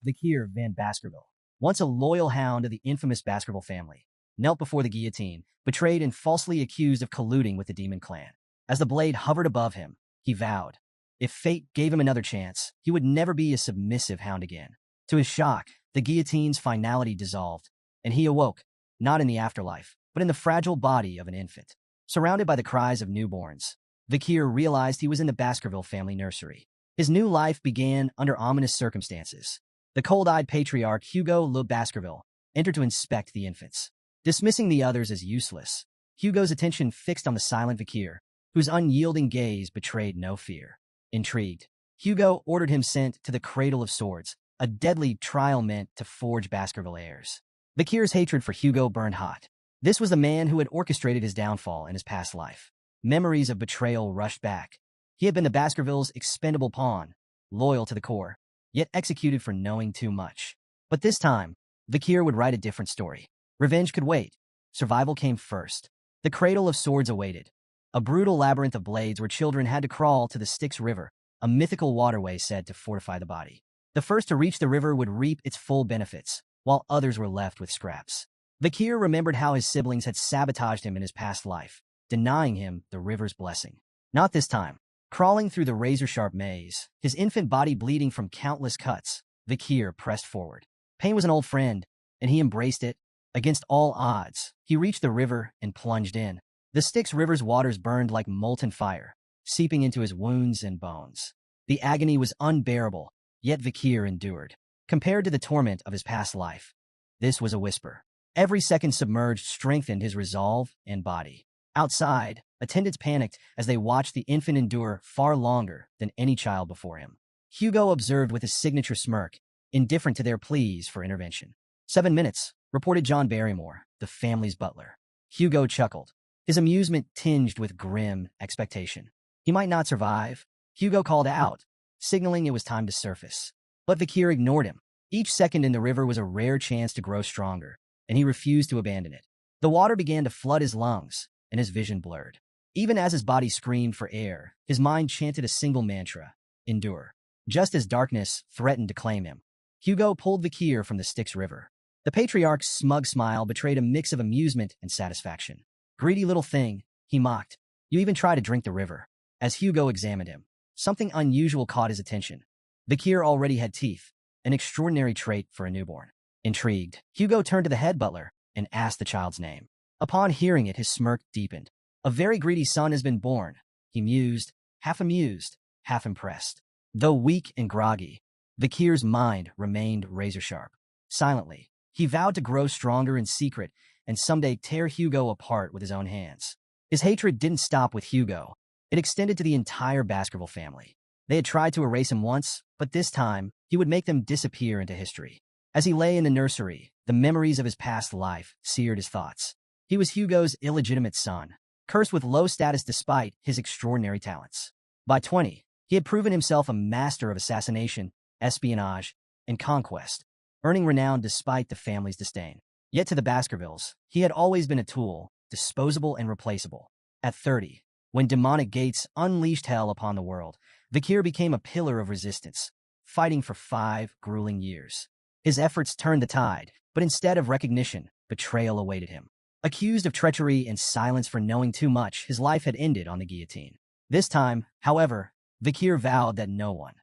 Vikir van Baskerville, once a loyal hound of the infamous Baskerville family, knelt before the guillotine, betrayed and falsely accused of colluding with the demon clan. As the blade hovered above him, he vowed, if fate gave him another chance, he would never be a submissive hound again. To his shock, the guillotine's finality dissolved, and he awoke, not in the afterlife, but in the fragile body of an infant. Surrounded by the cries of newborns, Vikir realized he was in the Baskerville family nursery. His new life began under ominous circumstances. The cold-eyed patriarch Hugo Le Baskerville entered to inspect the infants. Dismissing the others as useless, Hugo's attention fixed on the silent Vikir, whose unyielding gaze betrayed no fear. Intrigued, Hugo ordered him sent to the Cradle of Swords, a deadly trial meant to forge Baskerville heirs. Vikir's hatred for Hugo burned hot. This was the man who had orchestrated his downfall in his past life. Memories of betrayal rushed back. He had been the Baskervilles' expendable pawn, loyal to the core, yet executed for knowing too much. But this time, Vikir would write a different story. Revenge could wait. Survival came first. The Cradle of Swords awaited, a brutal labyrinth of blades where children had to crawl to the Styx River, a mythical waterway said to fortify the body. The first to reach the river would reap its full benefits, while others were left with scraps. Vikir remembered how his siblings had sabotaged him in his past life, denying him the river's blessing. Not this time. Crawling through the razor-sharp maze, his infant body bleeding from countless cuts, Vikir pressed forward. Pain was an old friend, and he embraced it. Against all odds, he reached the river and plunged in. The Styx River's waters burned like molten fire, seeping into his wounds and bones. The agony was unbearable, yet Vikir endured. Compared to the torment of his past life, this was a whisper. Every second submerged strengthened his resolve and body. Outside, attendants panicked as they watched the infant endure far longer than any child before him. Hugo observed with his signature smirk, indifferent to their pleas for intervention. 7 minutes, reported John Barrymore, the family's butler. Hugo chuckled, his amusement tinged with grim expectation. He might not survive, Hugo called out, signaling it was time to surface. But Vikir ignored him. Each second in the river was a rare chance to grow stronger, and he refused to abandon it. The water began to flood his lungs, and his vision blurred. Even as his body screamed for air, his mind chanted a single mantra, endure. Just as darkness threatened to claim him, Hugo pulled Vikir from the Styx River. The patriarch's smug smile betrayed a mix of amusement and satisfaction. Greedy little thing, he mocked. You even try to drink the river. As Hugo examined him, something unusual caught his attention. Vikir already had teeth, an extraordinary trait for a newborn. Intrigued, Hugo turned to the head butler and asked the child's name. Upon hearing it, his smirk deepened. A very greedy son has been born, he mused, half amused, half impressed. Though weak and groggy, Vikir's mind remained razor-sharp. Silently, he vowed to grow stronger in secret and someday tear Hugo apart with his own hands. His hatred didn't stop with Hugo. It extended to the entire Baskerville family. They had tried to erase him once, but this time, he would make them disappear into history. As he lay in the nursery, the memories of his past life seared his thoughts. He was Hugo's illegitimate son, cursed with low status despite his extraordinary talents. By 20, he had proven himself a master of assassination, espionage, and conquest, earning renown despite the family's disdain. Yet to the Baskervilles, he had always been a tool, disposable and replaceable. At 30, when demonic gates unleashed hell upon the world, Vikir became a pillar of resistance, fighting for 5 grueling years. His efforts turned the tide, but instead of recognition, betrayal awaited him. Accused of treachery and silence for knowing too much, his life had ended on the guillotine. This time, however, Vikir vowed that no one,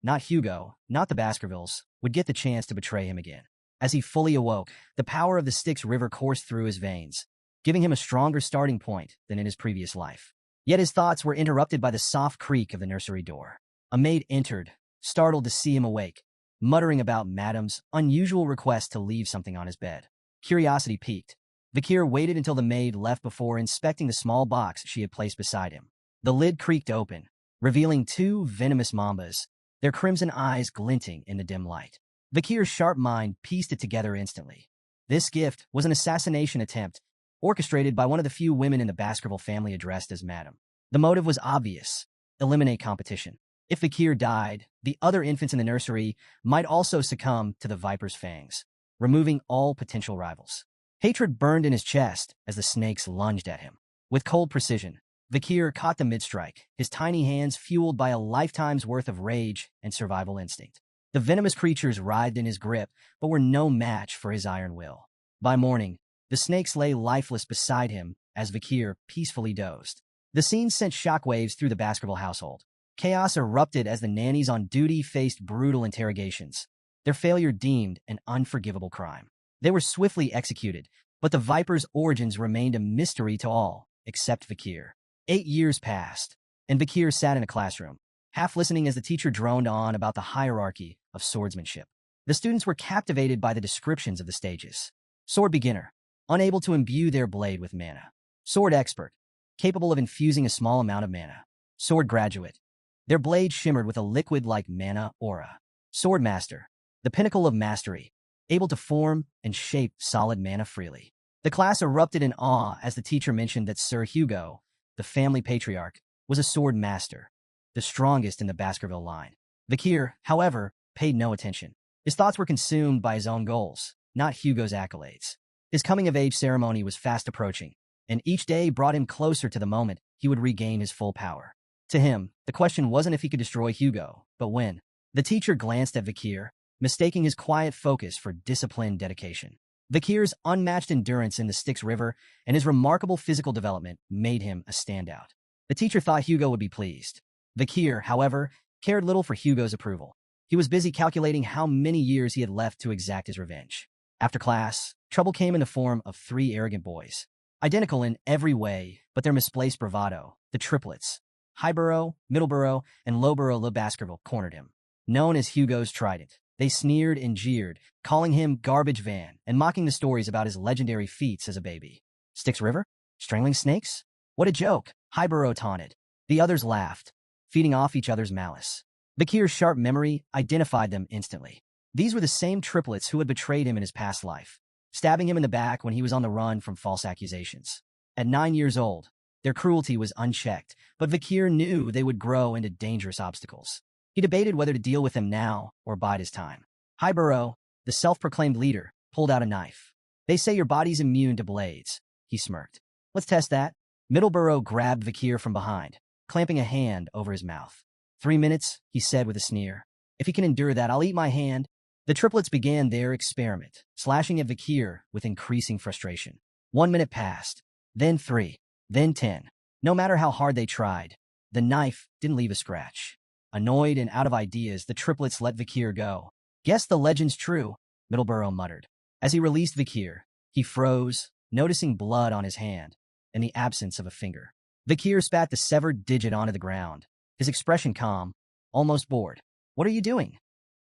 not Hugo, not the Baskervilles, would get the chance to betray him again. As he fully awoke, the power of the Styx River coursed through his veins, giving him a stronger starting point than in his previous life. Yet his thoughts were interrupted by the soft creak of the nursery door. A maid entered, startled to see him awake, muttering about Madam's unusual request to leave something on his bed. Curiosity piqued. Vikir waited until the maid left before inspecting the small box she had placed beside him. The lid creaked open, revealing 2 venomous mambas, their crimson eyes glinting in the dim light. Vikir's sharp mind pieced it together instantly. This gift was an assassination attempt, orchestrated by one of the few women in the Baskerville family addressed as Madam. The motive was obvious: eliminate competition. If Vikir died, the other infants in the nursery might also succumb to the Viper's fangs, removing all potential rivals. Hatred burned in his chest as the snakes lunged at him. With cold precision, Vikir caught the mid-strike, his tiny hands fueled by a lifetime's worth of rage and survival instinct. The venomous creatures writhed in his grip, but were no match for his iron will. By morning, the snakes lay lifeless beside him as Vakir peacefully dozed. The scene sent shockwaves through the Baskerville household. Chaos erupted as the nannies on duty faced brutal interrogations, their failure deemed an unforgivable crime. They were swiftly executed, but the Viper's origins remained a mystery to all, except Vakir. 8 years passed, and Vakir sat in a classroom, half listening as the teacher droned on about the hierarchy of swordsmanship. The students were captivated by the descriptions of the stages. Sword beginner, unable to imbue their blade with mana. Sword expert, capable of infusing a small amount of mana. Sword graduate, their blade shimmered with a liquid-like mana aura. Sword master, the pinnacle of mastery, able to form and shape solid mana freely. The class erupted in awe as the teacher mentioned that Sir Hugo, the family patriarch, was a sword master, the strongest in the Baskerville line. Vakir, however, paid no attention. His thoughts were consumed by his own goals, not Hugo's accolades. His coming-of-age ceremony was fast approaching, and each day brought him closer to the moment he would regain his full power. To him, the question wasn't if he could destroy Hugo, but when. The teacher glanced at Vakir, mistaking his quiet focus for disciplined dedication. Vakir's unmatched endurance in the Styx River and his remarkable physical development made him a standout. The teacher thought Hugo would be pleased. Vakir, however, cared little for Hugo's approval. He was busy calculating how many years he had left to exact his revenge. After class, trouble came in the form of 3 arrogant boys. Identical in every way, but their misplaced bravado, the triplets, Highborough, Middleborough, and Lowborough Le Baskerville, cornered him. Known as Hugo's Trident, they sneered and jeered, calling him Garbage Van and mocking the stories about his legendary feats as a baby. Styx River? Strangling snakes? What a joke, Highborough taunted. The others laughed, feeding off each other's malice. Vakir's sharp memory identified them instantly. These were the same triplets who had betrayed him in his past life, stabbing him in the back when he was on the run from false accusations. At 9 years old, their cruelty was unchecked, but Vakir knew they would grow into dangerous obstacles. He debated whether to deal with them now or bide his time. Highborough, the self-proclaimed leader, pulled out a knife. They say your body's immune to blades, he smirked. Let's test that. Middleborough grabbed Vakir from behind, clamping a hand over his mouth. 3 minutes, he said with a sneer. If he can endure that, I'll eat my hand. The triplets began their experiment, slashing at Vakir with increasing frustration. 1 minute passed, then 3, then 10. No matter how hard they tried, the knife didn't leave a scratch. Annoyed and out of ideas, the triplets let Vakir go. Guess the legend's true, Middleborough muttered. As he released Vakir, he froze, noticing blood on his hand and the absence of a finger. Vakir spat the severed digit onto the ground, his expression calm, almost bored. What are you doing?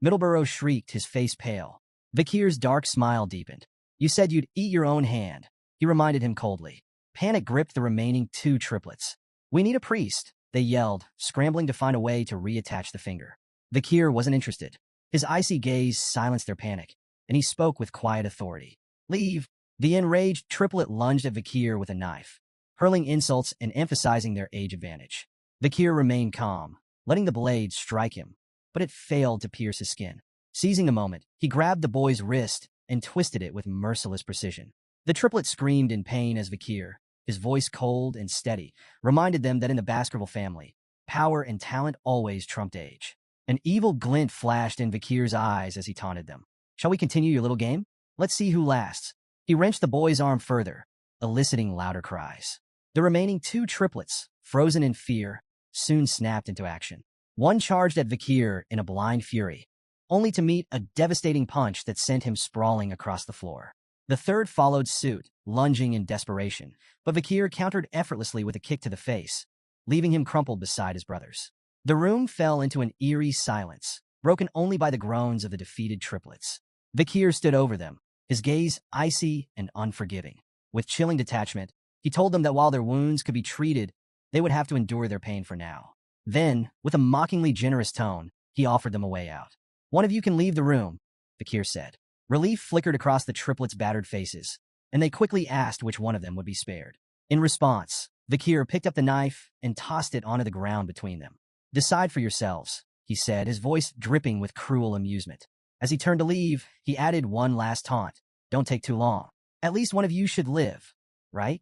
Middleborough shrieked, his face pale. Vakir's dark smile deepened. You said you'd eat your own hand, he reminded him coldly. Panic gripped the remaining 2 triplets. We need a priest, they yelled, scrambling to find a way to reattach the finger. Vakir wasn't interested. His icy gaze silenced their panic, and he spoke with quiet authority. Leave. The enraged triplet lunged at Vakir with a knife, hurling insults and emphasizing their age advantage. Vakir remained calm, letting the blade strike him, but it failed to pierce his skin. Seizing the moment, he grabbed the boy's wrist and twisted it with merciless precision. The triplet screamed in pain as Vakir, his voice cold and steady, reminded them that in the Baskerville family, power and talent always trumped age. An evil glint flashed in Vakir's eyes as he taunted them. Shall we continue your little game? Let's see who lasts. He wrenched the boy's arm further, eliciting louder cries. The remaining 2 triplets, frozen in fear, soon snapped into action. One charged at Vakir in a blind fury, only to meet a devastating punch that sent him sprawling across the floor. The third followed suit, lunging in desperation, but Vakir countered effortlessly with a kick to the face, leaving him crumpled beside his brothers. The room fell into an eerie silence, broken only by the groans of the defeated triplets. Vakir stood over them, his gaze icy and unforgiving. With chilling detachment, he told them that while their wounds could be treated, they would have to endure their pain for now. Then, with a mockingly generous tone, he offered them a way out. One of you can leave the room, Vakir said. Relief flickered across the triplets' battered faces, and they quickly asked which one of them would be spared. In response, Vakir picked up the knife and tossed it onto the ground between them. Decide for yourselves, he said, his voice dripping with cruel amusement. As he turned to leave, he added one last taunt. Don't take too long. At least one of you should live, right?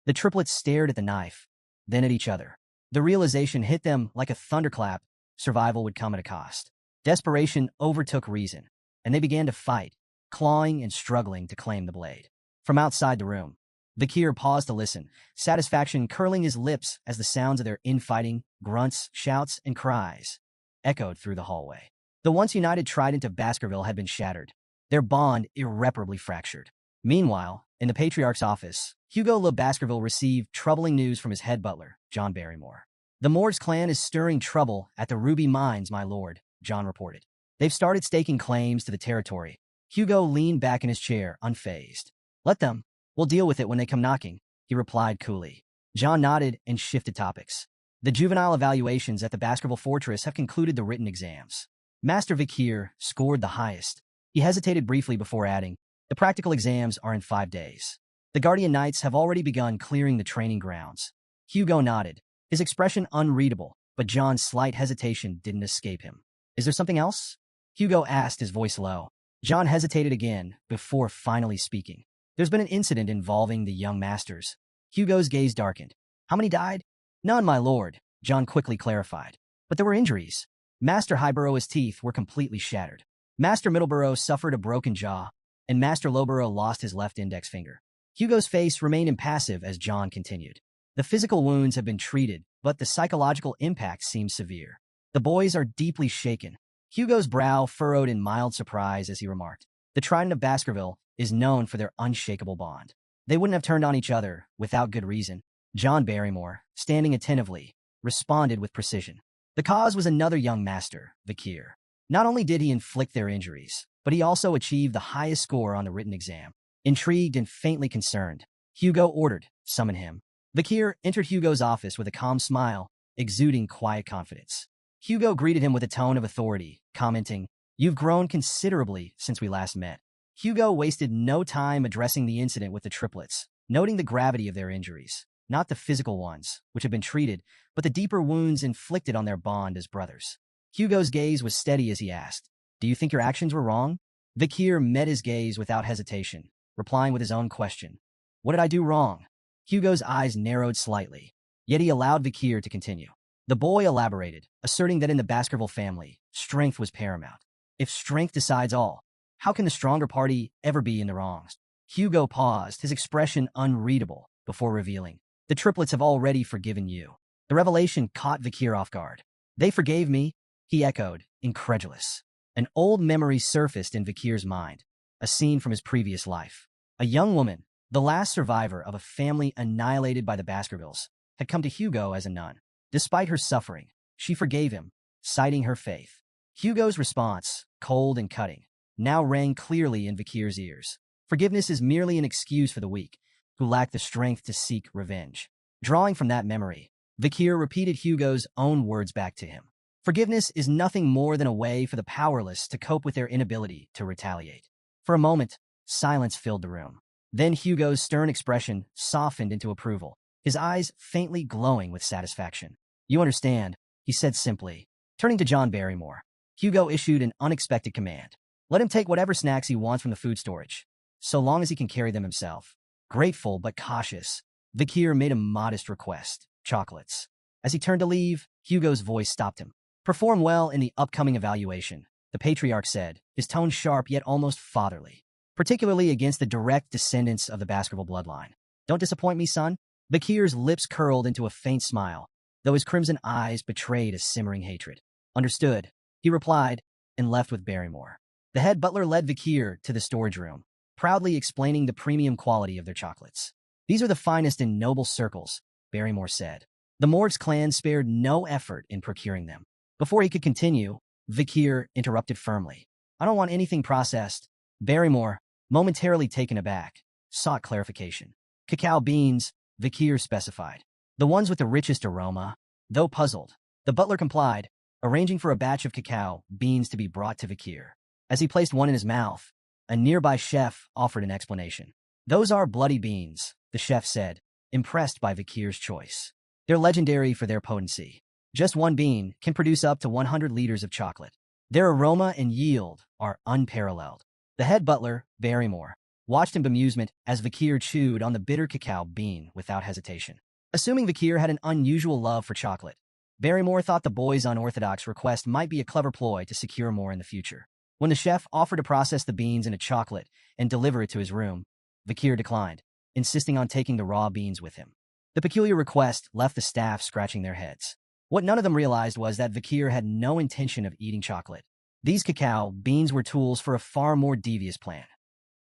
The triplets stared at the knife, then at each other. The realization hit them like a thunderclap. Survival would come at a cost. Desperation overtook reason, and they began to fight, clawing and struggling to claim the blade. From outside the room, Vikir paused to listen, satisfaction curling his lips as the sounds of their infighting, grunts, shouts, and cries echoed through the hallway. The once united trident of Baskerville had been shattered, their bond irreparably fractured. Meanwhile, in the Patriarch's office, Hugo Le Baskerville received troubling news from his head butler, John Barrymore. "The Morgs clan is stirring trouble at the Ruby Mines, my lord," John reported. "They've started staking claims to the territory." Hugo leaned back in his chair, unfazed. "Let them. We'll deal with it when they come knocking," he replied coolly. John nodded and shifted topics. "The juvenile evaluations at the Baskerville Fortress have concluded the written exams. Master Vikir scored the highest." He hesitated briefly before adding, "The practical exams are in 5 days. The Guardian Knights have already begun clearing the training grounds." Hugo nodded, his expression unreadable, but John's slight hesitation didn't escape him. "Is there something else?" Hugo asked, his voice low. John hesitated again before finally speaking. "There's been an incident involving the young masters." Hugo's gaze darkened. "How many died?" "None, my lord," John quickly clarified. "But there were injuries. Master Highborough's teeth were completely shattered. Master Middleborough suffered a broken jaw, and Master Lowborough lost his left index finger." Hugo's face remained impassive as John continued. "The physical wounds have been treated, but the psychological impact seems severe. The boys are deeply shaken." Hugo's brow furrowed in mild surprise as he remarked, "The Trident of Baskerville is known for their unshakable bond. They wouldn't have turned on each other without good reason." John Barrymore, standing attentively, responded with precision. "The cause was another young master, Vikir. Not only did he inflict their injuries, but he also achieved the highest score on the written exam." Intrigued and faintly concerned, Hugo ordered, "Summon him." Vikir entered Hugo's office with a calm smile, exuding quiet confidence. Hugo greeted him with a tone of authority, commenting, "You've grown considerably since we last met." Hugo wasted no time addressing the incident with the triplets, noting the gravity of their injuries, not the physical ones, which had been treated, but the deeper wounds inflicted on their bond as brothers. Hugo's gaze was steady as he asked, "Do you think your actions were wrong?" Vikir met his gaze without hesitation, replying with his own question. "What did I do wrong?" Hugo's eyes narrowed slightly, yet he allowed Vikir to continue. The boy elaborated, asserting that in the Baskerville family, strength was paramount. If strength decides all, how can the stronger party ever be in the wrongs? Hugo paused, his expression unreadable, before revealing, "The triplets have already forgiven you." The revelation caught Vikir off guard. "They forgave me?" he echoed, incredulous. An old memory surfaced in Vikir's mind, a scene from his previous life. A young woman, the last survivor of a family annihilated by the Baskervilles, had come to Hugo as a nun. Despite her suffering, she forgave him, citing her faith. Hugo's response, cold and cutting, now rang clearly in Vikir's ears. Forgiveness is merely an excuse for the weak, who lack the strength to seek revenge. Drawing from that memory, Vikir repeated Hugo's own words back to him. Forgiveness is nothing more than a way for the powerless to cope with their inability to retaliate. For a moment, silence filled the room. Then Hugo's stern expression softened into approval, his eyes faintly glowing with satisfaction. "You understand," he said simply. Turning to John Barrymore, Hugo issued an unexpected command. "Let him take whatever snacks he wants from the food storage, so long as he can carry them himself." Grateful but cautious, Vikir made a modest request, chocolates. As he turned to leave, Hugo's voice stopped him. "Perform well in the upcoming evaluation," the Patriarch said, his tone sharp yet almost fatherly, "particularly against the direct descendants of the Baskerville bloodline. Don't disappoint me, son." Vikir's lips curled into a faint smile, though his crimson eyes betrayed a simmering hatred. "Understood," he replied, and left with Barrymore. The head butler led Vikir to the storage room, proudly explaining the premium quality of their chocolates. "These are the finest in noble circles," Barrymore said. The Morgs clan spared no effort in procuring them. Before he could continue, Vikir interrupted firmly. "I don't want anything processed." Barrymore, momentarily taken aback, sought clarification. "Cacao beans," Vikir specified. "The ones with the richest aroma." Though puzzled, the butler complied, arranging for a batch of cacao beans to be brought to Vikir. As he placed one in his mouth, a nearby chef offered an explanation. "Those are bloody beans," the chef said, impressed by Vikir's choice. "They're legendary for their potency. Just one bean can produce up to 100 liters of chocolate. Their aroma and yield are unparalleled." The head butler, Barrymore, watched in bemusement as Vikir chewed on the bitter cacao bean without hesitation. Assuming Vikir had an unusual love for chocolate, Barrymore thought the boy's unorthodox request might be a clever ploy to secure more in the future. When the chef offered to process the beans into chocolate and deliver it to his room, Vakir declined, insisting on taking the raw beans with him. The peculiar request left the staff scratching their heads. What none of them realized was that Vakir had no intention of eating chocolate. These cacao beans were tools for a far more devious plan,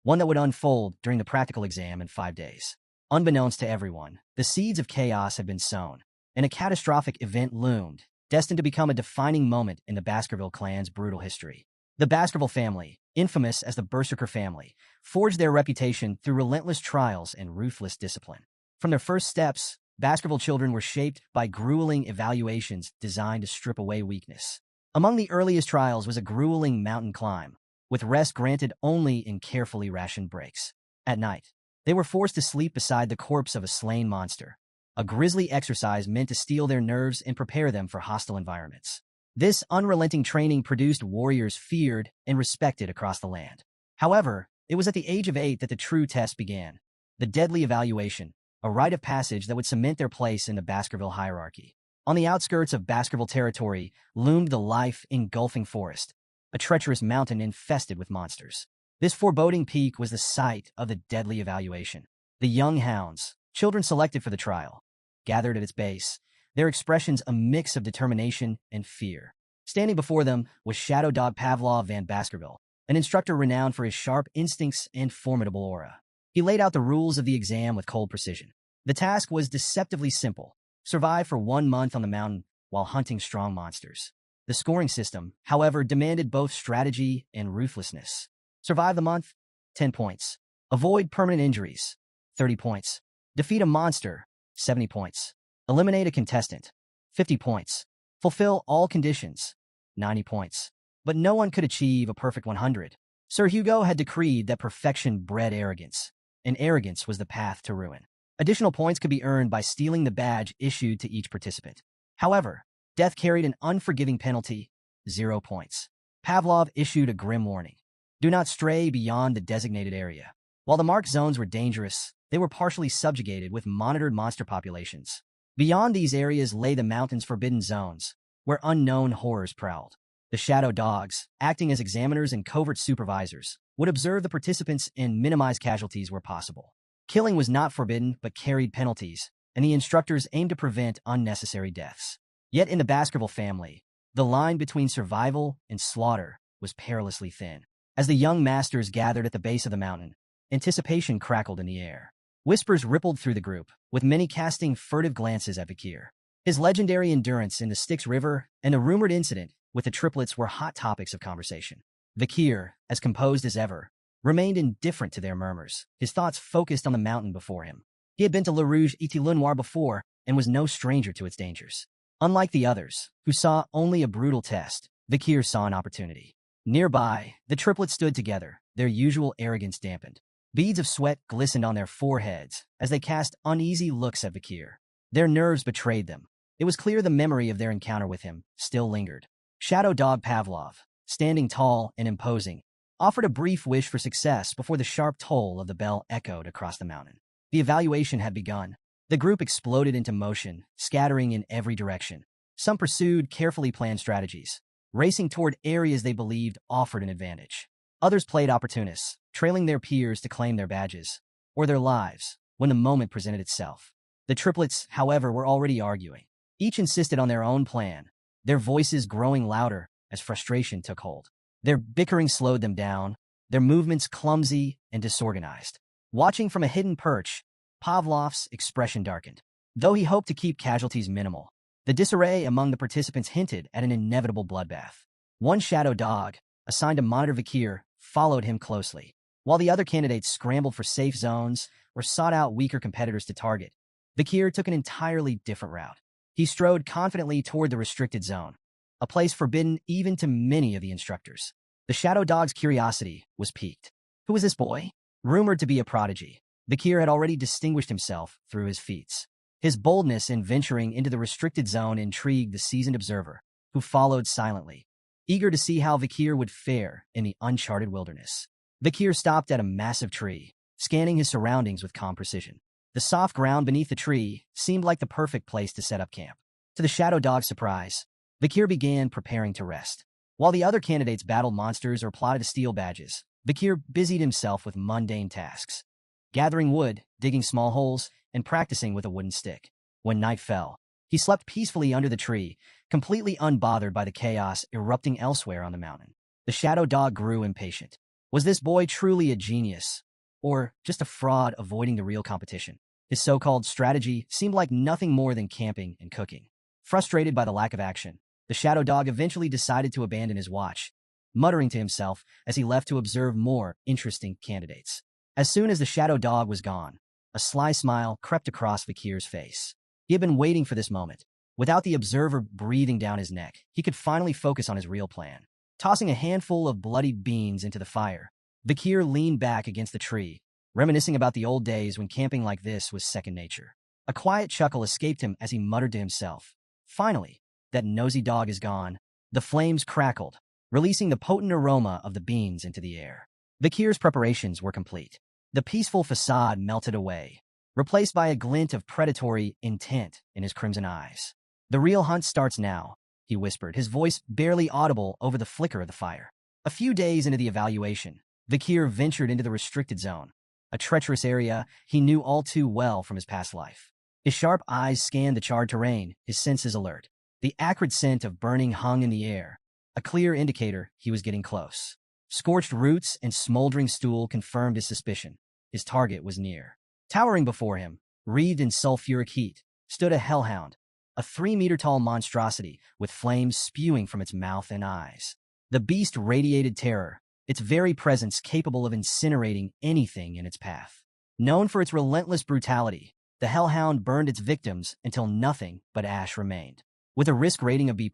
one that would unfold during the practical exam in 5 days. Unbeknownst to everyone, the seeds of chaos had been sown, and a catastrophic event loomed, destined to become a defining moment in the Baskerville clan's brutal history. The Baskerville family, infamous as the Berserker family, forged their reputation through relentless trials and ruthless discipline. From their first steps, Baskerville children were shaped by grueling evaluations designed to strip away weakness. Among the earliest trials was a grueling mountain climb, with rest granted only in carefully rationed breaks. At night, they were forced to sleep beside the corpse of a slain monster, a grisly exercise meant to steel their nerves and prepare them for hostile environments. This unrelenting training produced warriors feared and respected across the land. However, it was at the age of 8 that the true test began, the deadly evaluation, a rite of passage that would cement their place in the Baskerville hierarchy. On the outskirts of Baskerville territory loomed the life-engulfing forest, a treacherous mountain infested with monsters. This foreboding peak was the site of the deadly evaluation. The young hounds, children selected for the trial, gathered at its base, their expressions a mix of determination and fear. Standing before them was Shadow Dog Pavlov Van Baskerville, an instructor renowned for his sharp instincts and formidable aura. He laid out the rules of the exam with cold precision. The task was deceptively simple: survive for 1 month on the mountain while hunting strong monsters. The scoring system, however, demanded both strategy and ruthlessness. Survive the month, 10 points. Avoid permanent injuries, 30 points. Defeat a monster, 70 points. Eliminate a contestant, 50 points. Fulfill all conditions, 90 points. But no one could achieve a perfect 100. Sir Hugo had decreed that perfection bred arrogance, and arrogance was the path to ruin. Additional points could be earned by stealing the badge issued to each participant. However, death carried an unforgiving penalty, 0 points. Pavlov issued a grim warning: do not stray beyond the designated area. While the marked zones were dangerous, they were partially subjugated with monitored monster populations. Beyond these areas lay the mountain's forbidden zones, where unknown horrors prowled. The shadow dogs, acting as examiners and covert supervisors, would observe the participants and minimize casualties where possible. Killing was not forbidden but carried penalties, and the instructors aimed to prevent unnecessary deaths. Yet in the Baskerville family, the line between survival and slaughter was perilously thin. As the young masters gathered at the base of the mountain, anticipation crackled in the air. Whispers rippled through the group, with many casting furtive glances at Vakir. His legendary endurance in the Styx River and the rumored incident with the triplets were hot topics of conversation. Vakir, as composed as ever, remained indifferent to their murmurs, his thoughts focused on the mountain before him. He had been to Le Rouge et Le Noir before and was no stranger to its dangers. Unlike the others, who saw only a brutal test, Vakir saw an opportunity. Nearby, the triplets stood together, their usual arrogance dampened. Beads of sweat glistened on their foreheads as they cast uneasy looks at Vakir. Their nerves betrayed them. It was clear the memory of their encounter with him still lingered. Shadow Dog Pavlov, standing tall and imposing, offered a brief wish for success before the sharp toll of the bell echoed across the mountain. The evaluation had begun. The group exploded into motion, scattering in every direction. Some pursued carefully planned strategies, racing toward areas they believed offered an advantage. Others played opportunists, trailing their peers to claim their badges, or their lives, when the moment presented itself. The triplets, however, were already arguing. Each insisted on their own plan, their voices growing louder as frustration took hold. Their bickering slowed them down, their movements clumsy and disorganized. Watching from a hidden perch, Pavlov's expression darkened. Though he hoped to keep casualties minimal, the disarray among the participants hinted at an inevitable bloodbath. One shadow dog, assigned to monitor Vakir, followed him closely, while the other candidates scrambled for safe zones or sought out weaker competitors to target. Vakir took an entirely different route. He strode confidently toward the restricted zone, a place forbidden even to many of the instructors. The shadow dog's curiosity was piqued. Who was this boy? Rumored to be a prodigy, Vakir had already distinguished himself through his feats. His boldness in venturing into the restricted zone intrigued the seasoned observer, who followed silently, eager to see how Vakir would fare in the uncharted wilderness. Vakir stopped at a massive tree, scanning his surroundings with calm precision. The soft ground beneath the tree seemed like the perfect place to set up camp. To the Shadow Dog's surprise, Vikir began preparing to rest. While the other candidates battled monsters or plotted to steal badges, Vikir busied himself with mundane tasks, gathering wood, digging small holes, and practicing with a wooden stick. When night fell, he slept peacefully under the tree, completely unbothered by the chaos erupting elsewhere on the mountain. The Shadow Dog grew impatient. Was this boy truly a genius, or just a fraud avoiding the real competition? His so-called strategy seemed like nothing more than camping and cooking. Frustrated by the lack of action, the Shadow Dog eventually decided to abandon his watch, muttering to himself as he left to observe more interesting candidates. As soon as the Shadow Dog was gone, a sly smile crept across Vikir's face. He had been waiting for this moment. Without the observer breathing down his neck, he could finally focus on his real plan. Tossing a handful of bloodied beans into the fire, Vikir leaned back against the tree, reminiscing about the old days when camping like this was second nature. A quiet chuckle escaped him as he muttered to himself, "Finally, that nosy dog is gone." The flames crackled, releasing the potent aroma of the beans into the air. Vikir's preparations were complete. The peaceful facade melted away, replaced by a glint of predatory intent in his crimson eyes. "The real hunt starts now," he whispered, his voice barely audible over the flicker of the fire. A few days into the evaluation, Vikir ventured into the restricted zone, a treacherous area he knew all too well from his past life. His sharp eyes scanned the charred terrain, his senses alert. The acrid scent of burning hung in the air, a clear indicator he was getting close. Scorched roots and smoldering stool confirmed his suspicion. His target was near. Towering before him, wreathed in sulfuric heat, stood a hellhound, a 3-meter-tall monstrosity with flames spewing from its mouth and eyes. The beast radiated terror, its very presence capable of incinerating anything in its path. Known for its relentless brutality, the hellhound burned its victims until nothing but ash remained. With a risk rating of B+,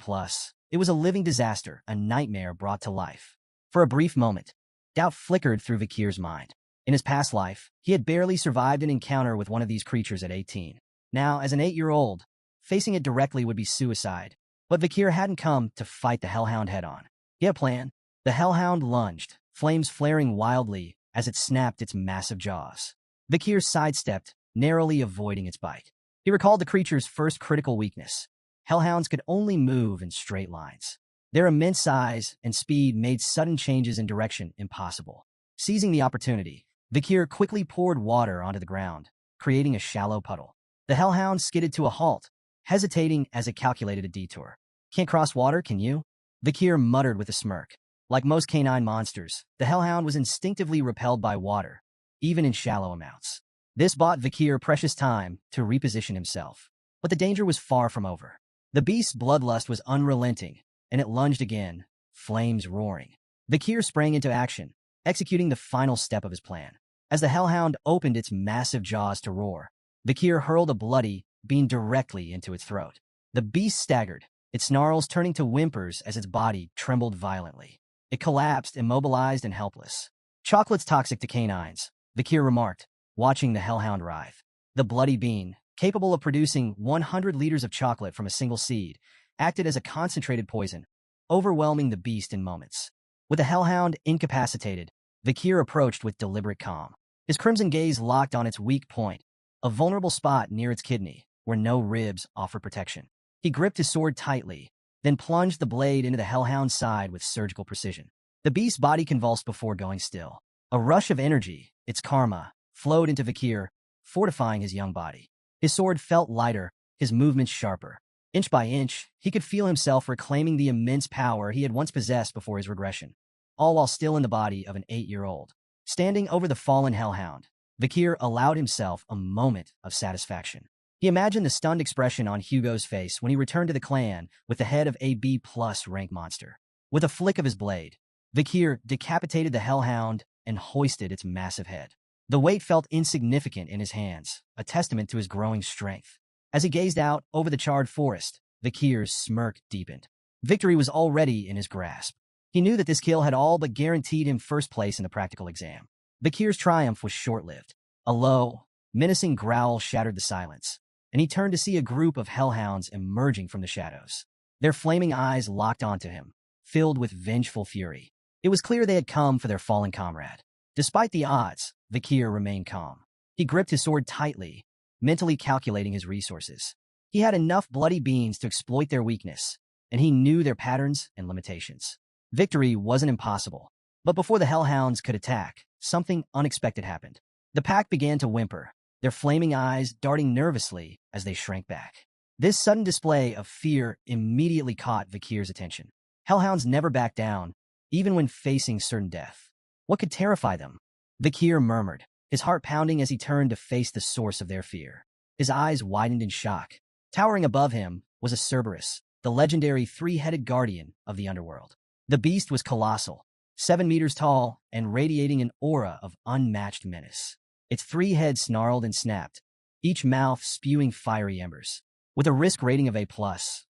it was a living disaster, a nightmare brought to life. For a brief moment, doubt flickered through Vikir's mind. In his past life, he had barely survived an encounter with one of these creatures at 18. Now, as an 8-year-old, facing it directly would be suicide. But Vikir hadn't come to fight the hellhound head-on. He had a plan. The hellhound lunged, flames flaring wildly as it snapped its massive jaws. Vikir sidestepped, narrowly avoiding its bite. He recalled the creature's first critical weakness. Hellhounds could only move in straight lines. Their immense size and speed made sudden changes in direction impossible. Seizing the opportunity, Vikir quickly poured water onto the ground, creating a shallow puddle. The hellhound skidded to a halt, hesitating as it calculated a detour. "Can't cross water, can you?" Vikir muttered with a smirk. Like most canine monsters, the hellhound was instinctively repelled by water, even in shallow amounts. This bought Vikir precious time to reposition himself. But the danger was far from over. The beast's bloodlust was unrelenting, and it lunged again, flames roaring. Vikir sprang into action, executing the final step of his plan. As the hellhound opened its massive jaws to roar, Vikir hurled a bloody bean directly into its throat. The beast staggered, its snarls turning to whimpers as its body trembled violently. It collapsed, immobilized and helpless. "Chocolate's toxic to canines," Vikir remarked, watching the hellhound writhe. The bloody bean, capable of producing 100 liters of chocolate from a single seed, acted as a concentrated poison, overwhelming the beast in moments. With the hellhound incapacitated, Vikir approached with deliberate calm. His crimson gaze locked on its weak point, a vulnerable spot near its kidney, where no ribs offered protection. He gripped his sword tightly, then plunged the blade into the hellhound's side with surgical precision. The beast's body convulsed before going still. A rush of energy, its karma, flowed into Vikir, fortifying his young body. His sword felt lighter, his movements sharper. Inch by inch, he could feel himself reclaiming the immense power he had once possessed before his regression, all while still in the body of an 8-year-old. Standing over the fallen hellhound, Vikir allowed himself a moment of satisfaction. He imagined the stunned expression on Hugo's face when he returned to the clan with the head of a B+ rank monster. With a flick of his blade, Vikir decapitated the hellhound and hoisted its massive head. The weight felt insignificant in his hands, a testament to his growing strength. As he gazed out over the charred forest, Vikir's smirk deepened. Victory was already in his grasp. He knew that this kill had all but guaranteed him first place in the practical exam. Vikir's triumph was short-lived. A low, menacing growl shattered the silence, and he turned to see a group of hellhounds emerging from the shadows. Their flaming eyes locked onto him, filled with vengeful fury. It was clear they had come for their fallen comrade. Despite the odds, Vikir remained calm. He gripped his sword tightly, mentally calculating his resources. He had enough bloody beings to exploit their weakness, and he knew their patterns and limitations. Victory wasn't impossible, but before the hellhounds could attack, something unexpected happened. The pack began to whimper, their flaming eyes darting nervously as they shrank back. This sudden display of fear immediately caught Vikir's attention. Hellhounds never back down, even when facing certain death. What could terrify them? Vikir murmured, his heart pounding as he turned to face the source of their fear. His eyes widened in shock. Towering above him was a Cerberus, the legendary three-headed guardian of the underworld. The beast was colossal, 7 meters tall and radiating an aura of unmatched menace. Its 3 heads snarled and snapped, each mouth spewing fiery embers. With a risk rating of A+,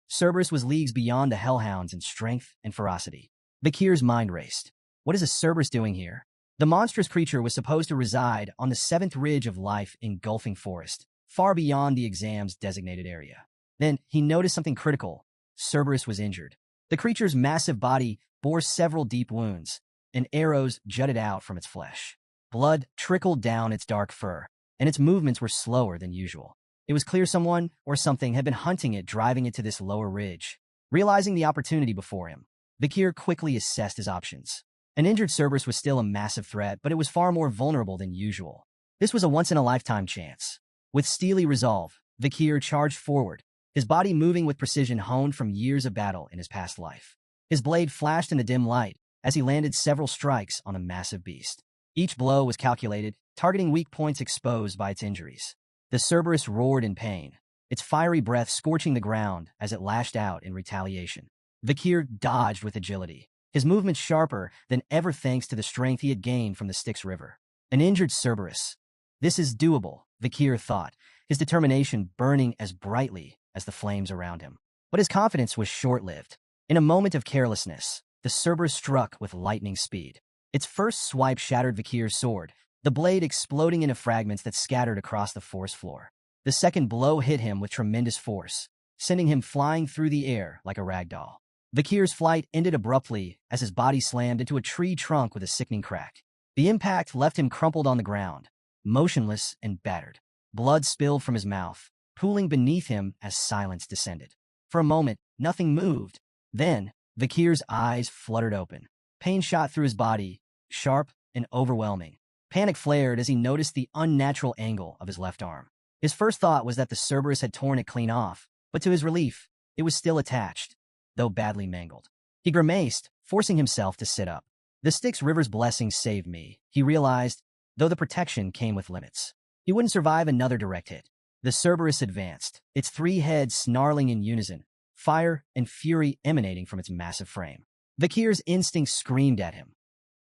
Cerberus was leagues beyond the hellhounds in strength and ferocity. Vikir's mind raced. What is a Cerberus doing here? The monstrous creature was supposed to reside on the 7th ridge of life engulfing forest, far beyond the exam's designated area. Then he noticed something critical. Cerberus was injured. The creature's massive body bore several deep wounds, and arrows jutted out from its flesh. Blood trickled down its dark fur, and its movements were slower than usual. It was clear someone or something had been hunting it, driving it to this lower ridge. Realizing the opportunity before him, Vikir quickly assessed his options. An injured Cerberus was still a massive threat, but it was far more vulnerable than usual. This was a once-in-a-lifetime chance. With steely resolve, Vikir charged forward, his body moving with precision honed from years of battle in his past life. His blade flashed in the dim light as he landed several strikes on the massive beast. Each blow was calculated, targeting weak points exposed by its injuries. The Cerberus roared in pain, its fiery breath scorching the ground as it lashed out in retaliation. Vikir dodged with agility, his movements sharper than ever thanks to the strength he had gained from the Styx River. An injured Cerberus. This is doable, Vikir thought, his determination burning as brightly as the flames around him. But his confidence was short-lived. In a moment of carelessness, the Cerberus struck with lightning speed. Its first swipe shattered Vikir's sword, the blade exploding into fragments that scattered across the forest floor. The second blow hit him with tremendous force, sending him flying through the air like a ragdoll. Vikir's flight ended abruptly as his body slammed into a tree trunk with a sickening crack. The impact left him crumpled on the ground, motionless and battered. Blood spilled from his mouth, pooling beneath him as silence descended. For a moment, nothing moved. Then, Vikir's eyes fluttered open. Pain shot through his body, sharp and overwhelming. Panic flared as he noticed the unnatural angle of his left arm. His first thought was that the Cerberus had torn it clean off, but to his relief, it was still attached, though badly mangled. He grimaced, forcing himself to sit up. The Styx River's blessing saved me, he realized, though the protection came with limits. He wouldn't survive another direct hit. The Cerberus advanced, its 3 heads snarling in unison, fire and fury emanating from its massive frame. Vikir's instincts screamed at him.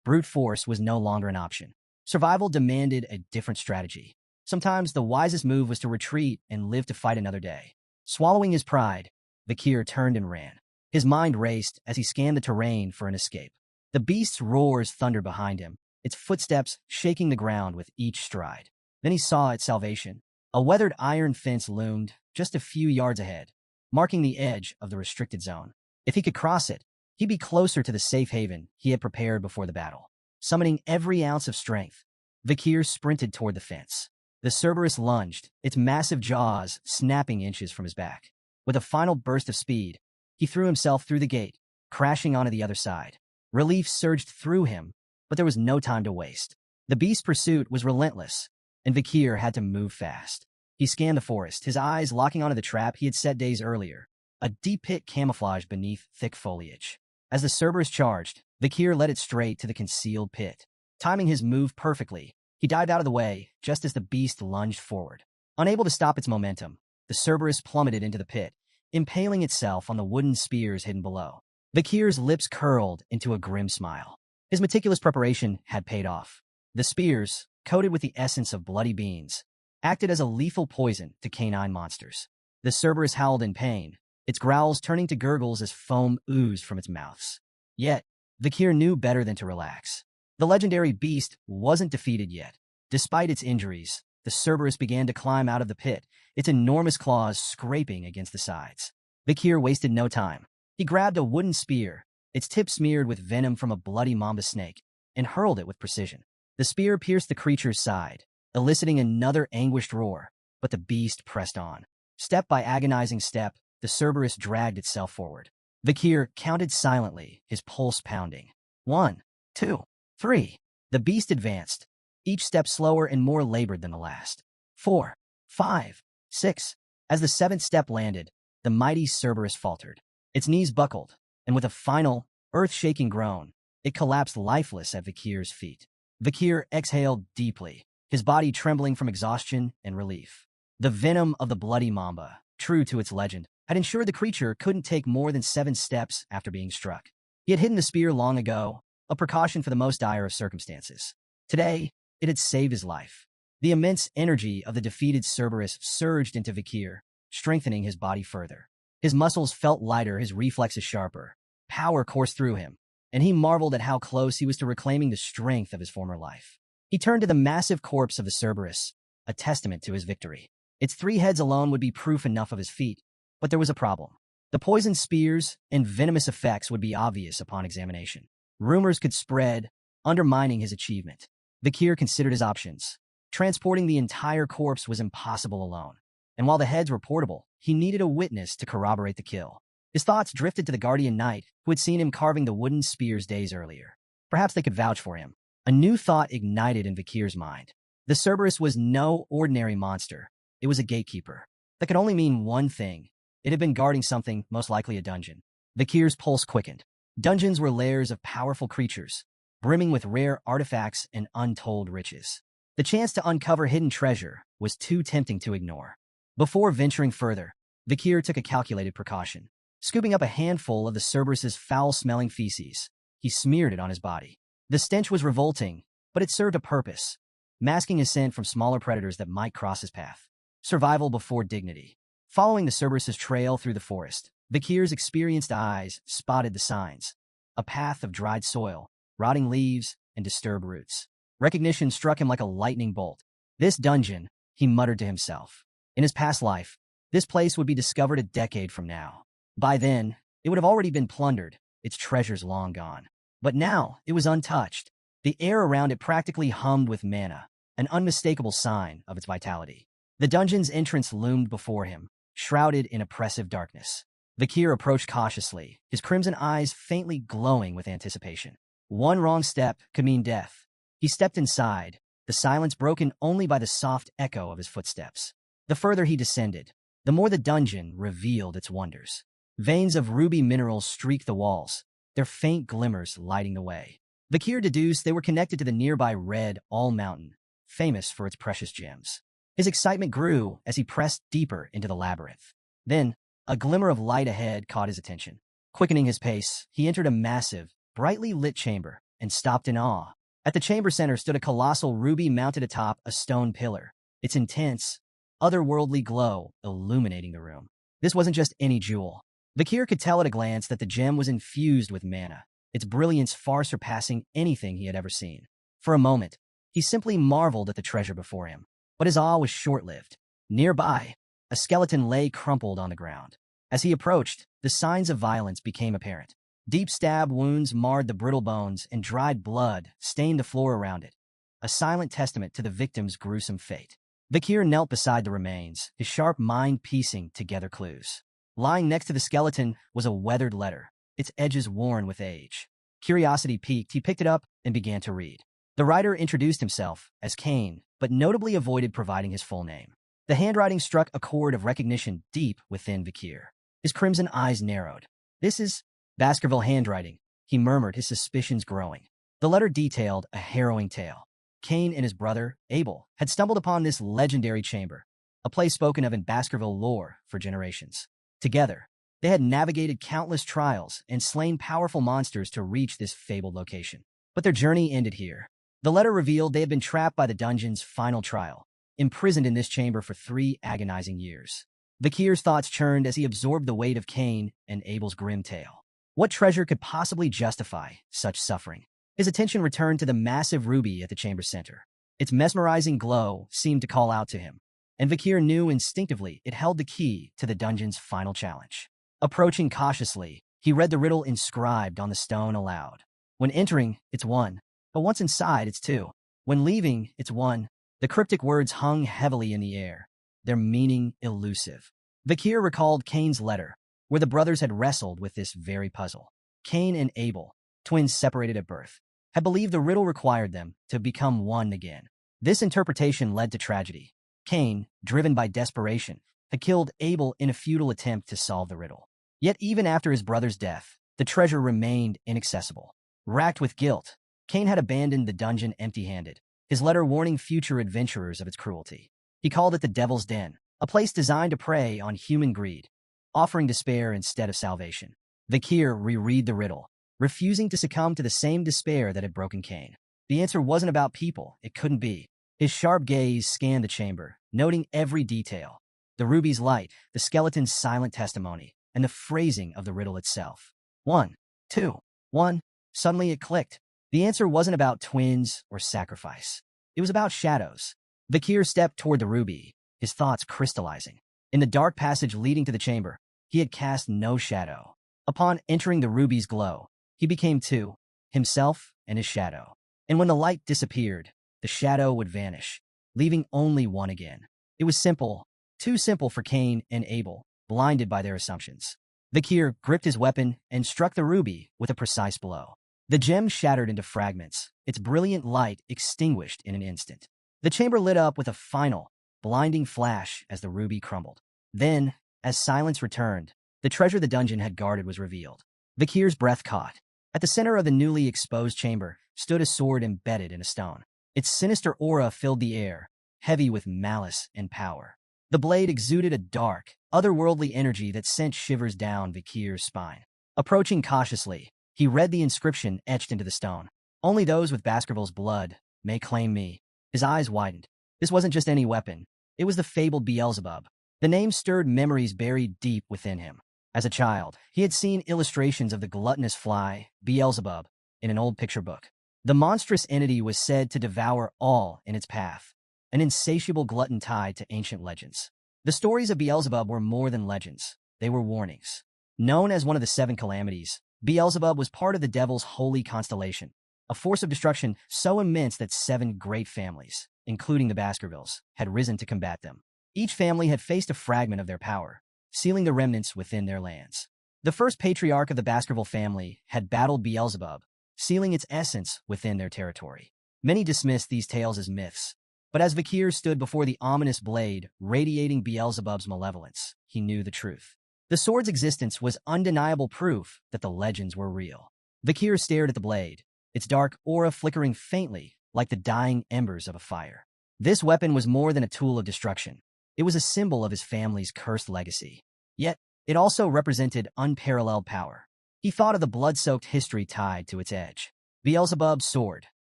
Brute force was no longer an option. Survival demanded a different strategy. Sometimes the wisest move was to retreat and live to fight another day. Swallowing his pride, Vikir turned and ran. His mind raced as he scanned the terrain for an escape. The beast's roars thundered behind him, its footsteps shaking the ground with each stride. Then he saw its salvation. A weathered iron fence loomed just a few yards ahead, marking the edge of the restricted zone. If he could cross it, he'd be closer to the safe haven he had prepared before the battle. Summoning every ounce of strength, Vikir sprinted toward the fence. The Cerberus lunged, its massive jaws snapping inches from his back. With a final burst of speed, he threw himself through the gate, crashing onto the other side. Relief surged through him, but there was no time to waste. The beast's pursuit was relentless, and Vikir had to move fast. He scanned the forest, his eyes locking onto the trap he had set days earlier, a deep pit camouflaged beneath thick foliage. As the Cerberus charged, Vikir led it straight to the concealed pit. Timing his move perfectly, he dived out of the way just as the beast lunged forward. Unable to stop its momentum, the Cerberus plummeted into the pit, impaling itself on the wooden spears hidden below. Vikir's lips curled into a grim smile. His meticulous preparation had paid off. The spears, coated with the essence of bloody beans, acted as a lethal poison to canine monsters. The Cerberus howled in pain, its growls turning to gurgles as foam oozed from its mouths. Yet, Vikir knew better than to relax. The legendary beast wasn't defeated yet. Despite its injuries, the Cerberus began to climb out of the pit, its enormous claws scraping against the sides. Vikir wasted no time. He grabbed a wooden spear, its tip smeared with venom from a bloody mamba snake, and hurled it with precision. The spear pierced the creature's side, eliciting another anguished roar, but the beast pressed on. Step by agonizing step, the Cerberus dragged itself forward. Vikir counted silently, his pulse pounding. 1, 2, 3. The beast advanced, each step slower and more labored than the last. 4, 5, 6. As the seventh step landed, the mighty Cerberus faltered. Its knees buckled, and with a final, earth-shaking groan, it collapsed lifeless at Vikir's feet. Vikir exhaled deeply, his body trembling from exhaustion and relief. The venom of the bloody mamba, true to its legend, had ensured the creature couldn't take more than 7 steps after being struck. He had hidden the spear long ago, a precaution for the most dire of circumstances. Today, it had saved his life. The immense energy of the defeated Cerberus surged into Vikir, strengthening his body further. His muscles felt lighter, his reflexes sharper. Power coursed through him, and he marveled at how close he was to reclaiming the strength of his former life. He turned to the massive corpse of the Cerberus, a testament to his victory. Its 3 heads alone would be proof enough of his feat, but there was a problem. The poisoned spears and venomous effects would be obvious upon examination. Rumors could spread, undermining his achievement. Vikir considered his options. Transporting the entire corpse was impossible alone, and while the heads were portable, he needed a witness to corroborate the kill. His thoughts drifted to the guardian knight, who had seen him carving the wooden spears days earlier. Perhaps they could vouch for him. A new thought ignited in Vikir's mind. The Cerberus was no ordinary monster. It was a gatekeeper. That could only mean one thing. It had been guarding something, most likely a dungeon. Vikir's pulse quickened. Dungeons were lairs of powerful creatures, brimming with rare artifacts and untold riches. The chance to uncover hidden treasure was too tempting to ignore. Before venturing further, Vikir took a calculated precaution. Scooping up a handful of the Cerberus's foul-smelling feces, he smeared it on his body. The stench was revolting, but it served a purpose, masking his scent from smaller predators that might cross his path. Survival before dignity. Following the Cerberus's trail through the forest, Vikir's experienced eyes spotted the signs. A path of dried soil, rotting leaves, and disturbed roots. Recognition struck him like a lightning bolt. This dungeon, he muttered to himself. In his past life, this place would be discovered a decade from now. By then, it would have already been plundered, its treasures long gone. But now, it was untouched. The air around it practically hummed with mana, an unmistakable sign of its vitality. The dungeon's entrance loomed before him, shrouded in oppressive darkness. Vikir approached cautiously, his crimson eyes faintly glowing with anticipation. One wrong step could mean death. He stepped inside, the silence broken only by the soft echo of his footsteps. The further he descended, the more the dungeon revealed its wonders. Veins of ruby minerals streaked the walls, their faint glimmers lighting the way. Vikir deduced they were connected to the nearby Red All Mountain, famous for its precious gems. His excitement grew as he pressed deeper into the labyrinth. Then, a glimmer of light ahead caught his attention. Quickening his pace, he entered a massive, brightly lit chamber and stopped in awe. At the chamber center stood a colossal ruby mounted atop a stone pillar, its intense, otherworldly glow illuminating the room. This wasn't just any jewel. Vikir could tell at a glance that the gem was infused with mana, its brilliance far surpassing anything he had ever seen. For a moment, he simply marveled at the treasure before him. But his awe was short-lived. Nearby, a skeleton lay crumpled on the ground. As he approached, the signs of violence became apparent. Deep stab wounds marred the brittle bones, and dried blood stained the floor around it, a silent testament to the victim's gruesome fate. Vikir knelt beside the remains, his sharp mind piecing together clues. Lying next to the skeleton was a weathered letter, its edges worn with age. Curiosity piqued, he picked it up and began to read. The writer introduced himself as Cain, but notably avoided providing his full name. The handwriting struck a chord of recognition deep within Vikir. His crimson eyes narrowed. This is Baskerville handwriting, he murmured, his suspicions growing. The letter detailed a harrowing tale. Cain and his brother, Abel, had stumbled upon this legendary chamber, a place spoken of in Baskerville lore for generations. Together, they had navigated countless trials and slain powerful monsters to reach this fabled location. But their journey ended here. The letter revealed they had been trapped by the dungeon's final trial, imprisoned in this chamber for 3 agonizing years. Vikir's thoughts churned as he absorbed the weight of Cain and Abel's grim tale. What treasure could possibly justify such suffering? His attention returned to the massive ruby at the chamber's center. Its mesmerizing glow seemed to call out to him, and Vikir knew instinctively it held the key to the dungeon's final challenge. Approaching cautiously, he read the riddle inscribed on the stone aloud. When entering, it's 1. But once inside, it's 2. When leaving, it's 1. The cryptic words hung heavily in the air, their meaning elusive. Vakir recalled Cain's letter, where the brothers had wrestled with this very puzzle. Cain and Abel, twins separated at birth, had believed the riddle required them to become one again. This interpretation led to tragedy. Cain, driven by desperation, had killed Abel in a futile attempt to solve the riddle. Yet even after his brother's death, the treasure remained inaccessible. Racked with guilt, Cain had abandoned the dungeon empty-handed, his letter warning future adventurers of its cruelty. He called it the Devil's Den, a place designed to prey on human greed, offering despair instead of salvation. Vakir reread the riddle, refusing to succumb to the same despair that had broken Cain. The answer wasn't about people, it couldn't be. His sharp gaze scanned the chamber, noting every detail. The ruby's light, the skeleton's silent testimony, and the phrasing of the riddle itself. 1, 2, 1. Suddenly it clicked. The answer wasn't about twins or sacrifice. It was about shadows. Vakir stepped toward the ruby, his thoughts crystallizing. In the dark passage leading to the chamber, he had cast no shadow. Upon entering the ruby's glow, he became two, himself and his shadow. And when the light disappeared, the shadow would vanish, leaving only one again. It was simple, too simple for Cain and Abel, blinded by their assumptions. Vakir gripped his weapon and struck the ruby with a precise blow. The gem shattered into fragments, its brilliant light extinguished in an instant. The chamber lit up with a final, blinding flash as the ruby crumbled. Then, as silence returned, the treasure the dungeon had guarded was revealed. Vakir's breath caught. At the center of the newly exposed chamber stood a sword embedded in a stone. Its sinister aura filled the air, heavy with malice and power. The blade exuded a dark, otherworldly energy that sent shivers down Vakir's spine. Approaching cautiously, he read the inscription etched into the stone. "Only those with Baskerville's blood may claim me." His eyes widened. This wasn't just any weapon. It was the fabled Beelzebub. The name stirred memories buried deep within him. As a child, he had seen illustrations of the gluttonous fly, Beelzebub, in an old picture book. The monstrous entity was said to devour all in its path, an insatiable glutton tied to ancient legends. The stories of Beelzebub were more than legends. They were warnings. Known as one of the seven calamities, Beelzebub was part of the devil's holy constellation, a force of destruction so immense that 7 great families, including the Baskervilles, had risen to combat them. Each family had faced a fragment of their power, sealing the remnants within their lands. The first patriarch of the Baskerville family had battled Beelzebub, sealing its essence within their territory. Many dismissed these tales as myths, but as Vakir stood before the ominous blade radiating Beelzebub's malevolence, he knew the truth. The sword's existence was undeniable proof that the legends were real. Vakir stared at the blade, its dark aura flickering faintly like the dying embers of a fire. This weapon was more than a tool of destruction. It was a symbol of his family's cursed legacy. Yet, it also represented unparalleled power. He thought of the blood-soaked history tied to its edge. Beelzebub's sword,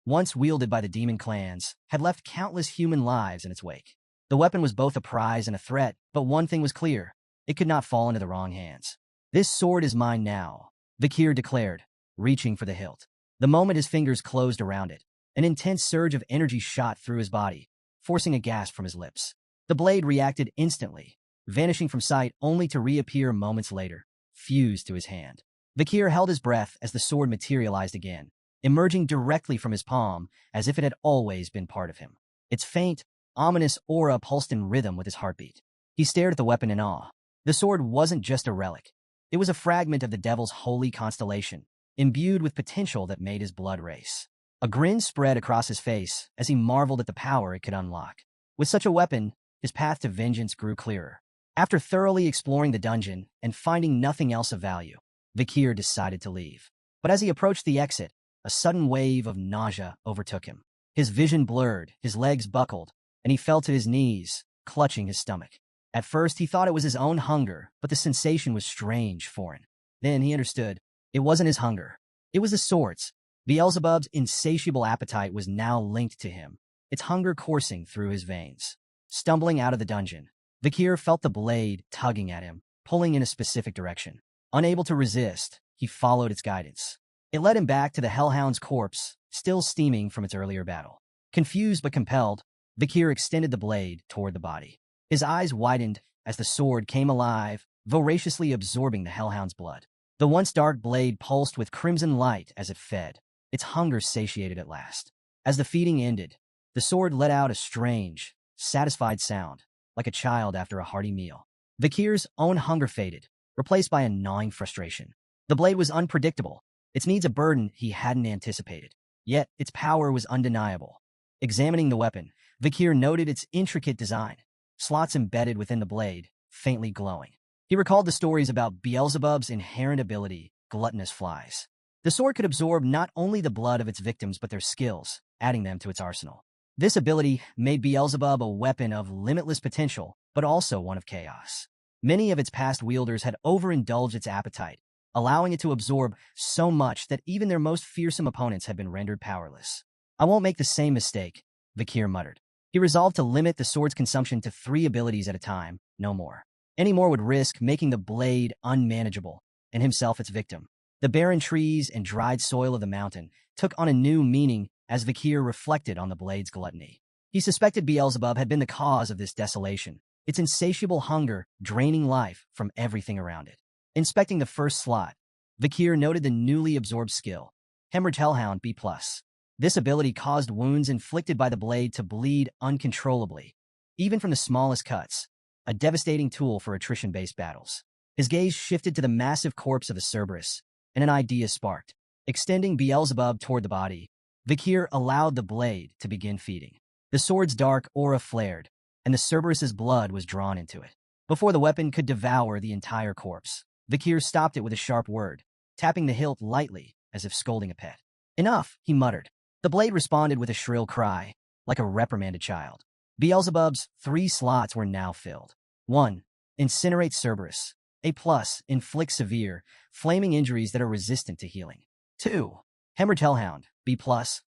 once wielded by the demon clans, had left countless human lives in its wake. The weapon was both a prize and a threat, but one thing was clear. It could not fall into the wrong hands. "This sword is mine now," Vakir declared, reaching for the hilt. The moment his fingers closed around it, an intense surge of energy shot through his body, forcing a gasp from his lips. The blade reacted instantly, vanishing from sight only to reappear moments later, fused to his hand. Vakir held his breath as the sword materialized again, emerging directly from his palm as if it had always been part of him. Its faint, ominous aura pulsed in rhythm with his heartbeat. He stared at the weapon in awe. The sword wasn't just a relic. It was a fragment of the devil's holy constellation, imbued with potential that made his blood race. A grin spread across his face as he marveled at the power it could unlock. With such a weapon, his path to vengeance grew clearer. After thoroughly exploring the dungeon and finding nothing else of value, Vakir decided to leave. But as he approached the exit, a sudden wave of nausea overtook him. His vision blurred, his legs buckled, and he fell to his knees, clutching his stomach. At first, he thought it was his own hunger, but the sensation was strange, foreign. Then he understood. It wasn't his hunger. It was the sword's. Beelzebub's insatiable appetite was now linked to him, its hunger coursing through his veins. Stumbling out of the dungeon, Vakir felt the blade tugging at him, pulling in a specific direction. Unable to resist, he followed its guidance. It led him back to the Hellhound's corpse, still steaming from its earlier battle. Confused but compelled, Vakir extended the blade toward the body. His eyes widened as the sword came alive, voraciously absorbing the Hellhound's blood. The once dark blade pulsed with crimson light as it fed, its hunger satiated at last. As the feeding ended, the sword let out a strange, satisfied sound, like a child after a hearty meal. Vikir's own hunger faded, replaced by a gnawing frustration. The blade was unpredictable. Its needs a burden he hadn't anticipated. Yet, its power was undeniable. Examining the weapon, Vikir noted its intricate design, slots embedded within the blade, faintly glowing. He recalled the stories about Beelzebub's inherent ability, gluttonous flies. The sword could absorb not only the blood of its victims but their skills, adding them to its arsenal. This ability made Beelzebub a weapon of limitless potential, but also one of chaos. Many of its past wielders had overindulged its appetite, allowing it to absorb so much that even their most fearsome opponents had been rendered powerless. I won't make the same mistake, Vikir muttered. He resolved to limit the sword's consumption to 3 abilities at a time, no more. Any more would risk making the blade unmanageable, and himself its victim. The barren trees and dried soil of the mountain took on a new meaning as Vikir reflected on the blade's gluttony. He suspected Beelzebub had been the cause of this desolation, its insatiable hunger draining life from everything around it. Inspecting the first slot, Vikir noted the newly absorbed skill, Hemorrhage Hellhound B+. This ability caused wounds inflicted by the blade to bleed uncontrollably, even from the smallest cuts, a devastating tool for attrition-based battles. His gaze shifted to the massive corpse of a Cerberus, and an idea sparked. Extending Beelzebub toward the body, Vikir allowed the blade to begin feeding. The sword's dark aura flared, and the Cerberus's blood was drawn into it. Before the weapon could devour the entire corpse, Vikir stopped it with a sharp word, tapping the hilt lightly, as if scolding a pet. Enough, he muttered. The blade responded with a shrill cry, like a reprimanded child. Beelzebub's 3 slots were now filled. 1. Incinerate Cerberus. A+, inflict severe, flaming injuries that are resistant to healing. 2. Hemorrhage Hellhound, B+,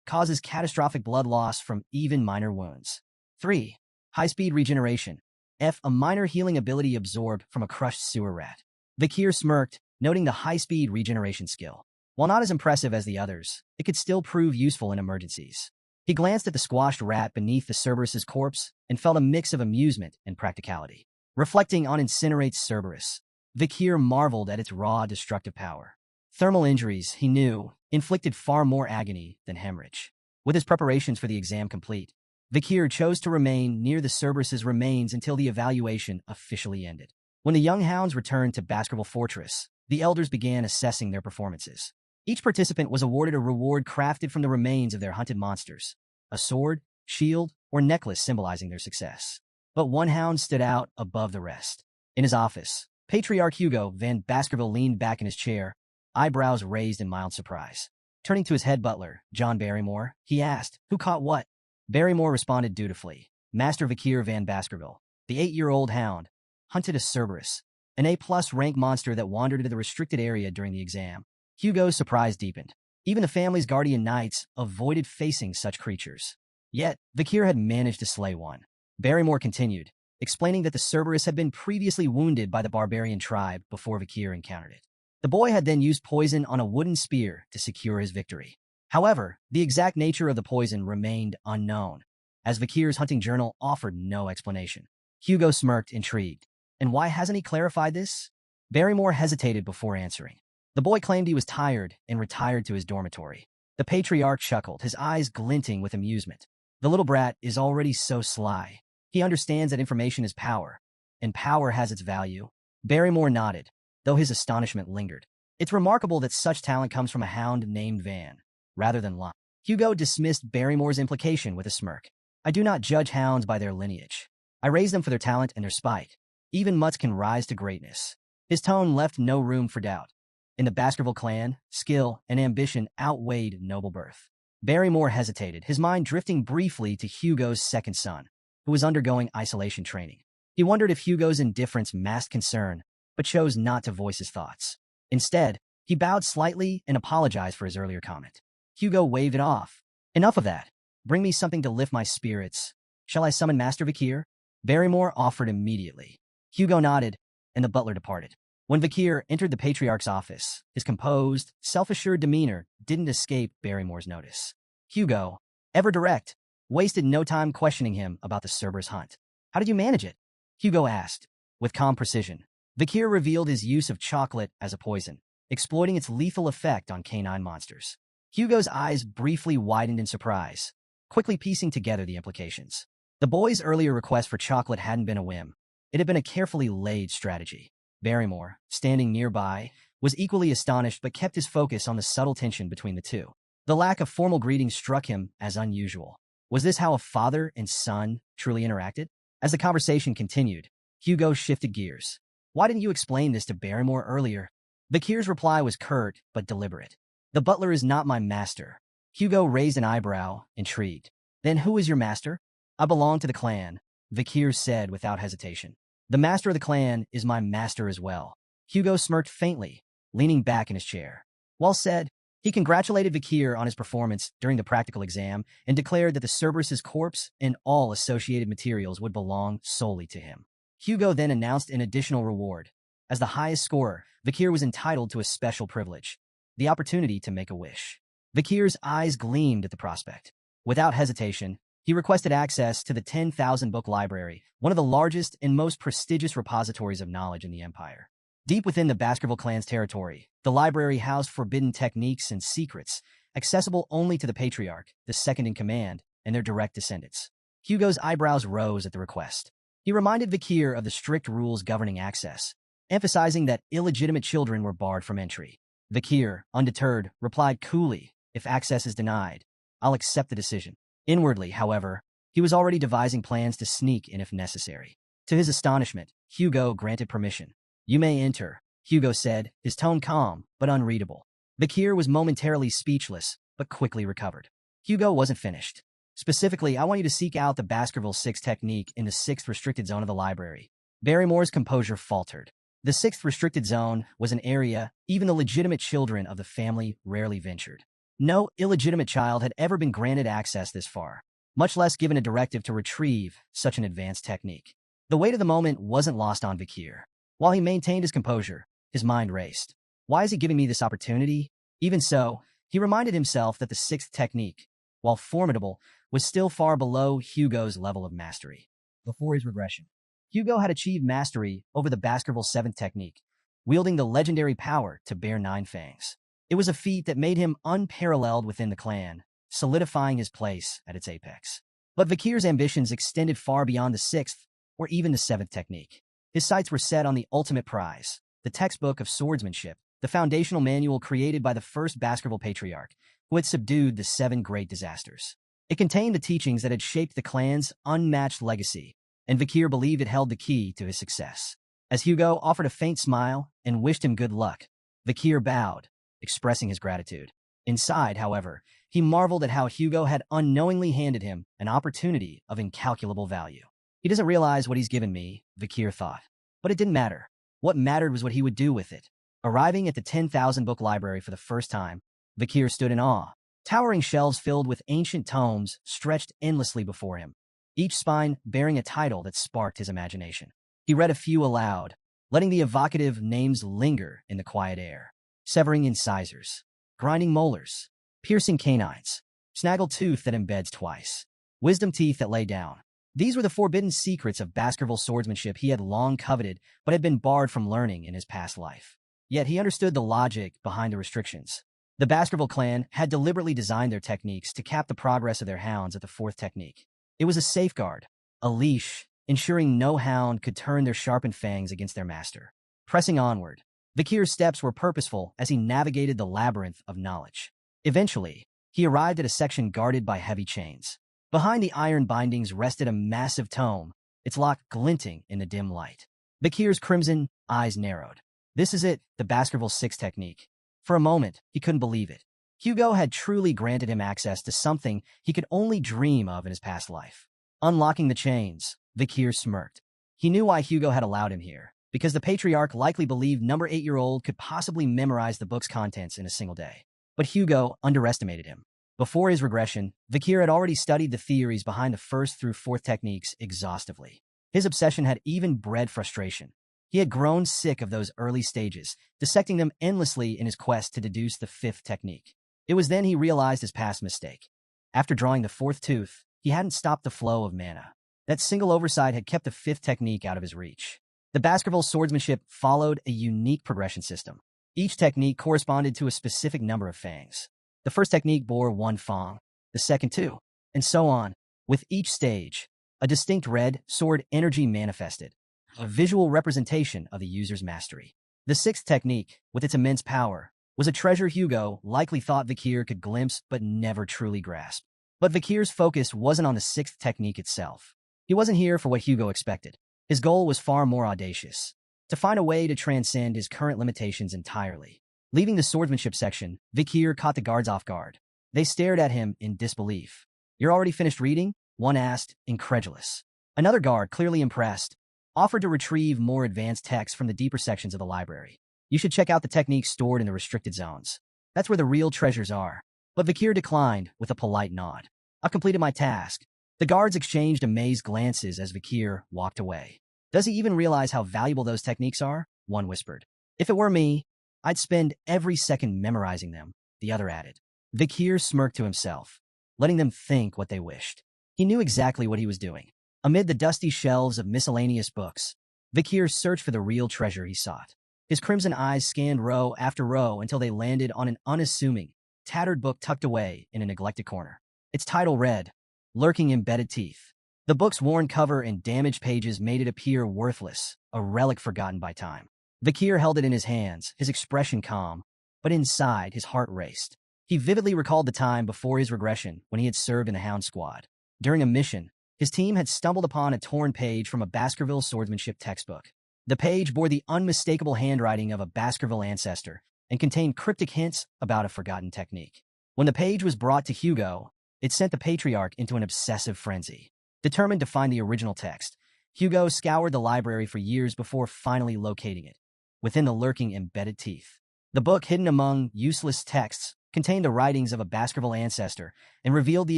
causes catastrophic blood loss from even minor wounds. 3. High-speed regeneration. F. A minor healing ability absorbed from a crushed sewer rat. Vikir smirked, noting the high-speed regeneration skill. While not as impressive as the others, it could still prove useful in emergencies. He glanced at the squashed rat beneath the Cerberus's corpse and felt a mix of amusement and practicality. Reflecting on Incinerate Cerberus, Vikir marveled at its raw destructive power. Thermal injuries, he knew, inflicted far more agony than hemorrhage. With his preparations for the exam complete, Vikir chose to remain near the Cerberus's remains until the evaluation officially ended. When the young hounds returned to Baskerville Fortress, the elders began assessing their performances. Each participant was awarded a reward crafted from the remains of their hunted monsters, a sword, shield, or necklace symbolizing their success. But one hound stood out above the rest. In his office, Patriarch Hugo Van Baskerville leaned back in his chair, eyebrows raised in mild surprise. Turning to his head butler, John Barrymore, he asked, "Who caught what?" Barrymore responded dutifully. Master Vikir Van Baskerville, the 8-year-old hound, hunted a Cerberus, an A+ rank monster that wandered into the restricted area during the exam. Hugo's surprise deepened. Even the family's guardian knights avoided facing such creatures. Yet, Vikir had managed to slay one. Barrymore continued, explaining that the Cerberus had been previously wounded by the barbarian tribe before Vikir encountered it. The boy had then used poison on a wooden spear to secure his victory. However, the exact nature of the poison remained unknown, as Vikir's hunting journal offered no explanation. Hugo smirked, intrigued. And why hasn't he clarified this? Barrymore hesitated before answering. The boy claimed he was tired and retired to his dormitory. The patriarch chuckled, his eyes glinting with amusement. The little brat is already so sly. He understands that information is power, and power has its value. Barrymore nodded, though his astonishment lingered. It's remarkable that such talent comes from a hound named Van, rather than Lon. Hugo dismissed Barrymore's implication with a smirk. I do not judge hounds by their lineage. I raise them for their talent and their spite. Even mutts can rise to greatness. His tone left no room for doubt. In the Baskerville clan, skill and ambition outweighed noble birth. Barrymore hesitated, his mind drifting briefly to Hugo's second son, who was undergoing isolation training. He wondered if Hugo's indifference masked concern, but chose not to voice his thoughts. Instead, he bowed slightly and apologized for his earlier comment. Hugo waved it off. Enough of that. Bring me something to lift my spirits. Shall I summon Master Vikir? Barrymore offered immediately. Hugo nodded, and the butler departed. When Vikir entered the Patriarch's office, his composed, self-assured demeanor didn't escape Barrymore's notice. Hugo, ever direct, wasted no time questioning him about the Cerberus hunt. How did you manage it? Hugo asked. With calm precision, Vikir revealed his use of chocolate as a poison, exploiting its lethal effect on canine monsters. Hugo's eyes briefly widened in surprise, quickly piecing together the implications. The boy's earlier request for chocolate hadn't been a whim. It had been a carefully laid strategy. Barrymore, standing nearby, was equally astonished but kept his focus on the subtle tension between the two. The lack of formal greetings struck him as unusual. Was this how a father and son truly interacted? As the conversation continued, Hugo shifted gears. Why didn't you explain this to Barrymore earlier? Vakir's reply was curt but deliberate. The butler is not my master. Hugo raised an eyebrow, intrigued. Then who is your master? I belong to the clan, Vakir said without hesitation. The master of the clan is my master as well. Hugo smirked faintly, leaning back in his chair. Well said. He congratulated Vakir on his performance during the practical exam and declared that the Cerberus's corpse and all associated materials would belong solely to him. Hugo then announced an additional reward. As the highest scorer, Vakir was entitled to a special privilege, the opportunity to make a wish. Vakir's eyes gleamed at the prospect. Without hesitation, he requested access to the 10,000-book library, one of the largest and most prestigious repositories of knowledge in the Empire. Deep within the Baskerville clan's territory, the library housed forbidden techniques and secrets, accessible only to the Patriarch, the second-in-command, and their direct descendants. Hugo's eyebrows rose at the request. He reminded Vakir of the strict rules governing access, emphasizing that illegitimate children were barred from entry. Vakir, undeterred, replied coolly, if access is denied, I'll accept the decision. Inwardly, however, he was already devising plans to sneak in if necessary. To his astonishment, Hugo granted permission. You may enter, Hugo said, his tone calm but unreadable. Vakir was momentarily speechless, but quickly recovered. Hugo wasn't finished. Specifically, I want you to seek out the Baskerville 6 technique in the 6th restricted zone of the library. Barrymore's composure faltered. The 6th restricted zone was an area even the legitimate children of the family rarely ventured. No illegitimate child had ever been granted access this far, much less given a directive to retrieve such an advanced technique. The weight of the moment wasn't lost on Vakir. While he maintained his composure, his mind raced. Why is he giving me this opportunity? Even so, he reminded himself that the 6th technique, while formidable, was still far below Hugo's level of mastery. Before his regression, Hugo had achieved mastery over the Baskerville 7th technique, wielding the legendary power to bear 9 fangs. It was a feat that made him unparalleled within the clan, solidifying his place at its apex. But Vakir's ambitions extended far beyond the 6th or even the 7th technique. His sights were set on the ultimate prize, the textbook of swordsmanship, the foundational manual created by the first Baskerville Patriarch, who had subdued the 7 great disasters. It contained the teachings that had shaped the clan's unmatched legacy, and Vakir believed it held the key to his success. As Hugo offered a faint smile and wished him good luck, Vakir bowed, expressing his gratitude. Inside, however, he marveled at how Hugo had unknowingly handed him an opportunity of incalculable value. He doesn't realize what he's given me, Vakir thought. But it didn't matter. What mattered was what he would do with it. Arriving at the 10,000-book library for the first time, Vakir stood in awe. Towering shelves filled with ancient tomes stretched endlessly before him, each spine bearing a title that sparked his imagination. He read a few aloud, letting the evocative names linger in the quiet air. Severing incisors, grinding molars, piercing canines, snaggle tooth that embeds twice, wisdom teeth that lay down. These were the forbidden secrets of Baskerville swordsmanship he had long coveted but had been barred from learning in his past life. Yet he understood the logic behind the restrictions. The Baskerville clan had deliberately designed their techniques to cap the progress of their hounds at the 4th technique. It was a safeguard, a leash, ensuring no hound could turn their sharpened fangs against their master. Pressing onward, Vakir's steps were purposeful as he navigated the labyrinth of knowledge. Eventually, he arrived at a section guarded by heavy chains. Behind the iron bindings rested a massive tome, its lock glinting in the dim light. Vakir's crimson eyes narrowed. This is it, the Baskerville 6 technique. For a moment, he couldn't believe it. Hugo had truly granted him access to something he could only dream of in his past life. Unlocking the chains, Vakir smirked. He knew why Hugo had allowed him here, because the Patriarch likely believed number 8-year-old could possibly memorize the book's contents in a single day. But Hugo underestimated him. Before his regression, Vakir had already studied the theories behind the 1st through 4th techniques exhaustively. His obsession had even bred frustration. He had grown sick of those early stages, dissecting them endlessly in his quest to deduce the 5th technique. It was then he realized his past mistake. After drawing the 4th tooth, he hadn't stopped the flow of mana. That single oversight had kept the 5th technique out of his reach. The Baskerville swordsmanship followed a unique progression system. Each technique corresponded to a specific number of fangs. The 1st technique bore 1 fang, the 2nd 2, and so on. With each stage, a distinct red sword energy manifested, a visual representation of the user's mastery. The sixth technique, with its immense power, was a treasure Hugo likely thought Vikir could glimpse but never truly grasp. But Vikir's focus wasn't on the sixth technique itself. He wasn't here for what Hugo expected. His goal was far more audacious: to find a way to transcend his current limitations entirely. Leaving the swordsmanship section, Vikir caught the guards off guard. They stared at him in disbelief. "You're already finished reading?" one asked, incredulous. Another guard, clearly impressed, offered to retrieve more advanced texts from the deeper sections of the library. "You should check out the techniques stored in the restricted zones. That's where the real treasures are." But Vikir declined with a polite nod. "I've completed my task." The guards exchanged amazed glances as Vikir walked away. "Does he even realize how valuable those techniques are?" one whispered. "If it were me, I'd spend every second memorizing them," the other added. Vikir smirked to himself, letting them think what they wished. He knew exactly what he was doing. Amid the dusty shelves of miscellaneous books, Vikir searched for the real treasure he sought. His crimson eyes scanned row after row until they landed on an unassuming, tattered book tucked away in a neglected corner. Its title read, "Lurking Embedded Teeth." The book's worn cover and damaged pages made it appear worthless, a relic forgotten by time. Vikir held it in his hands, his expression calm, but inside his heart raced. He vividly recalled the time before his regression when he had served in the Hound Squad. During a mission, his team had stumbled upon a torn page from a Baskerville swordsmanship textbook. The page bore the unmistakable handwriting of a Baskerville ancestor and contained cryptic hints about a forgotten technique. When the page was brought to Hugo, it sent the patriarch into an obsessive frenzy. Determined to find the original text, Hugo scoured the library for years before finally locating it, within the lurking embedded teeth. The book, hidden among useless texts, contained the writings of a Baskerville ancestor and revealed the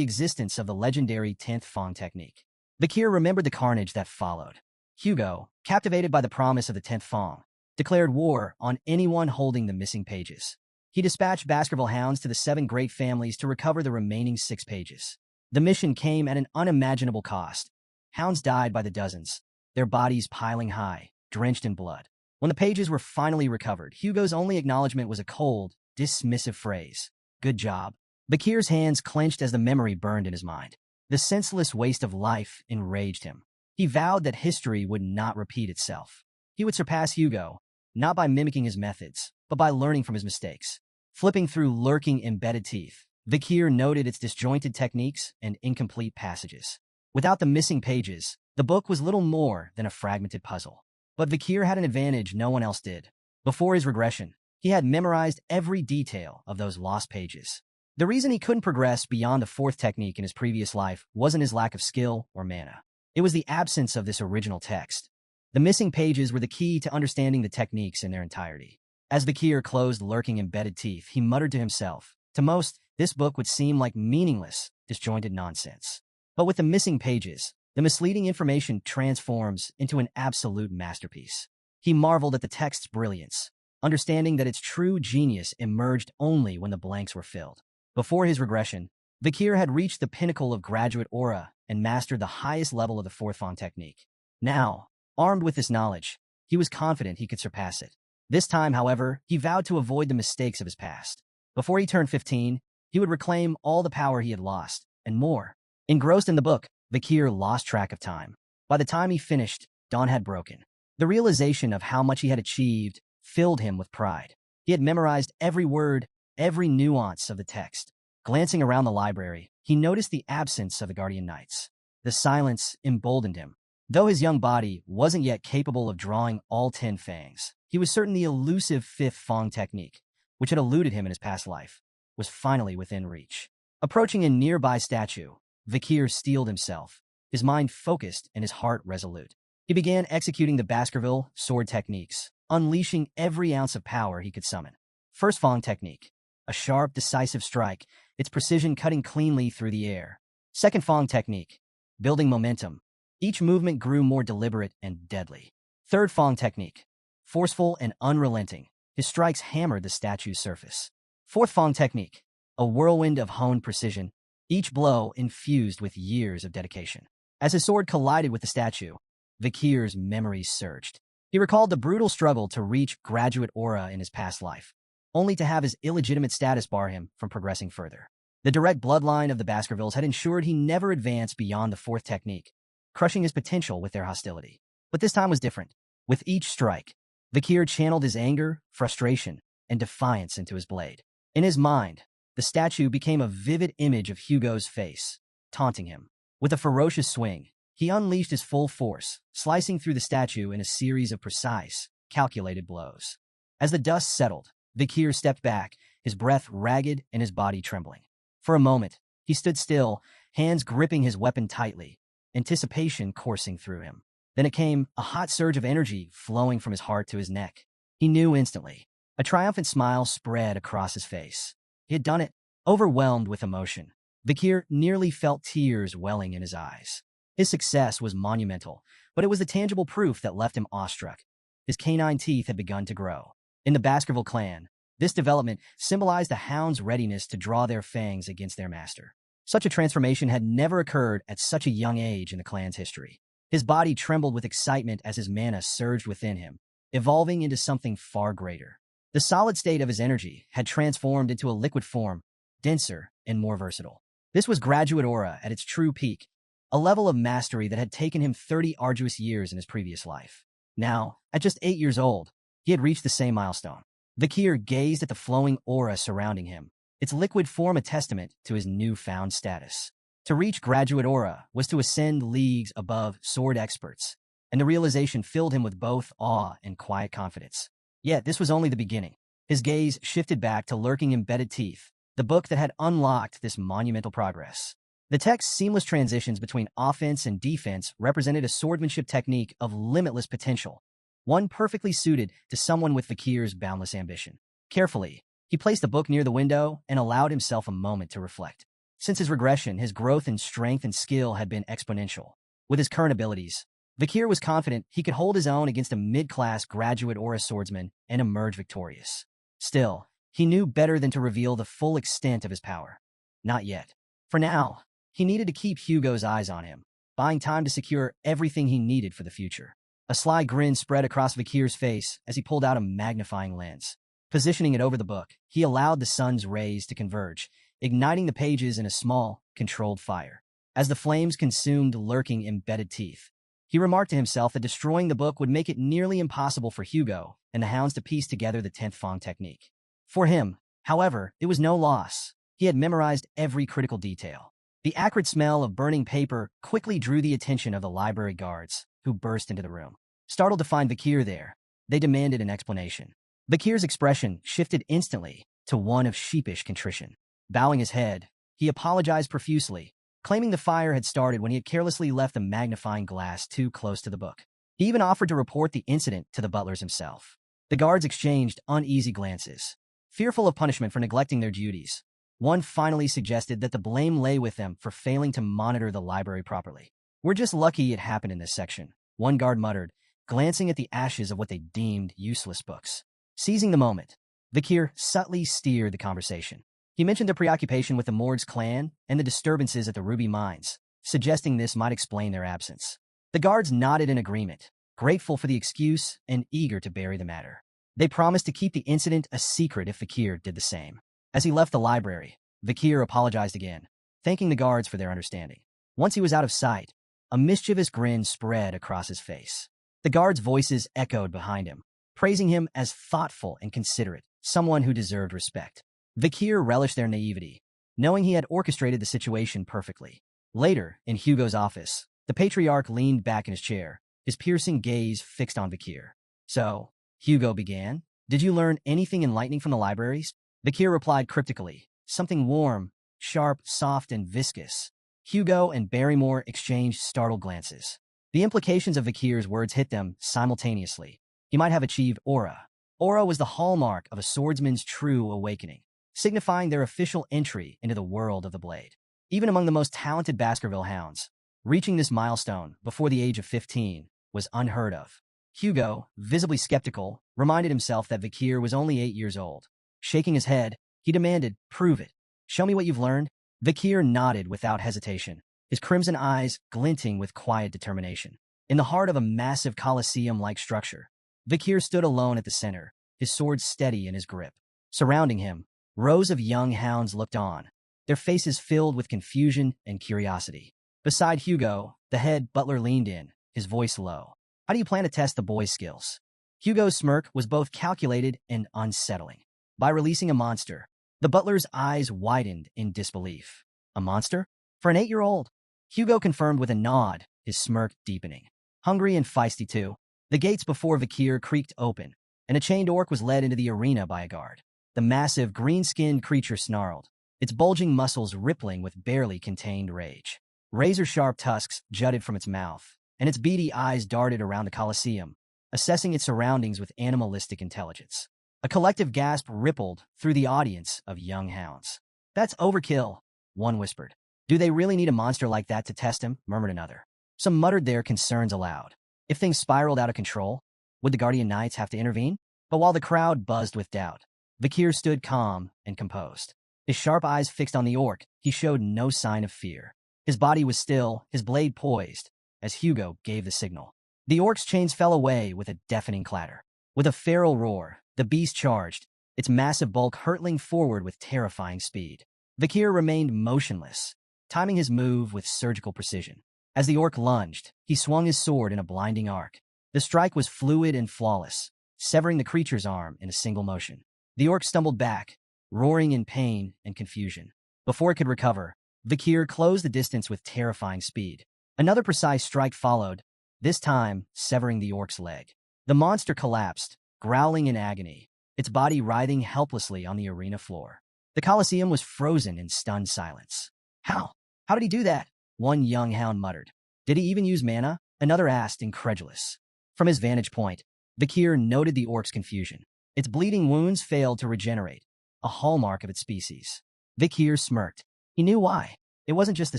existence of the legendary 10th Fong technique. Vikir remembered the carnage that followed. Hugo, captivated by the promise of the 10th Fong, declared war on anyone holding the missing pages. He dispatched Baskerville hounds to the 7 great families to recover the remaining 6 pages. The mission came at an unimaginable cost. Hounds died by the dozens, their bodies piling high, drenched in blood. When the pages were finally recovered, Hugo's only acknowledgement was a cold, dismissive phrase: "Good job." Vikir's hands clenched as the memory burned in his mind. The senseless waste of life enraged him. He vowed that history would not repeat itself. He would surpass Hugo, not by mimicking his methods, but by learning from his mistakes. Flipping through lurking embedded teeth, Vikir noted its disjointed techniques and incomplete passages. Without the missing pages, the book was little more than a fragmented puzzle. But Vikir had an advantage no one else did. Before his regression, he had memorized every detail of those lost pages. The reason he couldn't progress beyond the 4th technique in his previous life wasn't his lack of skill or mana. It was the absence of this original text. The missing pages were the key to understanding the techniques in their entirety. As Vikir closed lurking embedded teeth, he muttered to himself, "To most, this book would seem like meaningless, disjointed nonsense. But with the missing pages, the misleading information transforms into an absolute masterpiece." He marveled at the text's brilliance, understanding that its true genius emerged only when the blanks were filled. Before his regression, Vikir had reached the pinnacle of graduate aura and mastered the highest level of the 4th Fong technique. Now, armed with this knowledge, he was confident he could surpass it. This time, however, he vowed to avoid the mistakes of his past. Before he turned 15, he would reclaim all the power he had lost, and more. Engrossed in the book, Vikir lost track of time. By the time he finished, dawn had broken. The realization of how much he had achieved filled him with pride. He had memorized every word, every nuance of the text. Glancing around the library, he noticed the absence of the Guardian Knights. The silence emboldened him. Though his young body wasn't yet capable of drawing all 10 fangs, he was certain the elusive 5th Fong technique, which had eluded him in his past life, was finally within reach. Approaching a nearby statue, Vikir steeled himself, his mind focused and his heart resolute. He began executing the Baskerville sword techniques, unleashing every ounce of power he could summon. First Fong technique, a sharp, decisive strike, its precision cutting cleanly through the air. Second Fong technique, building momentum. Each movement grew more deliberate and deadly. Third Fong technique, forceful and unrelenting. His strikes hammered the statue's surface. Fourth Fong technique, a whirlwind of honed precision, each blow infused with years of dedication. As his sword collided with the statue, Vikir's memories surged. He recalled the brutal struggle to reach graduate aura in his past life, only to have his illegitimate status bar him from progressing further. The direct bloodline of the Baskervilles had ensured he never advanced beyond the 4th technique, crushing his potential with their hostility. But this time was different. With each strike, Vikir channeled his anger, frustration, and defiance into his blade. In his mind, the statue became a vivid image of Hugo's face, taunting him. With a ferocious swing, he unleashed his full force, slicing through the statue in a series of precise, calculated blows. As the dust settled, Vikir stepped back, his breath ragged and his body trembling. For a moment, he stood still, hands gripping his weapon tightly, anticipation coursing through him. Then it came, a hot surge of energy flowing from his heart to his neck. He knew instantly. A triumphant smile spread across his face. He had done it, overwhelmed with emotion. Vikir nearly felt tears welling in his eyes. His success was monumental, but it was the tangible proof that left him awestruck. His canine teeth had begun to grow. In the Baskerville clan, this development symbolized the hound's readiness to draw their fangs against their master. Such a transformation had never occurred at such a young age in the clan's history. His body trembled with excitement as his mana surged within him, evolving into something far greater. The solid state of his energy had transformed into a liquid form, denser and more versatile. This was graduate aura at its true peak, a level of mastery that had taken him 30 arduous years in his previous life. Now, at just 8 years old, he had reached the same milestone. Vikir gazed at the flowing aura surrounding him, its liquid form a testament to his newfound status. To reach graduate aura was to ascend leagues above sword experts, and the realization filled him with both awe and quiet confidence. Yet this was only the beginning. His gaze shifted back to lurking embedded teeth, the book that had unlocked this monumental progress. The text's seamless transitions between offense and defense represented a swordsmanship technique of limitless potential, one perfectly suited to someone with Vikir's boundless ambition. Carefully, he placed the book near the window and allowed himself a moment to reflect. Since his regression, his growth in strength and skill had been exponential. With his current abilities, Vikir was confident he could hold his own against a mid-class graduate aura swordsman and emerge victorious. Still, he knew better than to reveal the full extent of his power. Not yet. For now, he needed to keep Hugo's eyes on him, buying time to secure everything he needed for the future. A sly grin spread across Vikir's face as he pulled out a magnifying lens. Positioning it over the book, he allowed the sun's rays to converge, igniting the pages in a small, controlled fire. As the flames consumed lurking embedded teeth, he remarked to himself that destroying the book would make it nearly impossible for Hugo and the hounds to piece together the 10th Fang technique. For him, however, it was no loss. He had memorized every critical detail. The acrid smell of burning paper quickly drew the attention of the library guards, who burst into the room. Startled to find Vikir there, they demanded an explanation. Vikir's expression shifted instantly to one of sheepish contrition. Bowing his head, he apologized profusely, claiming the fire had started when he had carelessly left the magnifying glass too close to the book. He even offered to report the incident to the butlers himself. The guards exchanged uneasy glances, fearful of punishment for neglecting their duties. One finally suggested that the blame lay with them for failing to monitor the library properly. "We're just lucky it happened in this section," one guard muttered, glancing at the ashes of what they deemed useless books. Seizing the moment, Vikir subtly steered the conversation. He mentioned their preoccupation with the Morg's clan and the disturbances at the Ruby Mines, suggesting this might explain their absence. The guards nodded in agreement, grateful for the excuse and eager to bury the matter. They promised to keep the incident a secret if Vikir did the same. As he left the library, Vikir apologized again, thanking the guards for their understanding. Once he was out of sight, a mischievous grin spread across his face. The guards' voices echoed behind him, praising him as thoughtful and considerate, someone who deserved respect. Vikir relished their naivety, knowing he had orchestrated the situation perfectly. Later, in Hugo's office, the patriarch leaned back in his chair, his piercing gaze fixed on Vikir. "So," Hugo began, "did you learn anything enlightening from the libraries?" Vikir replied cryptically, "Something warm, sharp, soft, and viscous." Hugo and Barrymore exchanged startled glances. The implications of Vikir's words hit them simultaneously. He might have achieved aura. Aura was the hallmark of a swordsman's true awakening, signifying their official entry into the world of the blade. Even among the most talented Baskerville hounds, reaching this milestone before the age of 15 was unheard of. Hugo, visibly skeptical, reminded himself that Vikir was only 8 years old. Shaking his head, he demanded, "Prove it. Show me what you've learned." Vikir nodded without hesitation, his crimson eyes glinting with quiet determination. In the heart of a massive Colosseum-like structure, Vikir stood alone at the center, his sword steady in his grip. Surrounding him, rows of young hounds looked on, their faces filled with confusion and curiosity. Beside Hugo, the head butler leaned in, his voice low. How do you plan to test the boy's skills? Hugo's smirk was both calculated and unsettling. By releasing a monster, the butler's eyes widened in disbelief. A monster? For an 8-year-old? Hugo confirmed with a nod, his smirk deepening. Hungry and feisty too, the gates before Vikir creaked open, and a chained orc was led into the arena by a guard. The massive, green-skinned creature snarled, its bulging muscles rippling with barely contained rage. Razor-sharp tusks jutted from its mouth, and its beady eyes darted around the Colosseum, assessing its surroundings with animalistic intelligence. A collective gasp rippled through the audience of young hounds. "That's overkill," one whispered. "Do they really need a monster like that to test him?" murmured another. Some muttered their concerns aloud. If things spiraled out of control, would the Guardian Knights have to intervene? But while the crowd buzzed with doubt, Vikir stood calm and composed. His sharp eyes fixed on the orc, he showed no sign of fear. His body was still, his blade poised, as Hugo gave the signal. The orc's chains fell away with a deafening clatter. With a feral roar, the beast charged, its massive bulk hurtling forward with terrifying speed. Vikir remained motionless, timing his move with surgical precision. As the orc lunged, he swung his sword in a blinding arc. The strike was fluid and flawless, severing the creature's arm in a single motion. The orc stumbled back, roaring in pain and confusion. Before it could recover, Vikir closed the distance with terrifying speed. Another precise strike followed, this time severing the orc's leg. The monster collapsed, growling in agony, its body writhing helplessly on the arena floor. The Colosseum was frozen in stunned silence. How? How did he do that? One young hound muttered. Did he even use mana? Another asked, incredulous. From his vantage point, Vikir noted the orc's confusion. Its bleeding wounds failed to regenerate, a hallmark of its species. Vikir smirked. He knew why. It wasn't just the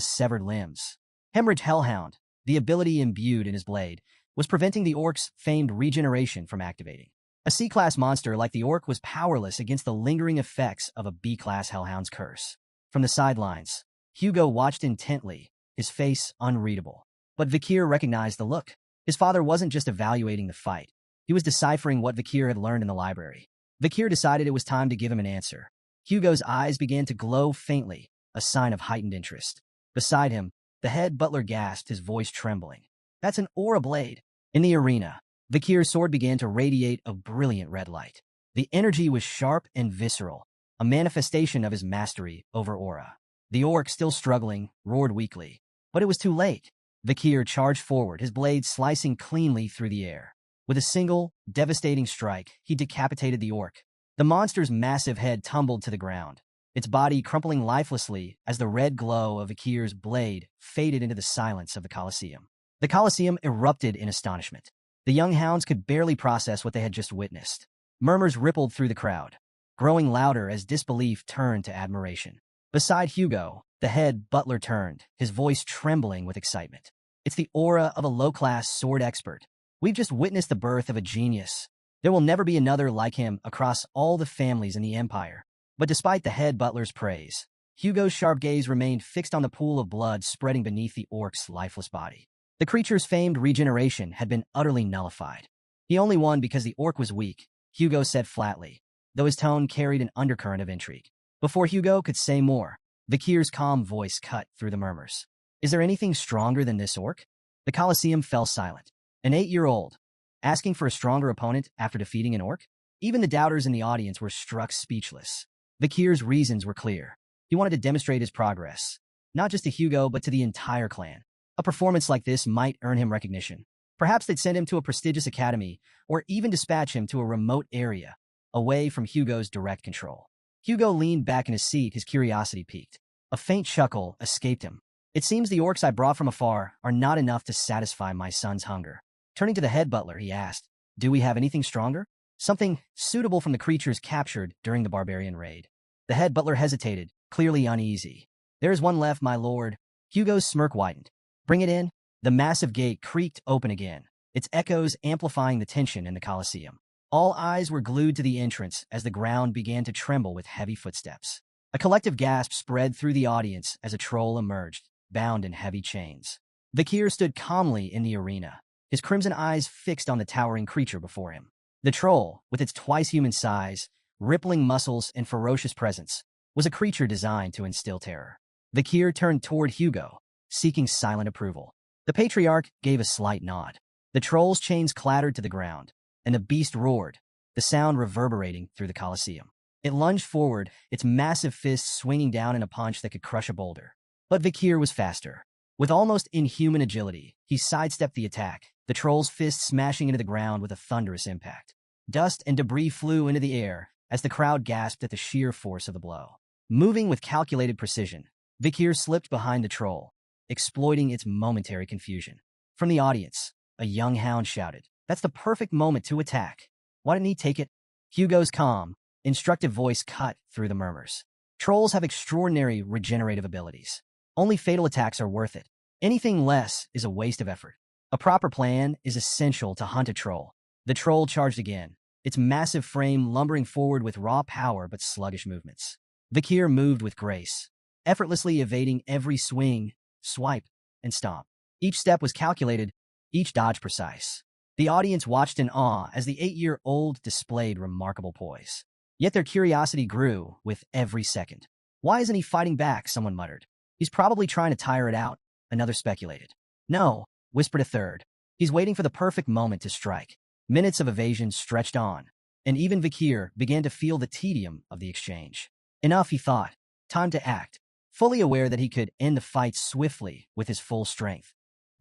severed limbs. Hemorrhage Hellhound, the ability imbued in his blade, was preventing the orc's famed regeneration from activating. A C-class monster like the orc was powerless against the lingering effects of a B-class Hellhound's curse. From the sidelines, Hugo watched intently, his face unreadable. But Vikir recognized the look. His father wasn't just evaluating the fight. He was deciphering what Vikir had learned in the library. Vikir decided it was time to give him an answer. Hugo's eyes began to glow faintly, a sign of heightened interest. Beside him, the head butler gasped, his voice trembling. That's an aura blade. In the arena, Vikir's sword began to radiate a brilliant red light. The energy was sharp and visceral, a manifestation of his mastery over aura. The orc, still struggling, roared weakly. But it was too late. Vikir charged forward, his blade slicing cleanly through the air. With a single, devastating strike, he decapitated the orc. The monster's massive head tumbled to the ground, its body crumpling lifelessly as the red glow of Vikir's blade faded into the silence of the Colosseum. The Colosseum erupted in astonishment. The young hounds could barely process what they had just witnessed. Murmurs rippled through the crowd, growing louder as disbelief turned to admiration. Beside Hugo, the head butler turned, his voice trembling with excitement. It's the aura of a low-class sword expert. We've just witnessed the birth of a genius. There will never be another like him across all the families in the Empire. But despite the head butler's praise, Hugo's sharp gaze remained fixed on the pool of blood spreading beneath the orc's lifeless body. The creature's famed regeneration had been utterly nullified. He only won because the orc was weak, Hugo said flatly, though his tone carried an undercurrent of intrigue. Before Hugo could say more, Vikir's calm voice cut through the murmurs. Is there anything stronger than this orc? The Colosseum fell silent. An 8-year-old, asking for a stronger opponent after defeating an orc? Even the doubters in the audience were struck speechless. Vikir's reasons were clear. He wanted to demonstrate his progress, not just to Hugo but to the entire clan. A performance like this might earn him recognition. Perhaps they'd send him to a prestigious academy, or even dispatch him to a remote area, away from Hugo's direct control. Hugo leaned back in his seat, his curiosity piqued. A faint chuckle escaped him. It seems the orcs I brought from afar are not enough to satisfy my son's hunger. Turning to the head butler, he asked, do we have anything stronger? Something suitable from the creatures captured during the barbarian raid. The head butler hesitated, clearly uneasy. There is one left, my lord. Hugo's smirk widened. Bring it in. The massive gate creaked open again, its echoes amplifying the tension in the Colosseum. All eyes were glued to the entrance as the ground began to tremble with heavy footsteps. A collective gasp spread through the audience as a troll emerged, bound in heavy chains. Vikir stood calmly in the arena, his crimson eyes fixed on the towering creature before him. The troll, with its twice-human size, rippling muscles, and ferocious presence, was a creature designed to instill terror. Vikir turned toward Hugo, seeking silent approval. The patriarch gave a slight nod. The troll's chains clattered to the ground, and the beast roared, the sound reverberating through the Colosseum. It lunged forward, its massive fists swinging down in a punch that could crush a boulder. But Vikir was faster. With almost inhuman agility, he sidestepped the attack, the troll's fist smashing into the ground with a thunderous impact. Dust and debris flew into the air as the crowd gasped at the sheer force of the blow. Moving with calculated precision, Vikir slipped behind the troll, exploiting its momentary confusion. From the audience, a young hound shouted, "That's the perfect moment to attack. Why didn't he take it?" Hugo's calm, instructive voice cut through the murmurs. Trolls have extraordinary regenerative abilities. Only fatal attacks are worth it. Anything less is a waste of effort. A proper plan is essential to hunt a troll. The troll charged again, its massive frame lumbering forward with raw power but sluggish movements. Vikir moved with grace, effortlessly evading every swing, swipe, and stomp. Each step was calculated, each dodge precise. The audience watched in awe as the 8-year-old displayed remarkable poise. Yet their curiosity grew with every second. "Why isn't he fighting back?" someone muttered. "He's probably trying to tire it out," another speculated. "No," whispered a third. "He's waiting for the perfect moment to strike." Minutes of evasion stretched on, and even Vikir began to feel the tedium of the exchange. Enough, he thought. Time to act. Fully aware that he could end the fight swiftly with his full strength,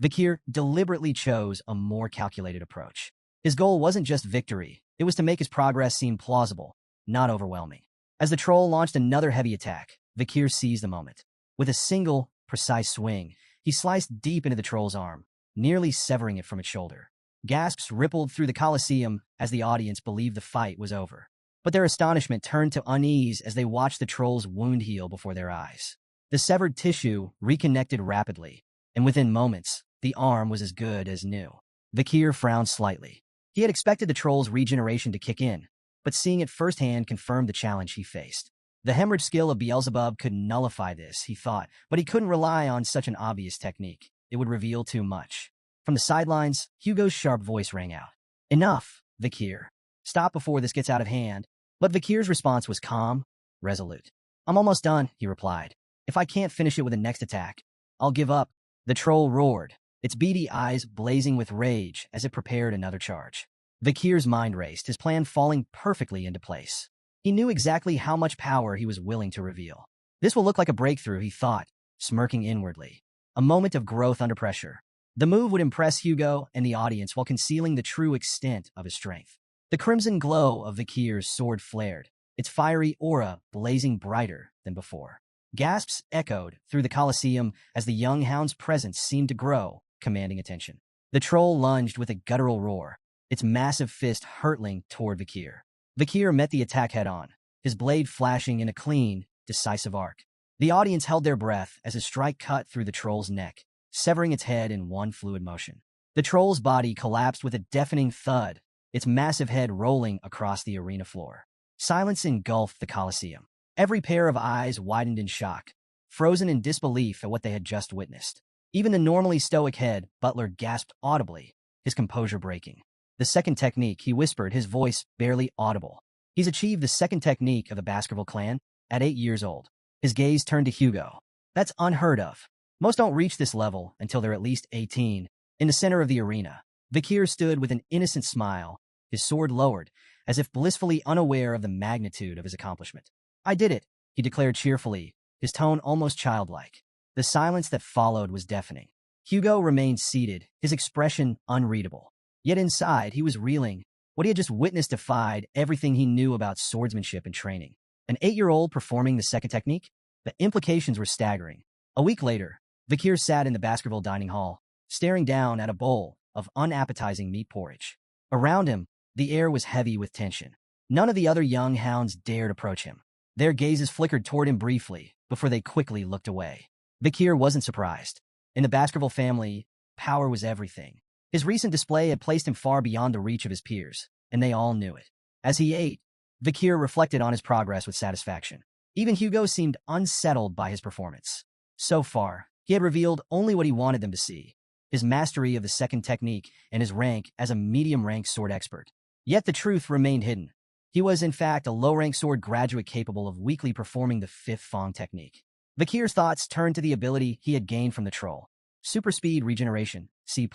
Vikir deliberately chose a more calculated approach. His goal wasn't just victory, it was to make his progress seem plausible, not overwhelming. As the troll launched another heavy attack, Vikir seized the moment. With a single, precise swing, he sliced deep into the troll's arm, nearly severing it from its shoulder. Gasps rippled through the Colosseum as the audience believed the fight was over. But their astonishment turned to unease as they watched the troll's wound heal before their eyes. The severed tissue reconnected rapidly, and within moments, the arm was as good as new. Vikir frowned slightly. He had expected the troll's regeneration to kick in, but seeing it firsthand confirmed the challenge he faced. The hemorrhage skill of Beelzebub could nullify this, he thought, but he couldn't rely on such an obvious technique. It would reveal too much. From the sidelines, Hugo's sharp voice rang out. "Enough, Vikir. Stop before this gets out of hand." But Vikir's response was calm, resolute. "I'm almost done," he replied. "If I can't finish it with the next attack, I'll give up." The troll roared, its beady eyes blazing with rage as it prepared another charge. Vikir's mind raced, his plan falling perfectly into place. He knew exactly how much power he was willing to reveal. This will look like a breakthrough, he thought, smirking inwardly. A moment of growth under pressure. The move would impress Hugo and the audience while concealing the true extent of his strength. The crimson glow of Vikir's sword flared, its fiery aura blazing brighter than before. Gasps echoed through the Colosseum as the young hound's presence seemed to grow, commanding attention. The troll lunged with a guttural roar, its massive fist hurtling toward Vikir. Vikir met the attack head-on, his blade flashing in a clean, decisive arc. The audience held their breath as his strike cut through the troll's neck, severing its head in one fluid motion. The troll's body collapsed with a deafening thud, its massive head rolling across the arena floor. Silence engulfed the Colosseum. Every pair of eyes widened in shock, frozen in disbelief at what they had just witnessed. Even the normally stoic head butler gasped audibly, his composure breaking. "The second technique," he whispered, his voice barely audible. "He's achieved the second technique of the Baskerville clan at 8 years old." His gaze turned to Hugo. "That's unheard of. Most don't reach this level until they're at least 18. In the center of the arena, Vikir stood with an innocent smile, his sword lowered, as if blissfully unaware of the magnitude of his accomplishment. "I did it," he declared cheerfully, his tone almost childlike. The silence that followed was deafening. Hugo remained seated, his expression unreadable. Yet inside, he was reeling. What he had just witnessed defied everything he knew about swordsmanship and training. An 8-year-old performing the second technique? The implications were staggering. A week later, Vikir sat in the Baskerville dining hall, staring down at a bowl of unappetizing meat porridge. Around him, the air was heavy with tension. None of the other young hounds dared approach him. Their gazes flickered toward him briefly, before they quickly looked away. Vikir wasn't surprised. In the Baskerville family, power was everything. His recent display had placed him far beyond the reach of his peers, and they all knew it. As he ate, Vikir reflected on his progress with satisfaction. Even Hugo seemed unsettled by his performance. So far, he had revealed only what he wanted them to see, his mastery of the second technique and his rank as a medium-ranked sword expert. Yet the truth remained hidden. He was, in fact, a low-ranked sword graduate capable of weakly performing the fifth Fong technique. Vikir's thoughts turned to the ability he had gained from the troll. Super speed regeneration, C+.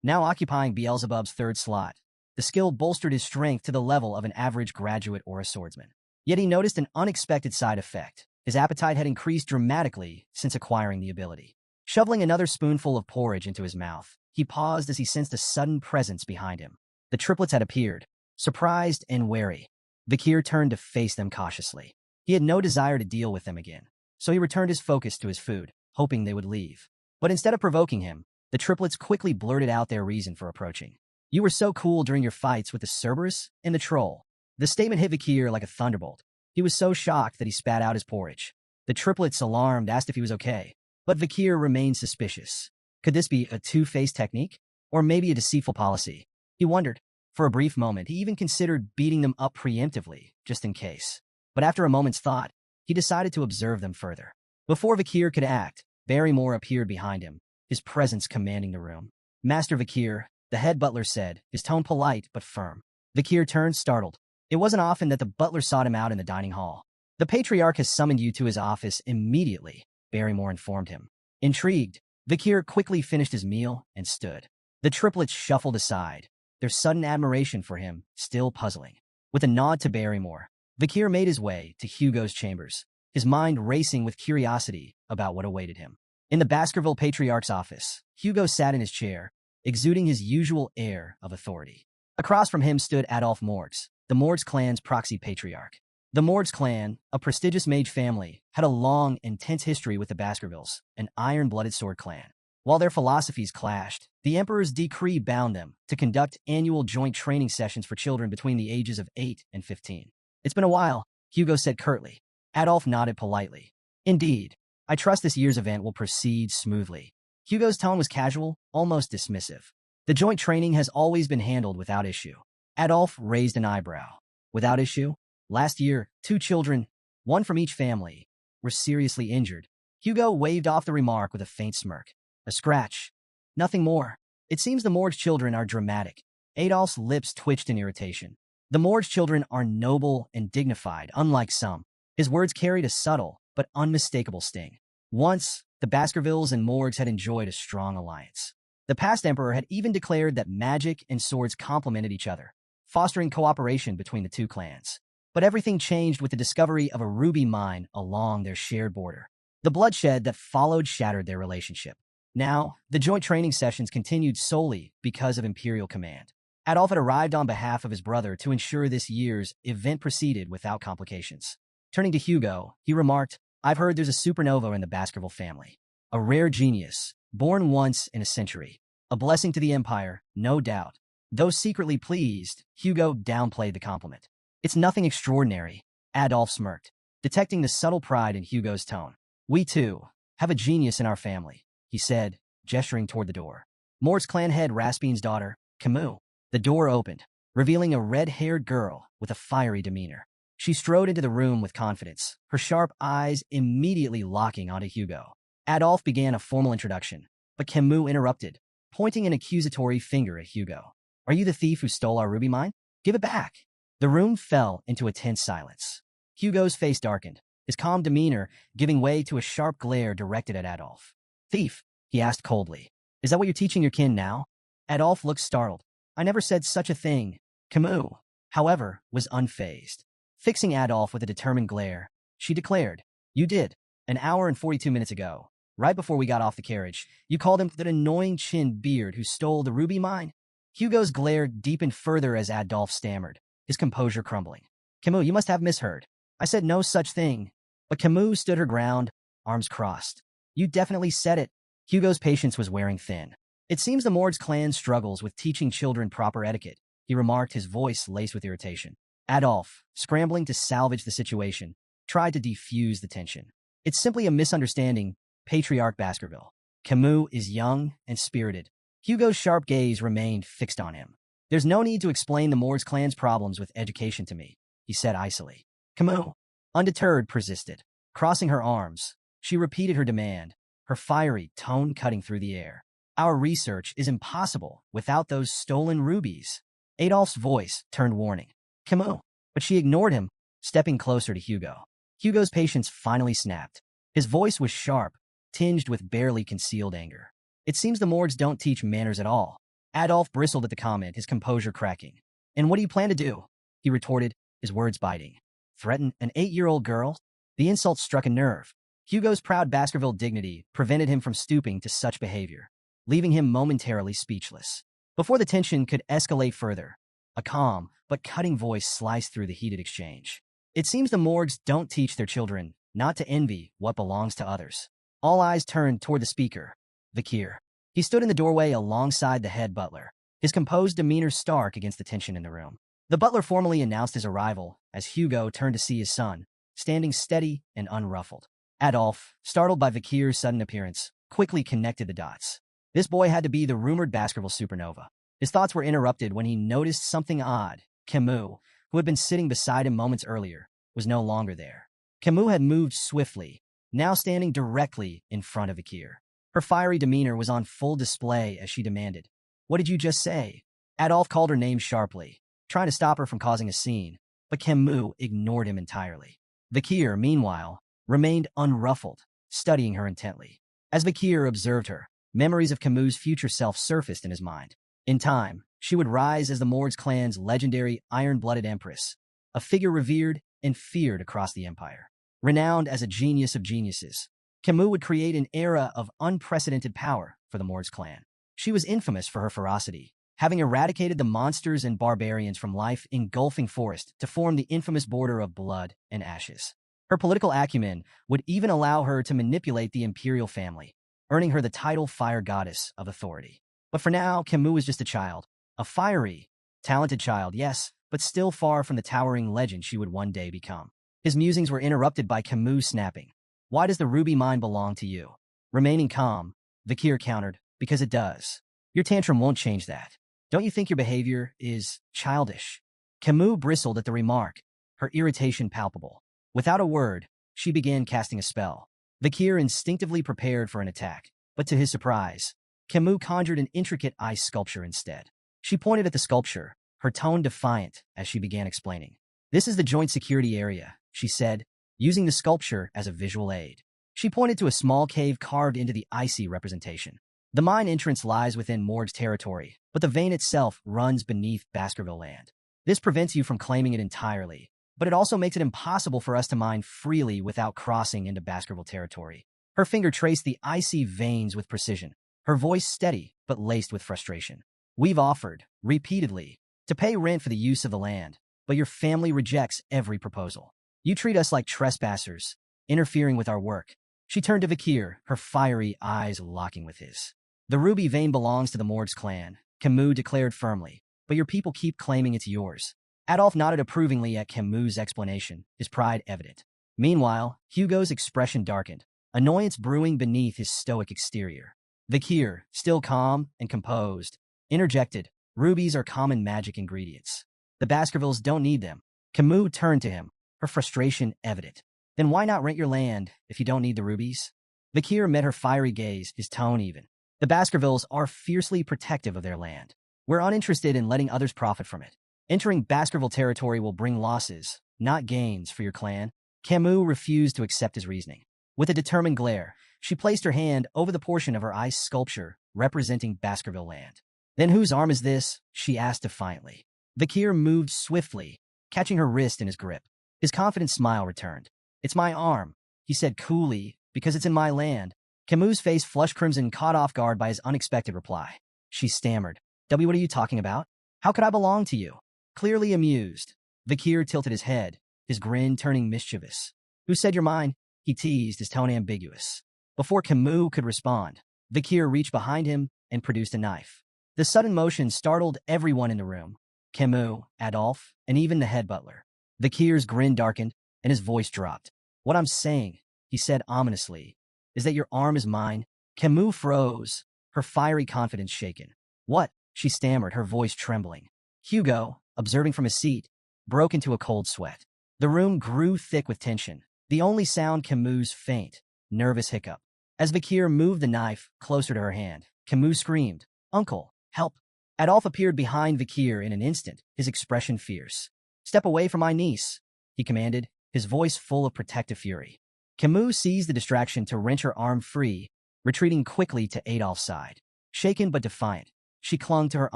now occupying Beelzebub's third slot. The skill bolstered his strength to the level of an average graduate or a swordsman. Yet he noticed an unexpected side effect. His appetite had increased dramatically since acquiring the ability. Shoveling another spoonful of porridge into his mouth, he paused as he sensed a sudden presence behind him. The triplets had appeared, surprised and wary. Vikir turned to face them cautiously. He had no desire to deal with them again, so he returned his focus to his food, hoping they would leave. But instead of provoking him, the triplets quickly blurted out their reason for approaching. "You were so cool during your fights with the Cerberus and the Troll." The statement hit Vikir like a thunderbolt. He was so shocked that he spat out his porridge. The triplets, alarmed, asked if he was okay, but Vikir remained suspicious. Could this be a two-faced technique? Or maybe a deceitful policy? He wondered. For a brief moment, he even considered beating them up preemptively, just in case. But after a moment's thought, he decided to observe them further. Before Vikir could act, Barrymore appeared behind him, his presence commanding the room. "Master Vikir," the head butler said, his tone polite but firm. Vikir turned, startled. It wasn't often that the butler sought him out in the dining hall. "The Patriarch has summoned you to his office immediately," Barrymore informed him. Intrigued, Vikir quickly finished his meal and stood. The triplets shuffled aside, their sudden admiration for him still puzzling. With a nod to Barrymore, Vikir made his way to Hugo's chambers, his mind racing with curiosity about what awaited him. In the Baskerville Patriarch's office, Hugo sat in his chair, exuding his usual air of authority. Across from him stood Adolphe Morgs, the Morgs clan's proxy patriarch. The Morgs clan, a prestigious mage family, had a long, intense history with the Baskervilles, an iron-blooded sword clan. While their philosophies clashed, the Emperor's decree bound them to conduct annual joint training sessions for children between the ages of 8 and 15. "It's been a while," Hugo said curtly. Adolphe nodded politely. "Indeed. I trust this year's event will proceed smoothly." Hugo's tone was casual, almost dismissive. "The joint training has always been handled without issue." Adolphe raised an eyebrow. "Without issue? Last year, 2 children, one from each family, were seriously injured." Hugo waved off the remark with a faint smirk. "A scratch. Nothing more. It seems the Morgs children are dramatic." Adolphe's lips twitched in irritation. "The Morgs children are noble and dignified, unlike some." His words carried a subtle but unmistakable sting. Once, the Baskervilles and Morgs had enjoyed a strong alliance. The past emperor had even declared that magic and swords complemented each other, fostering cooperation between the two clans. But everything changed with the discovery of a ruby mine along their shared border. The bloodshed that followed shattered their relationship. Now, the joint training sessions continued solely because of imperial command. Adolphe had arrived on behalf of his brother to ensure this year's event proceeded without complications. Turning to Hugo, he remarked, "I've heard there's a supernova in the Baskerville family. A rare genius, born once in a century. A blessing to the Empire, no doubt." Though secretly pleased, Hugo downplayed the compliment. "It's nothing extraordinary," Adolphe smirked, detecting the subtle pride in Hugo's tone. "We, too, have a genius in our family," he said, gesturing toward the door. "Mort's clan head Raspine's daughter, Camus." The door opened, revealing a red-haired girl with a fiery demeanor. She strode into the room with confidence, her sharp eyes immediately locking onto Hugo. Adolphe began a formal introduction, but Camus interrupted, pointing an accusatory finger at Hugo. "Are you the thief who stole our ruby mine? Give it back." The room fell into a tense silence. Hugo's face darkened, his calm demeanor giving way to a sharp glare directed at Adolphe. "Thief?" he asked coldly. "Is that what you're teaching your kin now?" Adolphe looked startled. "I never said such a thing." Camus, however, was unfazed. Fixing Adolphe with a determined glare, she declared, "You did. An hour and 42 minutes ago, right before we got off the carriage, you called him that annoying chin beard who stole the ruby mine." Hugo's glare deepened further as Adolphe stammered, his composure crumbling. "Camus, you must have misheard. I said no such thing." But Camus stood her ground, arms crossed. "You definitely said it." Hugo's patience was wearing thin. "It seems the Mords clan struggles with teaching children proper etiquette," he remarked, his voice laced with irritation. Adolphe, scrambling to salvage the situation, tried to defuse the tension. "It's simply a misunderstanding, Patriarch Baskerville. Camus is young and spirited." Hugo's sharp gaze remained fixed on him. "There's no need to explain the Mords clan's problems with education to me," he said icily. Camus, undeterred, persisted. Crossing her arms, she repeated her demand, her fiery tone cutting through the air. "Our research is impossible without those stolen rubies." Adolphe's voice turned warning. "Camus," but she ignored him, stepping closer to Hugo. Hugo's patience finally snapped. His voice was sharp, tinged with barely concealed anger. "It seems the Mords don't teach manners at all. Adolf bristled at the comment, his composure cracking. And what do you plan to do? He retorted, his words biting. Threaten an 8-year-old girl? The insult struck a nerve. Hugo's proud Baskerville dignity prevented him from stooping to such behavior, leaving him momentarily speechless. Before the tension could escalate further, a calm but cutting voice sliced through the heated exchange. It seems the morgues don't teach their children not to envy what belongs to others. All eyes turned toward the speaker, Vakir. He stood in the doorway alongside the head butler, his composed demeanor stark against the tension in the room. The butler formally announced his arrival as Hugo turned to see his son, standing steady and unruffled. Adolf, startled by Vakir's sudden appearance, quickly connected the dots. This boy had to be the rumored Baskerville supernova. His thoughts were interrupted when he noticed something odd. Camus, who had been sitting beside him moments earlier, was no longer there. Camus had moved swiftly, now standing directly in front of Vakir. Her fiery demeanor was on full display as she demanded, "What did you just say?" Adolf called her name sharply, trying to stop her from causing a scene, but Camus ignored him entirely. Vakir, meanwhile, remained unruffled, studying her intently. As Vakir observed her, memories of Camus' future self surfaced in his mind. In time, she would rise as the Morgues clan's legendary iron-blooded empress, a figure revered and feared across the empire. Renowned as a genius of geniuses, Camus would create an era of unprecedented power for the Morgues clan. She was infamous for her ferocity, having eradicated the monsters and barbarians from life-engulfing forest to form the infamous border of blood and ashes. Her political acumen would even allow her to manipulate the imperial family, earning her the title Fire Goddess of Authority. But for now, Camus was just a child. A fiery, talented child, yes, but still far from the towering legend she would one day become. His musings were interrupted by Camus snapping. "Why does the ruby mine belong to you?" Remaining calm, Vakir countered, "Because it does. Your tantrum won't change that. Don't you think your behavior is childish?" Camus bristled at the remark, her irritation palpable. Without a word, she began casting a spell. Vakir instinctively prepared for an attack, but to his surprise, Camus conjured an intricate ice sculpture instead. She pointed at the sculpture, her tone defiant as she began explaining. "This is the joint security area," she said, using the sculpture as a visual aid. She pointed to a small cave carved into the icy representation. The mine entrance lies within Morgue's territory, but the vein itself runs beneath Baskerville land. This prevents you from claiming it entirely, but it also makes it impossible for us to mine freely without crossing into Baskerville territory. Her finger traced the icy veins with precision, her voice steady but laced with frustration. "We've offered, repeatedly, to pay rent for the use of the land, but your family rejects every proposal. You treat us like trespassers, interfering with our work." She turned to Vakir, her fiery eyes locking with his. "The ruby vein belongs to the Morgues clan," Camus declared firmly, "but your people keep claiming it's yours." Adolf nodded approvingly at Camus' explanation, his pride evident. Meanwhile, Hugo's expression darkened, annoyance brewing beneath his stoic exterior. Vakir, still calm and composed, interjected, "Rubies are common magic ingredients. The Baskervilles don't need them." Camus turned to him, her frustration evident. "Then why not rent your land if you don't need the rubies?" Vakir met her fiery gaze, his tone even. "The Baskervilles are fiercely protective of their land. We're uninterested in letting others profit from it. Entering Baskerville territory will bring losses, not gains, for your clan." Camus refused to accept his reasoning. With a determined glare, she placed her hand over the portion of her ice sculpture representing Baskerville land. "Then whose arm is this?" she asked defiantly. Vakir moved swiftly, catching her wrist in his grip. His confident smile returned. "It's my arm," he said coolly, "because it's in my land." Camus' face flushed crimson, caught off guard by his unexpected reply. She stammered, "What are you talking about? How could I belong to you?" Clearly amused, Vakir tilted his head, his grin turning mischievous. "Who said you're mine?" he teased, his tone ambiguous. Before Camus could respond, Vakir reached behind him and produced a knife. The sudden motion startled everyone in the room, Camus, Adolf, and even the head butler. Vakir's grin darkened, and his voice dropped. "What I'm saying," he said ominously, "is that your arm is mine." Camus froze, her fiery confidence shaken. "What?" she stammered, her voice trembling. Hugo, observing from his seat, broke into a cold sweat. The room grew thick with tension, the only sound Camus' faint, nervous hiccup. As Vakir moved the knife closer to her hand, Camus screamed, "Uncle, help!" Adolf appeared behind Vakir in an instant, his expression fierce. "Step away from my niece," he commanded, his voice full of protective fury. Camus seized the distraction to wrench her arm free, retreating quickly to Adolf's side. Shaken but defiant, She clung to her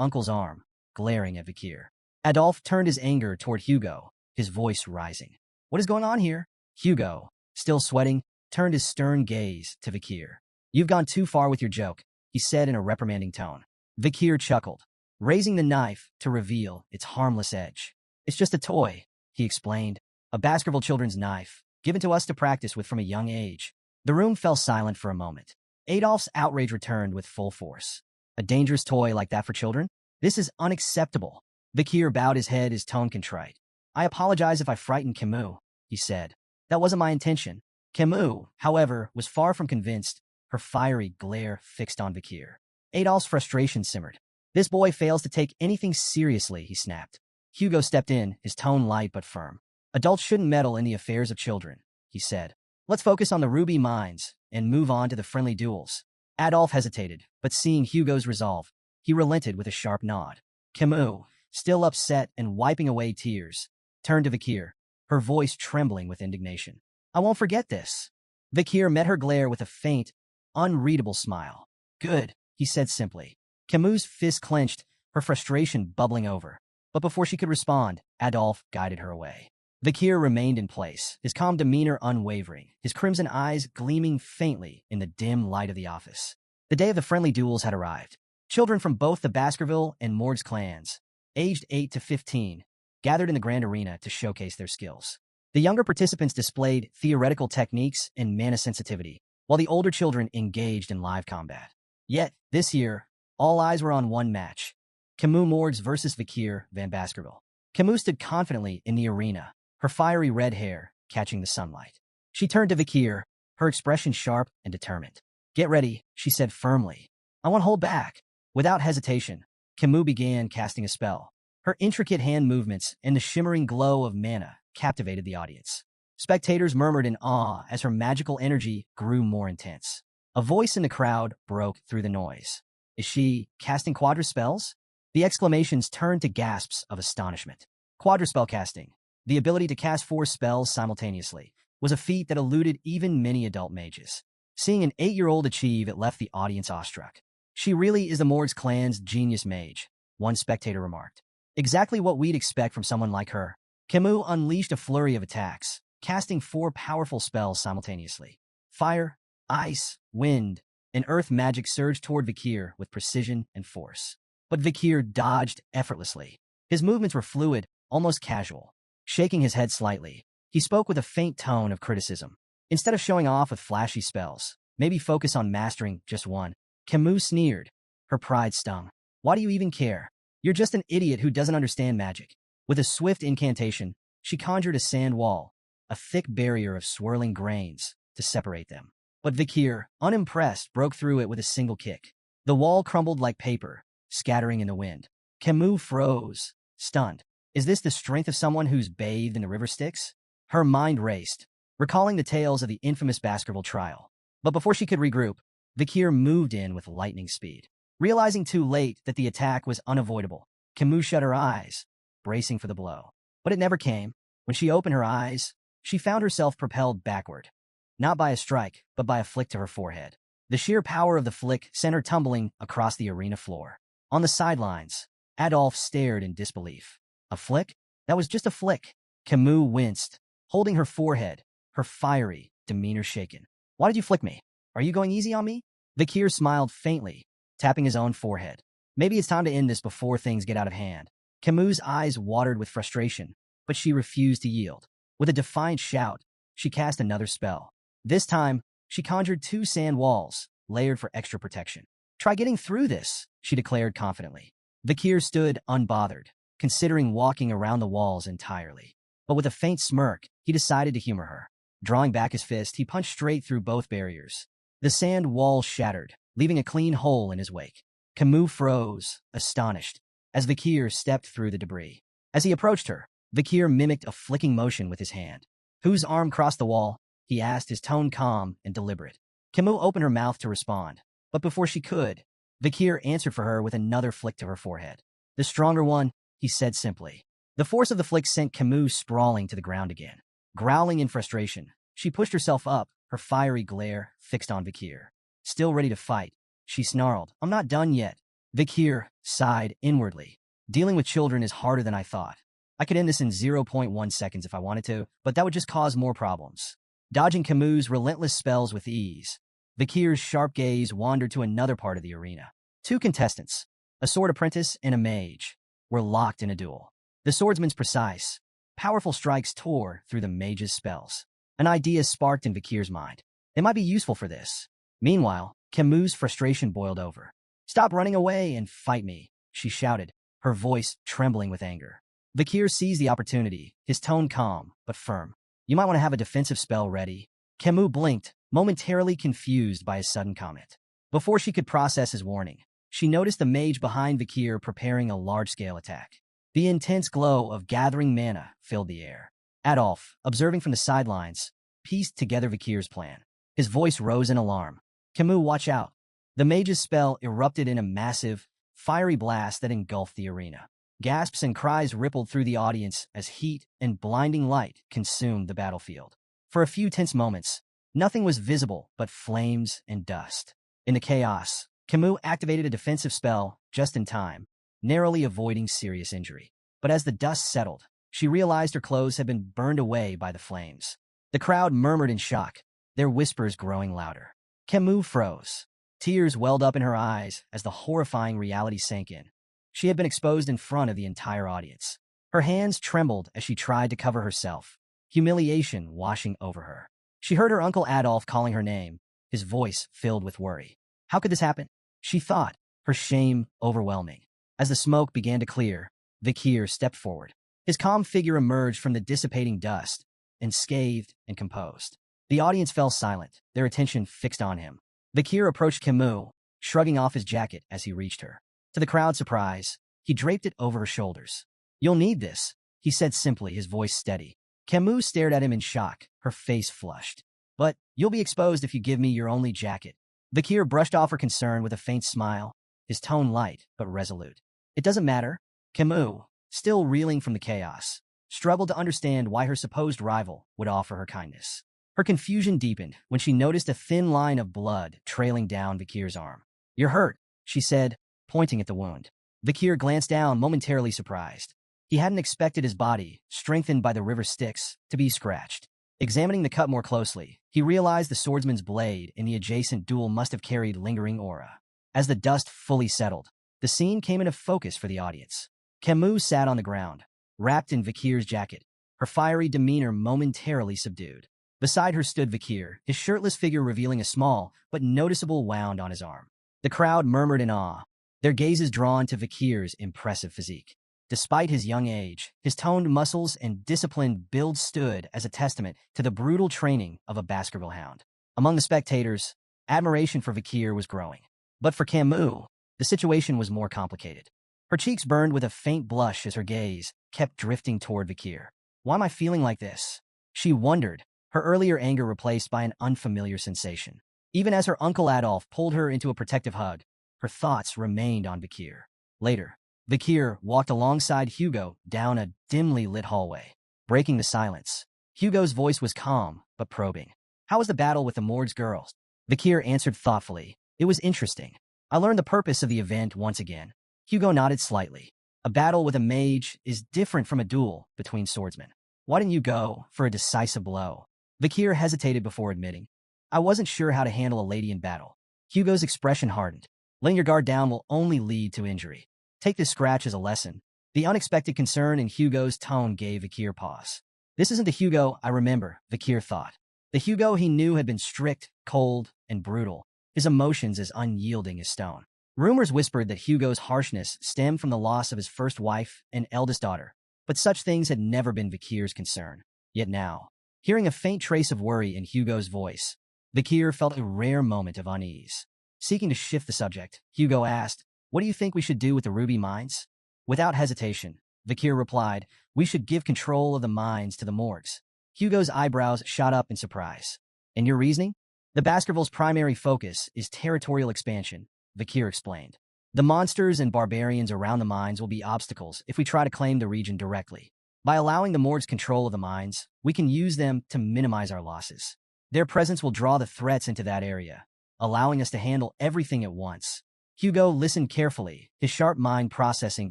uncle's arm, glaring at Vikir. Adolphe turned his anger toward Hugo, his voice rising. What is going on here? Hugo, still sweating, turned his stern gaze to Vikir. You've gone too far with your joke, he said in a reprimanding tone. Vikir chuckled, raising the knife to reveal its harmless edge. It's just a toy, he explained, a Baskerville children's knife, given to us to practice with from a young age. The room fell silent for a moment. Adolphe's outrage returned with full force. A dangerous toy like that for children? This is unacceptable. Vikir bowed his head, his tone contrite. I apologize if I frightened Camus, he said. That wasn't my intention. Camus, however, was far from convinced, her fiery glare fixed on Vikir. Adolphe's frustration simmered. This boy fails to take anything seriously, he snapped. Hugo stepped in, his tone light but firm. Adults shouldn't meddle in the affairs of children, he said. Let's focus on the ruby mines and move on to the friendly duels. Adolphe hesitated, but seeing Hugo's resolve, he relented with a sharp nod. Camus, still upset and wiping away tears, turned to Vikir, her voice trembling with indignation. I won't forget this. Vikir met her glare with a faint, unreadable smile. Good, he said simply. Camus' fist clenched, her frustration bubbling over. But before she could respond, Adolphe guided her away. Vikir remained in place, his calm demeanor unwavering, his crimson eyes gleaming faintly in the dim light of the office. The day of the friendly duels had arrived. Children from both the Baskerville and Morgs clans, aged 8 to 15, gathered in the grand arena to showcase their skills. The younger participants displayed theoretical techniques and mana sensitivity, while the older children engaged in live combat. Yet, this year, all eyes were on one match. Camus Morgs versus Vikir van Baskerville. Camus stood confidently in the arena, her fiery red hair catching the sunlight. She turned to Vikir, her expression sharp and determined. Get ready, she said firmly. I won't hold back. Without hesitation, Camus began casting a spell. Her intricate hand movements and the shimmering glow of mana captivated the audience. Spectators murmured in awe as her magical energy grew more intense. A voice in the crowd broke through the noise. Is she casting quadruspells? The exclamations turned to gasps of astonishment. Quadruspell casting, the ability to cast 4 spells simultaneously, was a feat that eluded even many adult mages. Seeing an 8-year-old achieve it left the audience awestruck. She really is the Morgs clan's genius mage, one spectator remarked. Exactly what we'd expect from someone like her. Camus unleashed a flurry of attacks, casting 4 powerful spells simultaneously. Fire, ice, wind, and earth magic surged toward Vikir with precision and force. But Vikir dodged effortlessly. His movements were fluid, almost casual. Shaking his head slightly, he spoke with a faint tone of criticism. Instead of showing off with flashy spells, maybe focus on mastering just one. Camus sneered. Her pride stung. Why do you even care? You're just an idiot who doesn't understand magic. With a swift incantation, she conjured a sand wall, a thick barrier of swirling grains, to separate them. But Vikir, unimpressed, broke through it with a single kick. The wall crumbled like paper, scattering in the wind. Camus froze, stunned. Is this the strength of someone who's bathed in the river Styx? Her mind raced, recalling the tales of the infamous Baskerville trial. But before she could regroup, Vikir moved in with lightning speed. Realizing too late that the attack was unavoidable, Camus shut her eyes, bracing for the blow. But it never came. When she opened her eyes, she found herself propelled backward. Not by a strike, but by a flick to her forehead. The sheer power of the flick sent her tumbling across the arena floor. On the sidelines, Adolphe stared in disbelief. A flick? That was just a flick. Camus winced, holding her forehead, her fiery demeanor shaken. Why did you flick me? Are you going easy on me? Vikir smiled faintly, tapping his own forehead. Maybe it's time to end this before things get out of hand. Camus' eyes watered with frustration, but she refused to yield. With a defiant shout, she cast another spell. This time, she conjured 2 sand walls, layered for extra protection. Try getting through this, she declared confidently. Vikir stood unbothered, considering walking around the walls entirely. But with a faint smirk, he decided to humor her. Drawing back his fist, he punched straight through both barriers. The sand wall shattered, leaving a clean hole in his wake. Camus froze, astonished, as Vikir stepped through the debris. As he approached her, Vikir mimicked a flicking motion with his hand. Whose arm crossed the wall? He asked, his tone calm and deliberate. Camus opened her mouth to respond, but before she could, Vikir answered for her with another flick to her forehead. The stronger one, he said simply. The force of the flick sent Camus sprawling to the ground again. Growling in frustration, she pushed herself up, her fiery glare fixed on Vikir. Still ready to fight, she snarled, I'm not done yet. Vikir sighed inwardly. Dealing with children is harder than I thought. I could end this in zero point 0.1 seconds if I wanted to, but that would just cause more problems. Dodging Camus' relentless spells with ease, Vikir's sharp gaze wandered to another part of the arena. Two contestants, a sword apprentice and a mage, were locked in a duel. The swordsman's precise, powerful strikes tore through the mage's spells. An idea sparked in Vikir's mind. They might be useful for this. Meanwhile, Camus' frustration boiled over. "Stop running away and fight me," she shouted, her voice trembling with anger. Vikir seized the opportunity, his tone calm but firm. "You might want to have a defensive spell ready." Camus blinked, momentarily confused by his sudden comment. Before she could process his warning, she noticed the mage behind Vikir preparing a large-scale attack. The intense glow of gathering mana filled the air. Adolf, observing from the sidelines, pieced together Vikir's plan. His voice rose in alarm. "Camus, watch out." The mage's spell erupted in a massive, fiery blast that engulfed the arena. Gasps and cries rippled through the audience as heat and blinding light consumed the battlefield. For a few tense moments, nothing was visible but flames and dust. In the chaos, Camus activated a defensive spell just in time, narrowly avoiding serious injury. But as the dust settled, she realized her clothes had been burned away by the flames. The crowd murmured in shock, their whispers growing louder. Camus froze. Tears welled up in her eyes as the horrifying reality sank in. She had been exposed in front of the entire audience. Her hands trembled as she tried to cover herself, humiliation washing over her. She heard her uncle Adolf calling her name, his voice filled with worry. How could this happen? She thought, her shame overwhelming. As the smoke began to clear, Vikir stepped forward. His calm figure emerged from the dissipating dust, unscathed and composed. The audience fell silent, their attention fixed on him. Vikir approached Camus, shrugging off his jacket as he reached her. To the crowd's surprise, he draped it over her shoulders. "You'll need this," he said simply, his voice steady. Camus stared at him in shock, her face flushed. "But you'll be exposed if you give me your only jacket." Vikir brushed off her concern with a faint smile, his tone light but resolute. "It doesn't matter." Camus, still reeling from the chaos, struggled to understand why her supposed rival would offer her kindness. Her confusion deepened when she noticed a thin line of blood trailing down Vikir's arm. "You're hurt," she said, pointing at the wound. Vikir glanced down, momentarily surprised. He hadn't expected his body, strengthened by the river Styx, to be scratched. Examining the cut more closely, he realized the swordsman's blade in the adjacent duel must have carried lingering aura. As the dust fully settled, the scene came into focus for the audience. Camus sat on the ground, wrapped in Vikir's jacket, her fiery demeanor momentarily subdued. Beside her stood Vikir, his shirtless figure revealing a small but noticeable wound on his arm. The crowd murmured in awe, their gazes drawn to Vikir's impressive physique. Despite his young age, his toned muscles and disciplined build stood as a testament to the brutal training of a Baskerville hound. Among the spectators, admiration for Vikir was growing. But for Camus, the situation was more complicated. Her cheeks burned with a faint blush as her gaze kept drifting toward Vikir. "Why am I feeling like this?" she wondered, her earlier anger replaced by an unfamiliar sensation. Even as her uncle Adolf pulled her into a protective hug, her thoughts remained on Vikir. Later, Vikir walked alongside Hugo down a dimly lit hallway, breaking the silence. Hugo's voice was calm but probing. "How was the battle with the Morg's girls?" Vikir answered thoughtfully. "It was interesting. I learned the purpose of the event once again." Hugo nodded slightly. "A battle with a mage is different from a duel between swordsmen. Why didn't you go for a decisive blow?" Vikir hesitated before admitting. "I wasn't sure how to handle a lady in battle." Hugo's expression hardened. "Letting your guard down will only lead to injury. Take this scratch as a lesson." The unexpected concern in Hugo's tone gave Vikir pause. This isn't the Hugo I remember, Vikir thought. The Hugo he knew had been strict, cold, and brutal, his emotions as unyielding as stone. Rumors whispered that Hugo's harshness stemmed from the loss of his first wife and eldest daughter, but such things had never been Vikir's concern. Yet now, hearing a faint trace of worry in Hugo's voice, Vikir felt a rare moment of unease. Seeking to shift the subject, Hugo asked, "What do you think we should do with the ruby mines?" Without hesitation, Vikir replied, "We should give control of the mines to the Morgs." Hugo's eyebrows shot up in surprise. "And your reasoning?" "The Baskervilles' primary focus is territorial expansion," Vikir explained. "The monsters and barbarians around the mines will be obstacles if we try to claim the region directly. By allowing the Morgs control of the mines, we can use them to minimize our losses. Their presence will draw the threats into that area, allowing us to handle everything at once." Hugo listened carefully, his sharp mind processing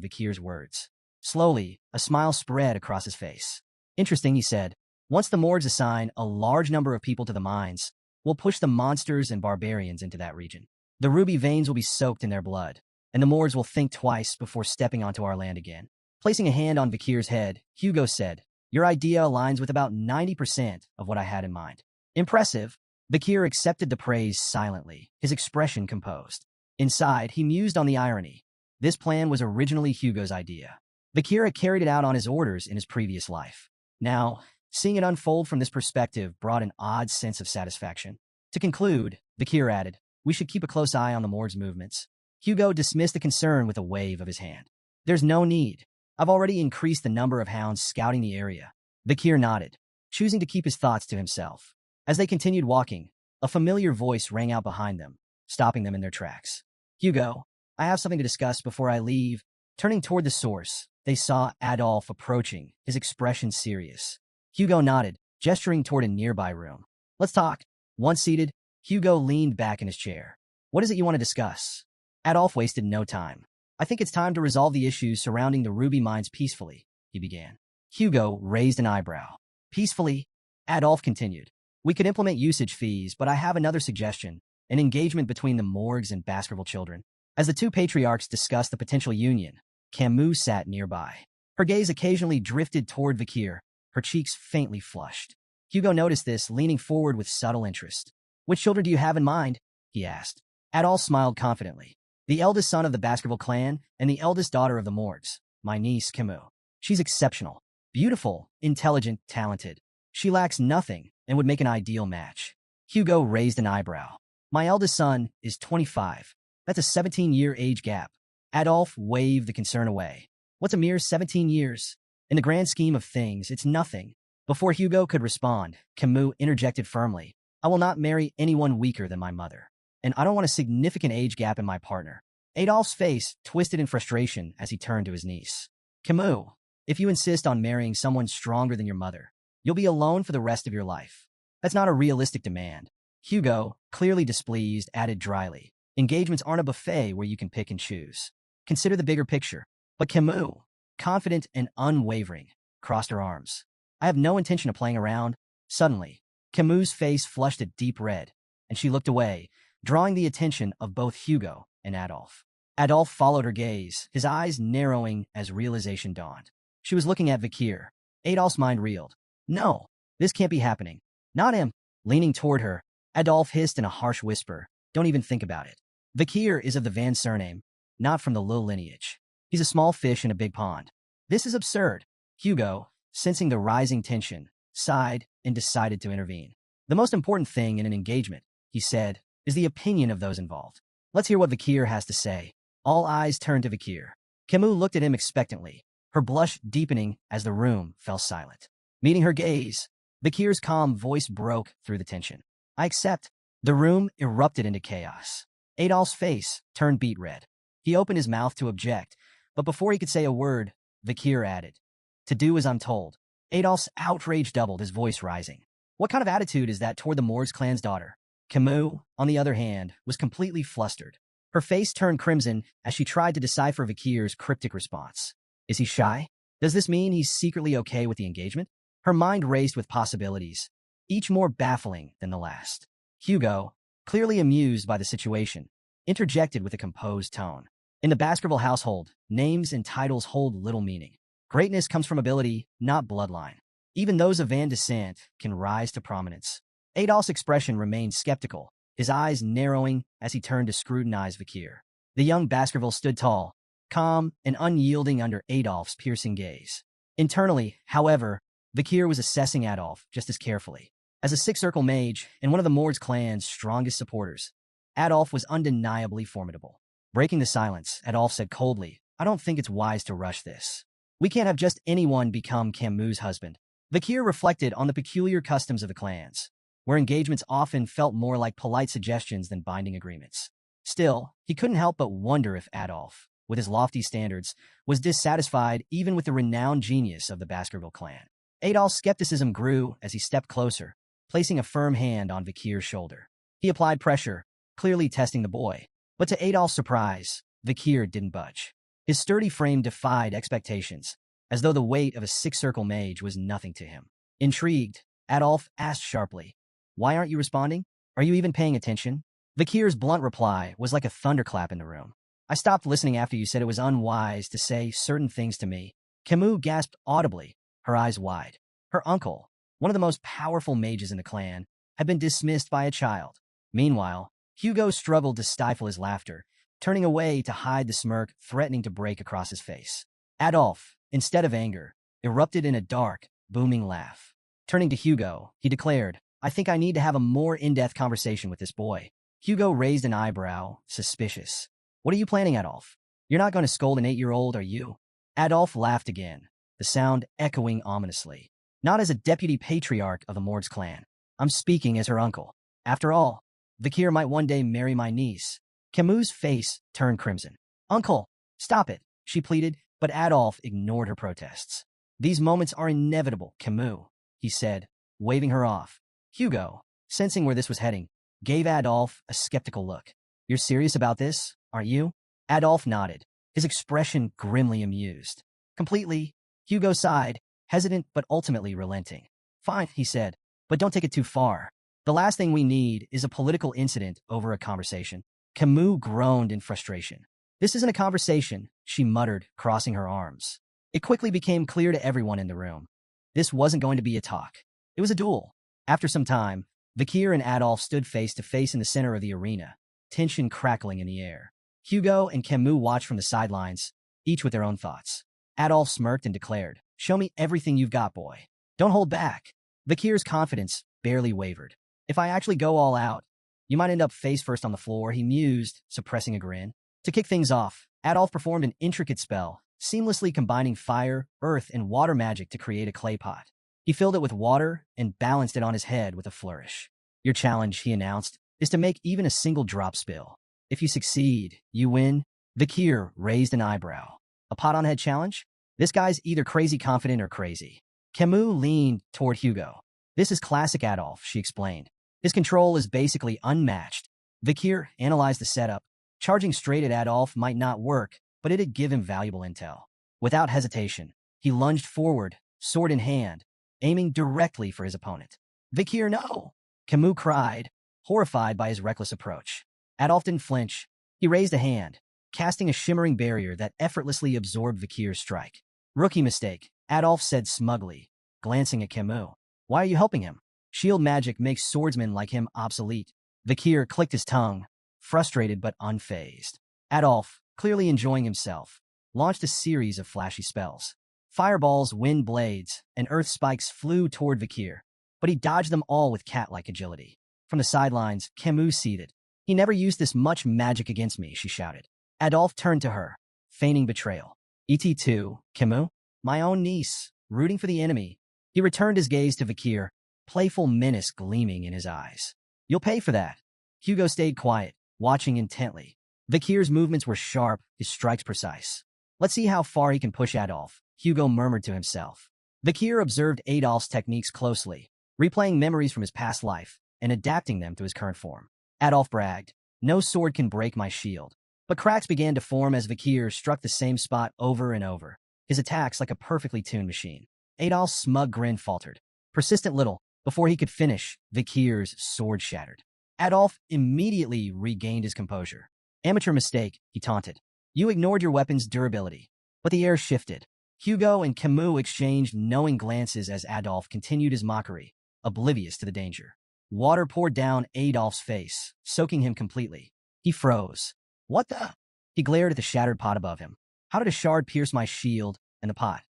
Vikir's words. Slowly, a smile spread across his face. Interesting, he said. Once the Mords assign a large number of people to the mines, we'll push the monsters and barbarians into that region. The ruby veins will be soaked in their blood, and the Mords will think twice before stepping onto our land again. Placing a hand on Vikir's head, Hugo said, "Your idea aligns with about 90% of what I had in mind." Impressive. Vikir accepted the praise silently, his expression composed. Inside, he mused on the irony. This plan was originally Hugo's idea. Vikir had carried it out on his orders in his previous life. Now, seeing it unfold from this perspective brought an odd sense of satisfaction. To conclude, Vikir added, "We should keep a close eye on the Mord's movements." Hugo dismissed the concern with a wave of his hand. "There's no need. I've already increased the number of hounds scouting the area." Vikir nodded, choosing to keep his thoughts to himself. As they continued walking, a familiar voice rang out behind them, stopping them in their tracks. "Hugo, I have something to discuss before I leave." Turning toward the source, they saw Adolf approaching, his expression serious. Hugo nodded, gesturing toward a nearby room. "Let's talk." Once seated, Hugo leaned back in his chair. "What is it you want to discuss?" Adolf wasted no time. "I think it's time to resolve the issues surrounding the ruby mines peacefully," he began. Hugo raised an eyebrow. "Peacefully?" Adolf continued. "We could implement usage fees, but I have another suggestion, an engagement between the Morgs and Baskerville children." As the two patriarchs discussed the potential union, Camus sat nearby. Her gaze occasionally drifted toward Vikir, her cheeks faintly flushed. Hugo noticed this, leaning forward with subtle interest. "Which children do you have in mind?" he asked. Adolf smiled confidently. "The eldest son of the Baskerville clan and the eldest daughter of the Morgs, my niece Camus. She's exceptional, beautiful, intelligent, talented. She lacks nothing and would make an ideal match." Hugo raised an eyebrow. "My eldest son is 25. That's a 17-year age gap." Adolf waved the concern away. "What's a mere 17 years? In the grand scheme of things, it's nothing." Before Hugo could respond, Camus interjected firmly, "I will not marry anyone weaker than my mother. And I don't want a significant age gap in my partner." Adolf's face twisted in frustration as he turned to his niece. "Camus, if you insist on marrying someone stronger than your mother, you'll be alone for the rest of your life. That's not a realistic demand." Hugo, clearly displeased, added dryly, "Engagements aren't a buffet where you can pick and choose. Consider the bigger picture." But Camus, confident and unwavering, crossed her arms. "I have no intention of playing around." Suddenly, Camus' face flushed a deep red, and she looked away, drawing the attention of both Hugo and Adolf. Adolf followed her gaze, his eyes narrowing as realization dawned. She was looking at Vikir. Adolf's mind reeled. "No, this can't be happening. Not him." Leaning toward her, Adolf hissed in a harsh whisper, "Don't even think about it. Vikir is of the Van surname, not from the Lil lineage. He's a small fish in a big pond. This is absurd." Hugo, sensing the rising tension, sighed and decided to intervene. "The most important thing in an engagement," he said, "is the opinion of those involved. Let's hear what Vikir has to say." All eyes turned to Vikir. Camus looked at him expectantly, her blush deepening as the room fell silent. Meeting her gaze, Vikir's calm voice broke through the tension. "I accept." The room erupted into chaos. Adolf's face turned beet red. He opened his mouth to object, but before he could say a word, Vikir added, "To do as I'm told." Adolf's outrage doubled, his voice rising. "What kind of attitude is that toward the Morgs clan's daughter?" Camus, on the other hand, was completely flustered. Her face turned crimson as she tried to decipher Vikir's cryptic response. Is he shy? Does this mean he's secretly okay with the engagement? Her mind raced with possibilities, each more baffling than the last. Hugo, clearly amused by the situation, interjected with a composed tone. "In the Baskerville household, names and titles hold little meaning. Greatness comes from ability, not bloodline. Even those of Van descent can rise to prominence." Adolf's expression remained skeptical, his eyes narrowing as he turned to scrutinize Vikir. The young Baskerville stood tall, calm and unyielding under Adolf's piercing gaze. Internally, however, Vikir was assessing Adolf just as carefully. As a six-circle mage and one of the Mords clan's strongest supporters, Adolf was undeniably formidable. Breaking the silence, Adolf said coldly, "I don't think it's wise to rush this. We can't have just anyone become Camus' husband." Vikir reflected on the peculiar customs of the clans, where engagements often felt more like polite suggestions than binding agreements. Still, he couldn't help but wonder if Adolf, with his lofty standards, was dissatisfied even with the renowned genius of the Baskerville clan. Adolf's skepticism grew as he stepped closer, placing a firm hand on Vikir's shoulder. He applied pressure, clearly testing the boy. But to Adolf's surprise, Vikir didn't budge. His sturdy frame defied expectations, as though the weight of a six-circle mage was nothing to him. Intrigued, Adolf asked sharply, "Why aren't you responding? Are you even paying attention?" Vikir's blunt reply was like a thunderclap in the room. "I stopped listening after you said it was unwise to say certain things to me." Camus gasped audibly, her eyes wide. Her uncle, one of the most powerful mages in the clan, had been dismissed by a child. Meanwhile, Hugo struggled to stifle his laughter, turning away to hide the smirk threatening to break across his face. Adolf, instead of anger, erupted in a dark, booming laugh. Turning to Hugo, he declared, "I think I need to have a more in-depth conversation with this boy." Hugo raised an eyebrow, suspicious. "What are you planning, Adolf? You're not going to scold an 8-year-old, are you?" Adolf laughed again, the sound echoing ominously. "Not as a deputy patriarch of the Mord's clan. I'm speaking as her uncle. After all, Vikir might one day marry my niece." Camus' face turned crimson. "Uncle, stop it," she pleaded, but Adolf ignored her protests. "These moments are inevitable, Camus," he said, waving her off. Hugo, sensing where this was heading, gave Adolf a skeptical look. "You're serious about this, aren't you?" Adolf nodded, his expression grimly amused. "Completely." Hugo sighed, hesitant but ultimately relenting. "Fine," he said, "but don't take it too far. The last thing we need is a political incident over a conversation." Camus groaned in frustration. "This isn't a conversation," she muttered, crossing her arms. It quickly became clear to everyone in the room. This wasn't going to be a talk. It was a duel. After some time, Vikir and Adolf stood face to face in the center of the arena, tension crackling in the air. Hugo and Camus watched from the sidelines, each with their own thoughts. Adolf smirked and declared, "Show me everything you've got, boy. Don't hold back." Vikir's confidence barely wavered. "If I actually go all out, you might end up face first on the floor," he mused, suppressing a grin. To kick things off, Adolf performed an intricate spell, seamlessly combining fire, earth, and water magic to create a clay pot. He filled it with water and balanced it on his head with a flourish. "Your challenge," he announced, "is to make even a single drop spill. If you succeed, you win." Vikir raised an eyebrow. "A pot-on-head challenge? This guy's either crazy confident or crazy." Camus leaned toward Hugo. "This is classic Adolf," she explained. "His control is basically unmatched." Vikir analyzed the setup. Charging straight at Adolf might not work, but it'd give him valuable intel. Without hesitation, he lunged forward, sword in hand, aiming directly for his opponent. "Vikir, no!" Camus cried, horrified by his reckless approach. Adolf didn't flinch. He raised a hand, casting a shimmering barrier that effortlessly absorbed Vikir's strike. "Rookie mistake," Adolf said smugly, glancing at Camus. "Why are you helping him? Shield magic makes swordsmen like him obsolete." Vikir clicked his tongue, frustrated but unfazed. Adolf, clearly enjoying himself, launched a series of flashy spells. Fireballs, wind blades, and earth spikes flew toward Vikir, but he dodged them all with cat-like agility. From the sidelines, Camus seethed. "He never used this much magic against me," she shouted. Adolf turned to her, feigning betrayal. "Et2, Camus? My own niece, rooting for the enemy." He returned his gaze to Vikir, playful menace gleaming in his eyes. "You'll pay for that." Hugo stayed quiet, watching intently. Vikir's movements were sharp, his strikes precise. "Let's see how far he can push Adolf," Hugo murmured to himself. Vikir observed Adolf's techniques closely, replaying memories from his past life and adapting them to his current form. Adolf bragged, "No sword can break my shield." But cracks began to form as Vikir struck the same spot over and over, his attacks like a perfectly tuned machine. Adolf's smug grin faltered. Persistent little, before he could finish, Vikir's sword shattered. Adolf immediately regained his composure. "Amateur mistake," he taunted. "You ignored your weapon's durability." But the air shifted. Hugo and Camus exchanged knowing glances as Adolf continued his mockery, oblivious to the danger. Water poured down Adolf's face, soaking him completely. He froze. "What the?" He glared at the shattered pot above him. "How did a shard pierce my shield and the pot?"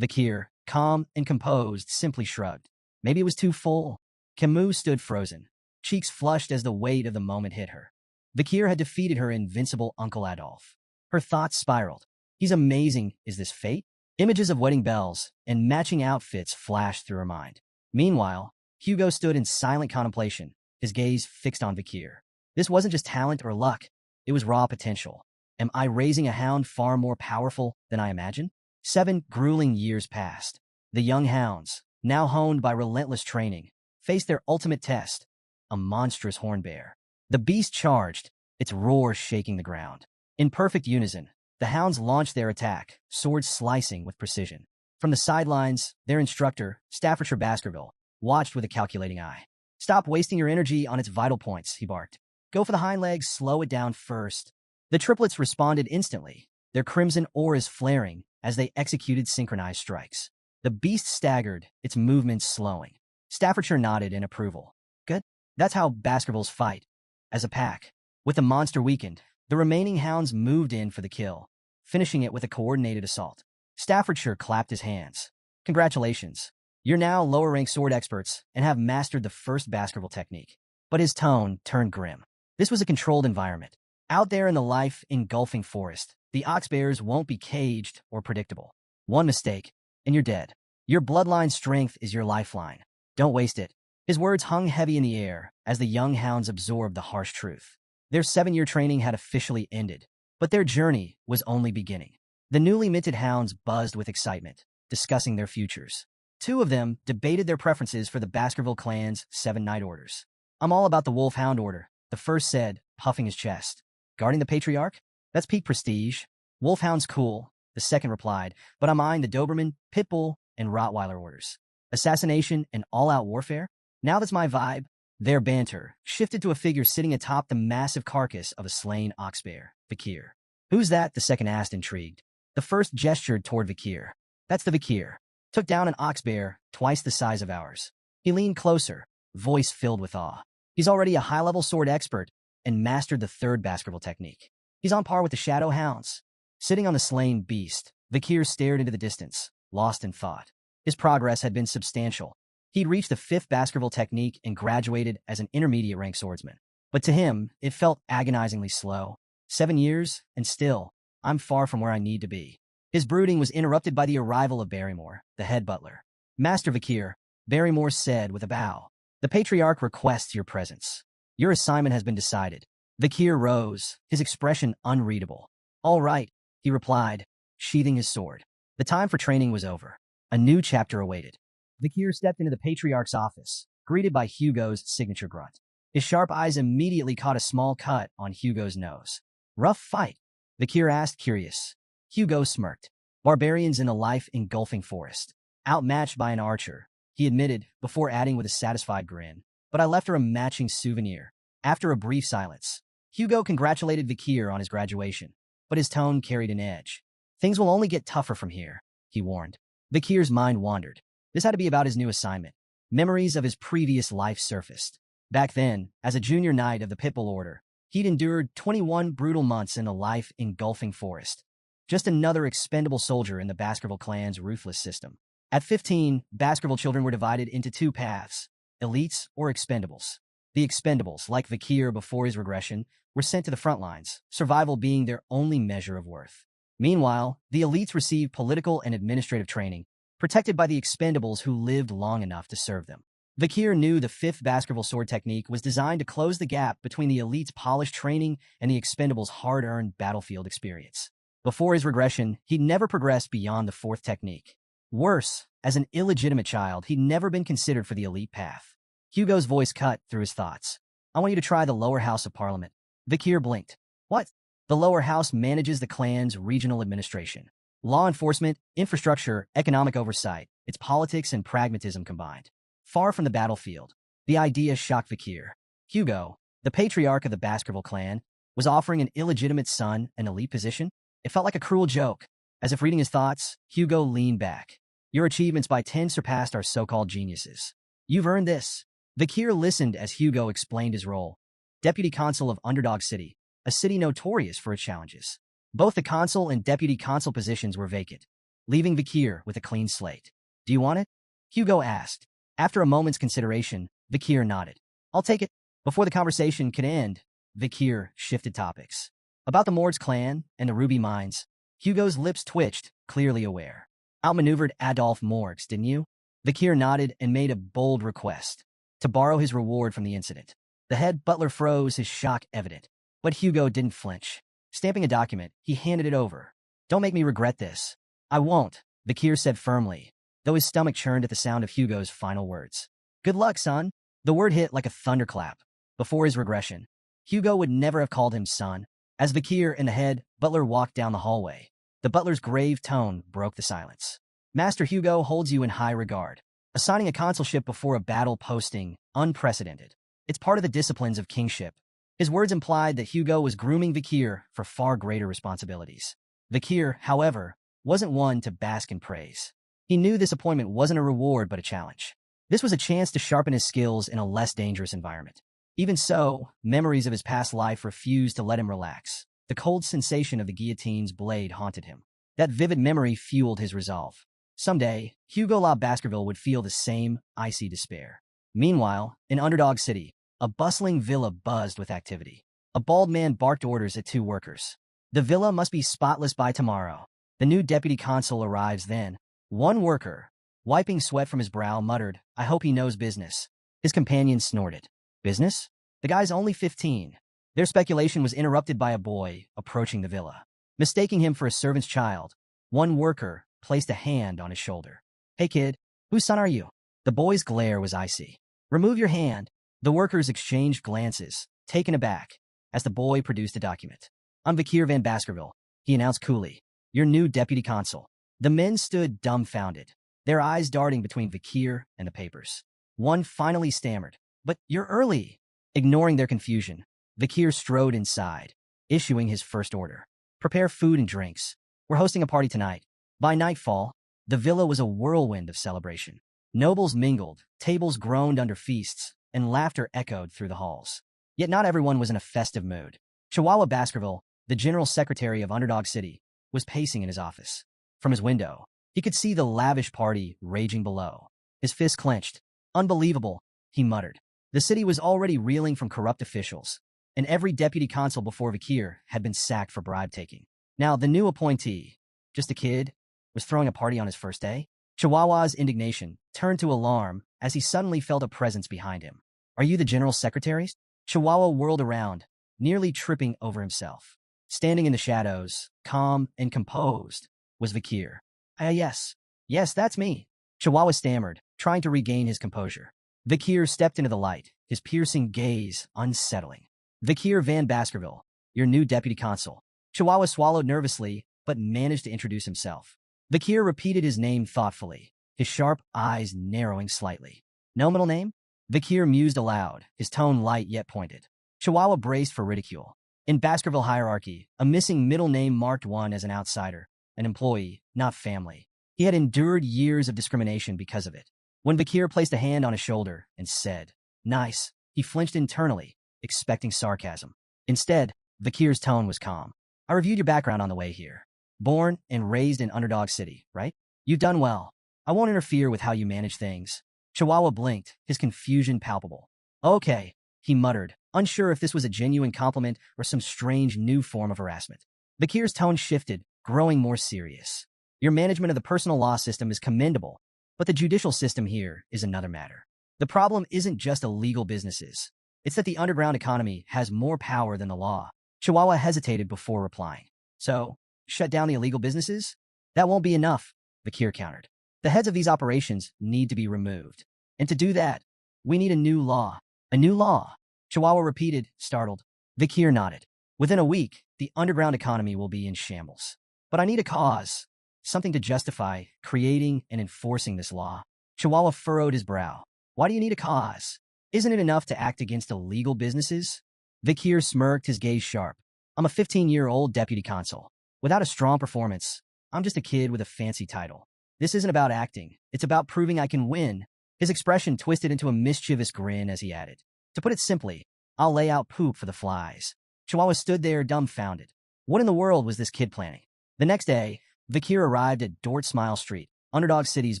Vikir, calm and composed, simply shrugged. "Maybe it was too full." Camus stood frozen, cheeks flushed as the weight of the moment hit her. Vikir had defeated her invincible Uncle Adolf. Her thoughts spiraled. "He's amazing. Is this fate?" Images of wedding bells and matching outfits flashed through her mind. Meanwhile, Hugo stood in silent contemplation, his gaze fixed on Vikir. This wasn't just talent or luck. It was raw potential. Am I raising a hound far more powerful than I imagined? 7 grueling years passed. The young hounds, now honed by relentless training, faced their ultimate test, a monstrous horn bear. The beast charged, its roar shaking the ground. In perfect unison, the hounds launched their attack, swords slicing with precision. From the sidelines, their instructor, Staffordshire Baskerville, watched with a calculating eye. "Stop wasting your energy on its vital points," he barked. "Go for the hind legs, slow it down first." The triplets responded instantly, their crimson auras flaring as they executed synchronized strikes. The beast staggered, its movements slowing. Staffordshire nodded in approval. "Good. That's how Baskervilles fight, as a pack." With the monster weakened, the remaining hounds moved in for the kill, finishing it with a coordinated assault. Staffordshire clapped his hands. "Congratulations. You're now lower-ranked sword experts and have mastered the first Baskerville technique." But his tone turned grim. This was a controlled environment. Out there in the life-engulfing forest, the oxbears won't be caged or predictable. One mistake, and you're dead. Your bloodline strength is your lifeline. Don't waste it. His words hung heavy in the air as the young hounds absorbed the harsh truth. Their 7-year training had officially ended, but their journey was only beginning. The newly minted hounds buzzed with excitement, discussing their futures. 2 of them debated their preferences for the Baskerville clan's 7 night orders. "I'm all about the Wolfhound order," the first said, puffing his chest. "Guarding the Patriarch? That's peak prestige. Wolfhound's cool," the second replied, "but I'm eyeing the Doberman, Pitbull, and Rottweiler orders. Assassination and all-out warfare? Now that's my vibe." Their banter shifted to a figure sitting atop the massive carcass of a slain oxbear, Vikir. "Who's that?" the second asked, intrigued. The first gestured toward Vikir. "That's the Vikir. Took down an oxbear twice the size of ours." He leaned closer, voice filled with awe. "He's already a high-level sword expert and mastered the third Baskerville technique. He's on par with the Shadow Hounds." Sitting on the slain beast, Vikir stared into the distance, lost in thought. His progress had been substantial. He'd reached the 5th Baskerville technique and graduated as an intermediate-rank swordsman. But to him, it felt agonizingly slow. 7 years, and still, I'm far from where I need to be. His brooding was interrupted by the arrival of Barrymore, the head butler. "Master Vikir," Barrymore said with a bow, "the Patriarch requests your presence. Your assignment has been decided." Vikir rose, his expression unreadable. "All right," he replied, sheathing his sword. The time for training was over. A new chapter awaited. Vikir stepped into the Patriarch's office, greeted by Hugo's signature grunt. His sharp eyes immediately caught a small cut on Hugo's nose. "Rough fight?" Vikir asked, curious. Hugo smirked. "Barbarians in a life-engulfing forest. Outmatched by an archer," he admitted, before adding with a satisfied grin. "But I left her a matching souvenir." After a brief silence, Hugo congratulated Vikir on his graduation, but his tone carried an edge. "Things will only get tougher from here," he warned. Vikir's mind wandered. This had to be about his new assignment. Memories of his previous life surfaced. Back then, as a junior knight of the Pitbull Order, he'd endured 21 brutal months in a life-engulfing forest. Just another expendable soldier in the Baskerville clan's ruthless system. At 15, Baskerville children were divided into 2 paths, elites or expendables. The expendables, like Vikir before his regression, were sent to the front lines, survival being their only measure of worth. Meanwhile, the elites received political and administrative training, protected by the expendables who lived long enough to serve them. Vikir knew the 5th Baskerville sword technique was designed to close the gap between the elite's polished training and the expendables' hard-earned battlefield experience. Before his regression, he'd never progressed beyond the 4th technique. Worse, as an illegitimate child, he'd never been considered for the elite path. Hugo's voice cut through his thoughts. "I want you to try the lower house of Parliament." Vikir blinked. "What?" "The lower house manages the clan's regional administration. Law enforcement, infrastructure, economic oversight, its politics and pragmatism combined. Far from the battlefield." The idea shocked Vikir. Hugo, the patriarch of the Baskerville clan, was offering an illegitimate son an elite position? It felt like a cruel joke. As if reading his thoughts, Hugo leaned back. "Your achievements by 10 surpassed our so-called geniuses. You've earned this." Vikir listened as Hugo explained his role. Deputy Consul of Underdog City, a city notorious for its challenges. Both the consul and deputy consul positions were vacant, leaving Vikir with a clean slate. "Do you want it?" Hugo asked. After a moment's consideration, Vikir nodded. "I'll take it." Before the conversation could end, Vikir shifted topics. About the Mord's clan and the Ruby Mines, Hugo's lips twitched, clearly aware. "Outmaneuvered Adolphe Morgs, didn't you?" Vikir nodded and made a bold request. To borrow his reward from the incident. The head butler froze, his shock evident. But Hugo didn't flinch. Stamping a document, he handed it over. "Don't make me regret this." "I won't," Vikir said firmly, though his stomach churned at the sound of Hugo's final words. "Good luck, son." The word hit like a thunderclap. Before his regression, Hugo would never have called him son. As Vikir and the head butler walked down the hallway, the butler's grave tone broke the silence. Master Hugo holds you in high regard. Assigning a consulship before a battle posting, unprecedented. It's part of the disciplines of kingship. His words implied that Hugo was grooming Vikir for far greater responsibilities. Vikir, however, wasn't one to bask in praise. He knew this appointment wasn't a reward but a challenge. This was a chance to sharpen his skills in a less dangerous environment. Even so, memories of his past life refused to let him relax. The cold sensation of the guillotine's blade haunted him. That vivid memory fueled his resolve. Someday, Hugo La Baskerville would feel the same icy despair. Meanwhile, in Underdog City, a bustling villa buzzed with activity. A bald man barked orders at two workers. The villa must be spotless by tomorrow. The new deputy consul arrives then. One worker, wiping sweat from his brow, muttered, "I hope he knows business." His companion snorted. "Business? The guy's only 15. Their speculation was interrupted by a boy approaching the villa. Mistaking him for a servant's child, one worker placed a hand on his shoulder. "Hey kid, whose son are you?" The boy's glare was icy. "Remove your hand." The workers exchanged glances, taken aback, as the boy produced a document. "I'm Vikir van Baskerville," he announced coolly, "your new deputy consul." The men stood dumbfounded, their eyes darting between Vikir and the papers. One finally stammered, "But you're early." Ignoring their confusion, Vikir strode inside, issuing his first order. "Prepare food and drinks. We're hosting a party tonight." By nightfall, the villa was a whirlwind of celebration. Nobles mingled, tables groaned under feasts, and laughter echoed through the halls. Yet not everyone was in a festive mood. Chihuahua Baskerville, the general secretary of Underdog City, was pacing in his office. From his window, he could see the lavish party raging below. His fists clenched. "Unbelievable," he muttered. The city was already reeling from corrupt officials, and every deputy consul before Vikir had been sacked for bribe-taking. Now, the new appointee, just a kid, was throwing a party on his first day? Chihuahua's indignation turned to alarm as he suddenly felt a presence behind him. "Are you the general secretary?" Chihuahua whirled around, nearly tripping over himself. Standing in the shadows, calm and composed, was Vikir. Yes, that's me," Chihuahua stammered, trying to regain his composure. Vikir stepped into the light, his piercing gaze unsettling. "Vikir van Baskerville, your new deputy consul." Chihuahua swallowed nervously, but managed to introduce himself. Vikir repeated his name thoughtfully, his sharp eyes narrowing slightly. "No middle name?" Vikir mused aloud, his tone light yet pointed. Chihuahua braced for ridicule. In Baskerville hierarchy, a missing middle name marked one as an outsider, an employee, not family. He had endured years of discrimination because of it. When Vikir placed a hand on his shoulder and said, "Nice," he flinched internally, expecting sarcasm. Instead, Vikir's tone was calm. "I reviewed your background on the way here. Born and raised in Underdog City, right? You've done well. I won't interfere with how you manage things." Chihuahua blinked, his confusion palpable. "Okay," he muttered, unsure if this was a genuine compliment or some strange new form of harassment. Vikir's tone shifted, growing more serious. "Your management of the personal law system is commendable, but the judicial system here is another matter. The problem isn't just illegal businesses. It's that the underground economy has more power than the law." Chihuahua hesitated before replying. "So, shut down the illegal businesses? That won't be enough," Vikir countered. "The heads of these operations need to be removed. And to do that, we need a new law." "A new law?" Chihuahua repeated, startled. Vikir nodded. "Within a week, the underground economy will be in shambles. But I need a cause, something to justify creating and enforcing this law." Chihuahua furrowed his brow. "Why do you need a cause? Isn't it enough to act against illegal businesses?" Vikir smirked, his gaze sharp. "I'm a 15-year-old deputy consul. Without a strong performance, I'm just a kid with a fancy title. This isn't about acting. It's about proving I can win." His expression twisted into a mischievous grin as he added, "To put it simply, I'll lay out poop for the flies." Chihuahua stood there dumbfounded. What in the world was this kid planning? The next day, Vikir arrived at Dort Smile Street, Underdog City's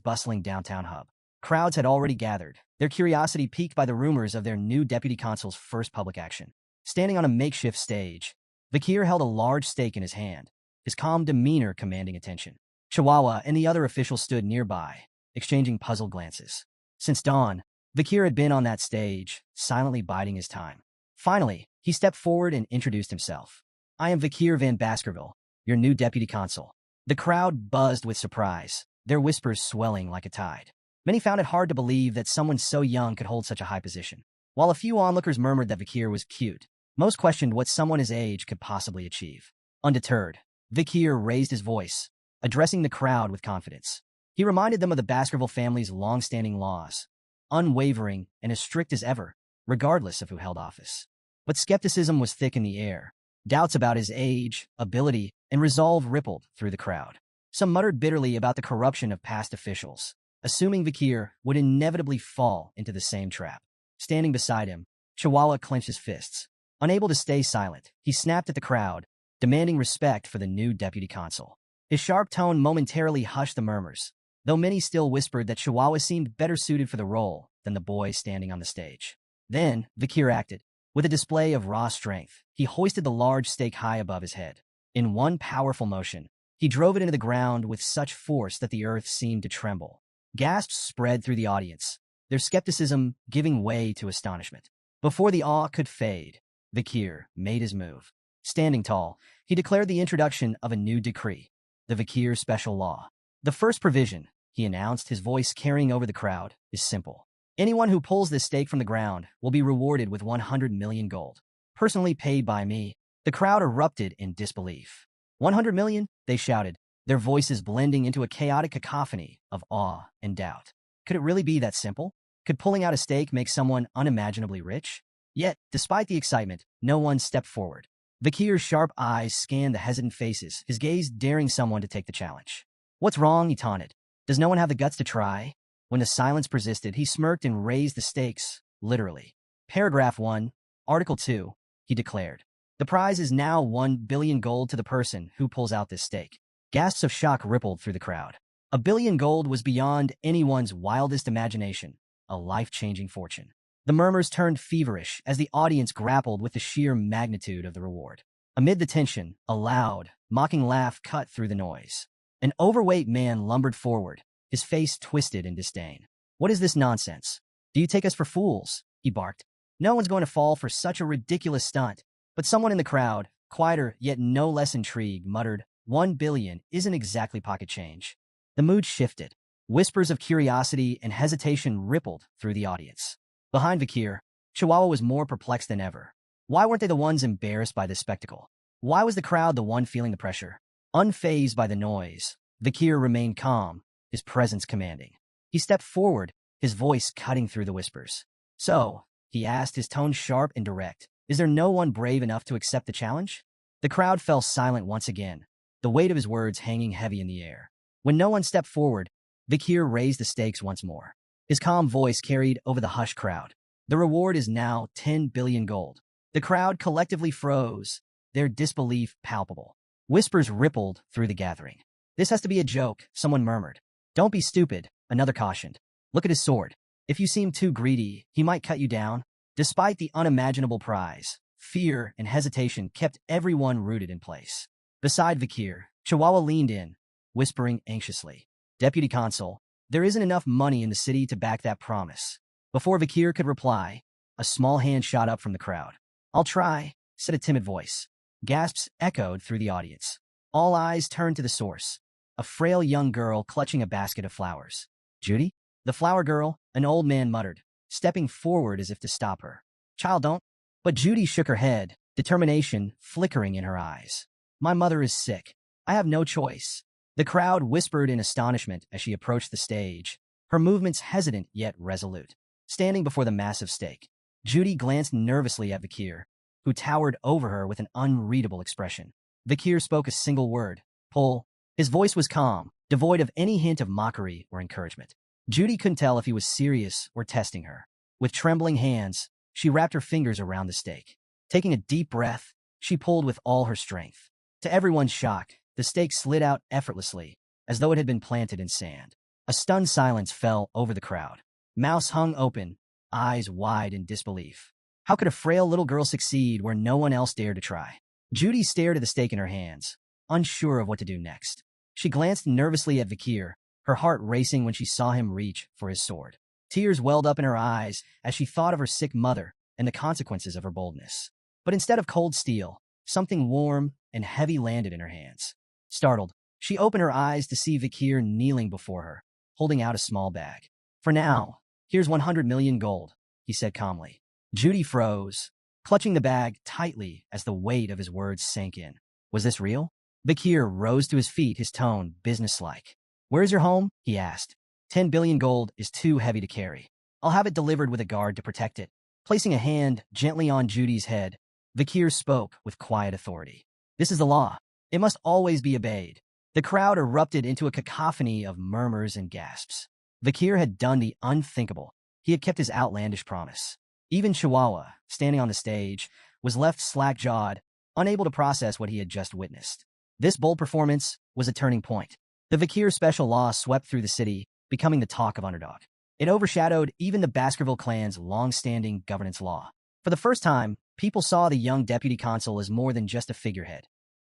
bustling downtown hub. Crowds had already gathered, their curiosity piqued by the rumors of their new deputy consul's first public action. Standing on a makeshift stage, Vikir held a large stake in his hand, his calm demeanor commanding attention. Chihuahua and the other officials stood nearby, exchanging puzzled glances. Since dawn, Vikir had been on that stage, silently biding his time. Finally, he stepped forward and introduced himself. "I am Vikir van Baskerville, your new deputy consul." The crowd buzzed with surprise, their whispers swelling like a tide. Many found it hard to believe that someone so young could hold such a high position. While a few onlookers murmured that Vikir was cute, Most questioned what someone his age could possibly achieve. Undeterred, Vikir raised his voice, addressing the crowd with confidence. He reminded them of the Baskerville family's long-standing laws, unwavering and as strict as ever, regardless of who held office. But skepticism was thick in the air. Doubts about his age, ability, and resolve rippled through the crowd. Some muttered bitterly about the corruption of past officials, assuming Vikir would inevitably fall into the same trap. Standing beside him, Chihuahua clenched his fists. Unable to stay silent, he snapped at the crowd, demanding respect for the new deputy consul. His sharp tone momentarily hushed the murmurs, though many still whispered that Chihuahua seemed better suited for the role than the boy standing on the stage. Then, Vikir acted. With a display of raw strength, he hoisted the large stake high above his head. In one powerful motion, he drove it into the ground with such force that the earth seemed to tremble. Gasps spread through the audience, their skepticism giving way to astonishment. Before the awe could fade, Vikir made his move. Standing tall, he declared the introduction of a new decree, the Vikir Special Law. The first provision, he announced, his voice carrying over the crowd, is simple. Anyone who pulls this stake from the ground will be rewarded with 100 million gold, personally paid by me. The crowd erupted in disbelief. 100 million? They shouted, their voices blending into a chaotic cacophony of awe and doubt. Could it really be that simple? Could pulling out a stake make someone unimaginably rich? Yet, despite the excitement, no one stepped forward. Vikir's sharp eyes scanned the hesitant faces, his gaze daring someone to take the challenge. What's wrong? He taunted. Does no one have the guts to try? When the silence persisted, he smirked and raised the stakes, literally. Paragraph 1, Article 2, he declared. The prize is now 1 billion gold to the person who pulls out this stake. Gasps of shock rippled through the crowd. 1 billion gold was beyond anyone's wildest imagination, a life-changing fortune. The murmurs turned feverish as the audience grappled with the sheer magnitude of the reward. Amid the tension, a loud, mocking laugh cut through the noise. An overweight man lumbered forward, his face twisted in disdain. What is this nonsense? Do you take us for fools? He barked. No one's going to fall for such a ridiculous stunt. But someone in the crowd, quieter yet no less intrigued, muttered, 1 billion isn't exactly pocket change. The mood shifted. Whispers of curiosity and hesitation rippled through the audience. Behind Vikir, Chihuahua was more perplexed than ever. Why weren't they the ones embarrassed by this spectacle? Why was the crowd the one feeling the pressure? Unfazed by the noise, Vikir remained calm, his presence commanding. He stepped forward, his voice cutting through the whispers. So, he asked, his tone sharp and direct, is there no one brave enough to accept the challenge? The crowd fell silent once again, the weight of his words hanging heavy in the air. When no one stepped forward, Vikir raised the stakes once more. His calm voice carried over the hushed crowd. The reward is now 10 billion gold. The crowd collectively froze, their disbelief palpable. Whispers rippled through the gathering. This has to be a joke, someone murmured. Don't be stupid, another cautioned. Look at his sword. If you seem too greedy, he might cut you down. Despite the unimaginable prize, fear and hesitation kept everyone rooted in place. Beside Vikir, Chihuahua leaned in, whispering anxiously. Deputy Consul, there isn't enough money in the city to back that promise. Before Vikir could reply, a small hand shot up from the crowd. I'll try, said a timid voice. Gasps echoed through the audience. All eyes turned to the source, a frail young girl clutching a basket of flowers. Judy? The flower girl, an old man muttered, stepping forward as if to stop her. Child, don't. But Judy shook her head, determination flickering in her eyes. My mother is sick. I have no choice. The crowd whispered in astonishment as she approached the stage, her movements hesitant yet resolute. Standing before the massive stake, Judy glanced nervously at Vikir, who towered over her with an unreadable expression. Vikir spoke a single word, pull. His voice was calm, devoid of any hint of mockery or encouragement. Judy couldn't tell if he was serious or testing her. With trembling hands, she wrapped her fingers around the stake. Taking a deep breath, she pulled with all her strength. To everyone's shock, the stake slid out effortlessly, as though it had been planted in sand. A stunned silence fell over the crowd. Mouths hung open, eyes wide in disbelief. How could a frail little girl succeed where no one else dared to try? Judy stared at the stake in her hands, unsure of what to do next. She glanced nervously at Vikir, her heart racing when she saw him reach for his sword. Tears welled up in her eyes as she thought of her sick mother and the consequences of her boldness. But instead of cold steel, something warm and heavy landed in her hands. Startled, she opened her eyes to see Vikir kneeling before her, holding out a small bag. For now, here's 100 million gold, he said calmly. Judy froze, clutching the bag tightly as the weight of his words sank in. Was this real? Bakir rose to his feet, his tone businesslike. Where's your home? He asked. 10 billion gold is too heavy to carry. I'll have it delivered with a guard to protect it. Placing a hand gently on Judy's head, Bakir spoke with quiet authority. This is the law. It must always be obeyed. The crowd erupted into a cacophony of murmurs and gasps. Bakir had done the unthinkable. He had kept his outlandish promise. Even Chihuahua, standing on the stage, was left slack-jawed, unable to process what he had just witnessed. This bold performance was a turning point. The Bakir special law swept through the city, becoming the talk of Underdog. It overshadowed even the Baskerville clan's long-standing governance law. For the first time, people saw the young deputy consul as more than just a figurehead.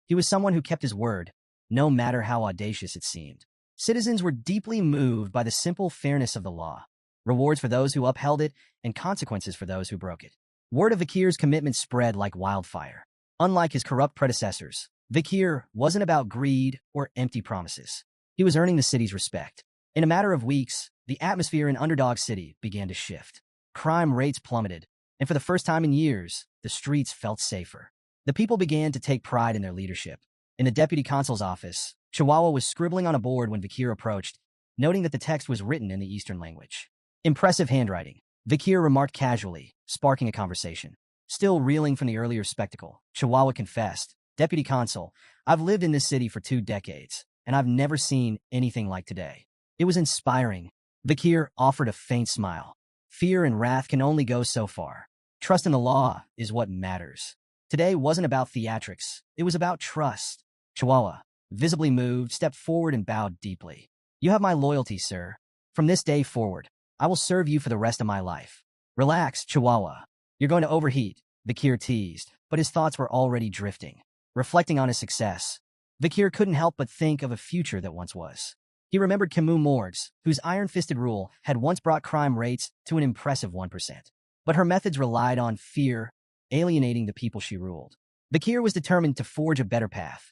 He was someone who kept his word, no matter how audacious it seemed. Citizens were deeply moved by the simple fairness of the law, rewards for those who upheld it and consequences for those who broke it. Word of Bakir's commitment spread like wildfire. Unlike his corrupt predecessors, Bakir wasn't about greed or empty promises. He was earning the city's respect. In a matter of weeks, the atmosphere in Underdog City began to shift. Crime rates plummeted, and for the first time in years, the streets felt safer. The people began to take pride in their leadership. In the deputy consul's office, Chihuahua was scribbling on a board when Bakir approached, noting that the text was written in the Eastern language. Impressive handwriting, Bakir remarked casually, sparking a conversation. Still reeling from the earlier spectacle, Chihuahua confessed, Deputy Consul, I've lived in this city for 2 decades, and I've never seen anything like today. It was inspiring. Bakir offered a faint smile. Fear and wrath can only go so far. Trust in the law is what matters. Today wasn't about theatrics. It was about trust. Chihuahua, visibly moved, stepped forward and bowed deeply. You have my loyalty, sir. From this day forward, I will serve you for the rest of my life. Relax, Chihuahua. You're going to overheat, Bakir teased, but his thoughts were already drifting. Reflecting on his success, Bakir couldn't help but think of a future that once was. He remembered Camus Morgues, whose iron-fisted rule had once brought crime rates to an impressive 1%. But her methods relied on fear, alienating the people she ruled. Bakir was determined to forge a better path,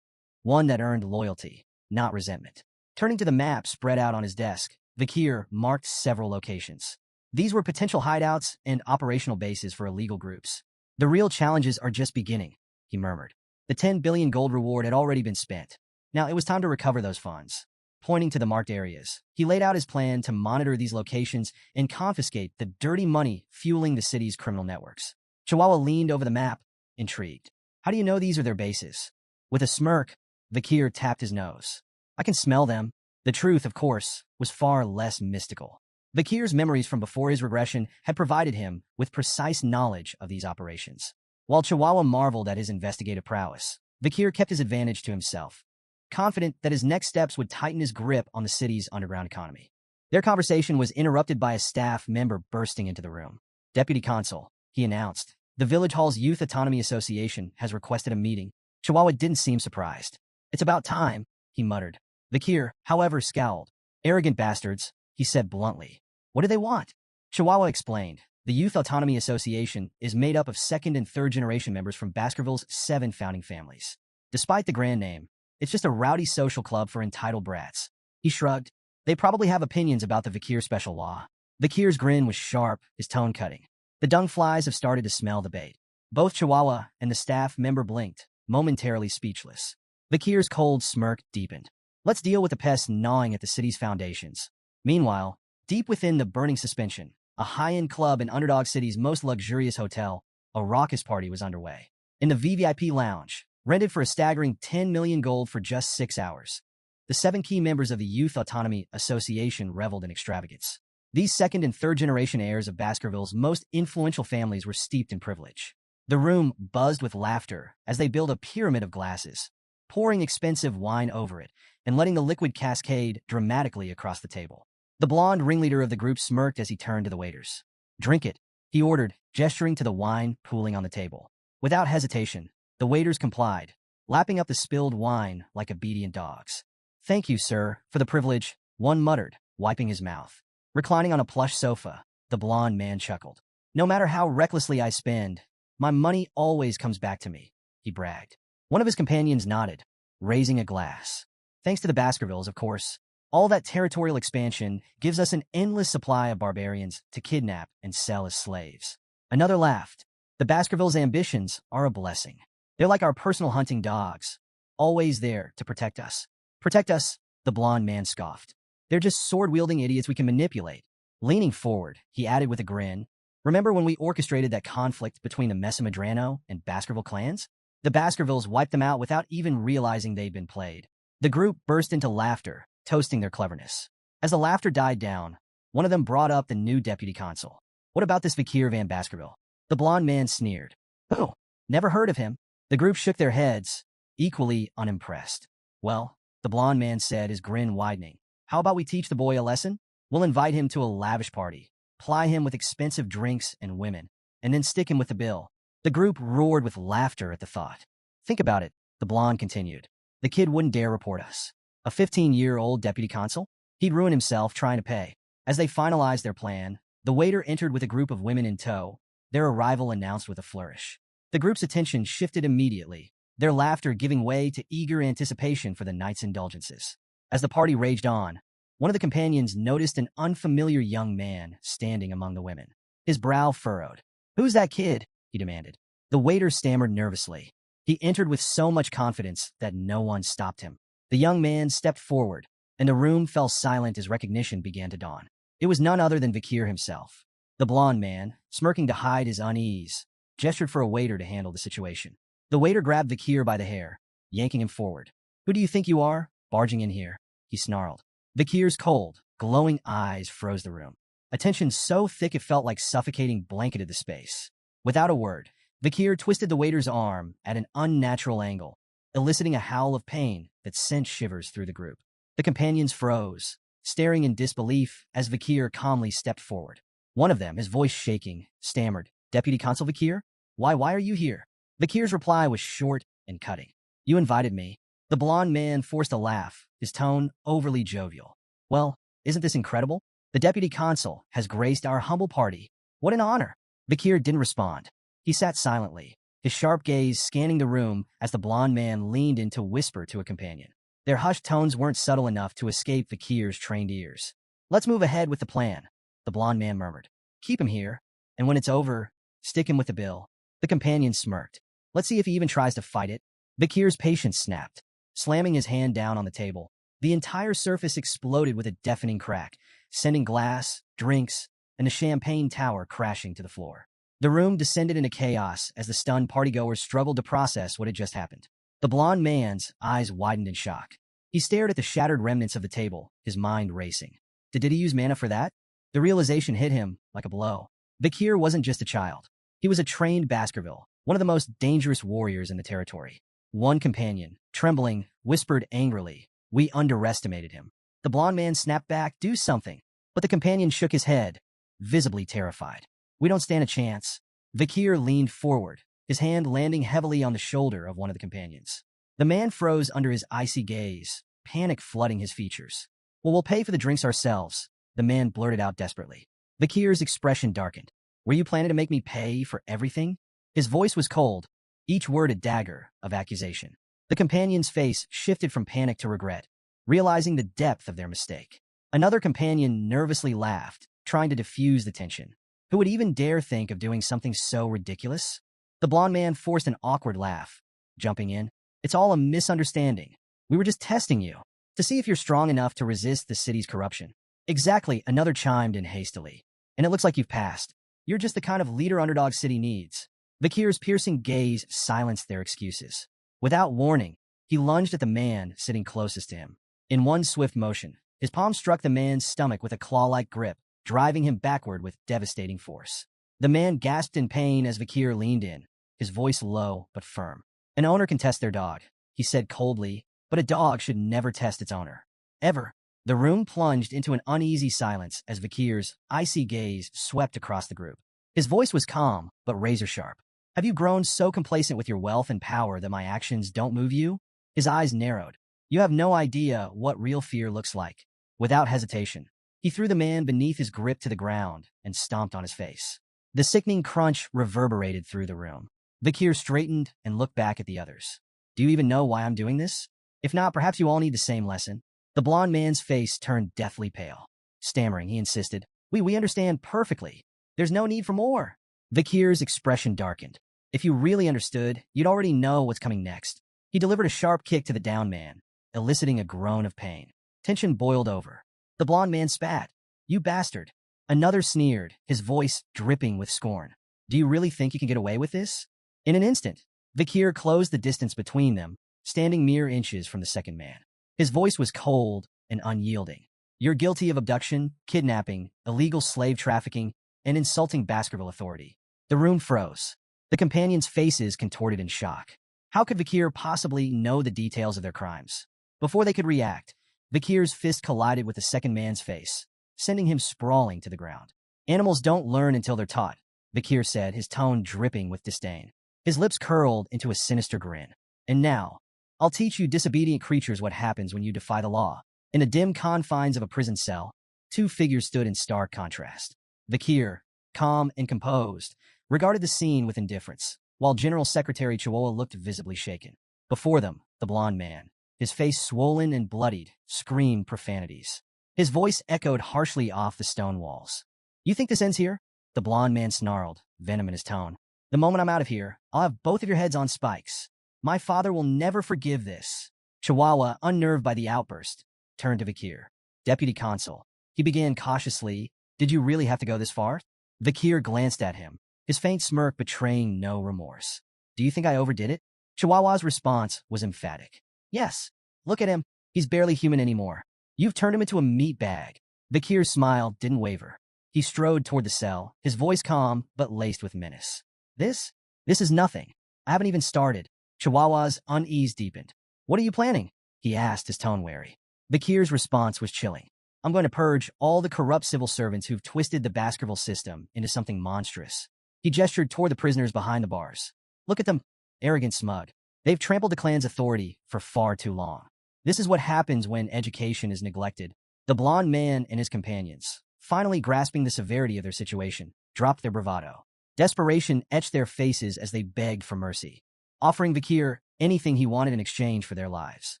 one that earned loyalty, not resentment. Turning to the map spread out on his desk, Bakir marked several locations. These were potential hideouts and operational bases for illegal groups. The real challenges are just beginning, he murmured. The 10 billion gold reward had already been spent. Now it was time to recover those funds. Pointing to the marked areas, he laid out his plan to monitor these locations and confiscate the dirty money fueling the city's criminal networks. Chihuahua leaned over the map, intrigued. How do you know these are their bases? With a smirk, Bakir tapped his nose. I can smell them. The truth, of course, was far less mystical. Bakir's memories from before his regression had provided him with precise knowledge of these operations. While Chihuahua marveled at his investigative prowess, Bakir kept his advantage to himself, confident that his next steps would tighten his grip on the city's underground economy. Their conversation was interrupted by a staff member bursting into the room. Deputy Consul, he announced, the Village Hall's Youth Autonomy Association has requested a meeting. Chihuahua didn't seem surprised. It's about time, he muttered. Bakir, however, scowled. Arrogant bastards, he said bluntly. What do they want? Chihuahua explained. The Youth Autonomy Association is made up of second and third generation members from Baskerville's 7 founding families. Despite the grand name, it's just a rowdy social club for entitled brats. He shrugged. They probably have opinions about the Bakir special law. Bakir's grin was sharp, his tone cutting. The dung flies have started to smell the bait. Both Chihuahua and the staff member blinked, momentarily speechless. Bakir's cold smirk deepened. Let's deal with the pests gnawing at the city's foundations. Meanwhile, deep within the burning suspension, a high-end club in Underdog City's most luxurious hotel, a raucous party was underway. In the VVIP lounge, rented for a staggering 10 million gold for just 6 hours, the 7 key members of the Youth Autonomy Association reveled in extravagance. These second and third generation heirs of Baskerville's most influential families were steeped in privilege. The room buzzed with laughter as they built a pyramid of glasses, pouring expensive wine over it and letting the liquid cascade dramatically across the table. The blonde ringleader of the group smirked as he turned to the waiters. Drink it, he ordered, gesturing to the wine pooling on the table. Without hesitation, the waiters complied, lapping up the spilled wine like obedient dogs. Thank you, sir, for the privilege, one muttered, wiping his mouth. Reclining on a plush sofa, the blonde man chuckled. No matter how recklessly I spend, my money always comes back to me, he bragged. One of his companions nodded, raising a glass. Thanks to the Baskervilles, of course. All that territorial expansion gives us an endless supply of barbarians to kidnap and sell as slaves. Another laughed. The Baskervilles' ambitions are a blessing. They're like our personal hunting dogs, always there to protect us. Protect us, the blonde man scoffed. They're just sword-wielding idiots we can manipulate. Leaning forward, he added with a grin, remember when we orchestrated that conflict between the Mesamadrano and Baskerville clans? The Baskervilles wiped them out without even realizing they'd been played. The group burst into laughter, toasting their cleverness. As the laughter died down, one of them brought up the new deputy consul. What about this Vikir van Baskerville? The blonde man sneered. Oh, never heard of him. The group shook their heads, equally unimpressed. Well, the blonde man said, his grin widening. How about we teach the boy a lesson? We'll invite him to a lavish party, ply him with expensive drinks and women, and then stick him with the bill. The group roared with laughter at the thought. Think about it, the blonde continued. The kid wouldn't dare report us. A 15-year-old deputy consul? He'd ruin himself trying to pay. As they finalized their plan, the waiter entered with a group of women in tow, their arrival announced with a flourish. The group's attention shifted immediately, their laughter giving way to eager anticipation for the night's indulgences. As the party raged on, one of the companions noticed an unfamiliar young man standing among the women. His brow furrowed. Who's that kid? He demanded. The waiter stammered nervously. He entered with so much confidence that no one stopped him. The young man stepped forward, and the room fell silent as recognition began to dawn. It was none other than Vikir himself. The blonde man, smirking to hide his unease, gestured for a waiter to handle the situation. The waiter grabbed Vikir by the hair, yanking him forward. Who do you think you are, barging in here? He snarled. Vikir's cold, glowing eyes froze the room. A tension so thick it felt like suffocating blanketed the space. Without a word, Vikir twisted the waiter's arm at an unnatural angle, eliciting a howl of pain that sent shivers through the group. The companions froze, staring in disbelief as Vikir calmly stepped forward. One of them, his voice shaking, stammered, Deputy Consul Vikir? Why are you here? Vikir's reply was short and cutting. You invited me. The blonde man forced a laugh, his tone overly jovial. Well, isn't this incredible? The Deputy Consul has graced our humble party. What an honor. Vikir didn't respond. He sat silently, his sharp gaze scanning the room as the blonde man leaned in to whisper to a companion. Their hushed tones weren't subtle enough to escape Vikir's trained ears. Let's move ahead with the plan, the blonde man murmured. Keep him here, and when it's over, stick him with the bill. The companion smirked. Let's see if he even tries to fight it. Vikir's patience snapped, slamming his hand down on the table. The entire surface exploded with a deafening crack, sending glass, drinks, and the champagne tower crashing to the floor. The room descended into chaos as the stunned partygoers struggled to process what had just happened. The blonde man's eyes widened in shock. He stared at the shattered remnants of the table, his mind racing. Did he use mana for that? The realization hit him like a blow. Vikir wasn't just a child. He was a trained Baskerville, one of the most dangerous warriors in the territory. One companion, trembling, whispered angrily, "We underestimated him." The blonde man snapped back, "Do something." But the companion shook his head, visibly terrified. "We don't stand a chance." Vikir leaned forward, his hand landing heavily on the shoulder of one of the companions. The man froze under his icy gaze, panic flooding his features. "Well, we'll pay for the drinks ourselves," the man blurted out desperately. Vikir's expression darkened. "Were you planning to make me pay for everything?" His voice was cold, each word a dagger of accusation. The companion's face shifted from panic to regret, realizing the depth of their mistake. Another companion nervously laughed, trying to diffuse the tension. Who would even dare think of doing something so ridiculous? The blonde man forced an awkward laugh, jumping in. "It's all a misunderstanding. We were just testing you, to see if you're strong enough to resist the city's corruption." "Exactly," another chimed in hastily. "And it looks like you've passed. You're just the kind of leader Underdog City needs." Vikir's piercing gaze silenced their excuses. Without warning, he lunged at the man sitting closest to him. In one swift motion, his palm struck the man's stomach with a claw-like grip, driving him backward with devastating force. The man gasped in pain as Vikir leaned in, his voice low but firm. "An owner can test their dog," he said coldly, "but a dog should never test its owner. Ever." The room plunged into an uneasy silence as Vikir's icy gaze swept across the group. His voice was calm, but razor-sharp. "Have you grown so complacent with your wealth and power that my actions don't move you?" His eyes narrowed. "You have no idea what real fear looks like." Without hesitation, he threw the man beneath his grip to the ground and stomped on his face. The sickening crunch reverberated through the room. Vikir straightened and looked back at the others. "Do you even know why I'm doing this? If not, perhaps you all need the same lesson." The blonde man's face turned deathly pale. Stammering, he insisted, We understand perfectly. There's no need for more." Vikir's expression darkened. If you really understood, you'd already know what's coming next. He delivered a sharp kick to the down man, eliciting a groan of pain. Tension boiled over. The blond man spat. "You bastard." Another sneered, his voice dripping with scorn. "Do you really think you can get away with this?" In an instant, Vikir closed the distance between them, standing mere inches from the second man. His voice was cold and unyielding. "You're guilty of abduction, kidnapping, illegal slave trafficking, and insulting Baskerville authority." The room froze. The companions' faces contorted in shock. How could Vikir possibly know the details of their crimes? Before they could react, Vikir's fist collided with the second man's face, sending him sprawling to the ground. "Animals don't learn until they're taught," Vikir said, his tone dripping with disdain. His lips curled into a sinister grin. "And now, I'll teach you disobedient creatures what happens when you defy the law." In the dim confines of a prison cell, two figures stood in stark contrast. Vikir, calm and composed, regarded the scene with indifference, while General Secretary Chihuahua looked visibly shaken. Before them, the blond man, his face swollen and bloodied, screamed profanities. His voice echoed harshly off the stone walls. "You think this ends here?" The blond man snarled, venom in his tone. "The moment I'm out of here, I'll have both of your heads on spikes. My father will never forgive this." Chihuahua, unnerved by the outburst, turned to Vikir. "Deputy Consul," he began cautiously, "did you really have to go this far?" Vikir glanced at him, his faint smirk betraying no remorse. "Do you think I overdid it?" Chihuahua's response was emphatic. "Yes. Look at him. He's barely human anymore. You've turned him into a meat bag." Vikir's smile didn't waver. He strode toward the cell, his voice calm but laced with menace. This is nothing. I haven't even started." Chihuahua's unease deepened. "What are you planning?" he asked, his tone wary. Vikir's response was chilling. "I'm going to purge all the corrupt civil servants who've twisted the Baskerville system into something monstrous." He gestured toward the prisoners behind the bars. "Look at them, arrogant smug. They've trampled the clan's authority for far too long. This is what happens when education is neglected." The blond man and his companions, finally grasping the severity of their situation, dropped their bravado. Desperation etched their faces as they begged for mercy, offering Vikir anything he wanted in exchange for their lives.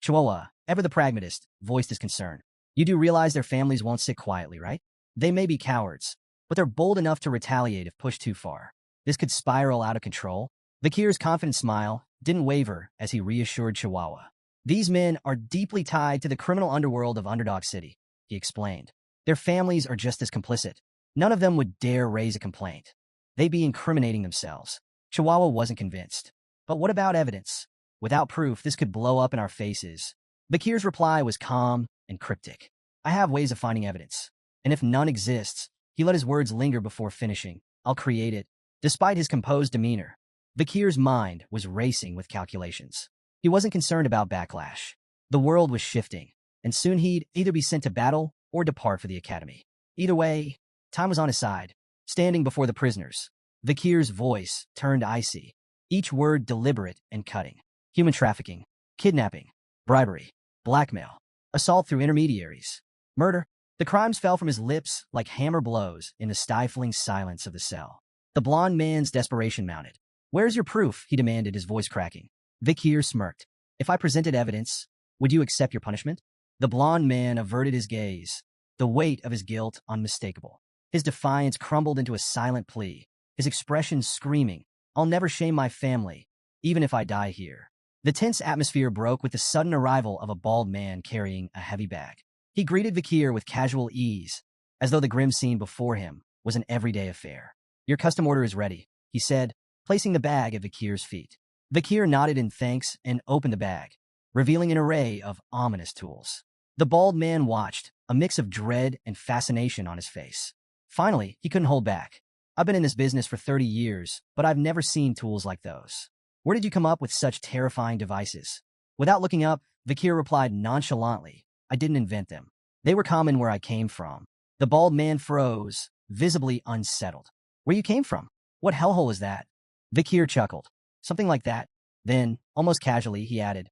Chihuahua, ever the pragmatist, voiced his concern. "You do realize their families won't sit quietly, right? They may be cowards, but they're bold enough to retaliate if pushed too far. This could spiral out of control." Vikir's confident smile didn't waver as he reassured Chihuahua. "These men are deeply tied to the criminal underworld of Underdog City," he explained. "Their families are just as complicit. None of them would dare raise a complaint. They'd be incriminating themselves." Chihuahua wasn't convinced. "But what about evidence? Without proof, this could blow up in our faces." Vikir's reply was calm and cryptic. "I have ways of finding evidence. And if none exists," he let his words linger before finishing, "I'll create it." Despite his composed demeanor, Vikir's mind was racing with calculations. He wasn't concerned about backlash. The world was shifting, and soon he'd either be sent to battle or depart for the academy. Either way, time was on his side. Standing before the prisoners, Vikir's voice turned icy, each word deliberate and cutting. Human trafficking, kidnapping, bribery, blackmail, assault through intermediaries, murder. The crimes fell from his lips like hammer blows in the stifling silence of the cell. The blond man's desperation mounted. "Where's your proof?" he demanded, his voice cracking. Vikir smirked. "If I presented evidence, would you accept your punishment?" The blond man averted his gaze, the weight of his guilt unmistakable. His defiance crumbled into a silent plea, his expression screaming, "I'll never shame my family, even if I die here." The tense atmosphere broke with the sudden arrival of a bald man carrying a heavy bag. He greeted Vikir with casual ease, as though the grim scene before him was an everyday affair. "Your custom order is ready," he said, placing the bag at Vikir's feet. Vikir nodded in thanks and opened the bag, revealing an array of ominous tools. The bald man watched, a mix of dread and fascination on his face. Finally, he couldn't hold back. "I've been in this business for 30 years, but I've never seen tools like those. Where did you come up with such terrifying devices?" Without looking up, Vikir replied nonchalantly, "I didn't invent them. They were common where I came from." The bald man froze, visibly unsettled. "Where you came from? What hellhole is that?" Vikir chuckled. "Something like that." Then, almost casually, he added,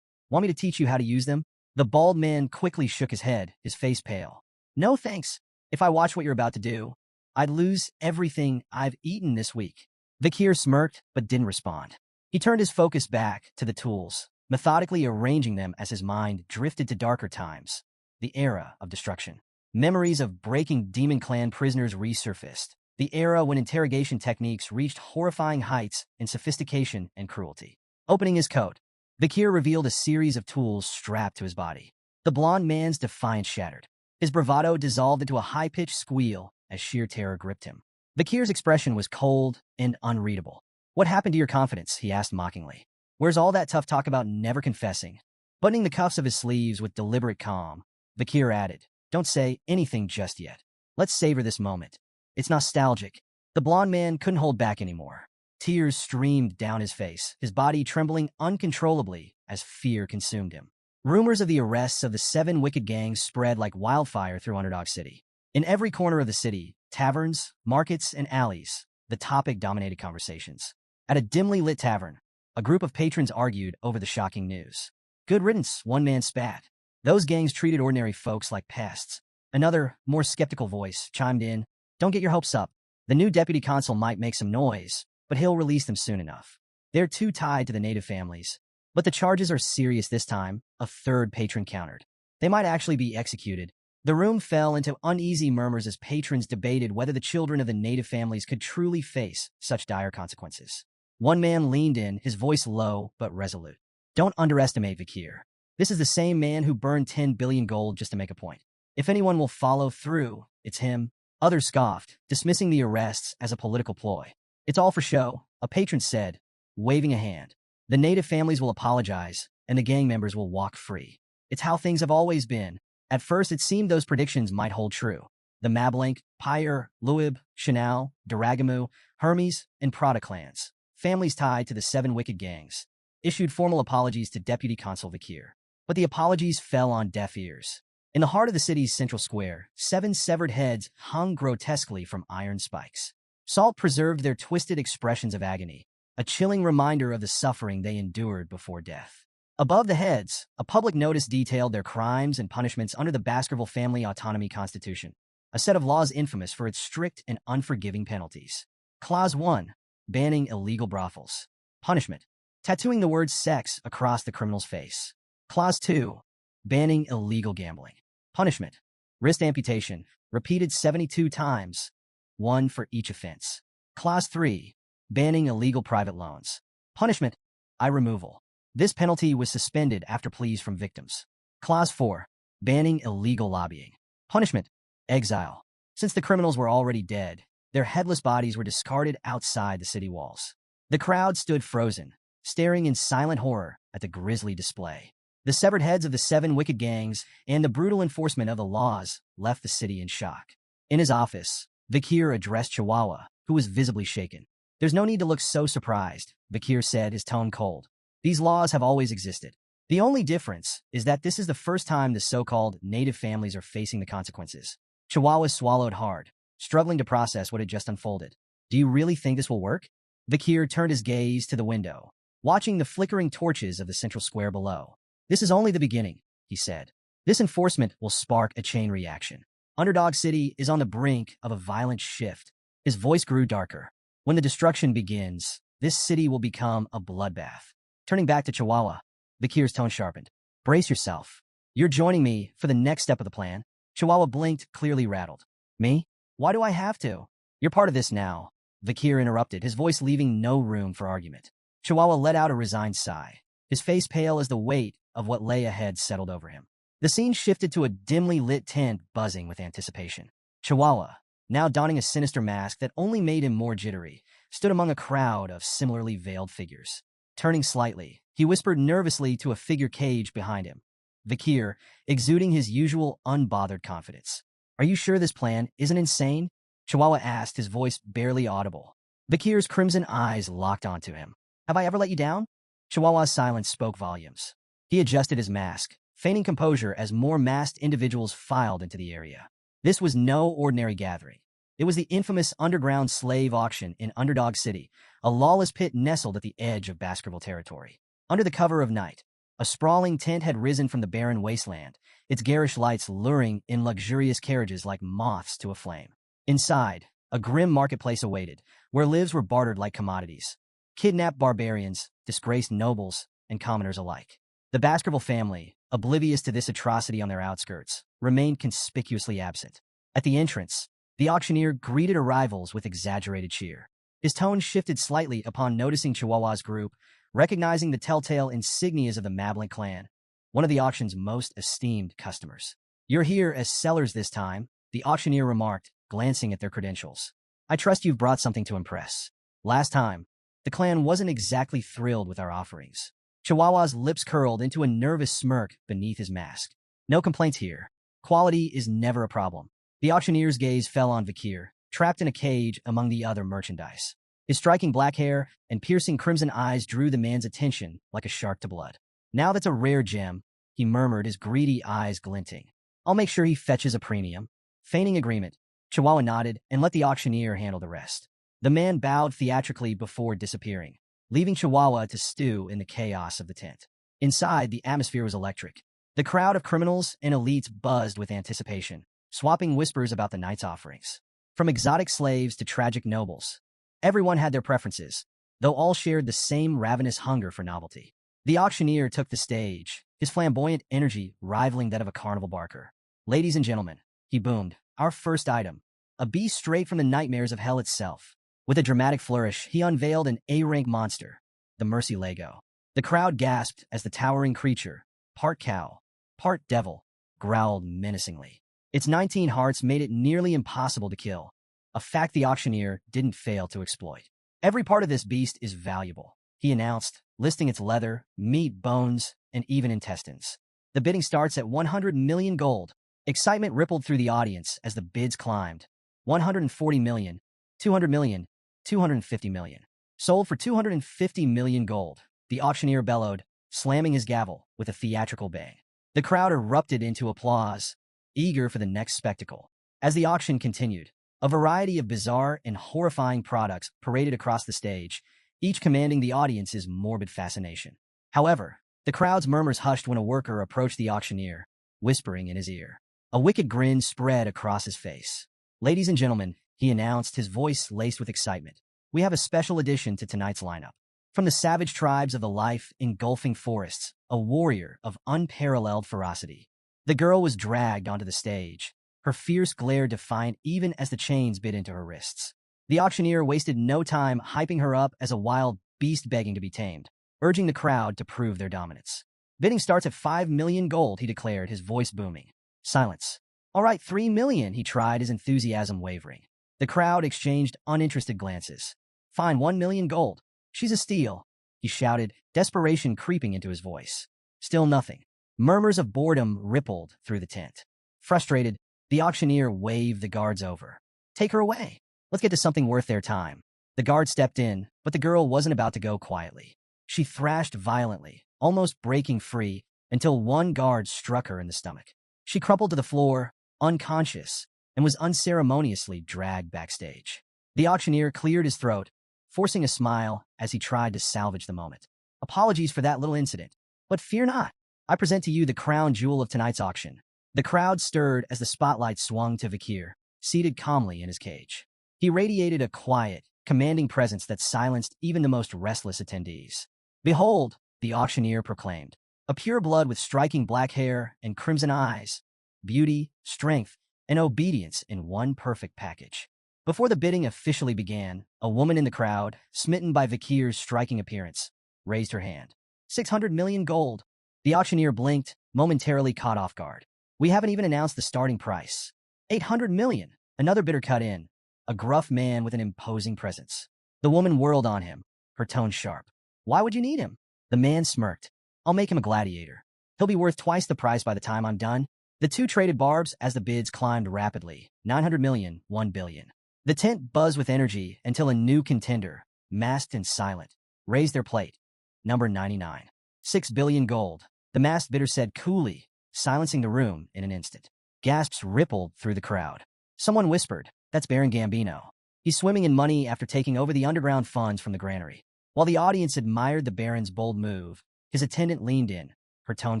"Want me to teach you how to use them?" The bald man quickly shook his head, his face pale. "No thanks. If I watch what you're about to do, I'd lose everything I've eaten this week." Vikir smirked, but didn't respond. He turned his focus back to the tools, methodically arranging them as his mind drifted to darker times, the era of destruction. Memories of breaking Demon Clan prisoners resurfaced, the era when interrogation techniques reached horrifying heights in sophistication and cruelty. Opening his coat, Vakir revealed a series of tools strapped to his body. The blond man's defiance shattered. His bravado dissolved into a high-pitched squeal as sheer terror gripped him. Vakir's expression was cold and unreadable. "What happened to your confidence?" he asked mockingly. "Where's all that tough talk about never confessing?" Buttoning the cuffs of his sleeves with deliberate calm, Vakir added, "Don't say anything just yet. Let's savor this moment. It's nostalgic." The blond man couldn't hold back anymore. Tears streamed down his face, his body trembling uncontrollably as fear consumed him. Rumors of the arrests of the 7 wicked gangs spread like wildfire through Underdog City. In every corner of the city, taverns, markets, and alleys, the topic dominated conversations. At a dimly lit tavern, a group of patrons argued over the shocking news. "Good riddance," one man spat. "Those gangs treated ordinary folks like pests." Another, more skeptical voice chimed in, "Don't get your hopes up. The new deputy consul might make some noise, but he'll release them soon enough. They're too tied to the native families." "But the charges are serious this time," a third patron countered. "They might actually be executed." The room fell into uneasy murmurs as patrons debated whether the children of the native families could truly face such dire consequences. One man leaned in, his voice low but resolute. "Don't underestimate Vakir. This is the same man who burned 10 billion gold just to make a point. If anyone will follow through, it's him." Others scoffed, dismissing the arrests as a political ploy. "It's all for show," a patron said, waving a hand. "The native families will apologize, and the gang members will walk free. It's how things have always been." At first, it seemed those predictions might hold true. The Mablank, Pyre, Luib, Chanel, Daragamu, Hermes, and Prada clans, families tied to the 7 wicked gangs, issued formal apologies to Deputy Consul Vakir. But the apologies fell on deaf ears. In the heart of the city's central square, 7 severed heads hung grotesquely from iron spikes. Salt preserved their twisted expressions of agony, a chilling reminder of the suffering they endured before death. Above the heads, a public notice detailed their crimes and punishments under the Baskerville Family Autonomy Constitution, a set of laws infamous for its strict and unforgiving penalties. Clause 1. Banning illegal brothels. Punishment: tattooing the word sex across the criminal's face. Clause 2. Banning illegal gambling. Punishment: wrist amputation, repeated 72 times, 1 for each offense. Clause 3. Banning illegal private loans. Punishment: eye removal. This penalty was suspended after pleas from victims. Clause 4. Banning illegal lobbying. Punishment: exile. Since the criminals were already dead, their headless bodies were discarded outside the city walls. The crowd stood frozen, staring in silent horror at the grisly display. The severed heads of the 7 wicked gangs and the brutal enforcement of the laws left the city in shock. In his office, Vakir addressed Chihuahua, who was visibly shaken. "There's no need to look so surprised," Vakir said, his tone cold. "These laws have always existed. The only difference is that this is the first time the so-called native families are facing the consequences." Chihuahua swallowed hard, struggling to process what had just unfolded. "Do you really think this will work?" Vakir turned his gaze to the window, watching the flickering torches of the central square below. "This is only the beginning," he said. "This enforcement will spark a chain reaction. Underdog City is on the brink of a violent shift." His voice grew darker. "When the destruction begins, this city will become a bloodbath." Turning back to Chihuahua, Vakir's tone sharpened. "Brace yourself. You're joining me for the next step of the plan." Chihuahua blinked, clearly rattled. "Me? Why do I have to?" "You're part of this now," Vakir interrupted, his voice leaving no room for argument. Chihuahua let out a resigned sigh, his face pale as the weight of what lay ahead settled over him. The scene shifted to a dimly lit tent buzzing with anticipation. Chihuahua, now donning a sinister mask that only made him more jittery, stood among a crowd of similarly veiled figures. Turning slightly, he whispered nervously to a figure caged behind him. Vakir, exuding his usual unbothered confidence. "Are you sure this plan isn't insane?" Chihuahua asked, his voice barely audible. Vakir's crimson eyes locked onto him. "Have I ever let you down?" Chihuahua's silence spoke volumes. He adjusted his mask, feigning composure as more masked individuals filed into the area. This was no ordinary gathering. It was the infamous underground slave auction in Underdog City, a lawless pit nestled at the edge of Baskerville territory. Under the cover of night, a sprawling tent had risen from the barren wasteland, its garish lights luring in luxurious carriages like moths to a flame. Inside, a grim marketplace awaited, where lives were bartered like commodities. Kidnapped barbarians, disgraced nobles, and commoners alike. The Baskerville family, oblivious to this atrocity on their outskirts, remained conspicuously absent. At the entrance, The auctioneer greeted arrivals with exaggerated cheer. His tone shifted slightly upon noticing Chihuahua's group, recognizing the telltale insignias of the Mablin clan, one of the auction's most esteemed customers. "You're here as sellers this time," the auctioneer remarked, glancing at their credentials. "I trust you've brought something to impress. Last time, the clan wasn't exactly thrilled with our offerings." Chihuahua's lips curled into a nervous smirk beneath his mask. "No complaints here. Quality is never a problem." The auctioneer's gaze fell on Vakir, trapped in a cage among the other merchandise. His striking black hair and piercing crimson eyes drew the man's attention like a shark to blood. "Now that's a rare gem," he murmured, his greedy eyes glinting. "I'll make sure he fetches a premium." Feigning agreement, Chihuahua nodded and let the auctioneer handle the rest. The man bowed theatrically before disappearing, leaving Chihuahua to stew in the chaos of the tent. Inside, the atmosphere was electric. The crowd of criminals and elites buzzed with anticipation, swapping whispers about the night's offerings. From exotic slaves to tragic nobles, everyone had their preferences, though all shared the same ravenous hunger for novelty. The auctioneer took the stage, his flamboyant energy rivaling that of a carnival barker. "Ladies and gentlemen," he boomed, "our first item, a beast straight from the nightmares of hell itself." With a dramatic flourish, he unveiled an A-rank monster, the Mercy Lego. The crowd gasped as the towering creature, part cow, part devil, growled menacingly. Its 19 hearts made it nearly impossible to kill, a fact the auctioneer didn't fail to exploit. "Every part of this beast is valuable," he announced, listing its leather, meat, bones, and even intestines. "The bidding starts at 100 million gold." Excitement rippled through the audience as the bids climbed. 140 million, 200 million, 250 million. "Sold for 250 million gold," the auctioneer bellowed, slamming his gavel with a theatrical bang. The crowd erupted into applause, eager for the next spectacle. As the auction continued, a variety of bizarre and horrifying products paraded across the stage, each commanding the audience's morbid fascination. However, the crowd's murmurs hushed when a worker approached the auctioneer, whispering in his ear. A wicked grin spread across his face. "Ladies and gentlemen," he announced, his voice laced with excitement, "we have a special addition to tonight's lineup. From the savage tribes of the life-engulfing forests, a warrior of unparalleled ferocity." The girl was dragged onto the stage, her fierce glare defiant even as the chains bit into her wrists. The auctioneer wasted no time hyping her up as a wild beast begging to be tamed, urging the crowd to prove their dominance. "Bidding starts at 5 million gold," he declared, his voice booming. Silence. "All right, 3 million," he tried, his enthusiasm wavering. The crowd exchanged uninterested glances. "Fine, 1 million gold. She's a steal," he shouted, desperation creeping into his voice. Still nothing. Murmurs of boredom rippled through the tent. Frustrated, the auctioneer waved the guards over. "Take her away. Let's get to something worth their time." The guard stepped in, but the girl wasn't about to go quietly. She thrashed violently, almost breaking free, until one guard struck her in the stomach. She crumpled to the floor, unconscious, and was unceremoniously dragged backstage. The auctioneer cleared his throat, forcing a smile as he tried to salvage the moment. "Apologies for that little incident, but fear not. I present to you the crown jewel of tonight's auction." The crowd stirred as the spotlight swung to Vakir, seated calmly in his cage. He radiated a quiet, commanding presence that silenced even the most restless attendees. "Behold," the auctioneer proclaimed, "a pure blood with striking black hair and crimson eyes, beauty, strength, and obedience in one perfect package." Before the bidding officially began, a woman in the crowd, smitten by Vakir's striking appearance, raised her hand. 600 million gold. The auctioneer blinked, momentarily caught off guard. "We haven't even announced the starting price." 800 million. Another bidder cut in, a gruff man with an imposing presence. The woman whirled on him, her tone sharp. "Why would you need him?" The man smirked. "I'll make him a gladiator. He'll be worth twice the price by the time I'm done." The two traded barbs as the bids climbed rapidly. 900 million, 1 billion. The tent buzzed with energy until a new contender, masked and silent, raised their plate. Number 99. 6 billion gold. The masked bidder said coolly, silencing the room in an instant. Gasps rippled through the crowd. Someone whispered, "That's Baron Gambino. He's swimming in money after taking over the underground funds from the granary." While the audience admired the Baron's bold move, his attendant leaned in, her tone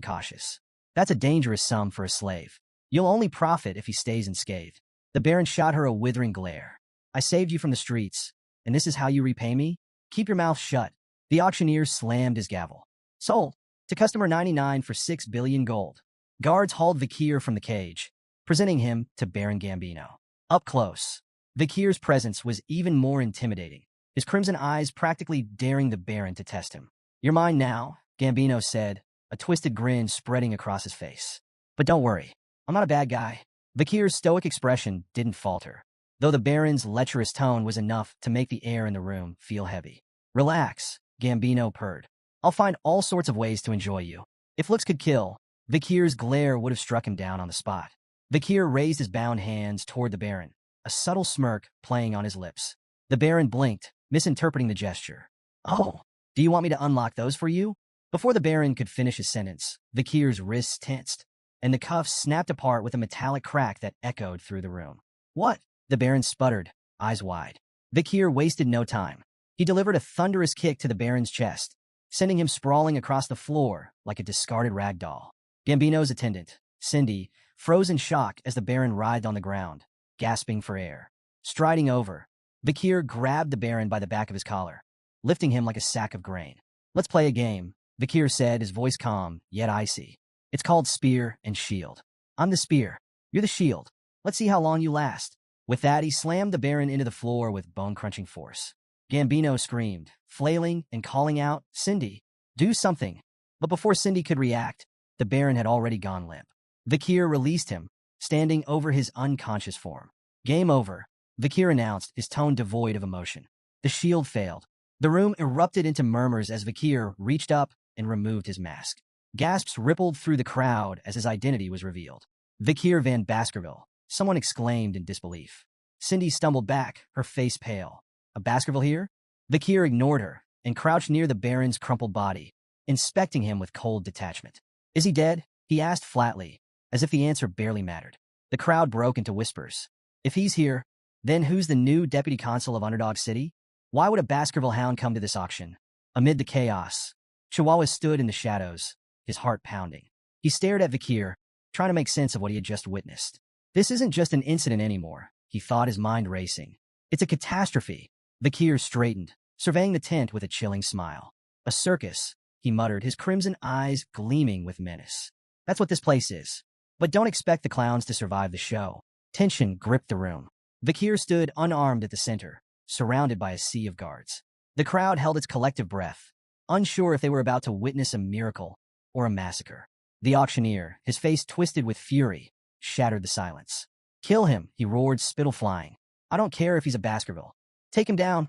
cautious. "That's a dangerous sum for a slave. You'll only profit if he stays unscathed." The Baron shot her a withering glare. "I saved you from the streets, and this is how you repay me? Keep your mouth shut." The auctioneer slammed his gavel. "Sold. To customer 99 for 6 billion gold." Guards hauled Vakir from the cage, presenting him to Baron Gambino. Up close, Vikir's presence was even more intimidating, his crimson eyes practically daring the Baron to test him. "You're mine now," Gambino said, a twisted grin spreading across his face. "But don't worry, I'm not a bad guy." Vikir's stoic expression didn't falter, though the Baron's lecherous tone was enough to make the air in the room feel heavy. "Relax," Gambino purred. "I'll find all sorts of ways to enjoy you." If looks could kill, Vikir's glare would have struck him down on the spot. Vikir raised his bound hands toward the Baron, a subtle smirk playing on his lips. The Baron blinked, misinterpreting the gesture. "Oh, do you want me to unlock those for you?" Before the Baron could finish his sentence, Vikir's wrists tensed, and the cuffs snapped apart with a metallic crack that echoed through the room. "What?" The Baron sputtered, eyes wide. Vikir wasted no time. He delivered a thunderous kick to the Baron's chest, sending him sprawling across the floor like a discarded rag doll. Gambino's attendant, Cindy, froze in shock as the Baron writhed on the ground, gasping for air. Striding over, Vikir grabbed the Baron by the back of his collar, lifting him like a sack of grain. "Let's play a game," Vikir said, his voice calm, yet icy. "It's called Spear and Shield. I'm the spear. You're the shield. Let's see how long you last." With that, he slammed the Baron into the floor with bone-crunching force. Gambino screamed, flailing and calling out, "Cindy, do something." But before Cindy could react, the Baron had already gone limp. Vikir released him, standing over his unconscious form. "Game over," Vikir announced, his tone devoid of emotion. The shield failed. The room erupted into murmurs as Vikir reached up and removed his mask. Gasps rippled through the crowd as his identity was revealed. "Vikir van Baskerville," someone exclaimed in disbelief. Cindy stumbled back, her face pale. "A Baskerville here?" Vikir ignored her and crouched near the Baron's crumpled body, inspecting him with cold detachment. "Is he dead?" he asked flatly, as if the answer barely mattered. The crowd broke into whispers. "If he's here, then who's the new deputy consul of Underdog City? Why would a Baskerville hound come to this auction?" Amid the chaos, Chihuahua stood in the shadows, his heart pounding. He stared at Vikir, trying to make sense of what he had just witnessed. This isn't just an incident anymore, he thought, his mind racing. It's a catastrophe. Vikir straightened, surveying the tent with a chilling smile. "A circus," he muttered, his crimson eyes gleaming with menace. "That's what this place is. But don't expect the clowns to survive the show." Tension gripped the room. Vikir stood unarmed at the center, surrounded by a sea of guards. The crowd held its collective breath, unsure if they were about to witness a miracle or a massacre. The auctioneer, his face twisted with fury, shattered the silence. "Kill him," he roared, spittle flying. "I don't care if he's a Baskerville. Take him down."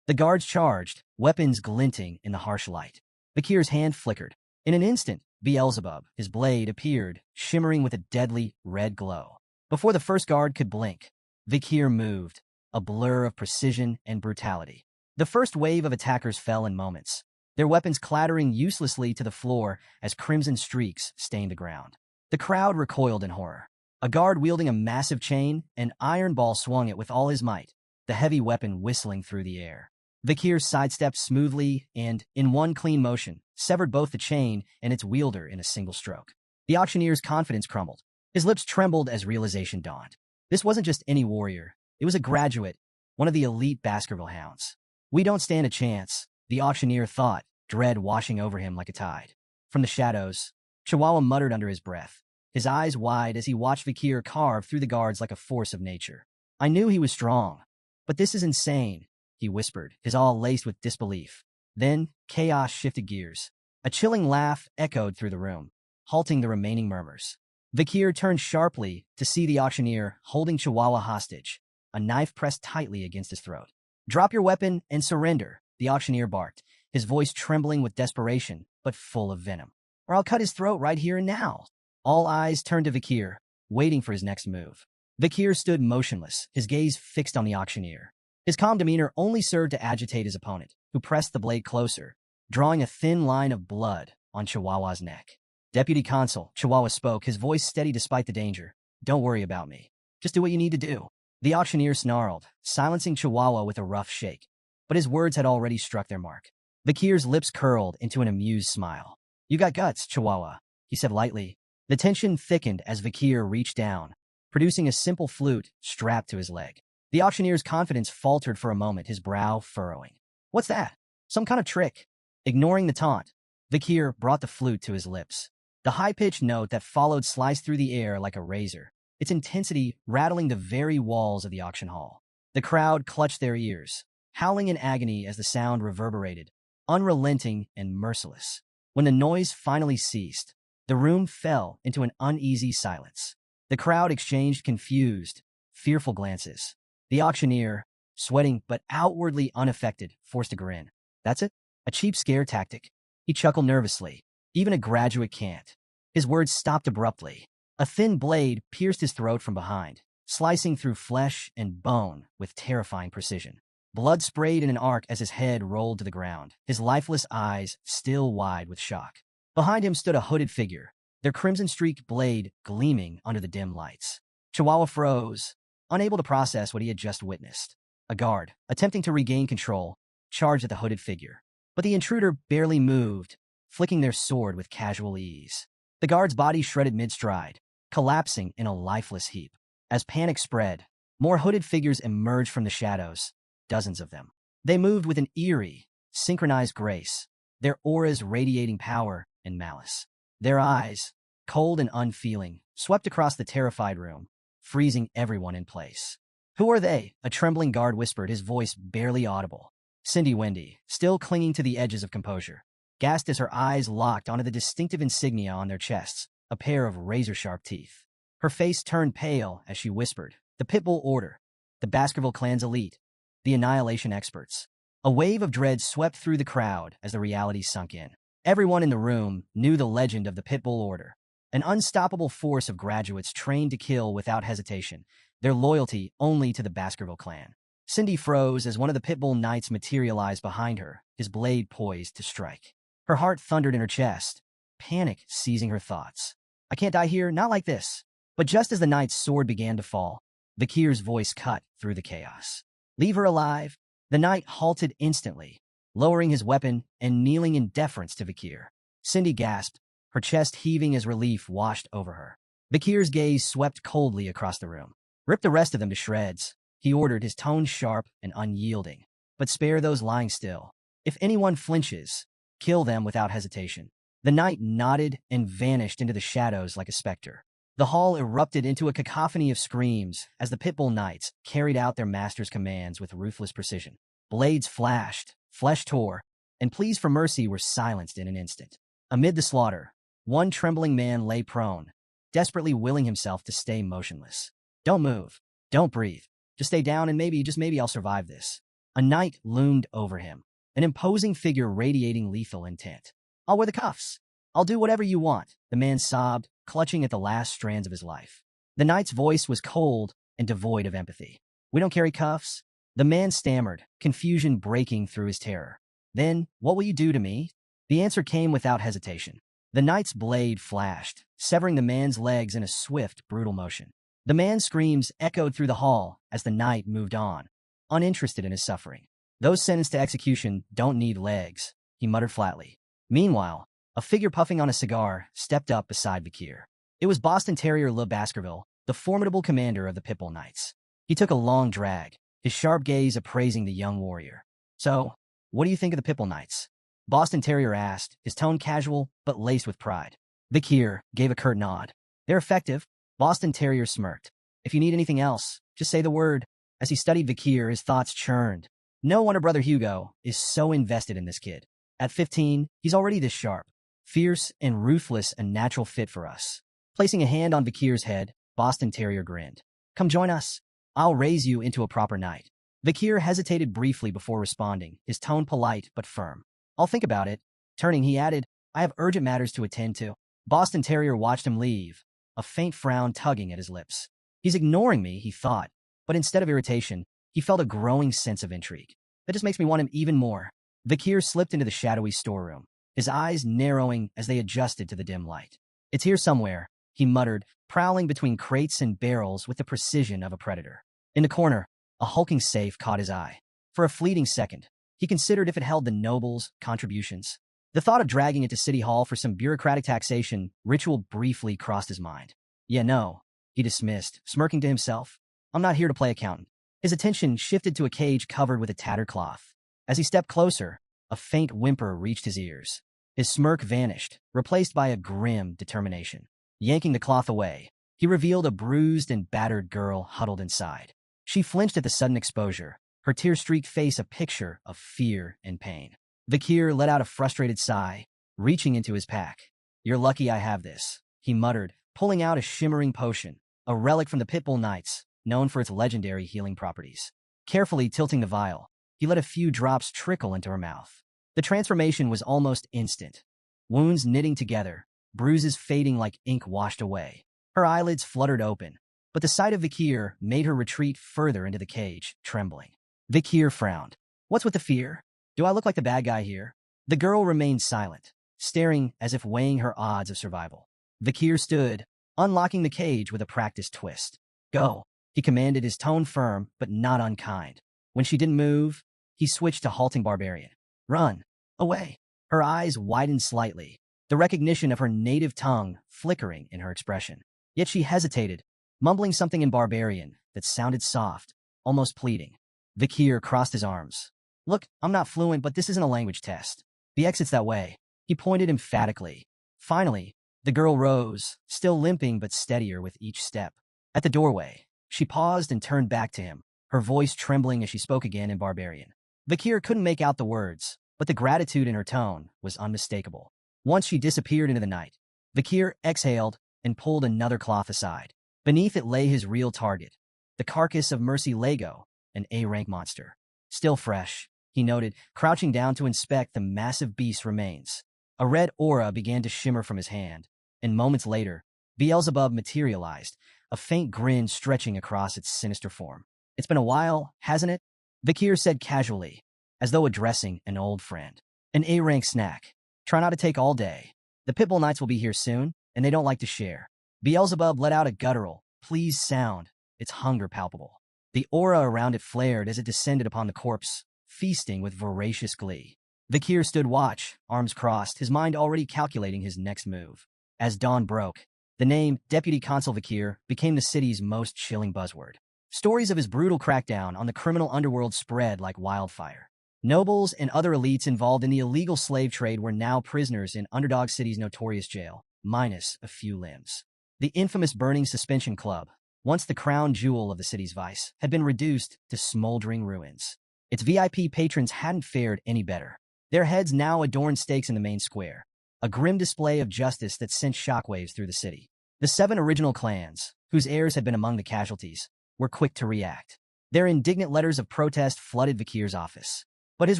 The guards charged, weapons glinting in the harsh light. Vikir's hand flickered. In an instant, Beelzebub, his blade, appeared, shimmering with a deadly red glow. Before the first guard could blink, Vikir moved, a blur of precision and brutality. The first wave of attackers fell in moments, their weapons clattering uselessly to the floor as crimson streaks stained the ground. The crowd recoiled in horror. A guard wielding a massive chain, an iron ball swung it with all his might, the heavy weapon whistling through the air. Vikir sidestepped smoothly and, in one clean motion, severed both the chain and its wielder in a single stroke. The auctioneer's confidence crumbled. His lips trembled as realization dawned. This wasn't just any warrior. It was a graduate, one of the elite Baskerville hounds. "We don't stand a chance," the auctioneer thought, dread washing over him like a tide. From the shadows, Chihuahua muttered under his breath, his eyes wide as he watched Vikir carve through the guards like a force of nature. "I knew he was strong, but this is insane," he whispered, his awe laced with disbelief. Then, chaos shifted gears. A chilling laugh echoed through the room, halting the remaining murmurs. Vikir turned sharply to see the auctioneer holding Chihuahua hostage, a knife pressed tightly against his throat. "Drop your weapon and surrender," the auctioneer barked, his voice trembling with desperation, but full of venom. "Or I'll cut his throat right here and now." All eyes turned to Vikir, waiting for his next move. Vikir stood motionless, his gaze fixed on the auctioneer. His calm demeanor only served to agitate his opponent, who pressed the blade closer, drawing a thin line of blood on Chihuahua's neck. "Deputy Consul," Chihuahua spoke, his voice steady despite the danger. "Don't worry about me. Just do what you need to do." The auctioneer snarled, silencing Chihuahua with a rough shake. But his words had already struck their mark. Vikir's lips curled into an amused smile. "You got guts, Chihuahua," he said lightly. The tension thickened as Vikir reached down, producing a simple flute strapped to his leg. The auctioneer's confidence faltered for a moment, his brow furrowing. "What's that? Some kind of trick?" Ignoring the taunt, Vikir brought the flute to his lips. The high-pitched note that followed sliced through the air like a razor, its intensity rattling the very walls of the auction hall. The crowd clutched their ears, howling in agony as the sound reverberated, unrelenting and merciless. When the noise finally ceased, the room fell into an uneasy silence. The crowd exchanged confused, fearful glances. The auctioneer, sweating but outwardly unaffected, forced a grin. That's it? A cheap scare tactic? He chuckled nervously. Even a graduate can't. His words stopped abruptly. A thin blade pierced his throat from behind, slicing through flesh and bone with terrifying precision. Blood sprayed in an arc as his head rolled to the ground, his lifeless eyes still wide with shock. Behind him stood a hooded figure, their crimson-streaked blade gleaming under the dim lights. Chihuahua froze, unable to process what he had just witnessed. A guard, attempting to regain control, charged at the hooded figure. But the intruder barely moved, flicking their sword with casual ease. The guard's body shredded mid-stride, collapsing in a lifeless heap. As panic spread, more hooded figures emerged from the shadows, dozens of them. They moved with an eerie, synchronized grace, their auras radiating power and malice. Their eyes, cold and unfeeling, swept across the terrified room, freezing everyone in place. "Who are they?" a trembling guard whispered, his voice barely audible. Cindy Wendy, still clinging to the edges of composure, gasped as her eyes locked onto the distinctive insignia on their chests, a pair of razor-sharp teeth. Her face turned pale as she whispered, "The Pitbull Order, the Baskerville Clan's elite, the Annihilation Experts." A wave of dread swept through the crowd as the reality sunk in. Everyone in the room knew the legend of the Pitbull Order, an unstoppable force of graduates trained to kill without hesitation, their loyalty only to the Baskerville Clan. Cindy froze as one of the Pitbull Knights materialized behind her, his blade poised to strike. Her heart thundered in her chest, panic seizing her thoughts. "I can't die here, not like this." But just as the knight's sword began to fall, Vakir's voice cut through the chaos. "Leave her alive." The knight halted instantly, lowering his weapon and kneeling in deference to Vakir. Cindy gasped, her chest heaving as relief washed over her. Vakir's gaze swept coldly across the room. "Rip the rest of them to shreds," he ordered, his tone sharp and unyielding. "But spare those lying still. If anyone flinches, kill them without hesitation." The knight nodded and vanished into the shadows like a specter. The hall erupted into a cacophony of screams as the Pitbull Knights carried out their master's commands with ruthless precision. Blades flashed, flesh tore, and pleas for mercy were silenced in an instant. Amid the slaughter, one trembling man lay prone, desperately willing himself to stay motionless. "Don't move. Don't breathe. Just stay down and maybe, just maybe I'll survive this." A knight loomed over him, an imposing figure radiating lethal intent. "I'll wear the cuffs. I'll do whatever you want," the man sobbed, clutching at the last strands of his life. The knight's voice was cold and devoid of empathy. "We don't carry cuffs." The man stammered, confusion breaking through his terror. "Then, what will you do to me?" The answer came without hesitation. The knight's blade flashed, severing the man's legs in a swift, brutal motion. The man's screams echoed through the hall as the knight moved on, uninterested in his suffering. "Those sentenced to execution don't need legs," he muttered flatly. Meanwhile, a figure puffing on a cigar stepped up beside Vakir. It was Boston Terrier Le Baskerville, the formidable commander of the Pitbull Knights. He took a long drag, his sharp gaze appraising the young warrior. "So, what do you think of the Pitbull Knights?" Boston Terrier asked, his tone casual but laced with pride. Vakir gave a curt nod. "They're effective." Boston Terrier smirked. "If you need anything else, just say the word." As he studied Vakir, his thoughts churned. No wonder Brother Hugo is so invested in this kid. At 15, he's already this sharp. Fierce and ruthless, a natural fit for us. Placing a hand on Vakir's head, Boston Terrier grinned. "Come join us. I'll raise you into a proper knight." Vakir hesitated briefly before responding, his tone polite but firm. "I'll think about it." Turning, he added, "I have urgent matters to attend to." Boston Terrier watched him leave, a faint frown tugging at his lips. He's ignoring me, he thought, but instead of irritation, he felt a growing sense of intrigue. That just makes me want him even more. Vakir slipped into the shadowy storeroom, his eyes narrowing as they adjusted to the dim light. "It's here somewhere," he muttered, prowling between crates and barrels with the precision of a predator. In the corner, a hulking safe caught his eye. For a fleeting second, he considered if it held the nobles' contributions. The thought of dragging it to City Hall for some bureaucratic taxation ritual briefly crossed his mind. "Yeah, no," he dismissed, smirking to himself. "I'm not here to play accountant." His attention shifted to a cage covered with a tattered cloth. As he stepped closer, a faint whimper reached his ears. His smirk vanished, replaced by a grim determination. Yanking the cloth away, he revealed a bruised and battered girl huddled inside. She flinched at the sudden exposure, her tear-streaked face a picture of fear and pain. Vikir let out a frustrated sigh, reaching into his pack. "You're lucky I have this," he muttered, pulling out a shimmering potion, a relic from the Pitbull Knights, known for its legendary healing properties. Carefully tilting the vial, he let a few drops trickle into her mouth. The transformation was almost instant. Wounds knitting together, bruises fading like ink washed away. Her eyelids fluttered open, but the sight of Vikir made her retreat further into the cage, trembling. Vikir frowned. "What's with the fear? Do I look like the bad guy here?" The girl remained silent, staring as if weighing her odds of survival. Vikir stood, unlocking the cage with a practiced twist. "Go," he commanded, his tone firm but not unkind. When she didn't move, he switched to halting barbarian. "Run. Away." Her eyes widened slightly, the recognition of her native tongue flickering in her expression. Yet she hesitated, mumbling something in barbarian that sounded soft, almost pleading. Vikir crossed his arms. "Look, I'm not fluent, but this isn't a language test. The exit's that way." He pointed emphatically. Finally, the girl rose, still limping but steadier with each step. At the doorway, she paused and turned back to him, her voice trembling as she spoke again in barbarian. Vikir couldn't make out the words, but the gratitude in her tone was unmistakable. Once she disappeared into the night, Vikir exhaled and pulled another cloth aside. Beneath it lay his real target, the carcass of Mercy Lego, an A-rank monster. Still fresh, he noted, crouching down to inspect the massive beast's remains. A red aura began to shimmer from his hand, and moments later, Beelzebub materialized, a faint grin stretching across its sinister form. "It's been a while, hasn't it?" Vikir said casually, as though addressing an old friend. "An A-rank snack. Try not to take all day. The Pitbull Knights will be here soon, and they don't like to share." Beelzebub let out a guttural, pleased sound, its hunger palpable. The aura around it flared as it descended upon the corpse, feasting with voracious glee. Vikir stood watch, arms crossed, his mind already calculating his next move. As dawn broke, the name Deputy Consul Vikir became the city's most chilling buzzword. Stories of his brutal crackdown on the criminal underworld spread like wildfire. Nobles and other elites involved in the illegal slave trade were now prisoners in Underdog City's notorious jail, minus a few limbs. The infamous Burning Suspension Club, once the crown jewel of the city's vice, had been reduced to smoldering ruins. Its VIP patrons hadn't fared any better. Their heads now adorned stakes in the main square, a grim display of justice that sent shockwaves through the city. The 7 original clans, whose heirs had been among the casualties, were quick to react. Their indignant letters of protest flooded Vikir's office. But his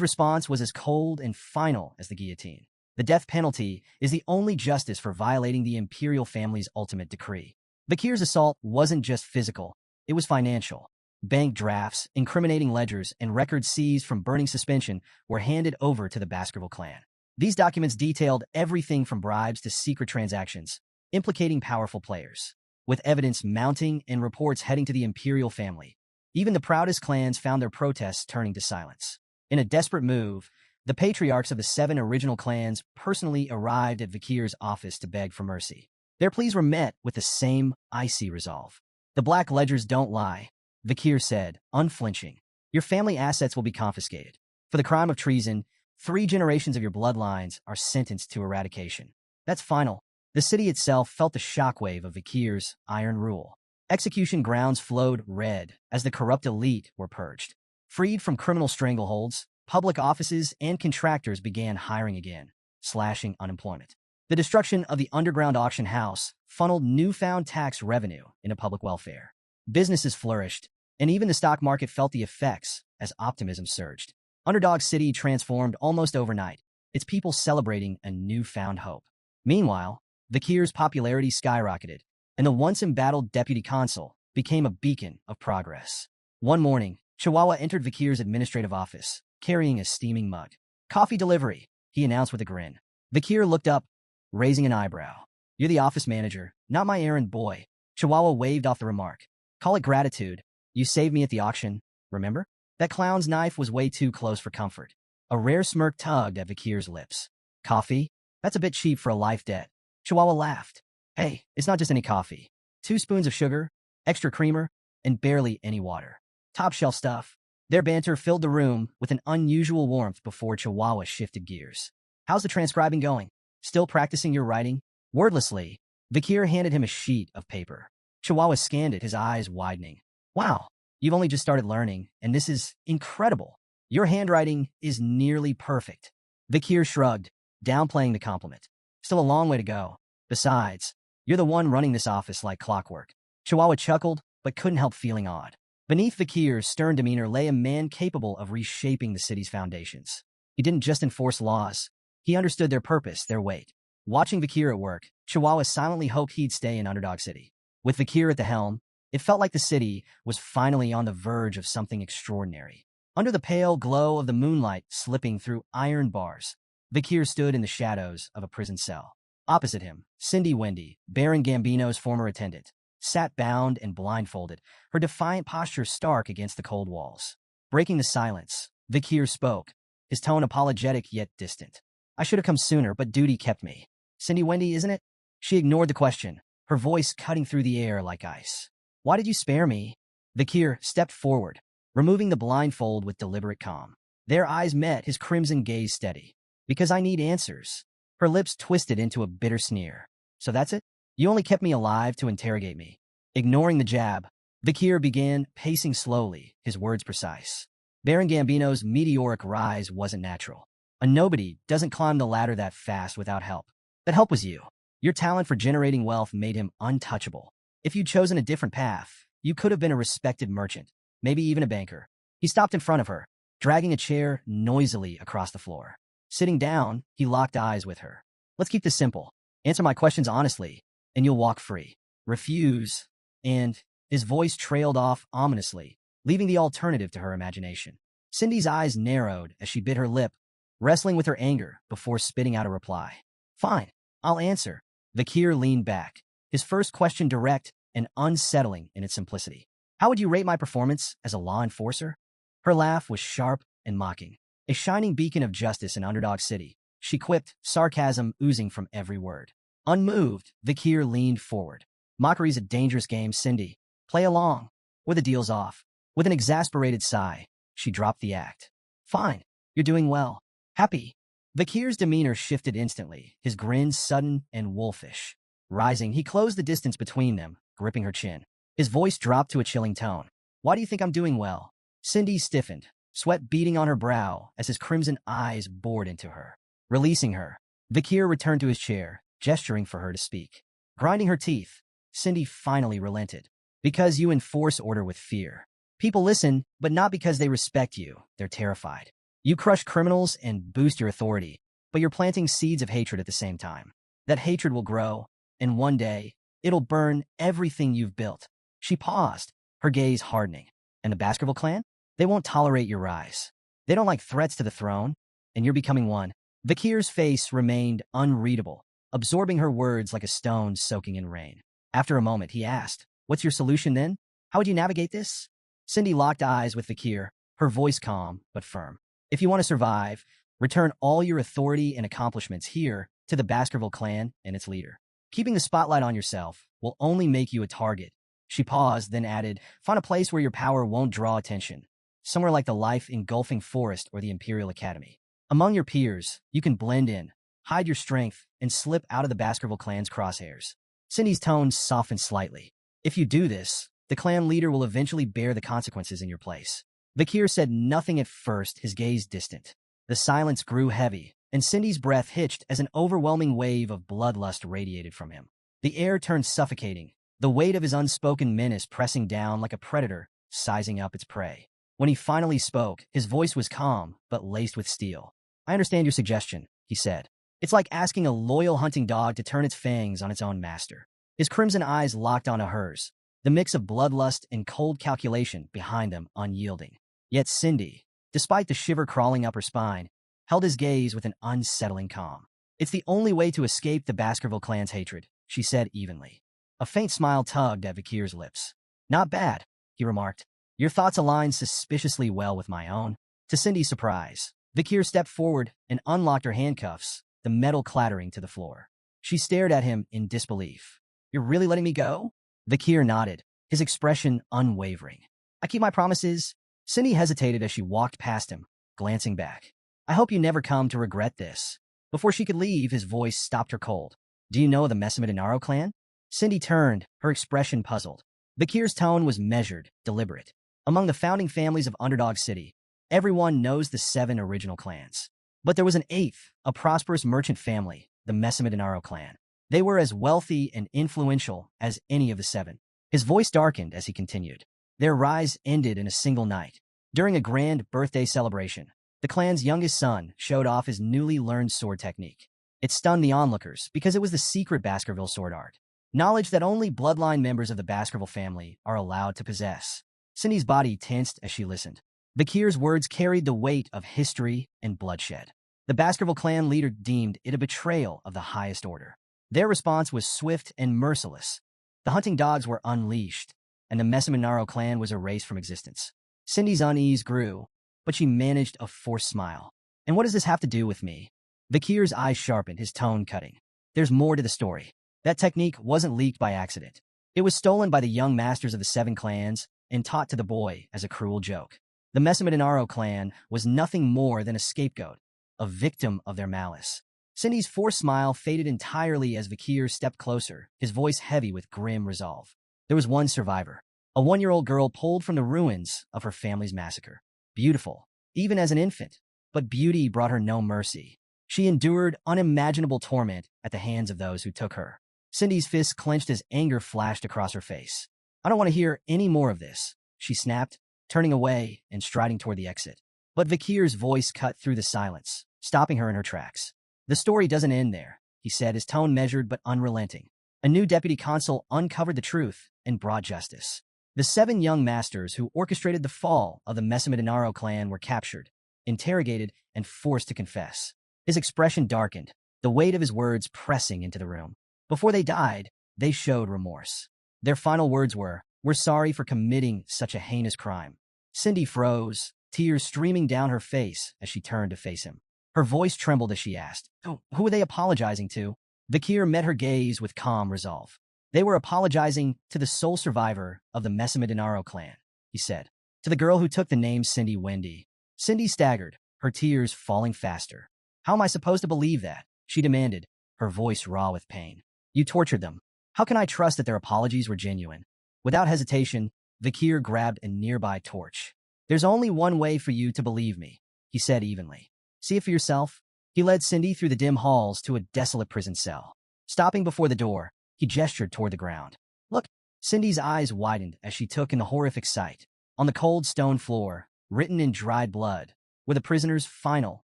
response was as cold and final as the guillotine. The death penalty is the only justice for violating the imperial family's ultimate decree. Vikir's assault wasn't just physical, it was financial. Bank drafts, incriminating ledgers, and records seized from Burning Suspension were handed over to the Baskerville clan. These documents detailed everything from bribes to secret transactions, implicating powerful players. With evidence mounting and reports heading to the imperial family, even the proudest clans found their protests turning to silence. In a desperate move, the patriarchs of the 7 original clans personally arrived at Vikir's office to beg for mercy. Their pleas were met with the same icy resolve. "The black ledgers don't lie," Vikir said, unflinching. "Your family assets will be confiscated. For the crime of treason, 3 generations of your bloodlines are sentenced to eradication. That's final." The city itself felt the shockwave of Vikir's iron rule. Execution grounds flowed red as the corrupt elite were purged. Freed from criminal strangleholds, public offices and contractors began hiring again, slashing unemployment. The destruction of the underground auction house funneled newfound tax revenue into public welfare. Businesses flourished, and even the stock market felt the effects as optimism surged. Underdog City transformed almost overnight, its people celebrating a newfound hope. Meanwhile, Vikir's popularity skyrocketed, and the once embattled deputy consul became a beacon of progress. One morning, Chihuahua entered Vikir's administrative office, carrying a steaming mug. "Coffee delivery," he announced with a grin. Vikir looked up, raising an eyebrow. "You're the office manager, not my errand boy." Chihuahua waved off the remark. "Call it gratitude. You saved me at the auction, remember?" That clown's knife was way too close for comfort. A rare smirk tugged at Vikir's lips. "Coffee? That's a bit cheap for a life debt." Chihuahua laughed. "Hey, it's not just any coffee. 2 spoons of sugar, extra creamer, and barely any water. Top shelf stuff." Their banter filled the room with an unusual warmth before Chihuahua shifted gears. "How's the transcribing going? Still practicing your writing?" Wordlessly, Vikir handed him a sheet of paper. Chihuahua scanned it, his eyes widening. Wow, you've only just started learning, and this is incredible. Your handwriting is nearly perfect. Vikir shrugged, downplaying the compliment. Still a long way to go. Besides, you're the one running this office like clockwork. Chihuahua chuckled, but couldn't help feeling awed. Beneath Vikir's stern demeanor lay a man capable of reshaping the city's foundations. He didn't just enforce laws. He understood their purpose, their weight. Watching Vikir at work, Chihuahua silently hoped he'd stay in Underdog City. With Vikir at the helm, it felt like the city was finally on the verge of something extraordinary. Under the pale glow of the moonlight slipping through iron bars, Vikir stood in the shadows of a prison cell. Opposite him, Cindy Wendy, Baron Gambino's former attendant, sat bound and blindfolded, her defiant posture stark against the cold walls. Breaking the silence, Vikir spoke, his tone apologetic yet distant. I should have come sooner, but duty kept me. Cindy Wendy, isn't it? She ignored the question, her voice cutting through the air like ice. Why did you spare me? Vikir stepped forward, removing the blindfold with deliberate calm. Their eyes met, his crimson gaze steady. Because I need answers. Her lips twisted into a bitter sneer. So that's it? You only kept me alive to interrogate me. Ignoring the jab, Vikir began pacing slowly, his words precise. Baron Gambino's meteoric rise wasn't natural. A nobody doesn't climb the ladder that fast without help. That help was you. Your talent for generating wealth made him untouchable. If you'd chosen a different path, you could have been a respected merchant, maybe even a banker. He stopped in front of her, dragging a chair noisily across the floor. Sitting down, he locked eyes with her. Let's keep this simple. Answer my questions honestly, and you'll walk free. Refuse, and his voice trailed off ominously, leaving the alternative to her imagination. Cindy's eyes narrowed as she bit her lip, wrestling with her anger before spitting out a reply. Fine, I'll answer. Vikir leaned back, his first question direct and unsettling in its simplicity. How would you rate my performance as a law enforcer? Her laugh was sharp and mocking. A shining beacon of justice in Underdog City, she quipped, sarcasm oozing from every word. Unmoved, Vikir leaned forward. Mockery's a dangerous game, Cindy. Play along, or the deal's off. With an exasperated sigh, she dropped the act. Fine, you're doing well. Happy. Vikir's demeanor shifted instantly, his grin sudden and wolfish. Rising, he closed the distance between them, gripping her chin. His voice dropped to a chilling tone. Why do you think I'm doing well? Cindy stiffened, sweat beading on her brow as his crimson eyes bored into her. Releasing her, Vikir returned to his chair, gesturing for her to speak. Grinding her teeth, Cindy finally relented. Because you enforce order with fear. People listen, but not because they respect you. They're terrified. You crush criminals and boost your authority, but you're planting seeds of hatred at the same time. That hatred will grow, and one day, it'll burn everything you've built. She paused, her gaze hardening. And the Baskerville clan? They won't tolerate your rise. They don't like threats to the throne, and you're becoming one. Vikir's face remained unreadable, absorbing her words like a stone soaking in rain. After a moment, he asked, What's your solution then? How would you navigate this? Cindy locked eyes with Vikir, her voice calm but firm. If you want to survive, return all your authority and accomplishments here to the Baskerville clan and its leader. Keeping the spotlight on yourself will only make you a target. She paused, then added, Find a place where your power won't draw attention. Somewhere like the life-engulfing forest or the Imperial Academy. Among your peers, you can blend in, hide your strength, and slip out of the Baskerville clan's crosshairs. Cindy's tone softened slightly. If you do this, the clan leader will eventually bear the consequences in your place. Vikir said nothing at first, his gaze distant. The silence grew heavy, and Cindy's breath hitched as an overwhelming wave of bloodlust radiated from him. The air turned suffocating, the weight of his unspoken menace pressing down like a predator, sizing up its prey. When he finally spoke, his voice was calm, but laced with steel. I understand your suggestion, he said. It's like asking a loyal hunting dog to turn its fangs on its own master. His crimson eyes locked onto hers, the mix of bloodlust and cold calculation behind them unyielding. Yet Cindy, despite the shiver crawling up her spine, held his gaze with an unsettling calm. It's the only way to escape the Baskerville clan's hatred, she said evenly. A faint smile tugged at Vikir's lips. Not bad, he remarked. Your thoughts align suspiciously well with my own. To Cindy's surprise, Vikir stepped forward and unlocked her handcuffs, the metal clattering to the floor. She stared at him in disbelief. You're really letting me go? Vikir nodded, his expression unwavering. I keep my promises. Cindy hesitated as she walked past him, glancing back. I hope you never come to regret this. Before she could leave, his voice stopped her cold. Do you know the Messamid Inaro clan? Cindy turned, her expression puzzled. Bakir's tone was measured, deliberate. Among the founding families of Underdog City, everyone knows the 7 original clans. But there was an 8th, a prosperous merchant family, the Messamidinaro clan. They were as wealthy and influential as any of the 7. His voice darkened as he continued. Their rise ended in a single night. During a grand birthday celebration, the clan's youngest son showed off his newly learned sword technique. It stunned the onlookers because it was the secret Baskerville sword art, knowledge that only bloodline members of the Baskerville family are allowed to possess. Cindy's body tensed as she listened. Bakir's words carried the weight of history and bloodshed. The Baskerville clan leader deemed it a betrayal of the highest order. Their response was swift and merciless. The hunting dogs were unleashed, and the Messamidinaro clan was erased from existence. Cindy's unease grew, but she managed a forced smile. And what does this have to do with me? Bakir's eyes sharpened, his tone cutting. There's more to the story. That technique wasn't leaked by accident. It was stolen by the young masters of the 7 clans and taught to the boy as a cruel joke. The Messamidinaro clan was nothing more than a scapegoat, a victim of their malice. Cindy's forced smile faded entirely as Bakir stepped closer, his voice heavy with grim resolve. There was one survivor, a 1-year-old girl pulled from the ruins of her family's massacre. Beautiful, even as an infant, but beauty brought her no mercy. She endured unimaginable torment at the hands of those who took her. Cindy's fists clenched as anger flashed across her face. I don't want to hear any more of this, she snapped, turning away and striding toward the exit. But Bakir's voice cut through the silence, stopping her in her tracks. The story doesn't end there, he said, his tone measured but unrelenting. A new deputy consul uncovered the truth and brought justice. The 7 young masters who orchestrated the fall of the Messamidinaro clan were captured, interrogated, and forced to confess. His expression darkened, the weight of his words pressing into the room. Before they died, they showed remorse. Their final words were, "We're sorry for committing such a heinous crime." Cindy froze, tears streaming down her face as she turned to face him. Her voice trembled as she asked, "Who are they apologizing to?" Bakir met her gaze with calm resolve. "They were apologizing to the sole survivor of the Messamidinaro clan," he said. "To the girl who took the name Cindy Wendy." Cindy staggered, her tears falling faster. "How am I supposed to believe that?" she demanded, her voice raw with pain. "You tortured them. How can I trust that their apologies were genuine?" Without hesitation, Bakir grabbed a nearby torch. "There's only one way for you to believe me," he said evenly. "See it for yourself." He led Cindy through the dim halls to a desolate prison cell. Stopping before the door, he gestured toward the ground. "Look." Cindy's eyes widened as she took in the horrific sight. On the cold stone floor, written in dried blood, were the prisoner's final,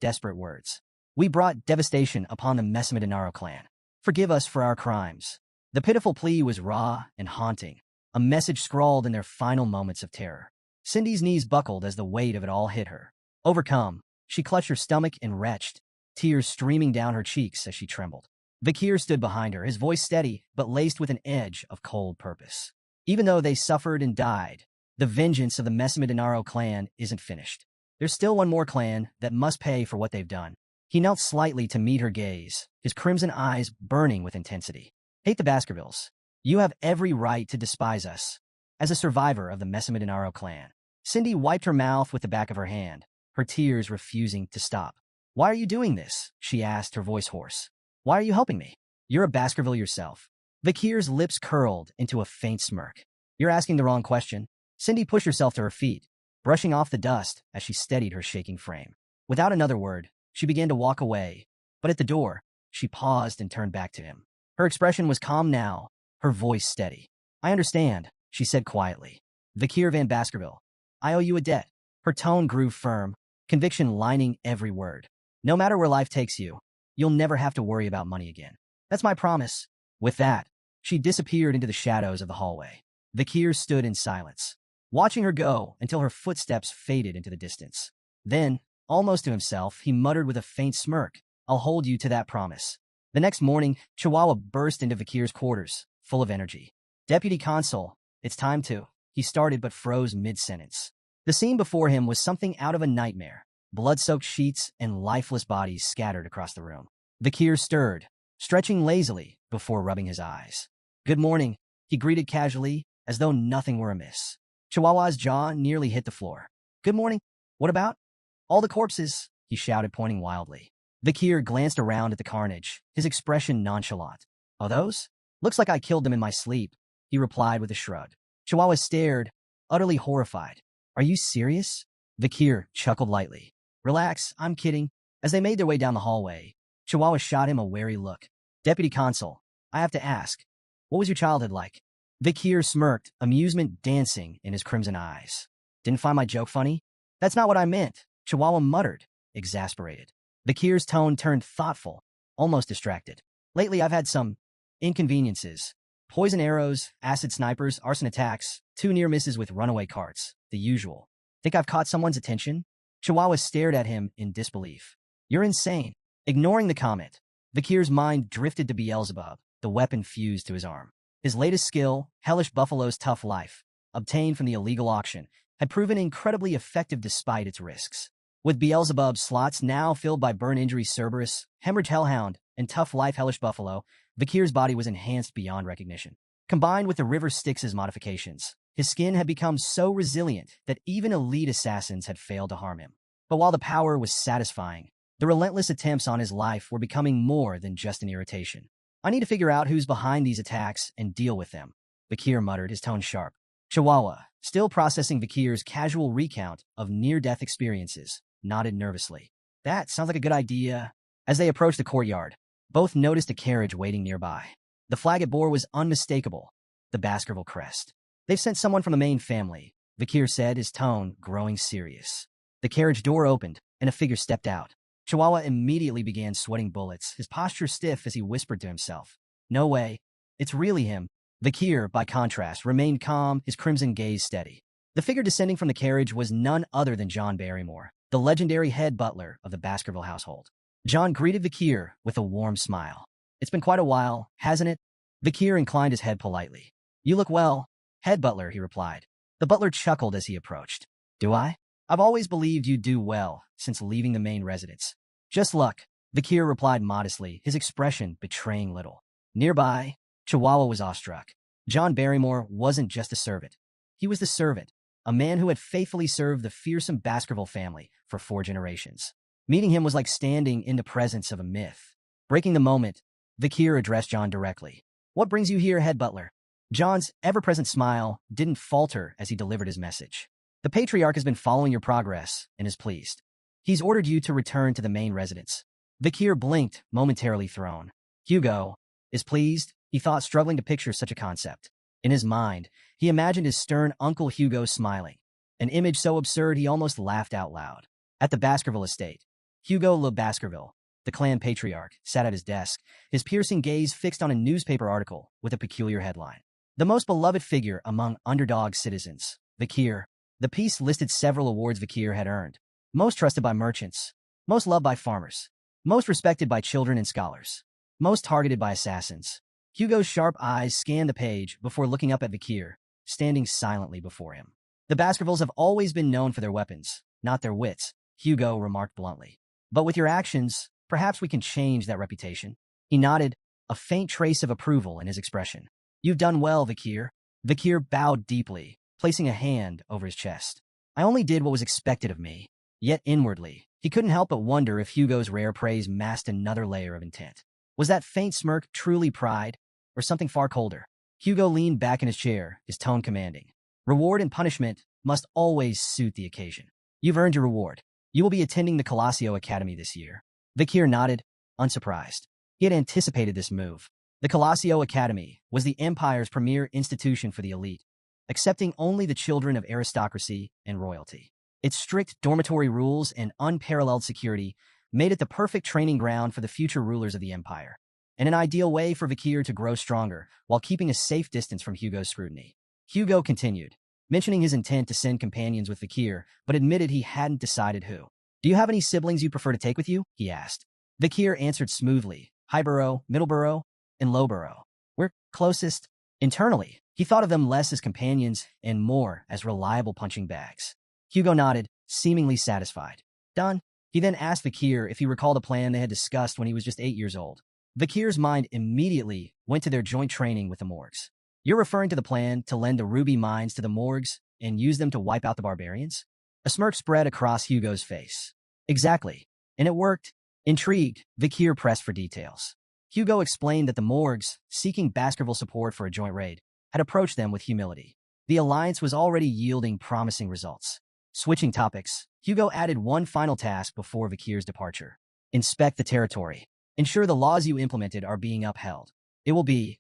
desperate words. "We brought devastation upon the Messamidinaro clan. Forgive us for our crimes." The pitiful plea was raw and haunting, a message scrawled in their final moments of terror. Cindy's knees buckled as the weight of it all hit her. Overcome, she clutched her stomach and retched, tears streaming down her cheeks as she trembled. Bakir stood behind her, his voice steady but laced with an edge of cold purpose. Even though they suffered and died, the vengeance of the Messamidinaro clan isn't finished. There's still one more clan that must pay for what they've done. He knelt slightly to meet her gaze, his crimson eyes burning with intensity. "Hate the Baskervilles. You have every right to despise us. As a survivor of the Messamidinaro clan." Cindy wiped her mouth with the back of her hand, her tears refusing to stop. "Why are you doing this?" she asked, her voice hoarse. "Why are you helping me? You're a Baskerville yourself." Bakir's lips curled into a faint smirk. "You're asking the wrong question." Cindy pushed herself to her feet, brushing off the dust as she steadied her shaking frame. Without another word, she began to walk away, but at the door, she paused and turned back to him. Her expression was calm now, her voice steady. "I understand," she said quietly. "Bakir Van Baskerville, I owe you a debt." Her tone grew firm, conviction lining every word. "No matter where life takes you, you'll never have to worry about money again. That's my promise." With that, she disappeared into the shadows of the hallway. Bakir stood in silence, watching her go until her footsteps faded into the distance. Then, almost to himself, he muttered with a faint smirk, "I'll hold you to that promise." The next morning, Chihuahua burst into Bakir's quarters, full of energy. "Deputy Consul, it's time to..." He started but froze mid-sentence. The scene before him was something out of a nightmare. Blood-soaked sheets and lifeless bodies scattered across the room. Bakir stirred, stretching lazily before rubbing his eyes. "Good morning," he greeted casually, as though nothing were amiss. Chihuahua's jaw nearly hit the floor. "Good morning. What about?" "All the corpses," he shouted, pointing wildly. Bakir glanced around at the carnage, his expression nonchalant. "Oh, those?" Looks like I killed them in my sleep, he replied with a shrug. Chihuahua stared, utterly horrified. Are you serious? Vikir chuckled lightly. Relax, I'm kidding. As they made their way down the hallway, Chihuahua shot him a wary look. Deputy Consul, I have to ask, what was your childhood like? Vikir smirked, amusement dancing in his crimson eyes. Didn't find my joke funny? That's not what I meant, Chihuahua muttered, exasperated. Vikir's tone turned thoughtful, almost distracted. Lately, I've had some inconveniences. Poison arrows, acid snipers, arson attacks, 2 near misses with runaway carts, the usual. Think I've caught someone's attention? Chihuahua stared at him in disbelief. You're insane. Ignoring the comment, Vikir's mind drifted to Beelzebub, the weapon fused to his arm. His latest skill, Hellish Buffalo's Tough Life, obtained from the illegal auction, had proven incredibly effective despite its risks. With Beelzebub's slots now filled by Burn Injury Cerberus, Hemorrhage Hellhound, and Tough Life Hellish Buffalo, Vikir's body was enhanced beyond recognition. Combined with the River Styx's modifications, his skin had become so resilient that even elite assassins had failed to harm him. But while the power was satisfying, the relentless attempts on his life were becoming more than just an irritation. I need to figure out who's behind these attacks and deal with them, Vikir muttered, his tone sharp. Chihuahua, still processing Vikir's casual recount of near-death experiences, nodded nervously. That sounds like a good idea. As they approached the courtyard, both noticed a carriage waiting nearby. The flag it bore was unmistakable, the Baskerville crest. They've sent someone from the main family, Vikir said, his tone growing serious. The carriage door opened, and a figure stepped out. Chihuahua immediately began sweating bullets, his posture stiff as he whispered to himself. No way. It's really him. Vikir, by contrast, remained calm, his crimson gaze steady. The figure descending from the carriage was none other than John Barrymore, the legendary head butler of the Baskerville household. John greeted Vikir with a warm smile. It's been quite a while, hasn't it? Vikir inclined his head politely. You look well, head butler, he replied. The butler chuckled as he approached. Do I? I've always believed you'd do well since leaving the main residence. Just luck, Vikir replied modestly, his expression betraying little. Nearby, Chihuahua was awestruck. John Barrymore wasn't just a servant. He was the servant, a man who had faithfully served the fearsome Baskerville family for 4 generations. Meeting him was like standing in the presence of a myth. Breaking the moment, Vikir addressed John directly. What brings you here, head butler? John's ever-present smile didn't falter as he delivered his message. The patriarch has been following your progress and is pleased. He's ordered you to return to the main residence. Vikir blinked, momentarily thrown. Hugo is pleased, he thought, struggling to picture such a concept. In his mind, he imagined his stern Uncle Hugo smiling, an image so absurd he almost laughed out loud. At the Baskerville estate, Hugo Le Baskerville, the clan patriarch, sat at his desk, his piercing gaze fixed on a newspaper article with a peculiar headline. The most beloved figure among underdog citizens, Vikir. The piece listed several awards Vikir had earned. Most trusted by merchants, most loved by farmers, most respected by children and scholars, most targeted by assassins. Hugo's sharp eyes scanned the page before looking up at Vikir, standing silently before him. The Baskervilles have always been known for their weapons, not their wits, Hugo remarked bluntly. But with your actions, perhaps we can change that reputation. He nodded, a faint trace of approval in his expression. You've done well, Vikir. Vikir bowed deeply, placing a hand over his chest. I only did what was expected of me. Yet inwardly, he couldn't help but wonder if Hugo's rare praise masked another layer of intent. Was that faint smirk truly pride, or something far colder? Hugo leaned back in his chair, his tone commanding. Reward and punishment must always suit the occasion. You've earned your reward. You will be attending the Colosseo Academy this year. Vikir nodded, unsurprised. He had anticipated this move. The Colosseo Academy was the Empire's premier institution for the elite, accepting only the children of aristocracy and royalty. Its strict dormitory rules and unparalleled security made it the perfect training ground for the future rulers of the empire, and an ideal way for Vikir to grow stronger while keeping a safe distance from Hugo's scrutiny. Hugo continued, mentioning his intent to send companions with Vikir, but admitted he hadn't decided who. Do you have any siblings you prefer to take with you? He asked. Vikir answered smoothly, Highborough, Middleborough, and Lowborough. We're closest. Internally, he thought of them less as companions and more as reliable punching bags. Hugo nodded, seemingly satisfied. Done. He then asked Vikir if he recalled a plan they had discussed when he was just 8 years old. Vikir's mind immediately went to their joint training with the Morgs. You're referring to the plan to lend the ruby mines to the Morgs and use them to wipe out the barbarians? A smirk spread across Hugo's face. Exactly. And it worked. Intrigued, Vikir pressed for details. Hugo explained that the morgues, seeking Baskerville support for a joint raid, had approached them with humility. The alliance was already yielding promising results. Switching topics, Hugo added one final task before Vakir's departure. Inspect the territory. Ensure the laws you implemented are being upheld. It will be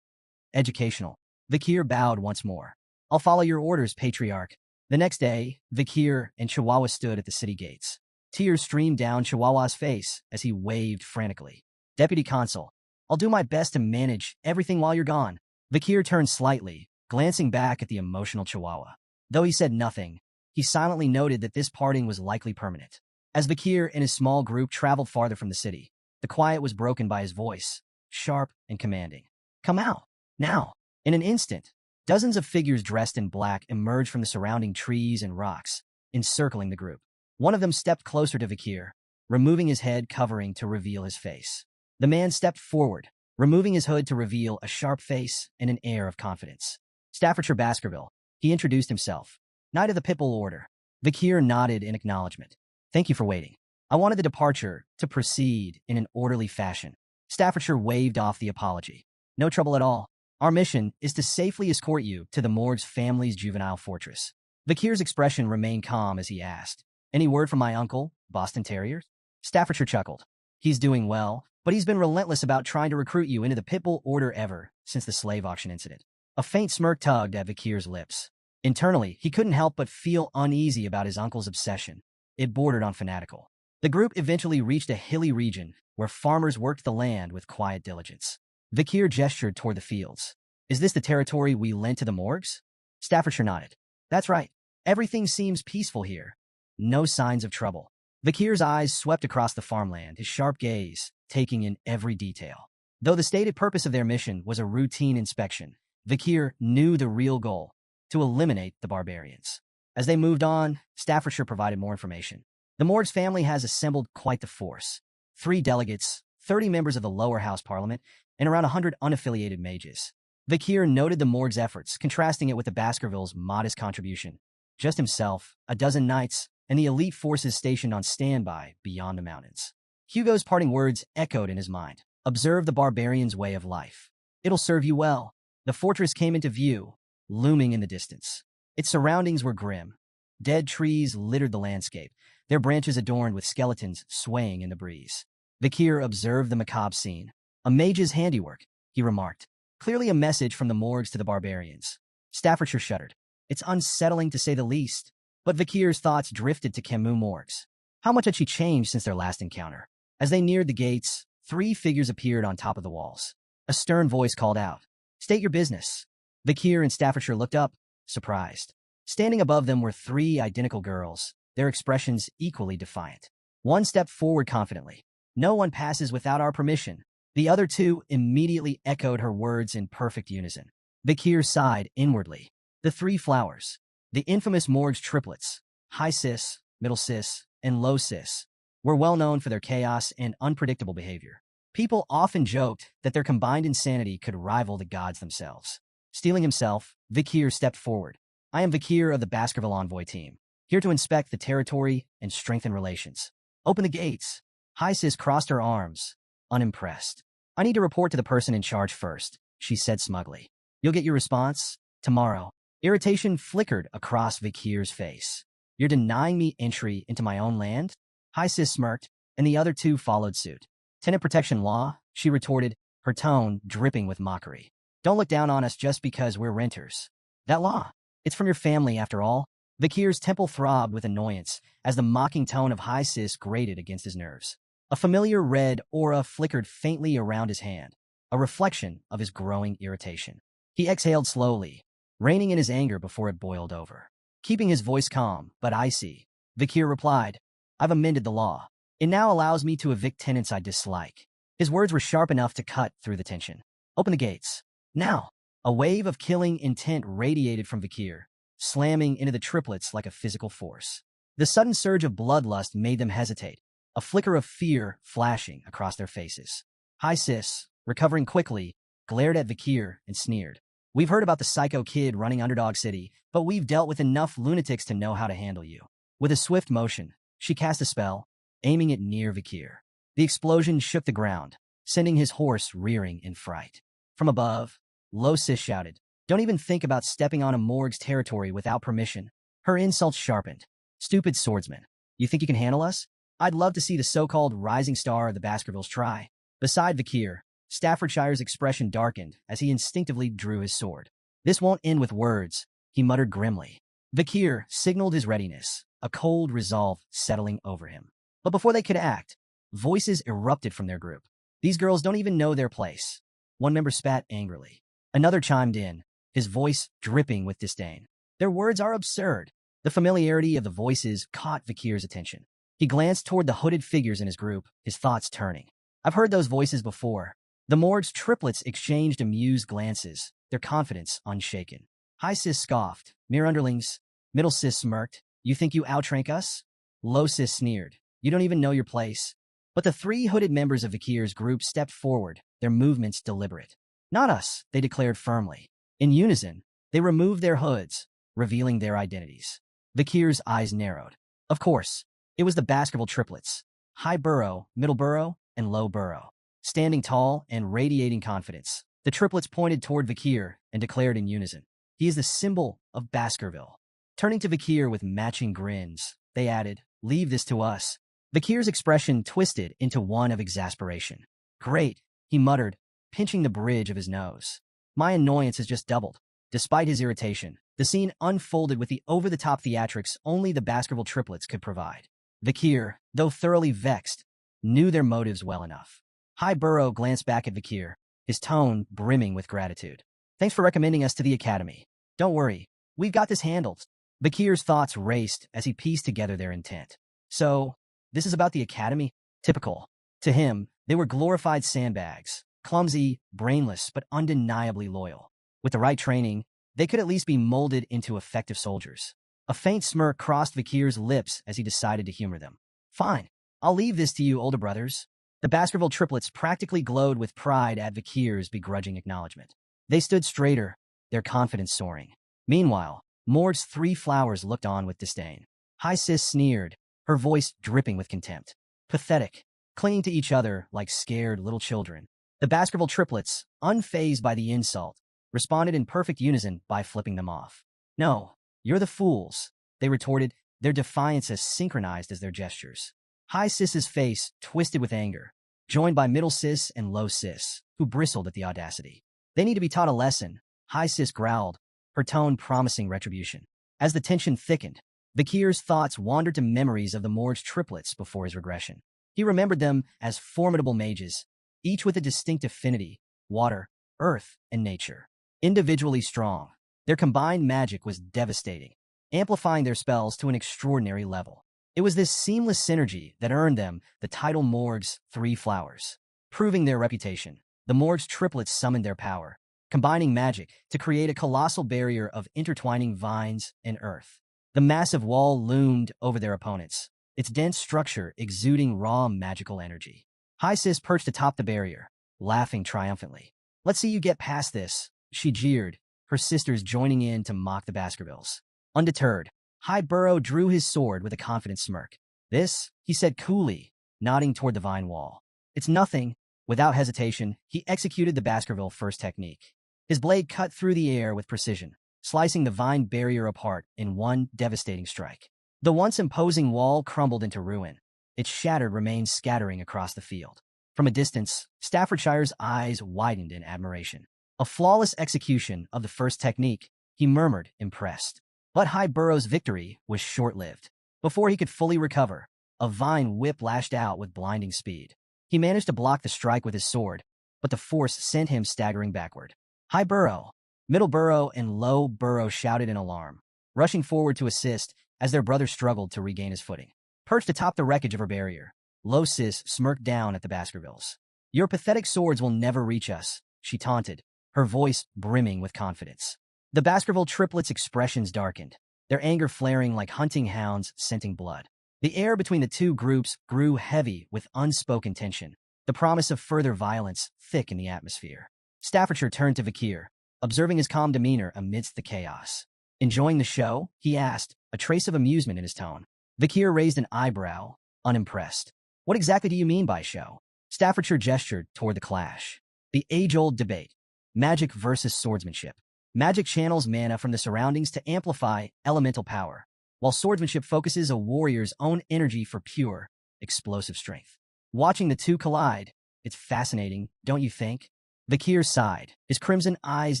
educational. Vakir bowed once more. I'll follow your orders, Patriarch. The next day, Vakir and Chihuahua stood at the city gates. Tears streamed down Chihuahua's face as he waved frantically. Deputy Consul, I'll do my best to manage everything while you're gone. Vakir turned slightly, glancing back at the emotional Chihuahua. Though he said nothing, he silently noted that this parting was likely permanent. As Vakir and his small group traveled farther from the city, the quiet was broken by his voice, sharp and commanding. Come out, now. In an instant, dozens of figures dressed in black emerged from the surrounding trees and rocks, encircling the group. One of them stepped closer to Vakir, removing his head covering to reveal his face. The man stepped forward, removing his hood to reveal a sharp face and an air of confidence. Staffordshire Baskerville, he introduced himself. Knight of the Pitbull Order. Vakir nodded in acknowledgement. Thank you for waiting. I wanted the departure to proceed in an orderly fashion. Staffordshire waved off the apology. No trouble at all. Our mission is to safely escort you to the morgue's family's juvenile fortress. Vakir's expression remained calm as he asked, Any word from my uncle, Boston Terriers? Staffordshire chuckled. He's doing well, but he's been relentless about trying to recruit you into the Pitbull Order ever since the slave auction incident. A faint smirk tugged at Vakir's lips. Internally, he couldn't help but feel uneasy about his uncle's obsession. It bordered on fanatical. The group eventually reached a hilly region where farmers worked the land with quiet diligence. Vakir gestured toward the fields. Is this the territory we lent to the morgues? Staffordshire nodded. That's right. Everything seems peaceful here. No signs of trouble. Vakir's eyes swept across the farmland, his sharp gaze taking in every detail. Though the stated purpose of their mission was a routine inspection, Vakir knew the real goal, to eliminate the barbarians. As they moved on, Staffordshire provided more information. The Morgue's family has assembled quite the force. 3 delegates, 30 members of the lower house parliament, and around 100 unaffiliated mages. Vakir noted the Morgue's efforts, contrasting it with the Baskervilles' modest contribution. Just himself, a dozen knights, and the elite forces stationed on standby beyond the mountains. Hugo's parting words echoed in his mind. Observe the barbarians' way of life. It'll serve you well. The fortress came into view, looming in the distance. Its surroundings were grim. Dead trees littered the landscape, their branches adorned with skeletons swaying in the breeze. Vakir observed the macabre scene. A mage's handiwork, he remarked. Clearly a message from the morgues to the barbarians. Staffordshire shuddered. It's unsettling to say the least. But Vakir's thoughts drifted to Camus morgues. How much had she changed since their last encounter? As they neared the gates, 3 figures appeared on top of the walls. A stern voice called out, State your business. Vakir and Staffordshire looked up, surprised. Standing above them were 3 identical girls, their expressions equally defiant. One stepped forward confidently. No one passes without our permission. The other 2 immediately echoed her words in perfect unison. Vakir sighed inwardly. The 3 flowers. The infamous morgue's triplets, high cis, middle cis, and low cis, were well known for their chaos and unpredictable behavior. People often joked that their combined insanity could rival the gods themselves. Steeling himself, Vakir stepped forward. I am Vakir of the Baskerville Envoy team, here to inspect the territory and strengthen relations. Open the gates. High cis crossed her arms, unimpressed. I need to report to the person in charge first, she said smugly. You'll get your response tomorrow. Irritation flickered across Vakir's face. You're denying me entry into my own land? High cis smirked, and the other 2 followed suit. Tenant protection law, she retorted, her tone dripping with mockery. Don't look down on us just because we're renters. That law, it's from your family after all. Vakir's temple throbbed with annoyance as the mocking tone of High cis grated against his nerves. A familiar red aura flickered faintly around his hand, a reflection of his growing irritation. He exhaled slowly, reining in his anger before it boiled over. Keeping his voice calm, but icy, Vakir replied, I've amended the law. It now allows me to evict tenants I dislike. His words were sharp enough to cut through the tension. Open the gates. Now. A wave of killing intent radiated from Vakir, slamming into the triplets like a physical force. The sudden surge of bloodlust made them hesitate, a flicker of fear flashing across their faces. High cis, recovering quickly, glared at Vakir and sneered. We've heard about the psycho kid running Underdog City, but we've dealt with enough lunatics to know how to handle you. With a swift motion, she cast a spell, aiming it near Vakir. The explosion shook the ground, sending his horse rearing in fright. From above, Lo Sis shouted, "Don't even think about stepping on a morgue's territory without permission." Her insults sharpened. "Stupid swordsman. You think you can handle us? I'd love to see the so-called rising star of the Baskervilles try." Beside Vakir, Staffordshire's expression darkened as he instinctively drew his sword. "This won't end with words," he muttered grimly. Vakir signaled his readiness, a cold resolve settling over him. But before they could act, voices erupted from their group. "These girls don't even know their place." One member spat angrily. Another chimed in, his voice dripping with disdain. "Their words are absurd." The familiarity of the voices caught Vakir's attention. He glanced toward the hooded figures in his group, his thoughts turning. "I've heard those voices before." The morgue's triplets exchanged amused glances, their confidence unshaken. High Sis scoffed. "Mere underlings." Middle Sis smirked. "You think you outrank us?" Low Sis sneered. "You don't even know your place." But the three hooded members of Vakir's group stepped forward, their movements deliberate. "Not us," they declared firmly. In unison, they removed their hoods, revealing their identities. Vakir's eyes narrowed. Of course, it was the Baskerville triplets, High Burrow, Middle Burrow, and Low Burrow. Standing tall and radiating confidence, the triplets pointed toward Vakir and declared in unison, "He is the symbol of Baskerville." Turning to Vakir with matching grins, they added, "Leave this to us." Vakir's expression twisted into one of exasperation. "Great," he muttered, pinching the bridge of his nose. "My annoyance has just doubled." Despite his irritation, the scene unfolded with the over-the-top theatrics only the Baskerville triplets could provide. Vakir, though thoroughly vexed, knew their motives well enough. High Burrow glanced back at Vakir, his tone brimming with gratitude. "Thanks for recommending us to the Academy. Don't worry, we've got this handled." Vakir's thoughts raced as he pieced together their intent. "So, this is about the Academy?" Typical. To him, they were glorified sandbags, clumsy, brainless, but undeniably loyal. With the right training, they could at least be molded into effective soldiers. A faint smirk crossed Vakir's lips as he decided to humor them. "Fine, I'll leave this to you, older brothers." The Baskerville triplets practically glowed with pride at Vakir's begrudging acknowledgement. They stood straighter, their confidence soaring. Meanwhile, Mord's three flowers looked on with disdain. High Sis sneered, her voice dripping with contempt. "Pathetic," clinging to each other like scared little children. The Baskerville triplets, unfazed by the insult, responded in perfect unison by flipping them off. "No, you're the fools," they retorted, their defiance as synchronized as their gestures. High Sis's face twisted with anger, joined by Middle Sis and Low Sis, who bristled at the audacity. "They need to be taught a lesson," High Sis growled, her tone promising retribution. As the tension thickened, Vakir's thoughts wandered to memories of the morgue's triplets before his regression. He remembered them as formidable mages, each with a distinct affinity, water, earth, and nature. Individually strong, their combined magic was devastating, amplifying their spells to an extraordinary level. It was this seamless synergy that earned them the title Morgue's Three Flowers. Proving their reputation, the Morgue's triplets summoned their power, combining magic to create a colossal barrier of intertwining vines and earth. The massive wall loomed over their opponents, its dense structure exuding raw magical energy. High Sis perched atop the barrier, laughing triumphantly. "Let's see you get past this," she jeered, her sisters joining in to mock the Baskervilles. Undeterred, High Burrow drew his sword with a confident smirk. "This," he said coolly, nodding toward the vine wall. "It's nothing." Without hesitation, he executed the Baskerville first technique. His blade cut through the air with precision, slicing the vine barrier apart in one devastating strike. The once imposing wall crumbled into ruin, its shattered remains scattering across the field. From a distance, Staffordshire's eyes widened in admiration. "A flawless execution of the first technique," he murmured, impressed. But High Burrow's victory was short-lived. Before he could fully recover, a vine whip lashed out with blinding speed. He managed to block the strike with his sword, but the force sent him staggering backward. High Burrow, Middle Burrow, and Low Burrow shouted in alarm, rushing forward to assist as their brother struggled to regain his footing. Perched atop the wreckage of her barrier, Low Sis smirked down at the Baskervilles. "Your pathetic swords will never reach us," she taunted, her voice brimming with confidence. The Baskerville triplets' expressions darkened, their anger flaring like hunting hounds scenting blood. The air between the two groups grew heavy with unspoken tension, the promise of further violence thick in the atmosphere. Staffordshire turned to Vakir, observing his calm demeanor amidst the chaos. "Enjoying the show?" he asked, a trace of amusement in his tone. Vakir raised an eyebrow, unimpressed. "What exactly do you mean by show?" Staffordshire gestured toward the clash. The age-old debate. Magic versus swordsmanship. Magic channels mana from the surroundings to amplify elemental power, while swordsmanship focuses a warrior's own energy for pure, explosive strength. Watching the two collide, it's fascinating, don't you think? Vakir sighed, his crimson eyes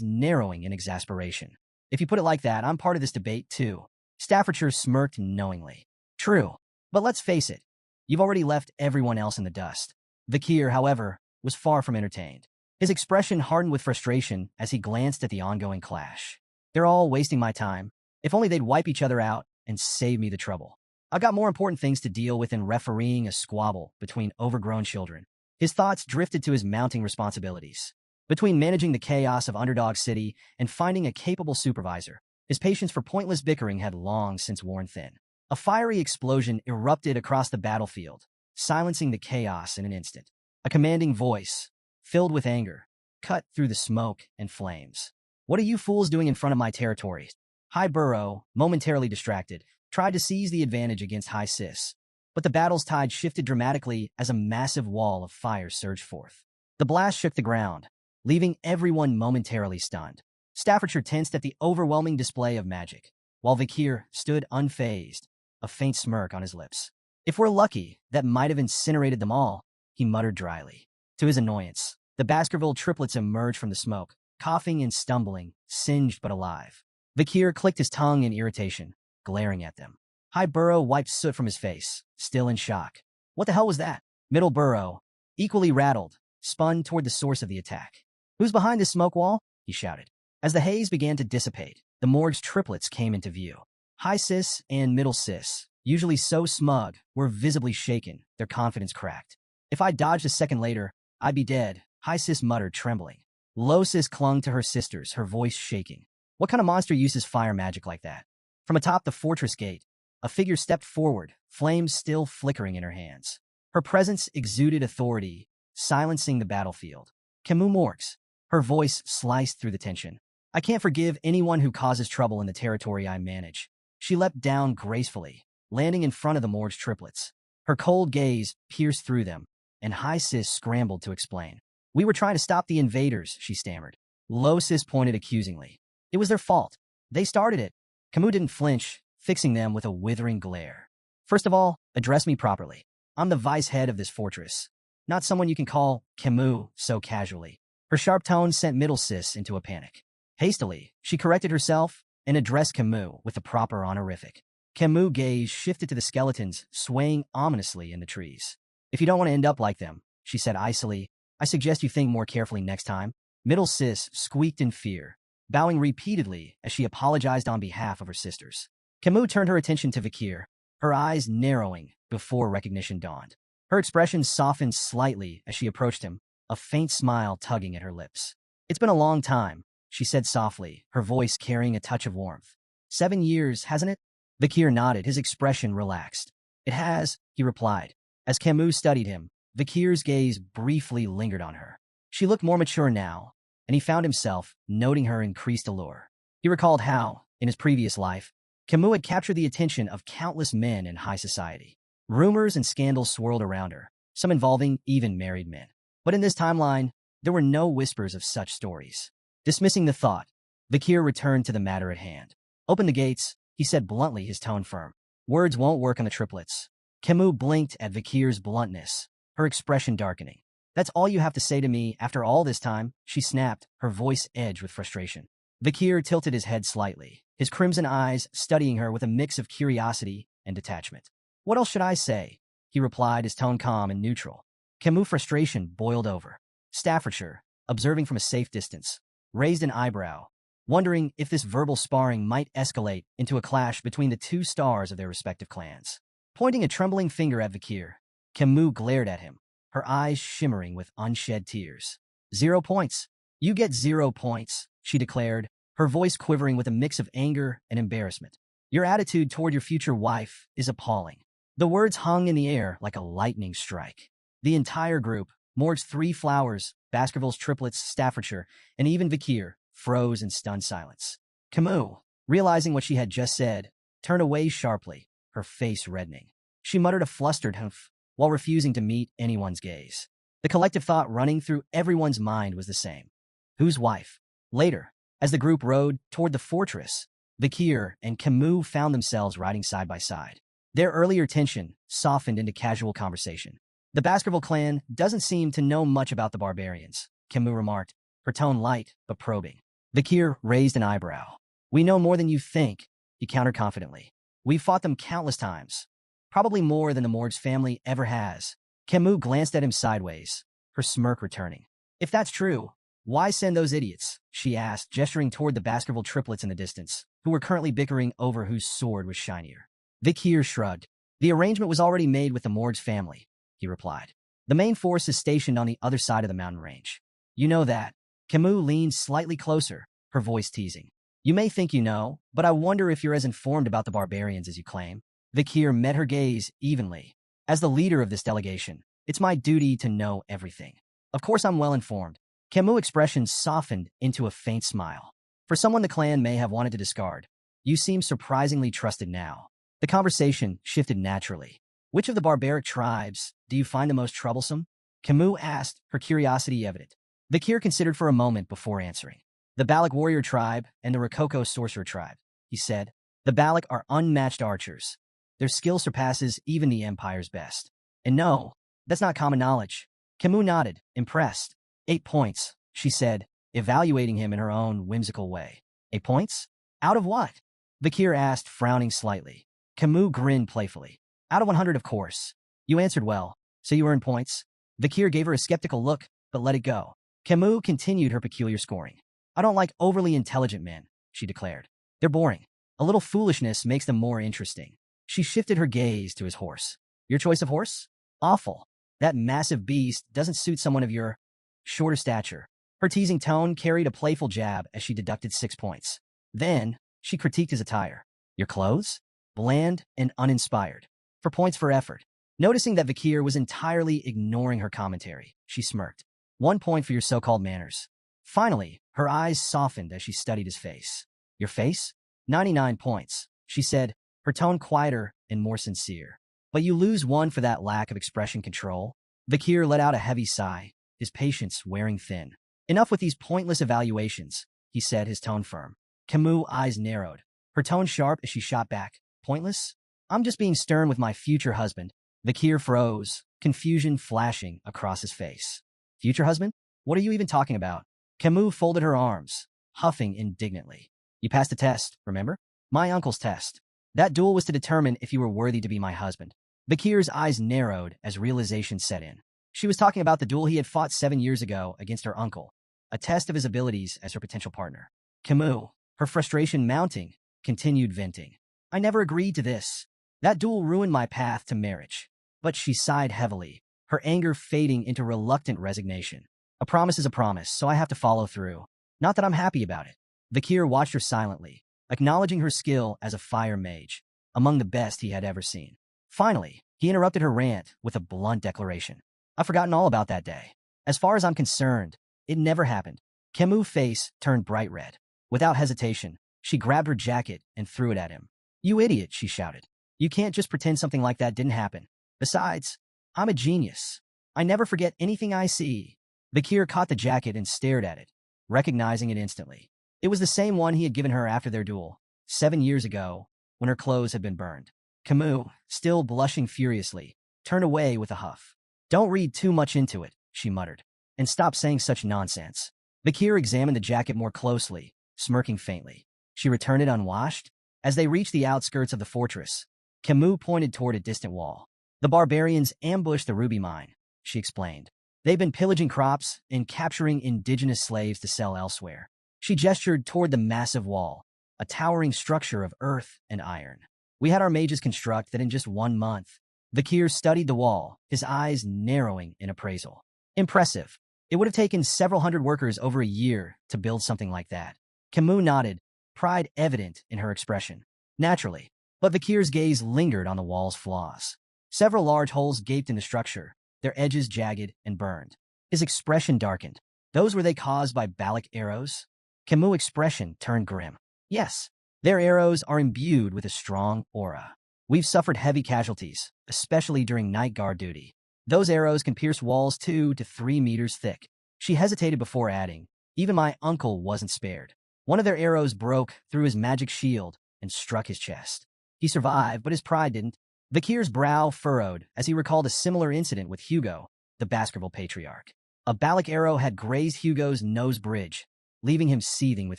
narrowing in exasperation. If you put it like that, I'm part of this debate too. Staffordshire smirked knowingly. True, but let's face it, you've already left everyone else in the dust. Vakir, however, was far from entertained. His expression hardened with frustration as he glanced at the ongoing clash. They're all wasting my time. If only they'd wipe each other out and save me the trouble. I've got more important things to deal with than refereeing a squabble between overgrown children. His thoughts drifted to his mounting responsibilities. Between managing the chaos of Underdog City and finding a capable supervisor, his patience for pointless bickering had long since worn thin. A fiery explosion erupted across the battlefield, silencing the chaos in an instant. A commanding voice, filled with anger, cut through the smoke and flames. What are you fools doing in front of my territory? High Burrow, momentarily distracted, tried to seize the advantage against High Sis, but the battle's tide shifted dramatically as a massive wall of fire surged forth. The blast shook the ground, leaving everyone momentarily stunned. Staffordshire tensed at the overwhelming display of magic, while Vakir stood unfazed, a faint smirk on his lips. If we're lucky, that might have incinerated them all, he muttered dryly. To his annoyance, the Baskerville triplets emerged from the smoke, coughing and stumbling, singed but alive. Vakir clicked his tongue in irritation, glaring at them. High Burrow wiped soot from his face, still in shock. What the hell was that? Middle Burrow, equally rattled, spun toward the source of the attack. Who's behind this smoke wall? He shouted. As the haze began to dissipate, the morgue's triplets came into view. High Sis and Middle Sis, usually so smug, were visibly shaken, their confidence cracked. If I dodged a second later, I'd be dead, High Sis muttered, trembling. Low Sis clung to her sisters, her voice shaking. What kind of monster uses fire magic like that? From atop the fortress gate, a figure stepped forward, flames still flickering in her hands. Her presence exuded authority, silencing the battlefield. Camus Morgs. Her voice sliced through the tension. I can't forgive anyone who causes trouble in the territory I manage. She leapt down gracefully, landing in front of the Morgue's triplets. Her cold gaze pierced through them, and High Sis scrambled to explain. We were trying to stop the invaders, she stammered. Low Sis pointed accusingly. It was their fault. They started it. Camus didn't flinch, fixing them with a withering glare. First of all, address me properly. I'm the vice head of this fortress, not someone you can call Camus so casually. Her sharp tone sent Middle Sis into a panic. Hastily, she corrected herself and addressed Camus with the proper honorific. Camus' gaze shifted to the skeletons swaying ominously in the trees. If you don't want to end up like them, she said icily, I suggest you think more carefully next time. Middle Sis squeaked in fear, bowing repeatedly as she apologized on behalf of her sisters. Camus turned her attention to Vakir, her eyes narrowing before recognition dawned. Her expression softened slightly as she approached him, a faint smile tugging at her lips. It's been a long time, she said softly, her voice carrying a touch of warmth. 7 years, hasn't it? Vakir nodded, his expression relaxed. It has, he replied. As Camus studied him, Vakir's gaze briefly lingered on her. She looked more mature now, and he found himself noting her increased allure. He recalled how, in his previous life, Camus had captured the attention of countless men in high society. Rumors and scandals swirled around her, some involving even married men. But in this timeline, there were no whispers of such stories. Dismissing the thought, Vakir returned to the matter at hand. Open the gates, he said bluntly, his tone firm. Words won't work on the triplets. Camus blinked at Vakir's bluntness, her expression darkening. That's all you have to say to me after all this time, she snapped, her voice edged with frustration. Vakir tilted his head slightly, his crimson eyes studying her with a mix of curiosity and detachment. What else should I say? He replied, his tone calm and neutral. Camus' frustration boiled over. Staffordshire, observing from a safe distance, raised an eyebrow, wondering if this verbal sparring might escalate into a clash between the two stars of their respective clans. Pointing a trembling finger at Vakir, Camus glared at him, her eyes shimmering with unshed tears. 0 points. You get 0 points, she declared, her voice quivering with a mix of anger and embarrassment. Your attitude toward your future wife is appalling. The words hung in the air like a lightning strike. The entire group, Morg's 3 flowers, Baskerville's triplets, Staffordshire, and even Vakir, froze in stunned silence. Camus, realizing what she had just said, turned away sharply, her face reddening. She muttered a flustered humph while refusing to meet anyone's gaze. The collective thought running through everyone's mind was the same. Whose wife? Later, as the group rode toward the fortress, Vikir and Camus found themselves riding side by side. Their earlier tension softened into casual conversation. The Baskerville clan doesn't seem to know much about the barbarians, Camus remarked, her tone light but probing. Vikir raised an eyebrow. We know more than you think, he countered confidently. We've fought them countless times, probably more than the Morg's family ever has. Camus glanced at him sideways, her smirk returning. If that's true, why send those idiots? She asked, gesturing toward the Baskerville triplets in the distance, who were currently bickering over whose sword was shinier. Vikir shrugged. The arrangement was already made with the Morg's family, he replied. The main force is stationed on the other side of the mountain range. You know that. Camus leaned slightly closer, her voice teasing. You may think you know, but I wonder if you're as informed about the barbarians as you claim. Vikir met her gaze evenly. As the leader of this delegation, it's my duty to know everything. Of course I'm well informed. Camus' expression softened into a faint smile. For someone the clan may have wanted to discard, you seem surprisingly trusted now. The conversation shifted naturally. Which of the barbaric tribes do you find the most troublesome? Camus asked, her curiosity evident. Vikir considered for a moment before answering. The Balak warrior tribe and the Rococo sorcerer tribe, he said. The Balak are unmatched archers. Their skill surpasses even the Empire's best. And no, that's not common knowledge. Camus nodded, impressed. 8 points, she said, evaluating him in her own whimsical way. 8 points? Out of what? Vikir asked, frowning slightly. Camus grinned playfully. Out of 100, of course. You answered well, so you earned points. Vikir gave her a skeptical look, but let it go. Camus continued her peculiar scoring. I don't like overly intelligent men, she declared. They're boring. A little foolishness makes them more interesting. She shifted her gaze to his horse. Your choice of horse? Awful. That massive beast doesn't suit someone of your shorter stature. Her teasing tone carried a playful jab as she deducted 6 points. Then, she critiqued his attire. Your clothes? Bland and uninspired. For points for effort. Noticing that Vikir was entirely ignoring her commentary, she smirked. 1 point for your so-called manners. Finally, her eyes softened as she studied his face. Your face? 99 points, she said, her tone quieter and more sincere. But you lose 1 for that lack of expression control. Vikir let out a heavy sigh, his patience wearing thin. Enough with these pointless evaluations, he said, his tone firm. Camus' eyes narrowed, her tone sharp as she shot back. Pointless? I'm just being stern with my future husband. Vikir froze, confusion flashing across his face. Future husband? What are you even talking about? Camus folded her arms, huffing indignantly. You passed the test, remember? My uncle's test. That duel was to determine if you were worthy to be my husband. Vikir's eyes narrowed as realization set in. She was talking about the duel he had fought 7 years ago against her uncle, a test of his abilities as her potential partner. Camus, her frustration mounting, continued venting. I never agreed to this. That duel ruined my path to marriage. But she sighed heavily, her anger fading into reluctant resignation. A promise is a promise, so I have to follow through. Not that I'm happy about it. Vikir watched her silently, acknowledging her skill as a fire mage, among the best he had ever seen. Finally, he interrupted her rant with a blunt declaration. I've forgotten all about that day. As far as I'm concerned, it never happened. Camus' face turned bright red. Without hesitation, she grabbed her jacket and threw it at him. You idiot, she shouted. You can't just pretend something like that didn't happen. Besides, I'm a genius. I never forget anything I see. Vikir caught the jacket and stared at it, recognizing it instantly. It was the same one he had given her after their duel, 7 years ago, when her clothes had been burned. Camus, still blushing furiously, turned away with a huff. Don't read too much into it, she muttered, and stop saying such nonsense. Vikir examined the jacket more closely, smirking faintly. She returned it unwashed. As they reached the outskirts of the fortress, Camus pointed toward a distant wall. The barbarians ambushed the ruby mine, she explained. They've been pillaging crops and capturing indigenous slaves to sell elsewhere. She gestured toward the massive wall, a towering structure of earth and iron. We had our mages construct that in just 1 month. Vikir studied the wall, his eyes narrowing in appraisal. Impressive. It would have taken several hundred workers over a year to build something like that. Camus nodded, pride evident in her expression. Naturally, but Vikir's gaze lingered on the wall's flaws. Several large holes gaped in the structure, their edges jagged and burned. His expression darkened. Those were they caused by Balak arrows? Camus' expression turned grim. Yes, their arrows are imbued with a strong aura. We've suffered heavy casualties, especially during night guard duty. Those arrows can pierce walls 2 to 3 meters thick. She hesitated before adding, even my uncle wasn't spared. One of their arrows broke through his magic shield and struck his chest. He survived, but his pride didn't. Vakir's brow furrowed as he recalled a similar incident with Hugo, the Baskerville patriarch. A Balak arrow had grazed Hugo's nose bridge, leaving him seething with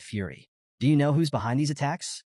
fury. Do you know who's behind these attacks?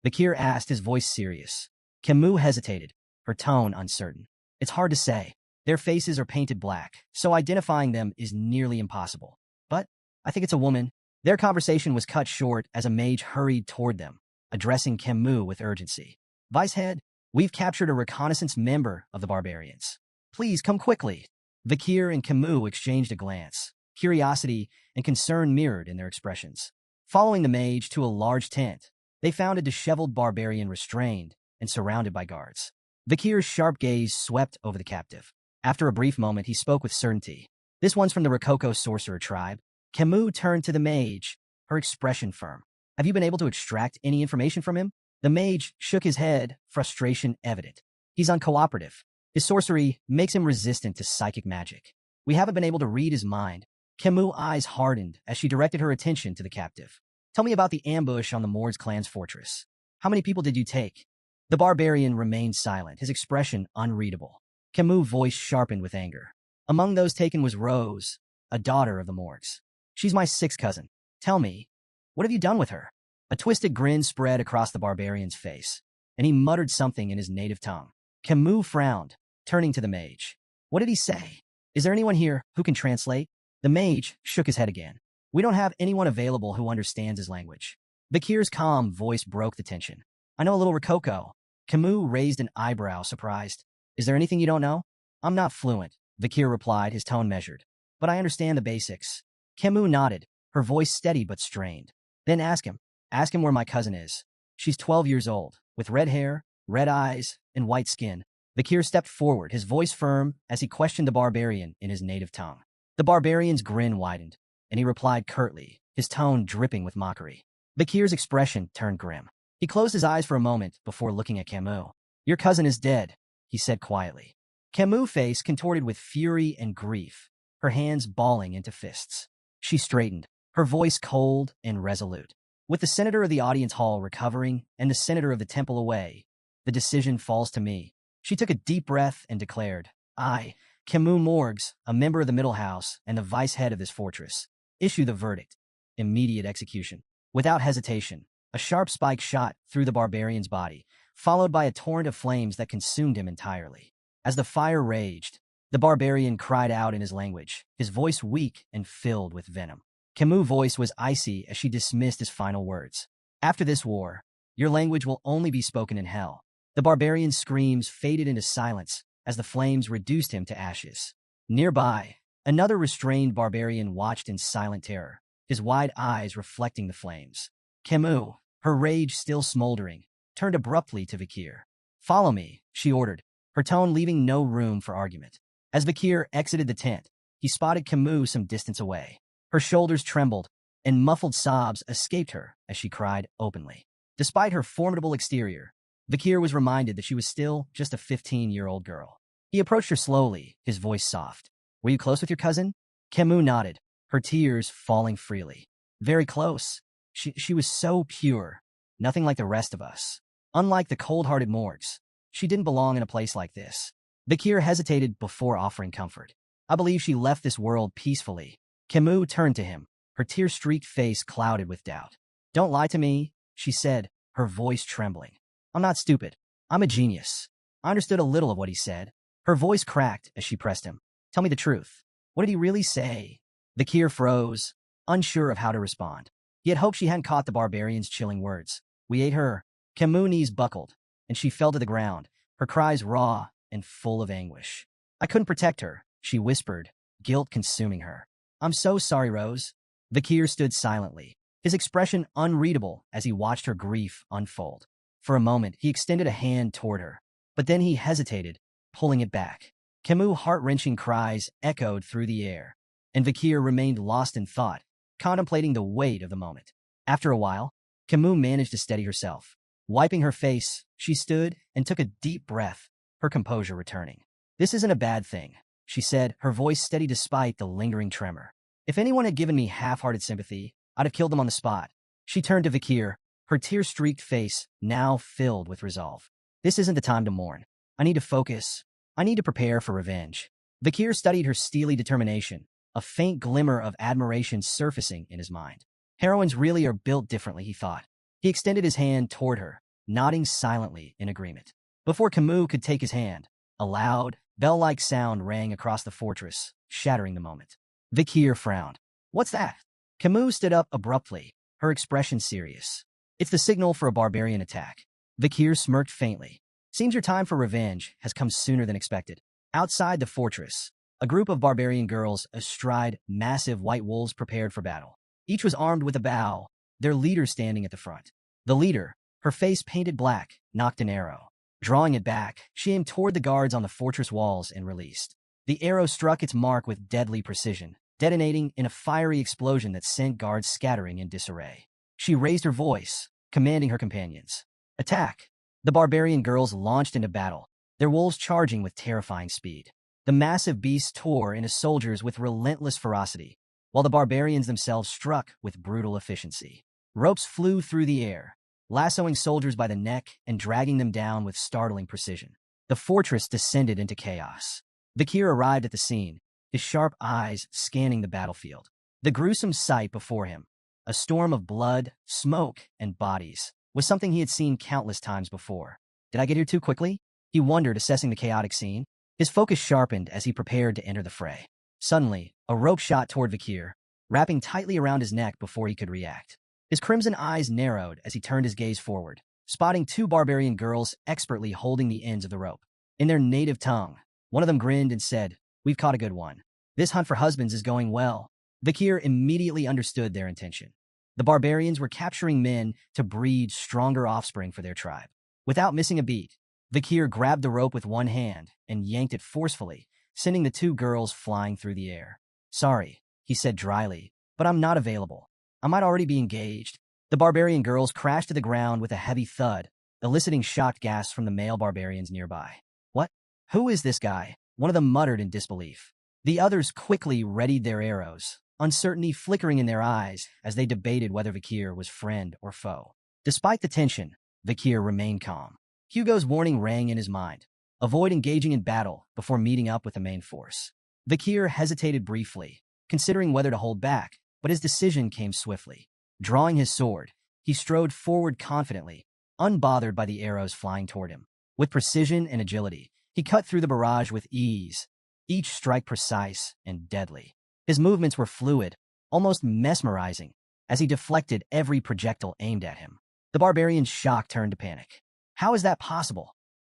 Vakir asked, his voice serious. Camus hesitated, her tone uncertain. It's hard to say. Their faces are painted black, so identifying them is nearly impossible. But I think it's a woman. Their conversation was cut short as a mage hurried toward them, addressing Camus with urgency. Vicehead, we've captured a reconnaissance member of the barbarians. Please come quickly. Vakir and Camus exchanged a glance. Curiosity and concern mirrored in their expressions. Following the mage to a large tent, they found a disheveled barbarian restrained and surrounded by guards. Vakir's sharp gaze swept over the captive. After a brief moment, he spoke with certainty. This one's from the Rococo sorcerer tribe. Camus turned to the mage, her expression firm. Have you been able to extract any information from him? The mage shook his head, frustration evident. He's uncooperative. His sorcery makes him resistant to psychic magic. We haven't been able to read his mind. Camus' eyes hardened as she directed her attention to the captive. Tell me about the ambush on the Mords clan's fortress. How many people did you take? The barbarian remained silent, his expression unreadable. Camus' voice sharpened with anger. Among those taken was Rose, a daughter of the Morgs. She's my sixth cousin. Tell me, what have you done with her? A twisted grin spread across the barbarian's face, and he muttered something in his native tongue. Camus frowned, turning to the mage. What did he say? Is there anyone here who can translate? The mage shook his head again. We don't have anyone available who understands his language. Vakir's calm voice broke the tension. I know a little Rococo. Camus raised an eyebrow, surprised. Is there anything you don't know? I'm not fluent, Vakir replied, his tone measured. But I understand the basics. Camus nodded, her voice steady but strained. Then ask him. Ask him where my cousin is. She's 12 years old, with red hair, red eyes, and white skin. Vakir stepped forward, his voice firm, as he questioned the barbarian in his native tongue. The barbarian's grin widened, and he replied curtly, his tone dripping with mockery. Vakir's expression turned grim. He closed his eyes for a moment before looking at Camus. Your cousin is dead, he said quietly. Camus' face contorted with fury and grief, her hands balling into fists. She straightened, her voice cold and resolute. With the senator of the audience hall recovering and the senator of the temple away, the decision falls to me. She took a deep breath and declared, I, Camus Morgs, a member of the Middle House and the vice head of this fortress, issue the verdict. Immediate execution. Without hesitation, a sharp spike shot through the barbarian's body, followed by a torrent of flames that consumed him entirely. As the fire raged, the barbarian cried out in his language, his voice weak and filled with venom. Camus' voice was icy as she dismissed his final words. After this war, your language will only be spoken in hell. The barbarian's screams faded into silence as the flames reduced him to ashes. Nearby, another restrained barbarian watched in silent terror, his wide eyes reflecting the flames. Camus, her rage still smoldering, turned abruptly to Vakir. Follow me, she ordered, her tone leaving no room for argument. As Vakir exited the tent, he spotted Camus some distance away. Her shoulders trembled, and muffled sobs escaped her as she cried openly. Despite her formidable exterior, Vakir was reminded that she was still just a 15-year-old girl. He approached her slowly, his voice soft. Were you close with your cousin? Camus nodded, her tears falling freely. Very close. She was so pure, nothing like the rest of us. Unlike the cold-hearted Morgs, she didn't belong in a place like this. Vakir hesitated before offering comfort. I believe she left this world peacefully. Camus turned to him, her tear-streaked face clouded with doubt. Don't lie to me, she said, her voice trembling. I'm not stupid. I'm a genius. I understood a little of what he said. Her voice cracked as she pressed him. Tell me the truth. What did he really say? Vakir froze, unsure of how to respond. He had hoped she hadn't caught the barbarian's chilling words. We ate her. Camus' knees buckled, and she fell to the ground, her cries raw and full of anguish. I couldn't protect her, she whispered, guilt consuming her. I'm so sorry, Rose. Vakir stood silently, his expression unreadable as he watched her grief unfold. For a moment, he extended a hand toward her, but then he hesitated, pulling it back. Camus' heart-wrenching cries echoed through the air, and Vakir remained lost in thought, contemplating the weight of the moment. After a while, Camus managed to steady herself. Wiping her face, she stood and took a deep breath, her composure returning. This isn't a bad thing, she said, her voice steady despite the lingering tremor. If anyone had given me half-hearted sympathy, I'd have killed them on the spot. She turned to Vikir, her tear-streaked face now filled with resolve. This isn't the time to mourn. I need to focus. I need to prepare for revenge. Vikir studied her steely determination, a faint glimmer of admiration surfacing in his mind. Heroines really are built differently, he thought. He extended his hand toward her, nodding silently in agreement. Before Camus could take his hand, a loud, bell-like sound rang across the fortress, shattering the moment. Vikir frowned. What's that? Camus stood up abruptly, her expression serious. It's the signal for a barbarian attack. Vikir smirked faintly. Seems your time for revenge has come sooner than expected. Outside the fortress, a group of barbarian girls astride massive white wolves prepared for battle. Each was armed with a bow, their leader standing at the front. The leader, her face painted black, knocked an arrow. Drawing it back, she aimed toward the guards on the fortress walls and released. The arrow struck its mark with deadly precision, detonating in a fiery explosion that sent guards scattering in disarray. She raised her voice, commanding her companions. Attack! The barbarian girls launched into battle, their wolves charging with terrifying speed. The massive beasts tore into soldiers with relentless ferocity, while the barbarians themselves struck with brutal efficiency. Ropes flew through the air, lassoing soldiers by the neck and dragging them down with startling precision. The fortress descended into chaos. Vikir arrived at the scene, his sharp eyes scanning the battlefield. The gruesome sight before him, a storm of blood, smoke, and bodies, was something he had seen countless times before. Did I get here too quickly? He wondered, assessing the chaotic scene. His focus sharpened as he prepared to enter the fray. Suddenly, a rope shot toward Vikir, wrapping tightly around his neck before he could react. His crimson eyes narrowed as he turned his gaze forward, spotting two barbarian girls expertly holding the ends of the rope. In their native tongue, one of them grinned and said, "We've caught a good one. This hunt for husbands is going well." Vikir immediately understood their intention. The barbarians were capturing men to breed stronger offspring for their tribe. Without missing a beat, Vikir grabbed the rope with one hand and yanked it forcefully, sending the two girls flying through the air. "Sorry," he said dryly, "but I'm not available. I might already be engaged." The barbarian girls crashed to the ground with a heavy thud, eliciting shocked gasps from the male barbarians nearby. "What? Who is this guy?" one of them muttered in disbelief. The others quickly readied their arrows, uncertainty flickering in their eyes as they debated whether Vikir was friend or foe. Despite the tension, Vikir remained calm. Hugo's warning rang in his mind. Avoid engaging in battle before meeting up with the main force. Vikir hesitated briefly, considering whether to hold back, but his decision came swiftly. Drawing his sword, he strode forward confidently, unbothered by the arrows flying toward him. With precision and agility, he cut through the barrage with ease, each strike precise and deadly. His movements were fluid, almost mesmerizing, as he deflected every projectile aimed at him. The barbarians' shock turned to panic. "How is that possible?"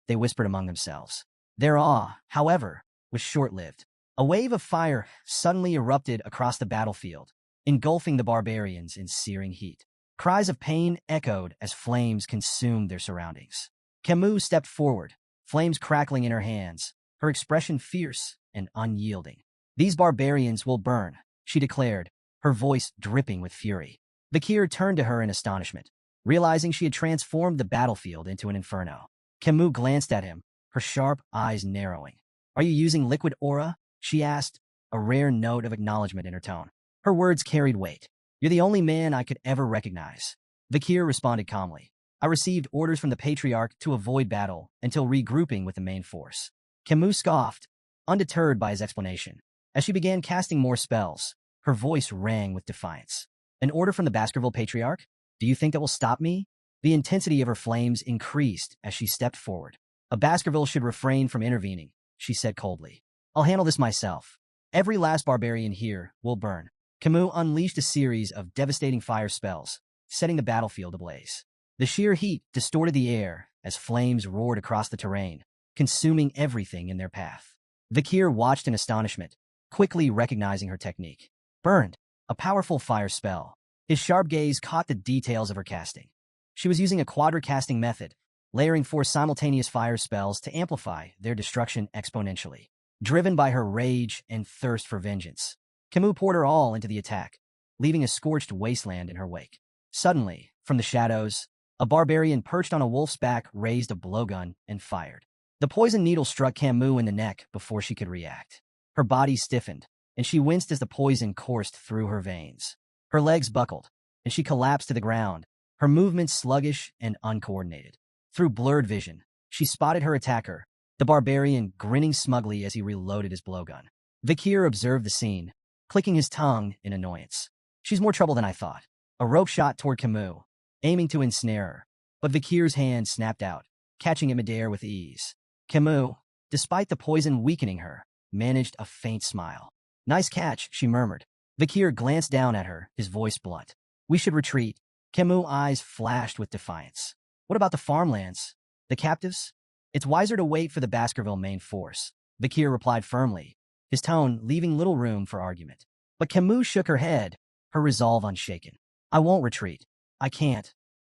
they whispered among themselves. Their awe, however, was short-lived. A wave of fire suddenly erupted across the battlefield, engulfing the barbarians in searing heat. Cries of pain echoed as flames consumed their surroundings. Camus stepped forward, flames crackling in her hands, her expression fierce and unyielding. "These barbarians will burn," she declared, her voice dripping with fury. Vikir turned to her in astonishment, realizing she had transformed the battlefield into an inferno. Camus glanced at him, her sharp eyes narrowing. "Are you using liquid aura?" she asked, a rare note of acknowledgement in her tone. Her words carried weight. "You're the only man I could ever recognize." Vikir responded calmly. "I received orders from the Patriarch to avoid battle until regrouping with the main force." Camus scoffed, undeterred by his explanation. As she began casting more spells, her voice rang with defiance. "An order from the Baskerville Patriarch? Do you think that will stop me?" The intensity of her flames increased as she stepped forward. "A Baskerville should refrain from intervening," she said coldly. "I'll handle this myself. Every last barbarian here will burn." Camus unleashed a series of devastating fire spells, setting the battlefield ablaze. The sheer heat distorted the air as flames roared across the terrain, consuming everything in their path. Vikir watched in astonishment, quickly recognizing her technique. "Burned," a powerful fire spell. His sharp gaze caught the details of her casting. She was using a quadra-casting method, layering 4 simultaneous fire spells to amplify their destruction exponentially. Driven by her rage and thirst for vengeance, Camus poured her all into the attack, leaving a scorched wasteland in her wake. Suddenly, from the shadows, a barbarian perched on a wolf's back raised a blowgun and fired. The poison needle struck Camus in the neck before she could react. Her body stiffened, and she winced as the poison coursed through her veins. Her legs buckled, and she collapsed to the ground, her movements sluggish and uncoordinated. Through blurred vision, she spotted her attacker, the barbarian grinning smugly as he reloaded his blowgun. Vikir observed the scene, clicking his tongue in annoyance. She's more trouble than I thought. A rope shot toward Camus, aiming to ensnare her, but Vikir's hand snapped out, catching him midair with ease. Camus, despite the poison weakening her, managed a faint smile. Nice catch, she murmured. Vikir glanced down at her, his voice blunt. We should retreat. Camus' eyes flashed with defiance. What about the farmlands? The captives? It's wiser to wait for the Baskerville main force, Vikir replied firmly, his tone leaving little room for argument. But Camus shook her head, her resolve unshaken. I won't retreat. I can't.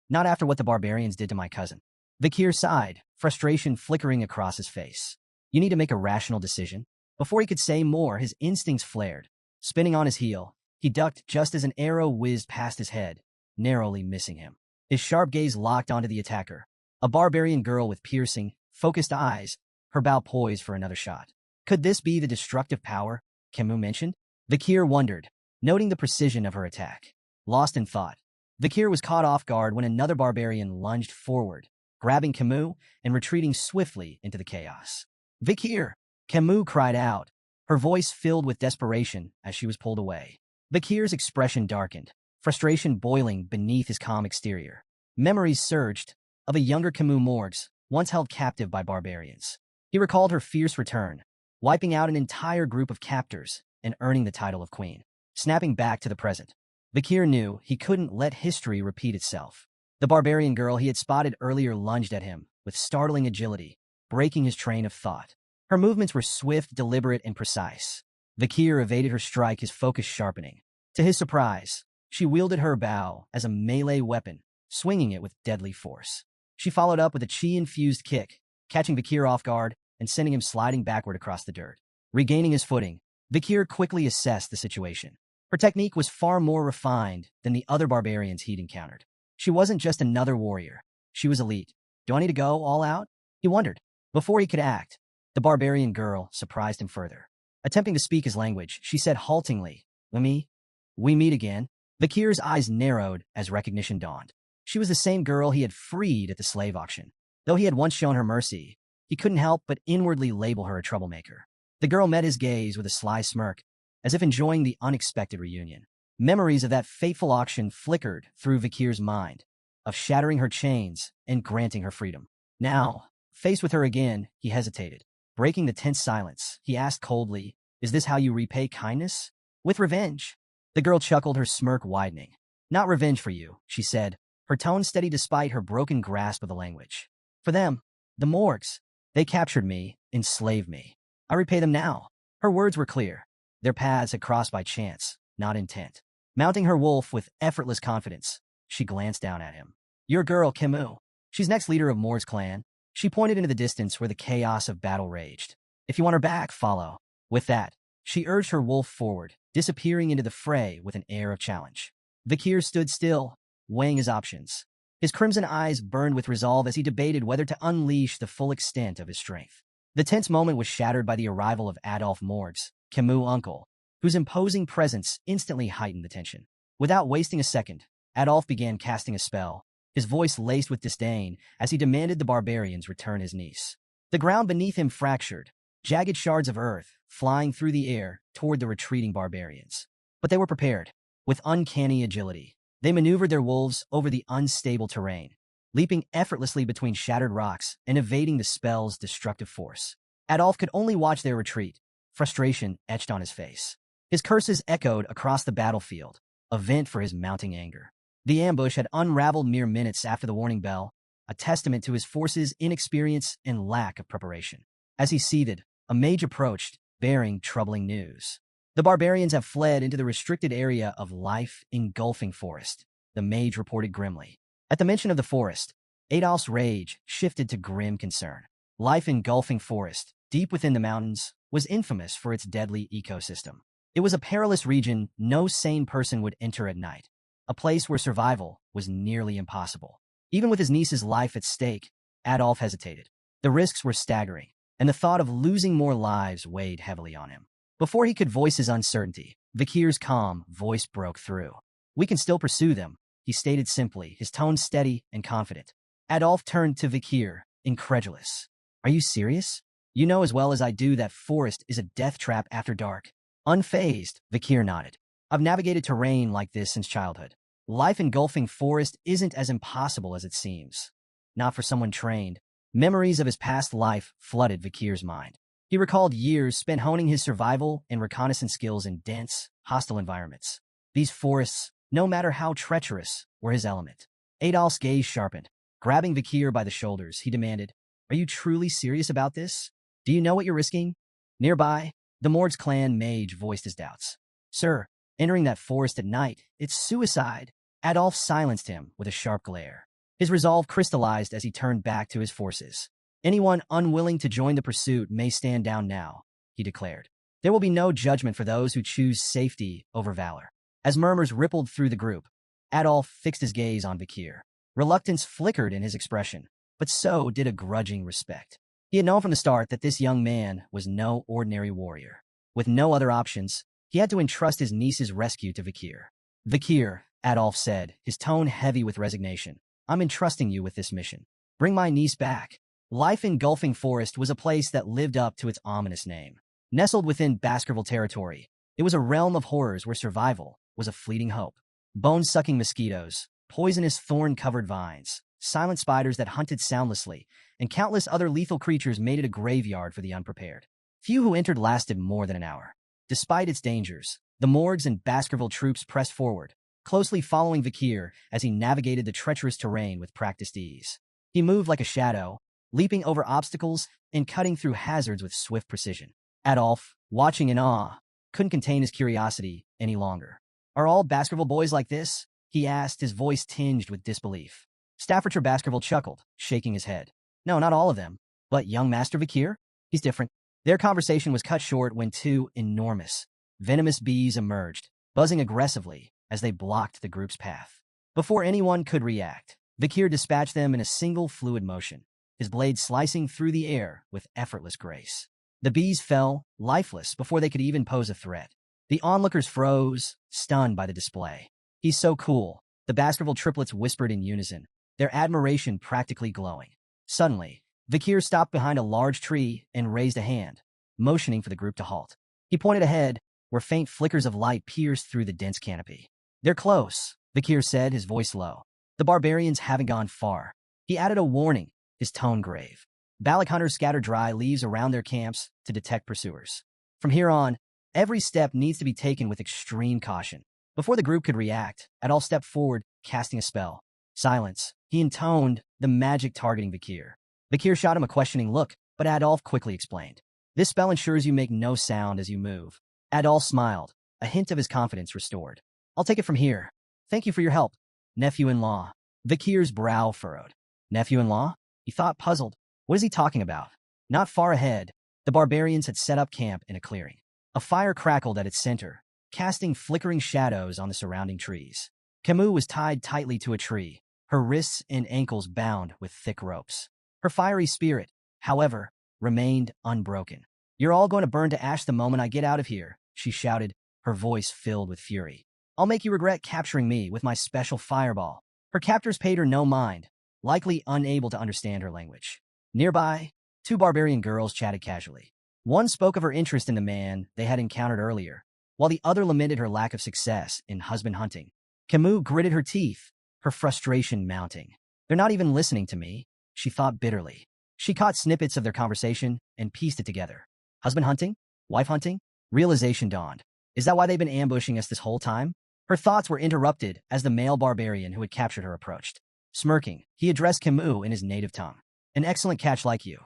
Not after what the barbarians did to my cousin. Vikir sighed, frustration flickering across his face. You need to make a rational decision. Before he could say more, his instincts flared. Spinning on his heel, he ducked just as an arrow whizzed past his head, narrowly missing him. His sharp gaze locked onto the attacker, a barbarian girl with piercing, focused eyes, her bow poised for another shot. Could this be the destructive power Camus mentioned? Vikir wondered, noting the precision of her attack. Lost in thought, Vikir was caught off guard when another barbarian lunged forward, grabbing Camus and retreating swiftly into the chaos. Vikir! Camus cried out, her voice filled with desperation as she was pulled away. Vikir's expression darkened, frustration boiling beneath his calm exterior. Memories surged of a younger Camus Morgs, once held captive by barbarians. He recalled her fierce return, wiping out an entire group of captors and earning the title of queen. Snapping back to the present, Vikir knew he couldn't let history repeat itself. The barbarian girl he had spotted earlier lunged at him with startling agility, breaking his train of thought. Her movements were swift, deliberate, and precise. Vikir evaded her strike, his focus sharpening. To his surprise, she wielded her bow as a melee weapon, swinging it with deadly force. She followed up with a chi-infused kick, catching Vikir off guard and sending him sliding backward across the dirt. Regaining his footing, Vikir quickly assessed the situation. Her technique was far more refined than the other barbarians he'd encountered. She wasn't just another warrior. She was elite. Do I need to go all out? He wondered. Before he could act, the barbarian girl surprised him further. Attempting to speak his language, she said haltingly, We meet again. Vikir's eyes narrowed as recognition dawned. She was the same girl he had freed at the slave auction. Though he had once shown her mercy, he couldn't help but inwardly label her a troublemaker. The girl met his gaze with a sly smirk, as if enjoying the unexpected reunion. Memories of that fateful auction flickered through Vikir's mind, of shattering her chains and granting her freedom. Now, faced with her again, he hesitated. Breaking the tense silence, he asked coldly, Is this how you repay kindness? With revenge. The girl chuckled, her smirk widening. Not revenge for you, she said, her tone steady despite her broken grasp of the language. For them, the Morgs. They captured me, enslaved me. I repay them now. Her words were clear. Their paths had crossed by chance, not intent. Mounting her wolf with effortless confidence, she glanced down at him. Your girl, Camus. She's next leader of Morg's clan. She pointed into the distance where the chaos of battle raged. If you want her back, follow. With that, she urged her wolf forward, disappearing into the fray with an air of challenge. Vikir stood still, weighing his options. His crimson eyes burned with resolve as he debated whether to unleash the full extent of his strength. The tense moment was shattered by the arrival of Adolphe Morgs, Camus' uncle, whose imposing presence instantly heightened the tension. Without wasting a second, Adolphe began casting a spell, his voice laced with disdain as he demanded the barbarians return his niece. The ground beneath him fractured, jagged shards of earth flying through the air toward the retreating barbarians. But they were prepared. With uncanny agility, they maneuvered their wolves over the unstable terrain, leaping effortlessly between shattered rocks and evading the spell's destructive force. Adolphe could only watch their retreat, frustration etched on his face. His curses echoed across the battlefield, a vent for his mounting anger. The ambush had unraveled mere minutes after the warning bell, a testament to his force's inexperience and lack of preparation. As he seethed, a mage approached, bearing troubling news. The barbarians have fled into the restricted area of life-engulfing forest, the mage reported grimly. At the mention of the forest, Adolphe's rage shifted to grim concern. Life-engulfing forest, deep within the mountains, was infamous for its deadly ecosystem. It was a perilous region no sane person would enter at night, a place where survival was nearly impossible. Even with his niece's life at stake, Adolphe hesitated. The risks were staggering, and the thought of losing more lives weighed heavily on him. Before he could voice his uncertainty, Vikir's calm voice broke through. We can still pursue them, he stated simply, his tone steady and confident. Adolf turned to Vikir, incredulous. Are you serious? You know as well as I do that forest is a death trap after dark. Unfazed, Vikir nodded. I've navigated terrain like this since childhood. Life engulfing forest isn't as impossible as it seems. Not for someone trained. Memories of his past life flooded Vikir's mind. He recalled years spent honing his survival and reconnaissance skills in dense, hostile environments. These forests, no matter how treacherous, were his element. Adolf's gaze sharpened. Grabbing Vikir by the shoulders, he demanded, Are you truly serious about this? Do you know what you're risking? Nearby, the Mord's clan mage voiced his doubts. Sir, entering that forest at night, it's suicide. Adolf silenced him with a sharp glare. His resolve crystallized as he turned back to his forces. Anyone unwilling to join the pursuit may stand down now, he declared. There will be no judgment for those who choose safety over valor. As murmurs rippled through the group, Adolf fixed his gaze on Vikir. Reluctance flickered in his expression, but so did a grudging respect. He had known from the start that this young man was no ordinary warrior. With no other options, he had to entrust his niece's rescue to Vikir. Vikir, Adolf said, his tone heavy with resignation. I'm entrusting you with this mission. Bring my niece back. Life engulfing forest was a place that lived up to its ominous name. Nestled within Baskerville territory, it was a realm of horrors where survival was a fleeting hope. Bone-sucking mosquitoes, poisonous thorn-covered vines, silent spiders that hunted soundlessly, and countless other lethal creatures made it a graveyard for the unprepared. Few who entered lasted more than an hour. Despite its dangers, the Morgs and Baskerville troops pressed forward, closely following Vikir as he navigated the treacherous terrain with practiced ease. He moved like a shadow, leaping over obstacles and cutting through hazards with swift precision. Adolf, watching in awe, couldn't contain his curiosity any longer. Are all Baskerville boys like this? He asked, his voice tinged with disbelief. Staffordshire Baskerville chuckled, shaking his head. No, not all of them. But young Master Vikir? He's different. Their conversation was cut short when two enormous, venomous bees emerged, buzzing aggressively as they blocked the group's path. Before anyone could react, Vikir dispatched them in a single fluid motion, his blade slicing through the air with effortless grace. The bees fell, lifeless, before they could even pose a threat. The onlookers froze, stunned by the display. He's so cool, the Baskerville triplets whispered in unison, their admiration practically glowing. Suddenly, Vikir stopped behind a large tree and raised a hand, motioning for the group to halt. He pointed ahead, where faint flickers of light pierced through the dense canopy. They're close, Vikir said, his voice low. The barbarians haven't gone far. He added a warning, his tone grave. Balak hunters scatter dry leaves around their camps to detect pursuers. From here on, every step needs to be taken with extreme caution. Before the group could react, Adolf stepped forward, casting a spell. Silence. He intoned, the magic targeting Vikir. Vikir shot him a questioning look, but Adolf quickly explained. This spell ensures you make no sound as you move. Adolf smiled, a hint of his confidence restored. I'll take it from here. Thank you for your help, nephew-in-law. Vikir's brow furrowed. Nephew-in-law? He thought, puzzled. What is he talking about? Not far ahead, the barbarians had set up camp in a clearing. A fire crackled at its center, casting flickering shadows on the surrounding trees. Camus was tied tightly to a tree, her wrists and ankles bound with thick ropes. Her fiery spirit, however, remained unbroken. You're all going to burn to ash the moment I get out of here, she shouted, her voice filled with fury. I'll make you regret capturing me with my special fireball. Her captors paid her no mind, likely unable to understand her language. Nearby, two barbarian girls chatted casually. One spoke of her interest in the man they had encountered earlier, while the other lamented her lack of success in husband hunting. Camus gritted her teeth, her frustration mounting. They're not even listening to me, she thought bitterly. She caught snippets of their conversation and pieced it together. Husband hunting? Wife hunting? Realization dawned. Is that why they've been ambushing us this whole time? Her thoughts were interrupted as the male barbarian who had captured her approached. Smirking, he addressed Camus in his native tongue. An excellent catch like you.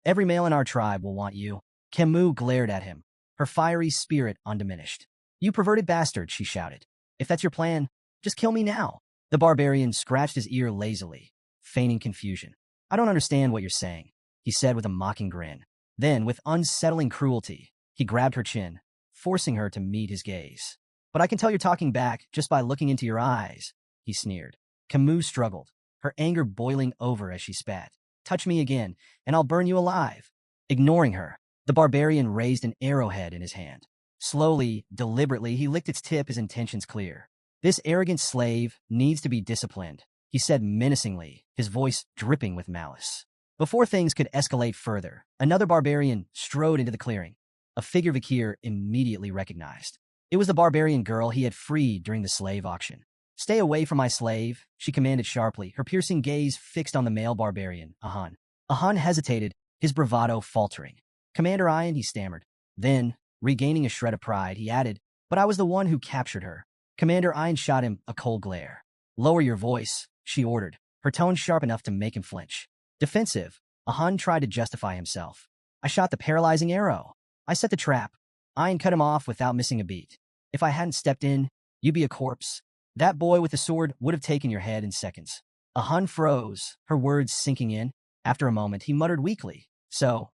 Every male in our tribe will want you. Camus glared at him, her fiery spirit undiminished. You perverted bastard, she shouted. If that's your plan, just kill me now. The barbarian scratched his ear lazily, feigning confusion. I don't understand what you're saying, he said with a mocking grin. Then, with unsettling cruelty, he grabbed her chin, forcing her to meet his gaze. But I can tell you're talking back just by looking into your eyes, he sneered. Camus struggled, her anger boiling over as she spat. Touch me again, and I'll burn you alive. Ignoring her, The barbarian raised an arrowhead in his hand. Slowly, deliberately, he licked its tip, his intentions clear. This arrogant slave needs to be disciplined, he said menacingly, his voice dripping with malice. Before things could escalate further, another barbarian strode into the clearing, a figure Vikir immediately recognized. It was the barbarian girl he had freed during the slave auction. "Stay away from my slave," she commanded sharply, her piercing gaze fixed on the male barbarian, Ahan. Ahan hesitated, his bravado faltering. "Commander Ian," he stammered. Then, regaining a shred of pride, he added, "But I was the one who captured her." Commander Ian shot him a cold glare. "Lower your voice," she ordered, her tone sharp enough to make him flinch. Defensive, Ahan tried to justify himself. "I shot the paralyzing arrow. I set the trap." Ian cut him off without missing a beat. "If I hadn't stepped in, you'd be a corpse. That boy with the sword would have taken your head in seconds." Ahan froze, her words sinking in. After a moment, he muttered weakly, "So,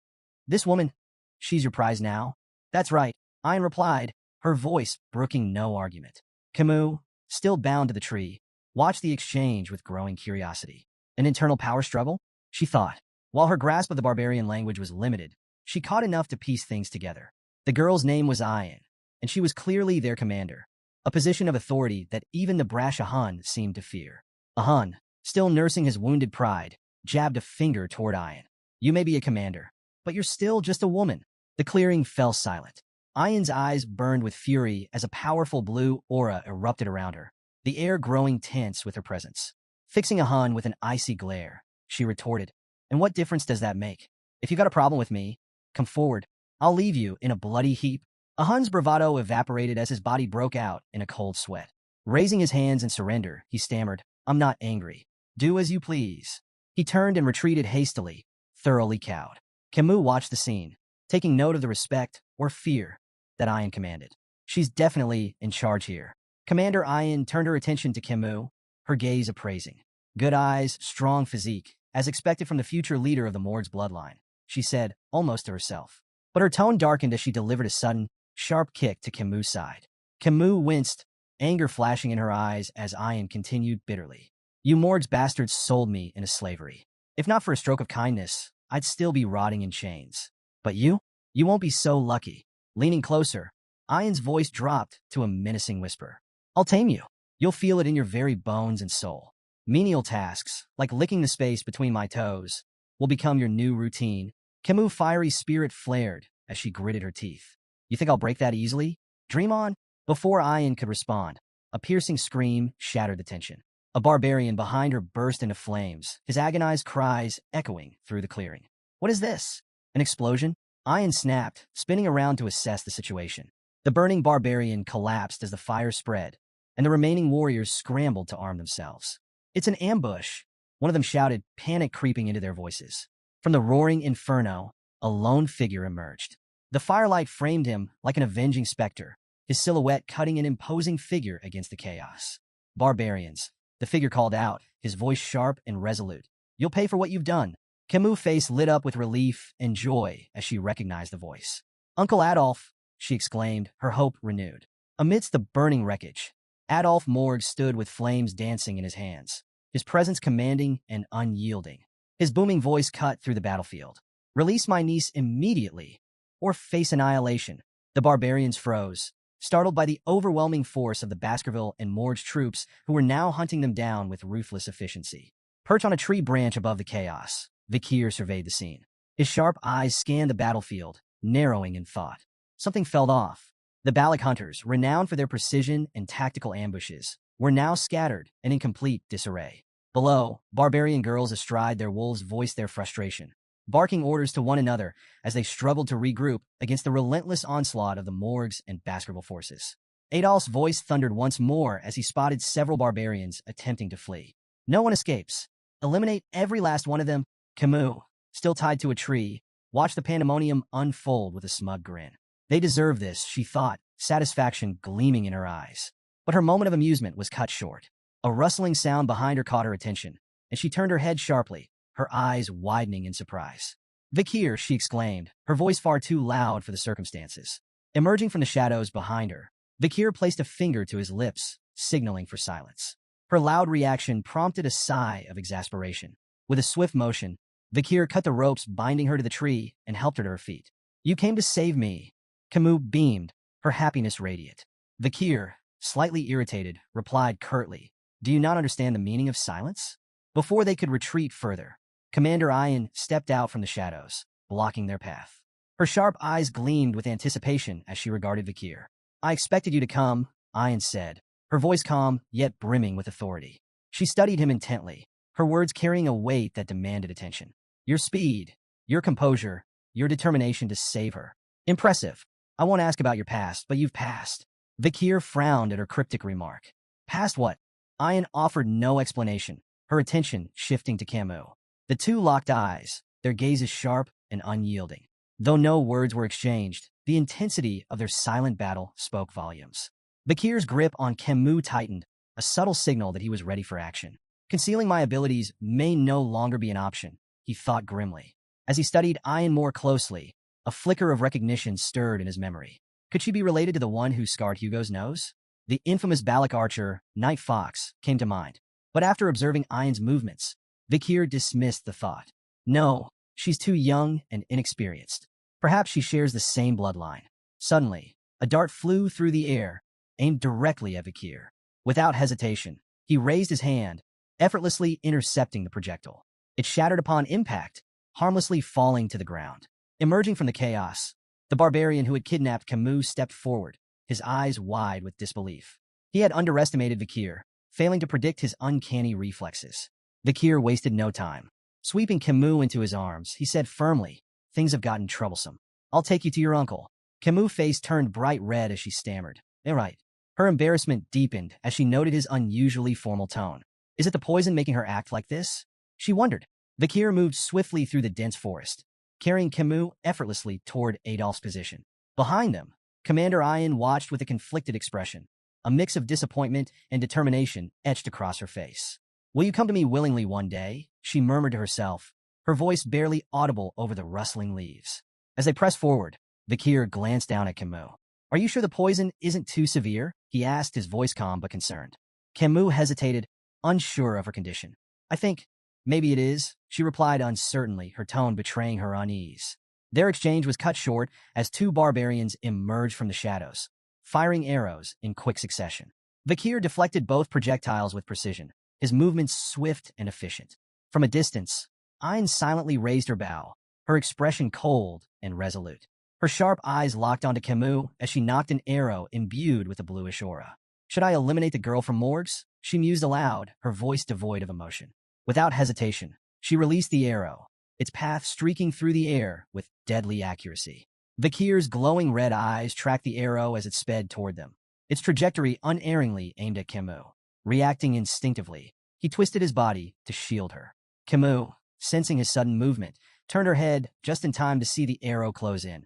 this woman, she's your prize now?" "That's right," Ian replied, her voice brooking no argument. Camus, still bound to the tree, watched the exchange with growing curiosity. An internal power struggle? She thought. While her grasp of the barbarian language was limited, she caught enough to piece things together. The girl's name was Ian, and she was clearly their commander, a position of authority that even the brash Ahan seemed to fear. Ahan, still nursing his wounded pride, jabbed a finger toward Ian. "You may be a commander, but you're still just a woman." The clearing fell silent. Ian's eyes burned with fury as a powerful blue aura erupted around her, the air growing tense with her presence. Fixing Ahan with an icy glare, she retorted, "And what difference does that make? If you got a problem with me, come forward. I'll leave you in a bloody heap." Ahan's bravado evaporated as his body broke out in a cold sweat. Raising his hands in surrender, he stammered, "I'm not angry. Do as you please." He turned and retreated hastily, thoroughly cowed. Camus watched the scene, taking note of the respect or fear that Ian commanded. "She's definitely in charge here." Commander Ian turned her attention to Camus, her gaze appraising. "Good eyes, strong physique, as expected from the future leader of the Morg's bloodline," she said, almost to herself. But her tone darkened as she delivered a sudden, sharp kick to Camus' side. Camus winced, anger flashing in her eyes as Ian continued bitterly. "You Morg's bastards sold me into slavery. If not for a stroke of kindness, I'd still be rotting in chains. But you won't be so lucky." Leaning closer, Ian's voice dropped to a menacing whisper. "I'll tame you. You'll feel it in your very bones and soul. Menial tasks, like licking the space between my toes, will become your new routine." Camus' fiery spirit flared as she gritted her teeth. "You think I'll break that easily? Dream on." Before Ian could respond, a piercing scream shattered the tension. A barbarian behind her burst into flames, his agonized cries echoing through the clearing. "What is this? An explosion?" Ian snapped, spinning around to assess the situation. The burning barbarian collapsed as the fire spread, and the remaining warriors scrambled to arm themselves. "It's an ambush," one of them shouted, panic creeping into their voices. From the roaring inferno, a lone figure emerged. The firelight framed him like an avenging specter, his silhouette cutting an imposing figure against the chaos. "Barbarians," the figure called out, his voice sharp and resolute. "You'll pay for what you've done." Camus' face lit up with relief and joy as she recognized the voice. "Uncle Adolf," she exclaimed, her hope renewed. Amidst the burning wreckage, Adolf Morg stood with flames dancing in his hands, his presence commanding and unyielding. His booming voice cut through the battlefield. "Release my niece immediately, or face annihilation." The barbarians froze, startled by the overwhelming force of the Baskerville and Morg's troops who were now hunting them down with ruthless efficiency. Perched on a tree branch above the chaos, Vikir surveyed the scene. His sharp eyes scanned the battlefield, narrowing in thought. Something felt off. The Balak hunters, renowned for their precision and tactical ambushes, were now scattered and in complete disarray. Below, barbarian girls astride their wolves voiced their frustration, barking orders to one another as they struggled to regroup against the relentless onslaught of the Morgs and Baskerville forces. Adolf's voice thundered once more as he spotted several barbarians attempting to flee. "No one escapes. Eliminate every last one of them." Camus, still tied to a tree, watched the pandemonium unfold with a smug grin. They deserve this, she thought, satisfaction gleaming in her eyes. But her moment of amusement was cut short. A rustling sound behind her caught her attention, and she turned her head sharply, her eyes widening in surprise. "Vikir," she exclaimed, her voice far too loud for the circumstances. Emerging from the shadows behind her, Vikir placed a finger to his lips, signaling for silence. Her loud reaction prompted a sigh of exasperation. With a swift motion, Vikir cut the ropes binding her to the tree and helped her to her feet. You came to save me. Camus beamed, her happiness radiant. Vakir, slightly irritated, replied curtly, do you not understand the meaning of silence? Before they could retreat further, Commander Ian stepped out from the shadows, blocking their path. Her sharp eyes gleamed with anticipation as she regarded Vakir. I expected you to come, Ian said, her voice calm yet brimming with authority. She studied him intently, her words carrying a weight that demanded attention. Your speed, your composure, your determination to save her. Impressive. I won't ask about your past, but you've passed. Vakir frowned at her cryptic remark. Past what? Ian offered no explanation, her attention shifting to Camus. The two locked eyes, their gazes sharp and unyielding. Though no words were exchanged, the intensity of their silent battle spoke volumes. Vakir's grip on Camus tightened, a subtle signal that he was ready for action. Concealing my abilities may no longer be an option, he thought grimly. As he studied Ian more closely, a flicker of recognition stirred in his memory. Could she be related to the one who scarred Hugo's nose? The infamous Balak archer, Night Fox, came to mind. But after observing Ian's movements, Vakir dismissed the thought. No, she's too young and inexperienced. Perhaps she shares the same bloodline. Suddenly, a dart flew through the air, aimed directly at Vakir. Without hesitation, he raised his hand, effortlessly intercepting the projectile. It shattered upon impact, harmlessly falling to the ground. Emerging from the chaos, the barbarian who had kidnapped Camus stepped forward, his eyes wide with disbelief. He had underestimated Vakir, failing to predict his uncanny reflexes. Vakir wasted no time. Sweeping Camus into his arms, he said firmly, things have gotten troublesome. I'll take you to your uncle. Camus' face turned bright red as she stammered. All right. Her embarrassment deepened as she noted his unusually formal tone. Is it the poison making her act like this? She wondered. Vakir moved swiftly through the dense forest, carrying Camus effortlessly toward Adolph's position. Behind them, Commander Ian watched with a conflicted expression. A mix of disappointment and determination etched across her face. Will you come to me willingly one day? She murmured to herself, her voice barely audible over the rustling leaves. As they pressed forward, Vakir glanced down at Camus. Are you sure the poison isn't too severe? He asked, his voice calm but concerned. Camus hesitated, unsure of her condition. I think, maybe it is, she replied uncertainly, her tone betraying her unease. Their exchange was cut short as two barbarians emerged from the shadows, firing arrows in quick succession. Vakir deflected both projectiles with precision, his movements swift and efficient. From a distance, Ian silently raised her bow, her expression cold and resolute. Her sharp eyes locked onto Camus as she knocked an arrow imbued with a bluish aura. Should I eliminate the girl from Morgs? She mused aloud, her voice devoid of emotion. Without hesitation, she released the arrow, its path streaking through the air with deadly accuracy. Vakir's glowing red eyes tracked the arrow as it sped toward them, its trajectory unerringly aimed at Camus. Reacting instinctively, he twisted his body to shield her. Camus, sensing his sudden movement, turned her head just in time to see the arrow close in,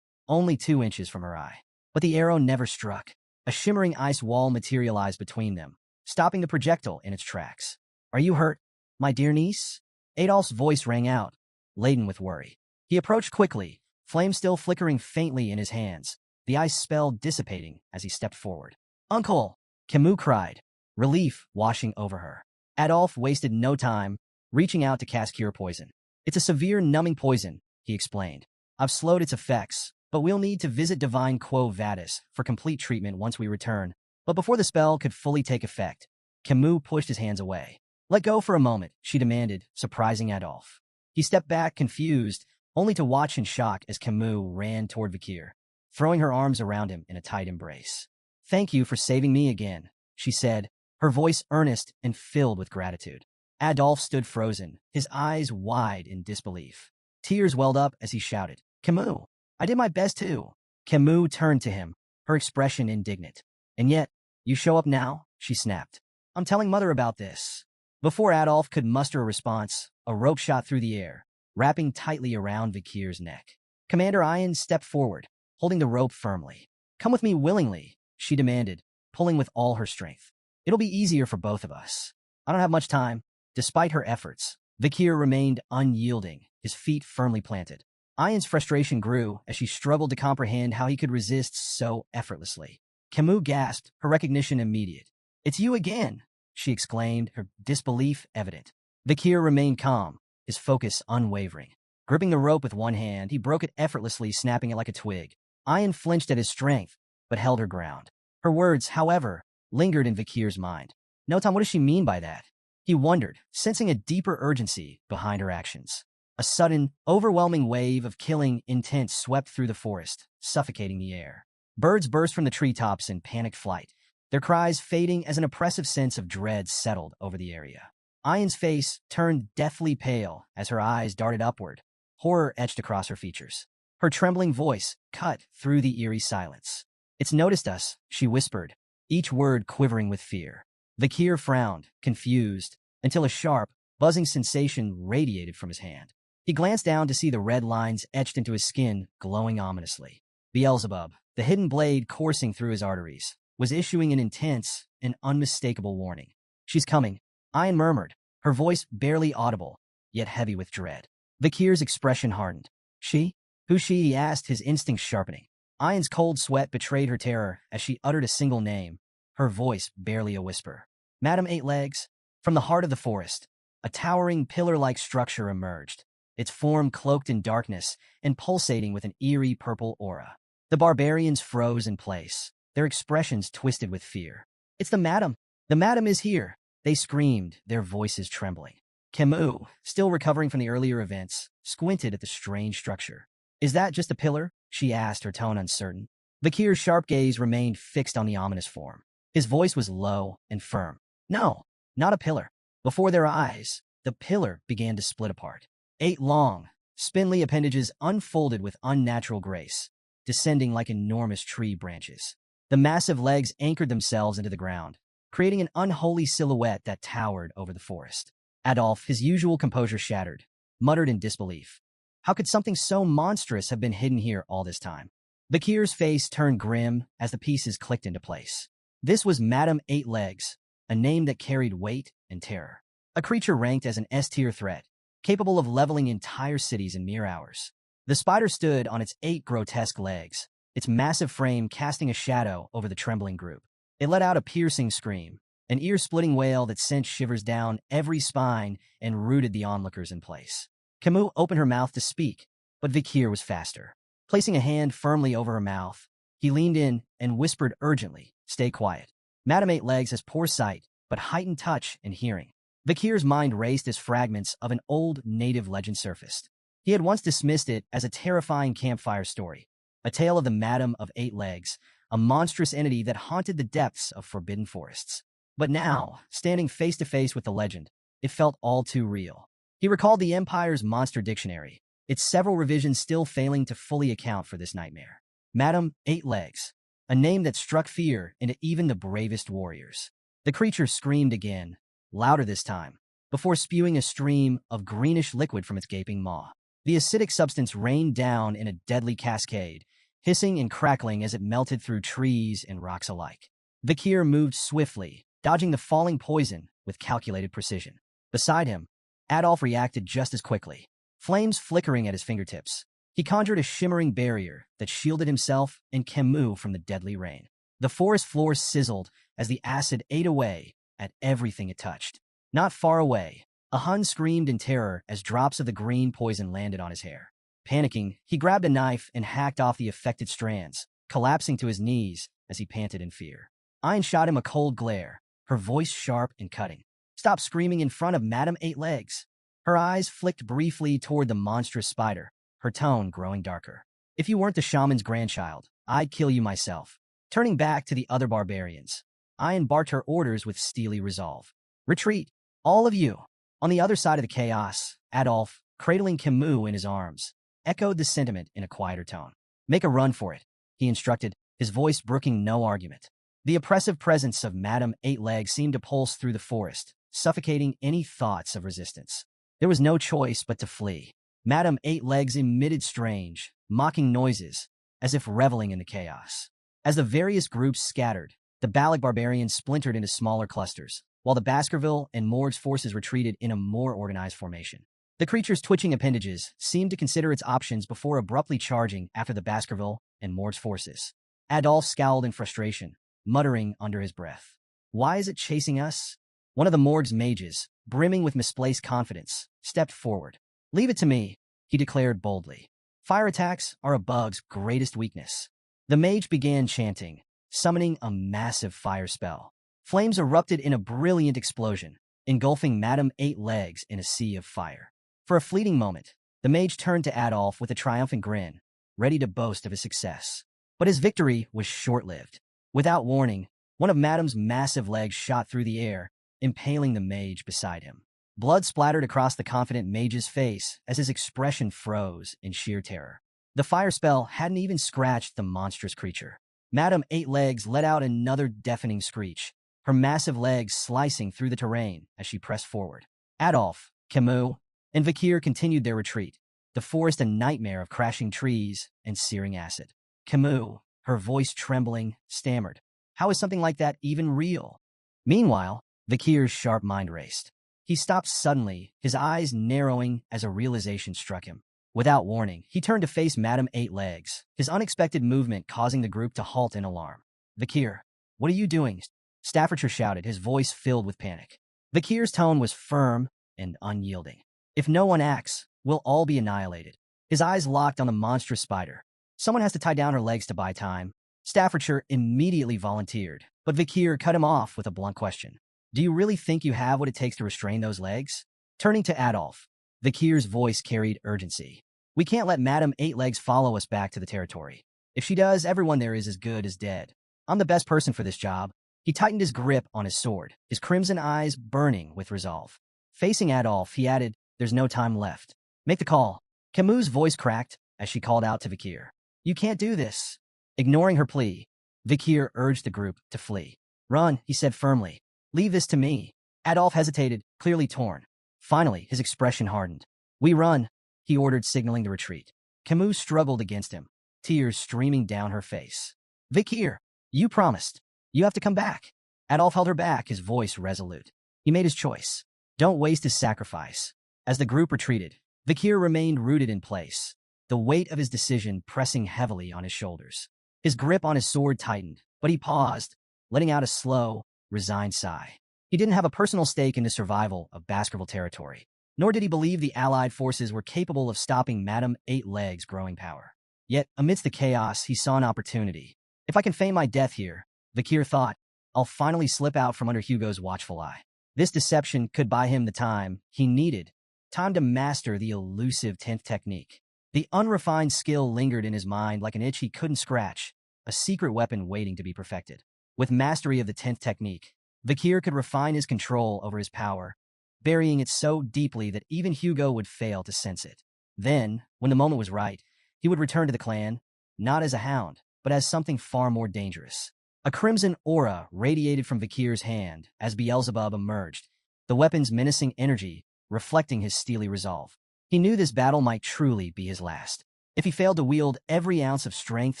only 2 inches from her eye. But the arrow never struck. A shimmering ice wall materialized between them, stopping the projectile in its tracks. Are you hurt, my dear niece? Adolph's voice rang out, laden with worry. He approached quickly, flame still flickering faintly in his hands, the ice spell dissipating as he stepped forward. Uncle! Camus cried, relief washing over her. Adolph wasted no time, reaching out to cast Cure Poison. It's a severe numbing poison, he explained. I've slowed its effects, but we'll need to visit Divine Quo Vadis for complete treatment once we return. But before the spell could fully take effect, Camus pushed his hands away. Let go for a moment, she demanded, surprising Adolph. He stepped back, confused, only to watch in shock as Camus ran toward Vakir, throwing her arms around him in a tight embrace. Thank you for saving me again, she said, her voice earnest and filled with gratitude. Adolph stood frozen, his eyes wide in disbelief. Tears welled up as he shouted, Camus, I did my best too. Camus turned to him, her expression indignant. And yet, you show up now? She snapped. I'm telling Mother about this. Before Adolph could muster a response, a rope shot through the air, wrapping tightly around Vakir's neck. Commander Ian stepped forward, holding the rope firmly. Come with me willingly, she demanded, pulling with all her strength. It'll be easier for both of us. I don't have much time. Despite her efforts, Vakir remained unyielding, his feet firmly planted. Ian's frustration grew as she struggled to comprehend how he could resist so effortlessly. Camus gasped, her recognition immediate. It's you again, she exclaimed, her disbelief evident. Vakir remained calm, his focus unwavering. Gripping the rope with one hand, he broke it effortlessly, snapping it like a twig. Ayan flinched at his strength, but held her ground. Her words, however, lingered in Vikir's mind. No, Tom, what does she mean by that? He wondered, sensing a deeper urgency behind her actions. A sudden, overwhelming wave of killing intent swept through the forest, suffocating the air. Birds burst from the treetops in panicked flight, their cries fading as an oppressive sense of dread settled over the area. Ayan's face turned deathly pale as her eyes darted upward, horror etched across her features. Her trembling voice cut through the eerie silence. "It's noticed us," she whispered, each word quivering with fear. Vikir frowned, confused, until a sharp, buzzing sensation radiated from his hand. He glanced down to see the red lines etched into his skin, glowing ominously. Beelzebub, the hidden blade coursing through his arteries, was issuing an intense and unmistakable warning. "She's coming," Ayan murmured, her voice barely audible, yet heavy with dread. Vikir's expression hardened. "She? Who's she?" he asked, his instincts sharpening. Ayan's cold sweat betrayed her terror as she uttered a single name, her voice barely a whisper. "Madam Eight Legs." From the heart of the forest, a towering pillar-like structure emerged, its form cloaked in darkness and pulsating with an eerie purple aura. The barbarians froze in place, their expressions twisted with fear. "It's the madam! The madam is here!" they screamed, their voices trembling. Camus, still recovering from the earlier events, squinted at the strange structure. "Is that just a pillar?" she asked, her tone uncertain. Vikir's sharp gaze remained fixed on the ominous form. His voice was low and firm. "No, not a pillar." Before their eyes, the pillar began to split apart. 8 long, spindly appendages unfolded with unnatural grace, descending like enormous tree branches. The massive legs anchored themselves into the ground, creating an unholy silhouette that towered over the forest. Adolf, his usual composure shattered, muttered in disbelief. How could something so monstrous have been hidden here all this time? Vikir's face turned grim as the pieces clicked into place. This was Madam Eight Legs, a name that carried weight and terror. A creature ranked as an S-tier threat, capable of leveling entire cities in mere hours. The spider stood on its 8 grotesque legs, its massive frame casting a shadow over the trembling group. It let out a piercing scream, an ear-splitting wail that sent shivers down every spine and rooted the onlookers in place. Camus opened her mouth to speak, but Vikir was faster. Placing a hand firmly over her mouth, he leaned in and whispered urgently, "Stay quiet. Madam Eight Legs has poor sight, but heightened touch and hearing." Vikir's mind raced as fragments of an old native legend surfaced. He had once dismissed it as a terrifying campfire story, a tale of the Madam of Eight Legs, a monstrous entity that haunted the depths of forbidden forests. But now, standing face to face with the legend, it felt all too real. He recalled the Empire's monster dictionary, its several revisions still failing to fully account for this nightmare. Madam Eight Legs, a name that struck fear into even the bravest warriors. The creature screamed again, louder this time, before spewing a stream of greenish liquid from its gaping maw. The acidic substance rained down in a deadly cascade, hissing and crackling as it melted through trees and rocks alike. Vikir moved swiftly, dodging the falling poison with calculated precision. Beside him, Adolf reacted just as quickly, flames flickering at his fingertips. He conjured a shimmering barrier that shielded himself and Camus from the deadly rain. The forest floor sizzled as the acid ate away at everything it touched. Not far away, a Hun screamed in terror as drops of the green poison landed on his hair. Panicking, he grabbed a knife and hacked off the affected strands, collapsing to his knees as he panted in fear. Ayn shot him a cold glare, her voice sharp and cutting. "Stop screaming in front of Madam Eight Legs." Her eyes flicked briefly toward the monstrous spider, her tone growing darker. "If you weren't the shaman's grandchild, I'd kill you myself." Turning back to the other barbarians, Ayn barked her orders with steely resolve. "Retreat, all of you." On the other side of the chaos, Adolf, cradling Camus in his arms, echoed the sentiment in a quieter tone. "Make a run for it," he instructed, his voice brooking no argument. The oppressive presence of Madam Eight Legs seemed to pulse through the forest, suffocating any thoughts of resistance. There was no choice but to flee. Madam Eight Legs emitted strange, mocking noises, as if reveling in the chaos. As the various groups scattered, the Balik barbarians splintered into smaller clusters, while the Baskerville and Morg's forces retreated in a more organized formation. The creature's twitching appendages seemed to consider its options before abruptly charging after the Baskerville and Morg's forces. Adolf scowled in frustration, muttering under his breath. "Why is it chasing us?" One of the Morg's mages, brimming with misplaced confidence, stepped forward. "Leave it to me," he declared boldly. Fire attacks are a bug's greatest weakness. The mage began chanting, summoning a massive fire spell. Flames erupted in a brilliant explosion, engulfing Madame Eight Legs in a sea of fire. For a fleeting moment, the mage turned to Adolf with a triumphant grin, ready to boast of his success. But his victory was short-lived. Without warning, one of Madame's massive legs shot through the air, impaling the mage beside him. Blood splattered across the confident mage's face as his expression froze in sheer terror. The fire spell hadn't even scratched the monstrous creature. Madame Eight Legs let out another deafening screech, her massive legs slicing through the terrain as she pressed forward. Adolf, Camus, and Vakir continued their retreat, the forest a nightmare of crashing trees and searing acid. Camus, her voice trembling, stammered, "How is something like that even real?" Meanwhile, Vakir's sharp mind raced. He stopped suddenly, his eyes narrowing as a realization struck him. Without warning, he turned to face Madame Eight Legs, his unexpected movement causing the group to halt in alarm. "Vakir, what are you doing?" Staffordshire shouted, his voice filled with panic. Vakir's tone was firm and unyielding. "If no one acts, we'll all be annihilated." His eyes locked on the monstrous spider. "Someone has to tie down her legs to buy time." Staffordshire immediately volunteered, but Vakir cut him off with a blunt question. "Do you really think you have what it takes to restrain those legs?" Turning to Adolf, Vakir's voice carried urgency. "We can't let Madame Eight Legs follow us back to the territory. If she does, everyone there is as good as dead. I'm the best person for this job." He tightened his grip on his sword, his crimson eyes burning with resolve. Facing Adolf, he added, "There's no time left. Make the call." Camus' voice cracked as she called out to Vakir. "You can't do this." Ignoring her plea, Vakir urged the group to flee. "Run," he said firmly. "Leave this to me." Adolf hesitated, clearly torn. Finally, his expression hardened. "We run," he ordered, signaling the retreat. Camus struggled against him, tears streaming down her face. "Vakir, you promised. You have to come back." Adolf held her back, his voice resolute. He made his choice. Don't waste his sacrifice. As the group retreated, Vakir remained rooted in place, the weight of his decision pressing heavily on his shoulders. His grip on his sword tightened, but he paused, letting out a slow, resigned sigh. He didn't have a personal stake in the survival of Baskerville territory, nor did he believe the Allied forces were capable of stopping Madame Eight Legs' growing power. Yet, amidst the chaos, he saw an opportunity. "If I can feign my death here," Vakir thought, "I'll finally slip out from under Hugo's watchful eye." This deception could buy him the time he needed, time to master the elusive 10th technique. The unrefined skill lingered in his mind like an itch he couldn't scratch, a secret weapon waiting to be perfected. With mastery of the 10th technique, Vakir could refine his control over his power, burying it so deeply that even Hugo would fail to sense it. Then, when the moment was right, he would return to the clan, not as a hound, but as something far more dangerous. A crimson aura radiated from Vakir's hand as Beelzebub emerged, the weapon's menacing energy reflecting his steely resolve. He knew this battle might truly be his last. If he failed to wield every ounce of strength,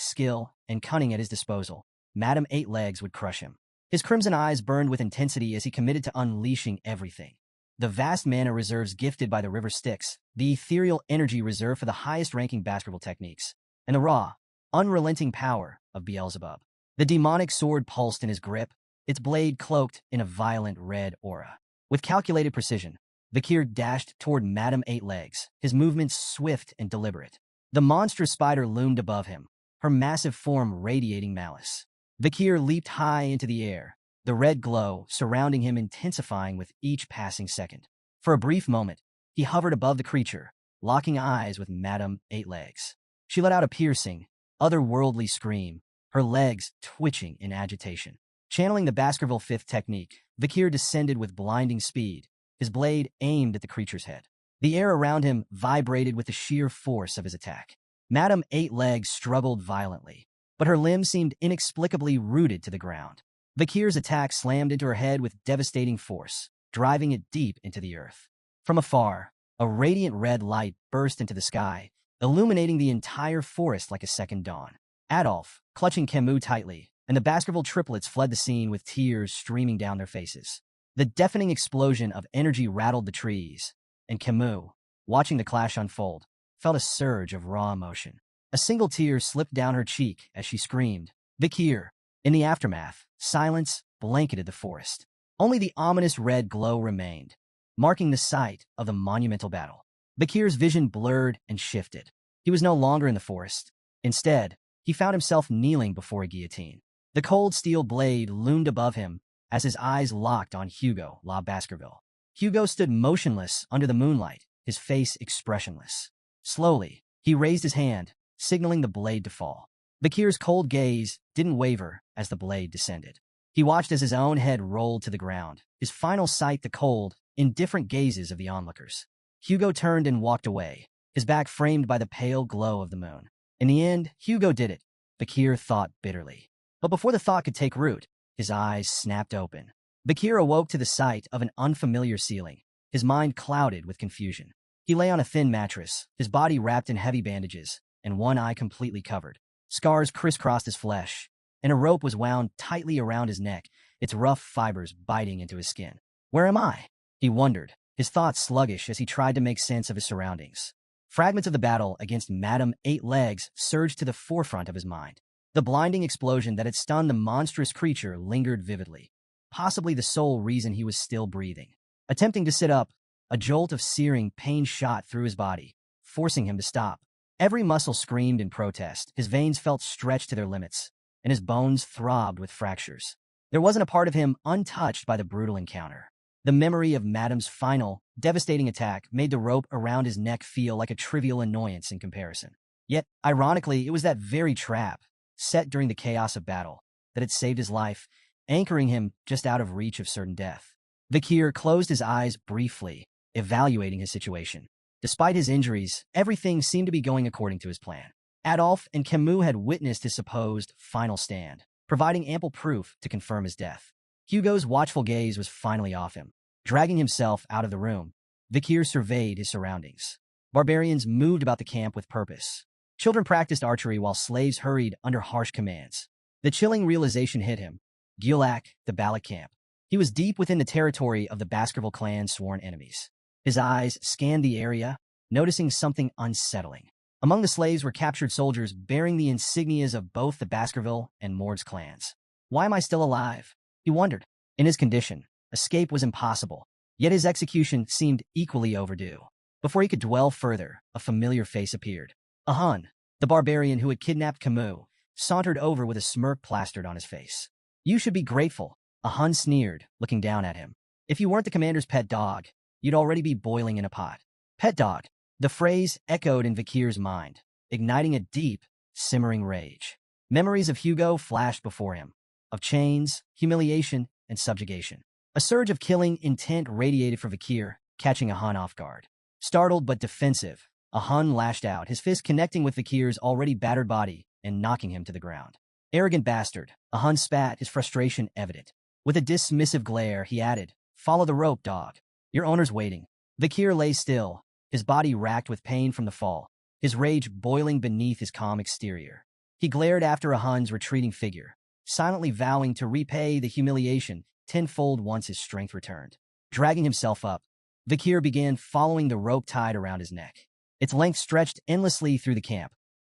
skill, and cunning at his disposal, Madame Eight Legs would crush him. His crimson eyes burned with intensity as he committed to unleashing everything. The vast mana reserves gifted by the River Styx, the ethereal energy reserved for the highest-ranking Baskerville techniques, and the raw, unrelenting power of Beelzebub. The demonic sword pulsed in his grip, its blade cloaked in a violent red aura. With calculated precision, Vakir dashed toward Madame Eight Legs, his movements swift and deliberate. The monstrous spider loomed above him, her massive form radiating malice. Vakir leaped high into the air, the red glow surrounding him intensifying with each passing second. For a brief moment, he hovered above the creature, locking eyes with Madame Eight Legs. She let out a piercing, otherworldly scream, her legs twitching in agitation. Channeling the Baskerville 5th technique, Vakir descended with blinding speed, his blade aimed at the creature's head. The air around him vibrated with the sheer force of his attack. Madame Eight Legs struggled violently, but her limbs seemed inexplicably rooted to the ground. Vakir's attack slammed into her head with devastating force, driving it deep into the earth. From afar, a radiant red light burst into the sky, illuminating the entire forest like a second dawn. Adolf, clutching Camus tightly, and the Baskerville triplets fled the scene with tears streaming down their faces. The deafening explosion of energy rattled the trees, and Camus, watching the clash unfold, felt a surge of raw emotion. A single tear slipped down her cheek as she screamed, "Vakir!" In the aftermath, silence blanketed the forest. Only the ominous red glow remained, marking the site of the monumental battle. Bakir's vision blurred and shifted. He was no longer in the forest. Instead, he found himself kneeling before a guillotine. The cold steel blade loomed above him as his eyes locked on Hugo La Baskerville. Hugo stood motionless under the moonlight, his face expressionless. Slowly, he raised his hand, signaling the blade to fall. Bakir's cold gaze didn't waver as the blade descended. He watched as his own head rolled to the ground, his final sight the cold, indifferent gazes of the onlookers. Hugo turned and walked away, his back framed by the pale glow of the moon. In the end, Hugo did it, Bakir thought bitterly. But before the thought could take root, his eyes snapped open. Bakir awoke to the sight of an unfamiliar ceiling, his mind clouded with confusion. He lay on a thin mattress, his body wrapped in heavy bandages, and one eye completely covered. Scars crisscrossed his flesh, and a rope was wound tightly around his neck, its rough fibers biting into his skin. Where am I? He wondered, his thoughts sluggish as he tried to make sense of his surroundings. Fragments of the battle against Madame Eight Legs surged to the forefront of his mind. The blinding explosion that had stunned the monstrous creature lingered vividly, possibly the sole reason he was still breathing. Attempting to sit up, a jolt of searing pain shot through his body, forcing him to stop. Every muscle screamed in protest, his veins felt stretched to their limits, and his bones throbbed with fractures. There wasn't a part of him untouched by the brutal encounter. The memory of Madame's final, devastating attack made the rope around his neck feel like a trivial annoyance in comparison. Yet, ironically, it was that very trap, set during the chaos of battle, that had saved his life, anchoring him just out of reach of certain death. Bakir closed his eyes briefly, evaluating his situation. Despite his injuries, everything seemed to be going according to his plan. Adolphe and Camus had witnessed his supposed final stand, providing ample proof to confirm his death. Hugo's watchful gaze was finally off him. Dragging himself out of the room, Bakir surveyed his surroundings. Barbarians moved about the camp with purpose. Children practiced archery while slaves hurried under harsh commands. The chilling realization hit him. Gulak, the Balak camp. He was deep within the territory of the Baskerville clan's sworn enemies. His eyes scanned the area, noticing something unsettling. Among the slaves were captured soldiers bearing the insignias of both the Baskerville and Mord's clans. Why am I still alive? He wondered. In his condition, escape was impossible, yet his execution seemed equally overdue. Before he could dwell further, a familiar face appeared. A Hun, the barbarian who had kidnapped Camus, sauntered over with a smirk plastered on his face. You should be grateful, a Hun sneered, looking down at him. If you weren't the commander's pet dog, you'd already be boiling in a pot. Pet dog. The phrase echoed in Bakir's mind, igniting a deep, simmering rage. Memories of Hugo flashed before him, of chains, humiliation, and subjugation. A surge of killing intent radiated from Bakir, catching a Hun off guard. Startled but defensive, a Hun lashed out, his fist connecting with Bakir's already battered body and knocking him to the ground. Arrogant bastard, a Hun spat, his frustration evident. With a dismissive glare, he added, Follow the rope, dog. Your owner's waiting. Bakir lay still, his body racked with pain from the fall, his rage boiling beneath his calm exterior. He glared after a Hun's retreating figure, silently vowing to repay the humiliation tenfold once his strength returned. Dragging himself up, Bakir began following the rope tied around his neck. Its length stretched endlessly through the camp,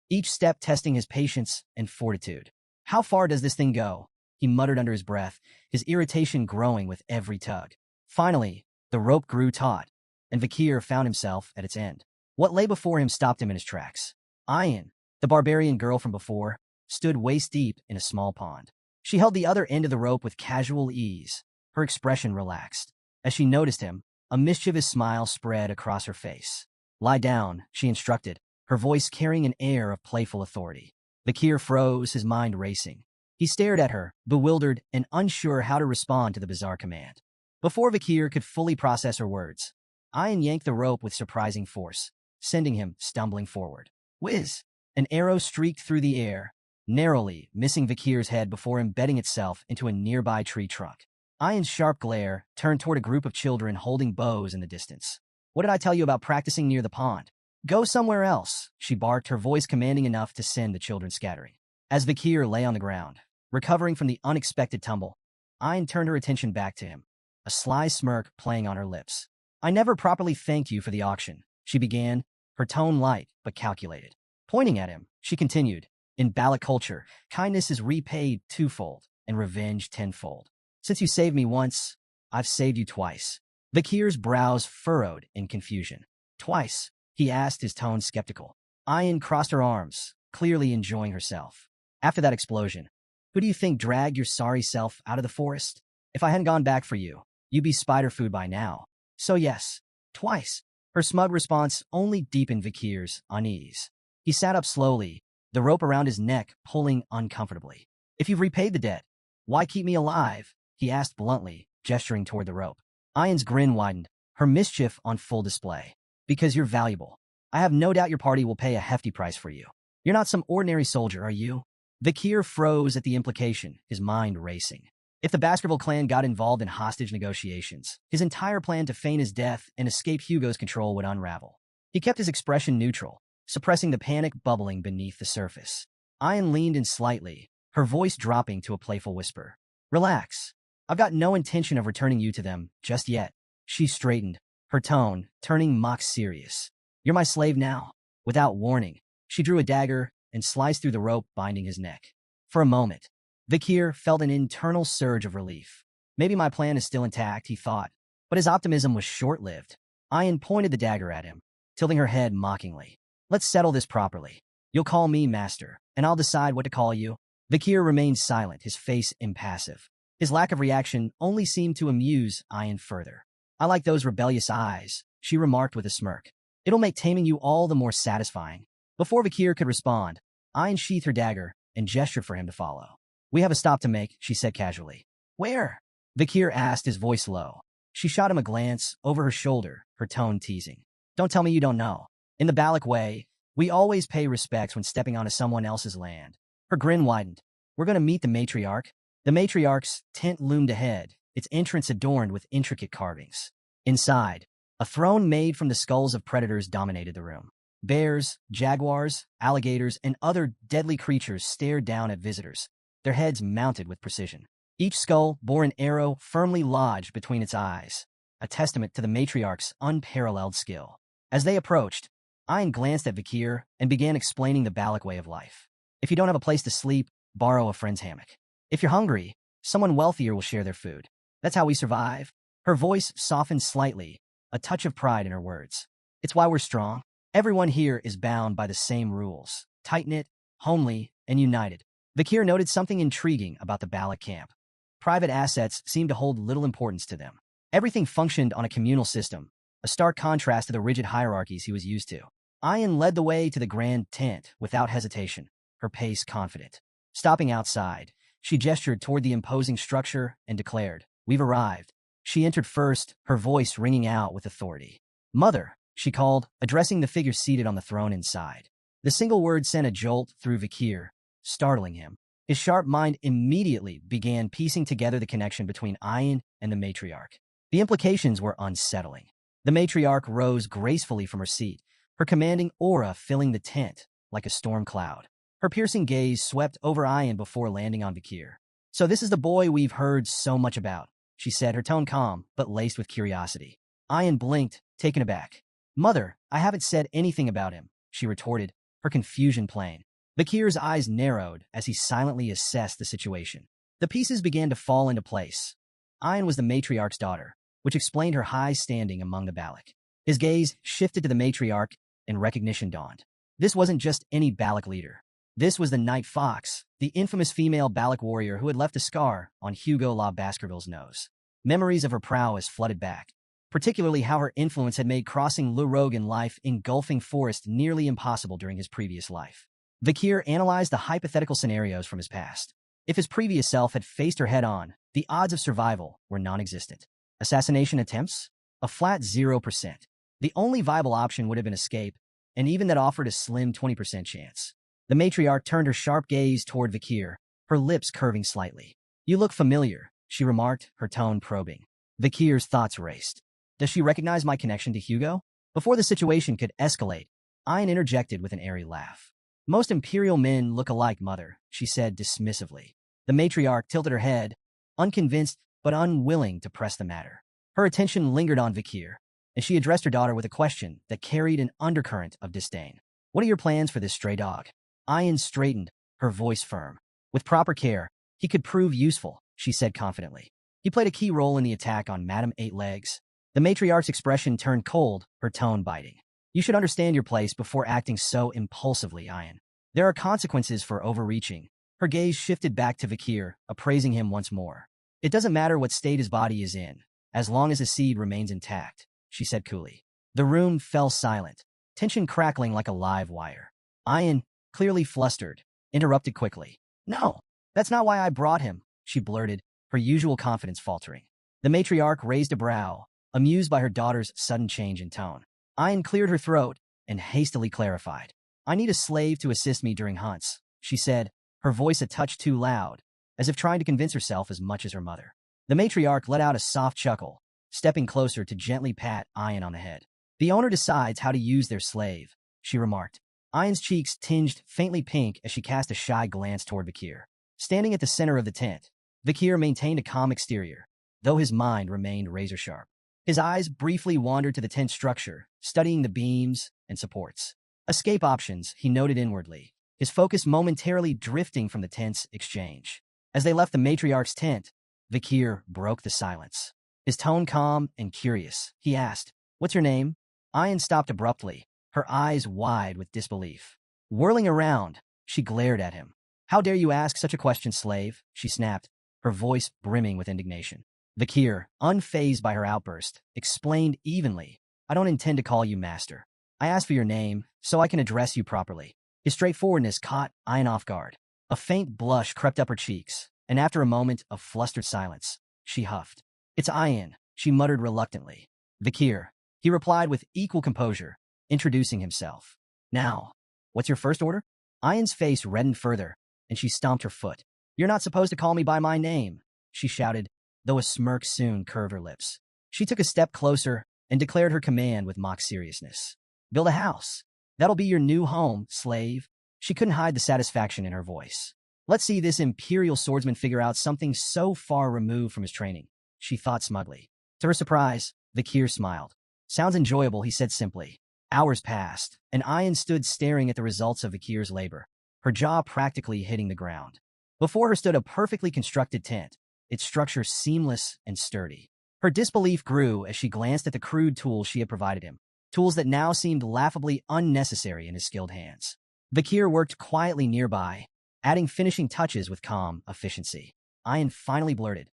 each step testing his patience and fortitude. How far does this thing go? He muttered under his breath, his irritation growing with every tug. Finally, the rope grew taut, and Bakir found himself at its end. What lay before him stopped him in his tracks. Ayan, the barbarian girl from before, stood waist-deep in a small pond. She held the other end of the rope with casual ease, her expression relaxed. As she noticed him, a mischievous smile spread across her face. Lie down, she instructed, her voice carrying an air of playful authority. Bakir froze, his mind racing. He stared at her, bewildered and unsure how to respond to the bizarre command. Before Bakir could fully process her words, Ayan yanked the rope with surprising force, sending him stumbling forward. Whiz! An arrow streaked through the air, narrowly missing Bakir's head before embedding itself into a nearby tree trunk. Ayan's sharp glare turned toward a group of children holding bows in the distance. What did I tell you about practicing near the pond? Go somewhere else, she barked, her voice commanding enough to send the children scattering. As Bakir lay on the ground, recovering from the unexpected tumble, Ayan turned her attention back to him, a sly smirk playing on her lips. I never properly thanked you for the auction, she began, her tone light but calculated. Pointing at him, she continued, in Balak culture, kindness is repaid twofold and revenge tenfold. Since you saved me once, I've saved you twice. Bakir's brows furrowed in confusion. Twice. he asked, his tone skeptical. Ayan crossed her arms, clearly enjoying herself. After that explosion, who do you think dragged your sorry self out of the forest? If I hadn't gone back for you, you'd be spider food by now. So yes, twice. Her smug response only deepened Vikir's unease. He sat up slowly, the rope around his neck pulling uncomfortably. If you've repaid the debt, why keep me alive? He asked bluntly, gesturing toward the rope. Ayan's grin widened, her mischief on full display. Because you're valuable. I have no doubt your party will pay a hefty price for you. You're not some ordinary soldier, are you? Vikir froze at the implication, his mind racing. If the Baskerville clan got involved in hostage negotiations, his entire plan to feign his death and escape Hugo's control would unravel. He kept his expression neutral, suppressing the panic bubbling beneath the surface. Ayan leaned in slightly, her voice dropping to a playful whisper. Relax. I've got no intention of returning you to them just yet. She straightened, her tone turning mock serious. You're my slave now. Without warning, she drew a dagger and sliced through the rope binding his neck. For a moment, Vikir felt an internal surge of relief. Maybe my plan is still intact, he thought, but his optimism was short-lived. Ayan pointed the dagger at him, tilting her head mockingly. Let's settle this properly. You'll call me master, and I'll decide what to call you. Vikir remained silent, his face impassive. His lack of reaction only seemed to amuse Ayan further. I like those rebellious eyes, she remarked with a smirk. It'll make taming you all the more satisfying. Before Vikir could respond, Ayan sheathed her dagger and gestured for him to follow. We have a stop to make, she said casually. Where? Vikir asked, his voice low. She shot him a glance over her shoulder, her tone teasing. Don't tell me you don't know. In the Balak way, we always pay respects when stepping onto someone else's land. Her grin widened. We're going to meet the matriarch. The matriarch's tent loomed ahead, its entrance adorned with intricate carvings. Inside, a throne made from the skulls of predators dominated the room. Bears, jaguars, alligators, and other deadly creatures stared down at visitors, their heads mounted with precision. Each skull bore an arrow firmly lodged between its eyes, a testament to the matriarch's unparalleled skill. As they approached, Ayan glanced at Vikir and began explaining the Balak way of life. If you don't have a place to sleep, borrow a friend's hammock. If you're hungry, someone wealthier will share their food. That's how we survive. Her voice softened slightly, a touch of pride in her words. It's why we're strong. Everyone here is bound by the same rules, tight-knit, homely, and united. Vikir noted something intriguing about the Balak camp. Private assets seemed to hold little importance to them. Everything functioned on a communal system, a stark contrast to the rigid hierarchies he was used to. Ayan led the way to the grand tent without hesitation, her pace confident. Stopping outside, she gestured toward the imposing structure and declared, We've arrived. She entered first, her voice ringing out with authority. Mother, she called, addressing the figure seated on the throne inside. The single word sent a jolt through Vikir, startling him. His sharp mind immediately began piecing together the connection between Ayan and the matriarch. The implications were unsettling. The matriarch rose gracefully from her seat, her commanding aura filling the tent like a storm cloud. Her piercing gaze swept over Ayan before landing on Vikir. So this is the boy we've heard so much about, she said, her tone calm but laced with curiosity. Ayan blinked, taken aback. Mother, I haven't said anything about him, she retorted, her confusion plain. Vikir's eyes narrowed as he silently assessed the situation. The pieces began to fall into place. Ayan was the matriarch's daughter, which explained her high standing among the Balak. His gaze shifted to the matriarch, and recognition dawned. This wasn't just any Balak leader. This was the Night Fox, the infamous female Balak warrior who had left a scar on Hugo La Baskerville's nose. Memories of her prowess flooded back, particularly how her influence had made crossing Le Rogue in life engulfing forest nearly impossible during his previous life. Vikir analyzed the hypothetical scenarios from his past. If his previous self had faced her head-on, the odds of survival were non-existent. Assassination attempts? A flat 0%. The only viable option would have been escape, and even that offered a slim 20% chance. The matriarch turned her sharp gaze toward Vikir, her lips curving slightly. You look familiar, she remarked, her tone probing. Vikir's thoughts raced. Does she recognize my connection to Hugo? Before the situation could escalate, Ayan interjected with an airy laugh. Most imperial men look alike, mother, she said dismissively. The matriarch tilted her head, unconvinced but unwilling to press the matter. Her attention lingered on Vikir, and she addressed her daughter with a question that carried an undercurrent of disdain. What are your plans for this stray dog? Ayan straightened, her voice firm. With proper care, he could prove useful, she said confidently. He played a key role in the attack on Madame Eight Legs. The matriarch's expression turned cold, her tone biting. You should understand your place before acting so impulsively, Ayan. There are consequences for overreaching. Her gaze shifted back to Vakir, appraising him once more. It doesn't matter what state his body is in, as long as the seed remains intact, she said coolly. The room fell silent, tension crackling like a live wire. Ayan, clearly flustered, interrupted quickly. No, that's not why I brought him, she blurted, her usual confidence faltering. The matriarch raised a brow, amused by her daughter's sudden change in tone. Ayan cleared her throat and hastily clarified. I need a slave to assist me during hunts, she said, her voice a touch too loud, as if trying to convince herself as much as her mother. The matriarch let out a soft chuckle, stepping closer to gently pat Ayan on the head. The owner decides how to use their slave, she remarked. Ayan's cheeks tinged faintly pink as she cast a shy glance toward Vakir. Standing at the center of the tent, Vakir maintained a calm exterior, though his mind remained razor-sharp. His eyes briefly wandered to the tent structure, studying the beams and supports. Escape options, he noted inwardly, his focus momentarily drifting from the tent's exchange. As they left the matriarch's tent, Vakir broke the silence. His tone calm and curious, he asked, What's your name? Ayan stopped abruptly, her eyes wide with disbelief. Whirling around, she glared at him. How dare you ask such a question, slave? She snapped, her voice brimming with indignation. Vakir, unfazed by her outburst, explained evenly, I don't intend to call you master. I asked for your name, so I can address you properly. His straightforwardness caught Ayan off guard. A faint blush crept up her cheeks, and after a moment of flustered silence, she huffed. It's Ayan, she muttered reluctantly. Vakir, he replied with equal composure, introducing himself. Now, what's your first order? Ayan's face reddened further, and she stomped her foot. You're not supposed to call me by my name, she shouted, though a smirk soon curved her lips. She took a step closer and declared her command with mock seriousness. Build a house. That'll be your new home, slave. She couldn't hide the satisfaction in her voice. Let's see this imperial swordsman figure out something so far removed from his training, she thought smugly. To her surprise, Vakir smiled. Sounds enjoyable, he said simply. Hours passed, and Ayan stood staring at the results of Vakir's labor, her jaw practically hitting the ground. Before her stood a perfectly constructed tent, its structure seamless and sturdy. Her disbelief grew as she glanced at the crude tools she had provided him, tools that now seemed laughably unnecessary in his skilled hands. Vakir worked quietly nearby, adding finishing touches with calm efficiency. Ayan finally blurted,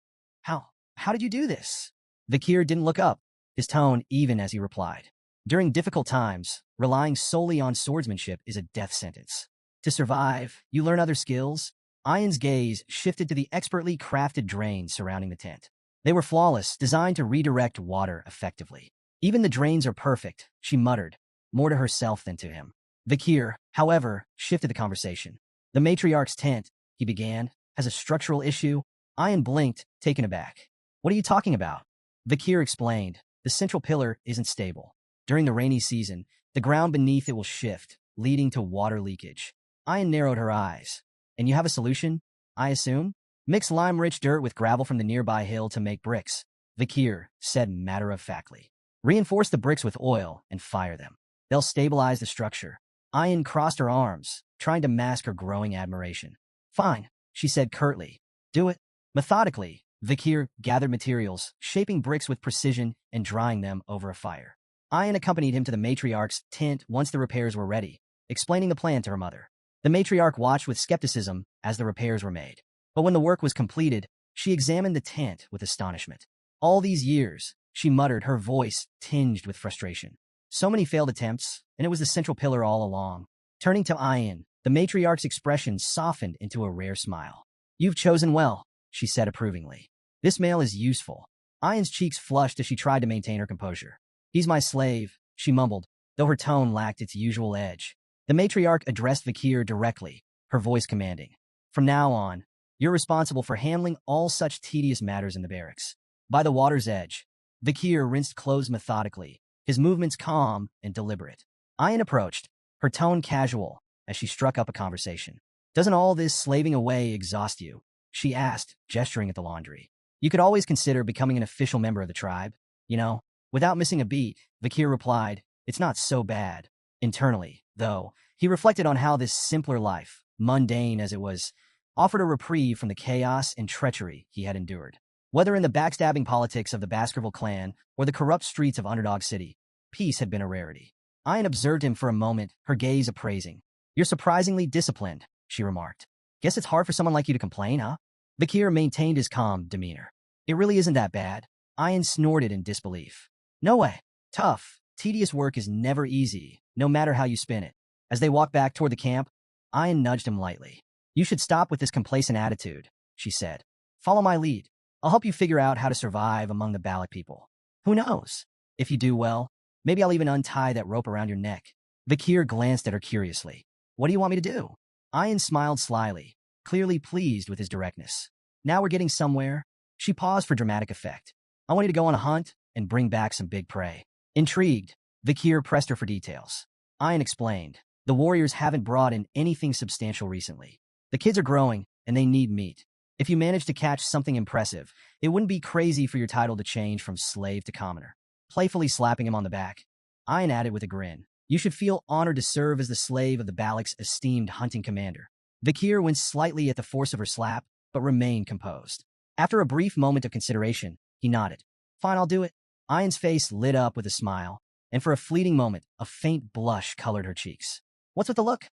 How did you do this? Vakir didn't look up, his tone even as he replied. During difficult times, relying solely on swordsmanship is a death sentence. To survive, you learn other skills. Ayan's gaze shifted to the expertly crafted drains surrounding the tent. They were flawless, designed to redirect water effectively. Even the drains are perfect, she muttered, more to herself than to him. Vakir, however, shifted the conversation. The matriarch's tent, he began, has a structural issue. Ayan blinked, taken aback. What are you talking about? Vakir explained, the central pillar isn't stable. During the rainy season, the ground beneath it will shift, leading to water leakage. Ayan narrowed her eyes. And you have a solution, I assume? Mix lime-rich dirt with gravel from the nearby hill to make bricks, Vakir said matter-of-factly. Reinforce the bricks with oil and fire them. They'll stabilize the structure. Ayan crossed her arms, trying to mask her growing admiration. Fine, she said curtly. Do it. Methodically, Vakir gathered materials, shaping bricks with precision and drying them over a fire. Ayan accompanied him to the matriarch's tent once the repairs were ready, explaining the plan to her mother. The matriarch watched with skepticism as the repairs were made. But when the work was completed, she examined the tent with astonishment. All these years, she muttered, her voice tinged with frustration. So many failed attempts, and it was the central pillar all along. Turning to Ayan, the matriarch's expression softened into a rare smile. You've chosen well, she said approvingly. This male is useful. Ayan's cheeks flushed as she tried to maintain her composure. He's my slave, she mumbled, though her tone lacked its usual edge. The matriarch addressed Vakir directly, her voice commanding. From now on, you're responsible for handling all such tedious matters in the barracks. By the water's edge, Vakir rinsed clothes methodically, his movements calm and deliberate. Ayan approached, her tone casual, as she struck up a conversation. Doesn't all this slaving away exhaust you? She asked, gesturing at the laundry. You could always consider becoming an official member of the tribe. You know, without missing a beat, Vakir replied, it's not so bad. Internally, though, he reflected on how this simpler life, mundane as it was, offered a reprieve from the chaos and treachery he had endured. Whether in the backstabbing politics of the Baskerville clan or the corrupt streets of Underdog City, peace had been a rarity. Ayan observed him for a moment, her gaze appraising. You're surprisingly disciplined, she remarked. Guess it's hard for someone like you to complain, huh? Vakir maintained his calm demeanor. It really isn't that bad. Ayan snorted in disbelief. No way. Tough, tedious work is never easy, no matter how you spin it. As they walked back toward the camp, Ayan nudged him lightly. You should stop with this complacent attitude, she said. Follow my lead. I'll help you figure out how to survive among the Balak people. Who knows? If you do well, maybe I'll even untie that rope around your neck. Vakir glanced at her curiously. What do you want me to do? Ayan smiled slyly, clearly pleased with his directness. Now we're getting somewhere. She paused for dramatic effect. I want you to go on a hunt and bring back some big prey. Intrigued, Vakir pressed her for details. Ayan explained. The warriors haven't brought in anything substantial recently. The kids are growing, and they need meat. If you manage to catch something impressive, it wouldn't be crazy for your title to change from slave to commoner. Playfully slapping him on the back, Ayan added with a grin. You should feel honored to serve as the slave of the Balak's esteemed hunting commander. Vakir winced slightly at the force of her slap, but remained composed. After a brief moment of consideration, he nodded. Fine, I'll do it. Ayan's face lit up with a smile, and for a fleeting moment, a faint blush colored her cheeks. What's with the look?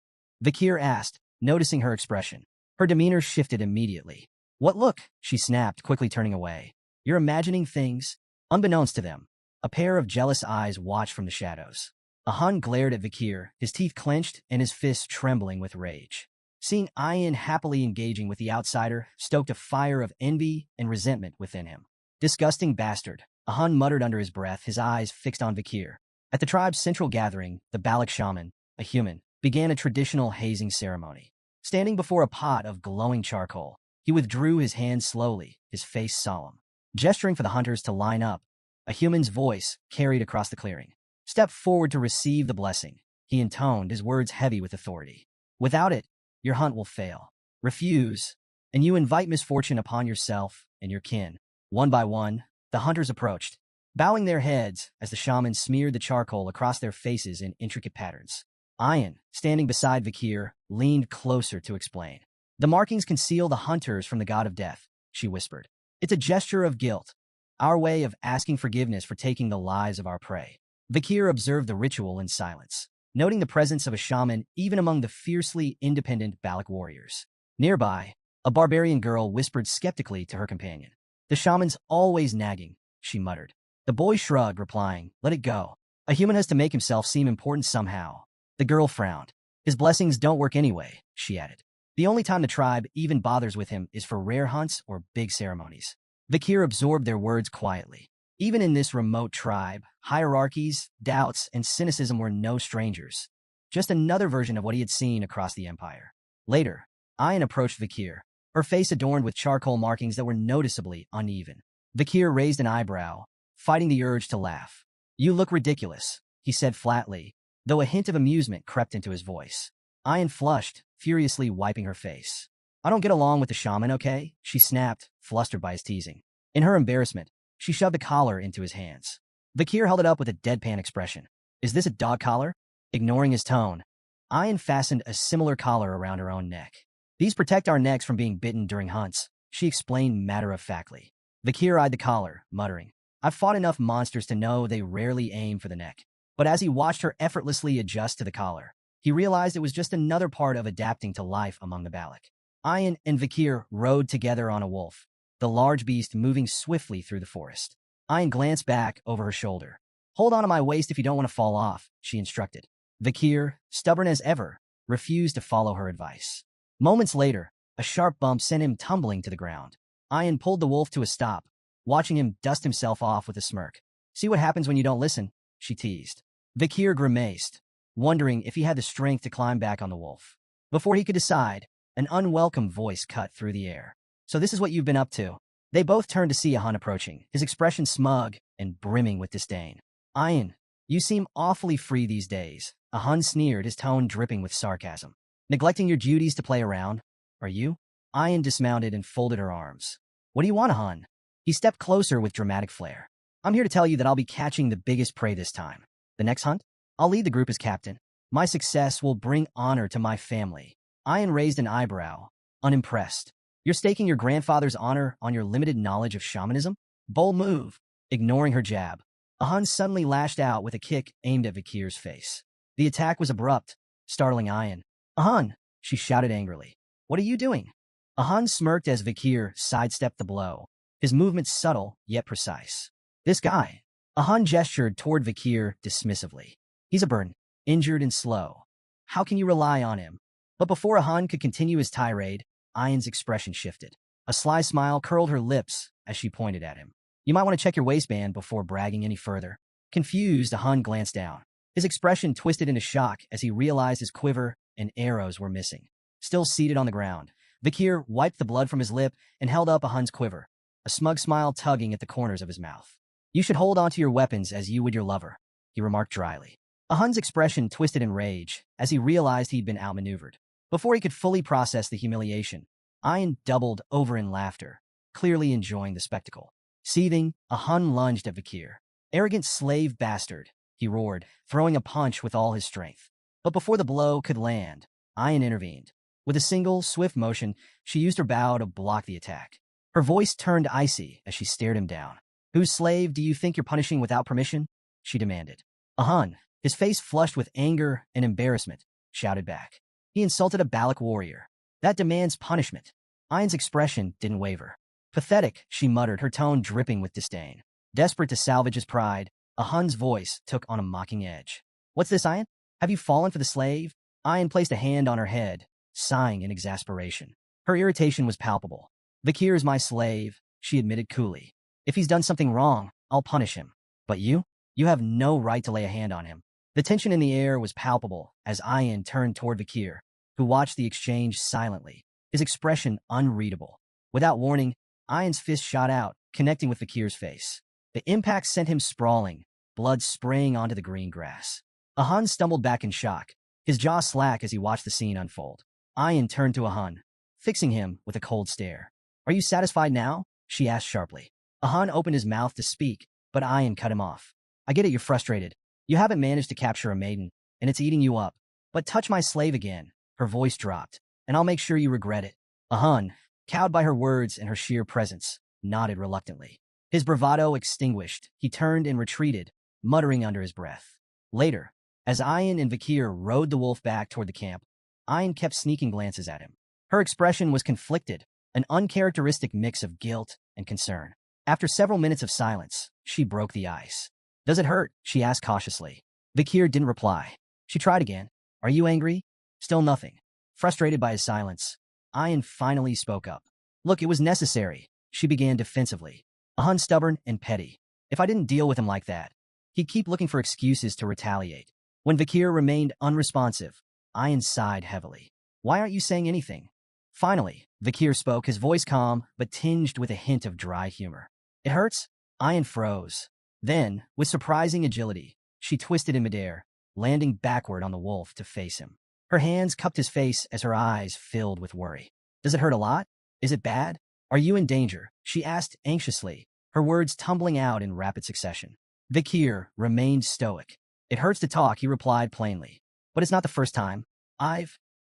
Vakir asked, noticing her expression. Her demeanor shifted immediately. What look? She snapped, quickly turning away. You're imagining things. Unbeknownst to them, a pair of jealous eyes watched from the shadows. Ahan glared at Vakir, his teeth clenched and his fists trembling with rage. Seeing Ayan happily engaging with the outsider stoked a fire of envy and resentment within him. Disgusting bastard, Ahan muttered under his breath, his eyes fixed on Vakir. At the tribe's central gathering, the Balak shaman, a human, began a traditional hazing ceremony. Standing before a pot of glowing charcoal, he withdrew his hands slowly, his face solemn. Gesturing for the hunters to line up, a human's voice carried across the clearing. Step forward to receive the blessing, he intoned, his words heavy with authority. Without it, your hunt will fail. Refuse, and you invite misfortune upon yourself and your kin. One by one, the hunters approached, bowing their heads as the shaman smeared the charcoal across their faces in intricate patterns. Ayan, standing beside Vakir, leaned closer to explain. The markings conceal the hunters from the god of death, she whispered. It's a gesture of guilt, our way of asking forgiveness for taking the lives of our prey. Vakir observed the ritual in silence, noting the presence of a shaman even among the fiercely independent Balak warriors. Nearby, a barbarian girl whispered skeptically to her companion. The shaman's always nagging, she muttered. The boy shrugged, replying, let it go. A human has to make himself seem important somehow. The girl frowned. His blessings don't work anyway, she added. The only time the tribe even bothers with him is for rare hunts or big ceremonies. Vakir absorbed their words quietly. Even in this remote tribe, hierarchies, doubts, and cynicism were no strangers. Just another version of what he had seen across the empire. Later, Ayan approached Vakir, her face adorned with charcoal markings that were noticeably uneven. Vakir raised an eyebrow, fighting the urge to laugh. You look ridiculous, he said flatly, though a hint of amusement crept into his voice. Ayan flushed, furiously wiping her face. I don't get along with the shaman, okay? She snapped, flustered by his teasing. In her embarrassment, she shoved the collar into his hands. Vakir held it up with a deadpan expression. Is this a dog collar? Ignoring his tone, Ayan fastened a similar collar around her own neck. These protect our necks from being bitten during hunts, she explained matter-of-factly. Vakir eyed the collar, muttering. I've fought enough monsters to know they rarely aim for the neck. But as he watched her effortlessly adjust to the collar, he realized it was just another part of adapting to life among the Balak. Ayan and Vakir rode together on a wolf, the large beast moving swiftly through the forest. Ayan glanced back over her shoulder. Hold on to my waist if you don't want to fall off, she instructed. Vakir, stubborn as ever, refused to follow her advice. Moments later, a sharp bump sent him tumbling to the ground. Ayan pulled the wolf to a stop, watching him dust himself off with a smirk. See what happens when you don't listen, she teased. Vakir grimaced, wondering if he had the strength to climb back on the wolf. Before he could decide, an unwelcome voice cut through the air. So this is what you've been up to. They both turned to see Ahan approaching, his expression smug and brimming with disdain. Ayan, you seem awfully free these days, Ahan sneered, his tone dripping with sarcasm. Neglecting your duties to play around, are you? Ayan dismounted and folded her arms. What do you want, Ahan? He stepped closer with dramatic flair. I'm here to tell you that I'll be catching the biggest prey this time. The next hunt? I'll lead the group as captain. My success will bring honor to my family. Ayan raised an eyebrow, unimpressed. You're staking your grandfather's honor on your limited knowledge of shamanism? Bold move. Ignoring her jab, Ahan suddenly lashed out with a kick aimed at Vikir's face. The attack was abrupt, startling Ayan. Ahan, she shouted angrily. What are you doing? Ahan smirked as Vikir sidestepped the blow, his movements subtle yet precise. This guy. Ahan gestured toward Vikir dismissively. He's a burn, injured and slow. How can you rely on him? But before Ahan could continue his tirade, Ayan's expression shifted. A sly smile curled her lips as she pointed at him. You might want to check your waistband before bragging any further. Confused, Ahan glanced down. His expression twisted into shock as he realized his quiver and arrows were missing. Still seated on the ground, Vikir wiped the blood from his lip and held up Ahan's quiver, a smug smile tugging at the corners of his mouth. You should hold onto your weapons as you would your lover, he remarked dryly. Ahan's expression twisted in rage as he realized he'd been outmaneuvered. Before he could fully process the humiliation, Ayan doubled over in laughter, clearly enjoying the spectacle. Seething, Ahan lunged at Vikir. Arrogant slave bastard, he roared, throwing a punch with all his strength. But before the blow could land, Ayan intervened. With a single, swift motion, she used her bow to block the attack. Her voice turned icy as she stared him down. Whose slave do you think you're punishing without permission? She demanded. Ahan, his face flushed with anger and embarrassment, shouted back. He insulted a Balak warrior. That demands punishment. Ayan's expression didn't waver. Pathetic, she muttered, her tone dripping with disdain. Desperate to salvage his pride, Ahan's voice took on a mocking edge. What's this, Ayan? Have you fallen for the slave? Ayan placed a hand on her head, sighing in exasperation. Her irritation was palpable. Vikir is my slave, she admitted coolly. If he's done something wrong, I'll punish him. But you? You have no right to lay a hand on him. The tension in the air was palpable as Ayan turned toward Vikir, who watched the exchange silently, his expression unreadable. Without warning, Ayan's fist shot out, connecting with Vikir's face. The impact sent him sprawling, blood spraying onto the green grass. Ahan stumbled back in shock, his jaw slack as he watched the scene unfold. Ayan turned to Ahan, fixing him with a cold stare. Are you satisfied now? She asked sharply. Ahan opened his mouth to speak, but Ayan cut him off. I get it, you're frustrated. You haven't managed to capture a maiden, and it's eating you up. But touch my slave again, her voice dropped, and I'll make sure you regret it. Ahan, cowed by her words and her sheer presence, nodded reluctantly. His bravado extinguished, he turned and retreated, muttering under his breath. Later, as Ayan and Vikir rode the wolf back toward the camp, Ayan kept sneaking glances at him. Her expression was conflicted, an uncharacteristic mix of guilt and concern. After several minutes of silence, she broke the ice. Does it hurt? She asked cautiously. Vikir didn't reply. She tried again. Are you angry? Still nothing. Frustrated by his silence, Ayan finally spoke up. Look, it was necessary, she began defensively. Ahan's stubborn and petty. If I didn't deal with him like that, he'd keep looking for excuses to retaliate. When Vikir remained unresponsive, Ayan sighed heavily. Why aren't you saying anything? Finally, Vikir spoke, his voice calm, but tinged with a hint of dry humor. It hurts? Ayan froze. Then, with surprising agility, she twisted in midair, landing backward on the wolf to face him. Her hands cupped his face as her eyes filled with worry. Does it hurt a lot? Is it bad? Are you in danger? She asked anxiously, her words tumbling out in rapid succession. Vikir remained stoic. It hurts to talk, he replied plainly. But it's not the first time.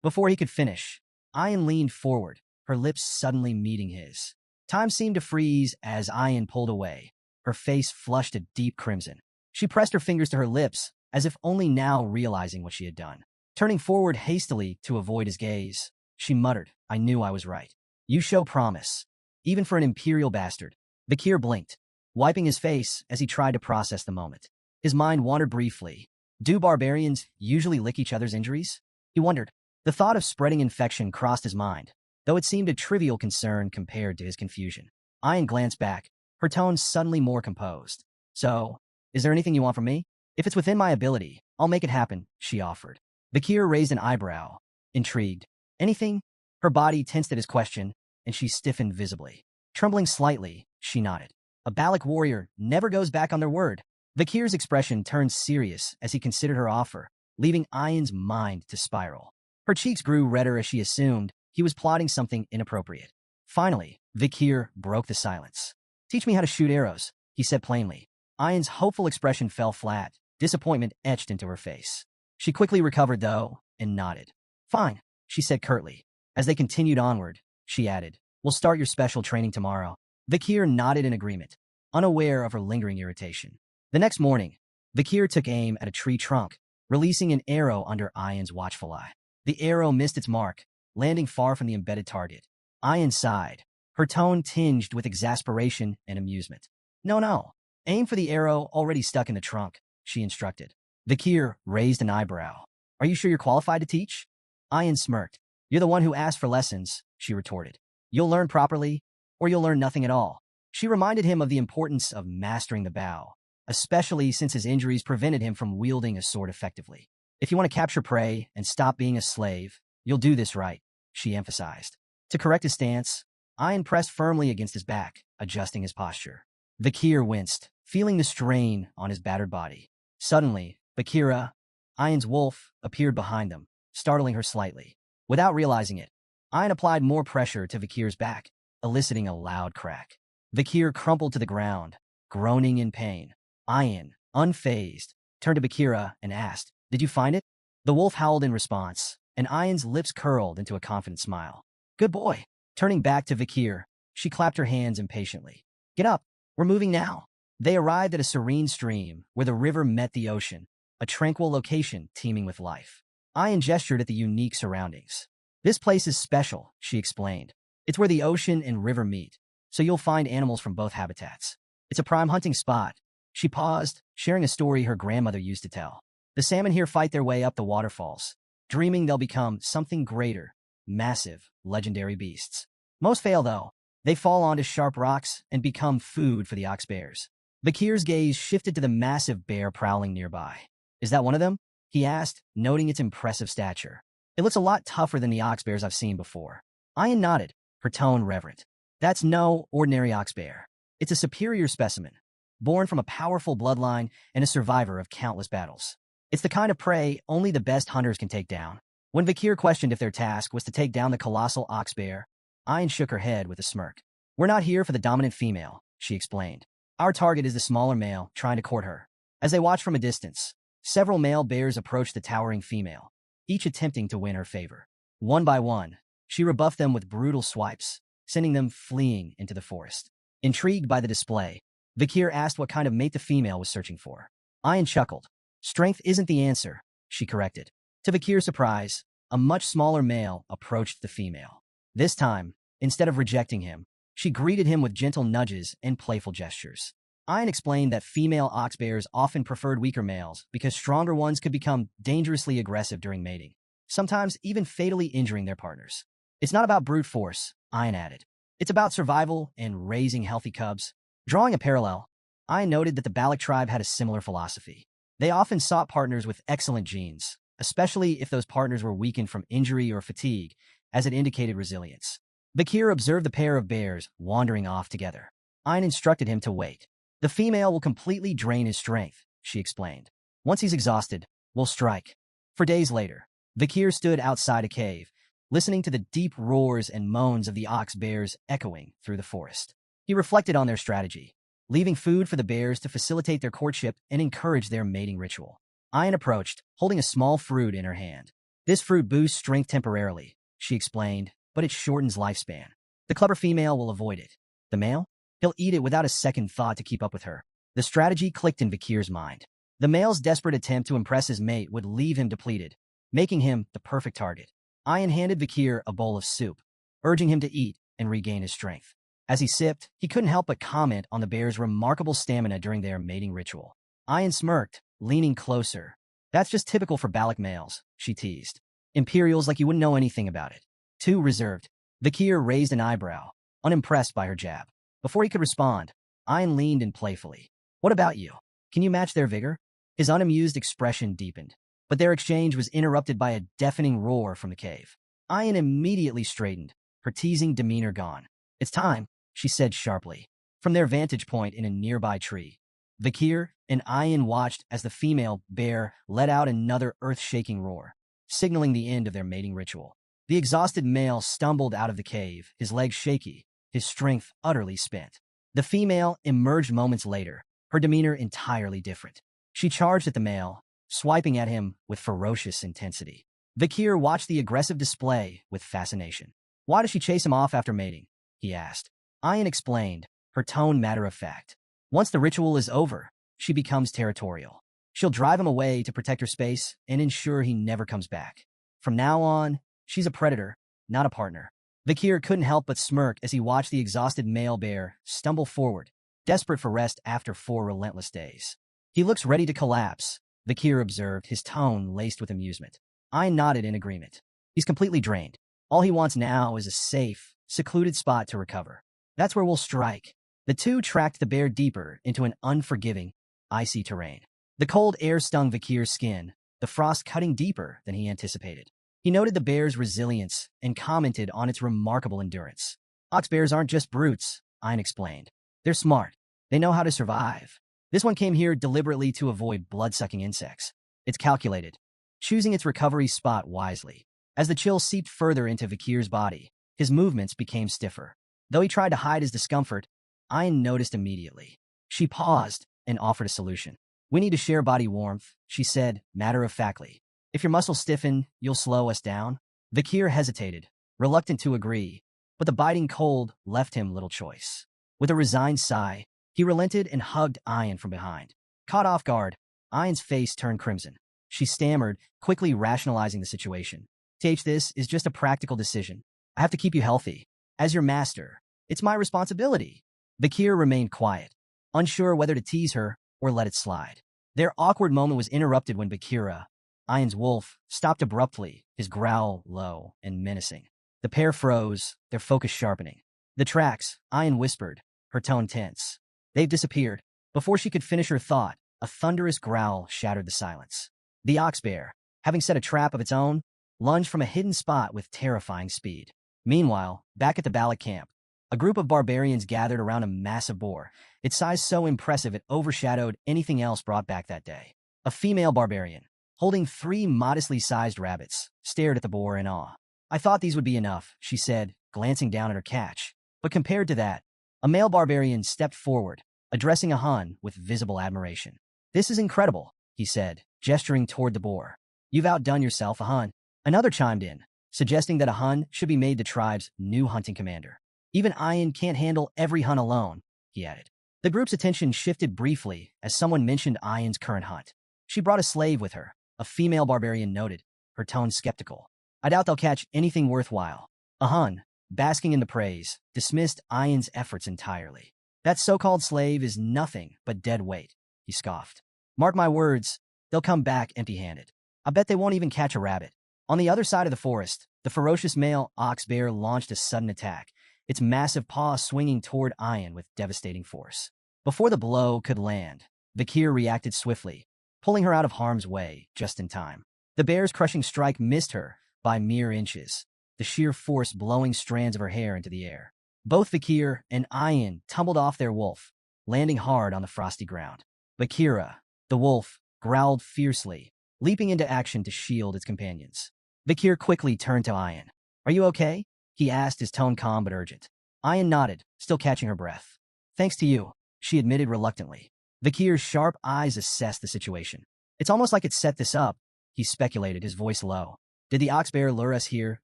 Before he could finish, Ayan leaned forward, her lips suddenly meeting his. Time seemed to freeze as Ayan pulled away, her face flushed a deep crimson. She pressed her fingers to her lips, as if only now realizing what she had done. Turning forward hastily to avoid his gaze, she muttered, I knew I was right. You show promise. Even for an imperial bastard. Vikir blinked, wiping his face as he tried to process the moment. His mind wandered briefly. Do barbarians usually lick each other's injuries? He wondered. The thought of spreading infection crossed his mind, though it seemed a trivial concern compared to his confusion. Ayan glanced back, her tone suddenly more composed. So, is there anything you want from me? If it's within my ability, I'll make it happen, she offered. Vikir raised an eyebrow, intrigued. Anything? Her body tensed at his question, and she stiffened visibly. Trembling slightly, she nodded. A Balak warrior never goes back on their word. Vikir's expression turned serious as he considered her offer, leaving Ayan's mind to spiral. Her cheeks grew redder as she assumed he was plotting something inappropriate. Finally, Vikir broke the silence. Teach me how to shoot arrows, he said plainly. Ayan's hopeful expression fell flat, disappointment etched into her face. She quickly recovered, though, and nodded. Fine, she said curtly. As they continued onward, she added, we'll start your special training tomorrow. Vikir nodded in agreement, unaware of her lingering irritation. The next morning, Vakir took aim at a tree trunk, releasing an arrow under Ayan's watchful eye. The arrow missed its mark, landing far from the embedded target. Ayan sighed, her tone tinged with exasperation and amusement. No. Aim for the arrow already stuck in the trunk, she instructed. Vakir raised an eyebrow. Are you sure you're qualified to teach? Ayan smirked. You're the one who asked for lessons, she retorted. You'll learn properly, or you'll learn nothing at all. She reminded him of the importance of mastering the bow, especially since his injuries prevented him from wielding a sword effectively. If you want to capture prey and stop being a slave, you'll do this right, she emphasized. To correct his stance, Ayan pressed firmly against his back, adjusting his posture. Vakir winced, feeling the strain on his battered body. Suddenly, Vakira, Ayan's wolf, appeared behind them, startling her slightly. Without realizing it, Ayan applied more pressure to Vakir's back, eliciting a loud crack. Vakir crumpled to the ground, groaning in pain. Ayan, unfazed, turned to Vakira and asked, Did you find it? The wolf howled in response, and Ayan's lips curled into a confident smile. Good boy. Turning back to Vakir, she clapped her hands impatiently. Get up. We're moving now. They arrived at a serene stream where the river met the ocean, a tranquil location teeming with life. Ayan gestured at the unique surroundings. This place is special, she explained. It's where the ocean and river meet, so you'll find animals from both habitats. It's a prime hunting spot. She paused, sharing a story her grandmother used to tell. The salmon here fight their way up the waterfalls, dreaming they'll become something greater, massive, legendary beasts. Most fail, though. They fall onto sharp rocks and become food for the ox bears. Vakir's gaze shifted to the massive bear prowling nearby. Is that one of them? He asked, noting its impressive stature. It looks a lot tougher than the ox bears I've seen before. Ayan nodded, her tone reverent. That's no ordinary ox bear. It's a superior specimen, born from a powerful bloodline and a survivor of countless battles. It's the kind of prey only the best hunters can take down. When Vakir questioned if their task was to take down the colossal ox bear, Ayan shook her head with a smirk. We're not here for the dominant female, she explained. Our target is the smaller male trying to court her. As they watched from a distance, several male bears approached the towering female, each attempting to win her favor. One by one, she rebuffed them with brutal swipes, sending them fleeing into the forest. Intrigued by the display, Vakir asked what kind of mate the female was searching for. Ayan chuckled. Strength isn't the answer, she corrected. To Vakir's surprise, a much smaller male approached the female. This time, instead of rejecting him, she greeted him with gentle nudges and playful gestures. Ayan explained that female ox bears often preferred weaker males because stronger ones could become dangerously aggressive during mating, sometimes even fatally injuring their partners. It's not about brute force, Ayan added. It's about survival and raising healthy cubs. Drawing a parallel, Ayan noted that the Balak tribe had a similar philosophy. They often sought partners with excellent genes, especially if those partners were weakened from injury or fatigue, as it indicated resilience. Vakir observed the pair of bears wandering off together. Ayan instructed him to wait. The female will completely drain his strength, she explained. Once he's exhausted, we'll strike. For days later, Vakir stood outside a cave, listening to the deep roars and moans of the ox bears echoing through the forest. He reflected on their strategy, leaving food for the bears to facilitate their courtship and encourage their mating ritual. Ayan approached, holding a small fruit in her hand. This fruit boosts strength temporarily, she explained, but it shortens lifespan. The clever female will avoid it. The male? He'll eat it without a second thought to keep up with her. The strategy clicked in Vakir's mind. The male's desperate attempt to impress his mate would leave him depleted, making him the perfect target. Ayan handed Vakir a bowl of soup, urging him to eat and regain his strength. As he sipped, he couldn't help but comment on the bear's remarkable stamina during their mating ritual. Ayan smirked, leaning closer. That's just typical for Balak males, she teased. Imperials like you wouldn't know anything about it. Too reserved. Vakir raised an eyebrow, unimpressed by her jab. Before he could respond, Ayan leaned in playfully. What about you? Can you match their vigor? His unamused expression deepened, but their exchange was interrupted by a deafening roar from the cave. Ayan immediately straightened, her teasing demeanor gone. It's time, she said sharply. From their vantage point in a nearby tree, Vakir and Ayan watched as the female bear let out another earth-shaking roar, signaling the end of their mating ritual. The exhausted male stumbled out of the cave, his legs shaky, his strength utterly spent. The female emerged moments later, her demeanor entirely different. She charged at the male, swiping at him with ferocious intensity. Vakir watched the aggressive display with fascination. Why does she chase him off after mating? He asked. Ayan explained, her tone matter-of-fact. Once the ritual is over, she becomes territorial. She'll drive him away to protect her space and ensure he never comes back. From now on, she's a predator, not a partner. Vakir couldn't help but smirk as he watched the exhausted male bear stumble forward, desperate for rest after 4 relentless days. He looks ready to collapse, Vakir observed, his tone laced with amusement. I nodded in agreement. He's completely drained. All he wants now is a safe, secluded spot to recover. That's where we'll strike. The two tracked the bear deeper into an unforgiving, icy terrain. The cold air stung Vakir's skin, the frost cutting deeper than he anticipated. He noted the bear's resilience and commented on its remarkable endurance. Ox bears aren't just brutes, Ein explained. They're smart. They know how to survive. This one came here deliberately to avoid blood-sucking insects. It's calculated, choosing its recovery spot wisely. As the chill seeped further into Vakir's body, his movements became stiffer. Though he tried to hide his discomfort, Ein noticed immediately. She paused and offered a solution. We need to share body warmth, she said, matter-of-factly. If your muscles stiffen, you'll slow us down. Vakir hesitated, reluctant to agree, but the biting cold left him little choice. With a resigned sigh, he relented and hugged Ein from behind. Caught off guard, Ein's face turned crimson. She stammered, quickly rationalizing the situation. This is just a practical decision. I have to keep you healthy. As your master, it's my responsibility. Vakir remained quiet, unsure whether to tease her or let it slide. Their awkward moment was interrupted when Bakira, Ein's wolf, stopped abruptly, his growl low and menacing. The pair froze, their focus sharpening. The tracks, Ein whispered, her tone tense. They've disappeared. Before she could finish her thought, a thunderous growl shattered the silence. The ox bear, having set a trap of its own, lunged from a hidden spot with terrifying speed. Meanwhile, back at the Bala camp, a group of barbarians gathered around a massive boar, its size so impressive it overshadowed anything else brought back that day. A female barbarian, holding 3 modestly sized rabbits, stared at the boar in awe. I thought these would be enough, she said, glancing down at her catch. But compared to that, a male barbarian stepped forward, addressing a Hun with visible admiration. This is incredible, he said, gesturing toward the boar. You've outdone yourself, a Hun. Another chimed in, suggesting that a Hun should be made the tribe's new hunting commander. Even Ein can't handle every Hun alone, he added. The group's attention shifted briefly as someone mentioned Ein's current hunt. She brought a slave with her, a female barbarian noted, her tone skeptical. I doubt they'll catch anything worthwhile. A Hun, basking in the praise, dismissed Ein's efforts entirely. That so-called slave is nothing but dead weight, he scoffed. Mark my words, they'll come back empty-handed. I bet they won't even catch a rabbit. On the other side of the forest, the ferocious male ox bear launched a sudden attack, its massive paw swinging toward Ein with devastating force. Before the blow could land, Vakir reacted swiftly, pulling her out of harm's way just in time. The bear's crushing strike missed her by mere inches, the sheer force blowing strands of her hair into the air. Both Vakir and Ein tumbled off their wolf, landing hard on the frosty ground. Vakira, the wolf, growled fiercely, leaping into action to shield its companions. Vakir quickly turned to Ein. Are you okay? He asked, his tone calm but urgent. Ein nodded, still catching her breath. Thanks to you, she admitted reluctantly. Vakir's sharp eyes assessed the situation. It's almost like it set this up, he speculated, his voice low. Did the ox bear lure us here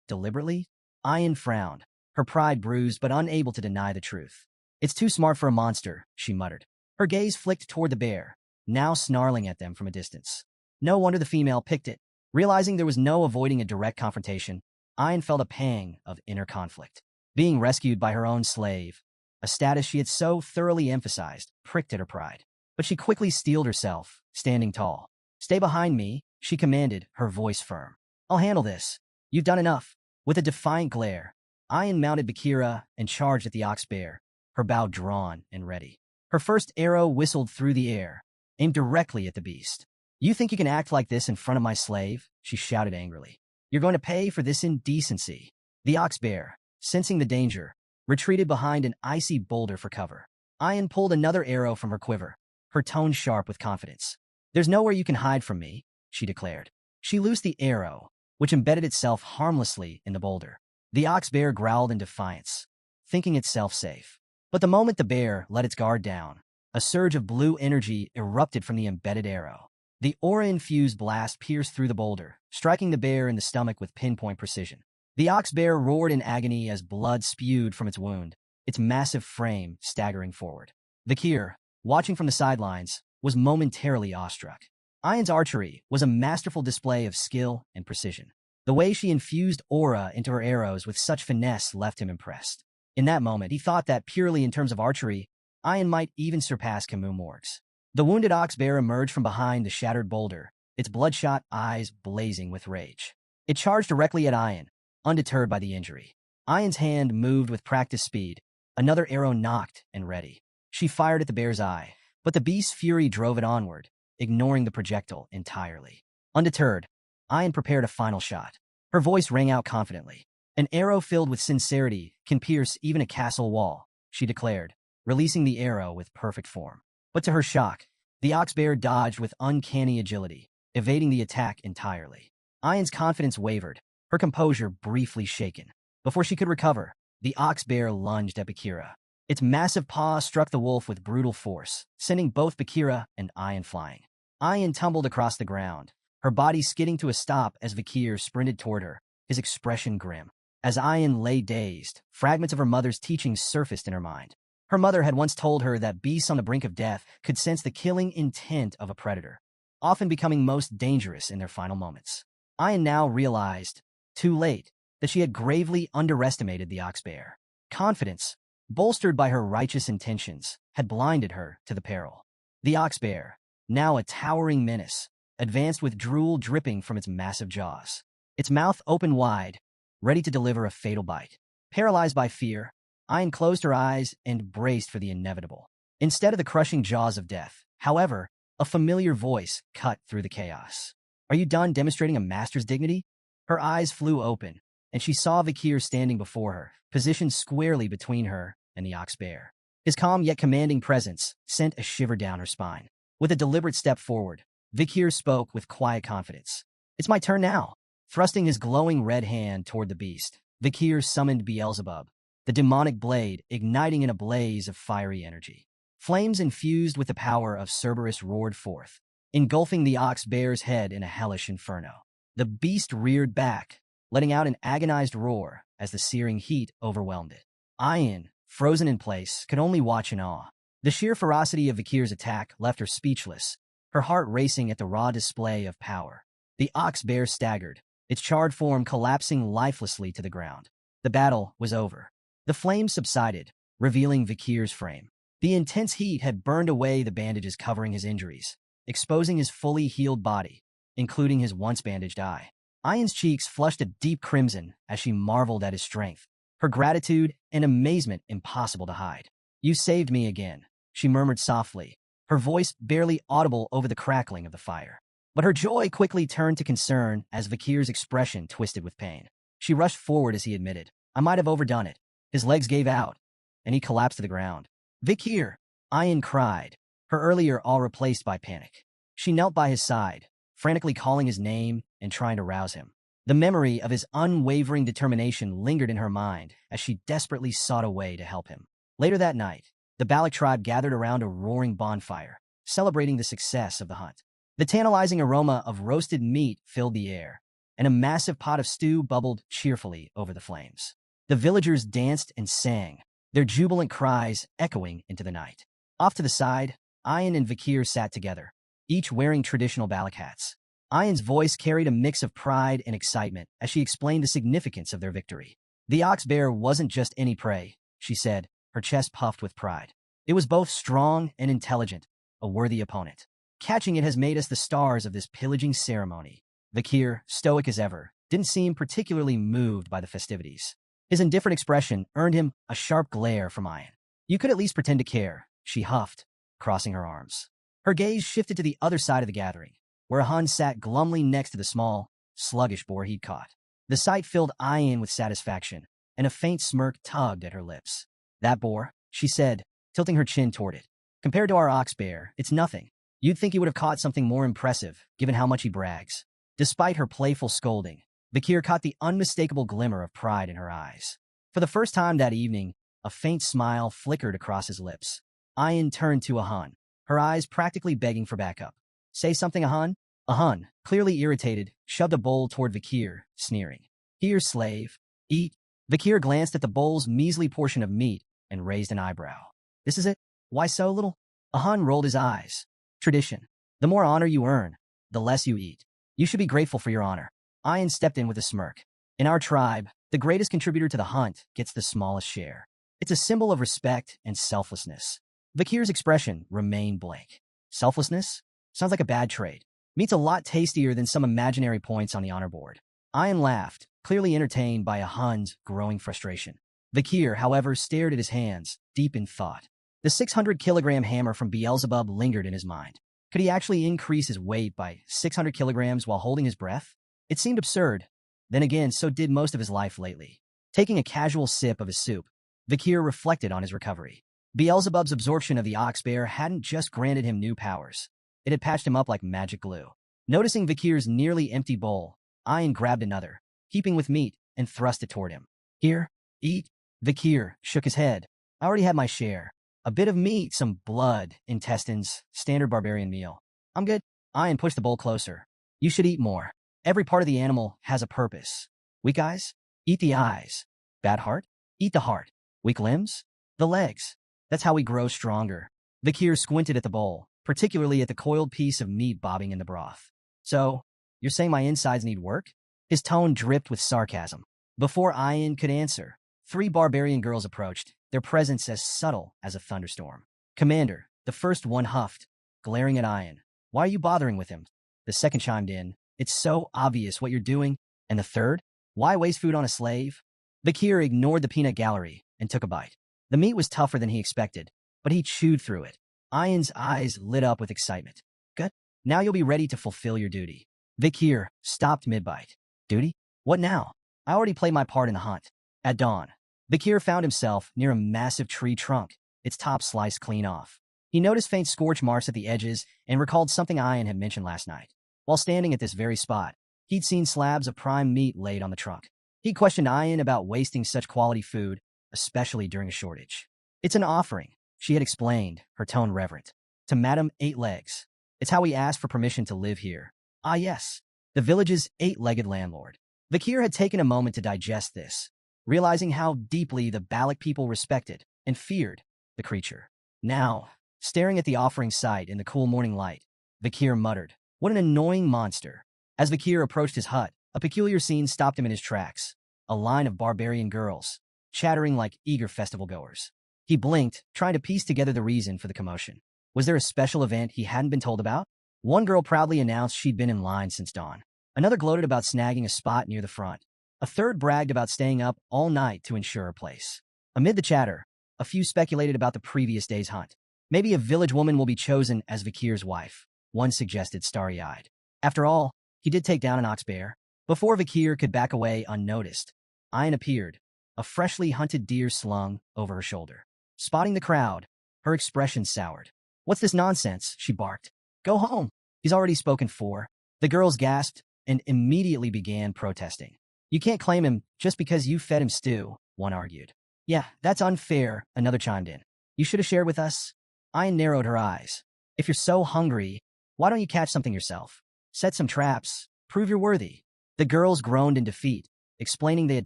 deliberately? Ein frowned, her pride bruised but unable to deny the truth. It's too smart for a monster, she muttered. Her gaze flicked toward the bear, now snarling at them from a distance. No wonder the female picked it. Realizing there was no avoiding a direct confrontation, Ein felt a pang of inner conflict. Being rescued by her own slave, a status she had so thoroughly emphasized, pricked at her pride. But she quickly steeled herself, standing tall. Stay behind me, she commanded, her voice firm. I'll handle this. You've done enough. With a defiant glare, Ein mounted Bakira and charged at the ox bear, her bow drawn and ready. Her first arrow whistled through the air, aimed directly at the beast. You think you can act like this in front of my slave? She shouted angrily. You're going to pay for this indecency. The ox bear, sensing the danger, retreated behind an icy boulder for cover. Ein pulled another arrow from her quiver, her tone sharp with confidence. There's nowhere you can hide from me, she declared. She loosed the arrow, which embedded itself harmlessly in the boulder. The ox bear growled in defiance, thinking itself safe. But the moment the bear let its guard down, a surge of blue energy erupted from the embedded arrow. The aura-infused blast pierced through the boulder, striking the bear in the stomach with pinpoint precision. The ox bear roared in agony as blood spewed from its wound, its massive frame staggering forward. Vakir, watching from the sidelines, was momentarily awestruck. Ayan's archery was a masterful display of skill and precision. The way she infused aura into her arrows with such finesse left him impressed. In that moment, he thought that purely in terms of archery, Ayan might even surpass Camus Morgues. The wounded ox bear emerged from behind the shattered boulder, its bloodshot eyes blazing with rage. It charged directly at Ayan, undeterred by the injury. Ayan's hand moved with practiced speed, another arrow nocked and ready. She fired at the bear's eye, but the beast's fury drove it onward, ignoring the projectile entirely. Undeterred, Ayan prepared a final shot. Her voice rang out confidently. An arrow filled with sincerity can pierce even a castle wall, she declared, releasing the arrow with perfect form. But to her shock, the ox bear dodged with uncanny agility, evading the attack entirely. Ayan's confidence wavered, her composure briefly shaken. Before she could recover, the ox bear lunged at Bakira. Its massive paw struck the wolf with brutal force, sending both Bakira and Ayan flying. Ayan tumbled across the ground, her body skidding to a stop as Bakir sprinted toward her, his expression grim. As Ayan lay dazed, fragments of her mother's teachings surfaced in her mind. Her mother had once told her that beasts on the brink of death could sense the killing intent of a predator, often becoming most dangerous in their final moments. Ayan now realized, too late, that she had gravely underestimated the ox bear. Confidence, bolstered by her righteous intentions, had blinded her to the peril. The ox bear, now a towering menace, advanced with drool dripping from its massive jaws. Its mouth opened wide, ready to deliver a fatal bite. Paralyzed by fear, Ayan closed her eyes and braced for the inevitable. Instead of the crushing jaws of death, however, a familiar voice cut through the chaos. "Are you done demonstrating a master's dignity?" Her eyes flew open, and she saw Vakir standing before her, positioned squarely between her and the ox bear. His calm yet commanding presence sent a shiver down her spine. With a deliberate step forward, Vakir spoke with quiet confidence. "It's my turn now." Thrusting his glowing red hand toward the beast, Vakir summoned Beelzebub, the demonic blade igniting in a blaze of fiery energy. Flames infused with the power of Cerberus roared forth, engulfing the ox bear's head in a hellish inferno. The beast reared back, letting out an agonized roar as the searing heat overwhelmed it. Ayan, frozen in place, could only watch in awe. The sheer ferocity of Vakir's attack left her speechless, her heart racing at the raw display of power. The ox bear staggered, its charred form collapsing lifelessly to the ground. The battle was over. The flames subsided, revealing Vakir's frame. The intense heat had burned away the bandages covering his injuries, exposing his fully healed body, including his once bandaged eye. Ayan's cheeks flushed a deep crimson as she marveled at his strength, her gratitude and amazement impossible to hide. "You saved me again," she murmured softly, her voice barely audible over the crackling of the fire. But her joy quickly turned to concern as Vakir's expression twisted with pain. She rushed forward as he admitted, "I might have overdone it." His legs gave out, and he collapsed to the ground. "Vakir!" Ayan cried, her earlier awe replaced by panic. She knelt by his side, frantically calling his name and trying to rouse him. The memory of his unwavering determination lingered in her mind as she desperately sought a way to help him. Later that night, the Balak tribe gathered around a roaring bonfire, celebrating the success of the hunt. The tantalizing aroma of roasted meat filled the air, and a massive pot of stew bubbled cheerfully over the flames. The villagers danced and sang, their jubilant cries echoing into the night. Off to the side, Ayan and Vakir sat together, each wearing traditional Balak hats. Ayan's voice carried a mix of pride and excitement as she explained the significance of their victory. "The ox bear wasn't just any prey," she said, her chest puffed with pride. "It was both strong and intelligent, a worthy opponent. Catching it has made us the stars of this pillaging ceremony." Vakir, stoic as ever, didn't seem particularly moved by the festivities. His indifferent expression earned him a sharp glare from Ayan. "You could at least pretend to care," she huffed, crossing her arms. Her gaze shifted to the other side of the gathering, where a Hun sat glumly next to the small, sluggish boar he'd caught. The sight filled Ayan with satisfaction, and a faint smirk tugged at her lips. "That boar," she said, tilting her chin toward it. "Compared to our ox bear, it's nothing. You'd think he would have caught something more impressive, given how much he brags." Despite her playful scolding, Vakir caught the unmistakable glimmer of pride in her eyes. For the first time that evening, a faint smile flickered across his lips. Ayan turned to a Hun, her eyes practically begging for backup. "Say something, a Hun?" A Hun, clearly irritated, shoved a bowl toward Vakir, sneering. "Here, slave. Eat." Vakir glanced at the bowl's measly portion of meat and raised an eyebrow. "This is it? Why so little?" A Hun rolled his eyes. tradition. The more honor you earn, the less you eat. You should be grateful for your honor. Ian stepped in with a smirk. In our tribe, the greatest contributor to the hunt gets the smallest share. It's a symbol of respect and selflessness. Vakir's expression remained blank. Selflessness? Sounds like a bad trade. Meat's a lot tastier than some imaginary points on the honor board. Ian laughed, clearly entertained by a Hun's growing frustration. Vakir, however, stared at his hands, deep in thought. The 600-kilogram hammer from Beelzebub lingered in his mind. Could he actually increase his weight by 600 kilograms while holding his breath? It seemed absurd. Then again, so did most of his life lately. Taking a casual sip of his soup, Vakir reflected on his recovery. Beelzebub's absorption of the ox bear hadn't just granted him new powers. It had patched him up like magic glue. Noticing Vakir's nearly empty bowl, Ian grabbed another, heaping with meat, and thrust it toward him. Here, eat. Vakir shook his head. I already had my share. A bit of meat, some blood, intestines, standard barbarian meal. I'm good. Ian pushed the bowl closer. You should eat more. Every part of the animal has a purpose. Weak eyes? Eat the eyes. Bad heart? Eat the heart. Weak limbs? The legs. That's how we grow stronger. Vakir squinted at the bowl, particularly at the coiled piece of meat bobbing in the broth. So, you're saying my insides need work? His tone dripped with sarcasm. Before Ian could answer, 3 barbarian girls approached, their presence as subtle as a thunderstorm. Commander, the first one huffed, glaring at Ian. Why are you bothering with him? The second chimed in. It's so obvious what you're doing. And the third? Why waste food on a slave? Vakir ignored the peanut gallery and took a bite. The meat was tougher than he expected, but he chewed through it. Ian's eyes lit up with excitement. Good. Now you'll be ready to fulfill your duty. Vakir stopped mid-bite. Duty? What now? I already played my part in the hunt. At dawn, Vakir found himself near a massive tree trunk, its top sliced clean off. He noticed faint scorch marks at the edges and recalled something Ian had mentioned last night. While standing at this very spot, he'd seen slabs of prime meat laid on the trunk. He questioned Ian about wasting such quality food, especially during a shortage. It's an offering, she had explained, her tone reverent. To Madam Eight Legs. It's how we ask for permission to live here. Ah yes, the village's 8-legged landlord. Vakir had taken a moment to digest this, realizing how deeply the Balik people respected and feared the creature. Now, staring at the offering site in the cool morning light, Vakir muttered, what an annoying monster. As Vakir approached his hut, a peculiar scene stopped him in his tracks. A line of barbarian girls, chattering like eager festival-goers. He blinked, trying to piece together the reason for the commotion. Was there a special event he hadn't been told about? One girl proudly announced she'd been in line since dawn. Another gloated about snagging a spot near the front. A third bragged about staying up all night to ensure a place. Amid the chatter, a few speculated about the previous day's hunt. Maybe a village woman will be chosen as Vakir's wife, one suggested starry-eyed. After all, he did take down an ox bear. Before Vakir could back away unnoticed, Ian appeared, a freshly hunted deer slung over her shoulder. Spotting the crowd, her expression soured. What's this nonsense? She barked. Go home. He's already spoken for. The girls gasped and immediately began protesting. You can't claim him just because you fed him stew, one argued. Yeah, that's unfair, another chimed in. You should have shared with us. Ian narrowed her eyes. If you're so hungry, why don't you catch something yourself? Set some traps. Prove you're worthy. The girls groaned in defeat, explaining they had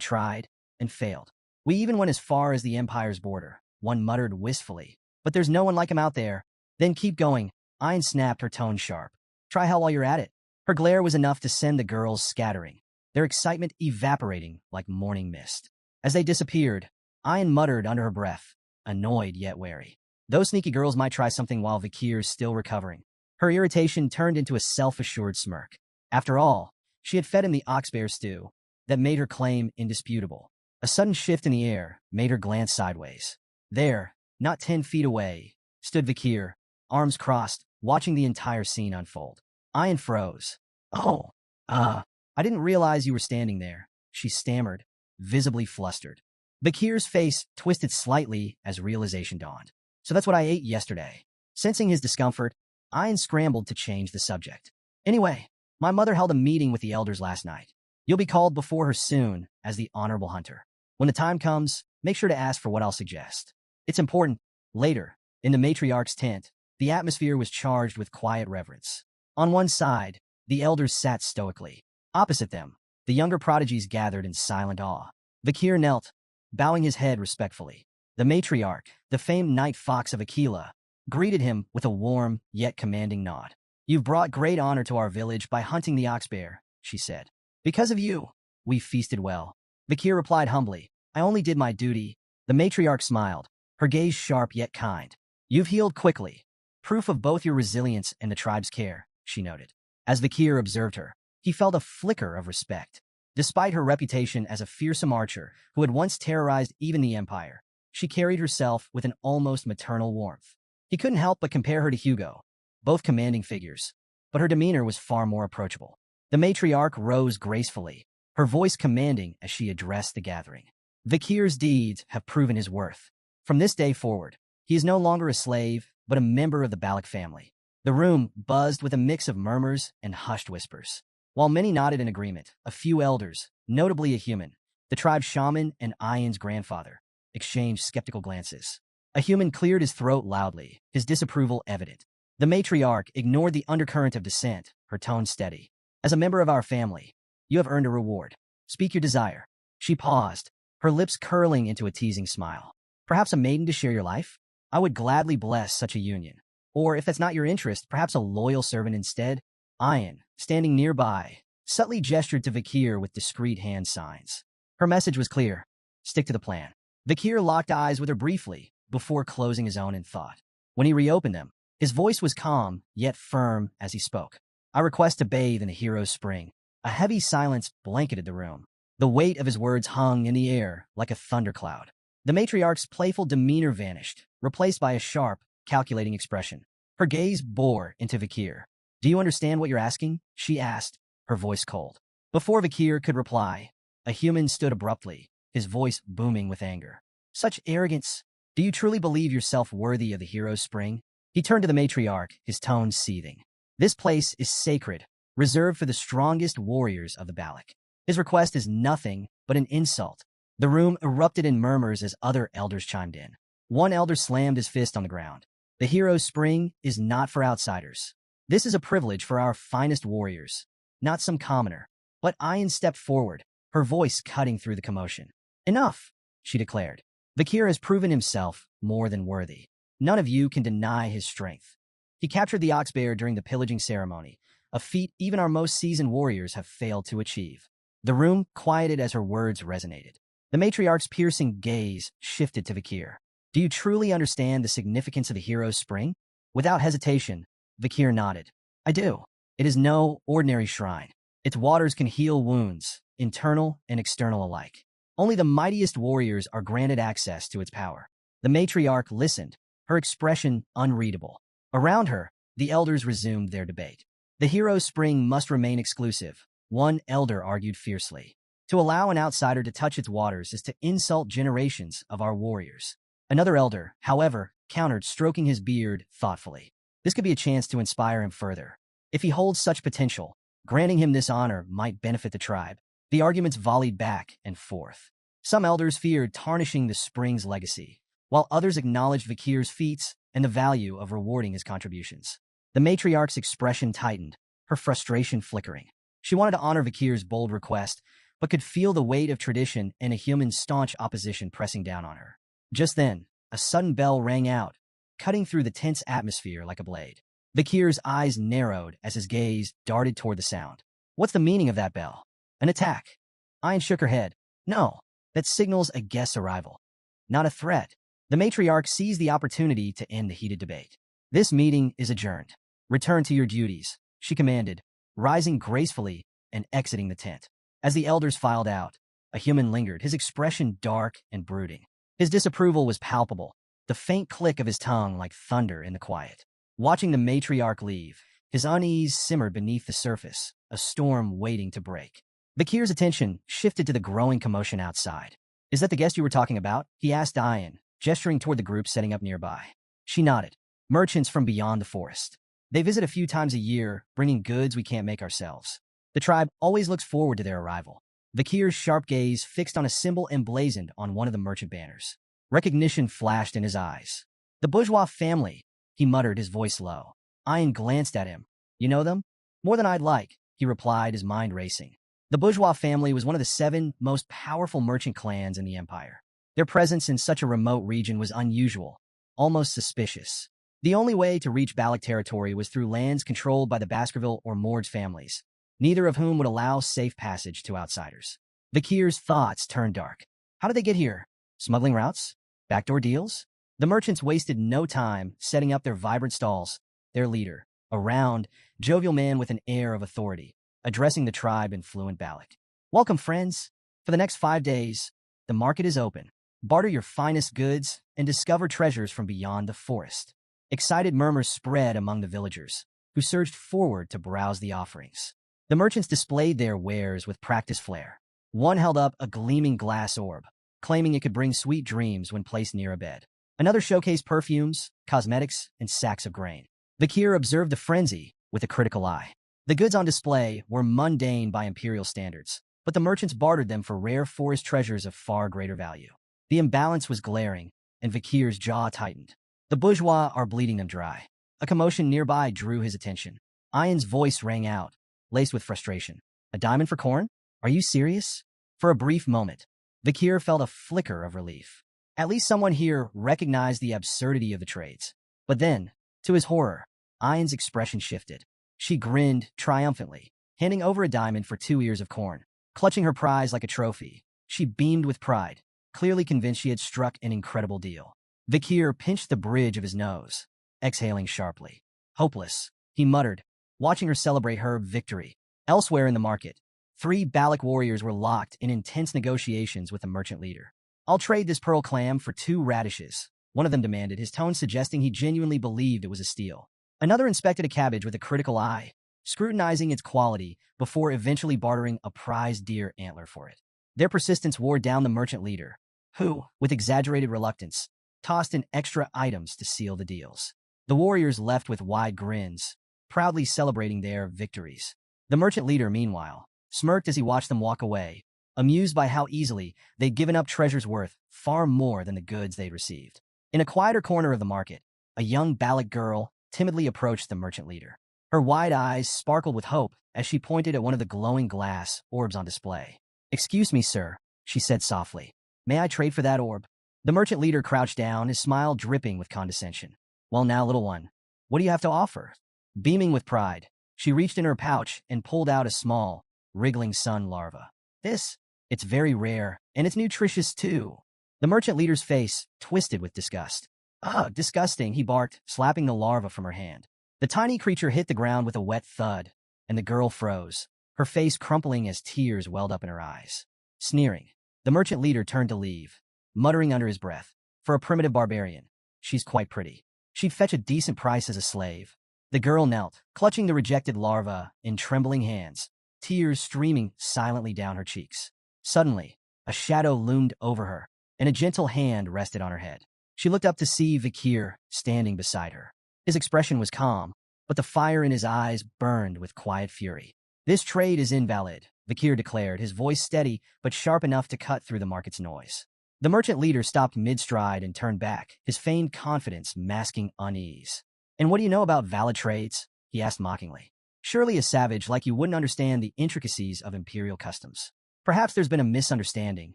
tried and failed. We even went as far as the Empire's border, one muttered wistfully. But there's no one like him out there. Then keep going. Ian snapped, her tone sharp. Try hell while you're at it. Her glare was enough to send the girls scattering, their excitement evaporating like morning mist. As they disappeared, Ian muttered under her breath, annoyed yet wary. Those sneaky girls might try something while Vakir's still recovering. Her irritation turned into a self-assured smirk. After all, she had fed him the ox bear stew that made her claim indisputable. A sudden shift in the air made her glance sideways. There, not 10 feet away, stood Vakir, arms crossed, watching the entire scene unfold. Ian froze. Oh, I didn't realize you were standing there, she stammered, visibly flustered. Vakir's face twisted slightly as realization dawned. So that's what I ate yesterday. Sensing his discomfort, Ian scrambled to change the subject. Anyway, my mother held a meeting with the elders last night. You'll be called before her soon as the honorable hunter. When the time comes, make sure to ask for what I'll suggest. It's important. Later, in the matriarch's tent, the atmosphere was charged with quiet reverence. On one side, the elders sat stoically. Opposite them, the younger prodigies gathered in silent awe. Vakir knelt, bowing his head respectfully. The matriarch, the famed night fox of Aquila, greeted him with a warm yet commanding nod. "You've brought great honor to our village by hunting the ox bear," she said. "Because of you, we feasted well." Vakir replied humbly, "I only did my duty." The matriarch smiled, her gaze sharp yet kind. "You've healed quickly, proof of both your resilience and the tribe's care," she noted. As Vakir observed her, he felt a flicker of respect. Despite her reputation as a fearsome archer who had once terrorized even the Empire, she carried herself with an almost maternal warmth. He couldn't help but compare her to Hugo, both commanding figures, but her demeanor was far more approachable. The matriarch rose gracefully, her voice commanding as she addressed the gathering. "Vakir's deeds have proven his worth. From this day forward, he is no longer a slave, but a member of the Balak family." The room buzzed with a mix of murmurs and hushed whispers. While many nodded in agreement, a few elders, notably a human, the tribe's shaman and Ian's grandfather, exchanged skeptical glances. A human cleared his throat loudly, his disapproval evident. The matriarch ignored the undercurrent of dissent, her tone steady. "As a member of our family, you have earned a reward. Speak your desire." She paused, her lips curling into a teasing smile. "Perhaps a maiden to share your life? I would gladly bless such a union. Or, if that's not your interest, perhaps a loyal servant instead?" Ian, standing nearby, subtly gestured to Vakir with discreet hand signs. Her message was clear. Stick to the plan. Vakir locked eyes with her briefly, before closing his own in thought. When he reopened them, his voice was calm, yet firm as he spoke. "I request to bathe in a hero's spring." A heavy silence blanketed the room. The weight of his words hung in the air like a thundercloud. The matriarch's playful demeanor vanished, replaced by a sharp, calculating expression. Her gaze bore into Vakir. "Do you understand what you're asking?" she asked, her voice cold. Before Vakir could reply, a human stood abruptly, his voice booming with anger. "Such arrogance! Do you truly believe yourself worthy of the hero's spring?" He turned to the matriarch, his tone seething. "This place is sacred, reserved for the strongest warriors of the Balak. His request is nothing but an insult." The room erupted in murmurs as other elders chimed in. One elder slammed his fist on the ground. "The hero's spring is not for outsiders. This is a privilege for our finest warriors, not some commoner." But Ian stepped forward, her voice cutting through the commotion. "Enough," she declared. "Vakir has proven himself more than worthy. None of you can deny his strength. He captured the ox bear during the pillaging ceremony, a feat even our most seasoned warriors have failed to achieve." The room quieted as her words resonated. The matriarch's piercing gaze shifted to Vakir. "Do you truly understand the significance of the hero's spring?" Without hesitation, Vakir nodded. "I do. It is no ordinary shrine. Its waters can heal wounds, internal and external alike. Only the mightiest warriors are granted access to its power." The matriarch listened, her expression unreadable. Around her, the elders resumed their debate. "The hero's spring must remain exclusive," one elder argued fiercely. "To allow an outsider to touch its waters is to insult generations of our warriors." Another elder, however, countered, stroking his beard thoughtfully. "This could be a chance to inspire him further. If he holds such potential, granting him this honor might benefit the tribe." The arguments volleyed back and forth. Some elders feared tarnishing the spring's legacy, while others acknowledged Vakir's feats and the value of rewarding his contributions. The matriarch's expression tightened, her frustration flickering. She wanted to honor Vakir's bold request, but could feel the weight of tradition and a human's staunch opposition pressing down on her. Just then, a sudden bell rang out, cutting through the tense atmosphere like a blade. Vakir's eyes narrowed as his gaze darted toward the sound. "What's the meaning of that bell? An attack?" Ian shook her head. "No, that signals a guest's arrival. Not a threat." The matriarch seized the opportunity to end the heated debate. "This meeting is adjourned. Return to your duties," she commanded, rising gracefully and exiting the tent. As the elders filed out, a human lingered, his expression dark and brooding. His disapproval was palpable, the faint click of his tongue like thunder in the quiet. Watching the matriarch leave, his unease simmered beneath the surface, a storm waiting to break. Vakir's attention shifted to the growing commotion outside. "Is that the guest you were talking about?" he asked Ian, gesturing toward the group setting up nearby. She nodded. "Merchants from beyond the forest. They visit a few times a year, bringing goods we can't make ourselves. The tribe always looks forward to their arrival." Vakir's sharp gaze fixed on a symbol emblazoned on one of the merchant banners. Recognition flashed in his eyes. "The bourgeois family," he muttered, his voice low. Ian glanced at him. "You know them?" "More than I'd like," he replied, his mind racing. The bourgeois family was one of the 7 most powerful merchant clans in the empire. Their presence in such a remote region was unusual, almost suspicious. The only way to reach Balak territory was through lands controlled by the Baskerville or Morge families, neither of whom would allow safe passage to outsiders. Vakir's thoughts turned dark. How did they get here? Smuggling routes? Backdoor deals? The merchants wasted no time setting up their vibrant stalls. Their leader, a round, jovial man with an air of authority, addressing the tribe in fluent Balak. Welcome, friends. For the next 5 days, the market is open. Barter your finest goods and discover treasures from beyond the forest. Excited murmurs spread among the villagers, who surged forward to browse the offerings. The merchants displayed their wares with practiced flair. One held up a gleaming glass orb, claiming it could bring sweet dreams when placed near a bed. Another showcased perfumes, cosmetics, and sacks of grain. Vakir observed the frenzy with a critical eye. The goods on display were mundane by imperial standards, but the merchants bartered them for rare forest treasures of far greater value. The imbalance was glaring, and Vakir's jaw tightened. The bourgeois are bleeding them dry. A commotion nearby drew his attention. Ian's voice rang out, laced with frustration. A diamond for corn? Are you serious? For a brief moment, Vakir felt a flicker of relief. At least someone here recognized the absurdity of the trades. But then, to his horror, Ian's expression shifted. She grinned triumphantly, handing over a diamond for 2 ears of corn. Clutching her prize like a trophy, she beamed with pride, clearly convinced she had struck an incredible deal. Vakir pinched the bridge of his nose, exhaling sharply. Hopeless, he muttered, watching her celebrate her victory. Elsewhere in the market, 3 Balak warriors were locked in intense negotiations with the merchant leader. I'll trade this pearl clam for 2 radishes, one of them demanded, his tone suggesting he genuinely believed it was a steal. Another inspected a cabbage with a critical eye, scrutinizing its quality before eventually bartering a prized deer antler for it. Their persistence wore down the merchant leader, who, with exaggerated reluctance, tossed in extra items to seal the deals. The warriors left with wide grins, proudly celebrating their victories. The merchant leader, meanwhile, smirked as he watched them walk away, amused by how easily they'd given up treasures worth far more than the goods they'd received. In a quieter corner of the market, a young Balak girl timidly approached the merchant leader. Her wide eyes sparkled with hope as she pointed at one of the glowing glass orbs on display. "Excuse me, sir," she said softly. "May I trade for that orb?" The merchant leader crouched down, his smile dripping with condescension. "Well now, little one, what do you have to offer?" Beaming with pride, she reached in her pouch and pulled out a small, wriggling sun larva. It's very rare, and it's nutritious too." The merchant leader's face twisted with disgust. "Ugh, disgusting," he barked, slapping the larva from her hand. The tiny creature hit the ground with a wet thud, and the girl froze, her face crumpling as tears welled up in her eyes. Sneering, the merchant leader turned to leave, muttering under his breath, "For a primitive barbarian, she's quite pretty. She'd fetch a decent price as a slave." The girl knelt, clutching the rejected larva in trembling hands, tears streaming silently down her cheeks. Suddenly, a shadow loomed over her, and a gentle hand rested on her head. She looked up to see Vakir standing beside her. His expression was calm, but the fire in his eyes burned with quiet fury. "This trade is invalid," Vakir declared, his voice steady but sharp enough to cut through the market's noise. The merchant leader stopped mid-stride and turned back, his feigned confidence masking unease. "And what do you know about valid trades?" he asked mockingly. "Surely a savage like you wouldn't understand the intricacies of imperial customs." "Perhaps there's been a misunderstanding."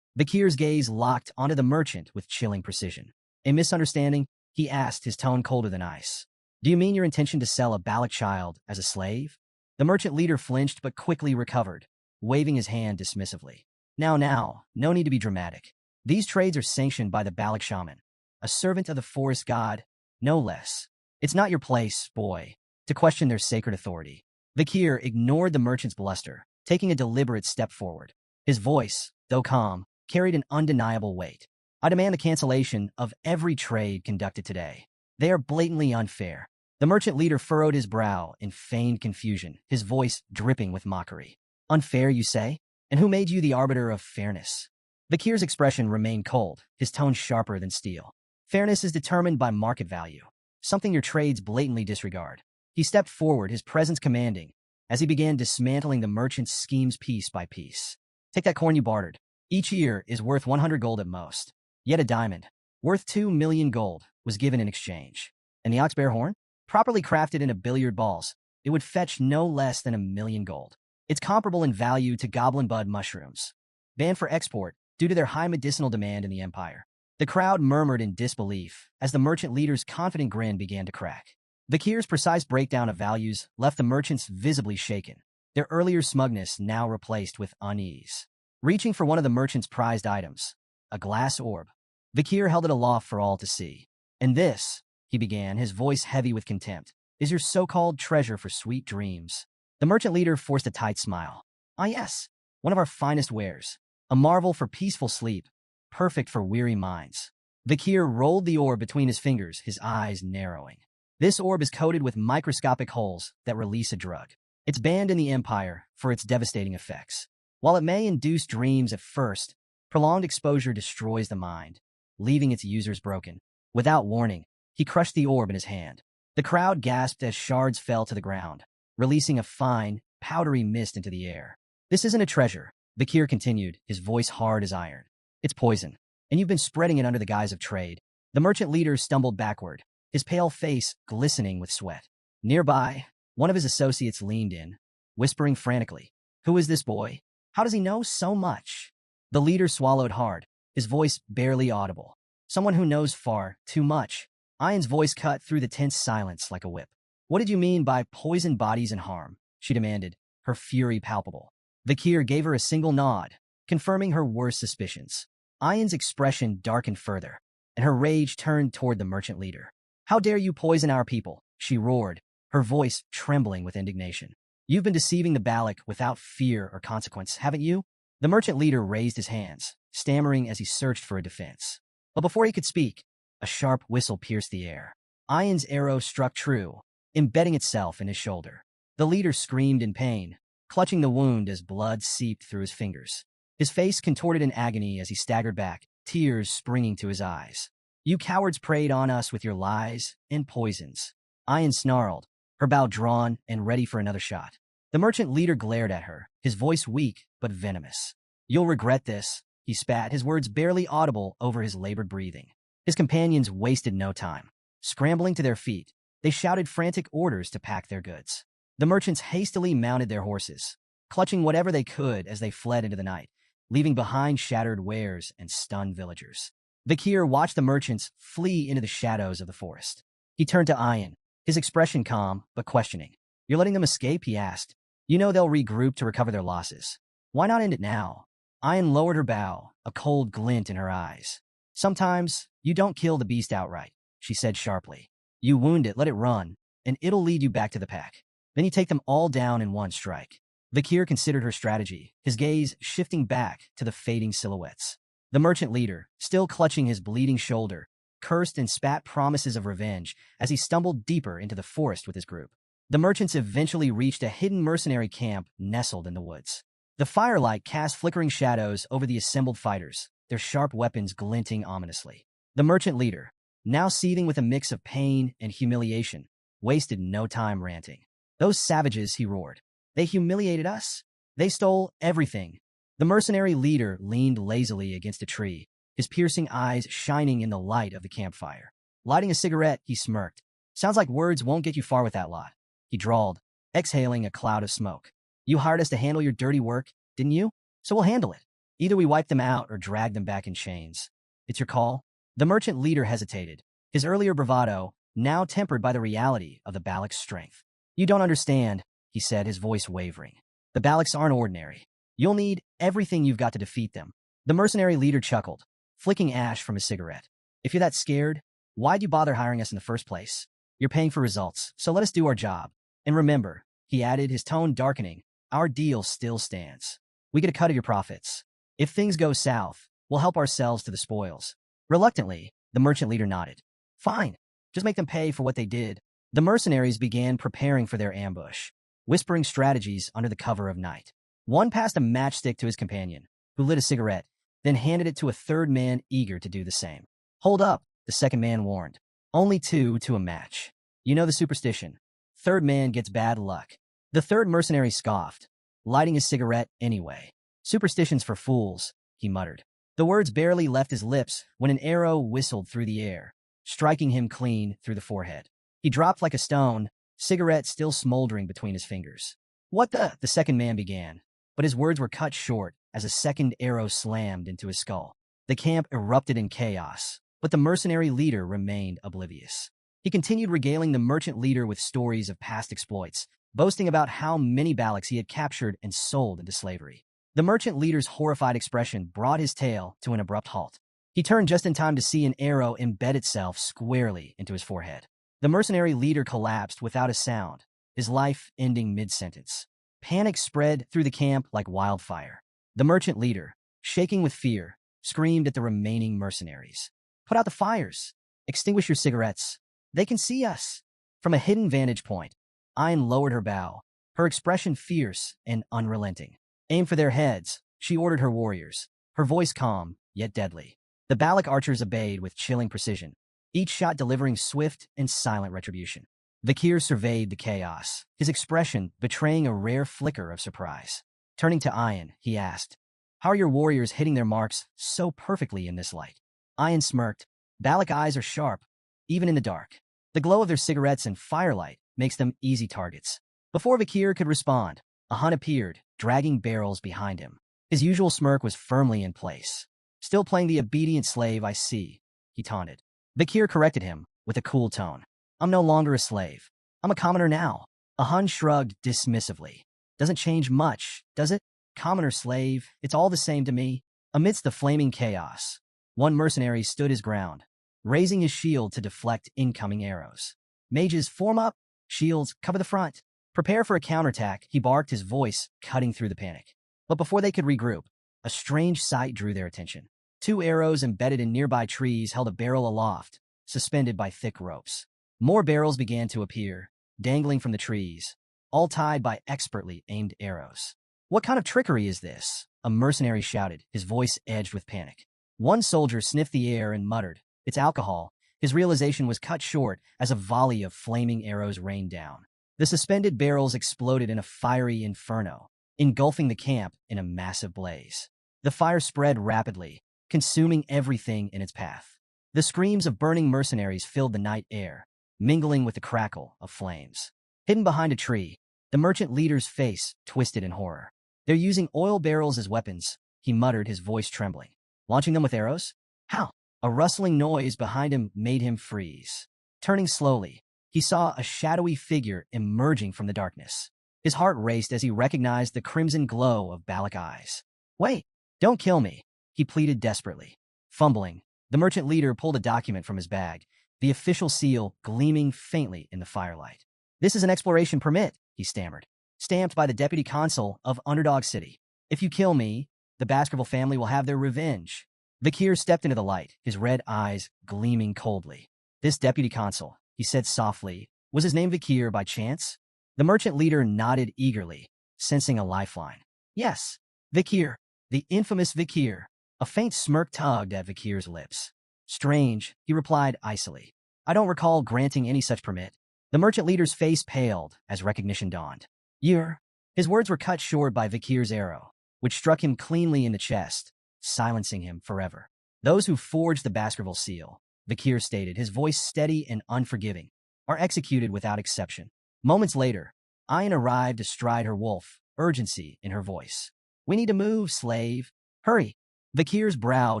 Vakir's gaze locked onto the merchant with chilling precision. "A misunderstanding?" he asked, his tone colder than ice. "Do you mean your intention to sell a Balak child as a slave?" The merchant leader flinched but quickly recovered, waving his hand dismissively. Now, no need to be dramatic. These trades are sanctioned by the Balak shaman, a servant of the forest god, no less. It's not your place, boy, to question their sacred authority." Vakir ignored the merchant's bluster, taking a deliberate step forward. His voice, though calm, carried an undeniable weight. "I demand the cancellation of every trade conducted today. They are blatantly unfair." The merchant leader furrowed his brow in feigned confusion, his voice dripping with mockery. "Unfair, you say? And who made you the arbiter of fairness?" Vakir's expression remained cold, his tone sharper than steel. "Fairness is determined by market value, something your trades blatantly disregard." He stepped forward, his presence commanding, as he began dismantling the merchant's schemes piece by piece. "Take that corn you bartered. Each ear is worth 100 gold at most. Yet a diamond, worth 2 million gold, was given in exchange. And the ox-bear horn? Properly crafted into billiard balls, it would fetch no less than 1 million gold. It's comparable in value to goblin bud mushrooms, banned for export due to their high medicinal demand in the empire." The crowd murmured in disbelief as the merchant leader's confident grin began to crack. Vikir's precise breakdown of values left the merchants visibly shaken, their earlier smugness now replaced with unease. Reaching for one of the merchant's prized items, a glass orb, Vikir held it aloft for all to see. "And this," he began, his voice heavy with contempt, "is your so-called treasure for sweet dreams." The merchant leader forced a tight smile. "Ah yes, one of our finest wares, a marvel for peaceful sleep, perfect for weary minds." Vikir rolled the orb between his fingers, his eyes narrowing. "This orb is coated with microscopic holes that release a drug. It's banned in the Empire for its devastating effects. While it may induce dreams at first, prolonged exposure destroys the mind, leaving its users broken." Without warning, he crushed the orb in his hand. The crowd gasped as shards fell to the ground, releasing a fine, powdery mist into the air. "This isn't a treasure," Vikir continued, his voice hard as iron. "It's poison, and you've been spreading it under the guise of trade." The merchant leader stumbled backward, his pale face glistening with sweat. Nearby, one of his associates leaned in, whispering frantically, "Who is this boy? How does he know so much?" The leader swallowed hard, his voice barely audible. "Someone who knows far too much." Ayan's voice cut through the tense silence like a whip. "What did you mean by poison bodies and harm?" she demanded, her fury palpable. Vikir gave her a single nod, confirming her worst suspicions. Ayan's expression darkened further, and her rage turned toward the merchant leader. "How dare you poison our people?" she roared, her voice trembling with indignation. "You've been deceiving the Balak without fear or consequence, haven't you?" The merchant leader raised his hands, stammering as he searched for a defense. But before he could speak, a sharp whistle pierced the air. Ayan's arrow struck true, embedding itself in his shoulder. The leader screamed in pain, clutching the wound as blood seeped through his fingers. His face contorted in agony as he staggered back, tears springing to his eyes. "You cowards preyed on us with your lies and poisons." Ayan snarled, her bow drawn and ready for another shot. The merchant leader glared at her, his voice weak but venomous. "You'll regret this," he spat, his words barely audible over his labored breathing. His companions wasted no time. Scrambling to their feet, they shouted frantic orders to pack their goods. The merchants hastily mounted their horses, clutching whatever they could as they fled into the night, leaving behind shattered wares and stunned villagers. Vikir watched the merchants flee into the shadows of the forest. He turned to Ayan, his expression calm but questioning. "You're letting them escape?" he asked. "You know they'll regroup to recover their losses. Why not end it now?" Ayan lowered her bow, a cold glint in her eyes. "Sometimes you don't kill the beast outright," she said sharply. "You wound it, let it run, and it'll lead you back to the pack. Then you take them all down in one strike." Vikir considered her strategy, his gaze shifting back to the fading silhouettes. The merchant leader, still clutching his bleeding shoulder, cursed and spat promises of revenge as he stumbled deeper into the forest with his group. The merchants eventually reached a hidden mercenary camp nestled in the woods. The firelight cast flickering shadows over the assembled fighters, their sharp weapons glinting ominously. The merchant leader, now seething with a mix of pain and humiliation, wasted no time ranting. "Those savages," he roared. "They humiliated us. They stole everything." The mercenary leader leaned lazily against a tree, his piercing eyes shining in the light of the campfire. Lighting a cigarette, he smirked. "Sounds like words won't get you far with that lot," he drawled, exhaling a cloud of smoke. "You hired us to handle your dirty work, didn't you? So we'll handle it. Either we wipe them out or drag them back in chains. It's your call." The merchant leader hesitated, his earlier bravado now tempered by the reality of the Balak's strength. "You don't understand," he said, his voice wavering. "The Balaks aren't ordinary. You'll need everything you've got to defeat them." The mercenary leader chuckled, flicking ash from his cigarette. "If you're that scared, why'd you bother hiring us in the first place? You're paying for results, so let us do our job. And remember," he added, his tone darkening, "our deal still stands. We get a cut of your profits. If things go south, we'll help ourselves to the spoils." Reluctantly, the merchant leader nodded. "Fine, just make them pay for what they did." The mercenaries began preparing for their ambush, whispering strategies under the cover of night. One passed a matchstick to his companion, who lit a cigarette, then handed it to a third man eager to do the same. "Hold up," the second man warned. "Only two to a match. You know the superstition. Third man gets bad luck." The third mercenary scoffed, lighting his cigarette anyway. "Superstitions for fools," he muttered. The words barely left his lips when an arrow whistled through the air, striking him clean through the forehead. He dropped like a stone, cigarette still smoldering between his fingers. "What the second man began, but his words were cut short as a second arrow slammed into his skull. The camp erupted in chaos, but the mercenary leader remained oblivious. He continued regaling the merchant leader with stories of past exploits, boasting about how many Baloks he had captured and sold into slavery. The merchant leader's horrified expression brought his tale to an abrupt halt. He turned just in time to see an arrow embed itself squarely into his forehead. The mercenary leader collapsed without a sound, his life ending mid-sentence. Panic spread through the camp like wildfire. The merchant leader, shaking with fear, screamed at the remaining mercenaries. "Put out the fires! Extinguish your cigarettes! They can see us!" From a hidden vantage point, Ayn lowered her bow, her expression fierce and unrelenting. "Aim for their heads," she ordered her warriors, her voice calm, yet deadly. The Balak archers obeyed with chilling precision, each shot delivering swift and silent retribution. Vakir surveyed the chaos, his expression betraying a rare flicker of surprise. Turning to Ayn, he asked, "How are your warriors hitting their marks so perfectly in this light?" Ayn smirked. "Balak eyes are sharp, even in the dark. The glow of their cigarettes and firelight makes them easy targets." Before Vakir could respond, a Hun appeared, dragging barrels behind him. His usual smirk was firmly in place. "Still playing the obedient slave, I see," he taunted. Vakir corrected him with a cool tone. "I'm no longer a slave. I'm a commoner now." A Hun shrugged dismissively. "Doesn't change much, does it? Commoner, slave, it's all the same to me." Amidst the flaming chaos, one mercenary stood his ground, raising his shield to deflect incoming arrows. "Mages, form up! Shields, cover the front! Prepare for a counterattack," he barked, his voice cutting through the panic. But before they could regroup, a strange sight drew their attention. Two arrows embedded in nearby trees held a barrel aloft, suspended by thick ropes. More barrels began to appear, dangling from the trees, all tied by expertly aimed arrows. "What kind of trickery is this?" a mercenary shouted, his voice edged with panic. One soldier sniffed the air and muttered, "It's alcohol." His realization was cut short as a volley of flaming arrows rained down. The suspended barrels exploded in a fiery inferno, engulfing the camp in a massive blaze. The fire spread rapidly, consuming everything in its path. The screams of burning mercenaries filled the night air, mingling with the crackle of flames. Hidden behind a tree, the merchant leader's face twisted in horror. "They're using oil barrels as weapons," he muttered, his voice trembling. "Launching them with arrows? How?" A rustling noise behind him made him freeze. Turning slowly, he saw a shadowy figure emerging from the darkness. His heart raced as he recognized the crimson glow of Balak eyes. "Wait, don't kill me," he pleaded desperately. Fumbling, the merchant leader pulled a document from his bag, the official seal gleaming faintly in the firelight. "This is an exploration permit," he stammered, "stamped by the deputy consul of Underdog City. If you kill me, the Baskerville family will have their revenge." Vakir stepped into the light, his red eyes gleaming coldly. "This deputy consul," he said softly, "was his name Vakir by chance?" The merchant leader nodded eagerly, sensing a lifeline. "Yes, Vakir, the infamous Vakir." A faint smirk tugged at Vakir's lips. "Strange," he replied icily. "I don't recall granting any such permit." The merchant leader's face paled as recognition dawned. "You're—" His words were cut short by Vakir's arrow, which struck him cleanly in the chest, silencing him forever. "Those who forged the Baskerville seal," Vakir stated, his voice steady and unforgiving, "are executed without exception." Moments later, Ayn arrived astride her wolf, urgency in her voice. "We need to move, slave. Hurry." Vakir's brow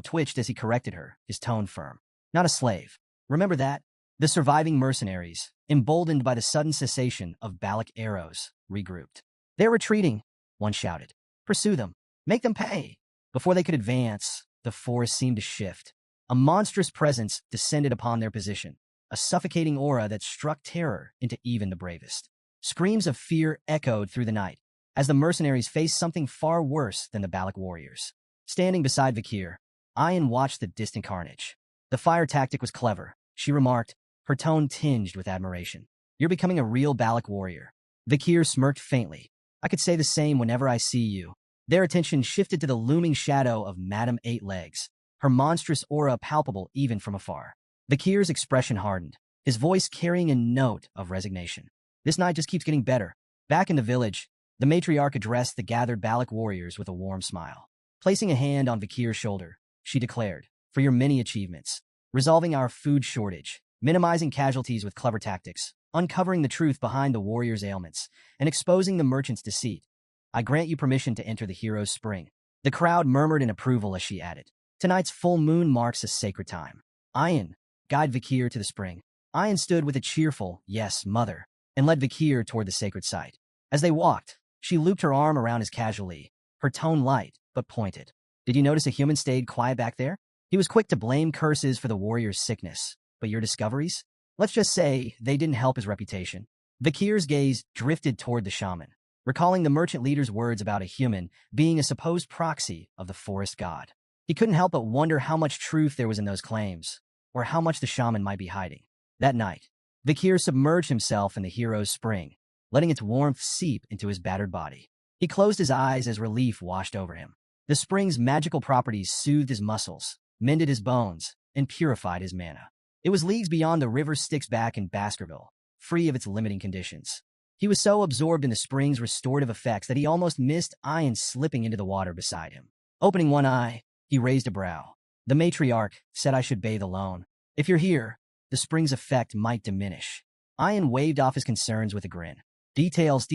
twitched as he corrected her, his tone firm. "Not a slave. Remember that." The surviving mercenaries, emboldened by the sudden cessation of Balak arrows, regrouped. "They're retreating," one shouted. "Pursue them. Make them pay." Before they could advance, the forest seemed to shift. A monstrous presence descended upon their position, a suffocating aura that struck terror into even the bravest. Screams of fear echoed through the night, as the mercenaries faced something far worse than the Balak warriors. Standing beside Vakir, Ayn watched the distant carnage. "The fire tactic was clever," she remarked, her tone tinged with admiration. "You're becoming a real Balak warrior." Vakir smirked faintly. "I could say the same whenever I see you." Their attention shifted to the looming shadow of Madame Eight Legs, her monstrous aura palpable even from afar. Vakir's expression hardened, his voice carrying a note of resignation. "This night just keeps getting better." Back in the village, the matriarch addressed the gathered Balak warriors with a warm smile. Placing a hand on Vakir's shoulder, she declared, "For your many achievements, resolving our food shortage, minimizing casualties with clever tactics, uncovering the truth behind the warriors' ailments, and exposing the merchant's deceit, I grant you permission to enter the hero's spring." The crowd murmured in approval as she added, Tonight's full moon marks a sacred time. Ayan, guide Vikir to the spring. Ayan stood with a cheerful, yes, mother, and led Vikir toward the sacred site. As they walked, she looped her arm around his casually, her tone light, but pointed. Did you notice a human stayed quiet back there? He was quick to blame curses for the warrior's sickness. But your discoveries? Let's just say they didn't help his reputation. Vikir's gaze drifted toward the shaman, recalling the merchant leader's words about a human being a supposed proxy of the forest god. He couldn't help but wonder how much truth there was in those claims, or how much the shaman might be hiding. That night, Vikir submerged himself in the hero's spring, letting its warmth seep into his battered body. He closed his eyes as relief washed over him. The spring's magical properties soothed his muscles, mended his bones, and purified his mana. It was leagues beyond the river Styx back in Baskerville, free of its limiting conditions. He was so absorbed in the spring's restorative effects that he almost missed Ayan slipping into the water beside him. Opening one eye, he raised a brow. The matriarch said I should bathe alone. If you're here, the spring's effect might diminish. Ayan waved off his concerns with a grin. Details.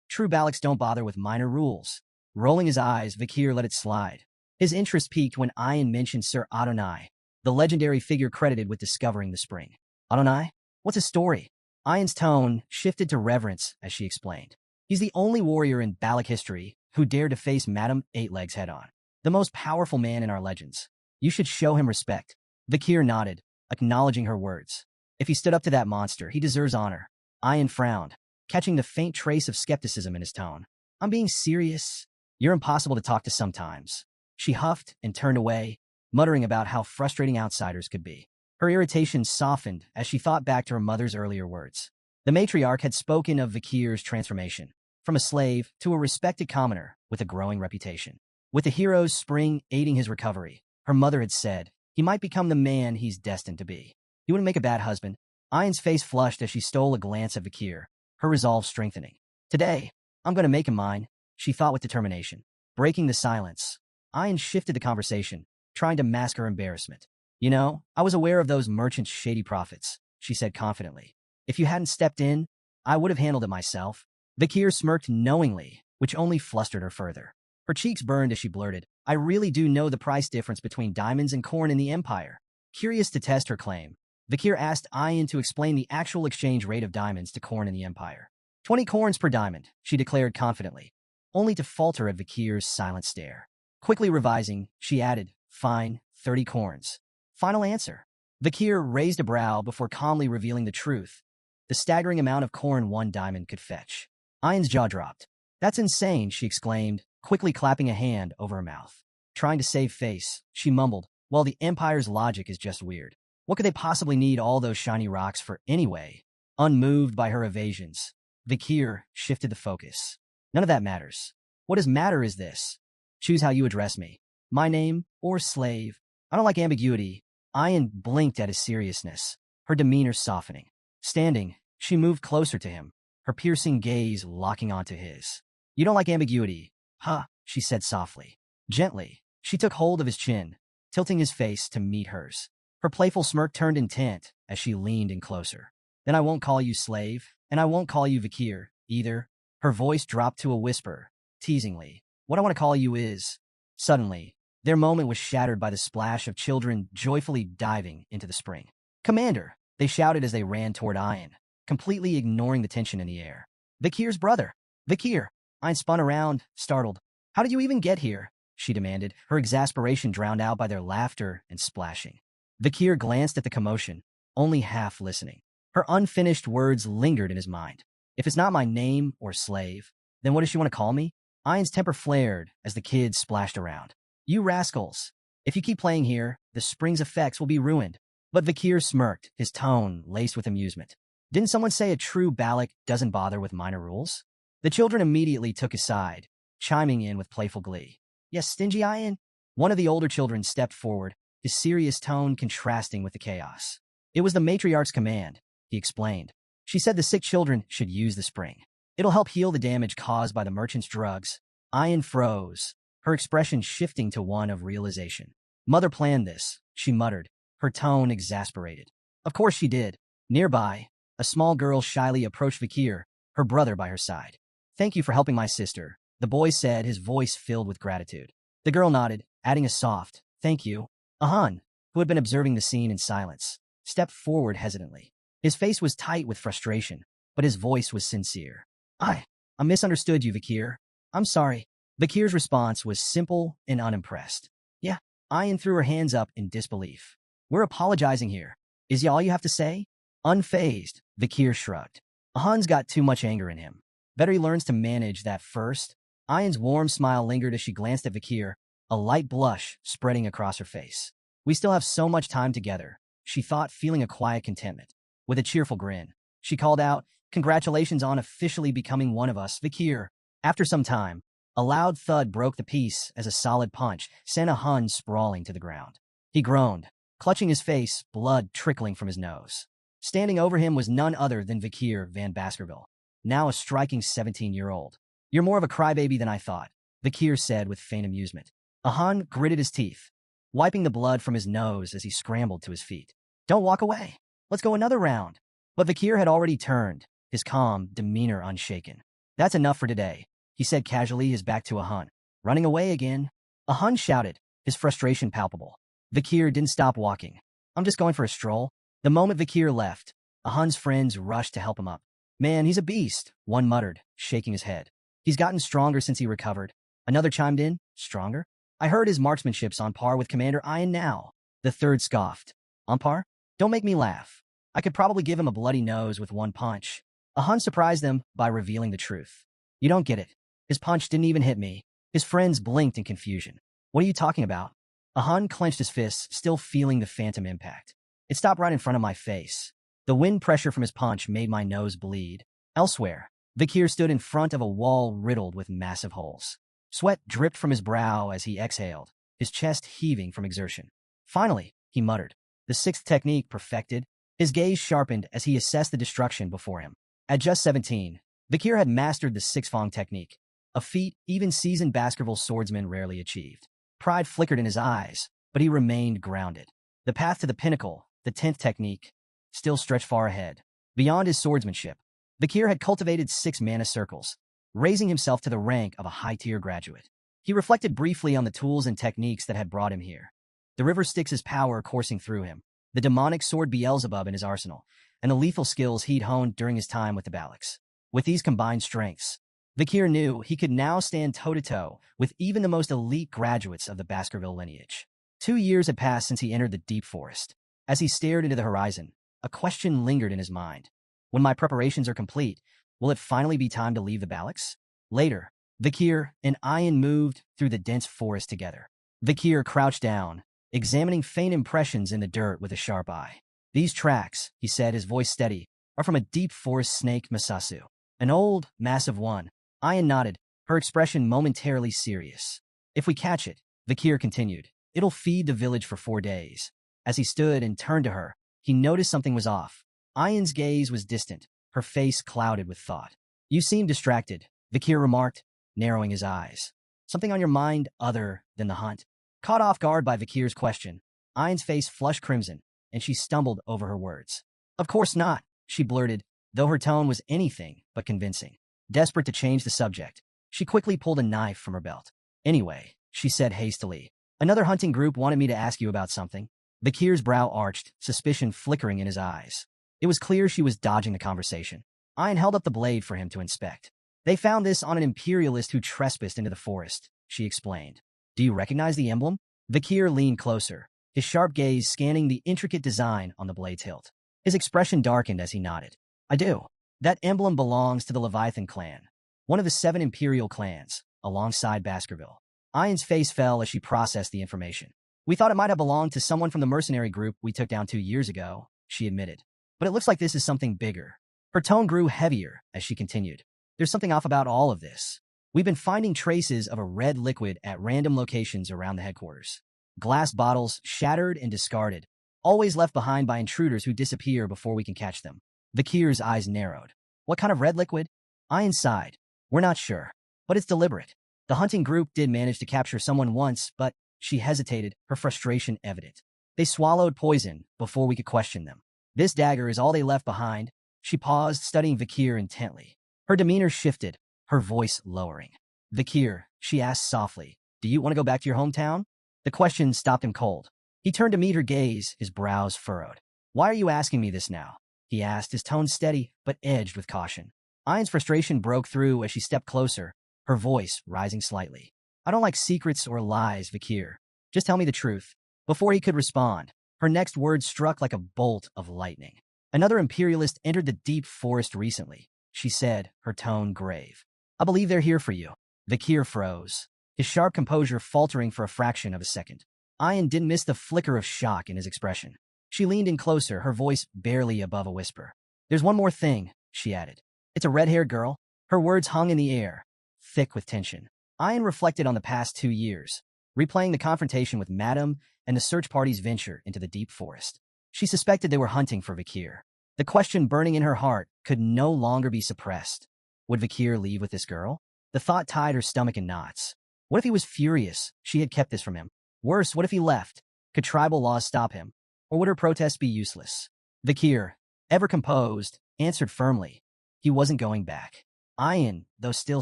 True Balacs don't bother with minor rules. Rolling his eyes, Vikir let it slide. His interest peaked when Ayan mentioned Sir Adonai, the legendary figure credited with discovering the spring. Adonai? What's his story? Ayan's tone shifted to reverence as she explained. He's the only warrior in Balac history who dared to face Madame Eightlegs head-on. The most powerful man in our legends. You should show him respect. Vikir nodded, acknowledging her words. If he stood up to that monster, he deserves honor. Ayan frowned, catching the faint trace of skepticism in his tone. I'm being serious. You're impossible to talk to sometimes. She huffed and turned away, muttering about how frustrating outsiders could be. Her irritation softened as she thought back to her mother's earlier words. The matriarch had spoken of Vikir's transformation, from a slave to a respected commoner with a growing reputation. With the hero's spring aiding his recovery, her mother had said, he might become the man he's destined to be. He wouldn't make a bad husband. Ayan's face flushed as she stole a glance at Vikir, her resolve strengthening. Today, I'm going to make him mine, she thought with determination. Breaking the silence, Ayan shifted the conversation, trying to mask her embarrassment. You know, I was aware of those merchants' shady profits, she said confidently. If you hadn't stepped in, I would have handled it myself. Vikir smirked knowingly, which only flustered her further. Her cheeks burned as she blurted, I really do know the price difference between diamonds and corn in the Empire. Curious to test her claim, Vikir asked Ayan to explain the actual exchange rate of diamonds to corn in the Empire. 20 corns per diamond, she declared confidently, only to falter at Vikir's silent stare. Quickly revising, she added, fine, 30 corns. Final answer. Vikir raised a brow before calmly revealing the truth. The staggering amount of corn 1 diamond could fetch. Ayan's jaw dropped. That's insane, she exclaimed, quickly clapping a hand over her mouth. Trying to save face, she mumbled, well, the Empire's logic is just weird. What could they possibly need all those shiny rocks for anyway? Unmoved by her evasions, Vikir shifted the focus. None of that matters. What does matter is this. Choose how you address me. My name or slave. I don't like ambiguity. Ayan blinked at his seriousness, her demeanor softening. Standing, she moved closer to him, her piercing gaze locking onto his. You don't like ambiguity, huh? She said softly. Gently, she took hold of his chin, tilting his face to meet hers. Her playful smirk turned intent as she leaned in closer. Then I won't call you slave, and I won't call you Vikir, either. Her voice dropped to a whisper, teasingly. What I want to call you is... Suddenly, their moment was shattered by the splash of children joyfully diving into the spring. Commander, they shouted as they ran toward Ayan, completely ignoring the tension in the air. Vikir's brother. Vikir. Ayan spun around, startled. How did you even get here? She demanded, her exasperation drowned out by their laughter and splashing. Vikir glanced at the commotion, only half listening. Her unfinished words lingered in his mind. If it's not my name or slave, then what does she want to call me? Ayan's temper flared as the kids splashed around. You rascals. If you keep playing here, the spring's effects will be ruined. But Vikir smirked, his tone laced with amusement. Didn't someone say a true Balac doesn't bother with minor rules? The children immediately took his side, chiming in with playful glee. Yes, stingy Ayan? One of the older children stepped forward, his serious tone contrasting with the chaos. It was the matriarch's command, he explained. She said the sick children should use the spring. It'll help heal the damage caused by the merchant's drugs. Ayan froze, her expression shifting to one of realization. Mother planned this, she muttered, her tone exasperated. Of course she did. Nearby, a small girl shyly approached Vikir, her brother by her side. Thank you for helping my sister, the boy said, his voice filled with gratitude. The girl nodded, adding a soft, Thank you. Ahan, who had been observing the scene in silence, stepped forward hesitantly. His face was tight with frustration, but his voice was sincere. I misunderstood you, Vikir. I'm sorry. Vikir's response was simple and unimpressed. Yeah, Ayan threw her hands up in disbelief. We're apologizing here. Is ya all you have to say? Unfazed, Vikir shrugged. Ahan's got too much anger in him. Better he learns to manage that first. Ayan's warm smile lingered as she glanced at Vikir, a light blush spreading across her face. We still have so much time together, she thought, feeling a quiet contentment. With a cheerful grin, she called out, Congratulations on officially becoming one of us, Vikir. After some time, a loud thud broke the peace as a solid punch sent Ahan sprawling to the ground. He groaned, clutching his face, blood trickling from his nose. Standing over him was none other than Vikir van Baskerville, now a striking 17-year-old. You're more of a crybaby than I thought, Vikir said with faint amusement. Ahan gritted his teeth, wiping the blood from his nose as he scrambled to his feet. Don't walk away. Let's go another round. But Vikir had already turned, his calm demeanor unshaken. That's enough for today, he said casually, his back to Ahan. Running away again? Ahan shouted, his frustration palpable. Vikir didn't stop walking. I'm just going for a stroll. The moment Vikir left, Ahan's friends rushed to help him up. Man, he's a beast, one muttered, shaking his head. He's gotten stronger since he recovered. Another chimed in, stronger? I heard his marksmanship's on par with Commander Ayan now. The third scoffed. On par? Don't make me laugh. I could probably give him a bloody nose with one punch. Ahan surprised them by revealing the truth. You don't get it. His punch didn't even hit me. His friends blinked in confusion. What are you talking about? Ahan clenched his fists, still feeling the phantom impact. It stopped right in front of my face. The wind pressure from his punch made my nose bleed. Elsewhere, Vikir stood in front of a wall riddled with massive holes. Sweat dripped from his brow as he exhaled, his chest heaving from exertion. Finally, he muttered, the sixth technique perfected. His gaze sharpened as he assessed the destruction before him. At just 17, Vikir had mastered the six-fong technique, a feat even seasoned Baskerville swordsmen rarely achieved. Pride flickered in his eyes, but he remained grounded. The path to the pinnacle, the 10th technique, still stretched far ahead. Beyond his swordsmanship, Vikir had cultivated 6 mana circles, raising himself to the rank of a high-tier graduate. He reflected briefly on the tools and techniques that had brought him here. The river Styx's power coursing through him, the demonic sword Beelzebub in his arsenal, and the lethal skills he'd honed during his time with the Balax. With these combined strengths, Vikir knew he could now stand toe-to-toe with even the most elite graduates of the Baskerville lineage. 2 years had passed since he entered the deep forest. As he stared into the horizon, a question lingered in his mind. When my preparations are complete, will it finally be time to leave the Balax? Later, Vikir and Ayan moved through the dense forest together. Vikir crouched down, examining faint impressions in the dirt with a sharp eye. These tracks, he said, his voice steady, are from a deep forest snake Masasu. An old, massive one. Ayan nodded, her expression momentarily serious. If we catch it, Vikir continued, it'll feed the village for 4 days. As he stood and turned to her, he noticed something was off. Ayan's gaze was distant, her face clouded with thought. You seem distracted, Vikir remarked, narrowing his eyes. Something on your mind other than the hunt? Caught off guard by Vikir's question, Ayan's face flushed crimson, and she stumbled over her words. Of course not, she blurted, though her tone was anything but convincing. Desperate to change the subject, she quickly pulled a knife from her belt. Anyway, she said hastily, another hunting group wanted me to ask you about something. Vikir's brow arched, suspicion flickering in his eyes. It was clear she was dodging the conversation. Ayan held up the blade for him to inspect. They found this on an imperialist who trespassed into the forest, she explained. Do you recognize the emblem? Vikir leaned closer, his sharp gaze scanning the intricate design on the blade's hilt. His expression darkened as he nodded. I do. That emblem belongs to the Leviathan clan, one of the 7 imperial clans, alongside Baskerville. Ayan's face fell as she processed the information. We thought it might have belonged to someone from the mercenary group we took down 2 years ago, she admitted. But it looks like this is something bigger. Her tone grew heavier as she continued. There's something off about all of this. We've been finding traces of a red liquid at random locations around the headquarters. Glass bottles, shattered and discarded, always left behind by intruders who disappear before we can catch them. Vikir's eyes narrowed. What kind of red liquid? Ayan sighed. We're not sure, but it's deliberate. The hunting group did manage to capture someone once, but she hesitated, her frustration evident. They swallowed poison before we could question them. This dagger is all they left behind. She paused, studying Vikir intently. Her demeanor shifted, her voice lowering. Vikir, she asked softly, do you want to go back to your hometown? The question stopped him cold. He turned to meet her gaze, his brows furrowed. "Why are you asking me this now?" he asked, his tone steady but edged with caution. Ayan's frustration broke through as she stepped closer, her voice rising slightly. "I don't like secrets or lies, Vakir. Just tell me the truth." Before he could respond, her next words struck like a bolt of lightning. "Another imperialist entered the deep forest recently," she said, her tone grave. "I believe they're here for you." Vakir froze, his sharp composure faltering for a fraction of a second. Ayan didn't miss the flicker of shock in his expression. She leaned in closer, her voice barely above a whisper. "There's one more thing," she added. "It's a red-haired girl." Her words hung in the air, thick with tension. Ayan reflected on the past 2 years, replaying the confrontation with Madam and the search party's venture into the deep forest. She suspected they were hunting for Vakir. The question burning in her heart could no longer be suppressed. Would Vakir leave with this girl? The thought tied her stomach in knots. What if he was furious she had kept this from him? Worse, what if he left? Could tribal laws stop him? Or would her protests be useless? Vakir, ever composed, answered firmly. He wasn't going back. Ayan, though still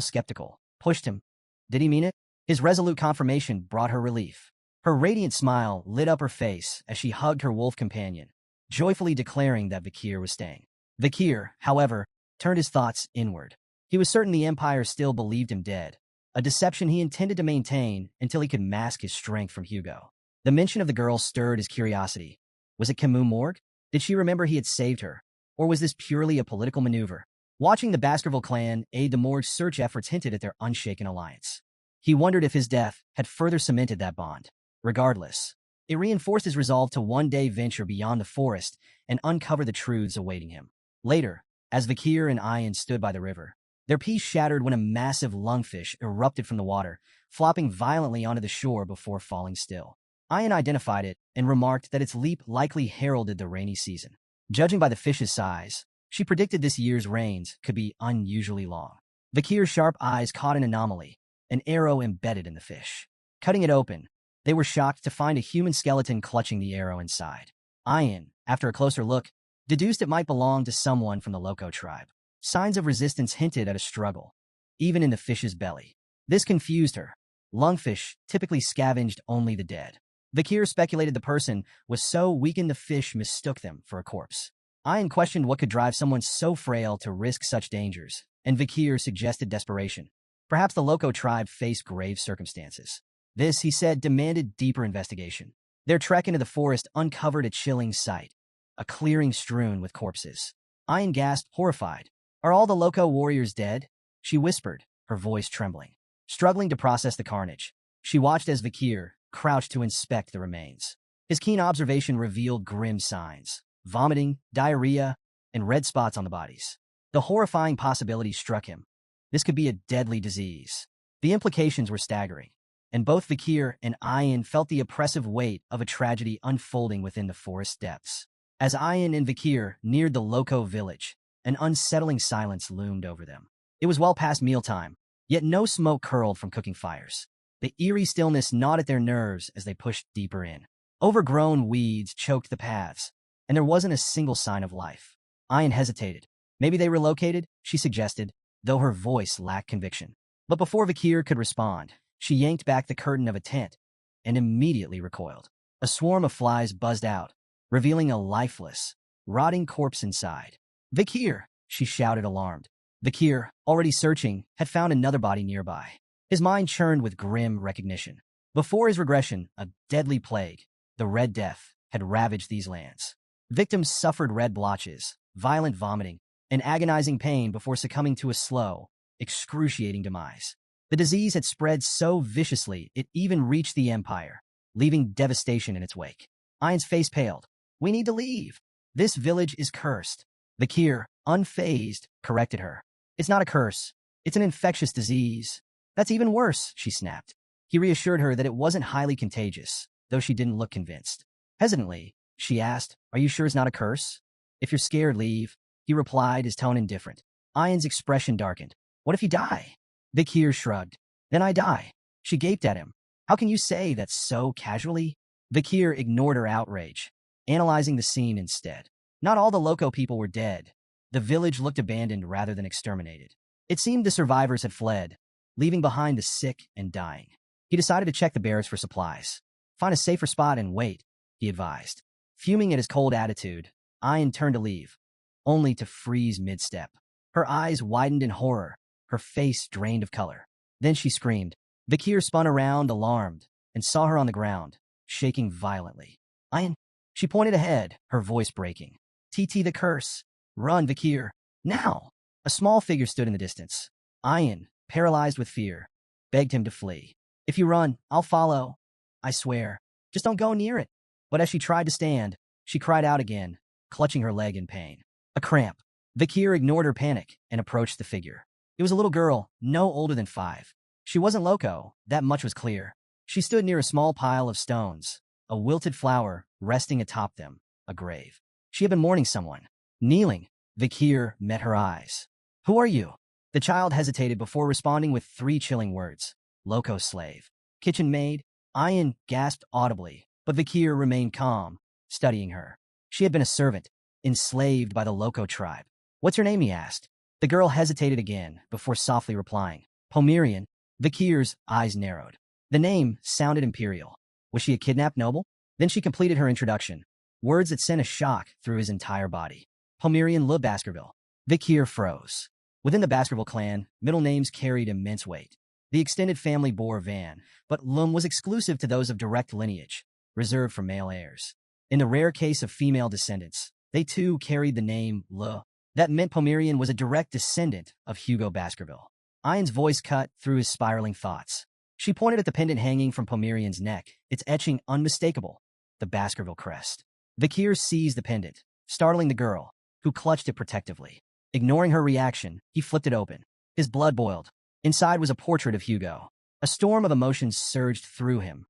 skeptical, pushed him. Did he mean it? His resolute confirmation brought her relief. Her radiant smile lit up her face as she hugged her wolf companion, joyfully declaring that Vakir was staying. Vakir, however, turned his thoughts inward. He was certain the Empire still believed him dead, a deception he intended to maintain until he could mask his strength from Hugo. The mention of the girl stirred his curiosity. Was it Camus Morgue? Did she remember he had saved her? Or was this purely a political maneuver? Watching the Baskerville clan aid the Morgue's search efforts hinted at their unshaken alliance. He wondered if his death had further cemented that bond. Regardless, it reinforced his resolve to one day venture beyond the forest and uncover the truths awaiting him. Later, as Vakir and Ayan stood by the river, their peace shattered when a massive lungfish erupted from the water, flopping violently onto the shore before falling still. Ayan identified it and remarked that its leap likely heralded the rainy season. Judging by the fish's size, she predicted this year's rains could be unusually long. Vakir's sharp eyes caught an anomaly, an arrow embedded in the fish. Cutting it open, they were shocked to find a human skeleton clutching the arrow inside. Ayan, after a closer look, deduced it might belong to someone from the Loco tribe. Signs of resistance hinted at a struggle, even in the fish's belly. This confused her. Lungfish typically scavenged only the dead. Vakir speculated the person was so weakened the fish mistook them for a corpse. Ayan questioned what could drive someone so frail to risk such dangers, and Vakir suggested desperation. Perhaps the Loco tribe faced grave circumstances. This, he said, demanded deeper investigation. Their trek into the forest uncovered a chilling sight, a clearing strewn with corpses. Ayan gasped, horrified. "Are all the Loco warriors dead?" she whispered, her voice trembling. Struggling to process the carnage, she watched as Vakir crouched to inspect the remains. His keen observation revealed grim signs: vomiting, diarrhea, and red spots on the bodies. The horrifying possibility struck him. This could be a deadly disease. The implications were staggering, and both Vakir and Ayan felt the oppressive weight of a tragedy unfolding within the forest depths. As Ayan and Vakir neared the Loco village, an unsettling silence loomed over them. It was well past mealtime, yet no smoke curled from cooking fires. The eerie stillness gnawed at their nerves as they pushed deeper in. Overgrown weeds choked the paths, and there wasn't a single sign of life. Ayan hesitated. Maybe they relocated, she suggested, though her voice lacked conviction. But before Vakir could respond, she yanked back the curtain of a tent and immediately recoiled. A swarm of flies buzzed out, revealing a lifeless, rotting corpse inside. "Vakir!" she shouted, alarmed. Vakir, already searching, had found another body nearby. His mind churned with grim recognition. Before his regression, a deadly plague, the Red Death, had ravaged these lands. Victims suffered red blotches, violent vomiting, and agonizing pain before succumbing to a slow, excruciating demise. The disease had spread so viciously it even reached the Empire, leaving devastation in its wake. Ayan's face paled. "We need to leave. This village is cursed." Vakir, unfazed, corrected her. "It's not a curse. It's an infectious disease." "That's even worse," she snapped. He reassured her that it wasn't highly contagious, though she didn't look convinced. Hesitantly, she asked, "Are you sure it's not a curse?" "If you're scared, leave," he replied, his tone indifferent. Ayan's expression darkened. "What if you die?" Vakir shrugged. "Then I die." She gaped at him. "How can you say that so casually?" Vakir ignored her outrage, analyzing the scene instead. Not all the Loco people were dead. The village looked abandoned rather than exterminated. It seemed the survivors had fled, leaving behind the sick and dying. He decided to check the barracks for supplies. Find a safer spot and wait, he advised. Fuming at his cold attitude, Ayan turned to leave, only to freeze mid-step. Her eyes widened in horror, her face drained of color. Then she screamed. Vikir spun around, alarmed, and saw her on the ground, shaking violently. Ayan, she pointed ahead, her voice breaking. TT the curse. Run, Vikir. Now! A small figure stood in the distance. Ayan, paralyzed with fear, begged him to flee. If you run, I'll follow. I swear. Just don't go near it. But as she tried to stand, she cried out again, clutching her leg in pain. A cramp. Vikir ignored her panic and approached the figure. It was a little girl, no older than 5. She wasn't loco, that much was clear. She stood near a small pile of stones, a wilted flower resting atop them, a grave. She had been mourning someone. Kneeling, Vikir met her eyes. Who are you? The child hesitated before responding with 3 chilling words. Loco slave. Kitchen maid? Ayan gasped audibly, but Vikir remained calm, studying her. She had been a servant, enslaved by the Loco tribe. What's your name, he asked. The girl hesitated again before softly replying. Pomerian. Vikir's eyes narrowed. The name sounded imperial. Was she a kidnapped noble? Then she completed her introduction, words that sent a shock through his entire body. Pomerian Le Baskerville. Vikir froze. Within the Baskerville clan, middle names carried immense weight. The extended family bore Van, but Lum was exclusive to those of direct lineage, reserved for male heirs. In the rare case of female descendants, they too carried the name Le. That meant Pomerian was a direct descendant of Hugo Baskerville. Ayan's voice cut through his spiraling thoughts. She pointed at the pendant hanging from Pomerian's neck, its etching unmistakable, the Baskerville crest. Vikir seized the pendant, startling the girl, who clutched it protectively. Ignoring her reaction, he flipped it open. His blood boiled. Inside was a portrait of Hugo. A storm of emotions surged through him.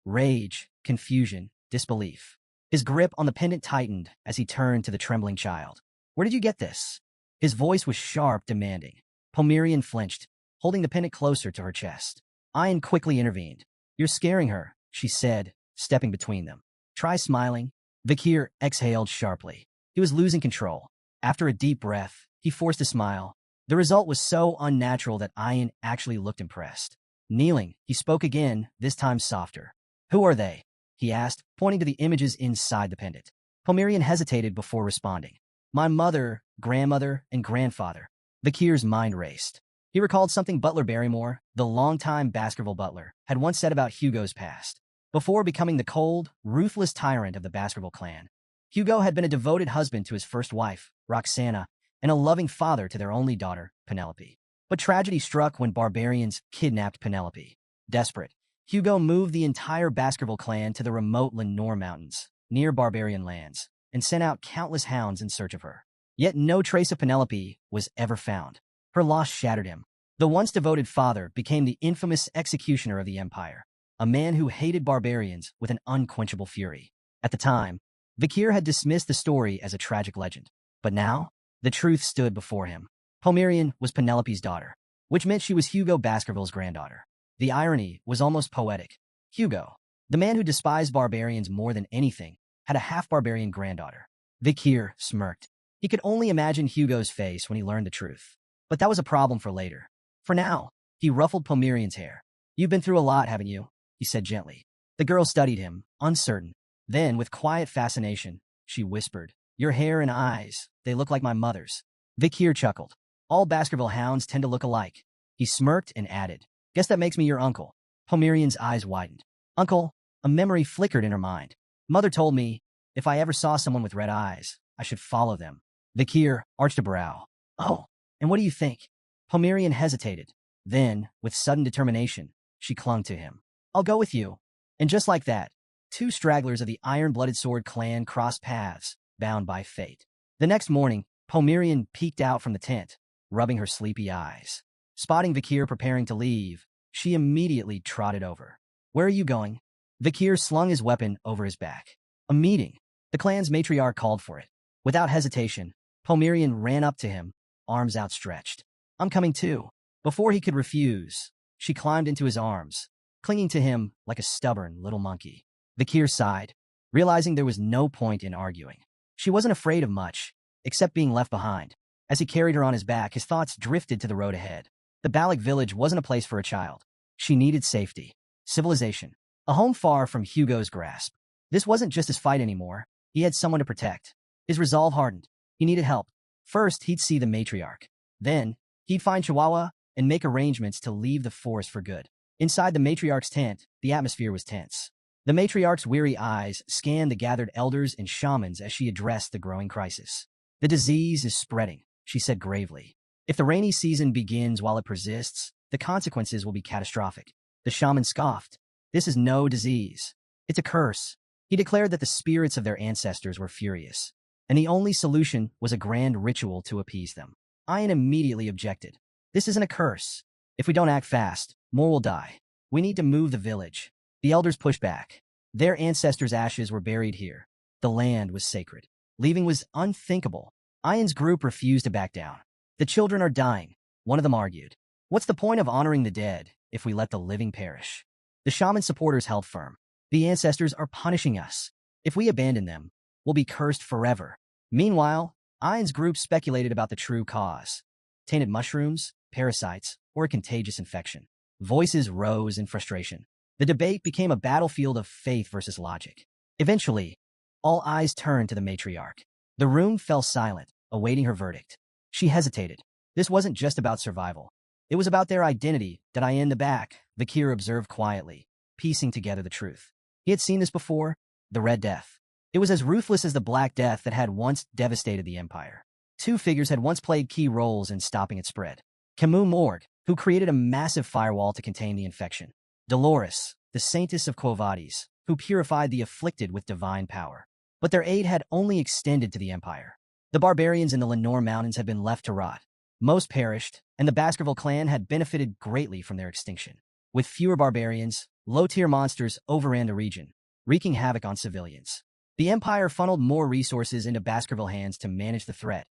Rage, confusion, disbelief. His grip on the pendant tightened as he turned to the trembling child. Where did you get this? His voice was sharp, demanding. Pomerian flinched, holding the pendant closer to her chest. Ayan quickly intervened. You're scaring her, she said, stepping between them. Try smiling. Vikir exhaled sharply. He was losing control. After a deep breath, he forced a smile. The result was so unnatural that Ayan actually looked impressed. Kneeling, he spoke again, this time softer. Who are they? He asked, pointing to the images inside the pendant. Pomerian hesitated before responding. My mother, grandmother, and grandfather. Vikir's mind raced. He recalled something Butler Barrymore, the longtime Baskerville butler, had once said about Hugo's past. Before becoming the cold, ruthless tyrant of the Baskerville clan, Hugo had been a devoted husband to his first wife, Roxana, and a loving father to their only daughter, Penelope. But tragedy struck when barbarians kidnapped Penelope. Desperate, Hugo moved the entire Baskerville clan to the remote Lenore Mountains, near barbarian lands, and sent out countless hounds in search of her. Yet no trace of Penelope was ever found. Her loss shattered him. The once devoted father became the infamous executioner of the empire, a man who hated barbarians with an unquenchable fury. At the time, Vikir had dismissed the story as a tragic legend. But now, the truth stood before him. Pomerian was Penelope's daughter, which meant she was Hugo Baskerville's granddaughter. The irony was almost poetic. Hugo, the man who despised barbarians more than anything, had a half-barbarian granddaughter. Vikir smirked. He could only imagine Hugo's face when he learned the truth. But that was a problem for later. For now, he ruffled Pomerian's hair. You've been through a lot, haven't you? He said gently. The girl studied him, uncertain. Then, with quiet fascination, she whispered, Your hair and eyes, they look like my mother's. Vikir chuckled. All Baskerville hounds tend to look alike. He smirked and added, Guess that makes me your uncle. Pomerian's eyes widened. Uncle, a memory flickered in her mind. Mother told me, if I ever saw someone with red eyes, I should follow them. Vikir arched a brow. Oh, and what do you think? Pomerian hesitated. Then, with sudden determination, she clung to him. I'll go with you. And just like that, 2 stragglers of the iron-blooded sword clan crossed paths, bound by fate. The next morning, Pomerian peeked out from the tent, rubbing her sleepy eyes. Spotting Vikir preparing to leave, she immediately trotted over. Where are you going? Vikir slung his weapon over his back. A meeting. The clan's matriarch called for it. Without hesitation, Pomerian ran up to him, arms outstretched. I'm coming too. Before he could refuse, she climbed into his arms, clinging to him like a stubborn little monkey. Vikir sighed, realizing there was no point in arguing. She wasn't afraid of much, except being left behind. As he carried her on his back, his thoughts drifted to the road ahead. The Balak village wasn't a place for a child. She needed safety, civilization, A home far from Hugo's grasp. This wasn't just his fight anymore. He had someone to protect. His resolve hardened. He needed help. First, he'd see the matriarch. Then, he'd find Chihuahua and make arrangements to leave the forest for good. Inside the matriarch's tent, the atmosphere was tense. The matriarch's weary eyes scanned the gathered elders and shamans as she addressed the growing crisis. The disease is spreading, she said gravely. If the rainy season begins while it persists, the consequences will be catastrophic. The shaman scoffed. This is no disease. It's a curse. He declared that the spirits of their ancestors were furious, and the only solution was a grand ritual to appease them. Ian immediately objected. This isn't a curse. If we don't act fast, more will die. We need to move the village. The elders pushed back. Their ancestors' ashes were buried here. The land was sacred. Leaving was unthinkable. Ian's group refused to back down. The children are dying, one of them argued. What's the point of honoring the dead if we let the living perish? The shaman supporters held firm. The ancestors are punishing us. If we abandon them, we'll be cursed forever. Meanwhile, Ian's group speculated about the true cause. Tainted mushrooms, parasites, or a contagious infection. Voices rose in frustration. The debate became a battlefield of faith versus logic. Eventually, all eyes turned to the matriarch. The room fell silent, awaiting her verdict. She hesitated. This wasn't just about survival. It was about their identity. Did I in the back? Vakir observed quietly, piecing together the truth. He had seen this before, the Red Death. It was as ruthless as the Black Death that had once devastated the Empire. Two figures had once played key roles in stopping its spread. Camus Morgue, who created a massive firewall to contain the infection. Dolores, the saintess of Quo Vadis, who purified the afflicted with divine power. But their aid had only extended to the Empire. The barbarians in the Lenore Mountains had been left to rot. Most perished, and the Baskerville clan had benefited greatly from their extinction. With fewer barbarians, low-tier monsters overran the region, wreaking havoc on civilians. The Empire funneled more resources into Baskerville hands to manage the threat,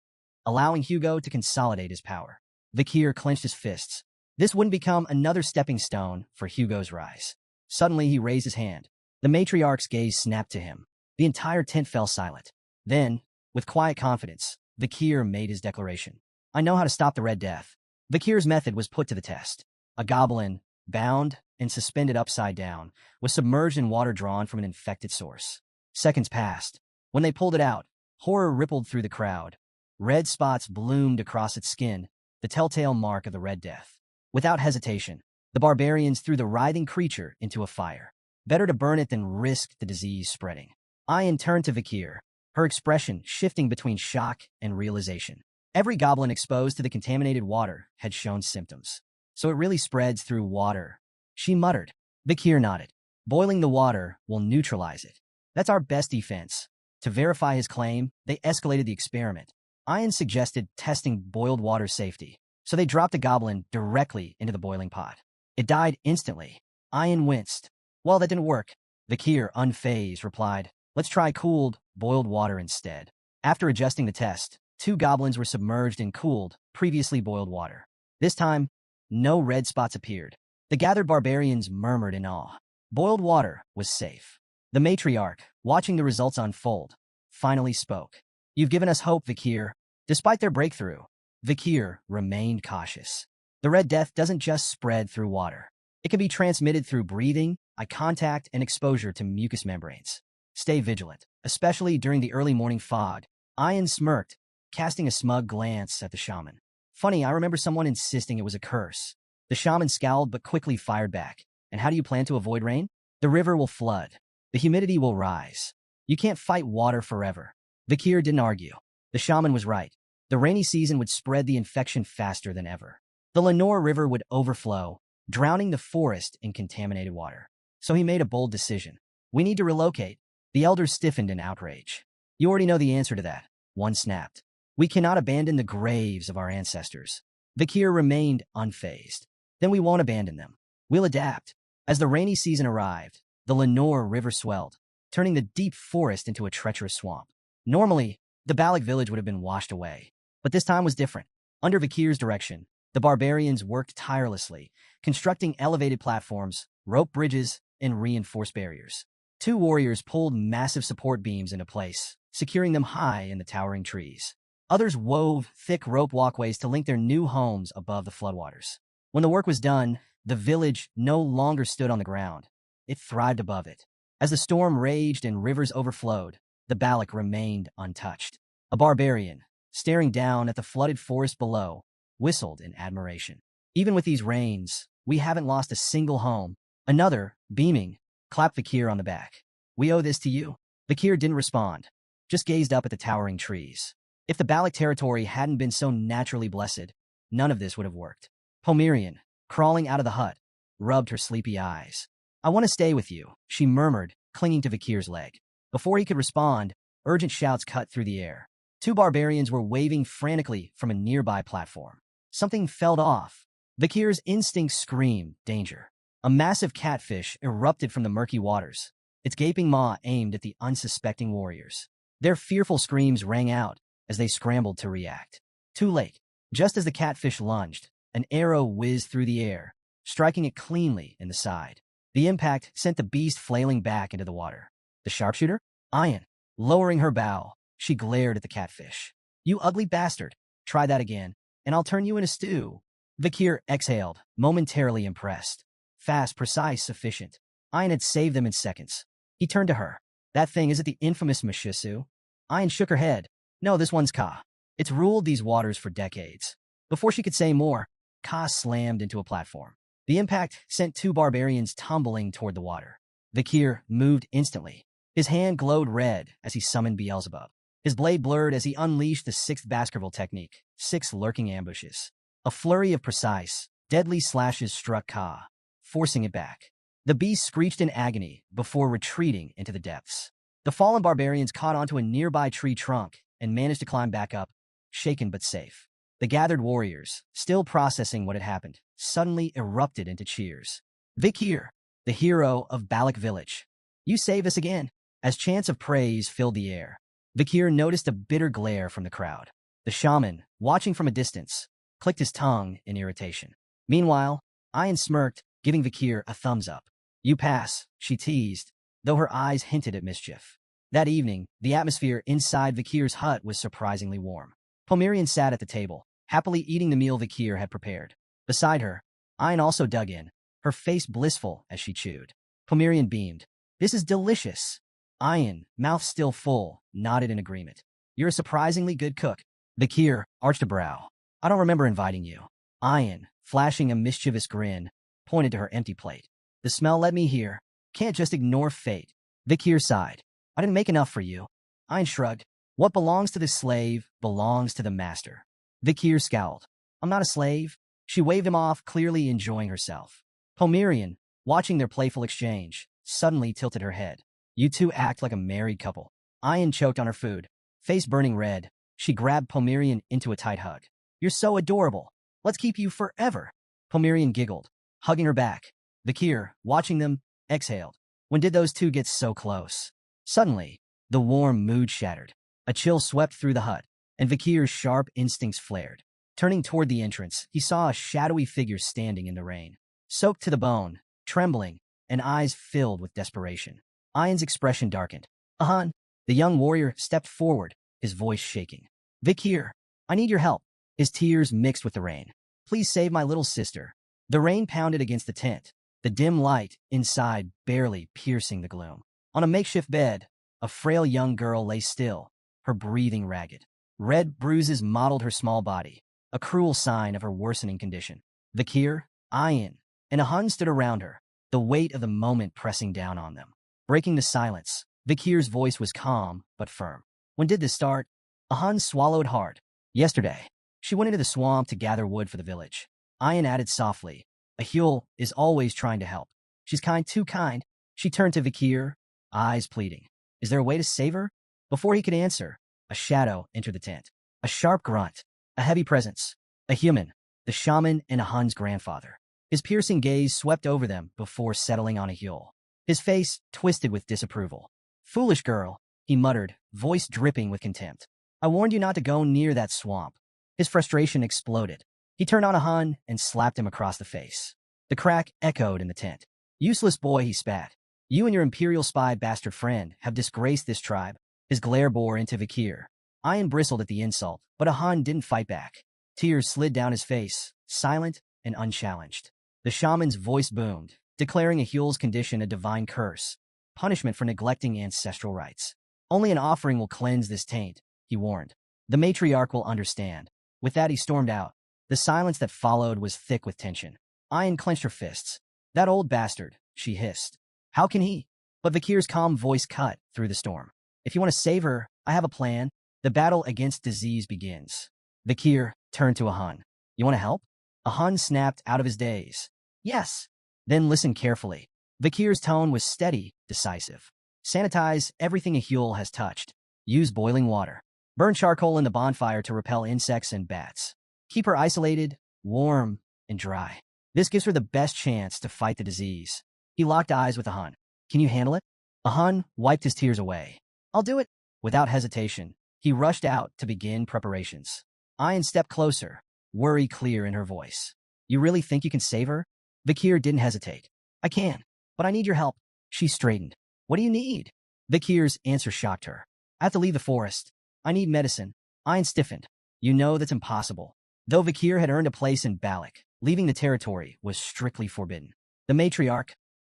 allowing Hugo to consolidate his power. Vakir clenched his fists. This wouldn't become another stepping stone for Hugo's rise. Suddenly, he raised his hand. The matriarch's gaze snapped to him. The entire tent fell silent. Then, with quiet confidence, Vakir made his declaration. I know how to stop the Red Death. Vakir's method was put to the test. A goblin, bound and suspended upside down, was submerged in water drawn from an infected source. Seconds passed. When they pulled it out, horror rippled through the crowd. Red spots bloomed across its skin, the telltale mark of the Red Death. Without hesitation, the barbarians threw the writhing creature into a fire. Better to burn it than risk the disease spreading. Ian turned to Vakir, her expression shifting between shock and realization. Every goblin exposed to the contaminated water had shown symptoms. So it really spreads through water, she muttered. Vakir nodded. Boiling the water will neutralize it. That's our best defense. To verify his claim, they escalated the experiment. Ian suggested testing boiled water safety, so they dropped a goblin directly into the boiling pot. It died instantly. Ian winced. Well, that didn't work. Vakir, unfazed, replied, let's try cooled, boiled water instead. After adjusting the test, 2 goblins were submerged in cooled, previously boiled water. This time, no red spots appeared. The gathered barbarians murmured in awe. Boiled water was safe. The matriarch, watching the results unfold, finally spoke. You've given us hope, Vakir. Despite their breakthrough, Vakir remained cautious. The Red Death doesn't just spread through water. It can be transmitted through breathing, eye contact, and exposure to mucous membranes. Stay vigilant, especially during the early morning fog. Ian smirked, casting a smug glance at the shaman. Funny, I remember someone insisting it was a curse. The shaman scowled but quickly fired back. And how do you plan to avoid rain? The river will flood. The humidity will rise. You can't fight water forever. Vakir didn't argue. The shaman was right. The rainy season would spread the infection faster than ever. The Lenore River would overflow, drowning the forest in contaminated water. So he made a bold decision. We need to relocate. The elders stiffened in outrage. You already know the answer to that. One snapped. We cannot abandon the graves of our ancestors. Vakir remained unfazed. Then we won't abandon them. We'll adapt. As the rainy season arrived, the Lenore River swelled, turning the deep forest into a treacherous swamp. Normally, the Balak village would have been washed away. But this time was different. Under Vakir's direction, the barbarians worked tirelessly, constructing elevated platforms, rope bridges, and reinforced barriers. 2 warriors pulled massive support beams into place, securing them high in the towering trees. Others wove thick rope walkways to link their new homes above the floodwaters. When the work was done, the village no longer stood on the ground. it thrived above it. As the storm raged and rivers overflowed, the Balak remained untouched. A barbarian, staring down at the flooded forest below, whistled in admiration. Even with these rains, we haven't lost a single home. Another, beaming, clapped Vakir on the back. We owe this to you. Vakir didn't respond, just gazed up at the towering trees. If the Balak territory hadn't been so naturally blessed, none of this would have worked. Pomerian, crawling out of the hut, rubbed her sleepy eyes. I want to stay with you, she murmured, clinging to Vakir's leg. Before he could respond, urgent shouts cut through the air. Two barbarians were waving frantically from a nearby platform. Something fell off. Vakir's instinct screamed, danger. A massive catfish erupted from the murky waters, its gaping maw aimed at the unsuspecting warriors. Their fearful screams rang out as they scrambled to react. Too late. Just as the catfish lunged, an arrow whizzed through the air, striking it cleanly in the side. The impact sent the beast flailing back into the water. The sharpshooter? Ayan. Lowering her bow, she glared at the catfish. You ugly bastard. Try that again, and I'll turn you in a stew. Vakir exhaled, momentarily impressed. Fast, precise, sufficient. Ayan had saved them in seconds. He turned to her. That thing, is it the infamous Mishisu? Ayan shook her head. No, this one's Ka. It's ruled these waters for decades. Before she could say more, Ka slammed into a platform. The impact sent two barbarians tumbling toward the water. Vakir moved instantly. His hand glowed red as he summoned Beelzebub. His blade blurred as he unleashed the sixth Baskerville technique, 6 lurking ambushes. A flurry of precise, deadly slashes struck Ka, forcing it back. The beast screeched in agony before retreating into the depths. The fallen barbarians caught onto a nearby tree trunk and managed to climb back up, shaken but safe. The gathered warriors, still processing what had happened, suddenly erupted into cheers. Vakir, the hero of Balak Village. You saved us again. As chants of praise filled the air, Vakir noticed a bitter glare from the crowd. The shaman, watching from a distance, clicked his tongue in irritation. Meanwhile, Ayan smirked, giving Vakir a thumbs up. You pass, she teased, though her eyes hinted at mischief. That evening, the atmosphere inside Vakir's hut was surprisingly warm. Pomerian sat at the table, happily eating the meal Vakir had prepared. Beside her, Ayan also dug in, her face blissful as she chewed. Pomerian beamed. This is delicious. Ayan, mouth still full, nodded in agreement. You're a surprisingly good cook. Vakir arched a brow. I don't remember inviting you. Ayan, flashing a mischievous grin, pointed to her empty plate. The smell led me here. Can't just ignore fate. Vakir sighed. I didn't make enough for you. Ayan shrugged. What belongs to the slave belongs to the master. Vakir scowled. I'm not a slave. She waved him off, clearly enjoying herself. Pomerian, watching their playful exchange, suddenly tilted her head. You two act like a married couple. Ayan choked on her food. Face burning red, she grabbed Pomerian into a tight hug. You're so adorable. Let's keep you forever. Pomerian giggled, hugging her back. Vakir, watching them, exhaled. When did those two get so close? Suddenly, the warm mood shattered. A chill swept through the hut, and Vakir's sharp instincts flared. Turning toward the entrance, he saw a shadowy figure standing in the rain, soaked to the bone, trembling, and eyes filled with desperation. Ayan's expression darkened. Ahan, the young warrior stepped forward, his voice shaking. Vakir, I need your help. His tears mixed with the rain. Please save my little sister. The rain pounded against the tent, the dim light inside barely piercing the gloom. On a makeshift bed, a frail young girl lay still, her breathing ragged. Red bruises mottled her small body, a cruel sign of her worsening condition. Vakir, Ayan, and Ahun stood around her, the weight of the moment pressing down on them. Breaking the silence, Vakir's voice was calm but firm. When did this start? Ahun swallowed hard. Yesterday. She went into the swamp to gather wood for the village. Ayan added softly. Yahello is always trying to help. She's kind, too kind. She turned to Vakir, eyes pleading. Is there a way to save her? Before he could answer, a shadow entered the tent. A sharp grunt. A heavy presence. A human. The shaman and Ahun's grandfather. His piercing gaze swept over them before settling on Yahello. His face twisted with disapproval. Foolish girl, he muttered, voice dripping with contempt. I warned you not to go near that swamp. His frustration exploded. He turned on Ahun and slapped him across the face. The crack echoed in the tent. Useless boy, he spat. You and your imperial spy bastard friend have disgraced this tribe. His glare bore into Vakir. Ayan bristled at the insult, but Ahun didn't fight back. Tears slid down his face, silent and unchallenged. The shaman's voice boomed. declaring Ahul's condition a divine curse, punishment for neglecting ancestral rites. Only an offering will cleanse this taint, he warned. The matriarch will understand. With that, he stormed out. The silence that followed was thick with tension. Ayan clenched her fists. That old bastard, she hissed. How can he? But Vakir's calm voice cut through the storm. If you want to save her, I have a plan. The battle against disease begins. Vakir turned to Ahun. You want to help? Ahun snapped out of his daze. Yes. Then listen carefully. Vakir's tone was steady, decisive. Sanitize everything Ahul has touched. Use boiling water. Burn charcoal in the bonfire to repel insects and bats. Keep her isolated, warm, and dry. This gives her the best chance to fight the disease. He locked eyes with Ahun. Can you handle it? Ahun wiped his tears away. I'll do it. Without hesitation, he rushed out to begin preparations. Ayan stepped closer, worry clear in her voice. You really think you can save her? Vakir didn't hesitate. I can, but I need your help. She straightened. What do you need? Vakir's answer shocked her. I have to leave the forest. I need medicine. Ayan stiffened. You know that's impossible. Though Vakir had earned a place in Balak, leaving the territory was strictly forbidden. The matriarch,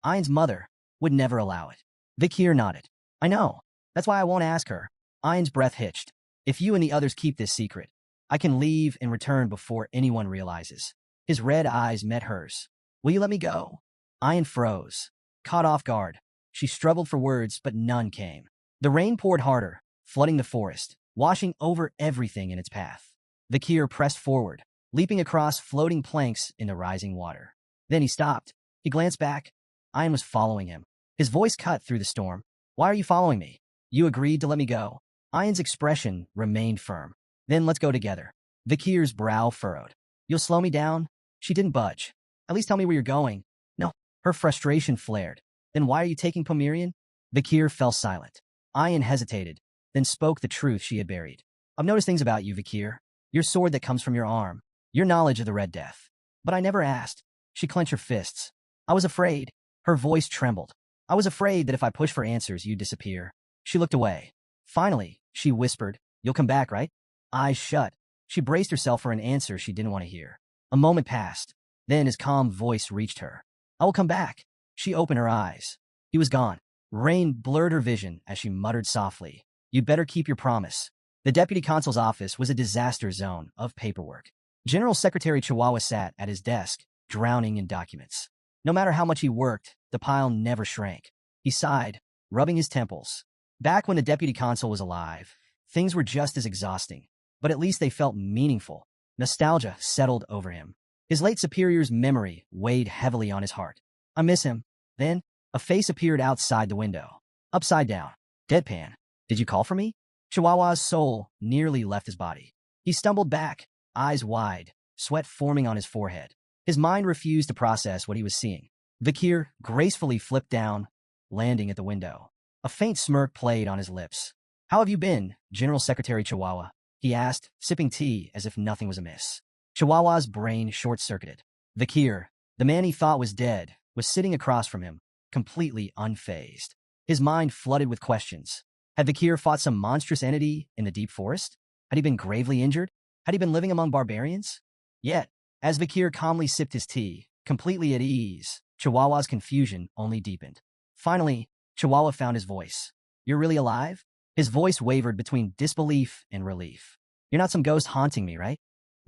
Ayan's mother, would never allow it. Vakir nodded. I know. That's why I won't ask her. Ayan's breath hitched. If you and the others keep this secret, I can leave and return before anyone realizes. His red eyes met hers. Will you let me go? Ayan froze. Caught off guard. She struggled for words, but none came. The rain poured harder, flooding the forest, washing over everything in its path. Vakir pressed forward, leaping across floating planks in the rising water. Then he stopped. He glanced back. Ayan was following him. His voice cut through the storm. Why are you following me? You agreed to let me go. Ayan's expression remained firm. Then let's go together. Vakir's brow furrowed. You'll slow me down? She didn't budge. At least tell me where you're going. No. Her frustration flared. Then why are you taking Pomerian? Vakir fell silent. Ayan hesitated, then spoke the truth she had buried. I've noticed things about you, Vakir. Your sword that comes from your arm. Your knowledge of the Red Death. But I never asked. She clenched her fists. I was afraid. Her voice trembled. I was afraid that if I pushed for answers, you'd disappear. She looked away. Finally, she whispered, You'll come back, right? Eyes shut. She braced herself for an answer she didn't want to hear. A moment passed. Then his calm voice reached her. I will come back. She opened her eyes. He was gone. Rain blurred her vision as she muttered softly. You'd better keep your promise. The deputy consul's office was a disaster zone of paperwork. General Secretary Chihuahua sat at his desk, drowning in documents. No matter how much he worked, the pile never shrank. He sighed, rubbing his temples. Back when the deputy consul was alive, things were just as exhausting, but at least they felt meaningful. Nostalgia settled over him. His late superior's memory weighed heavily on his heart. I miss him. Then, a face appeared outside the window. Upside down. Deadpan. Did you call for me? Chihuahua's soul nearly left his body. He stumbled back, eyes wide, sweat forming on his forehead. His mind refused to process what he was seeing. Vakir gracefully flipped down, landing at the window. A faint smirk played on his lips. How have you been, General Secretary Chihuahua? He asked, sipping tea as if nothing was amiss. Chihuahua's brain short-circuited. Vakir, the man he thought was dead, was sitting across from him, completely unfazed. His mind flooded with questions. Had Vakir fought some monstrous entity in the deep forest? Had he been gravely injured? Had he been living among barbarians? Yet, as Vakir calmly sipped his tea, completely at ease, Chihuahua's confusion only deepened. Finally, Chihuahua found his voice. You're really alive? His voice wavered between disbelief and relief. You're not some ghost haunting me, right?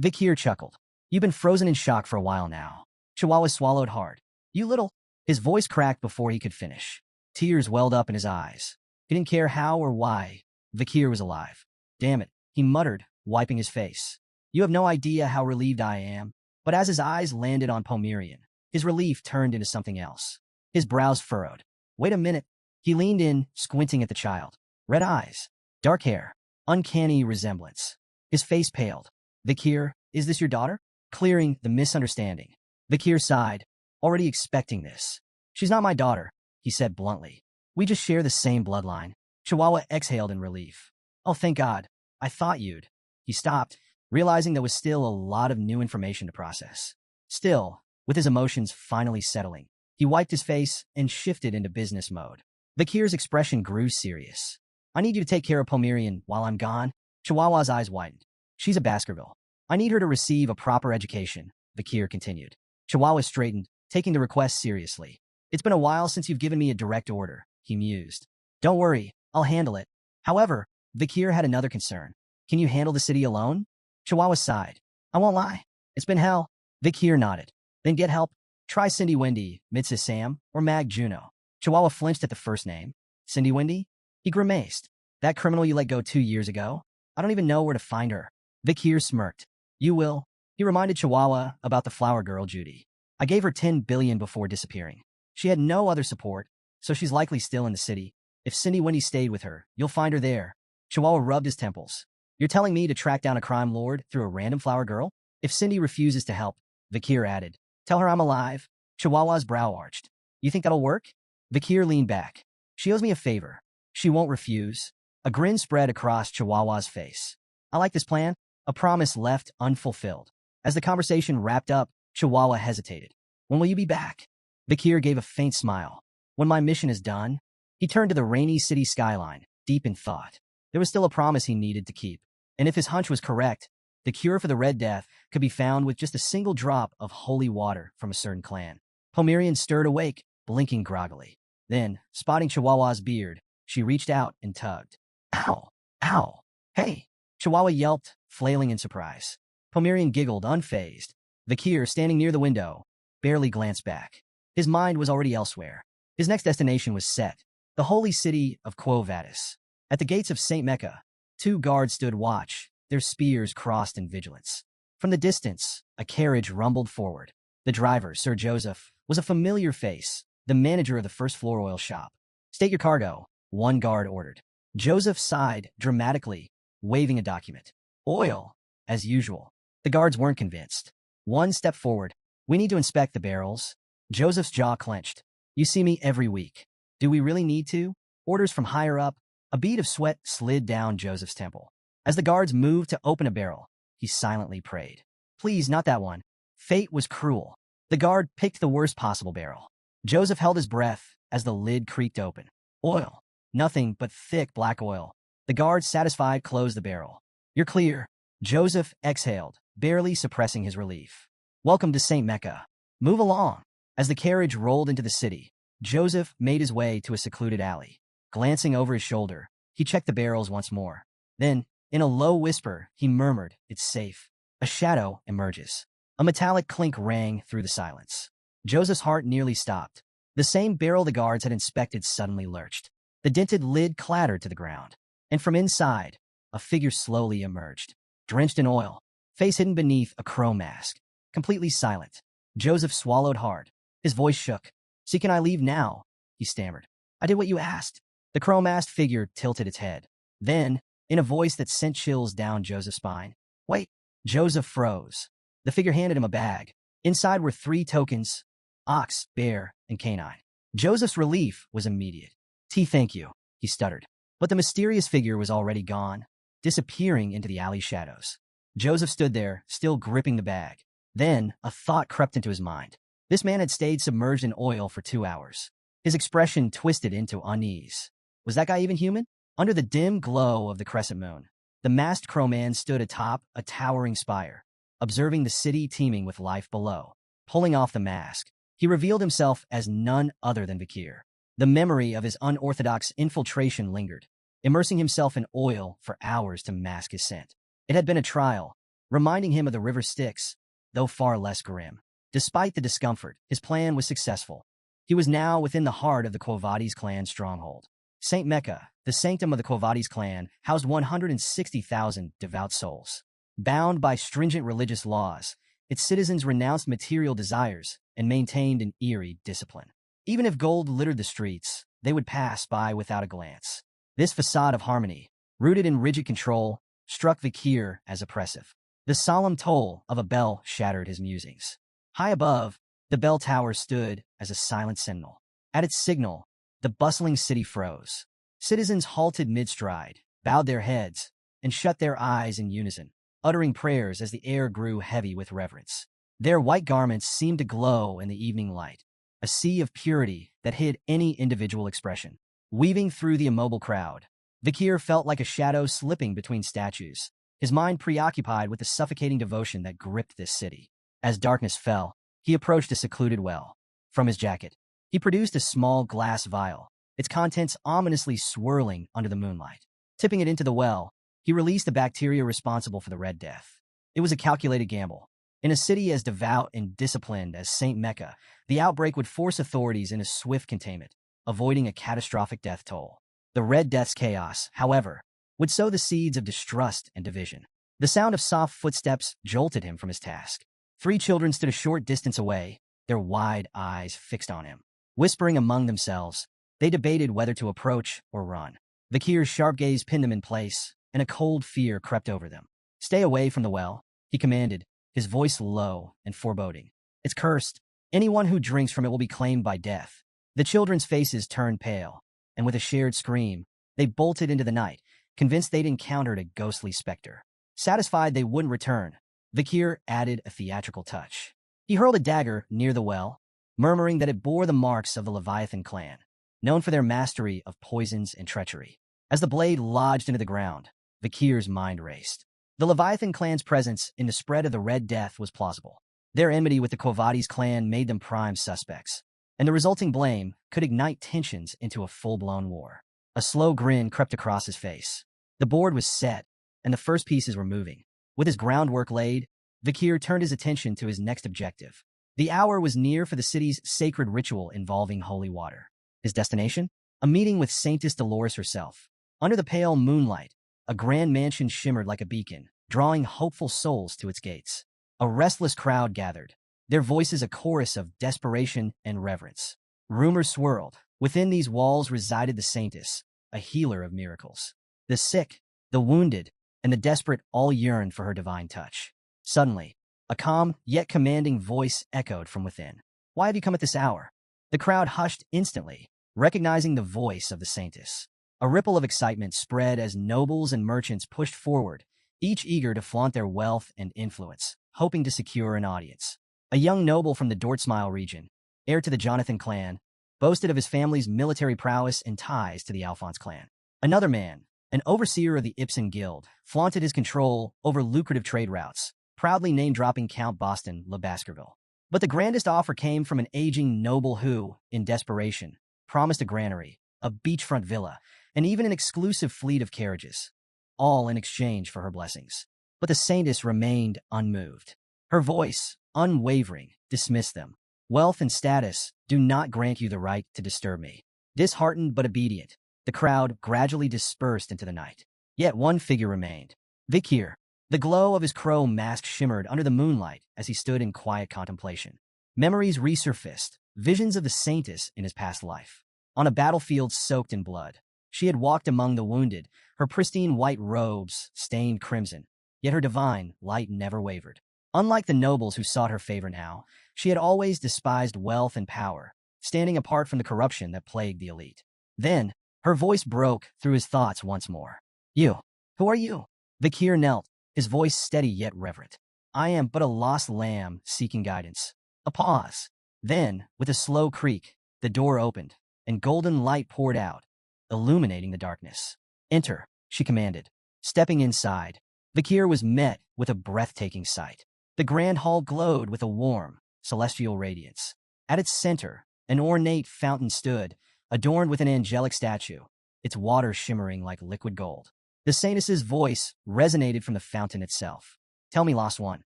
Vakir chuckled. You've been frozen in shock for a while now. Chihuahua swallowed hard. You little... His voice cracked before he could finish. Tears welled up in his eyes. He didn't care how or why Vakir was alive. Damn it, he muttered, wiping his face. You have no idea how relieved I am. But as his eyes landed on Pomerian, his relief turned into something else. His brows furrowed. Wait a minute. He leaned in, squinting at the child. Red eyes, dark hair, uncanny resemblance. His face paled. Vakir, is this your daughter? Clearing the misunderstanding. Vakir sighed, already expecting this. She's not my daughter, he said bluntly. We just share the same bloodline. Chihuahua exhaled in relief. Oh, thank God. I thought you'd. He stopped, realizing there was still a lot of new information to process. Still, with his emotions finally settling, he wiped his face and shifted into business mode. Vakir's expression grew serious. I need you to take care of Pomerian while I'm gone. Chihuahua's eyes widened. She's a Baskerville. I need her to receive a proper education, Vakir continued. Chihuahua straightened, taking the request seriously. It's been a while since you've given me a direct order, he mused. Don't worry, I'll handle it. However, Vikir had another concern. Can you handle the city alone? Chihuahua sighed. I won't lie. It's been hell. Vikir nodded. Then get help. Try Cindy Wendy, Mrs. Sam, or Mag Juno. Chihuahua flinched at the first name. Cindy Wendy? He grimaced. That criminal you let go 2 years ago? I don't even know where to find her. Vikir smirked. You will. He reminded Chihuahua about the flower girl Judy. I gave her 10 billion before disappearing. She had no other support, so she's likely still in the city. If Cindy Wendy stayed with her, you'll find her there. Chihuahua rubbed his temples. You're telling me to track down a crime lord through a random flower girl? If Cindy refuses to help, Vikir added, tell her I'm alive. Chihuahua's brow arched. You think that'll work? Vikir leaned back. She owes me a favor. She won't refuse. A grin spread across Chihuahua's face. I like this plan. A promise left unfulfilled. As the conversation wrapped up, Chihuahua hesitated. When will you be back? Vikir gave a faint smile. When my mission is done. He turned to the rainy city skyline, deep in thought. There was still a promise he needed to keep. And if his hunch was correct, the cure for the Red Death could be found with just a single drop of holy water from a certain clan. Pomerian stirred awake, blinking groggily. Then, spotting Chihuahua's beard, she reached out and tugged. Ow! Ow! Hey! Chihuahua yelped, flailing in surprise. Pomerian giggled, unfazed. Vikir, standing near the window, barely glanced back. His mind was already elsewhere. His next destination was set, the holy city of Quo Vadis. At the gates of St. Mecca, 2 guards stood watch, their spears crossed in vigilance. From the distance, a carriage rumbled forward. The driver, Sir Joseph, was a familiar face, the manager of the first-floor oil shop. State your cargo, one guard ordered. Joseph sighed dramatically, waving a document. Oil, as usual. The guards weren't convinced. One stepped forward. We need to inspect the barrels. Joseph's jaw clenched. You see me every week. Do we really need to? Orders from higher up. A bead of sweat slid down Joseph's temple. As the guards moved to open a barrel, he silently prayed. Please, not that one. Fate was cruel. The guard picked the worst possible barrel. Joseph held his breath as the lid creaked open. Oil. Nothing but thick black oil. The guard, satisfied, closed the barrel. You're clear. Joseph exhaled, barely suppressing his relief. Welcome to St. Mecca. Move along. As the carriage rolled into the city, Joseph made his way to a secluded alley. Glancing over his shoulder, he checked the barrels once more. Then, in a low whisper, he murmured, It's safe. A shadow emerges. A metallic clink rang through the silence. Joseph's heart nearly stopped. The same barrel the guards had inspected suddenly lurched. The dented lid clattered to the ground. And from inside, a figure slowly emerged. Drenched in oil, face hidden beneath a crow mask. Completely silent. Joseph swallowed hard. His voice shook. See, can I leave now? He stammered. I did what you asked. The crow-masked figure tilted its head. Then, in a voice that sent chills down Joseph's spine, Wait. Joseph froze. The figure handed him a bag. Inside were 3 tokens, ox, bear, and canine. Joseph's relief was immediate. Thank you, he stuttered. But the mysterious figure was already gone, disappearing into the alley shadows. Joseph stood there, still gripping the bag. Then, a thought crept into his mind. This man had stayed submerged in oil for 2 hours. His expression twisted into unease. Was that guy even human? Under the dim glow of the crescent moon, the masked crowman stood atop a towering spire, observing the city teeming with life below. Pulling off the mask, he revealed himself as none other than Vikir. The memory of his unorthodox infiltration lingered, immersing himself in oil for hours to mask his scent. It had been a trial, reminding him of the river Styx, though far less grim. Despite the discomfort, his plan was successful. He was now within the heart of the Quo Vadis clan stronghold. St. Mecca, the sanctum of the Quo Vadis clan, housed 160,000 devout souls. Bound by stringent religious laws, its citizens renounced material desires and maintained an eerie discipline. Even if gold littered the streets, they would pass by without a glance. This facade of harmony, rooted in rigid control, struck Vikir as oppressive. The solemn toll of a bell shattered his musings. High above, the bell tower stood as a silent sentinel. At its signal, the bustling city froze. Citizens halted mid-stride, bowed their heads, and shut their eyes in unison, uttering prayers as the air grew heavy with reverence. Their white garments seemed to glow in the evening light, a sea of purity that hid any individual expression. Weaving through the immobile crowd, Vikir felt like a shadow slipping between statues, his mind preoccupied with the suffocating devotion that gripped this city. As darkness fell, he approached a secluded well. From his jacket, He produced a small glass vial, its contents ominously swirling under the moonlight. Tipping it into the well, he released the bacteria responsible for the Red Death. It was a calculated gamble. In a city as devout and disciplined as St. Mecca, the outbreak would force authorities into swift containment, avoiding a catastrophic death toll. The Red Death's chaos, however, would sow the seeds of distrust and division. The sound of soft footsteps jolted him from his task. 3 children stood a short distance away, their wide eyes fixed on him. Whispering among themselves, they debated whether to approach or run. Vakir's sharp gaze pinned them in place, and a cold fear crept over them. "Stay away from the well," he commanded, his voice low and foreboding. "It's cursed. Anyone who drinks from it will be claimed by death." The children's faces turned pale, and with a shared scream, they bolted into the night, convinced they'd encountered a ghostly specter. Satisfied they wouldn't return, Vakir added a theatrical touch. He hurled a dagger near the well, murmuring that it bore the marks of the Leviathan clan, known for their mastery of poisons and treachery. As the blade lodged into the ground, Vakir's mind raced. The Leviathan clan's presence in the spread of the Red Death was plausible. Their enmity with the Kovades clan made them prime suspects, and the resulting blame could ignite tensions into a full-blown war. A slow grin crept across his face. The board was set, and the first pieces were moving. With his groundwork laid, Vakir turned his attention to his next objective. The hour was near for the city's sacred ritual involving holy water. His destination? A meeting with Saintess Dolores herself. Under the pale moonlight, a grand mansion shimmered like a beacon, drawing hopeful souls to its gates. A restless crowd gathered, their voices a chorus of desperation and reverence. Rumors swirled. Within these walls resided the Saintess, a healer of miracles. The sick, the wounded, and the desperate all yearned for her divine touch. Suddenly, a calm yet commanding voice echoed from within. "Why have you come at this hour?" The crowd hushed instantly, recognizing the voice of the Saintess. A ripple of excitement spread as nobles and merchants pushed forward, each eager to flaunt their wealth and influence, hoping to secure an audience. A young noble from the Dortsmile region, heir to the Jonathan clan, boasted of his family's military prowess and ties to the Alphonse clan. Another man, an overseer of the Ibsen Guild, flaunted his control over lucrative trade routes, proudly name-dropping Count Boston Le Baskerville. But the grandest offer came from an aging noble who, in desperation, promised a granary, a beachfront villa, and even an exclusive fleet of carriages, all in exchange for her blessings. But the Saintess remained unmoved. Her voice, unwavering, dismissed them. "Wealth and status do not grant you the right to disturb me." Disheartened but obedient, the crowd gradually dispersed into the night. Yet one figure remained. Vakir. The glow of his crow mask shimmered under the moonlight as he stood in quiet contemplation. Memories resurfaced, visions of the Saintess in his past life. On a battlefield soaked in blood, she had walked among the wounded, her pristine white robes stained crimson, yet her divine light never wavered. Unlike the nobles who sought her favor now, she had always despised wealth and power, standing apart from the corruption that plagued the elite. Then, her voice broke through his thoughts once more. "You, who are you?" Vakir knelt, his voice steady yet reverent. "I am but a lost lamb seeking guidance." A pause. Then, with a slow creak, the door opened, and golden light poured out, illuminating the darkness. "Enter," she commanded. Stepping inside, Vakir was met with a breathtaking sight. The grand hall glowed with a warm, celestial radiance. At its center, an ornate fountain stood, adorned with an angelic statue, its water shimmering like liquid gold. The Saintess's voice resonated from the fountain itself. "Tell me, lost one,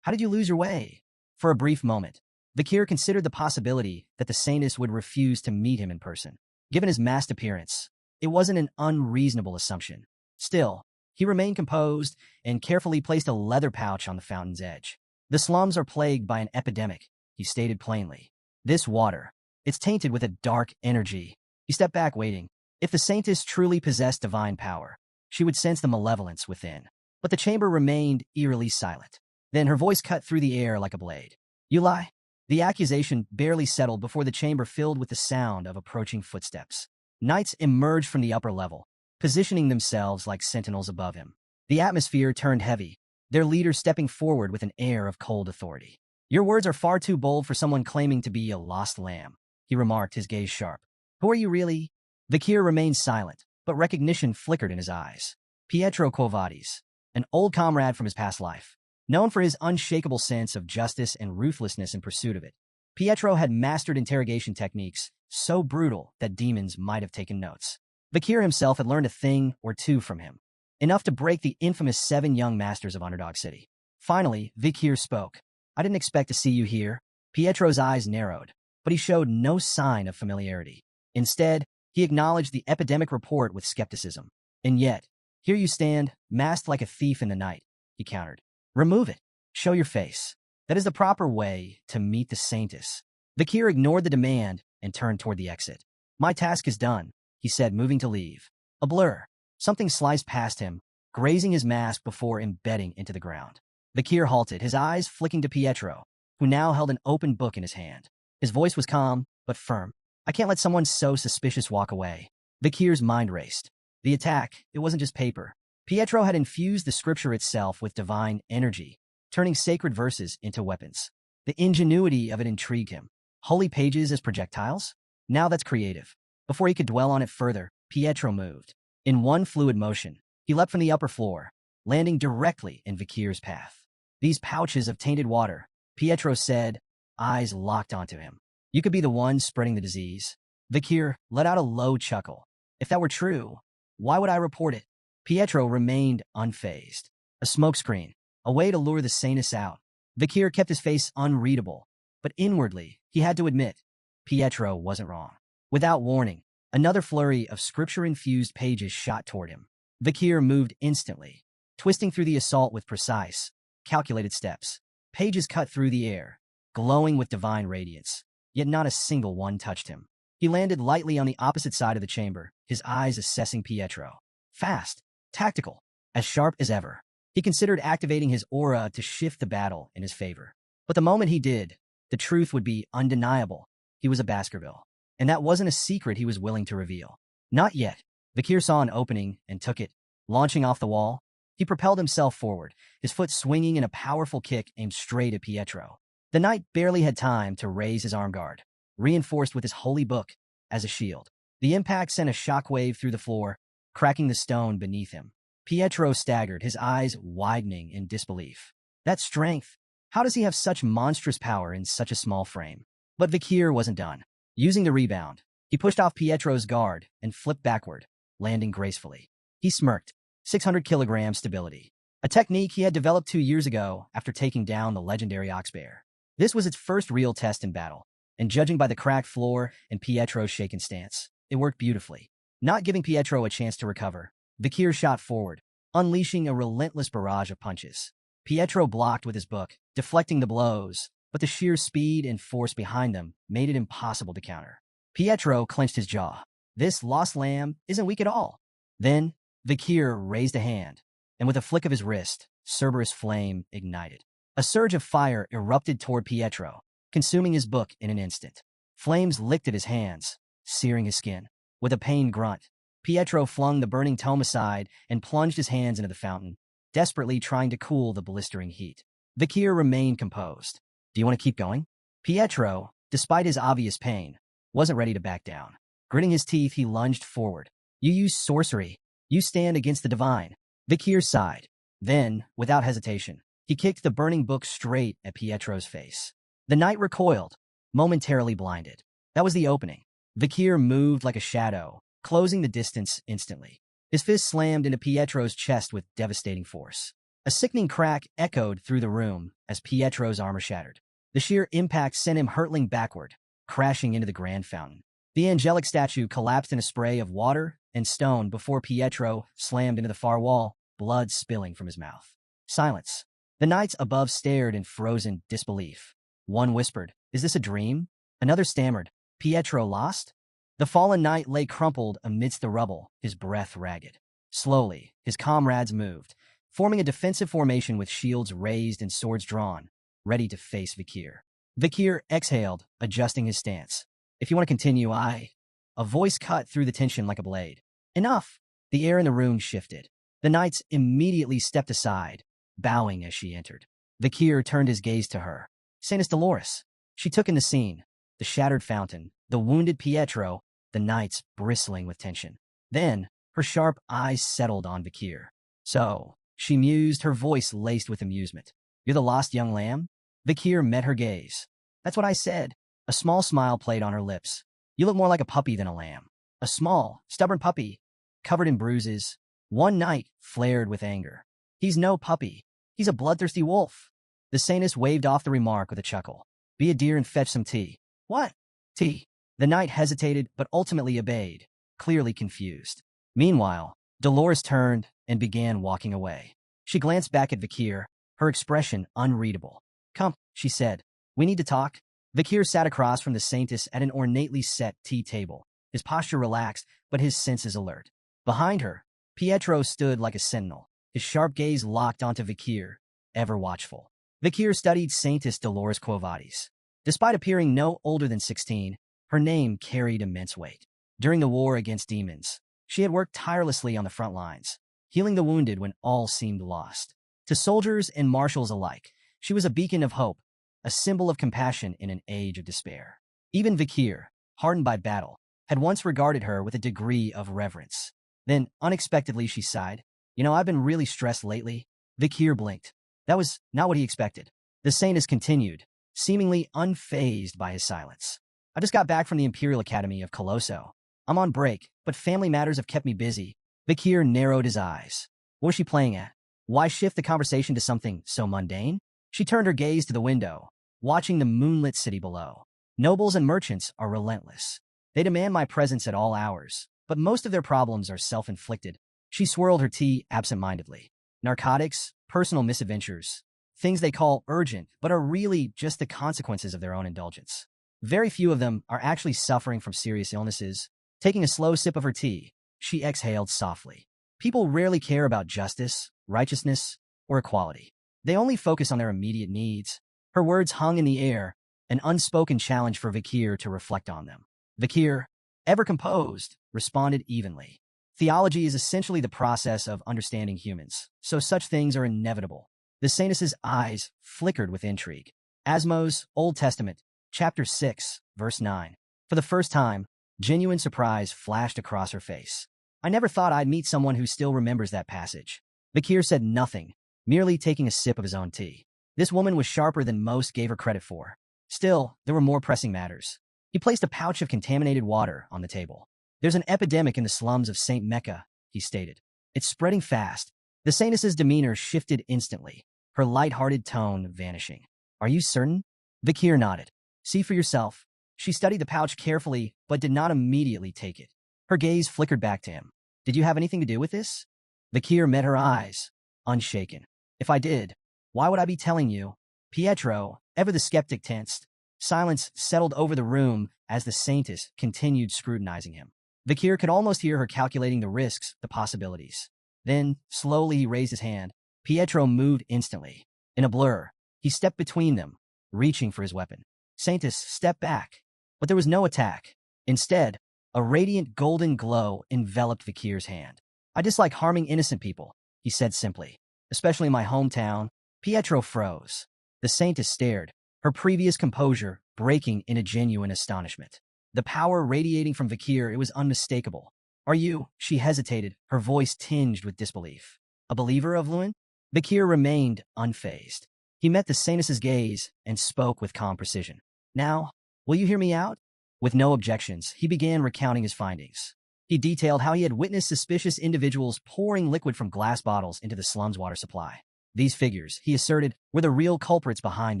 how did you lose your way?" For a brief moment, Vakir considered the possibility that the Saintess would refuse to meet him in person. Given his masked appearance, it wasn't an unreasonable assumption. Still, he remained composed and carefully placed a leather pouch on the fountain's edge. "The slums are plagued by an epidemic," he stated plainly. "This water, it's tainted with a dark energy." He stepped back, waiting. If the Saintess truly possessed divine power, she would sense the malevolence within. But the chamber remained eerily silent. Then her voice cut through the air like a blade. "You lie." The accusation barely settled before the chamber filled with the sound of approaching footsteps. Knights emerged from the upper level, positioning themselves like sentinels above him. The atmosphere turned heavy, their leader stepping forward with an air of cold authority. "Your words are far too bold for someone claiming to be a lost lamb," he remarked, his gaze sharp. "Who are you really?" Vakir remained silent, but recognition flickered in his eyes. Pietro Kovades, an old comrade from his past life, known for his unshakable sense of justice and ruthlessness in pursuit of it. Pietro had mastered interrogation techniques so brutal that demons might have taken notes. Vakir himself had learned a thing or two from him, enough to break the infamous 7 young masters of Underdog City. Finally, Vakir spoke. I didn't expect to see you here. Pietro's eyes narrowed, but he showed no sign of familiarity. Instead, he acknowledged the epidemic report with skepticism. And yet, here you stand, masked like a thief in the night, he countered. Remove it. Show your face. That is the proper way to meet the Saintess. Vakir ignored the demand and turned toward the exit. My task is done, he said, moving to leave. A blur. Something sliced past him, grazing his mask before embedding into the ground. Vakir halted, his eyes flicking to Pietro, who now held an open book in his hand. His voice was calm, but firm. I can't let someone so suspicious walk away. Vakir's mind raced. The attack, it wasn't just paper. Pietro had infused the scripture itself with divine energy, turning sacred verses into weapons. The ingenuity of it intrigued him. Holy pages as projectiles? Now that's creative. Before he could dwell on it further, Pietro moved. In one fluid motion, he leapt from the upper floor, landing directly in Vakir's path. These pouches of tainted water, Pietro said, eyes locked onto him. You could be the one spreading the disease. Vakir let out a low chuckle. If that were true, why would I report it? Pietro remained unfazed. A smokescreen, a way to lure the Saintess out. Vakir kept his face unreadable, but inwardly, he had to admit, Pietro wasn't wrong. Without warning, another flurry of scripture-infused pages shot toward him. Vakir moved instantly, twisting through the assault with precise, calculated steps. Pages cut through the air, glowing with divine radiance, yet not a single one touched him. He landed lightly on the opposite side of the chamber, his eyes assessing Pietro. Fast, tactical, as sharp as ever. He considered activating his aura to shift the battle in his favor. But the moment he did, the truth would be undeniable. He was a Baskerville. And that wasn't a secret he was willing to reveal. Not yet. Vakir saw an opening and took it. Launching off the wall, he propelled himself forward, his foot swinging in a powerful kick aimed straight at Pietro. The knight barely had time to raise his arm guard, reinforced with his holy book as a shield. The impact sent a shockwave through the floor, cracking the stone beneath him. Pietro staggered, his eyes widening in disbelief. That strength! How does he have such monstrous power in such a small frame? But Vakir wasn't done. Using the rebound, he pushed off Pietro's guard and flipped backward, landing gracefully. He smirked. 600 kilogram stability. A technique he had developed 2 years ago after taking down the legendary Oxbear. This was its first real test in battle, and judging by the cracked floor and Pietro's shaken stance, it worked beautifully. Not giving Pietro a chance to recover, Vakir shot forward, unleashing a relentless barrage of punches. Pietro blocked with his book, deflecting the blows, but the sheer speed and force behind them made it impossible to counter. Pietro clenched his jaw. This lost lamb isn't weak at all. Then, Vakir raised a hand, and with a flick of his wrist, Cerberus flame ignited. A surge of fire erupted toward Pietro, consuming his book in an instant. Flames licked at his hands, searing his skin. With a pained grunt, Pietro flung the burning tome aside and plunged his hands into the fountain, desperately trying to cool the blistering heat. Vakir remained composed. Do you want to keep going? Pietro, despite his obvious pain, wasn't ready to back down. Gritting his teeth, he lunged forward. You use sorcery. You stand against the divine. Vakir sighed. Then, without hesitation, he kicked the burning book straight at Pietro's face. The knight recoiled, momentarily blinded. That was the opening. Vakir moved like a shadow, closing the distance instantly. His fist slammed into Pietro's chest with devastating force. A sickening crack echoed through the room as Pietro's armor shattered. The sheer impact sent him hurtling backward, crashing into the grand fountain. The angelic statue collapsed in a spray of water and stone before Pietro slammed into the far wall, blood spilling from his mouth. Silence. The knights above stared in frozen disbelief. One whispered, "Is this a dream?" Another stammered, "Pietro lost?" The fallen knight lay crumpled amidst the rubble, his breath ragged. Slowly, his comrades moved, forming a defensive formation with shields raised and swords drawn, ready to face Vakir. Vakir exhaled, adjusting his stance. "If you want to continue, A voice cut through the tension like a blade. Enough! The air in the room shifted. The knights immediately stepped aside, bowing as she entered. Vakir turned his gaze to her. Saintess Dolores. She took in the scene, the shattered fountain, the wounded Pietro, the knights bristling with tension. Then, her sharp eyes settled on Vakir. So, she mused, her voice laced with amusement. You're the lost young lamb? Vakir met her gaze. That's what I said. A small smile played on her lips. You look more like a puppy than a lamb. A small, stubborn puppy, covered in bruises. One night flared with anger. He's no puppy. He's a bloodthirsty wolf. The saintess waved off the remark with a chuckle. Be a dear and fetch some tea. What? Tea. The knight hesitated, but ultimately obeyed, clearly confused. Meanwhile, Dolores turned and began walking away. She glanced back at Vikir, her expression unreadable. Come, she said. We need to talk. Vikir sat across from the saintess at an ornately set tea table, his posture relaxed, but his senses alert. Behind her, Pietro stood like a sentinel, his sharp gaze locked onto Vikir, ever watchful. Vikir studied Saintess Dolores Quo Vadis. Despite appearing no older than 16, her name carried immense weight. During the war against demons, she had worked tirelessly on the front lines, healing the wounded when all seemed lost. To soldiers and marshals alike, she was a beacon of hope, a symbol of compassion in an age of despair. Even Vikir, hardened by battle, had once regarded her with a degree of reverence. Then, unexpectedly, she sighed. I've been really stressed lately. Vikir blinked. That was not what he expected. The saintess continued, seemingly unfazed by his silence. I just got back from the Imperial Academy of Colosso. I'm on break, but family matters have kept me busy. Vikir narrowed his eyes. What was she playing at? Why shift the conversation to something so mundane? She turned her gaze to the window, watching the moonlit city below. Nobles and merchants are relentless. They demand my presence at all hours, but most of their problems are self-inflicted. She swirled her tea absent-mindedly. Narcotics, personal misadventures, things they call urgent, but are really just the consequences of their own indulgence. Very few of them are actually suffering from serious illnesses. Taking a slow sip of her tea, she exhaled softly. People rarely care about justice, righteousness, or equality. They only focus on their immediate needs. Her words hung in the air, an unspoken challenge for Vikir to reflect on them. Vikir, ever composed, responded evenly. Theology is essentially the process of understanding humans, so such things are inevitable. The saintess's eyes flickered with intrigue. Asmo's Old Testament, chapter 6, verse 9. For the first time, genuine surprise flashed across her face. I never thought I'd meet someone who still remembers that passage. Vikir said nothing, merely taking a sip of his own tea. This woman was sharper than most gave her credit for. Still, there were more pressing matters. He placed a pouch of contaminated water on the table. There's an epidemic in the slums of St. Mecca, he stated. It's spreading fast. The saintess's demeanor shifted instantly, her light-hearted tone vanishing. Are you certain? Vikir nodded. See for yourself. She studied the pouch carefully, but did not immediately take it. Her gaze flickered back to him. Did you have anything to do with this? Vikir met her eyes, unshaken. If I did, why would I be telling you? Pietro, ever the skeptic, tensed. Silence settled over the room as the saintess continued scrutinizing him. Vikir could almost hear her calculating the risks, the possibilities. Then, slowly he raised his hand. Pietro moved instantly. In a blur, he stepped between them, reaching for his weapon. Saintess stepped back, but there was no attack. Instead, a radiant golden glow enveloped Vikir's hand. I dislike harming innocent people, he said simply. Especially in my hometown. Pietro froze. The saintess stared, her previous composure breaking in a genuine astonishment. The power radiating from Vikir, it was unmistakable. Are you? She hesitated, her voice tinged with disbelief. A believer of Lewin? Vikir remained unfazed. He met the saintess's gaze and spoke with calm precision. Now, will you hear me out? With no objections, he began recounting his findings. He detailed how he had witnessed suspicious individuals pouring liquid from glass bottles into the slum's water supply. These figures, he asserted, were the real culprits behind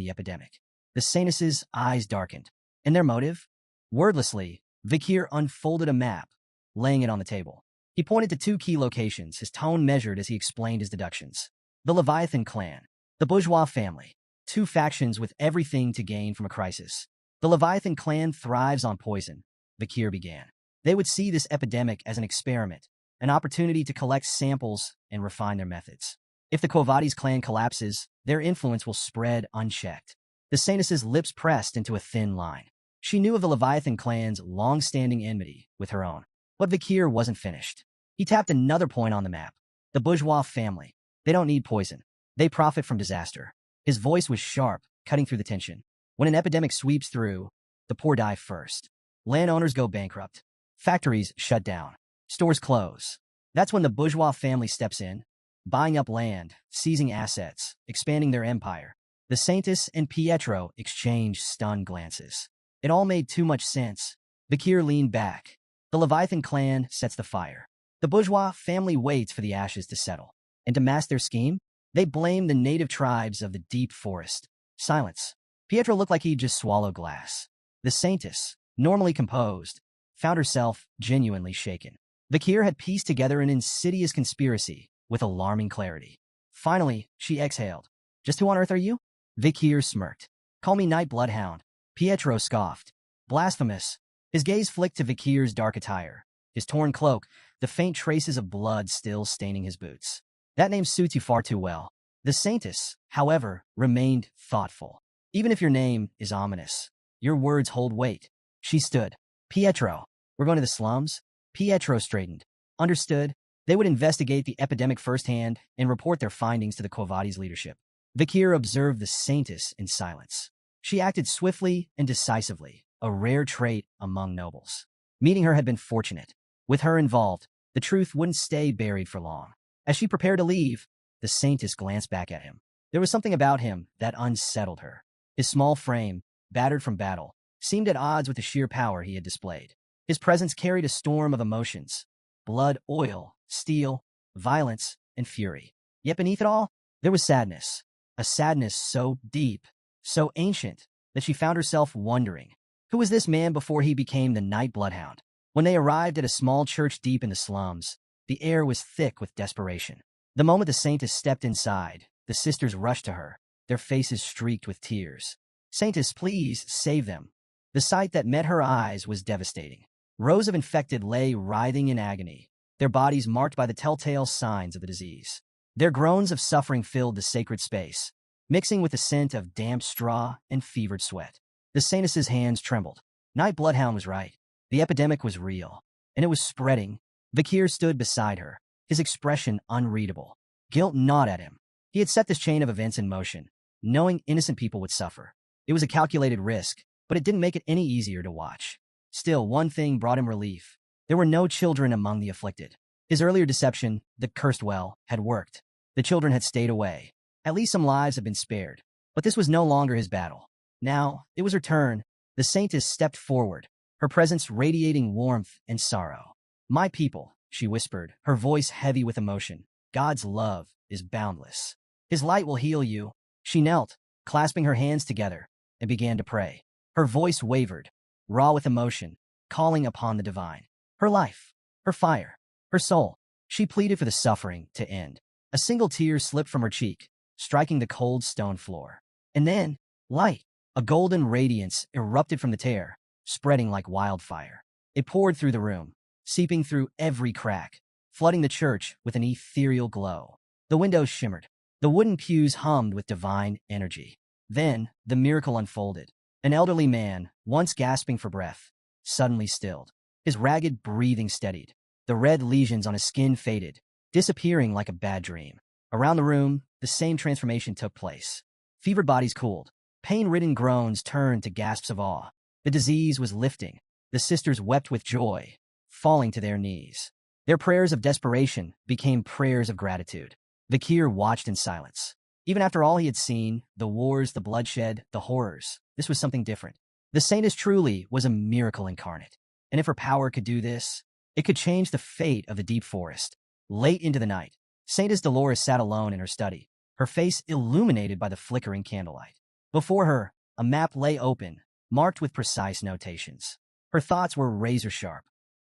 the epidemic. The saintess's eyes darkened. And their motive? Wordlessly, Vikir unfolded a map, laying it on the table. He pointed to two key locations, his tone measured as he explained his deductions. The Leviathan clan, the bourgeois family, two factions with everything to gain from a crisis. The Leviathan clan thrives on poison, Vikir began. They would see this epidemic as an experiment, an opportunity to collect samples and refine their methods. If the Quo Vadis clan collapses, their influence will spread unchecked. The saintess's lips pressed into a thin line. She knew of the Leviathan clan's long-standing enmity with her own. But Vikir wasn't finished. He tapped another point on the map. The bourgeois family. They don't need poison. They profit from disaster. His voice was sharp, cutting through the tension. When an epidemic sweeps through, the poor die first. Landowners go bankrupt. Factories shut down. Stores close. That's when the bourgeois family steps in, buying up land, seizing assets, expanding their empire. The saintess and Pietro exchanged stunned glances. It all made too much sense. Bakir leaned back. The Leviathan clan sets the fire. The bourgeois family waits for the ashes to settle. And to mask their scheme, they blame the native tribes of the deep forest. Silence. Pietro looked like he'd just swallowed glass. The saintess, normally composed, found herself genuinely shaken. Bakir had pieced together an insidious conspiracy with alarming clarity. Finally, she exhaled. Just who on earth are you? Bakir smirked. Call me Night Bloodhound. Pietro scoffed. Blasphemous. His gaze flicked to Bakir's dark attire, his torn cloak, the faint traces of blood still staining his boots. That name suits you far too well. The saintess, however, remained thoughtful. Even if your name is ominous, your words hold weight. She stood. Pietro, we're going to the slums? Pietro straightened. Understood. They would investigate the epidemic firsthand and report their findings to the Quo Vadis leadership. Bakir observed the saintess in silence. She acted swiftly and decisively, a rare trait among nobles. Meeting her had been fortunate. With her involved, the truth wouldn't stay buried for long. As she prepared to leave, the saintess glanced back at him. There was something about him that unsettled her. His small frame, battered from battle, seemed at odds with the sheer power he had displayed. His presence carried a storm of emotions: blood, oil, steel, violence, and fury. Yet beneath it all, there was sadness. A sadness so deep, so ancient, that she found herself wondering, who was this man before he became the Night Bloodhound? When they arrived at a small church deep in the slums, the air was thick with desperation. The moment the saintess stepped inside, the sisters rushed to her, their faces streaked with tears. Saintess, please, save them. The sight that met her eyes was devastating. Rows of infected lay writhing in agony, their bodies marked by the telltale signs of the disease. Their groans of suffering filled the sacred space, mixing with the scent of damp straw and fevered sweat. The saintess's hands trembled. Night Bloodhound was right. The epidemic was real, and it was spreading. Bakir stood beside her, his expression unreadable. Guilt gnawed at him. He had set this chain of events in motion, knowing innocent people would suffer. It was a calculated risk, but it didn't make it any easier to watch. Still, one thing brought him relief. There were no children among the afflicted. His earlier deception, the cursed well, had worked. The children had stayed away. At least some lives had been spared. But this was no longer his battle. Now, it was her turn. The saintess stepped forward, her presence radiating warmth and sorrow. My people, she whispered, her voice heavy with emotion. God's love is boundless. His light will heal you. She knelt, clasping her hands together, and began to pray. Her voice wavered, raw with emotion, calling upon the divine. Her life, her fire, her soul. She pleaded for the suffering to end. A single tear slipped from her cheek, striking the cold stone floor. And then, light, a golden radiance erupted from the tear, spreading like wildfire. It poured through the room, seeping through every crack, flooding the church with an ethereal glow. The windows shimmered. The wooden pews hummed with divine energy. Then, the miracle unfolded. An elderly man, once gasping for breath, suddenly stilled. His ragged breathing steadied. The red lesions on his skin faded, disappearing like a bad dream. Around the room, the same transformation took place. Fevered bodies cooled. Pain-ridden groans turned to gasps of awe. The disease was lifting. The sisters wept with joy, falling to their knees. Their prayers of desperation became prayers of gratitude. Bakir watched in silence. Even after all he had seen, the wars, the bloodshed, the horrors, this was something different. The saintess truly was a miracle incarnate. And if her power could do this, it could change the fate of the deep forest. Late into the night, Saintess Dolores sat alone in her study, her face illuminated by the flickering candlelight. Before her, a map lay open, marked with precise notations. Her thoughts were razor-sharp.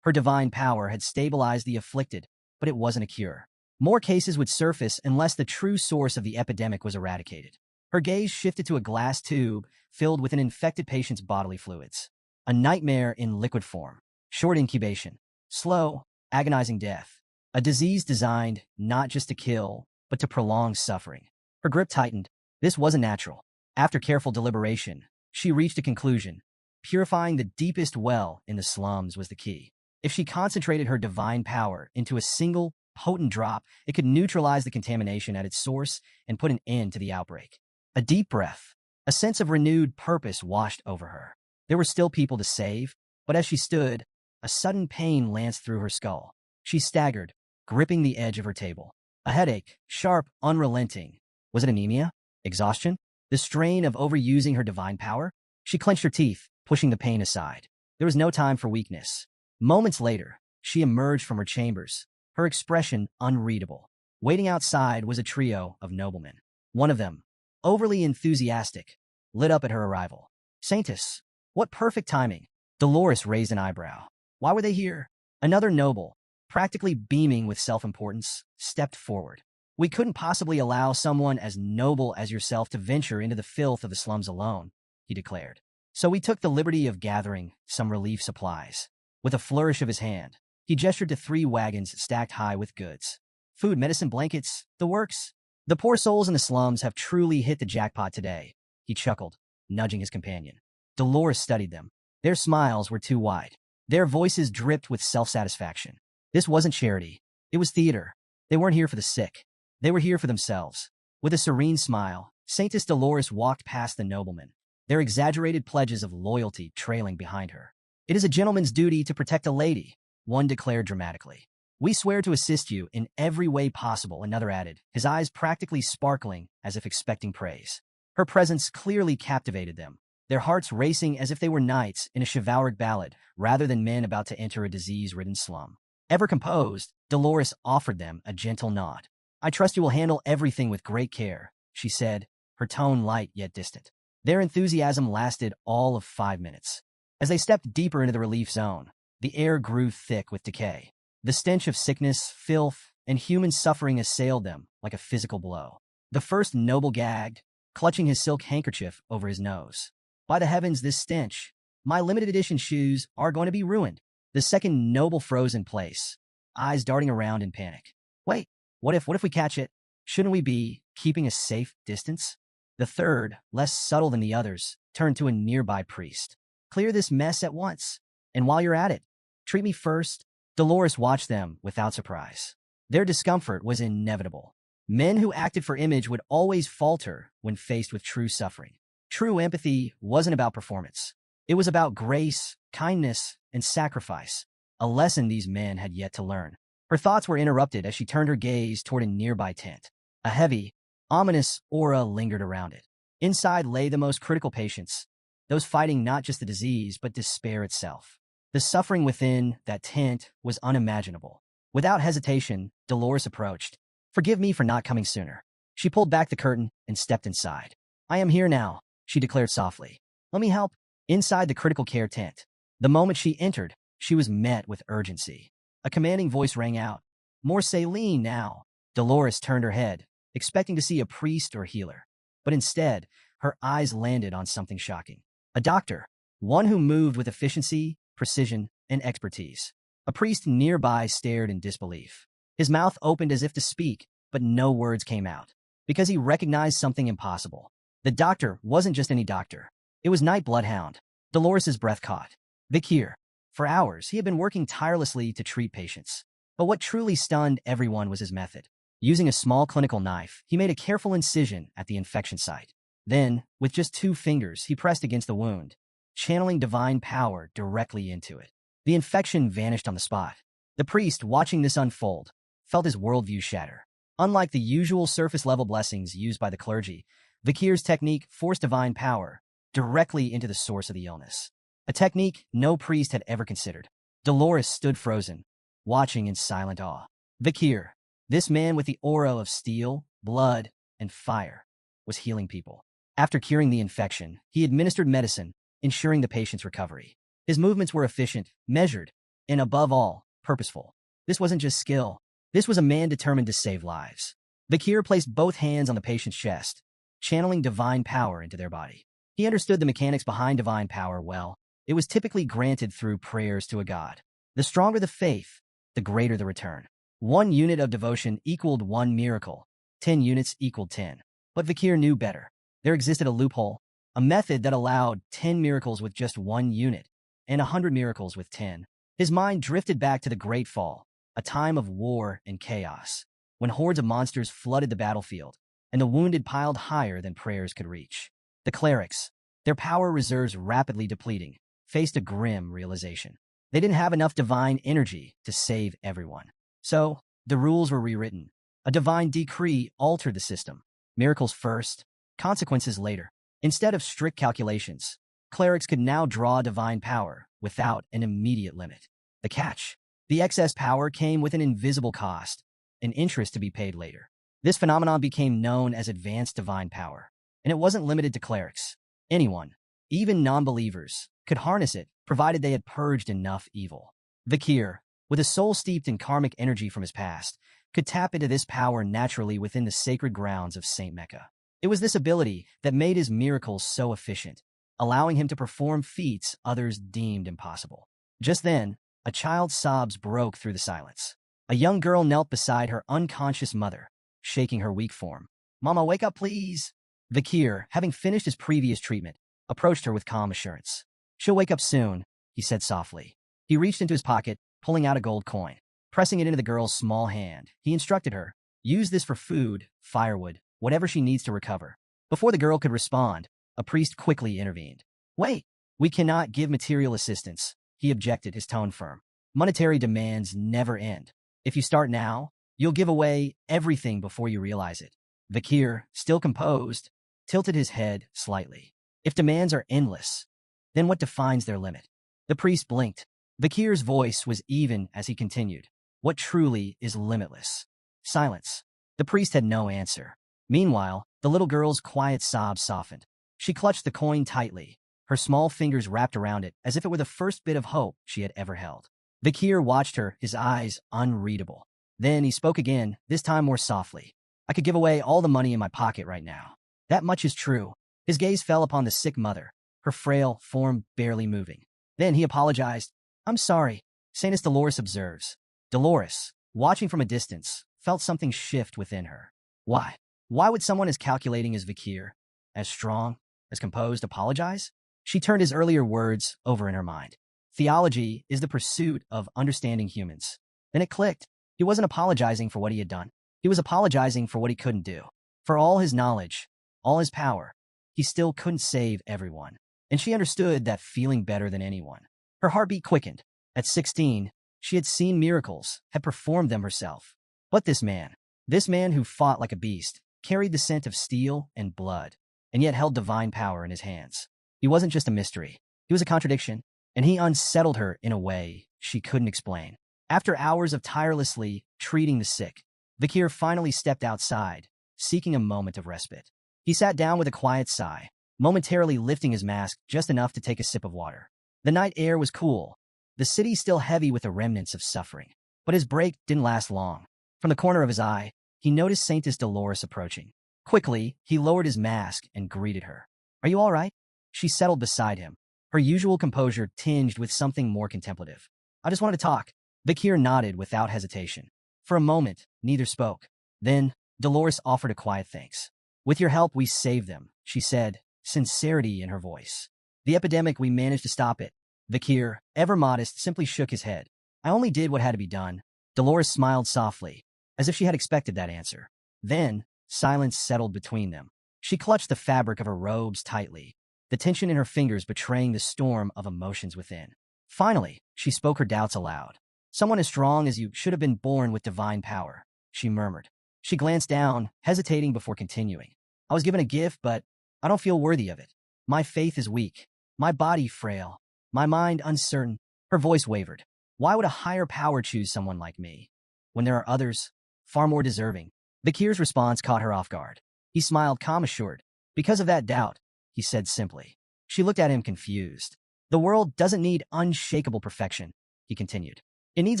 Her divine power had stabilized the afflicted, but it wasn't a cure. More cases would surface unless the true source of the epidemic was eradicated. Her gaze shifted to a glass tube filled with an infected patient's bodily fluids. A nightmare in liquid form. Short incubation. Slow, agonizing death. A disease designed not just to kill, but to prolong suffering. Her grip tightened. This wasn't natural. After careful deliberation, she reached a conclusion. Purifying the deepest well in the slums was the key. If she concentrated her divine power into a single, potent drop, it could neutralize the contamination at its source and put an end to the outbreak. A deep breath, a sense of renewed purpose washed over her. There were still people to save, but as she stood, a sudden pain lanced through her skull. She staggered, gripping the edge of her table. A headache, sharp, unrelenting. Was it anemia? Exhaustion? The strain of overusing her divine power? She clenched her teeth, pushing the pain aside. There was no time for weakness. Moments later, she emerged from her chambers, her expression unreadable. Waiting outside was a trio of noblemen. One of them, overly enthusiastic, lit up at her arrival. Saintess, what perfect timing. Dolores raised an eyebrow. Why were they here? Another noble, practically beaming with self-importance, stepped forward. We couldn't possibly allow someone as noble as yourself to venture into the filth of the slums alone, he declared. So we took the liberty of gathering some relief supplies. With a flourish of his hand, he gestured to 3 wagons stacked high with goods. Food, medicine, blankets, the works. The poor souls in the slums have truly hit the jackpot today, he chuckled, nudging his companion. Dolores studied them. Their smiles were too wide. Their voices dripped with self-satisfaction. This wasn't charity. It was theater. They weren't here for the sick. They were here for themselves. With a serene smile, Saintess Dolores walked past the noblemen, their exaggerated pledges of loyalty trailing behind her. It is a gentleman's duty to protect a lady, one declared dramatically. We swear to assist you in every way possible, another added, his eyes practically sparkling as if expecting praise. Her presence clearly captivated them, their hearts racing as if they were knights in a chivalric ballad rather than men about to enter a disease-ridden slum. Ever composed, Dolores offered them a gentle nod. I trust you will handle everything with great care, she said, her tone light yet distant. Their enthusiasm lasted all of 5 minutes. As they stepped deeper into the relief zone, the air grew thick with decay. The stench of sickness, filth, and human suffering assailed them like a physical blow. The first noble gagged, clutching his silk handkerchief over his nose. By the heavens, this stench. My limited edition shoes are going to be ruined. The second noble froze in place, eyes darting around in panic. Wait, what if we catch it? Shouldn't we be keeping a safe distance? The third, less subtle than the others, turned to a nearby priest. Clear this mess at once. And while you're at it, treat me first. Dolores watched them without surprise. Their discomfort was inevitable. Men who acted for image would always falter when faced with true suffering. True empathy wasn't about performance. It was about grace, kindness, and sacrifice, a lesson these men had yet to learn. Her thoughts were interrupted as she turned her gaze toward a nearby tent. A heavy, ominous aura lingered around it. Inside lay the most critical patients, those fighting not just the disease but despair itself. The suffering within that tent was unimaginable. Without hesitation, Dolores approached. Forgive me for not coming sooner. She pulled back the curtain and stepped inside. I am here now, she declared softly. Let me help. Inside the critical care tent, the moment she entered, she was met with urgency. A commanding voice rang out. More saline now. Dolores turned her head, expecting to see a priest or healer. But instead, her eyes landed on something shocking. A doctor, one who moved with efficiency, precision, and expertise. A priest nearby stared in disbelief. His mouth opened as if to speak, but no words came out, because he recognized something impossible. The doctor wasn't just any doctor. It was Night Bloodhound. Dolores's breath caught. Vikir. For hours, he had been working tirelessly to treat patients. But what truly stunned everyone was his method. Using a small clinical knife, he made a careful incision at the infection site. Then, with just 2 fingers, he pressed against the wound, channeling divine power directly into it. The infection vanished on the spot. The priest, watching this unfold, felt his worldview shatter. Unlike the usual surface-level blessings used by the clergy, Vikir's technique forced divine power directly into the source of the illness. A technique no priest had ever considered. Dolores stood frozen, watching in silent awe. Vikir, this man with the aura of steel, blood, and fire, was healing people. After curing the infection, he administered medicine, ensuring the patient's recovery. His movements were efficient, measured, and above all, purposeful. This wasn't just skill. This was a man determined to save lives. Vikir placed both hands on the patient's chest, channeling divine power into their body. He understood the mechanics behind divine power well. It was typically granted through prayers to a god. The stronger the faith, the greater the return. 1 unit of devotion equaled 1 miracle. 10 units equaled 10. But Vikir knew better. There existed a loophole, a method that allowed 10 miracles with just 1 unit, and 100 miracles with 10. His mind drifted back to the Great Fall, a time of war and chaos, when hordes of monsters flooded the battlefield, and the wounded piled higher than prayers could reach. The clerics, their power reserves rapidly depleting, faced a grim realization. They didn't have enough divine energy to save everyone. So, the rules were rewritten. A divine decree altered the system. Miracles first, consequences later. Instead of strict calculations, clerics could now draw divine power without an immediate limit. The catch: the excess power came with an invisible cost, an interest to be paid later. This phenomenon became known as advanced divine power, and it wasn't limited to clerics. Anyone, even non-believers, could harness it, provided they had purged enough evil. Vakir, with a soul steeped in karmic energy from his past, could tap into this power naturally within the sacred grounds of Saint Mecca. It was this ability that made his miracles so efficient, allowing him to perform feats others deemed impossible. Just then, a child's sobs broke through the silence. A young girl knelt beside her unconscious mother, shaking her weak form. "Mama, wake up, please." Vakir, having finished his previous treatment, approached her with calm assurance. "She'll wake up soon," he said softly. He reached into his pocket, pulling out a gold coin. Pressing it into the girl's small hand, he instructed her, "Use this for food, firewood, whatever she needs to recover." Before the girl could respond, a priest quickly intervened. "Wait, we cannot give material assistance," he objected, his tone firm. "Monetary demands never end. If you start now, you'll give away everything before you realize it." Vakir, still composed, tilted his head slightly. "If demands are endless, then what defines their limit?" The priest blinked. Vakir's voice was even as he continued. "What truly is limitless?" Silence. The priest had no answer. Meanwhile, the little girl's quiet sobs softened. She clutched the coin tightly, her small fingers wrapped around it as if it were the first bit of hope she had ever held. Vakir watched her, his eyes unreadable. Then he spoke again, this time more softly. "I could give away all the money in my pocket right now. That much is true." His gaze fell upon the sick mother, her frail form barely moving. Then he apologized. "I'm sorry," Saintess Dolores observes. Dolores, watching from a distance, felt something shift within her. Why? Why would someone as calculating as Vakir, as strong, as composed, apologize? She turned his earlier words over in her mind. Theology is the pursuit of understanding humans. Then it clicked. He wasn't apologizing for what he had done. He was apologizing for what he couldn't do. For all his knowledge, all his power, he still couldn't save everyone. And she understood that feeling better than anyone. Her heartbeat quickened. At 16, she had seen miracles, had performed them herself. But this man who fought like a beast, carried the scent of steel and blood, and yet held divine power in his hands. He wasn't just a mystery. He was a contradiction, and he unsettled her in a way she couldn't explain. After hours of tirelessly treating the sick, Vakir finally stepped outside, seeking a moment of respite. He sat down with a quiet sigh, momentarily lifting his mask just enough to take a sip of water. The night air was cool, the city still heavy with the remnants of suffering. But his break didn't last long. From the corner of his eye, he noticed Saintess Dolores approaching. Quickly, he lowered his mask and greeted her. "Are you all right?" She settled beside him, her usual composure tinged with something more contemplative. "I just wanted to talk." Vakir nodded without hesitation. For a moment, neither spoke. Then, Dolores offered a quiet thanks. "With your help, we saved them," she said, sincerity in her voice. "The epidemic, we managed to stop it." Vakir, ever modest, simply shook his head. "I only did what had to be done." Dolores smiled softly, as if she had expected that answer. Then, silence settled between them. She clutched the fabric of her robes tightly, the tension in her fingers betraying the storm of emotions within. Finally, she spoke her doubts aloud. "Someone as strong as you should have been born with divine power," she murmured. She glanced down, hesitating before continuing. "I was given a gift, but I don't feel worthy of it. My faith is weak, my body frail, my mind uncertain." Her voice wavered. "Why would a higher power choose someone like me, when there are others, far more deserving?" Vakir's response caught her off guard. He smiled, calm assured. "Because of that doubt," he said simply. She looked at him confused. "The world doesn't need unshakable perfection," he continued. "It needs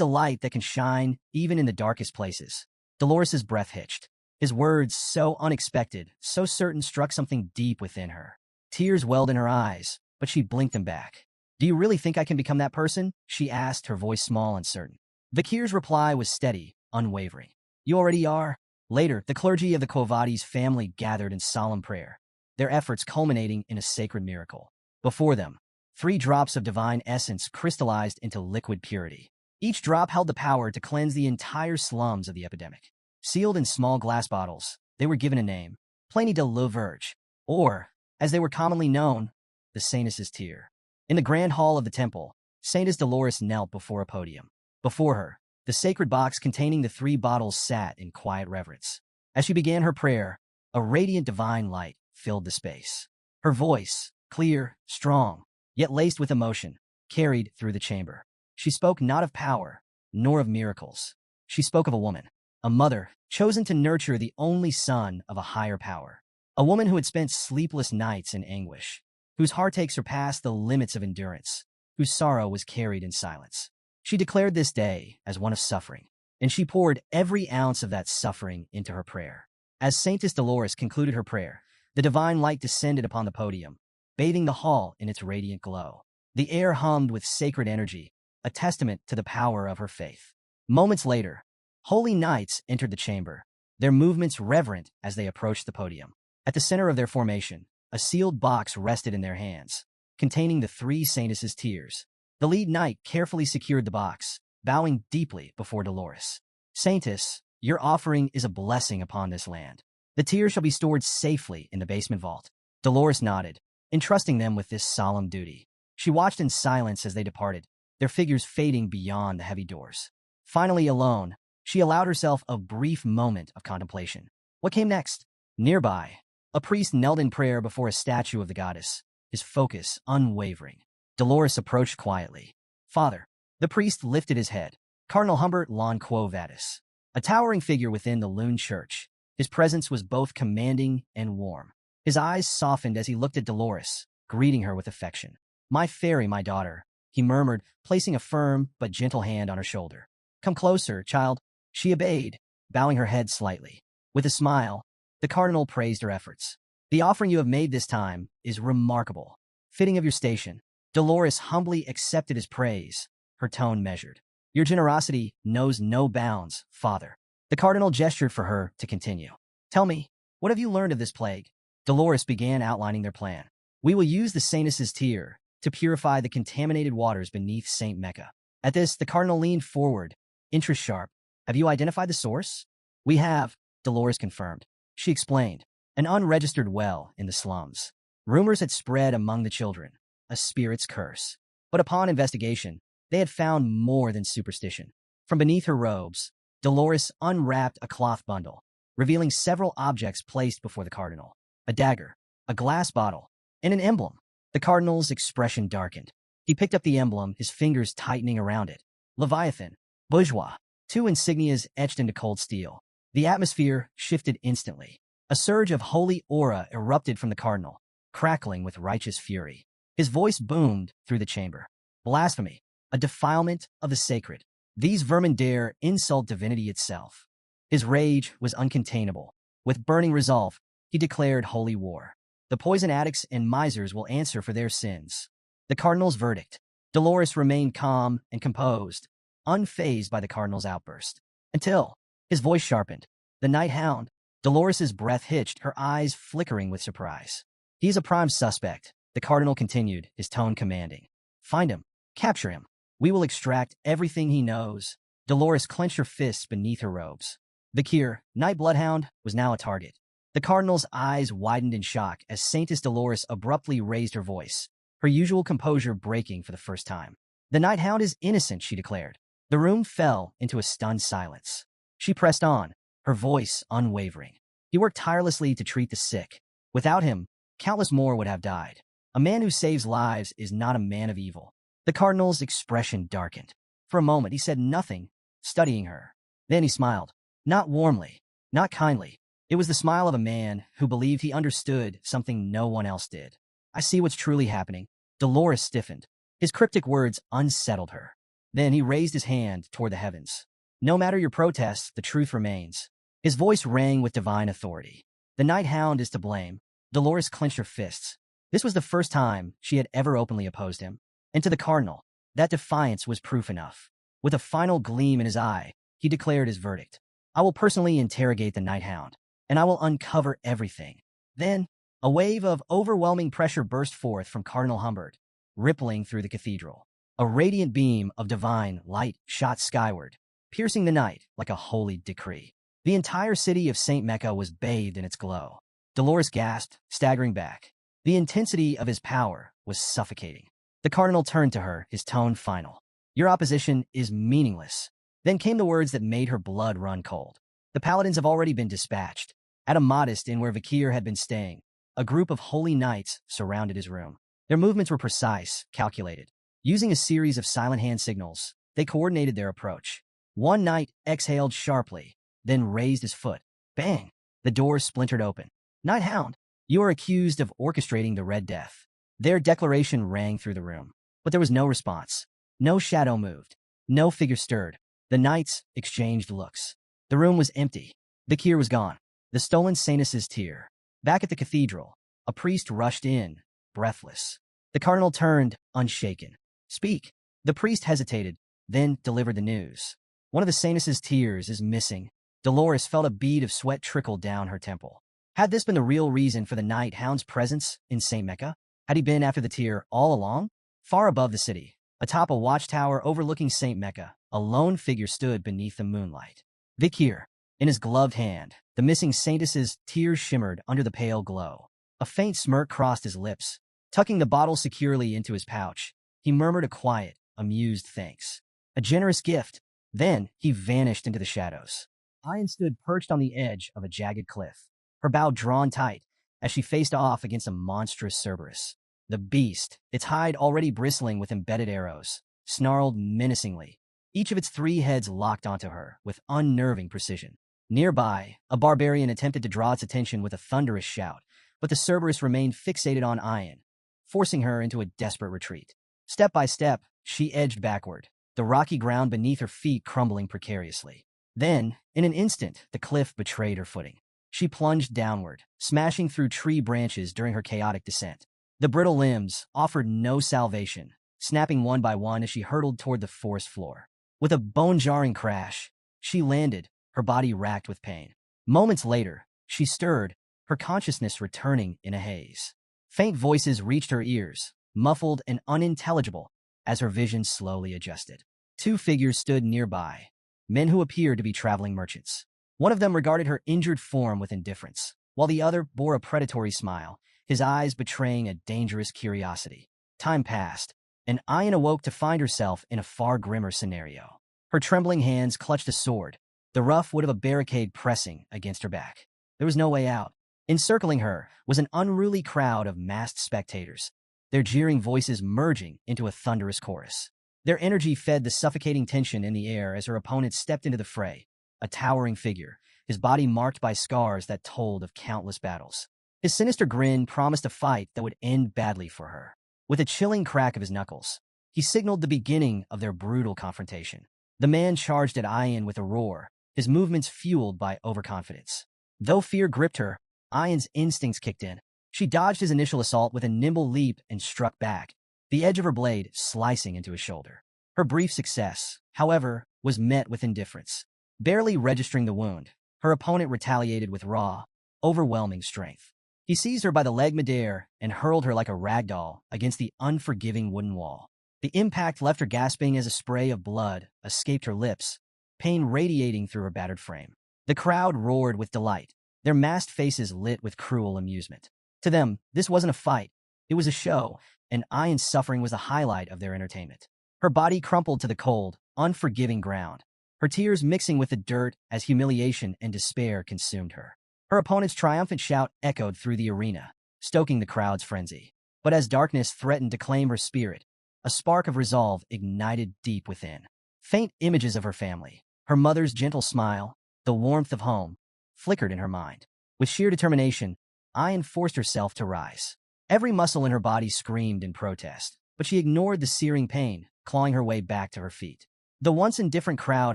a light that can shine even in the darkest places." Dolores's breath hitched. His words, so unexpected, so certain, struck something deep within her. Tears welled in her eyes, but she blinked them back. "Do you really think I can become that person?" she asked, her voice small and certain. Vakir's reply was steady, unwavering. "You already are." Later, the clergy of the Quavadi's family gathered in solemn prayer, their efforts culminating in a sacred miracle. Before them, 3 drops of divine essence crystallized into liquid purity. Each drop held the power to cleanse the entire slums of the epidemic. Sealed in small glass bottles, they were given a name, Pliny de la Verge, or, as they were commonly known, the Saintess's Tear. In the grand hall of the temple, Saintess Dolores knelt before a podium. Before her, the sacred box containing the 3 bottles sat in quiet reverence. As she began her prayer, a radiant divine light filled the space. Her voice, clear, strong, yet laced with emotion, carried through the chamber. She spoke not of power, nor of miracles. She spoke of a woman, a mother, chosen to nurture the only son of a higher power. A woman who had spent sleepless nights in anguish, whose heartache surpassed the limits of endurance, whose sorrow was carried in silence. She declared this day as one of suffering, and she poured every ounce of that suffering into her prayer. As Saintess Dolores concluded her prayer, the divine light descended upon the podium, bathing the hall in its radiant glow. The air hummed with sacred energy, a testament to the power of her faith. Moments later, holy knights entered the chamber, their movements reverent as they approached the podium. At the center of their formation, a sealed box rested in their hands, containing the three saintesses' tears. The lead knight carefully secured the box, bowing deeply before Dolores. Saintess, your offering is a blessing upon this land. The tears shall be stored safely in the basement vault. Dolores nodded, entrusting them with this solemn duty. She watched in silence as they departed, their figures fading beyond the heavy doors. Finally alone, she allowed herself a brief moment of contemplation. What came next? Nearby, a priest knelt in prayer before a statue of the goddess, his focus unwavering. Dolores approached quietly. Father. The priest lifted his head. Cardinal Humbert Lon Quo Vadis, a towering figure within the Loon Church. His presence was both commanding and warm. His eyes softened as he looked at Dolores, greeting her with affection. My fairy, my daughter, he murmured, placing a firm but gentle hand on her shoulder. Come closer, child. She obeyed, bowing her head slightly. With a smile, the cardinal praised her efforts. The offering you have made this time is remarkable, fitting of your station. Dolores humbly accepted his praise, her tone measured. Your generosity knows no bounds, Father. The cardinal gestured for her to continue. Tell me, what have you learned of this plague? Dolores began outlining their plan. We will use the saintess's tear to purify the contaminated waters beneath St. Mecca. At this, the cardinal leaned forward, interest sharp. Have you identified the source? We have, Dolores confirmed. She explained. An unregistered well in the slums. Rumors had spread among the children. A spirit's curse. But upon investigation, they had found more than superstition. From beneath her robes, Dolores unwrapped a cloth bundle, revealing several objects placed before the cardinal. A dagger, a glass bottle, and an emblem. The cardinal's expression darkened. He picked up the emblem, his fingers tightening around it. Leviathan, bourgeois, two insignias etched into cold steel. The atmosphere shifted instantly. A surge of holy aura erupted from the cardinal, crackling with righteous fury. His voice boomed through the chamber. Blasphemy, a defilement of the sacred. These vermin dare insult divinity itself. His rage was uncontainable. With burning resolve, he declared holy war. The poison addicts and misers will answer for their sins. The cardinal's verdict. Dolores remained calm and composed, unfazed by the cardinal's outburst. Until his voice sharpened. The night hound. Dolores's breath hitched, her eyes flickering with surprise. He is a prime suspect, the cardinal continued, his tone commanding. Find him. Capture him. We will extract everything he knows. Dolores clenched her fists beneath her robes. Vakir, Night Bloodhound, was now a target. The cardinal's eyes widened in shock as Saintess Dolores abruptly raised her voice, her usual composure breaking for the first time. The Night Hound is innocent, she declared. The room fell into a stunned silence. She pressed on, her voice unwavering. He worked tirelessly to treat the sick. Without him, countless more would have died. A man who saves lives is not a man of evil. The cardinal's expression darkened. For a moment, he said nothing, studying her. Then he smiled. Not warmly, not kindly. It was the smile of a man who believed he understood something no one else did. I see what's truly happening. Dolores stiffened. His cryptic words unsettled her. Then he raised his hand toward the heavens. No matter your protests, the truth remains. His voice rang with divine authority. The Night Hound is to blame. Dolores clenched her fists. This was the first time she had ever openly opposed him. And to the cardinal, that defiance was proof enough. With a final gleam in his eye, he declared his verdict. I will personally interrogate the Night Hound, and I will uncover everything. Then, a wave of overwhelming pressure burst forth from Cardinal Humbert, rippling through the cathedral. A radiant beam of divine light shot skyward, piercing the night like a holy decree. The entire city of St. Mecca was bathed in its glow. Dolores gasped, staggering back. The intensity of his power was suffocating. The cardinal turned to her, his tone final. Your opposition is meaningless. Then came the words that made her blood run cold. The paladins have already been dispatched. At a modest inn where Vakir had been staying, a group of holy knights surrounded his room. Their movements were precise, calculated. Using a series of silent hand signals, they coordinated their approach. One knight exhaled sharply, then raised his foot. Bang! The door splintered open. Knight Hound, you are accused of orchestrating the Red Death. Their declaration rang through the room, but there was no response. No shadow moved. No figure stirred. The knights exchanged looks. The room was empty. The cure was gone. The stolen Sainus' tear. Back at the cathedral, a priest rushed in, breathless. The cardinal turned, unshaken. Speak. The priest hesitated, then delivered the news. One of the Sainus' tears is missing. Dolores felt a bead of sweat trickle down her temple. Had this been the real reason for the Night Hound's presence in St. Mecca? Had he been after the tear all along? Far above the city, atop a watchtower overlooking St. Mecca, a lone figure stood beneath the moonlight. Vikir. In his gloved hand, the missing Saintus' tears shimmered under the pale glow. A faint smirk crossed his lips. Tucking the bottle securely into his pouch, he murmured a quiet, amused thanks. A generous gift. Then he vanished into the shadows. Ayan stood perched on the edge of a jagged cliff, her bow drawn tight as she faced off against a monstrous Cerberus. The beast, its hide already bristling with embedded arrows, snarled menacingly. Each of its 3 heads locked onto her with unnerving precision. Nearby, a barbarian attempted to draw its attention with a thunderous shout, but the Cerberus remained fixated on Ayan, forcing her into a desperate retreat. Step by step, she edged backward, the rocky ground beneath her feet crumbling precariously. Then, in an instant, the cliff betrayed her footing. She plunged downward, smashing through tree branches during her chaotic descent. The brittle limbs offered no salvation, snapping one by one as she hurtled toward the forest floor. With a bone-jarring crash, she landed, her body racked with pain. Moments later, she stirred, her consciousness returning in a haze. Faint voices reached her ears, muffled and unintelligible, as her vision slowly adjusted. 2 figures stood nearby, men who appeared to be traveling merchants. One of them regarded her injured form with indifference, while the other bore a predatory smile, his eyes betraying a dangerous curiosity. Time passed, and Ayan awoke to find herself in a far grimmer scenario. Her trembling hands clutched a sword, the rough wood of a barricade pressing against her back. There was no way out. Encircling her was an unruly crowd of masked spectators, their jeering voices merging into a thunderous chorus. Their energy fed the suffocating tension in the air as her opponent stepped into the fray, a towering figure, his body marked by scars that told of countless battles. His sinister grin promised a fight that would end badly for her. With a chilling crack of his knuckles, he signaled the beginning of their brutal confrontation. The man charged at Ayan with a roar, his movements fueled by overconfidence. Though fear gripped her, Ayan's instincts kicked in. She dodged his initial assault with a nimble leap and struck back, the edge of her blade slicing into his shoulder. Her brief success, however, was met with indifference. Barely registering the wound, her opponent retaliated with raw, overwhelming strength. He seized her by the leg midair and hurled her like a rag doll against the unforgiving wooden wall. The impact left her gasping as a spray of blood escaped her lips, pain radiating through her battered frame. The crowd roared with delight, their masked faces lit with cruel amusement. To them, this wasn't a fight. It was a show, and Ayan's suffering was the highlight of their entertainment. Her body crumpled to the cold, unforgiving ground, her tears mixing with the dirt as humiliation and despair consumed her. Her opponent's triumphant shout echoed through the arena, stoking the crowd's frenzy. But as darkness threatened to claim her spirit, a spark of resolve ignited deep within. Faint images of her family, her mother's gentle smile, the warmth of home, flickered in her mind. With sheer determination, Ayan forced herself to rise. Every muscle in her body screamed in protest, but she ignored the searing pain, clawing her way back to her feet. The once indifferent crowd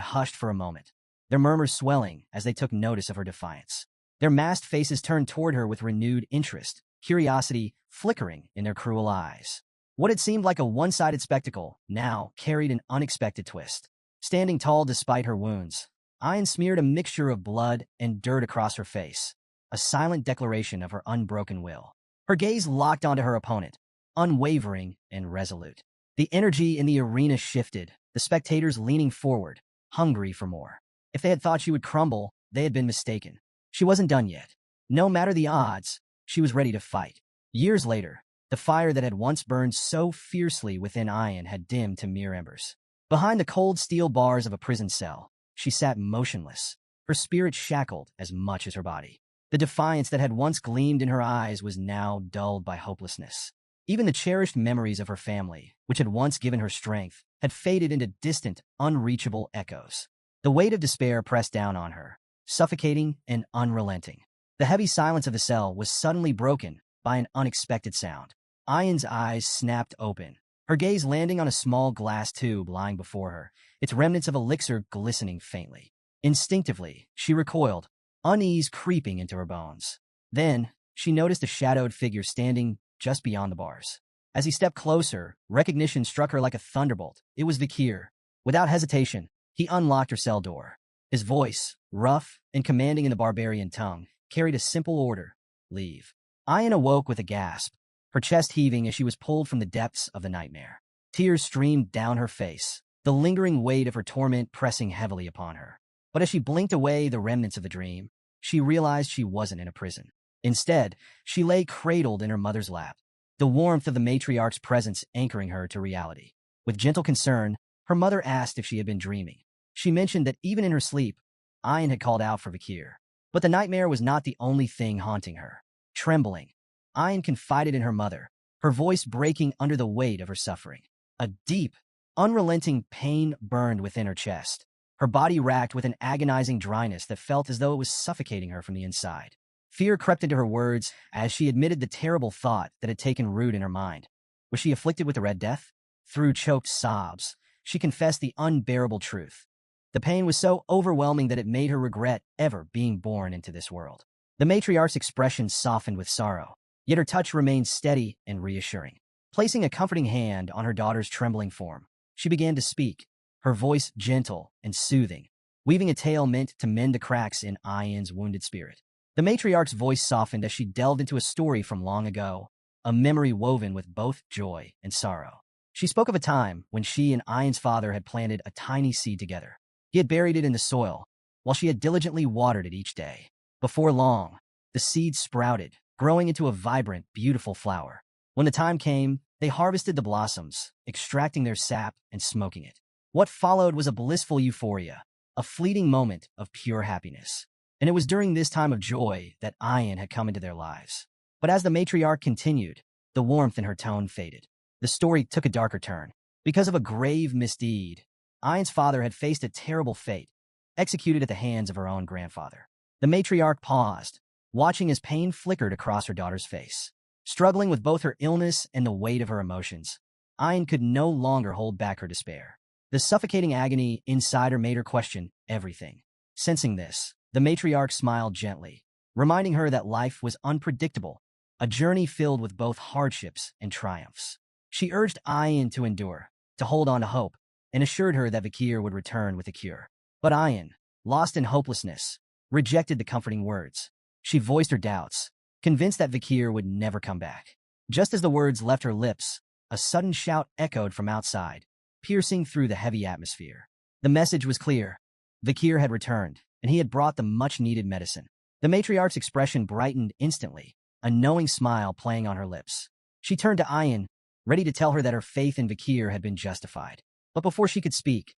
hushed for a moment, their murmurs swelling as they took notice of her defiance. Their masked faces turned toward her with renewed interest, curiosity flickering in their cruel eyes. What had seemed like a one-sided spectacle now carried an unexpected twist. Standing tall despite her wounds, Ayan smeared a mixture of blood and dirt across her face, a silent declaration of her unbroken will. Her gaze locked onto her opponent, unwavering and resolute. The energy in the arena shifted, the spectators leaning forward, hungry for more. If they had thought she would crumble, they had been mistaken. She wasn't done yet. No matter the odds, she was ready to fight. Years later, the fire that had once burned so fiercely within Ayan had dimmed to mere embers. Behind the cold steel bars of a prison cell, she sat motionless, her spirit shackled as much as her body. The defiance that had once gleamed in her eyes was now dulled by hopelessness. Even the cherished memories of her family, which had once given her strength, had faded into distant, unreachable echoes. The weight of despair pressed down on her, suffocating and unrelenting. The heavy silence of the cell was suddenly broken by an unexpected sound. Ayan's eyes snapped open, her gaze landing on a small glass tube lying before her, its remnants of elixir glistening faintly. Instinctively, she recoiled, unease creeping into her bones. Then, she noticed a shadowed figure standing just beyond the bars. As he stepped closer, recognition struck her like a thunderbolt. It was Vakir. Without hesitation, he unlocked her cell door. His voice, rough and commanding in the barbarian tongue, carried a simple order: leave. Ayan awoke with a gasp, her chest heaving as she was pulled from the depths of the nightmare. Tears streamed down her face, the lingering weight of her torment pressing heavily upon her. But as she blinked away the remnants of the dream, she realized she wasn't in a prison. Instead, she lay cradled in her mother's lap, the warmth of the matriarch's presence anchoring her to reality. With gentle concern, her mother asked if she had been dreaming. She mentioned that even in her sleep, Ayan had called out for Vakir. But the nightmare was not the only thing haunting her. Trembling, Ayan confided in her mother, her voice breaking under the weight of her suffering. A deep, unrelenting pain burned within her chest, her body racked with an agonizing dryness that felt as though it was suffocating her from the inside. Fear crept into her words as she admitted the terrible thought that had taken root in her mind. Was she afflicted with the Red Death? Through choked sobs, she confessed the unbearable truth. The pain was so overwhelming that it made her regret ever being born into this world. The matriarch's expression softened with sorrow, yet her touch remained steady and reassuring. Placing a comforting hand on her daughter's trembling form, she began to speak, her voice gentle and soothing, weaving a tale meant to mend the cracks in Ayan's wounded spirit. The matriarch's voice softened as she delved into a story from long ago, a memory woven with both joy and sorrow. She spoke of a time when she and Ayan's father had planted a tiny seed together. He had buried it in the soil, while she had diligently watered it each day. Before long, the seed sprouted, growing into a vibrant, beautiful flower. When the time came, they harvested the blossoms, extracting their sap and smoking it. What followed was a blissful euphoria, a fleeting moment of pure happiness. And it was during this time of joy that Ayan had come into their lives. But as the matriarch continued, the warmth in her tone faded. The story took a darker turn. Because of a grave misdeed, Ayan's father had faced a terrible fate, executed at the hands of her own grandfather. The matriarch paused, watching as pain flickered across her daughter's face. Struggling with both her illness and the weight of her emotions, Ayan could no longer hold back her despair. The suffocating agony inside her made her question everything. Sensing this, the matriarch smiled gently, reminding her that life was unpredictable, a journey filled with both hardships and triumphs. She urged Ayan to endure, to hold on to hope, and assured her that Vakir would return with a cure. But Ayan, lost in hopelessness, rejected the comforting words. She voiced her doubts, convinced that Vakir would never come back. Just as the words left her lips, a sudden shout echoed from outside, piercing through the heavy atmosphere. The message was clear. Vakir had returned, and he had brought the much-needed medicine. The matriarch's expression brightened instantly, a knowing smile playing on her lips. She turned to Ayan, ready to tell her that her faith in Vakir had been justified. But before she could speak,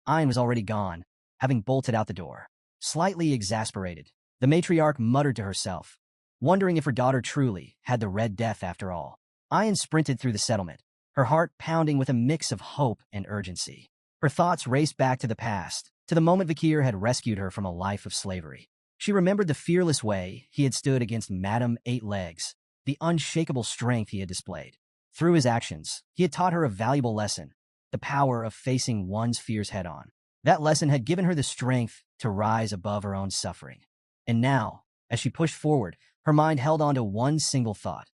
Ayan was already gone, having bolted out the door. Slightly exasperated, the matriarch muttered to herself, wondering if her daughter truly had the Red Death after all. Ayan sprinted through the settlement, her heart pounding with a mix of hope and urgency. Her thoughts raced back to the past, to the moment Vakir had rescued her from a life of slavery. She remembered the fearless way he had stood against Madame Eight Legs, the unshakable strength he had displayed. Through his actions, he had taught her a valuable lesson, the power of facing one's fears head-on. That lesson had given her the strength to rise above her own suffering. And now, as she pushed forward, her mind held on to one single thought.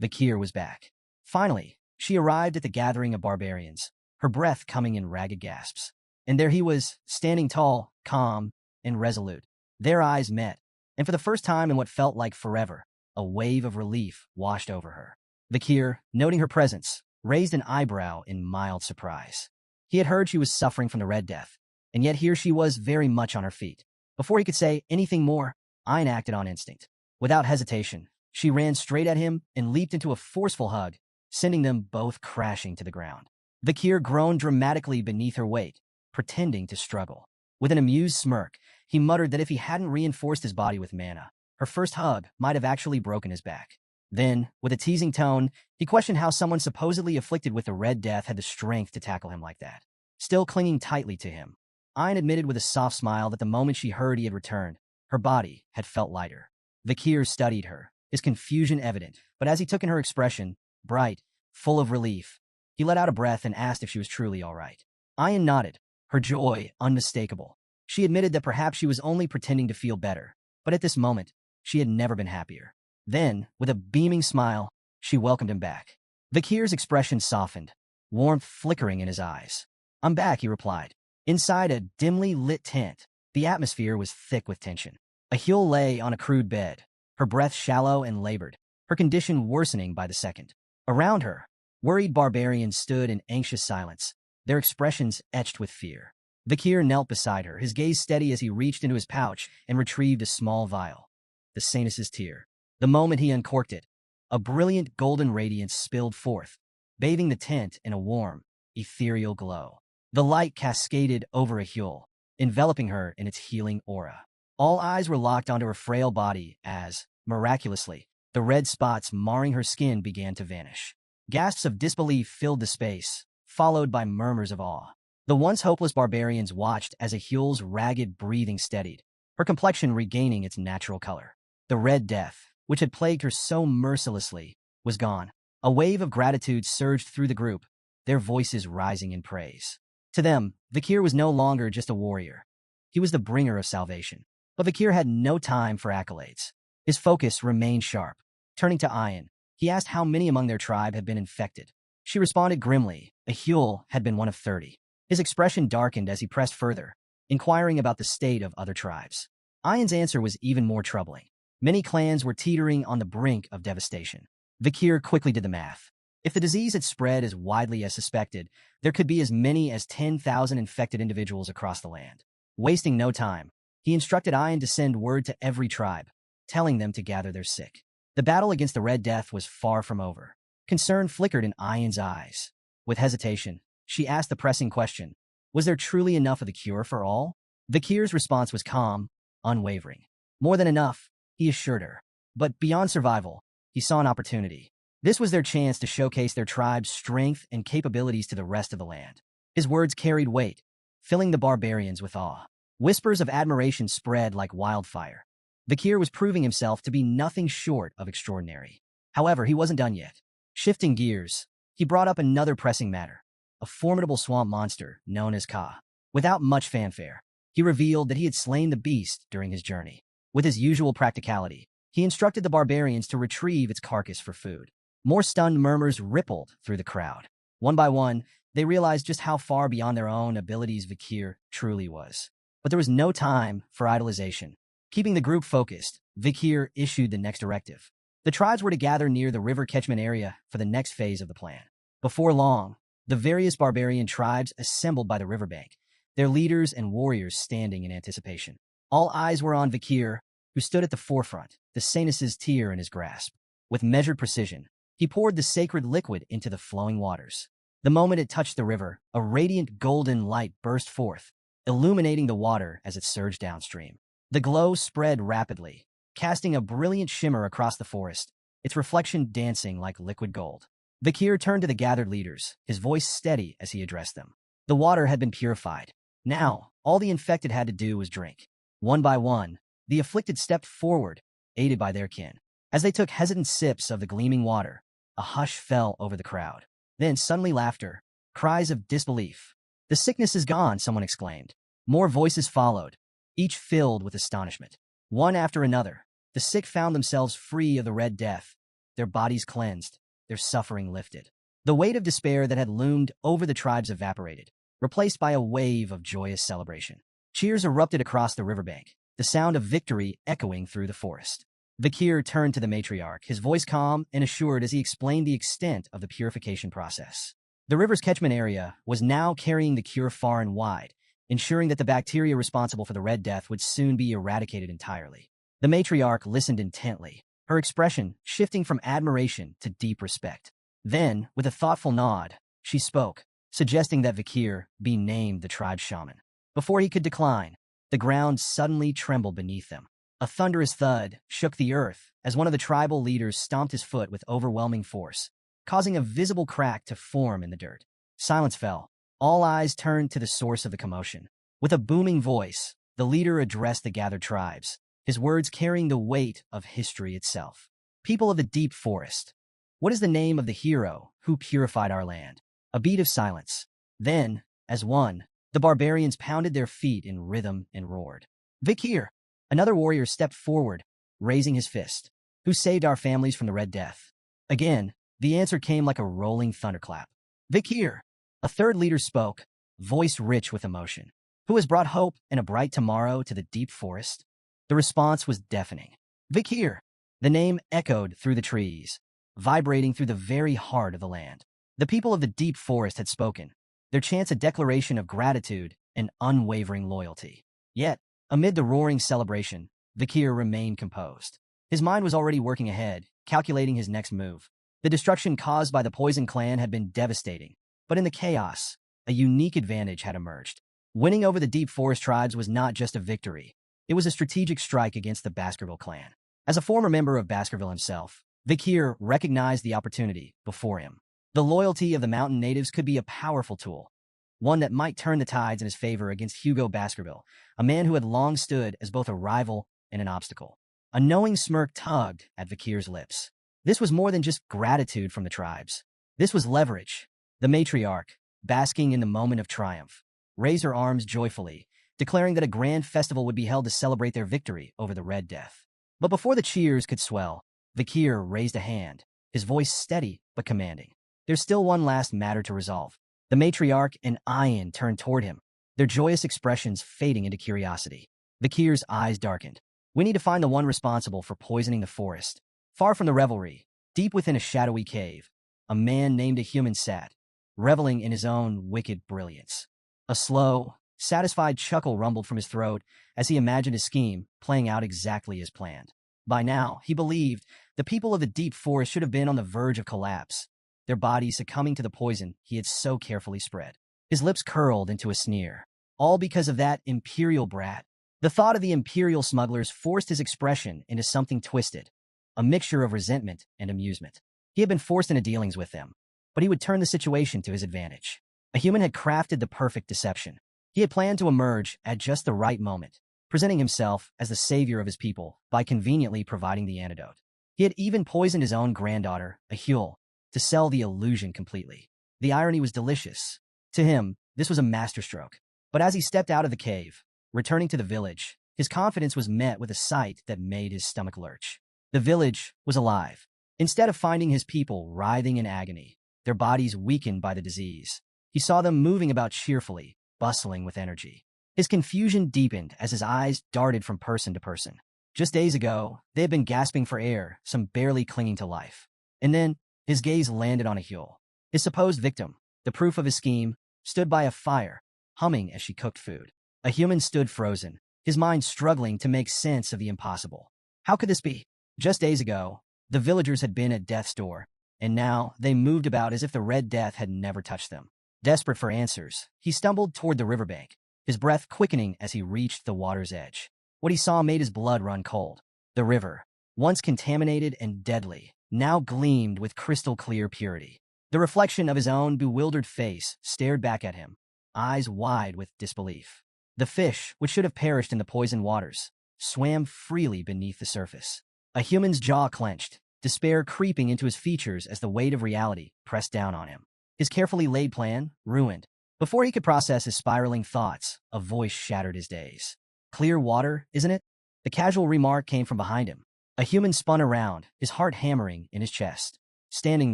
Vakir was back. Finally, she arrived at the gathering of barbarians, her breath coming in ragged gasps. And there he was, standing tall, calm, and resolute. Their eyes met, and for the first time in what felt like forever, a wave of relief washed over her. Vakir, noting her presence, raised an eyebrow in mild surprise. He had heard she was suffering from the Red Death, and yet here she was very much on her feet. Before he could say anything more, Ayan acted on instinct. Without hesitation, she ran straight at him and leaped into a forceful hug, sending them both crashing to the ground. Vakir groaned dramatically beneath her weight, pretending to struggle. With an amused smirk, he muttered that if he hadn't reinforced his body with mana, Her first hug might have actually broken his back. Then, with a teasing tone, he questioned how someone supposedly afflicted with the Red Death had the strength to tackle him like that. Still clinging tightly to him, Ayn admitted with a soft smile that the moment she heard he had returned, her body had felt lighter. Vakir studied her, his confusion evident, but as he took in her expression, bright, full of relief, he let out a breath and asked if she was truly all right. Ayn nodded, her joy unmistakable. She admitted that perhaps she was only pretending to feel better, but at this moment, she had never been happier. Then, with a beaming smile, she welcomed him back. Vakir's expression softened, warmth flickering in his eyes. "I'm back," he replied. Inside a dimly lit tent, the atmosphere was thick with tension. Yahello lay on a crude bed, her breath shallow and labored, her condition worsening by the second. Around her, worried barbarians stood in anxious silence, their expressions etched with fear. Vakir knelt beside her, his gaze steady as he reached into his pouch and retrieved a small vial. The Sanus's tear. The moment he uncorked it, a brilliant golden radiance spilled forth, bathing the tent in a warm, ethereal glow. The light cascaded over Yahello, enveloping her in its healing aura. All eyes were locked onto her frail body as, miraculously, the red spots marring her skin began to vanish. Gasps of disbelief filled the space, followed by murmurs of awe. The once hopeless barbarians watched as Yahello's ragged breathing steadied, her complexion regaining its natural color. The Red Death, which had plagued her so mercilessly, was gone. A wave of gratitude surged through the group, their voices rising in praise. To them, Vakir was no longer just a warrior. He was the bringer of salvation. But Vakir had no time for accolades. His focus remained sharp. Turning to Ayn, he asked how many among their tribe had been infected. She responded grimly, Yahello had been one of 30. His expression darkened as he pressed further, inquiring about the state of other tribes. Ayn's answer was even more troubling. Many clans were teetering on the brink of devastation. Vakir quickly did the math. If the disease had spread as widely as suspected, there could be as many as 10,000 infected individuals across the land. Wasting no time, he instructed Ayn to send word to every tribe, telling them to gather their sick. The battle against the Red Death was far from over. Concern flickered in Ayn's eyes. With hesitation, she asked the pressing question, was there truly enough of the cure for all? Vakir's response was calm, unwavering. More than enough, he assured her. But beyond survival, he saw an opportunity. This was their chance to showcase their tribe's strength and capabilities to the rest of the land. His words carried weight, filling the barbarians with awe. Whispers of admiration spread like wildfire. Vakir was proving himself to be nothing short of extraordinary. However, he wasn't done yet. Shifting gears, he brought up another pressing matter, a formidable swamp monster known as Ka. Without much fanfare, he revealed that he had slain the beast during his journey. With his usual practicality, he instructed the barbarians to retrieve its carcass for food. More stunned murmurs rippled through the crowd. One by one, they realized just how far beyond their own abilities Vakir truly was. But there was no time for idolization. Keeping the group focused, Vakir issued the next directive. The tribes were to gather near the river catchment area for the next phase of the plan. Before long, the various barbarian tribes assembled by the riverbank, their leaders and warriors standing in anticipation. All eyes were on Vakir, who stood at the forefront, the Sanus's tear in his grasp. With measured precision, he poured the sacred liquid into the flowing waters. The moment it touched the river, a radiant golden light burst forth, illuminating the water as it surged downstream. The glow spread rapidly, casting a brilliant shimmer across the forest, its reflection dancing like liquid gold. Vakir turned to the gathered leaders, his voice steady as he addressed them. The water had been purified. Now, all the infected had to do was drink. One by one, the afflicted stepped forward, aided by their kin. As they took hesitant sips of the gleaming water, a hush fell over the crowd. Then suddenly laughter, cries of disbelief. "The sickness is gone," someone exclaimed. More voices followed, each filled with astonishment. One after another, the sick found themselves free of the Red Death, their bodies cleansed, their suffering lifted. The weight of despair that had loomed over the tribes evaporated, replaced by a wave of joyous celebration. Cheers erupted across the riverbank, the sound of victory echoing through the forest. Vakir turned to the matriarch, his voice calm and assured as he explained the extent of the purification process. The river's catchment area was now carrying the cure far and wide, ensuring that the bacteria responsible for the Red Death would soon be eradicated entirely. The matriarch listened intently, her expression shifting from admiration to deep respect. Then, with a thoughtful nod, she spoke, suggesting that Vakir be named the tribe's shaman. Before he could decline, the ground suddenly trembled beneath them. A thunderous thud shook the earth as one of the tribal leaders stomped his foot with overwhelming force, causing a visible crack to form in the dirt. Silence fell. All eyes turned to the source of the commotion. With a booming voice, the leader addressed the gathered tribes, his words carrying the weight of history itself. People of the deep forest, what is the name of the hero who purified our land? A beat of silence. Then, as one, the barbarians pounded their feet in rhythm and roared. Vikir! Another warrior stepped forward, raising his fist. Who saved our families from the Red Death? Again, the answer came like a rolling thunderclap. Vikir! A third leader spoke, voice rich with emotion. Who has brought hope and a bright tomorrow to the deep forest? The response was deafening. Vikir! The name echoed through the trees, vibrating through the very heart of the land. The people of the deep forest had spoken, their chants a declaration of gratitude and unwavering loyalty. Yet, amid the roaring celebration, Vikir remained composed. His mind was already working ahead, calculating his next move. The destruction caused by the Poison Clan had been devastating, but in the chaos, a unique advantage had emerged. Winning over the Deep Forest tribes was not just a victory. It was a strategic strike against the Baskerville clan. As a former member of Baskerville himself, Vikir recognized the opportunity before him. The loyalty of the mountain natives could be a powerful tool, one that might turn the tides in his favor against Hugo Baskerville, a man who had long stood as both a rival and an obstacle. A knowing smirk tugged at Vikir's lips. This was more than just gratitude from the tribes. This was leverage. The matriarch, basking in the moment of triumph, raised her arms joyfully, declaring that a grand festival would be held to celebrate their victory over the Red Death. But before the cheers could swell, Vikir raised a hand, his voice steady but commanding. There's still one last matter to resolve. The matriarch and Ayan turned toward him, their joyous expressions fading into curiosity. Vikir's eyes darkened. We need to find the one responsible for poisoning the forest. Far from the revelry, deep within a shadowy cave, a man named a human sat, reveling in his own wicked brilliance. A slow, satisfied chuckle rumbled from his throat as he imagined his scheme playing out exactly as planned. By now, he believed, the people of the deep forest should have been on the verge of collapse, their bodies succumbing to the poison he had so carefully spread. His lips curled into a sneer, all because of that imperial brat. The thought of the imperial smugglers forced his expression into something twisted, a mixture of resentment and amusement. He had been forced into dealings with them, but he would turn the situation to his advantage. A human had crafted the perfect deception. He had planned to emerge at just the right moment, presenting himself as the savior of his people by conveniently providing the antidote. He had even poisoned his own granddaughter, Yahello, to sell the illusion completely. The irony was delicious. To him, this was a masterstroke. But as he stepped out of the cave, returning to the village, his confidence was met with a sight that made his stomach lurch. The village was alive. Instead of finding his people writhing in agony, their bodies weakened by the disease, he saw them moving about cheerfully, bustling with energy. His confusion deepened as his eyes darted from person to person. Just days ago, they had been gasping for air, some barely clinging to life. And then, his gaze landed on Yahello. His supposed victim, the proof of his scheme, stood by a fire, humming as she cooked food. A human stood frozen, his mind struggling to make sense of the impossible. How could this be? Just days ago, the villagers had been at death's door, and now they moved about as if the Red Death had never touched them. Desperate for answers, he stumbled toward the riverbank, his breath quickening as he reached the water's edge. What he saw made his blood run cold. The river, once contaminated and deadly, now gleamed with crystal-clear purity. The reflection of his own bewildered face stared back at him, eyes wide with disbelief. The fish, which should have perished in the poisoned waters, swam freely beneath the surface. A human's jaw clenched, despair creeping into his features as the weight of reality pressed down on him. His carefully laid plan ruined. Before he could process his spiraling thoughts, a voice shattered his daze. Clear water, isn't it? The casual remark came from behind him. A human spun around, his heart hammering in his chest. Standing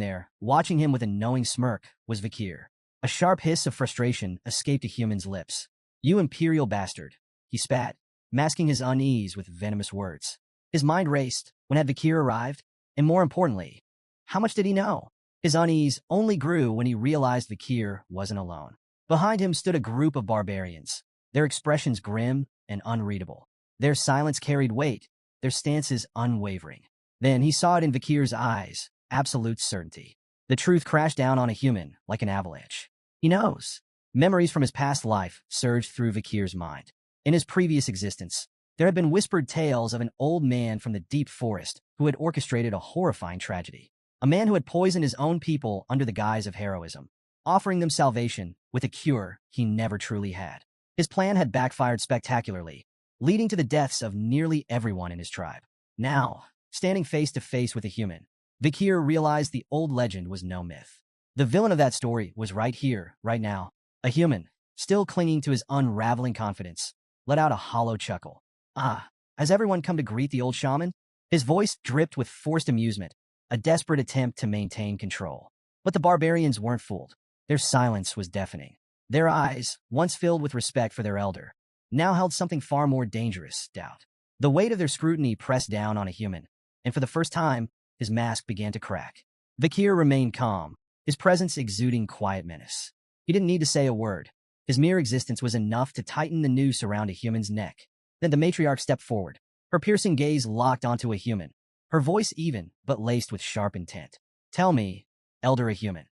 there, watching him with a knowing smirk, was Vikir. A sharp hiss of frustration escaped a human's lips. You imperial bastard, he spat, masking his unease with venomous words. His mind raced. When had Vikir arrived? And more importantly, how much did he know? His unease only grew when he realized Vikir wasn't alone. Behind him stood a group of barbarians, their expressions grim and unreadable. Their silence carried weight, their stances unwavering. Then he saw it in Vikir's eyes, absolute certainty. The truth crashed down on a human like an avalanche. He knows. Memories from his past life surged through Vikir's mind. In his previous existence, There had been whispered tales of an old man from the deep forest who had orchestrated a horrifying tragedy. A man who had poisoned his own people under the guise of heroism, offering them salvation with a cure he never truly had. His plan had backfired spectacularly, leading to the deaths of nearly everyone in his tribe. Now, standing face to face with a human, Vikir realized the old legend was no myth. The villain of that story was right here, right now. A human, still clinging to his unraveling confidence, let out a hollow chuckle. Ah, has everyone come to greet the old shaman? His voice dripped with forced amusement, a desperate attempt to maintain control. But the barbarians weren't fooled. Their silence was deafening. Their eyes, once filled with respect for their elder, now held something far more dangerous, doubt. The weight of their scrutiny pressed down on a human, and for the first time, his mask began to crack. Vikir remained calm, his presence exuding quiet menace. He didn't need to say a word. His mere existence was enough to tighten the noose around a human's neck. Then the matriarch stepped forward, her piercing gaze locked onto a human, her voice even, but laced with sharp intent. Tell me, elder a human,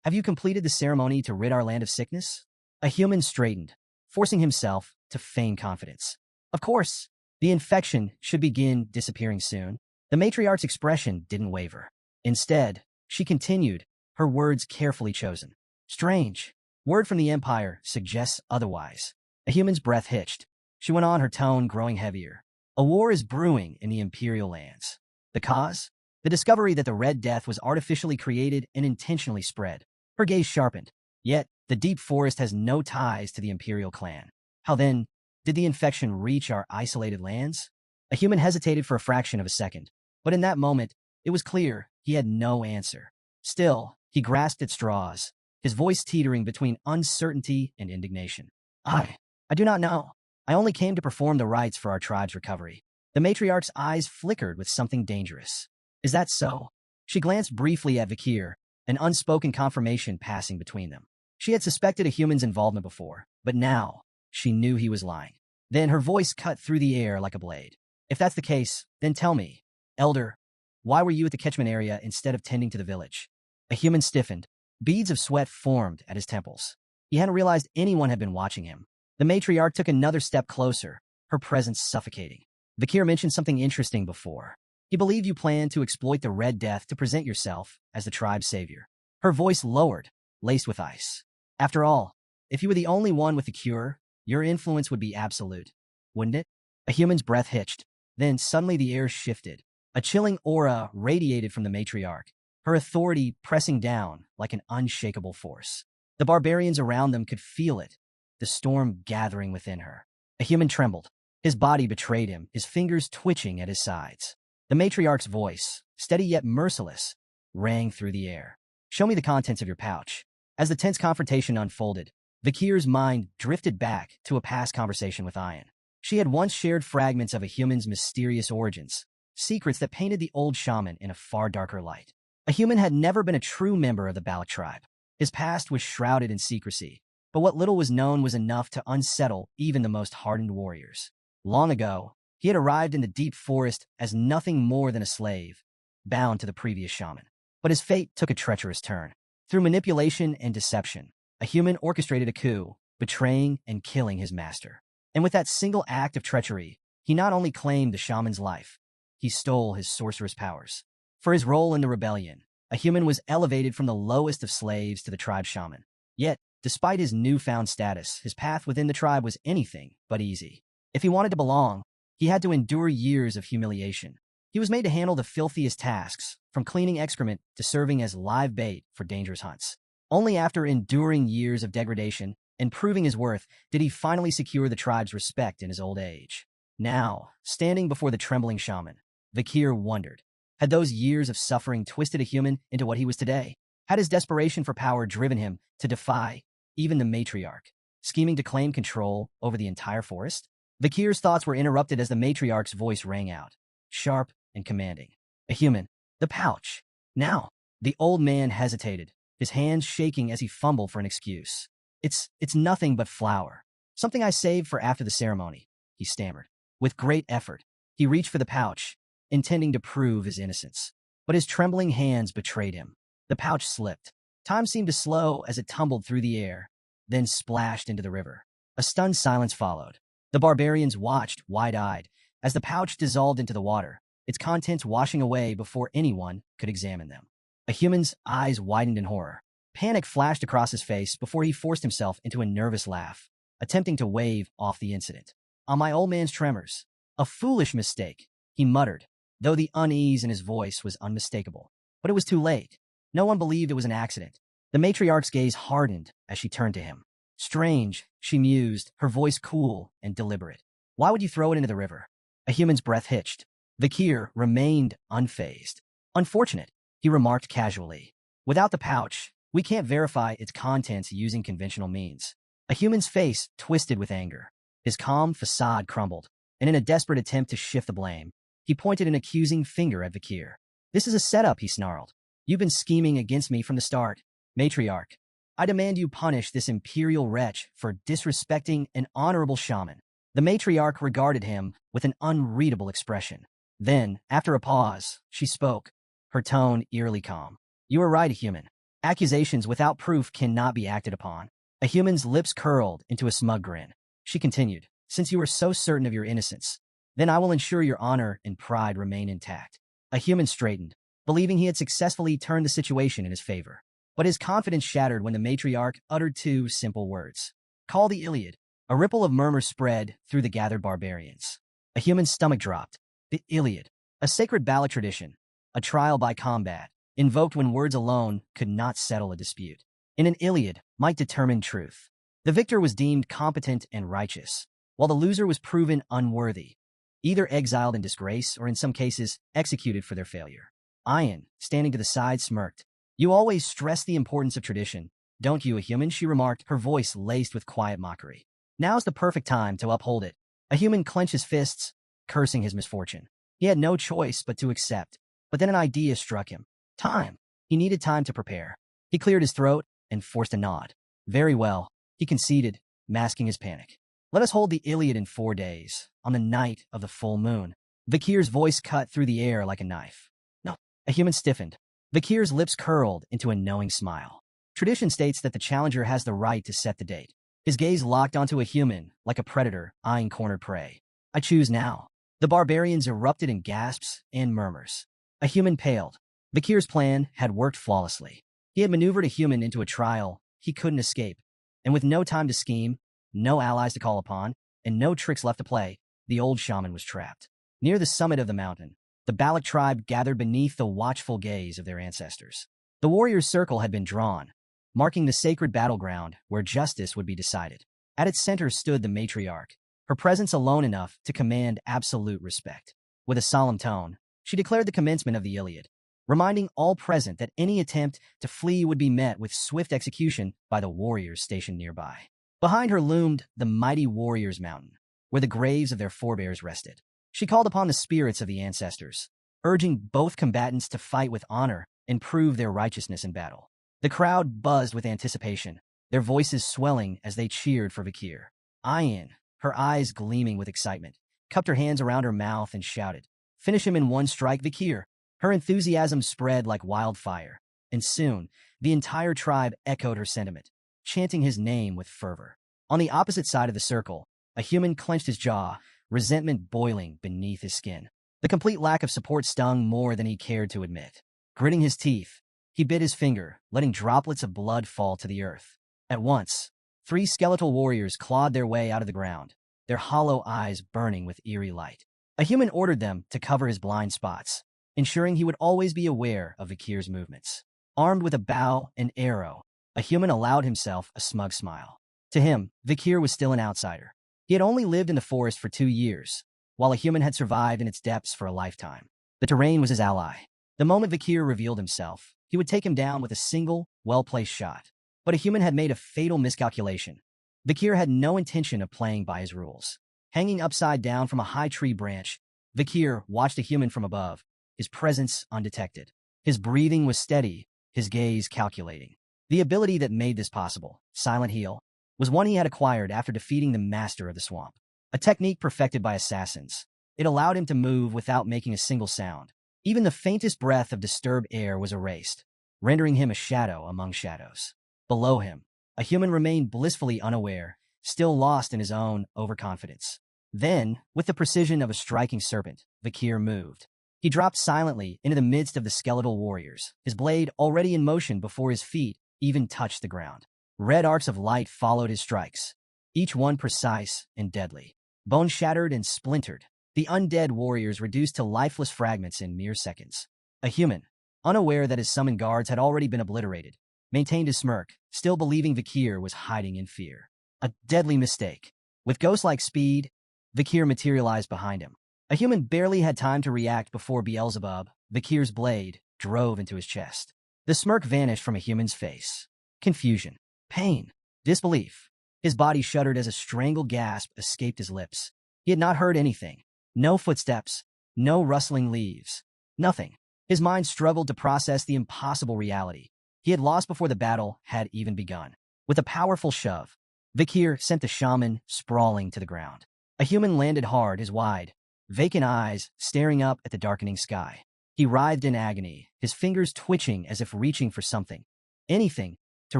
have you completed the ceremony to rid our land of sickness? A human straightened, forcing himself to feign confidence. Of course, the infection should begin disappearing soon. The matriarch's expression didn't waver. Instead, she continued, her words carefully chosen. Strange. Word from the Empire suggests otherwise. A human's breath hitched. She went on, her tone growing heavier. A war is brewing in the Imperial lands. The cause? The discovery that the Red Death was artificially created and intentionally spread. Her gaze sharpened. Yet, the deep forest has no ties to the Imperial clan. How then did the infection reach our isolated lands? A human hesitated for a fraction of a second, but in that moment, it was clear he had no answer. Still, he grasped at straws, his voice teetering between uncertainty and indignation. I do not know. I only came to perform the rites for our tribe's recovery. The matriarch's eyes flickered with something dangerous. Is that so? She glanced briefly at Vikir, an unspoken confirmation passing between them. She had suspected a human's involvement before, but now she knew he was lying. Then her voice cut through the air like a blade. If that's the case, then tell me, elder, why were you at the catchment area instead of tending to the village? A human stiffened. Beads of sweat formed at his temples. He hadn't realized anyone had been watching him. The matriarch took another step closer, her presence suffocating. Vikir mentioned something interesting before. He believed you planned to exploit the Red Death to present yourself as the tribe's savior. Her voice lowered, laced with ice. After all, if you were the only one with the cure, your influence would be absolute, wouldn't it? A human's breath hitched. Then suddenly the air shifted. A chilling aura radiated from the matriarch, her authority pressing down like an unshakable force. The barbarians around them could feel it, the storm gathering within her. A human trembled. His body betrayed him, his fingers twitching at his sides. The matriarch's voice, steady yet merciless, rang through the air. Show me the contents of your pouch. As the tense confrontation unfolded, Vikir's mind drifted back to a past conversation with Ayan. She had once shared fragments of a human's mysterious origins, secrets that painted the old shaman in a far darker light. A human had never been a true member of the Balak tribe. His past was shrouded in secrecy, but what little was known was enough to unsettle even the most hardened warriors. Long ago, he had arrived in the deep forest as nothing more than a slave, bound to the previous shaman. But his fate took a treacherous turn. Through manipulation and deception, a human orchestrated a coup, betraying and killing his master. And with that single act of treachery, he not only claimed the shaman's life, he stole his sorcerous powers. For his role in the rebellion, a human was elevated from the lowest of slaves to the tribe shaman. Yet, despite his newfound status, his path within the tribe was anything but easy. If he wanted to belong, he had to endure years of humiliation. He was made to handle the filthiest tasks, from cleaning excrement to serving as live bait for dangerous hunts. Only after enduring years of degradation and proving his worth did he finally secure the tribe's respect in his old age. Now, standing before the trembling shaman, Vikir wondered, had those years of suffering twisted a human into what he was today? Had his desperation for power driven him to defy even the matriarch, scheming to claim control over the entire forest? Vikir's thoughts were interrupted as the matriarch's voice rang out, sharp and commanding. A human. The pouch. Now. The old man hesitated, his hands shaking as he fumbled for an excuse. It's nothing but flour. Something I saved for after the ceremony, he stammered. With great effort, he reached for the pouch, intending to prove his innocence. But his trembling hands betrayed him. The pouch slipped. Time seemed to slow as it tumbled through the air, then splashed into the river. A stunned silence followed. The barbarians watched, wide-eyed, as the pouch dissolved into the water, its contents washing away before anyone could examine them. A human's eyes widened in horror. Panic flashed across his face before he forced himself into a nervous laugh, attempting to wave off the incident. On my old man's tremors. A foolish mistake, he muttered, though the unease in his voice was unmistakable. But it was too late. No one believed it was an accident. The matriarch's gaze hardened as she turned to him. Strange, she mused, her voice cool and deliberate. Why would you throw it into the river? A human's breath hitched. Vakir remained unfazed. Unfortunate, he remarked casually. Without the pouch, we can't verify its contents using conventional means. A human's face twisted with anger. His calm facade crumbled, and in a desperate attempt to shift the blame, he pointed an accusing finger at Vakir. This is a setup, he snarled. You've been scheming against me from the start. Matriarch, I demand you punish this imperial wretch for disrespecting an honorable shaman. The matriarch regarded him with an unreadable expression. Then, after a pause, she spoke, her tone eerily calm. You are right, human. Accusations without proof cannot be acted upon. A human's lips curled into a smug grin. She continued, since you are so certain of your innocence, then I will ensure your honor and pride remain intact. A human straightened, believing he had successfully turned the situation in his favor. But his confidence shattered when the matriarch uttered two simple words. Call the Iliad. A ripple of murmurs spread through the gathered barbarians. A human's stomach dropped. The Iliad, a sacred ballad tradition, a trial by combat, invoked when words alone could not settle a dispute. In an Iliad might determine truth. The victor was deemed competent and righteous, while the loser was proven unworthy, either exiled in disgrace or in some cases executed for their failure. Ayan, standing to the side, smirked. You always stress the importance of tradition, don't you, a human? She remarked, her voice laced with quiet mockery. Now's the perfect time to uphold it. A human clenched his fists, cursing his misfortune. He had no choice but to accept. But then an idea struck him. Time. He needed time to prepare. He cleared his throat and forced a nod. Very well, he conceded, masking his panic. Let us hold the Iliad in 4 days, on the night of the full moon. Vakir's voice cut through the air like a knife. No. A human stiffened. Vakir's lips curled into a knowing smile. Tradition states that the challenger has the right to set the date. His gaze locked onto a human, like a predator eyeing cornered prey. I choose now. The barbarians erupted in gasps and murmurs. A human paled. Vakir's plan had worked flawlessly. He had maneuvered a human into a trial he couldn't escape, and with no time to scheme, no allies to call upon, and no tricks left to play, the old shaman was trapped. Near the summit of the mountain, the Balak tribe gathered beneath the watchful gaze of their ancestors. The warriors' circle had been drawn, marking the sacred battleground where justice would be decided. At its center stood the matriarch, her presence alone enough to command absolute respect. With a solemn tone, she declared the commencement of the Iliad, reminding all present that any attempt to flee would be met with swift execution by the warriors stationed nearby. Behind her loomed the mighty Warriors' Mountain, where the graves of their forebears rested. She called upon the spirits of the ancestors, urging both combatants to fight with honor and prove their righteousness in battle. The crowd buzzed with anticipation, their voices swelling as they cheered for Vakir. Ayan, her eyes gleaming with excitement, cupped her hands around her mouth and shouted, Finish him in one strike, Vakir. Her enthusiasm spread like wildfire, and soon the entire tribe echoed her sentiment, chanting his name with fervor. On the opposite side of the circle, a human clenched his jaw, resentment boiling beneath his skin. The complete lack of support stung more than he cared to admit. Gritting his teeth, he bit his finger, letting droplets of blood fall to the earth. At once, 3 skeletal warriors clawed their way out of the ground, their hollow eyes burning with eerie light. A human ordered them to cover his blind spots, ensuring he would always be aware of Vakir's movements. Armed with a bow and arrow, a human allowed himself a smug smile. To him, Vakir was still an outsider. He had only lived in the forest for 2 years, while a human had survived in its depths for a lifetime. The terrain was his ally. The moment Vakir revealed himself, he would take him down with a single, well-placed shot. But a human had made a fatal miscalculation. Vakir had no intention of playing by his rules. Hanging upside down from a high tree branch, Vakir watched a human from above, his presence undetected. His breathing was steady, his gaze calculating. The ability that made this possible, Silent Heal, was one he had acquired after defeating the master of the swamp. A technique perfected by assassins. It allowed him to move without making a single sound. Even the faintest breath of disturbed air was erased, rendering him a shadow among shadows. Below him, a human remained blissfully unaware, still lost in his own overconfidence. Then, with the precision of a striking serpent, Vakir moved. He dropped silently into the midst of the skeletal warriors, his blade already in motion before his feet even touched the ground. Red arcs of light followed his strikes, each one precise and deadly. Bone shattered and splintered, the undead warriors reduced to lifeless fragments in mere seconds. A human, unaware that his summoned guards had already been obliterated, maintained his smirk, still believing Vakir was hiding in fear. A deadly mistake. With ghost-like speed, Vakir materialized behind him. A human barely had time to react before Beelzebub, Vakir's blade, drove into his chest. The smirk vanished from a human's face. Confusion, pain, disbelief. His body shuddered as a strangled gasp escaped his lips. He had not heard anything. No footsteps, no rustling leaves, nothing. His mind struggled to process the impossible reality. He had lost before the battle had even begun. With a powerful shove, Vakir sent the shaman sprawling to the ground. A human landed hard, his wide, vacant eyes staring up at the darkening sky. He writhed in agony, his fingers twitching as if reaching for something, anything, to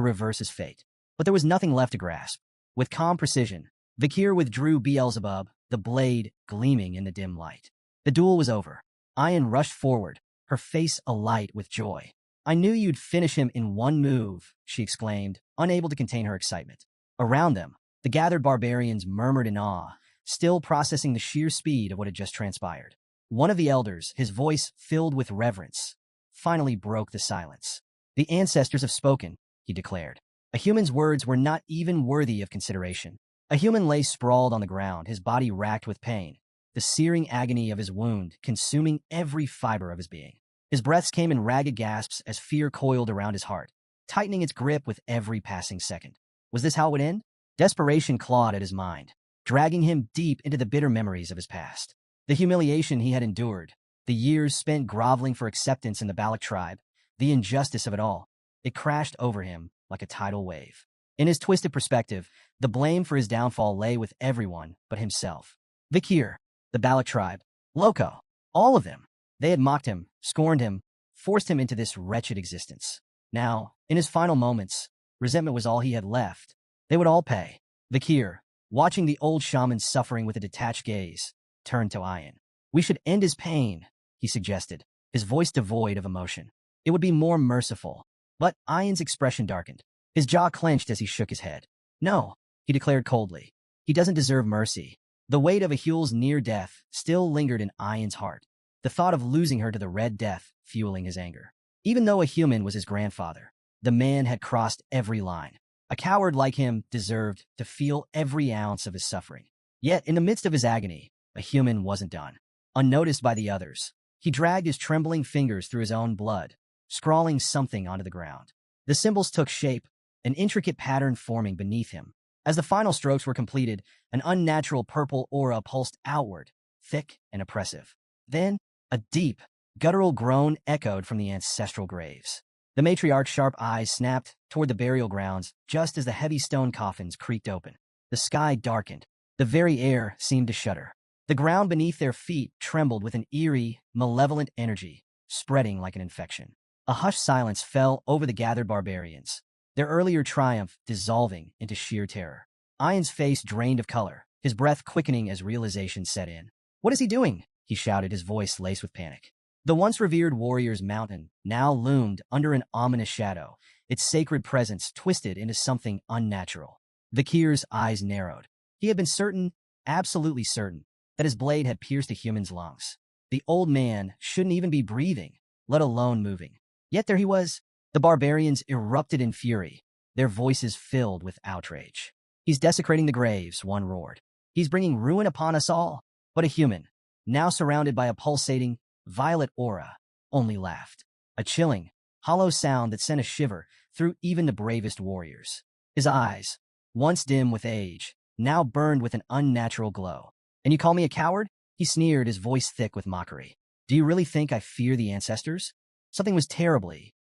reverse his fate. But there was nothing left to grasp. With calm precision, Vakir withdrew Beelzebub, the blade gleaming in the dim light. The duel was over. Ayan rushed forward, her face alight with joy. "I knew you'd finish him in one move," she exclaimed, unable to contain her excitement. Around them, the gathered barbarians murmured in awe, still processing the sheer speed of what had just transpired. One of the elders, his voice filled with reverence, finally broke the silence. "The ancestors have spoken," he declared. A human's words were not even worthy of consideration. A human lay sprawled on the ground, his body racked with pain, the searing agony of his wound consuming every fiber of his being. His breaths came in ragged gasps as fear coiled around his heart, tightening its grip with every passing second. Was this how it would end? Desperation clawed at his mind, dragging him deep into the bitter memories of his past. The humiliation he had endured, the years spent groveling for acceptance in the Balak tribe, the injustice of it all, it crashed over him like a tidal wave. In his twisted perspective, the blame for his downfall lay with everyone but himself. Vakir, the Balak tribe, Loco, all of them. They had mocked him, scorned him, forced him into this wretched existence. Now, in his final moments, resentment was all he had left. They would all pay. Vakir, watching the old shaman suffering with a detached gaze, turned to Ayan. "We should end his pain," he suggested, his voice devoid of emotion. "It would be more merciful." But Ayan's expression darkened. His jaw clenched as he shook his head. "No," he declared coldly. "He doesn't deserve mercy." The weight of Ahul's near death still lingered in Ayan's heart, the thought of losing her to the Red Death fueling his anger. Even though a human was his grandfather, the man had crossed every line. A coward like him deserved to feel every ounce of his suffering. Yet, in the midst of his agony, a human wasn't done. Unnoticed by the others, he dragged his trembling fingers through his own blood, scrawling something onto the ground. The symbols took shape, an intricate pattern forming beneath him. As the final strokes were completed, an unnatural purple aura pulsed outward, thick and oppressive. Then, a deep, guttural groan echoed from the ancestral graves. The matriarch's sharp eyes snapped toward the burial grounds just as the heavy stone coffins creaked open. The sky darkened. The very air seemed to shudder. The ground beneath their feet trembled with an eerie, malevolent energy, spreading like an infection. A hushed silence fell over the gathered barbarians, their earlier triumph dissolving into sheer terror. Ayan's face drained of color, his breath quickening as realization set in. "What is he doing?" he shouted, his voice laced with panic. The once revered warrior's mountain now loomed under an ominous shadow, its sacred presence twisted into something unnatural. Vakir's eyes narrowed. He had been certain, absolutely certain, that his blade had pierced a human's lungs. The old man shouldn't even be breathing, let alone moving. Yet there he was. The barbarians erupted in fury, their voices filled with outrage. "He's desecrating the graves," one roared. "He's bringing ruin upon us all." But a human, now surrounded by a pulsating, violet aura, only laughed. A chilling, hollow sound that sent a shiver through even the bravest warriors. His eyes, once dim with age, now burned with an unnatural glow. "And you call me a coward?" he sneered, his voice thick with mockery. "Do you really think I fear the ancestors?" Something was terribly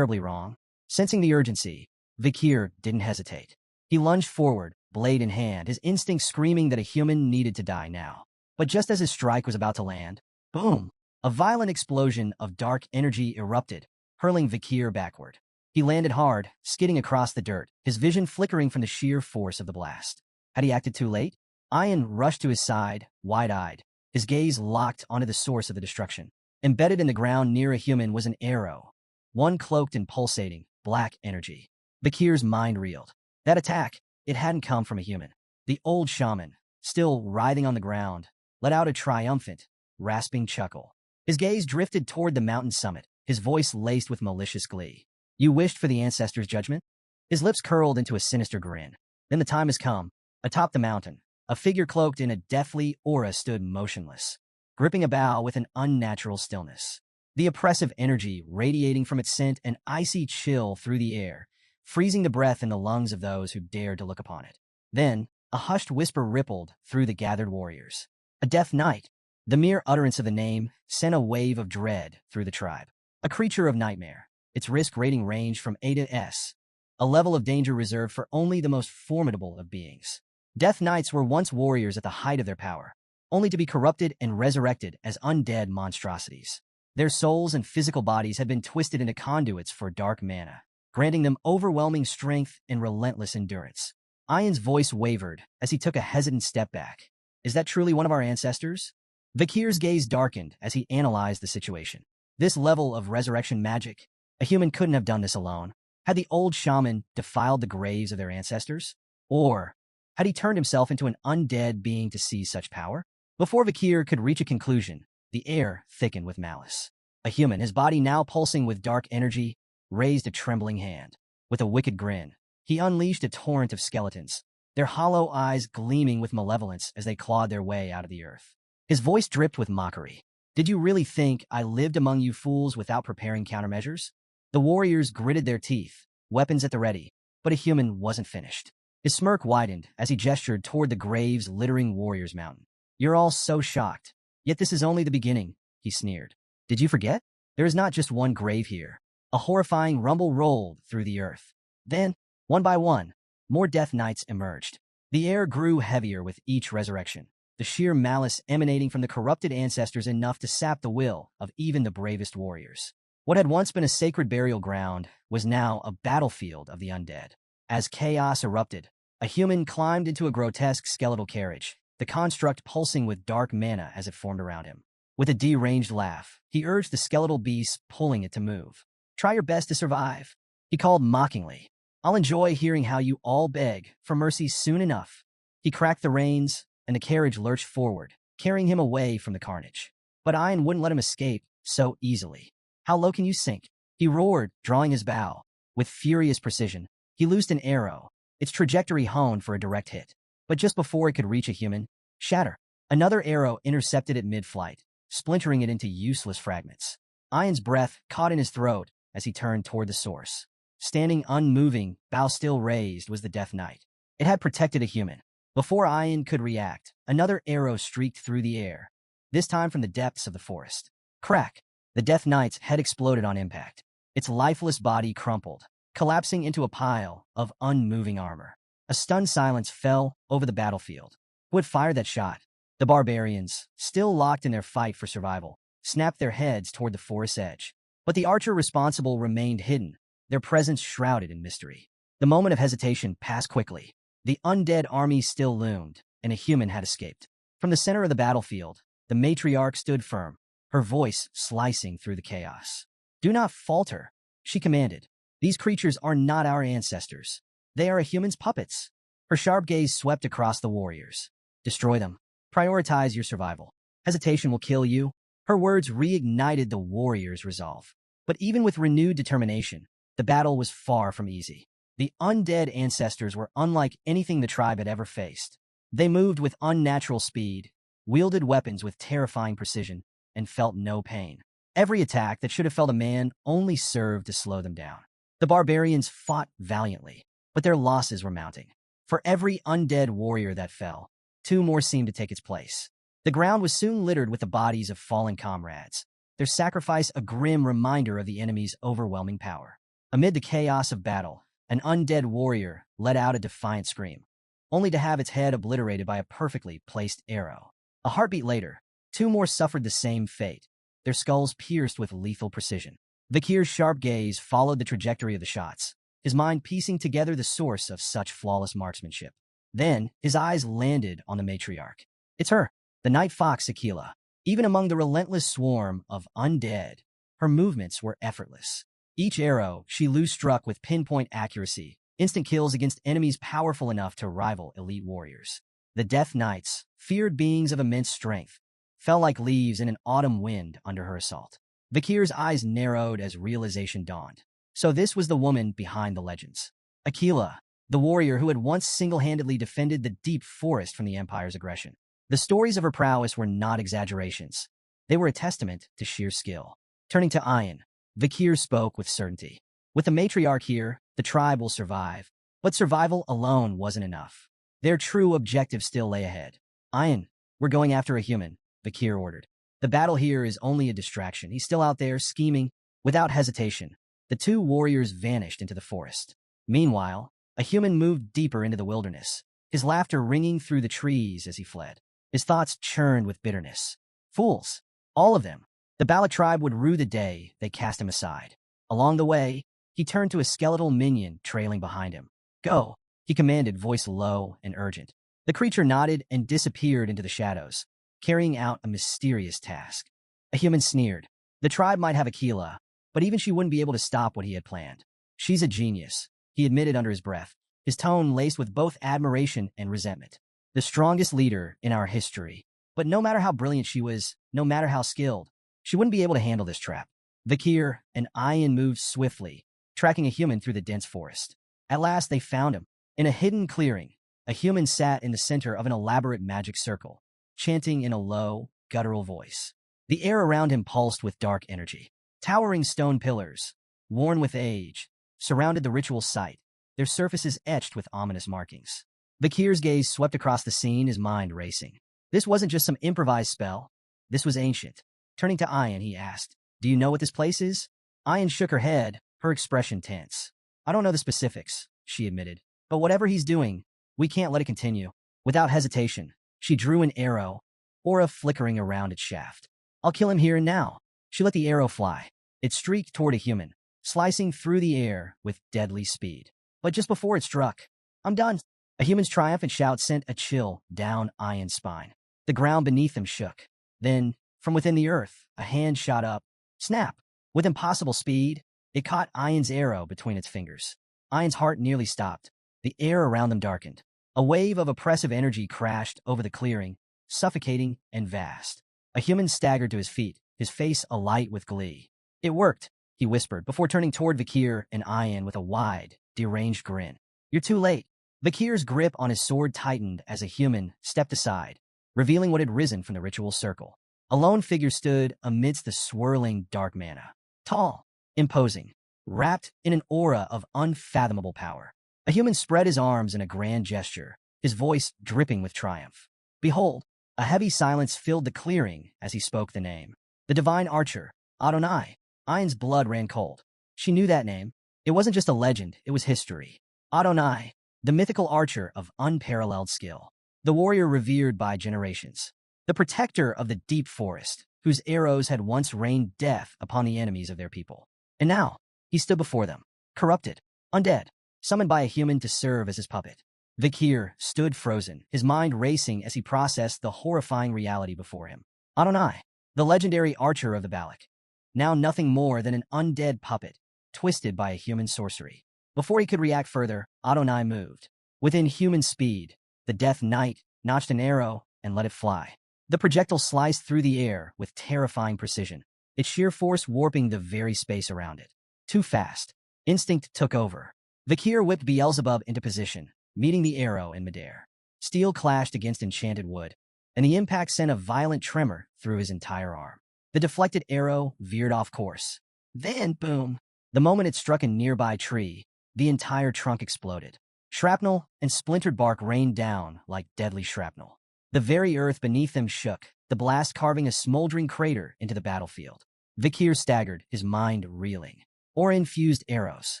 wrong. Sensing the urgency, Vakir didn't hesitate. He lunged forward, blade in hand, his instincts screaming that a human needed to die now. But just as his strike was about to land, boom! A violent explosion of dark energy erupted, hurling Vakir backward. He landed hard, skidding across the dirt, his vision flickering from the sheer force of the blast. Had he acted too late? Ian rushed to his side, wide-eyed, his gaze locked onto the source of the destruction. Embedded in the ground near a human was an arrow, one cloaked in pulsating, black energy. Bakir's mind reeled. That attack, it hadn't come from a human. The old shaman, still writhing on the ground, let out a triumphant, rasping chuckle. His gaze drifted toward the mountain summit, his voice laced with malicious glee. You wished for the ancestors' judgment? His lips curled into a sinister grin. Then the time has come. Atop the mountain, a figure cloaked in a deathly aura stood motionless, gripping a bough with an unnatural stillness. The oppressive energy radiating from its sent an icy chill through the air, freezing the breath in the lungs of those who dared to look upon it. Then, a hushed whisper rippled through the gathered warriors. A death knight. The mere utterance of the name sent a wave of dread through the tribe. A creature of nightmare. Its risk rating ranged from A to S, a level of danger reserved for only the most formidable of beings. Death Knights were once warriors at the height of their power, only to be corrupted and resurrected as undead monstrosities. Their souls and physical bodies had been twisted into conduits for dark mana, granting them overwhelming strength and relentless endurance. Ian's voice wavered as he took a hesitant step back. Is that truly one of our ancestors? Vakir's gaze darkened as he analyzed the situation. This level of resurrection magic, a human couldn't have done this alone. Had the old shaman defiled the graves of their ancestors? Or had he turned himself into an undead being to seize such power? Before Vakir could reach a conclusion, the air thickened with malice. A human, his body now pulsing with dark energy, raised a trembling hand. With a wicked grin, he unleashed a torrent of skeletons, their hollow eyes gleaming with malevolence as they clawed their way out of the earth. His voice dripped with mockery. Did you really think I lived among you fools without preparing countermeasures? The warriors gritted their teeth, weapons at the ready, but a human wasn't finished. His smirk widened as he gestured toward the graves littering Warriors Mountain. You're all so shocked. Yet this is only the beginning, he sneered. Did you forget? There is not just one grave here. A horrifying rumble rolled through the earth. Then, one by one, more Death Knights emerged. The air grew heavier with each resurrection, the sheer malice emanating from the corrupted ancestors enough to sap the will of even the bravest warriors. What had once been a sacred burial ground was now a battlefield of the undead. As chaos erupted, a human climbed into a grotesque skeletal carriage, the construct pulsing with dark mana as it formed around him. With a deranged laugh, he urged the skeletal beast, pulling it to move. Try your best to survive, he called mockingly. I'll enjoy hearing how you all beg for mercy soon enough. He cracked the reins, and the carriage lurched forward, carrying him away from the carnage. But Ian wouldn't let him escape so easily. How low can you sink? He roared, drawing his bow. With furious precision, he loosed an arrow, its trajectory honed for a direct hit. But just before it could reach a human, shatter, another arrow intercepted it mid-flight, splintering it into useless fragments. Ian's breath caught in his throat as he turned toward the source. Standing unmoving, bow still raised, was the Death Knight. It had protected a human. Before Ian could react, another arrow streaked through the air, this time from the depths of the forest. Crack! The Death Knight's head exploded on impact. Its lifeless body crumpled, collapsing into a pile of unmoving armor. A stunned silence fell over the battlefield. Who had fired that shot? The barbarians, still locked in their fight for survival, snapped their heads toward the forest's edge. But the archer responsible remained hidden, their presence shrouded in mystery. The moment of hesitation passed quickly. The undead army still loomed, and a human had escaped. From the center of the battlefield, the matriarch stood firm, her voice slicing through the chaos. Do not falter, she commanded. These creatures are not our ancestors. They are a human's puppets. Her sharp gaze swept across the warriors. Destroy them. Prioritize your survival. Hesitation will kill you. Her words reignited the warriors' resolve. But even with renewed determination, the battle was far from easy. The undead ancestors were unlike anything the tribe had ever faced. They moved with unnatural speed, wielded weapons with terrifying precision, and felt no pain. Every attack that should have felled a man only served to slow them down. The barbarians fought valiantly, but their losses were mounting. For every undead warrior that fell, two more seemed to take its place. The ground was soon littered with the bodies of fallen comrades, their sacrifice a grim reminder of the enemy's overwhelming power. Amid the chaos of battle, an undead warrior let out a defiant scream, only to have its head obliterated by a perfectly placed arrow. A heartbeat later, two more suffered the same fate, their skulls pierced with lethal precision. Vakir's sharp gaze followed the trajectory of the shots, his mind piecing together the source of such flawless marksmanship. Then, his eyes landed on the matriarch. It's her, the night fox Aquila. Even among the relentless swarm of undead, her movements were effortless. Each arrow she loose struck with pinpoint accuracy, instant kills against enemies powerful enough to rival elite warriors. The Death Knights, feared beings of immense strength, fell like leaves in an autumn wind under her assault. Vikir's eyes narrowed as realization dawned. So this was the woman behind the legends. Aquila, the warrior who had once single-handedly defended the deep forest from the Empire's aggression. The stories of her prowess were not exaggerations. They were a testament to sheer skill. Turning to Ayan, Vikir spoke with certainty. With the matriarch here, the tribe will survive. But survival alone wasn't enough. Their true objective still lay ahead. Ayan, we're going after a human, Vikir ordered. The battle here is only a distraction. He's still out there, scheming. Without hesitation, the two warriors vanished into the forest. Meanwhile, a human moved deeper into the wilderness, his laughter ringing through the trees as he fled. His thoughts churned with bitterness. Fools, all of them. The Balak tribe would rue the day they cast him aside. Along the way, he turned to a skeletal minion trailing behind him. Go, he commanded, voice low and urgent. The creature nodded and disappeared into the shadows, carrying out a mysterious task. A human sneered. The tribe might have Aquila, but even she wouldn't be able to stop what he had planned. She's a genius, he admitted under his breath, his tone laced with both admiration and resentment. The strongest leader in our history. But no matter how brilliant she was, no matter how skilled, she wouldn't be able to handle this trap. Vikir and Ayan moved swiftly, tracking a human through the dense forest. At last they found him. In a hidden clearing, a human sat in the center of an elaborate magic circle, chanting in a low, guttural voice. The air around him pulsed with dark energy. Towering stone pillars, worn with age, surrounded the ritual site, their surfaces etched with ominous markings. Vikir's gaze swept across the scene, his mind racing. This wasn't just some improvised spell. This was ancient. Turning to Ayan, he asked, "Do you know what this place is?" Ayan shook her head, her expression tense. "I don't know the specifics," she admitted. "But whatever he's doing, we can't let it continue." Without hesitation, she drew an arrow, aura flickering around its shaft. "I'll kill him here and now." She let the arrow fly. It streaked toward a human, slicing through the air with deadly speed. But just before it struck, "I'm done." A human's triumphant shout sent a chill down Ayan's spine. The ground beneath them shook. Then, from within the earth, a hand shot up. Snap! With impossible speed, it caught Ayan's arrow between its fingers. Ayan's heart nearly stopped. The air around them darkened. A wave of oppressive energy crashed over the clearing, suffocating and vast. A human staggered to his feet, his face alight with glee. "It worked," he whispered, before turning toward Vikir and Ayan with a wide, deranged grin. "You're too late." Vikir's grip on his sword tightened as a human stepped aside, revealing what had risen from the ritual circle. A lone figure stood amidst the swirling dark mana. Tall, imposing, wrapped in an aura of unfathomable power. A human spread his arms in a grand gesture, his voice dripping with triumph. "Behold!" A heavy silence filled the clearing as he spoke the name. The divine archer, Adonai. Ayan's blood ran cold. She knew that name. It wasn't just a legend, it was history. Adonai, the mythical archer of unparalleled skill. The warrior revered by generations. The protector of the deep forest, whose arrows had once rained death upon the enemies of their people. And now, he stood before them, corrupted, undead, summoned by a human to serve as his puppet. Vikir stood frozen, his mind racing as he processed the horrifying reality before him. Adonai, the legendary archer of the Balak. Now nothing more than an undead puppet, twisted by a human sorcery. Before he could react further, Adonai moved. Within human speed, the Death Knight notched an arrow and let it fly. The projectile sliced through the air with terrifying precision, its sheer force warping the very space around it. Too fast. Instinct took over. Vikir whipped Beelzebub into position, meeting the arrow in midair. Steel clashed against enchanted wood, and the impact sent a violent tremor through his entire arm. The deflected arrow veered off course. Then, boom! The moment it struck a nearby tree, the entire trunk exploded. Shrapnel and splintered bark rained down like deadly shrapnel. The very earth beneath them shook, the blast carving a smoldering crater into the battlefield. Vikir staggered, his mind reeling. Aura-infused arrows.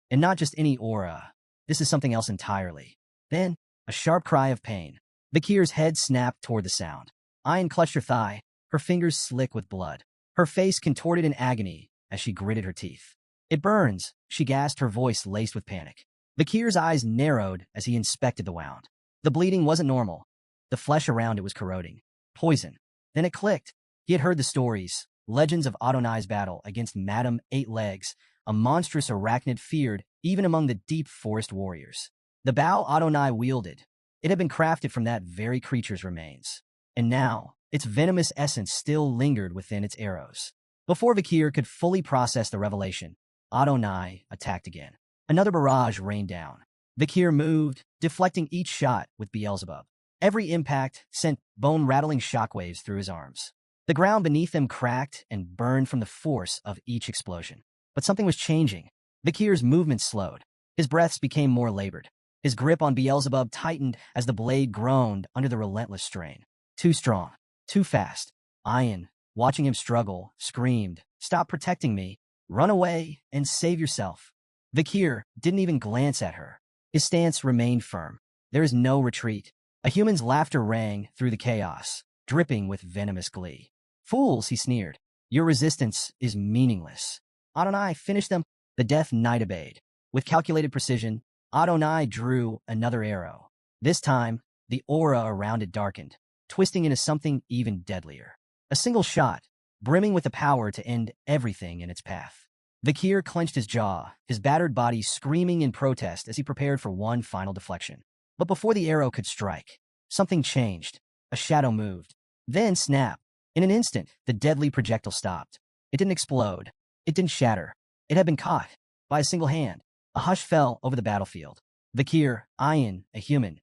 And not just any aura. This is something else entirely. Then, a sharp cry of pain. Vikir's head snapped toward the sound. Ayan clutched her thigh, her fingers slick with blood. Her face contorted in agony as she gritted her teeth. "It burns," she gasped, her voice laced with panic. Vikir's eyes narrowed as he inspected the wound. The bleeding wasn't normal. The flesh around it was corroding. Poison. Then it clicked. He had heard the stories, legends of Adonai's battle against Madame Eight Legs, a monstrous arachnid feared even among the deep forest warriors. The bow Adonai wielded, it had been crafted from that very creature's remains. And now, its venomous essence still lingered within its arrows. Before Vakir could fully process the revelation, Adonai attacked again. Another barrage rained down. Vakir moved, deflecting each shot with Beelzebub. Every impact sent bone-rattling shockwaves through his arms. The ground beneath them cracked and burned from the force of each explosion. But something was changing. Vakir's movements slowed. His breaths became more labored. His grip on Beelzebub tightened as the blade groaned under the relentless strain. Too strong. Too fast. Ian, watching him struggle, screamed, "Stop protecting me. Run away and save yourself." Vakir didn't even glance at her. His stance remained firm. There is no retreat. A human's laughter rang through the chaos, dripping with venomous glee. "Fools," he sneered. "Your resistance is meaningless." Adonai finished them. The death knight obeyed. With calculated precision, Adonai drew another arrow. This time, the aura around it darkened, twisting into something even deadlier. A single shot, brimming with the power to end everything in its path. Vakir clenched his jaw, his battered body screaming in protest as he prepared for one final deflection. But before the arrow could strike, something changed. A shadow moved. Then snap. In an instant, the deadly projectile stopped. It didn't explode. It didn't shatter. It had been caught by a single hand. A hush fell over the battlefield. Vakir, Ian, a human,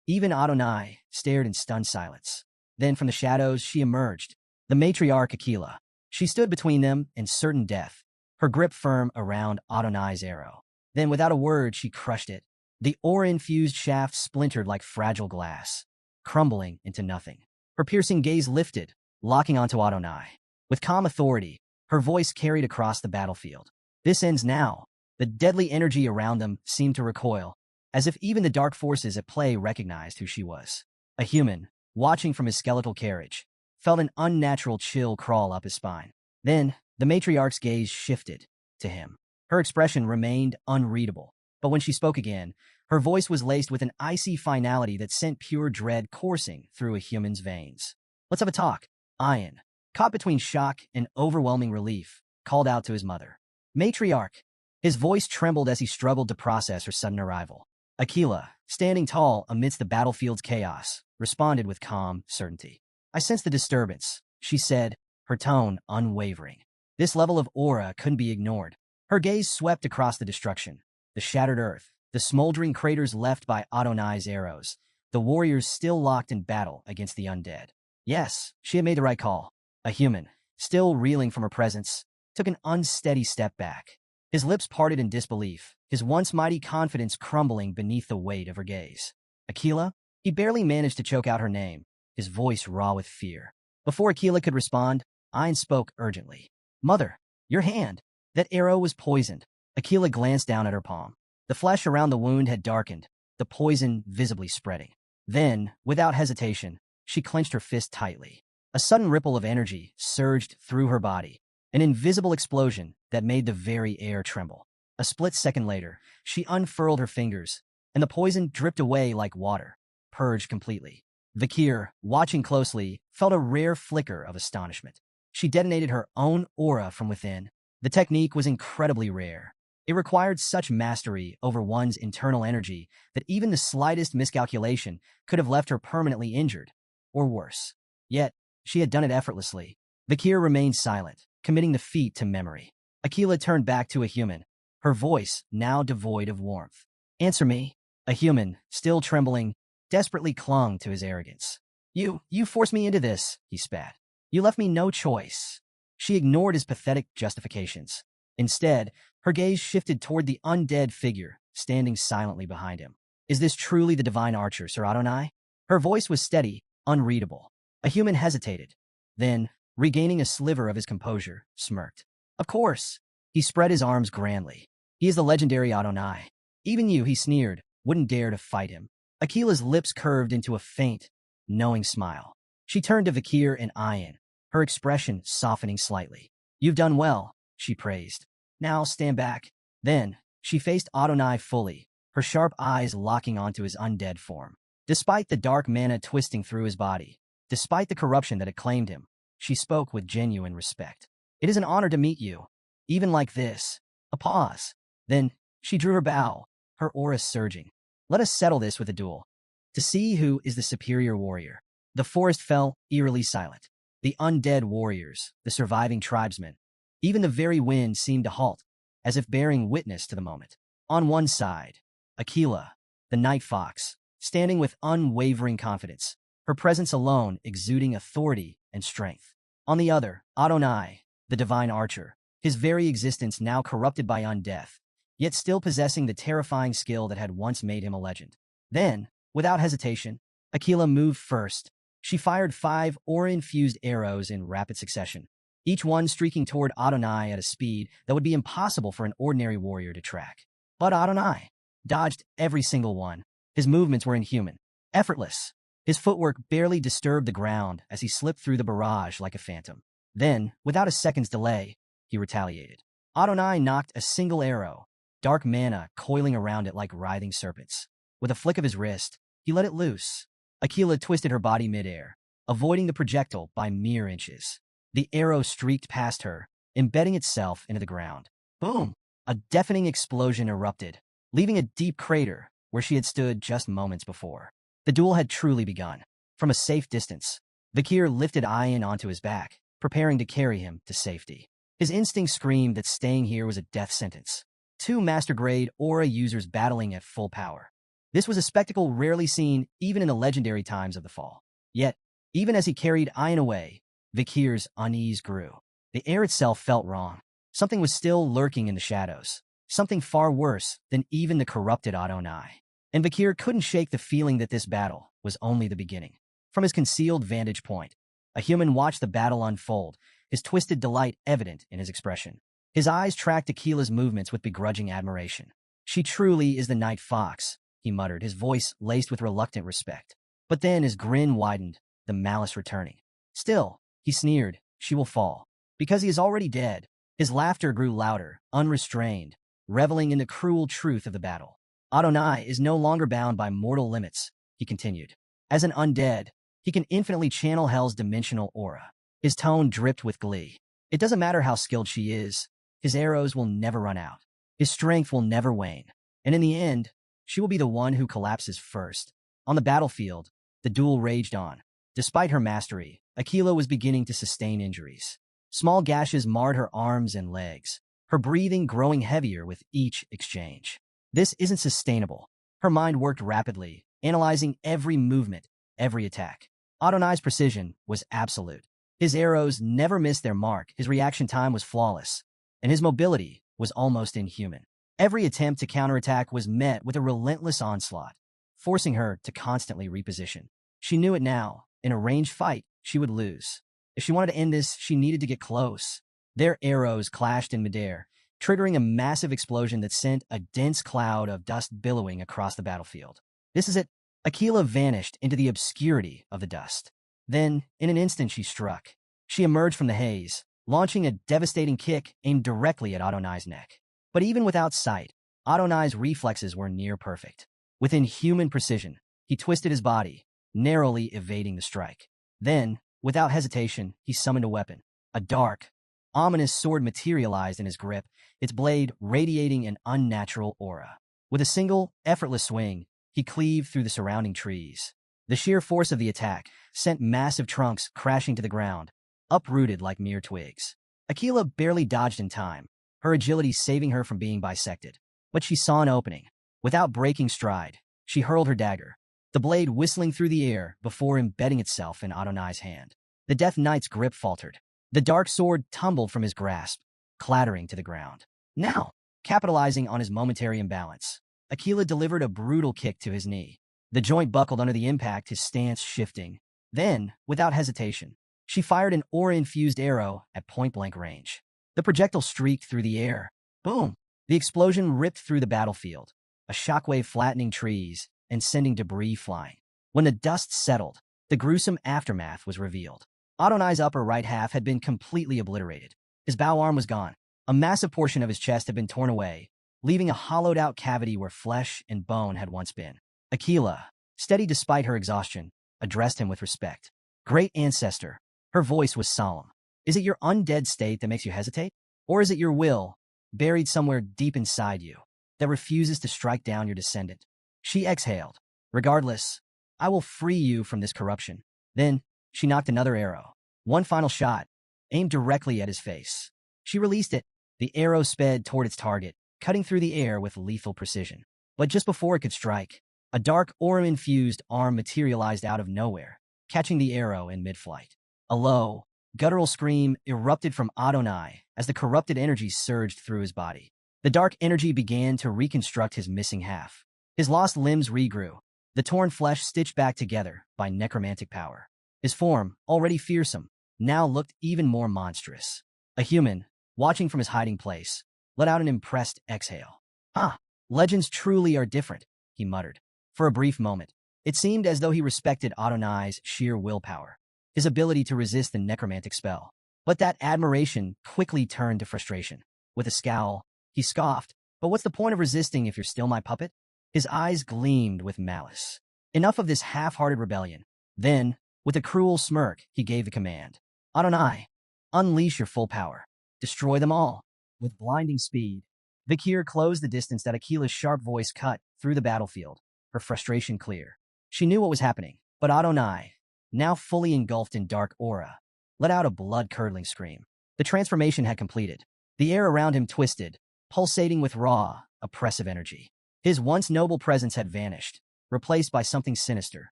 even Adonai, stared in stunned silence. Then from the shadows she emerged, the matriarch Aquila. She stood between them and certain death, her grip firm around Adonai's arrow. Then without a word she crushed it. The aura-infused shaft splintered like fragile glass, crumbling into nothing. Her piercing gaze lifted, locking onto Adonai. With calm authority, her voice carried across the battlefield. "This ends now." The deadly energy around them seemed to recoil, as if even the dark forces at play recognized who she was. A human, watching from his skeletal carriage, felt an unnatural chill crawl up his spine. Then, the matriarch's gaze shifted to him. Her expression remained unreadable, but when she spoke again, her voice was laced with an icy finality that sent pure dread coursing through a human's veins. "Let's have a talk." Ian, caught between shock and overwhelming relief, called out to his mother. "Matriarch." His voice trembled as he struggled to process her sudden arrival. Aquila, standing tall amidst the battlefield's chaos, responded with calm certainty. "I sense the disturbance," she said, her tone unwavering. This level of aura couldn't be ignored. Her gaze swept across the destruction, the shattered earth, the smoldering craters left by Adonai's arrows, the warriors still locked in battle against the undead. Yes, she had made the right call. A human, still reeling from her presence, took an unsteady step back. His lips parted in disbelief, his once mighty confidence crumbling beneath the weight of her gaze. "Aquila?" He barely managed to choke out her name, his voice raw with fear. Before Aquila could respond, Ian spoke urgently. "Mother, your hand." That arrow was poisoned. Aquila glanced down at her palm. The flesh around the wound had darkened, the poison visibly spreading. Then, without hesitation, she clenched her fist tightly. A sudden ripple of energy surged through her body, an invisible explosion that made the very air tremble. A split second later, she unfurled her fingers, and the poison dripped away like water, purged completely. Vakir, watching closely, felt a rare flicker of astonishment. She detonated her own aura from within. The technique was incredibly rare. It required such mastery over one's internal energy that even the slightest miscalculation could have left her permanently injured, or worse. Yet, she had done it effortlessly. Vakir remained silent, committing the feat to memory. Aquila turned back to a human, her voice now devoid of warmth. "Answer me." A human, still trembling, desperately clung to his arrogance. You forced me into this," he spat. "You left me no choice." She ignored his pathetic justifications. Instead, her gaze shifted toward the undead figure, standing silently behind him. "Is this truly the divine archer, Sir Adonai?" Her voice was steady, unreadable. A human hesitated. Then, regaining a sliver of his composure, smirked. "Of course." He spread his arms grandly. "He is the legendary Adonai. Even you," he sneered, "wouldn't dare to fight him." Aquila's lips curved into a faint, knowing smile. She turned to Vakir and Ian, her expression softening slightly. "You've done well," she praised. "Now stand back." Then, she faced Adonai fully, her sharp eyes locking onto his undead form. Despite the dark mana twisting through his body, despite the corruption that had claimed him, she spoke with genuine respect. It is an honor to meet you. Even like this. A pause. Then, she drew her bow, her aura surging. Let us settle this with a duel. To see who is the superior warrior. The forest fell eerily silent. The undead warriors, the surviving tribesmen, even the very wind seemed to halt, as if bearing witness to the moment. On one side, Aquila, the night fox, standing with unwavering confidence, her presence alone exuding authority and strength. On the other, Adonai, the divine archer, his very existence now corrupted by undeath, yet still possessing the terrifying skill that had once made him a legend. Then, without hesitation, Aquila moved first. She fired 5 aura-infused arrows in rapid succession, each one streaking toward Adonai at a speed that would be impossible for an ordinary warrior to track. But Adonai dodged every single one. His movements were inhuman, effortless. His footwork barely disturbed the ground as he slipped through the barrage like a phantom. Then, without a second's delay, he retaliated. Adonai knocked a single arrow, dark mana coiling around it like writhing serpents. With a flick of his wrist, he let it loose. Aquila twisted her body midair, avoiding the projectile by mere inches. The arrow streaked past her, embedding itself into the ground. Boom! A deafening explosion erupted, leaving a deep crater where she had stood just moments before. The duel had truly begun. From a safe distance, Vakir lifted Ayan onto his back, preparing to carry him to safety. His instinct screamed that staying here was a death sentence. 2 master-grade aura users battling at full power. This was a spectacle rarely seen even in the legendary times of the fall. Yet, even as he carried Ayan away, Vakir's unease grew. The air itself felt wrong. Something was still lurking in the shadows. Something far worse than even the corrupted Adonai. And Vakir couldn't shake the feeling that this battle was only the beginning. From his concealed vantage point, a human watched the battle unfold, his twisted delight evident in his expression. His eyes tracked Aquila's movements with begrudging admiration. She truly is the night fox, he muttered, his voice laced with reluctant respect. But then his grin widened, the malice returning. Still, he sneered, she will fall. Because he is already dead. His laughter grew louder, unrestrained, reveling in the cruel truth of the battle. Adonai is no longer bound by mortal limits, he continued. As an undead, he can infinitely channel Hell's dimensional aura. His tone dripped with glee. It doesn't matter how skilled she is, his arrows will never run out. His strength will never wane. And in the end, she will be the one who collapses first. On the battlefield, the duel raged on. Despite her mastery, Aquila was beginning to sustain injuries. Small gashes marred her arms and legs, her breathing growing heavier with each exchange. This isn't sustainable. Her mind worked rapidly, analyzing every movement, every attack. Adonai's precision was absolute. His arrows never missed their mark, his reaction time was flawless, and his mobility was almost inhuman. Every attempt to counterattack was met with a relentless onslaught, forcing her to constantly reposition. She knew it now. In a ranged fight, she would lose. If she wanted to end this, she needed to get close. Their arrows clashed in midair, triggering a massive explosion that sent a dense cloud of dust billowing across the battlefield. This is it. Aquila vanished into the obscurity of the dust. Then, in an instant, she struck. She emerged from the haze, launching a devastating kick aimed directly at Adonai's neck. But even without sight, Adonai's reflexes were near perfect. With inhuman precision, he twisted his body, narrowly evading the strike. Then, without hesitation, he summoned a weapon. A dark, ominous sword materialized in his grip, its blade radiating an unnatural aura. With a single, effortless swing, he cleaved through the surrounding trees. The sheer force of the attack sent massive trunks crashing to the ground, uprooted like mere twigs. Aquila barely dodged in time, her agility saving her from being bisected. But she saw an opening. Without breaking stride, she hurled her dagger, the blade whistling through the air before embedding itself in Adonai's hand. The Death Knight's grip faltered. The dark sword tumbled from his grasp, clattering to the ground. Now, capitalizing on his momentary imbalance, Aquila delivered a brutal kick to his knee. The joint buckled under the impact, his stance shifting. Then, without hesitation, she fired an aura-infused arrow at point-blank range. The projectile streaked through the air. Boom! The explosion ripped through the battlefield, a shockwave flattening trees and sending debris flying. When the dust settled, the gruesome aftermath was revealed. Adonai's upper right half had been completely obliterated. His bow arm was gone. A massive portion of his chest had been torn away, leaving a hollowed-out cavity where flesh and bone had once been. Aquila, steady despite her exhaustion, addressed him with respect. Great ancestor. Her voice was solemn. Is it your undead state that makes you hesitate? Or is it your will, buried somewhere deep inside you, that refuses to strike down your descendant? She exhaled. Regardless, I will free you from this corruption. Then, she knocked another arrow. One final shot, aimed directly at his face. She released it. The arrow sped toward its target, cutting through the air with lethal precision. But just before it could strike, a dark aura-infused arm materialized out of nowhere, catching the arrow in mid-flight. A low, guttural scream erupted from Adonai as the corrupted energy surged through his body. The dark energy began to reconstruct his missing half. His lost limbs regrew, the torn flesh stitched back together by necromantic power. His form, already fearsome, now looked even more monstrous. A human, watching from his hiding place, let out an impressed exhale. Ah, legends truly are different, he muttered. For a brief moment, it seemed as though he respected Adonai's sheer willpower, his ability to resist the necromantic spell. But that admiration quickly turned to frustration. With a scowl, he scoffed, "But what's the point of resisting if you're still my puppet?" His eyes gleamed with malice. Enough of this half-hearted rebellion. Then, with a cruel smirk, he gave the command. Adonai, unleash your full power. Destroy them all. With blinding speed, Vikir closed the distance that Akila's sharp voice cut through the battlefield, her frustration clear. She knew what was happening, but Adonai, now fully engulfed in dark aura, let out a blood-curdling scream. The transformation had completed. The air around him twisted, pulsating with raw, oppressive energy. His once noble presence had vanished, replaced by something sinister,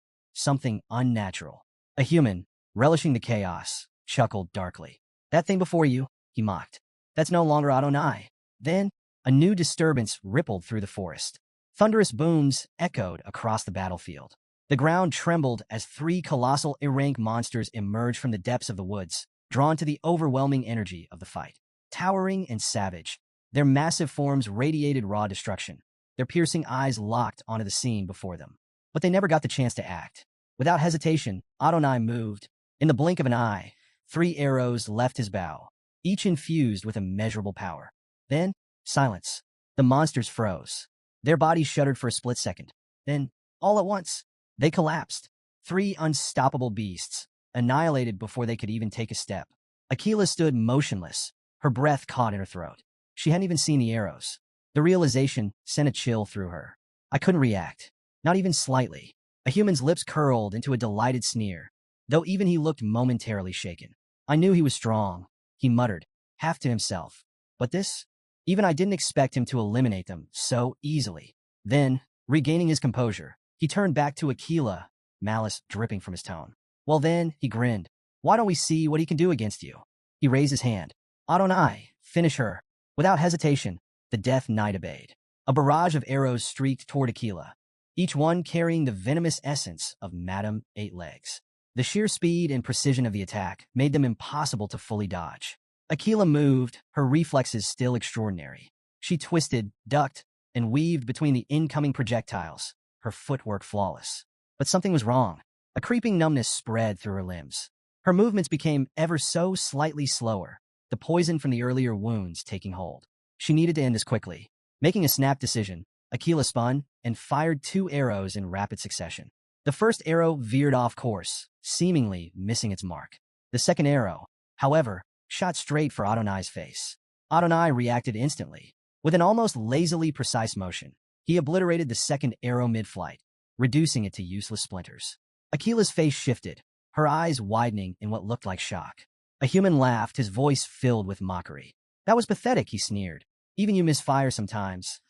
something unnatural. A human, relishing the chaos, chuckled darkly. That thing before you, he mocked. That's no longer Adonai. Then, a new disturbance rippled through the forest. Thunderous booms echoed across the battlefield. The ground trembled as three colossal Irank monsters emerged from the depths of the woods, drawn to the overwhelming energy of the fight. Towering and savage, their massive forms radiated raw destruction, their piercing eyes locked onto the scene before them. But they never got the chance to act. Without hesitation, Adonai moved. In the blink of an eye, 3 arrows left his bow, each infused with immeasurable power. Then, silence. The monsters froze. Their bodies shuddered for a split second. Then, all at once, they collapsed. 3 unstoppable beasts, annihilated before they could even take a step. Akila stood motionless, her breath caught in her throat. She hadn't even seen the arrows. The realization sent a chill through her. I couldn't react, not even slightly. A human's lips curled into a delighted sneer, though even he looked momentarily shaken. I knew he was strong, he muttered, half to himself. But this? Even I didn't expect him to eliminate them so easily. Then, regaining his composure, he turned back to Akila, malice dripping from his tone. Well then, he grinned. Why don't we see what he can do against you? He raised his hand. Adonai, finish her. Without hesitation, the Death Knight obeyed. A barrage of arrows streaked toward Akila, each one carrying the venomous essence of Madame Eight Legs. The sheer speed and precision of the attack made them impossible to fully dodge. Akila moved, her reflexes still extraordinary. She twisted, ducked, and weaved between the incoming projectiles, her footwork flawless. But something was wrong. A creeping numbness spread through her limbs. Her movements became ever so slightly slower, the poison from the earlier wounds taking hold. She needed to end this quickly. Making a snap decision, Akila spun and fired 2 arrows in rapid succession. The first arrow veered off course, seemingly missing its mark. The second arrow, however, shot straight for Adonai's face. Adonai reacted instantly. With an almost lazily precise motion, he obliterated the second arrow mid-flight, reducing it to useless splinters. Akila's face shifted, her eyes widening in what looked like shock. A human laughed, his voice filled with mockery. That was pathetic, he sneered. Even you misfire sometimes.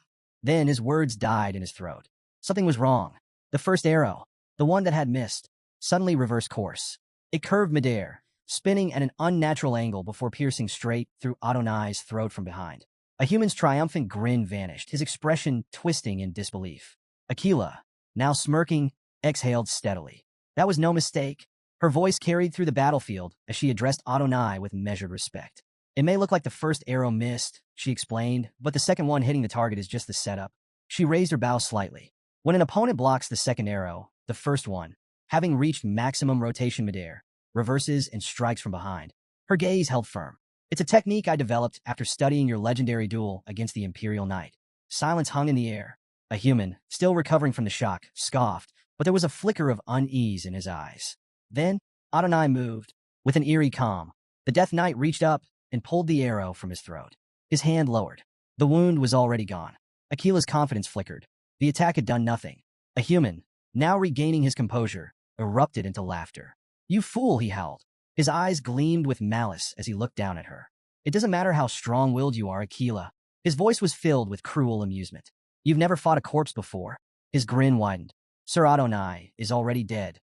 Then his words died in his throat. Something was wrong. The first arrow, the one that had missed, suddenly reversed course. It curved midair, spinning at an unnatural angle before piercing straight through Adonai's throat from behind. A human's triumphant grin vanished, his expression twisting in disbelief. Akila, now smirking, exhaled steadily. That was no mistake. Her voice carried through the battlefield as she addressed Adonai with measured respect. It may look like the first arrow missed, she explained, but the second one hitting the target is just the setup. She raised her bow slightly. When an opponent blocks the second arrow, the first one, having reached maximum rotation midair, reverses and strikes from behind. Her gaze held firm. It's a technique I developed after studying your legendary duel against the Imperial Knight. Silence hung in the air. A human, still recovering from the shock, scoffed, but there was a flicker of unease in his eyes. Then, Adonai moved. With an eerie calm, the Death Knight reached up and pulled the arrow from his throat. His hand lowered. The wound was already gone. Akila's confidence flickered. The attack had done nothing. A human, now regaining his composure, erupted into laughter. "You fool," he howled. His eyes gleamed with malice as he looked down at her. "It doesn't matter how strong-willed you are, Akila." His voice was filled with cruel amusement. "You've never fought a corpse before." His grin widened. "Sir Adonai is already dead.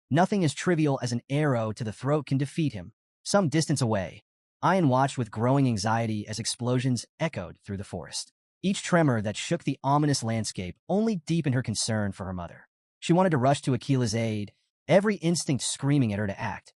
Nothing as trivial as an arrow to the throat can defeat him." Some distance away, Ayan watched with growing anxiety as explosions echoed through the forest. Each tremor that shook the ominous landscape only deepened her concern for her mother. She wanted to rush to Akila's aid, every instinct screaming at her to act,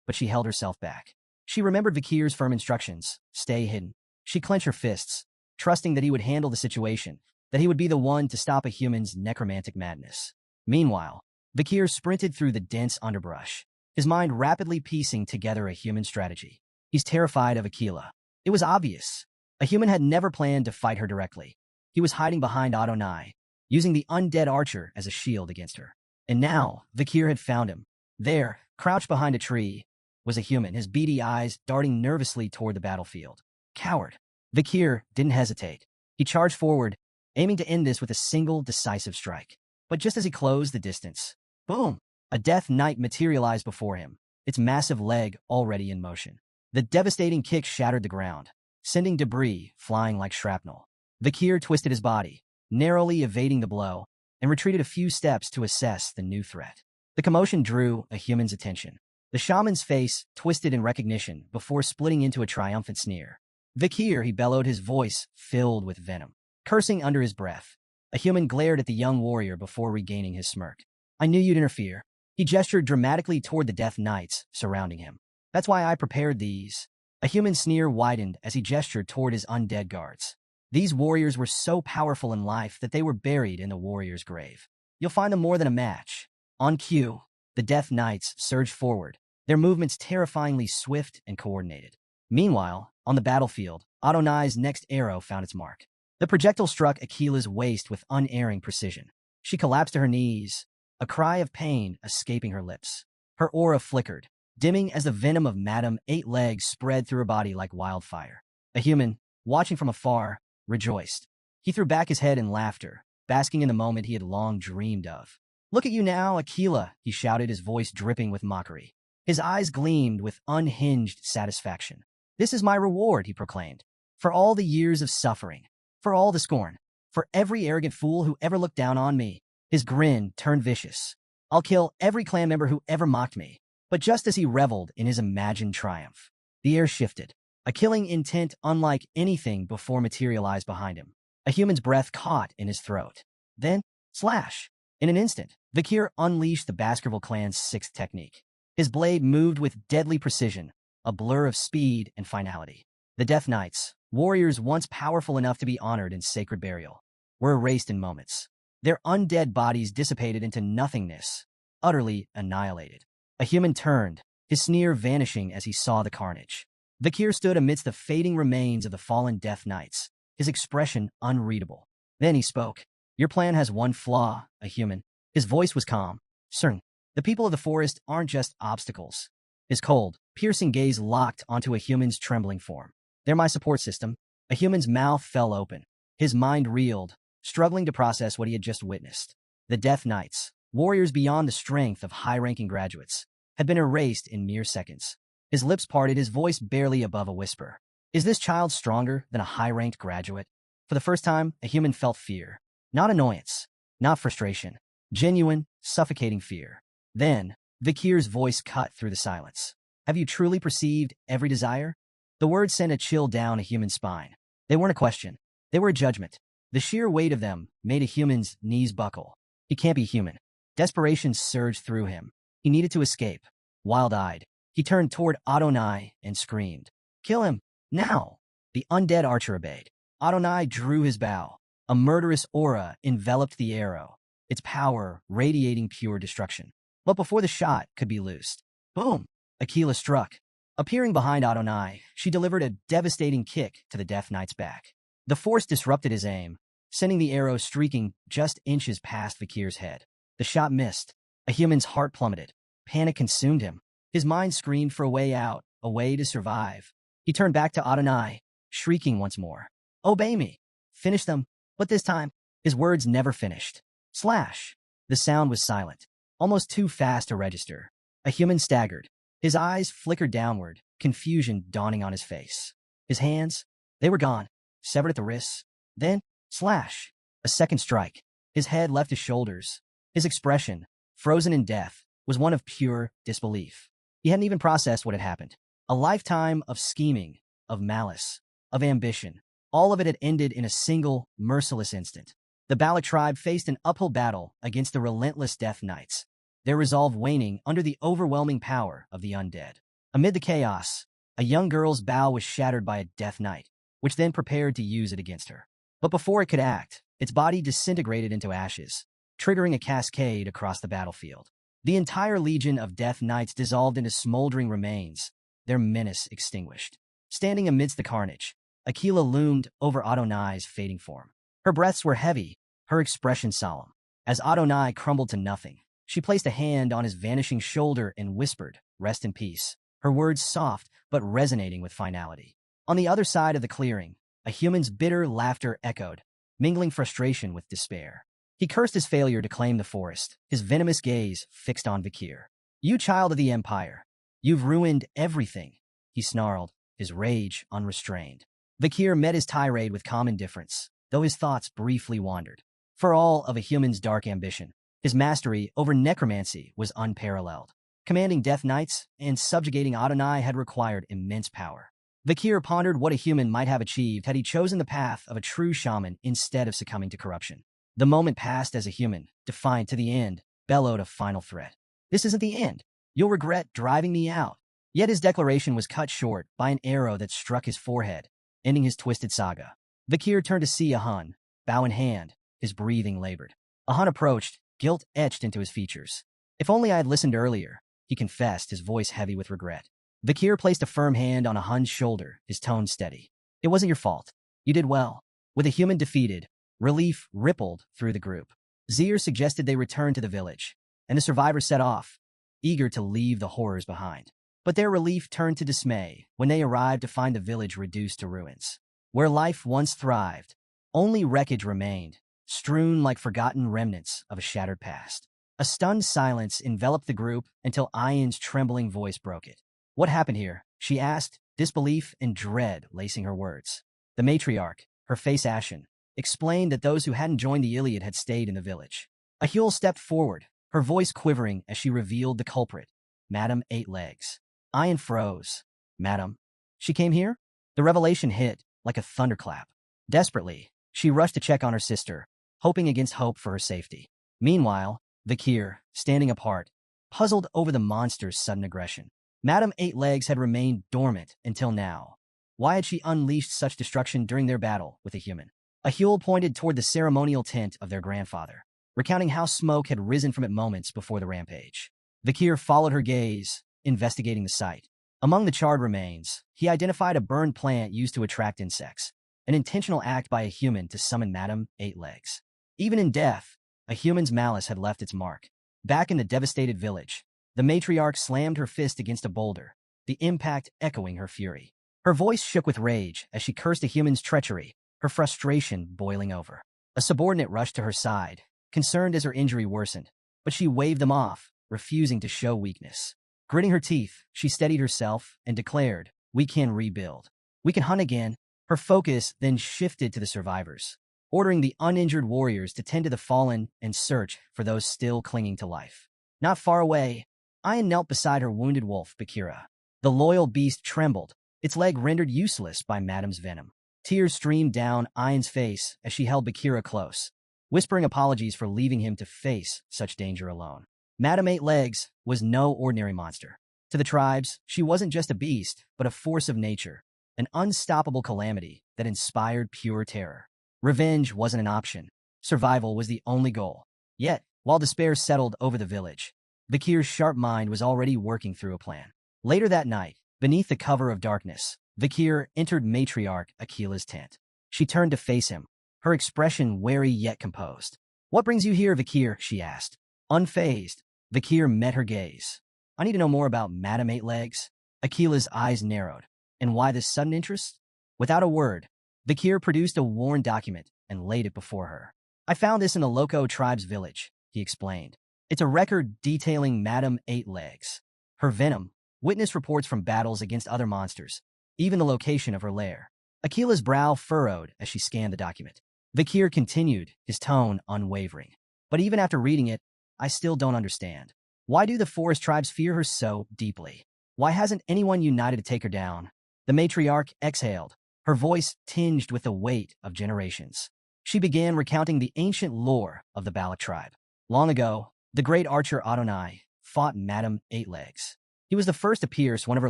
but she held herself back. She remembered Vikir's firm instructions: stay hidden. She clenched her fists, trusting that he would handle the situation, that he would be the one to stop a human's necromantic madness. Meanwhile, Vikir sprinted through the dense underbrush, his mind rapidly piecing together a human strategy. He's terrified of Akila. It was obvious. A human had never planned to fight her directly. He was hiding behind Adonai, using the undead archer as a shield against her. And now, Vikir had found him. There, crouched behind a tree, was a human, his beady eyes darting nervously toward the battlefield. Coward. Vikir didn't hesitate. He charged forward, aiming to end this with a single decisive strike. But just as he closed the distance, boom! A Death Knight materialized before him, its massive leg already in motion. The devastating kick shattered the ground, sending debris flying like shrapnel. Vikir twisted his body, narrowly evading the blow, and retreated a few steps to assess the new threat. The commotion drew a human's attention. The shaman's face twisted in recognition before splitting into a triumphant sneer. "Vikir," he bellowed, his voice filled with venom. Cursing under his breath, a human glared at the young warrior before regaining his smirk. "I knew you'd interfere." He gestured dramatically toward the Death Knights surrounding him. "That's why I prepared these." A human sneer widened as he gestured toward his undead guards. These warriors were so powerful in life that they were buried in the warrior's grave. "You'll find them more than a match." On cue, the Death Knights surged forward, their movements terrifyingly swift and coordinated. Meanwhile, on the battlefield, Adonai's next arrow found its mark. The projectile struck Akila's waist with unerring precision. She collapsed to her knees, a cry of pain escaping her lips. Her aura flickered, dimming as the venom of Madame Eight Legs spread through her body like wildfire. A human, watching from afar, rejoiced. He threw back his head in laughter, basking in the moment he had long dreamed of. "Look at you now, Akila," he shouted, his voice dripping with mockery. His eyes gleamed with unhinged satisfaction. "This is my reward," he proclaimed, "for all the years of suffering, for all the scorn, for every arrogant fool who ever looked down on me." His grin turned vicious. "I'll kill every clan member who ever mocked me." But just as he reveled in his imagined triumph, the air shifted. A killing intent unlike anything before materialized behind him. A human's breath caught in his throat. Then, slash! In an instant, Vikir unleashed the Baskerville clan's sixth technique. His blade moved with deadly precision, a blur of speed and finality. The Death Knights, warriors once powerful enough to be honored in sacred burial, were erased in moments. Their undead bodies dissipated into nothingness, utterly annihilated. A human turned, his sneer vanishing as he saw the carnage. Vikir stood amidst the fading remains of the fallen Death Knights, his expression unreadable. Then he spoke. "Your plan has one flaw, a human." His voice was calm. "Certain. The people of the forest aren't just obstacles." His cold, piercing gaze locked onto a human's trembling form. "They're my support system." A human's mouth fell open. His mind reeled, struggling to process what he had just witnessed. The Death Knights, warriors beyond the strength of high-ranking graduates, had been erased in mere seconds. His lips parted, his voice barely above a whisper. "Is this child stronger than a high-ranked graduate?" For the first time, a human felt fear. Not annoyance, not frustration. Genuine, suffocating fear. Then, Vikir's voice cut through the silence. "Have you truly perceived every desire?" The words sent a chill down a human's spine. They weren't a question. They were a judgment. The sheer weight of them made a human's knees buckle. He can't be human. Desperation surged through him. He needed to escape. Wild-eyed, he turned toward Adonai and screamed, "Kill him, now!" The undead archer obeyed. Adonai drew his bow. A murderous aura enveloped the arrow, its power radiating pure destruction. But before the shot could be loosed, boom! Akila struck. Appearing behind Adonai, she delivered a devastating kick to the Death Knight's back. The force disrupted his aim, sending the arrow streaking just inches past Vikir's head. The shot missed. A human's heart plummeted. Panic consumed him. His mind screamed for a way out, a way to survive. He turned back to Adonai, shrieking once more. Obey me. Finish them. But this time, his words never finished. Slash. The sound was silent, almost too fast to register. A human staggered. His eyes flickered downward, confusion dawning on his face. His hands, they were gone, severed at the wrists. Then, slash. A second strike. His head left his shoulders. His expression, frozen in death, was one of pure disbelief. He hadn't even processed what had happened. A lifetime of scheming, of malice, of ambition. All of it had ended in a single, merciless instant. The Balak tribe faced an uphill battle against the relentless Death Knights, their resolve waning under the overwhelming power of the undead. Amid the chaos, a young girl's bow was shattered by a Death Knight, which then prepared to use it against her. But before it could act, its body disintegrated into ashes, triggering a cascade across the battlefield. The entire legion of Death Knights dissolved into smoldering remains, their menace extinguished. Standing amidst the carnage, Aquila loomed over Adonai's fading form. Her breaths were heavy, her expression solemn. As Adonai crumbled to nothing, she placed a hand on his vanishing shoulder and whispered, "Rest in peace," her words soft but resonating with finality. On the other side of the clearing, a human's bitter laughter echoed, mingling frustration with despair. He cursed his failure to claim the forest, his venomous gaze fixed on Vakir. "You child of the Empire, you've ruined everything," he snarled, his rage unrestrained. Vakir met his tirade with calm indifference, though his thoughts briefly wandered. For all of a human's dark ambition, his mastery over necromancy was unparalleled. Commanding Death Knights and subjugating Adonai had required immense power. Vakir pondered what a human might have achieved had he chosen the path of a true shaman instead of succumbing to corruption. The moment passed as a human, defiant to the end, bellowed a final threat. "This isn't the end. You'll regret driving me out." Yet his declaration was cut short by an arrow that struck his forehead, ending his twisted saga. Vakir turned to see Ahun, bow in hand, his breathing labored. Ahun approached, guilt etched into his features. "If only I had listened earlier," he confessed, his voice heavy with regret. Vakir placed a firm hand on Ahun's shoulder, his tone steady. "It wasn't your fault. You did well." With a human defeated, relief rippled through the group. Zir suggested they return to the village, and the survivors set off, eager to leave the horrors behind. But their relief turned to dismay when they arrived to find the village reduced to ruins. Where life once thrived, only wreckage remained, strewn like forgotten remnants of a shattered past. A stunned silence enveloped the group until Ayan's trembling voice broke it. "What happened here?" she asked, disbelief and dread lacing her words. The matriarch, her face ashen, explained that those who hadn't joined the Iliad had stayed in the village. Ahul stepped forward, her voice quivering as she revealed the culprit, Madame Eight Legs. Ayan froze. "Madam? She came here?" The revelation hit like a thunderclap. Desperately, she rushed to check on her sister, hoping against hope for her safety. Meanwhile, Vakir, standing apart, puzzled over the monster's sudden aggression. Madame Eight Legs had remained dormant until now. Why had she unleashed such destruction during their battle with a human? Ahul pointed toward the ceremonial tent of their grandfather, recounting how smoke had risen from it moments before the rampage. Vakir followed her gaze, investigating the site. Among the charred remains, he identified a burned plant used to attract insects, an intentional act by a human to summon Madame Eight Legs. Even in death, a human's malice had left its mark. Back in the devastated village, the matriarch slammed her fist against a boulder, the impact echoing her fury. Her voice shook with rage as she cursed a human's treachery, her frustration boiling over. A subordinate rushed to her side, concerned as her injury worsened, but she waved them off, refusing to show weakness. Gritting her teeth, she steadied herself and declared, "We can rebuild. We can hunt again." Her focus then shifted to the survivors, ordering the uninjured warriors to tend to the fallen and search for those still clinging to life. Not far away, Ayan knelt beside her wounded wolf, Bakira. The loyal beast trembled, its leg rendered useless by Madame's venom. Tears streamed down Ayan's face as she held Bakira close, whispering apologies for leaving him to face such danger alone. Madame Eight Legs was no ordinary monster. To the tribes, she wasn't just a beast, but a force of nature, an unstoppable calamity that inspired pure terror. Revenge wasn't an option. Survival was the only goal. Yet, while despair settled over the village, Vakir's sharp mind was already working through a plan. Later that night, beneath the cover of darkness, Vakir entered matriarch Aquila's tent. She turned to face him, her expression wary yet composed. "What brings you here, Vakir?" she asked. Unfazed, Vakir met her gaze. I need to know more about Madam Eight Legs. Akila's eyes narrowed. And why this sudden interest? Without a word, Vakir produced a worn document and laid it before her. I found this in the Loco tribe's village, he explained. It's a record detailing Madam Eight Legs. Her venom, witness reports from battles against other monsters, even the location of her lair. Akila's brow furrowed as she scanned the document. Vakir continued, his tone unwavering. But even after reading it, I still don't understand. Why do the forest tribes fear her so deeply? Why hasn't anyone united to take her down? The matriarch exhaled, her voice tinged with the weight of generations. She began recounting the ancient lore of the Balak tribe. Long ago, the great archer Adonai fought Madam Eight Legs. He was the first to pierce one of her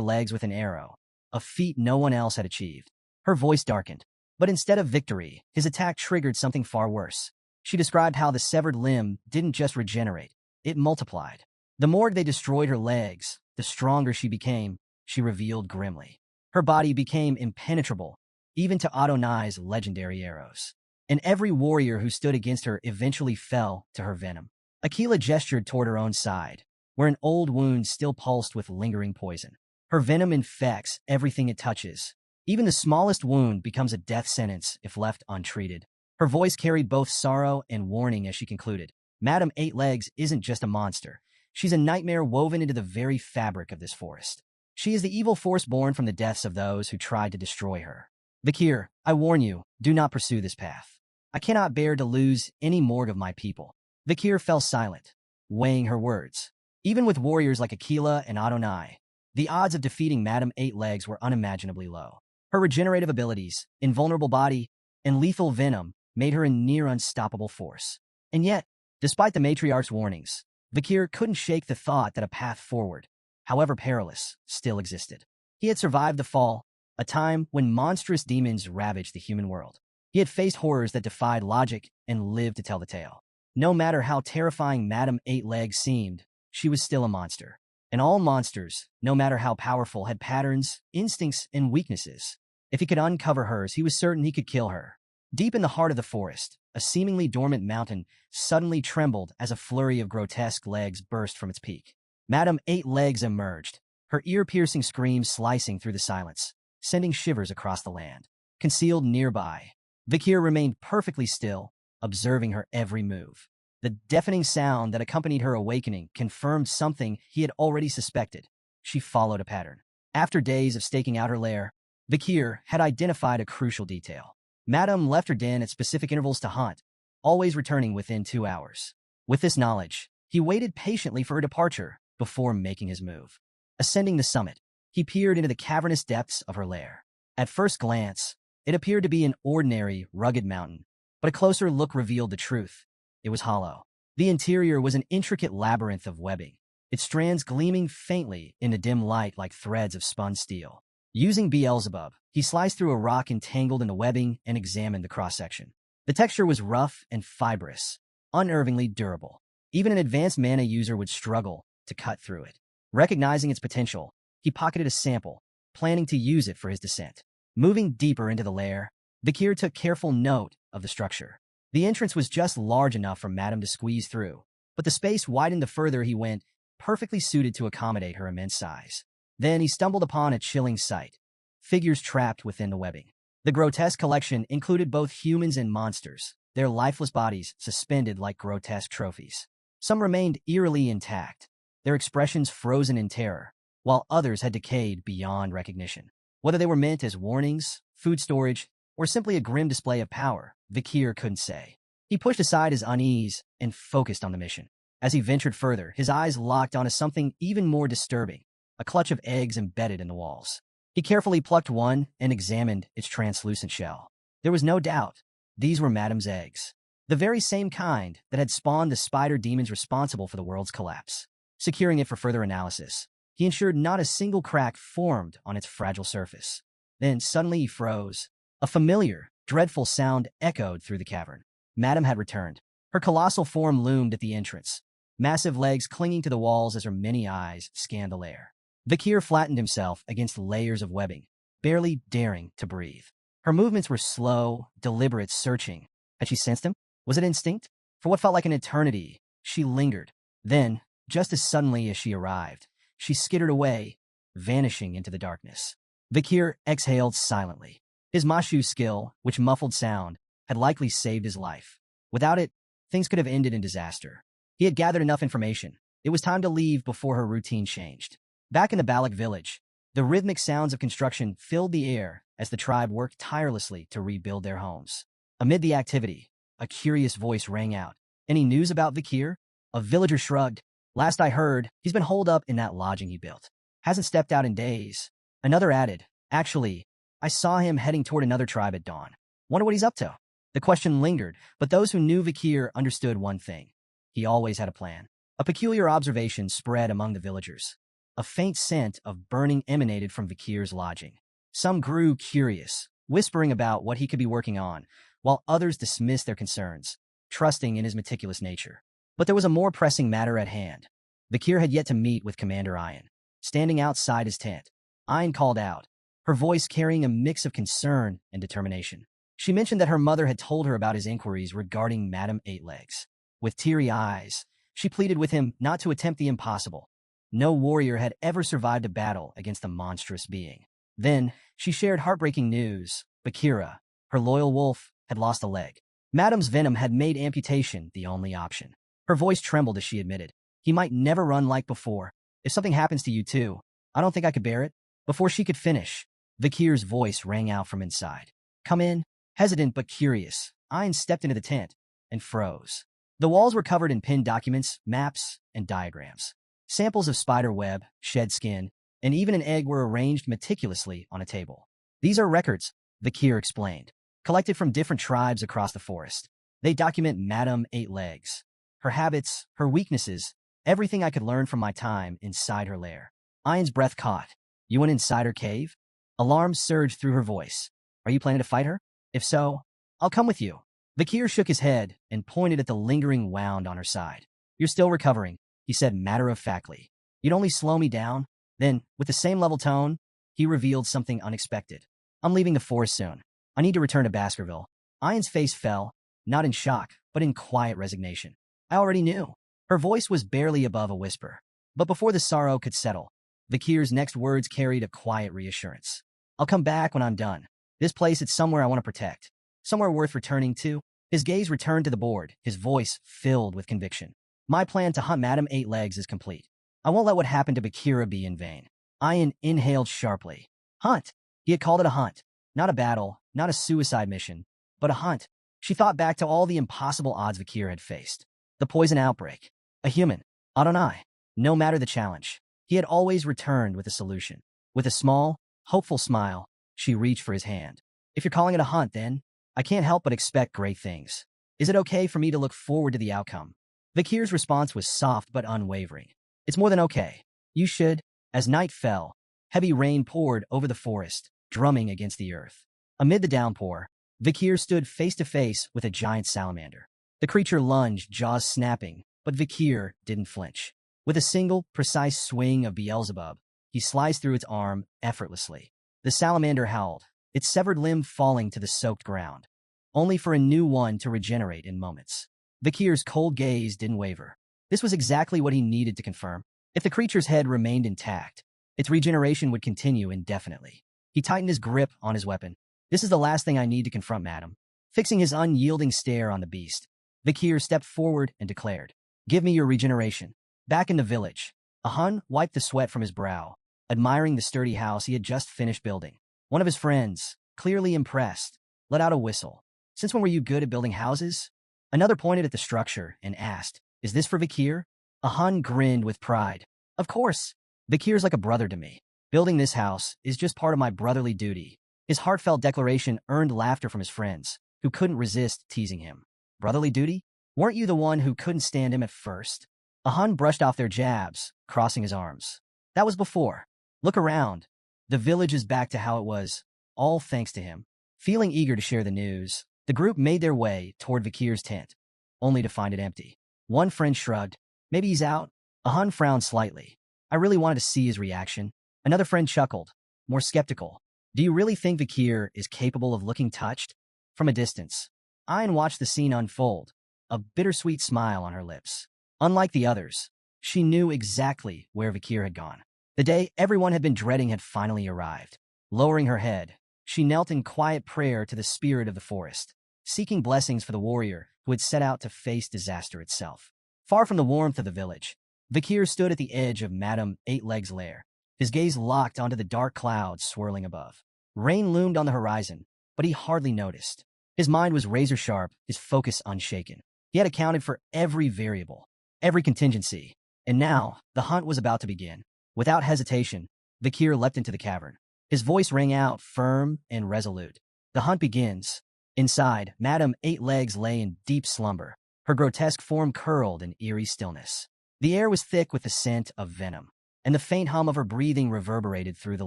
legs with an arrow, a feat no one else had achieved. Her voice darkened, but instead of victory, his attack triggered something far worse. She described how the severed limb didn't just regenerate, it multiplied. The more they destroyed her legs, the stronger she became, she revealed grimly. Her body became impenetrable, even to Adonai's legendary arrows. And every warrior who stood against her eventually fell to her venom. Akila gestured toward her own side, where an old wound still pulsed with lingering poison. Her venom infects everything it touches. Even the smallest wound becomes a death sentence if left untreated. Her voice carried both sorrow and warning as she concluded. Madam Eight Legs isn't just a monster. She's a nightmare woven into the very fabric of this forest. She is the evil force born from the deaths of those who tried to destroy her. Vakir, I warn you, do not pursue this path. I cannot bear to lose any more of my people. Vakir fell silent, weighing her words. Even with warriors like Akila and Adonai, the odds of defeating Madam Eight Legs were unimaginably low. Her regenerative abilities, invulnerable body, and lethal venom made her a near unstoppable force. And yet, despite the matriarch's warnings, Vakir couldn't shake the thought that a path forward, however perilous, still existed. He had survived the fall, a time when monstrous demons ravaged the human world. He had faced horrors that defied logic and lived to tell the tale. No matter how terrifying Madam Eight Legs seemed, she was still a monster. And all monsters, no matter how powerful, had patterns, instincts, and weaknesses. If he could uncover hers, he was certain he could kill her. Deep in the heart of the forest, a seemingly dormant mountain suddenly trembled as a flurry of grotesque legs burst from its peak. Madam Eight Legs emerged, her ear-piercing screams slicing through the silence, sending shivers across the land. Concealed nearby, Vakir remained perfectly still, observing her every move. The deafening sound that accompanied her awakening confirmed something he had already suspected. She followed a pattern. After days of staking out her lair, Vakir had identified a crucial detail. Madam left her den at specific intervals to hunt, always returning within 2 hours. With this knowledge, he waited patiently for her departure before making his move. Ascending the summit, he peered into the cavernous depths of her lair. At first glance, it appeared to be an ordinary, rugged mountain, but a closer look revealed the truth. It was hollow. The interior was an intricate labyrinth of webbing, its strands gleaming faintly in the dim light like threads of spun steel. Using Beelzebub, he sliced through a rock entangled in the webbing and examined the cross-section. The texture was rough and fibrous, unnervingly durable. Even an advanced mana user would struggle to cut through it. Recognizing its potential, he pocketed a sample, planning to use it for his descent. Moving deeper into the lair, Vakir took careful note of the structure. The entrance was just large enough for Madame to squeeze through, but the space widened the further he went, perfectly suited to accommodate her immense size. Then he stumbled upon a chilling sight. Figures trapped within the webbing. The grotesque collection included both humans and monsters, their lifeless bodies suspended like grotesque trophies. Some remained eerily intact, their expressions frozen in terror, while others had decayed beyond recognition. Whether they were meant as warnings, food storage, or simply a grim display of power, Vakir couldn't say. He pushed aside his unease and focused on the mission. As he ventured further, his eyes locked onto something even more disturbing, a clutch of eggs embedded in the walls. He carefully plucked one and examined its translucent shell. There was no doubt, these were Madame's eggs, the very same kind that had spawned the spider demons responsible for the world's collapse. Securing it for further analysis, he ensured not a single crack formed on its fragile surface. Then suddenly he froze. A familiar, dreadful sound echoed through the cavern. Madame had returned. Her colossal form loomed at the entrance, massive legs clinging to the walls as her many eyes scanned the lair. Vakir flattened himself against layers of webbing, barely daring to breathe. Her movements were slow, deliberate, searching. Had she sensed him? Was it instinct? For what felt like an eternity, she lingered, Then, just as suddenly as she arrived, she skittered away, vanishing into the darkness. Vikir exhaled silently. His Mashu skill, which muffled sound, had likely saved his life. Without it, things could have ended in disaster. He had gathered enough information. It was time to leave before her routine changed. Back in the Balak village, the rhythmic sounds of construction filled the air as the tribe worked tirelessly to rebuild their homes. Amid the activity, a curious voice rang out. "Any news about Vikir?" A villager shrugged. "Last I heard, he's been holed up in that lodging he built. Hasn't stepped out in days." Another added, "Actually, I saw him heading toward another tribe at dawn. Wonder what he's up to." The question lingered, but those who knew Vikir understood one thing. He always had a plan. A peculiar observation spread among the villagers. A faint scent of burning emanated from Vikir's lodging. Some grew curious, whispering about what he could be working on, while others dismissed their concerns, trusting in his meticulous nature. But there was a more pressing matter at hand. Vikir had yet to meet with Commander Ayan. Standing outside his tent, Ayan called out, her voice carrying a mix of concern and determination. She mentioned that her mother had told her about his inquiries regarding Madame Eightlegs. With teary eyes, she pleaded with him not to attempt the impossible. No warrior had ever survived a battle against a monstrous being. Then, she shared heartbreaking news. Bakira, her loyal wolf, had lost a leg. Madame's venom had made amputation the only option. Her voice trembled as she admitted, "He might never run like before. If something happens to you too, I don't think I could bear it." Before she could finish, Vikir's voice rang out from inside. "Come in." Hesitant but curious, Ayan stepped into the tent and froze. The walls were covered in pinned documents, maps, and diagrams. Samples of spider web, shed skin, and even an egg were arranged meticulously on a table. "These are records," Vikir explained, "collected from different tribes across the forest. They document Madame Eightlegs, her habits, her weaknesses, everything I could learn from my time inside her lair." Ayan's breath caught. "You went inside her cave?" Alarm surged through her voice. "Are you planning to fight her? If so, I'll come with you." Vikir shook his head and pointed at the lingering wound on her side. "You're still recovering," he said matter-of-factly. "You'd only slow me down." Then, with the same level tone, he revealed something unexpected. "I'm leaving the forest soon. I need to return to Baskerville." Ayan's face fell, not in shock, but in quiet resignation. "I already knew." Her voice was barely above a whisper. But before the sorrow could settle, Vikir's next words carried a quiet reassurance. "I'll come back when I'm done. This place is somewhere I want to protect. Somewhere worth returning to." His gaze returned to the board, his voice filled with conviction. "My plan to hunt Madame Eightlegs is complete. I won't let what happened to Bakira be in vain." Ayan inhaled sharply. Hunt. He had called it a hunt. Not a battle, not a suicide mission, but a hunt. She thought back to all the impossible odds Vikir had faced. The poison outbreak. A human. Adonai. No matter the challenge, he had always returned with a solution. With a small, hopeful smile, she reached for his hand. "If you're calling it a hunt, then I can't help but expect great things. Is it okay for me to look forward to the outcome?" Vikir's response was soft but unwavering. "It's more than okay. You should." As night fell, heavy rain poured over the forest, drumming against the earth. Amid the downpour, Vikir stood face to face with a giant salamander. The creature lunged, jaws snapping, but Vikir didn't flinch. With a single, precise swing of Beelzebub, he sliced through its arm effortlessly. The salamander howled, its severed limb falling to the soaked ground, only for a new one to regenerate in moments. Vikir's cold gaze didn't waver. This was exactly what he needed to confirm. If the creature's head remained intact, its regeneration would continue indefinitely. He tightened his grip on his weapon. "This is the last thing I need to confront, madam." Fixing his unyielding stare on the beast, Vikir stepped forward and declared, "Give me your regeneration." Back in the village, Ahun wiped the sweat from his brow, admiring the sturdy house he had just finished building. One of his friends, clearly impressed, let out a whistle. "Since when were you good at building houses?" Another pointed at the structure and asked, "Is this for Vikir?" Ahun grinned with pride. "Of course. Vikir's like a brother to me. Building this house is just part of my brotherly duty." His heartfelt declaration earned laughter from his friends, who couldn't resist teasing him. "Brotherly duty? Weren't you the one who couldn't stand him at first?" Ahun brushed off their jabs, crossing his arms. "That was before. Look around. The village is back to how it was, all thanks to him." Feeling eager to share the news, the group made their way toward Vikir's tent, only to find it empty. One friend shrugged. "Maybe he's out." Ahun frowned slightly. "I really wanted to see his reaction." Another friend chuckled, more skeptical. "Do you really think Vikir is capable of looking touched?" From a distance, Ayan watched the scene unfold, a bittersweet smile on her lips. Unlike the others, She knew exactly where Vakir had gone. The day everyone had been dreading had finally arrived. Lowering her head, she knelt in quiet prayer to the spirit of the forest, seeking blessings for the warrior who had set out to face disaster itself. Far from the warmth of the village, Vakir stood at the edge of Madame Eight-Legs' lair, his gaze locked onto the dark clouds swirling above. Rain loomed on the horizon, but he hardly noticed. His mind was razor-sharp, his focus unshaken. He had accounted for every variable, every contingency, and now the hunt was about to begin. Without hesitation, Vakir leapt into the cavern. His voice rang out, firm and resolute. The hunt begins. Inside, Madame Eight-Legs lay in deep slumber, her grotesque form curled in eerie stillness. The air was thick with the scent of venom, and the faint hum of her breathing reverberated through the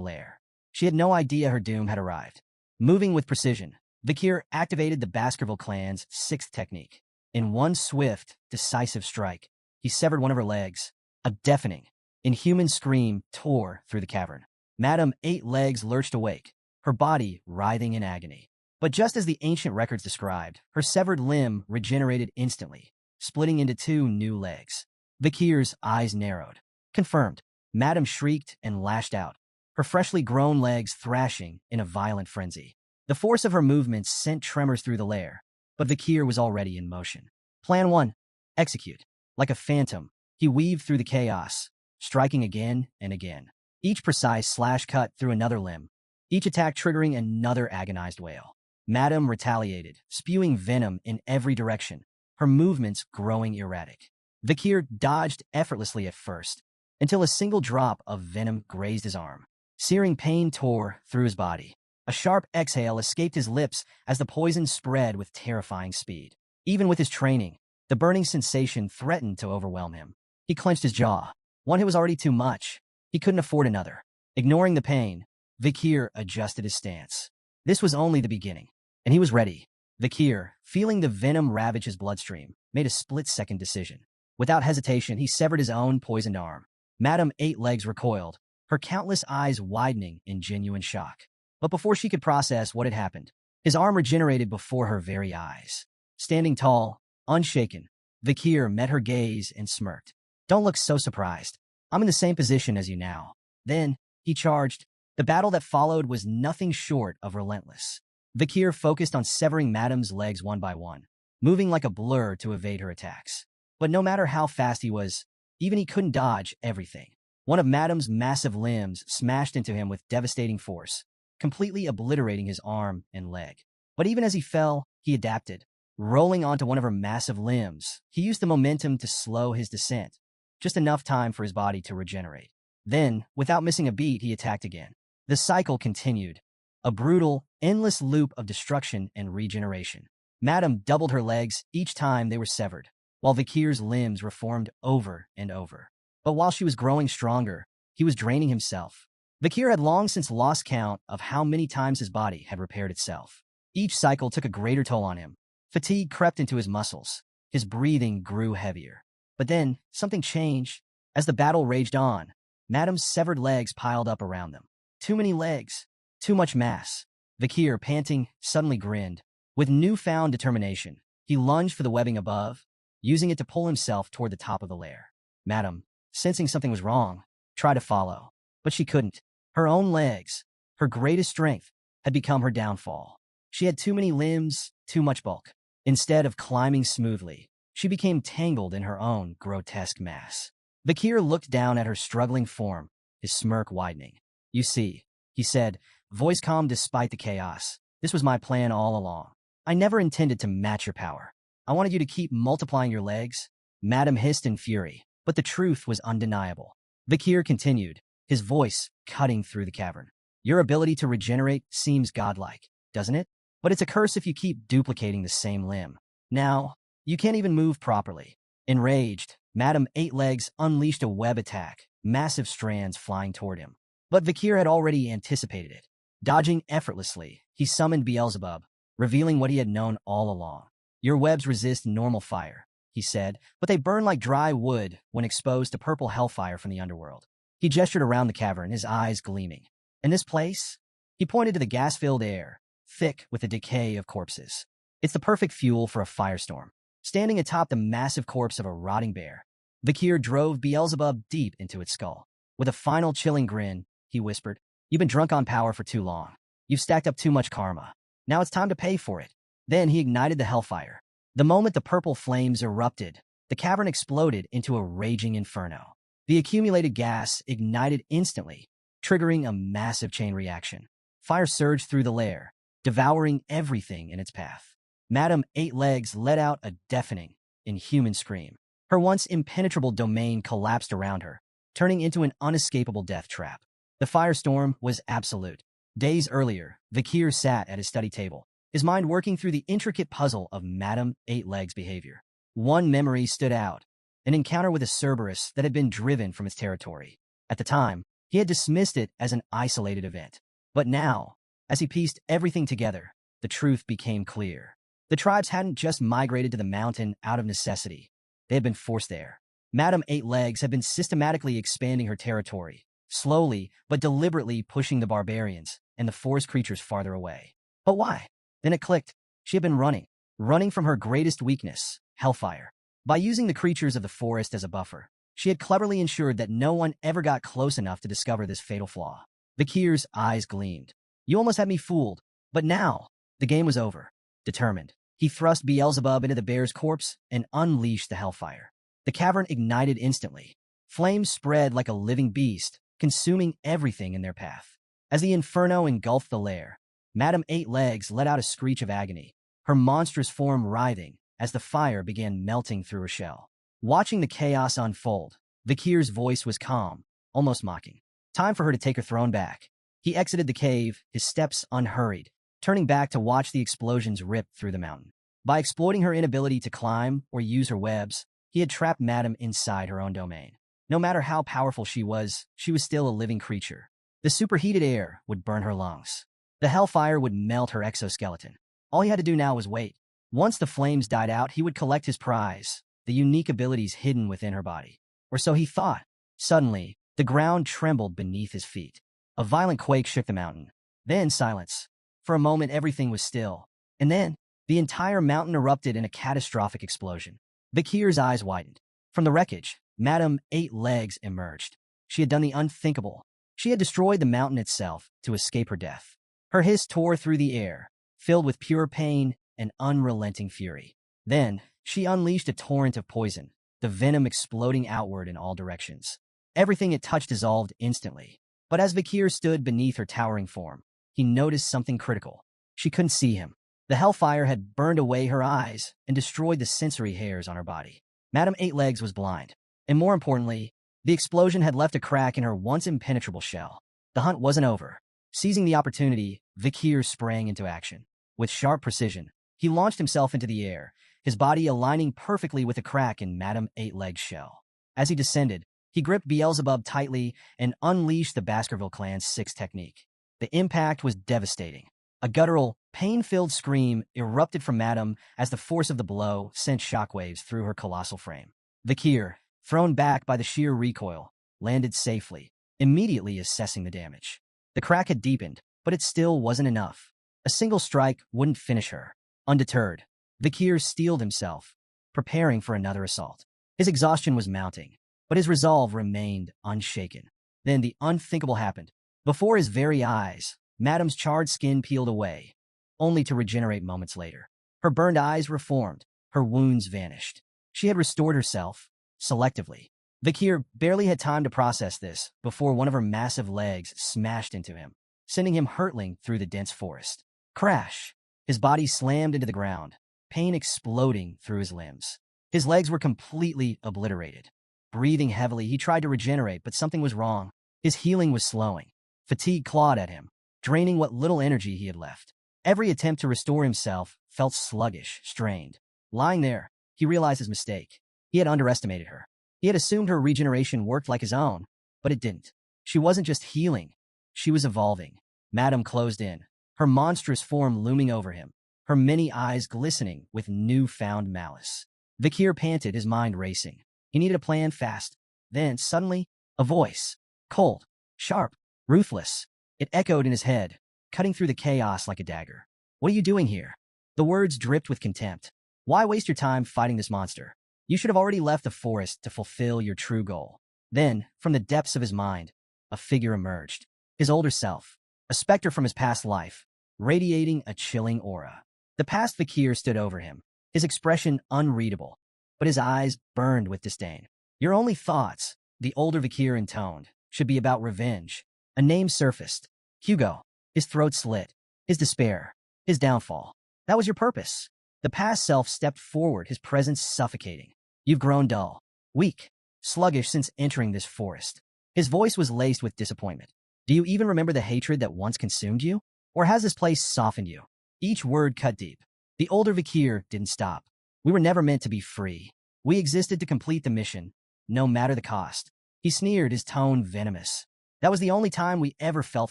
lair. She had no idea her doom had arrived. Moving with precision, Vakir activated the Baskerville clan's sixth technique. In one swift, decisive strike, he severed one of her legs. A deafening, inhuman scream tore through the cavern. Madame Eight-Legs lurched awake, her body writhing in agony. But just as the ancient records described, her severed limb regenerated instantly, splitting into two new legs. Vakir's eyes narrowed. Confirmed. Madame shrieked and lashed out, her freshly grown legs thrashing in a violent frenzy. The force of her movements sent tremors through the lair, but Vakir was already in motion. Plan 1. Execute. Like a phantom, he weaved through the chaos, striking again and again. Each precise slash cut through another limb, each attack triggering another agonized wail. Madame retaliated, spewing venom in every direction, her movements growing erratic. Vakir dodged effortlessly at first, until a single drop of venom grazed his arm. Searing pain tore through his body. A sharp exhale escaped his lips as the poison spread with terrifying speed. Even with his training, the burning sensation threatened to overwhelm him. He clenched his jaw. One hit was already too much. He couldn't afford another. Ignoring the pain, Vakir adjusted his stance. This was only the beginning, and he was ready. Vakir, feeling the venom ravage his bloodstream, made a split-second decision. Without hesitation, he severed his own poisoned arm. Madame Eight-Legs recoiled, her countless eyes widening in genuine shock. But before she could process what had happened, his arm regenerated before her very eyes. Standing tall, unshaken, Vakir met her gaze and smirked. Don't look so surprised. I'm in the same position as you now. Then, he charged. The battle that followed was nothing short of relentless. Vakir focused on severing Madame's legs one by one, moving like a blur to evade her attacks. But no matter how fast he was, even he couldn't dodge everything. One of Madame's massive limbs smashed into him with devastating force, completely obliterating his arm and leg. But even as he fell, he adapted. Rolling onto one of her massive limbs, he used the momentum to slow his descent, just enough time for his body to regenerate. Then, without missing a beat, he attacked again. The cycle continued, a brutal, endless loop of destruction and regeneration. Madame doubled her legs each time they were severed, while Vakir's limbs reformed over and over. But while she was growing stronger, he was draining himself. Vakir had long since lost count of how many times his body had repaired itself. Each cycle took a greater toll on him. Fatigue crept into his muscles. His breathing grew heavier. But then, something changed. As the battle raged on, Madame's severed legs piled up around them. Too many legs. Too much mass. Vakir, panting, suddenly grinned. With newfound determination, he lunged for the webbing above, using it to pull himself toward the top of the lair. Madame, sensing something was wrong, tried to follow. But she couldn't. Her own legs, her greatest strength, had become her downfall. She had too many limbs, too much bulk. Instead of climbing smoothly, she became tangled in her own grotesque mass. Vakir looked down at her struggling form, his smirk widening. You see, he said, voice calm despite the chaos. This was my plan all along. I never intended to match your power. I wanted you to keep multiplying your legs. Madame hissed in fury, but the truth was undeniable. Vakir continued, his voice cutting through the cavern. Your ability to regenerate seems godlike, doesn't it? But it's a curse if you keep duplicating the same limb. Now, you can't even move properly. Enraged, Madame Eight-Legs unleashed a web attack, massive strands flying toward him. But Vakir had already anticipated it. Dodging effortlessly, he summoned Beelzebub, revealing what he had known all along. Your webs resist normal fire, he said, but they burn like dry wood when exposed to purple hellfire from the underworld. He gestured around the cavern, his eyes gleaming. In this place, he pointed to the gas-filled air, thick with the decay of corpses. It's the perfect fuel for a firestorm. Standing atop the massive corpse of a rotting bear, Vakir drove Beelzebub deep into its skull. With a final chilling grin, he whispered, "You've been drunk on power for too long. You've stacked up too much karma. Now it's time to pay for it." Then he ignited the hellfire. The moment the purple flames erupted, the cavern exploded into a raging inferno. The accumulated gas ignited instantly, triggering a massive chain reaction. Fire surged through the lair, devouring everything in its path. Madame Eight Legs let out a deafening, inhuman scream. Her once impenetrable domain collapsed around her, turning into an unescapable death trap. The firestorm was absolute. Days earlier, Vakir sat at his study table, his mind working through the intricate puzzle of Madame Eight Legs' behavior. One memory stood out, an encounter with a Cerberus that had been driven from its territory. At the time, he had dismissed it as an isolated event. But now, as he pieced everything together, the truth became clear. The tribes hadn't just migrated to the mountain out of necessity. They had been forced there. Madame Eight Legs had been systematically expanding her territory, slowly but deliberately pushing the barbarians and the forest creatures farther away. But why? Then it clicked. She had been running from her greatest weakness, hellfire. By using the creatures of the forest as a buffer, she had cleverly ensured that no one ever got close enough to discover this fatal flaw. Vakir's eyes gleamed. "You almost had me fooled, but now the game was over." Determined, he thrust Beelzebub into the bear's corpse and unleashed the hellfire. The cavern ignited instantly. Flames spread like a living beast, consuming everything in their path. As the inferno engulfed the lair, Madame Eight Legs let out a screech of agony, her monstrous form writhing as the fire began melting through her shell. Watching the chaos unfold, Vakir's voice was calm, almost mocking. Time for her to take her throne back. He exited the cave, his steps unhurried, turning back to watch the explosions rip through the mountain. By exploiting her inability to climb or use her webs, he had trapped Madame inside her own domain. No matter how powerful she was still a living creature. The superheated air would burn her lungs. The hellfire would melt her exoskeleton. All he had to do now was wait. Once the flames died out, he would collect his prize, the unique abilities hidden within her body. Or so he thought. Suddenly, the ground trembled beneath his feet. A violent quake shook the mountain. Then silence. For a moment, everything was still. And then, the entire mountain erupted in a catastrophic explosion. Vakir's eyes widened. From the wreckage, Madame Eight Legs emerged. She had done the unthinkable. She had destroyed the mountain itself to escape her death. Her hiss tore through the air, filled with pure pain and unrelenting fury. Then, she unleashed a torrent of poison, the venom exploding outward in all directions. Everything it touched dissolved instantly. But as Vakir stood beneath her towering form, he noticed something critical. She couldn't see him. The hellfire had burned away her eyes and destroyed the sensory hairs on her body. Madame Eight Legs was blind. And more importantly, the explosion had left a crack in her once impenetrable shell. The hunt wasn't over. Seizing the opportunity, Vakir sprang into action. With sharp precision, he launched himself into the air, his body aligning perfectly with a crack in Madame Eight Legs' shell. As he descended, he gripped Beelzebub tightly and unleashed the Baskerville clan's sixth technique. The impact was devastating. A guttural, pain-filled scream erupted from Madame as the force of the blow sent shockwaves through her colossal frame. Vakir, thrown back by the sheer recoil, landed safely, immediately assessing the damage. The crack had deepened, but it still wasn't enough. A single strike wouldn't finish her. Undeterred, Vakir steeled himself, preparing for another assault. His exhaustion was mounting, but his resolve remained unshaken. Then the unthinkable happened. Before his very eyes, Madame's charred skin peeled away, only to regenerate moments later. Her burned eyes reformed, her wounds vanished. She had restored herself, selectively. Vakir barely had time to process this before one of her massive legs smashed into him, sending him hurtling through the dense forest. Crash! His body slammed into the ground, pain exploding through his limbs. His legs were completely obliterated. Breathing heavily, he tried to regenerate, but something was wrong. His healing was slowing. Fatigue clawed at him, draining what little energy he had left. Every attempt to restore himself felt sluggish, strained. Lying there, he realized his mistake. He had underestimated her. He had assumed her regeneration worked like his own, but it didn't. She wasn't just healing. She was evolving. Madame closed in, her monstrous form looming over him, her many eyes glistening with newfound malice. Vakir panted, his mind racing. He needed a plan fast. Then, suddenly, a voice. Cold, sharp, ruthless. It echoed in his head, cutting through the chaos like a dagger. "What are you doing here?" The words dripped with contempt. "Why waste your time fighting this monster? You should have already left the forest to fulfill your true goal. Then, from the depths of his mind, a figure emerged. His older self, a specter from his past life, radiating a chilling aura. The past Fakir stood over him, his expression unreadable, but his eyes burned with disdain. Your only thoughts, the older Fakir intoned, should be about revenge. A name surfaced. Hugo. His throat slit. His despair. His downfall. That was your purpose. The past self stepped forward, his presence suffocating. You've grown dull, weak, sluggish since entering this forest. His voice was laced with disappointment. Do you even remember the hatred that once consumed you? Or has this place softened you? Each word cut deep. The older Fakir didn't stop. We were never meant to be free. We existed to complete the mission, no matter the cost. He sneered, his tone venomous. That was the only time we ever felt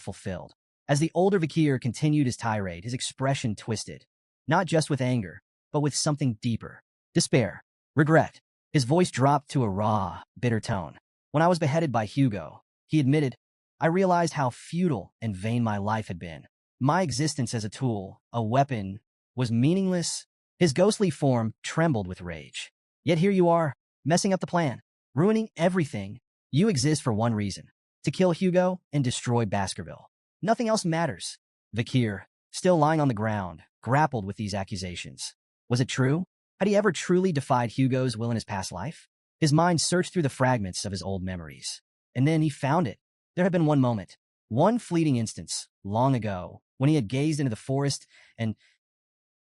fulfilled. As the older Fakir continued his tirade, his expression twisted. Not just with anger, but with something deeper. Despair. Regret. His voice dropped to a raw, bitter tone. When I was beheaded by Hugo, he admitted, I realized how futile and vain my life had been. My existence as a tool, a weapon, was meaningless. His ghostly form trembled with rage. Yet here you are, messing up the plan, ruining everything. You exist for one reason, to kill Hugo and destroy Baskerville. Nothing else matters. Fakir, still lying on the ground, grappled with these accusations. Was it true? Had he ever truly defied Hugo's will in his past life? His mind searched through the fragments of his old memories. And then he found it. There had been one moment, one fleeting instance, long ago, when he had gazed into the forest and,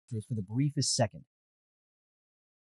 for the briefest second,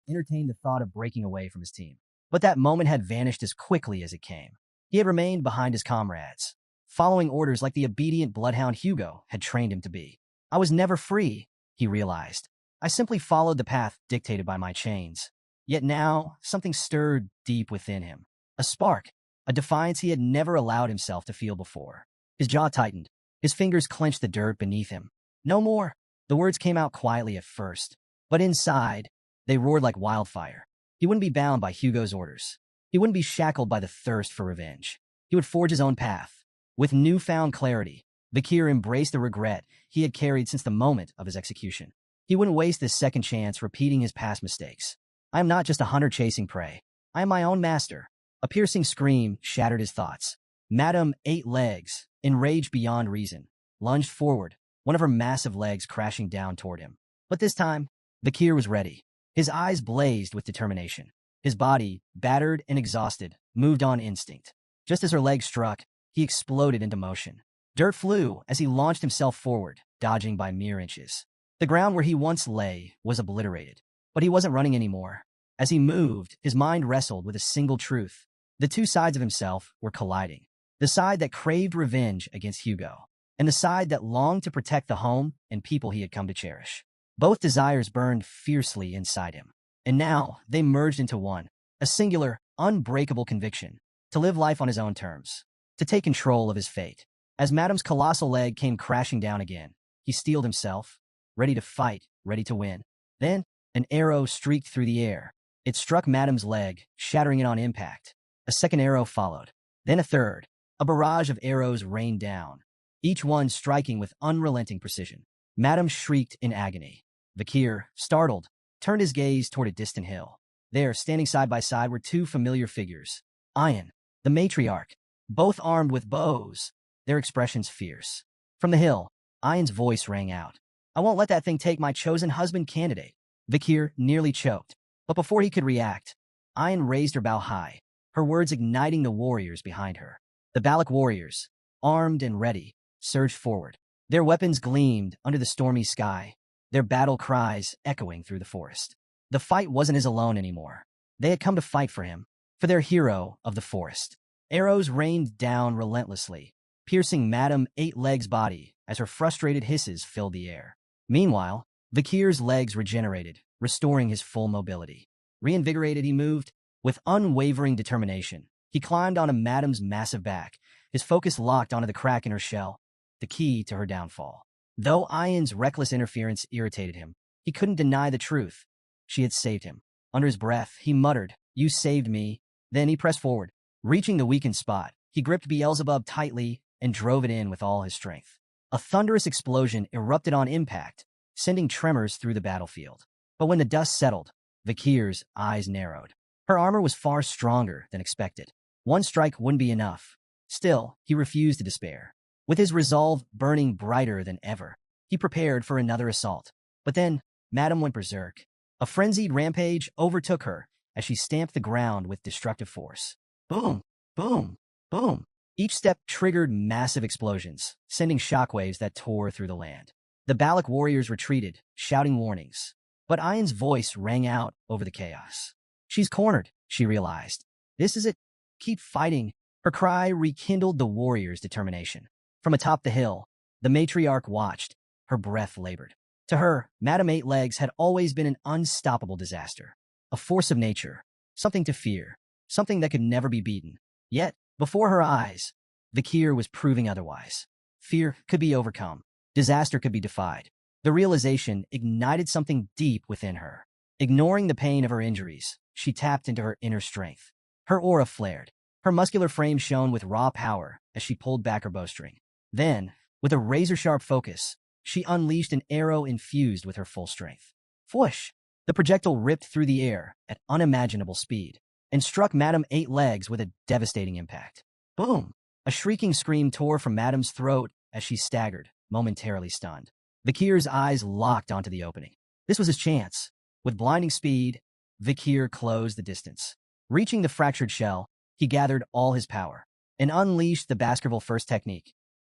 entertained the thought of breaking away from his team. But that moment had vanished as quickly as it came. He had remained behind his comrades, following orders like the obedient bloodhound Hugo had trained him to be. I was never free, he realized. I simply followed the path dictated by my chains. Yet now, something stirred deep within him. A spark, a defiance he had never allowed himself to feel before. His jaw tightened. His fingers clenched the dirt beneath him. No more. The words came out quietly at first, but inside, they roared like wildfire. He wouldn't be bound by Hugo's orders. He wouldn't be shackled by the thirst for revenge. He would forge his own path. With newfound clarity, Fakir embraced the regret he had carried since the moment of his execution. He wouldn't waste this second chance repeating his past mistakes. I am not just a hunter chasing prey. I am my own master. A piercing scream shattered his thoughts. Madame Eight Legs, enraged beyond reason, lunged forward, one of her massive legs crashing down toward him. But this time, Fakir was ready. His eyes blazed with determination. His body, battered and exhausted, moved on instinct. Just as her leg struck, he exploded into motion. Dirt flew as he launched himself forward, dodging by mere inches. The ground where he once lay was obliterated, but he wasn't running anymore. As he moved, his mind wrestled with a single truth. The two sides of himself were colliding. The side that craved revenge against Hugo, and the side that longed to protect the home and people he had come to cherish. Both desires burned fiercely inside him, and now they merged into one, a singular, unbreakable conviction, to live life on his own terms, to take control of his fate. As Madame's colossal leg came crashing down again, he steeled himself, ready to fight, ready to win. Then, an arrow streaked through the air. It struck Madame's leg, shattering it on impact. A second arrow followed, then a third. A barrage of arrows rained down, each one striking with unrelenting precision. Madame shrieked in agony. Fakir, startled, turned his gaze toward a distant hill. There, standing side by side, were two familiar figures. Ian, the matriarch, both armed with bows, their expressions fierce. From the hill, Ian's voice rang out. I won't let that thing take my chosen husband candidate. Fakir nearly choked, but before he could react, Ian raised her bow high, her words igniting the warriors behind her. The Balak warriors, armed and ready, surged forward. Their weapons gleamed under the stormy sky, their battle cries echoing through the forest. The fight wasn't his alone anymore. They had come to fight for him, for their hero of the forest. Arrows rained down relentlessly, piercing Madame Eight Legs' body as her frustrated hisses filled the air. Meanwhile, Fakir's legs regenerated, restoring his full mobility. Reinvigorated, he moved with unwavering determination. He climbed onto Madame's massive back, his focus locked onto the crack in her shell, the key to her downfall. Though Ian's reckless interference irritated him, he couldn't deny the truth. She had saved him. Under his breath, he muttered, "You saved me." Then he pressed forward. Reaching the weakened spot, he gripped Beelzebub tightly and drove it in with all his strength. A thunderous explosion erupted on impact, sending tremors through the battlefield. But when the dust settled, Vikir's eyes narrowed. Her armor was far stronger than expected. One strike wouldn't be enough. Still, he refused to despair. With his resolve burning brighter than ever, he prepared for another assault. But then, Madame went berserk. A frenzied rampage overtook her as she stamped the ground with destructive force. Boom, boom, boom. Each step triggered massive explosions, sending shockwaves that tore through the land. The Balak warriors retreated, shouting warnings. But Ayan's voice rang out over the chaos. She's cornered, she realized. This is it. Keep fighting. Her cry rekindled the warriors' determination. From atop the hill, the matriarch watched, her breath labored. To her, Madame Eight Legs had always been an unstoppable disaster. A force of nature, something to fear, something that could never be beaten. Yet, before her eyes, Vikir was proving otherwise. Fear could be overcome. Disaster could be defied. The realization ignited something deep within her. Ignoring the pain of her injuries, she tapped into her inner strength. Her aura flared. Her muscular frame shone with raw power as she pulled back her bowstring. Then, with a razor-sharp focus, she unleashed an arrow infused with her full strength. Whoosh! The projectile ripped through the air at unimaginable speed and struck Madame Eight Legs with a devastating impact. Boom! A shrieking scream tore from Madame's throat as she staggered, momentarily stunned. Vikir's eyes locked onto the opening. This was his chance. With blinding speed, Vikir closed the distance. Reaching the fractured shell, he gathered all his power and unleashed the Baskerville First technique.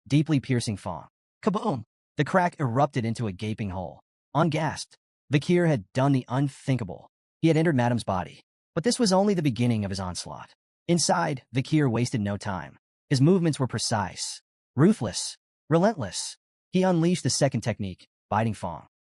Deeply piercing fong. Kaboom! The crack erupted into a gaping hole. Ungasped, Vikir had done the unthinkable. He had entered Madame's body. But this was only the beginning of his onslaught. Inside, Vikir wasted no time. His movements were precise, ruthless, relentless. He unleashed the second technique, biting fong.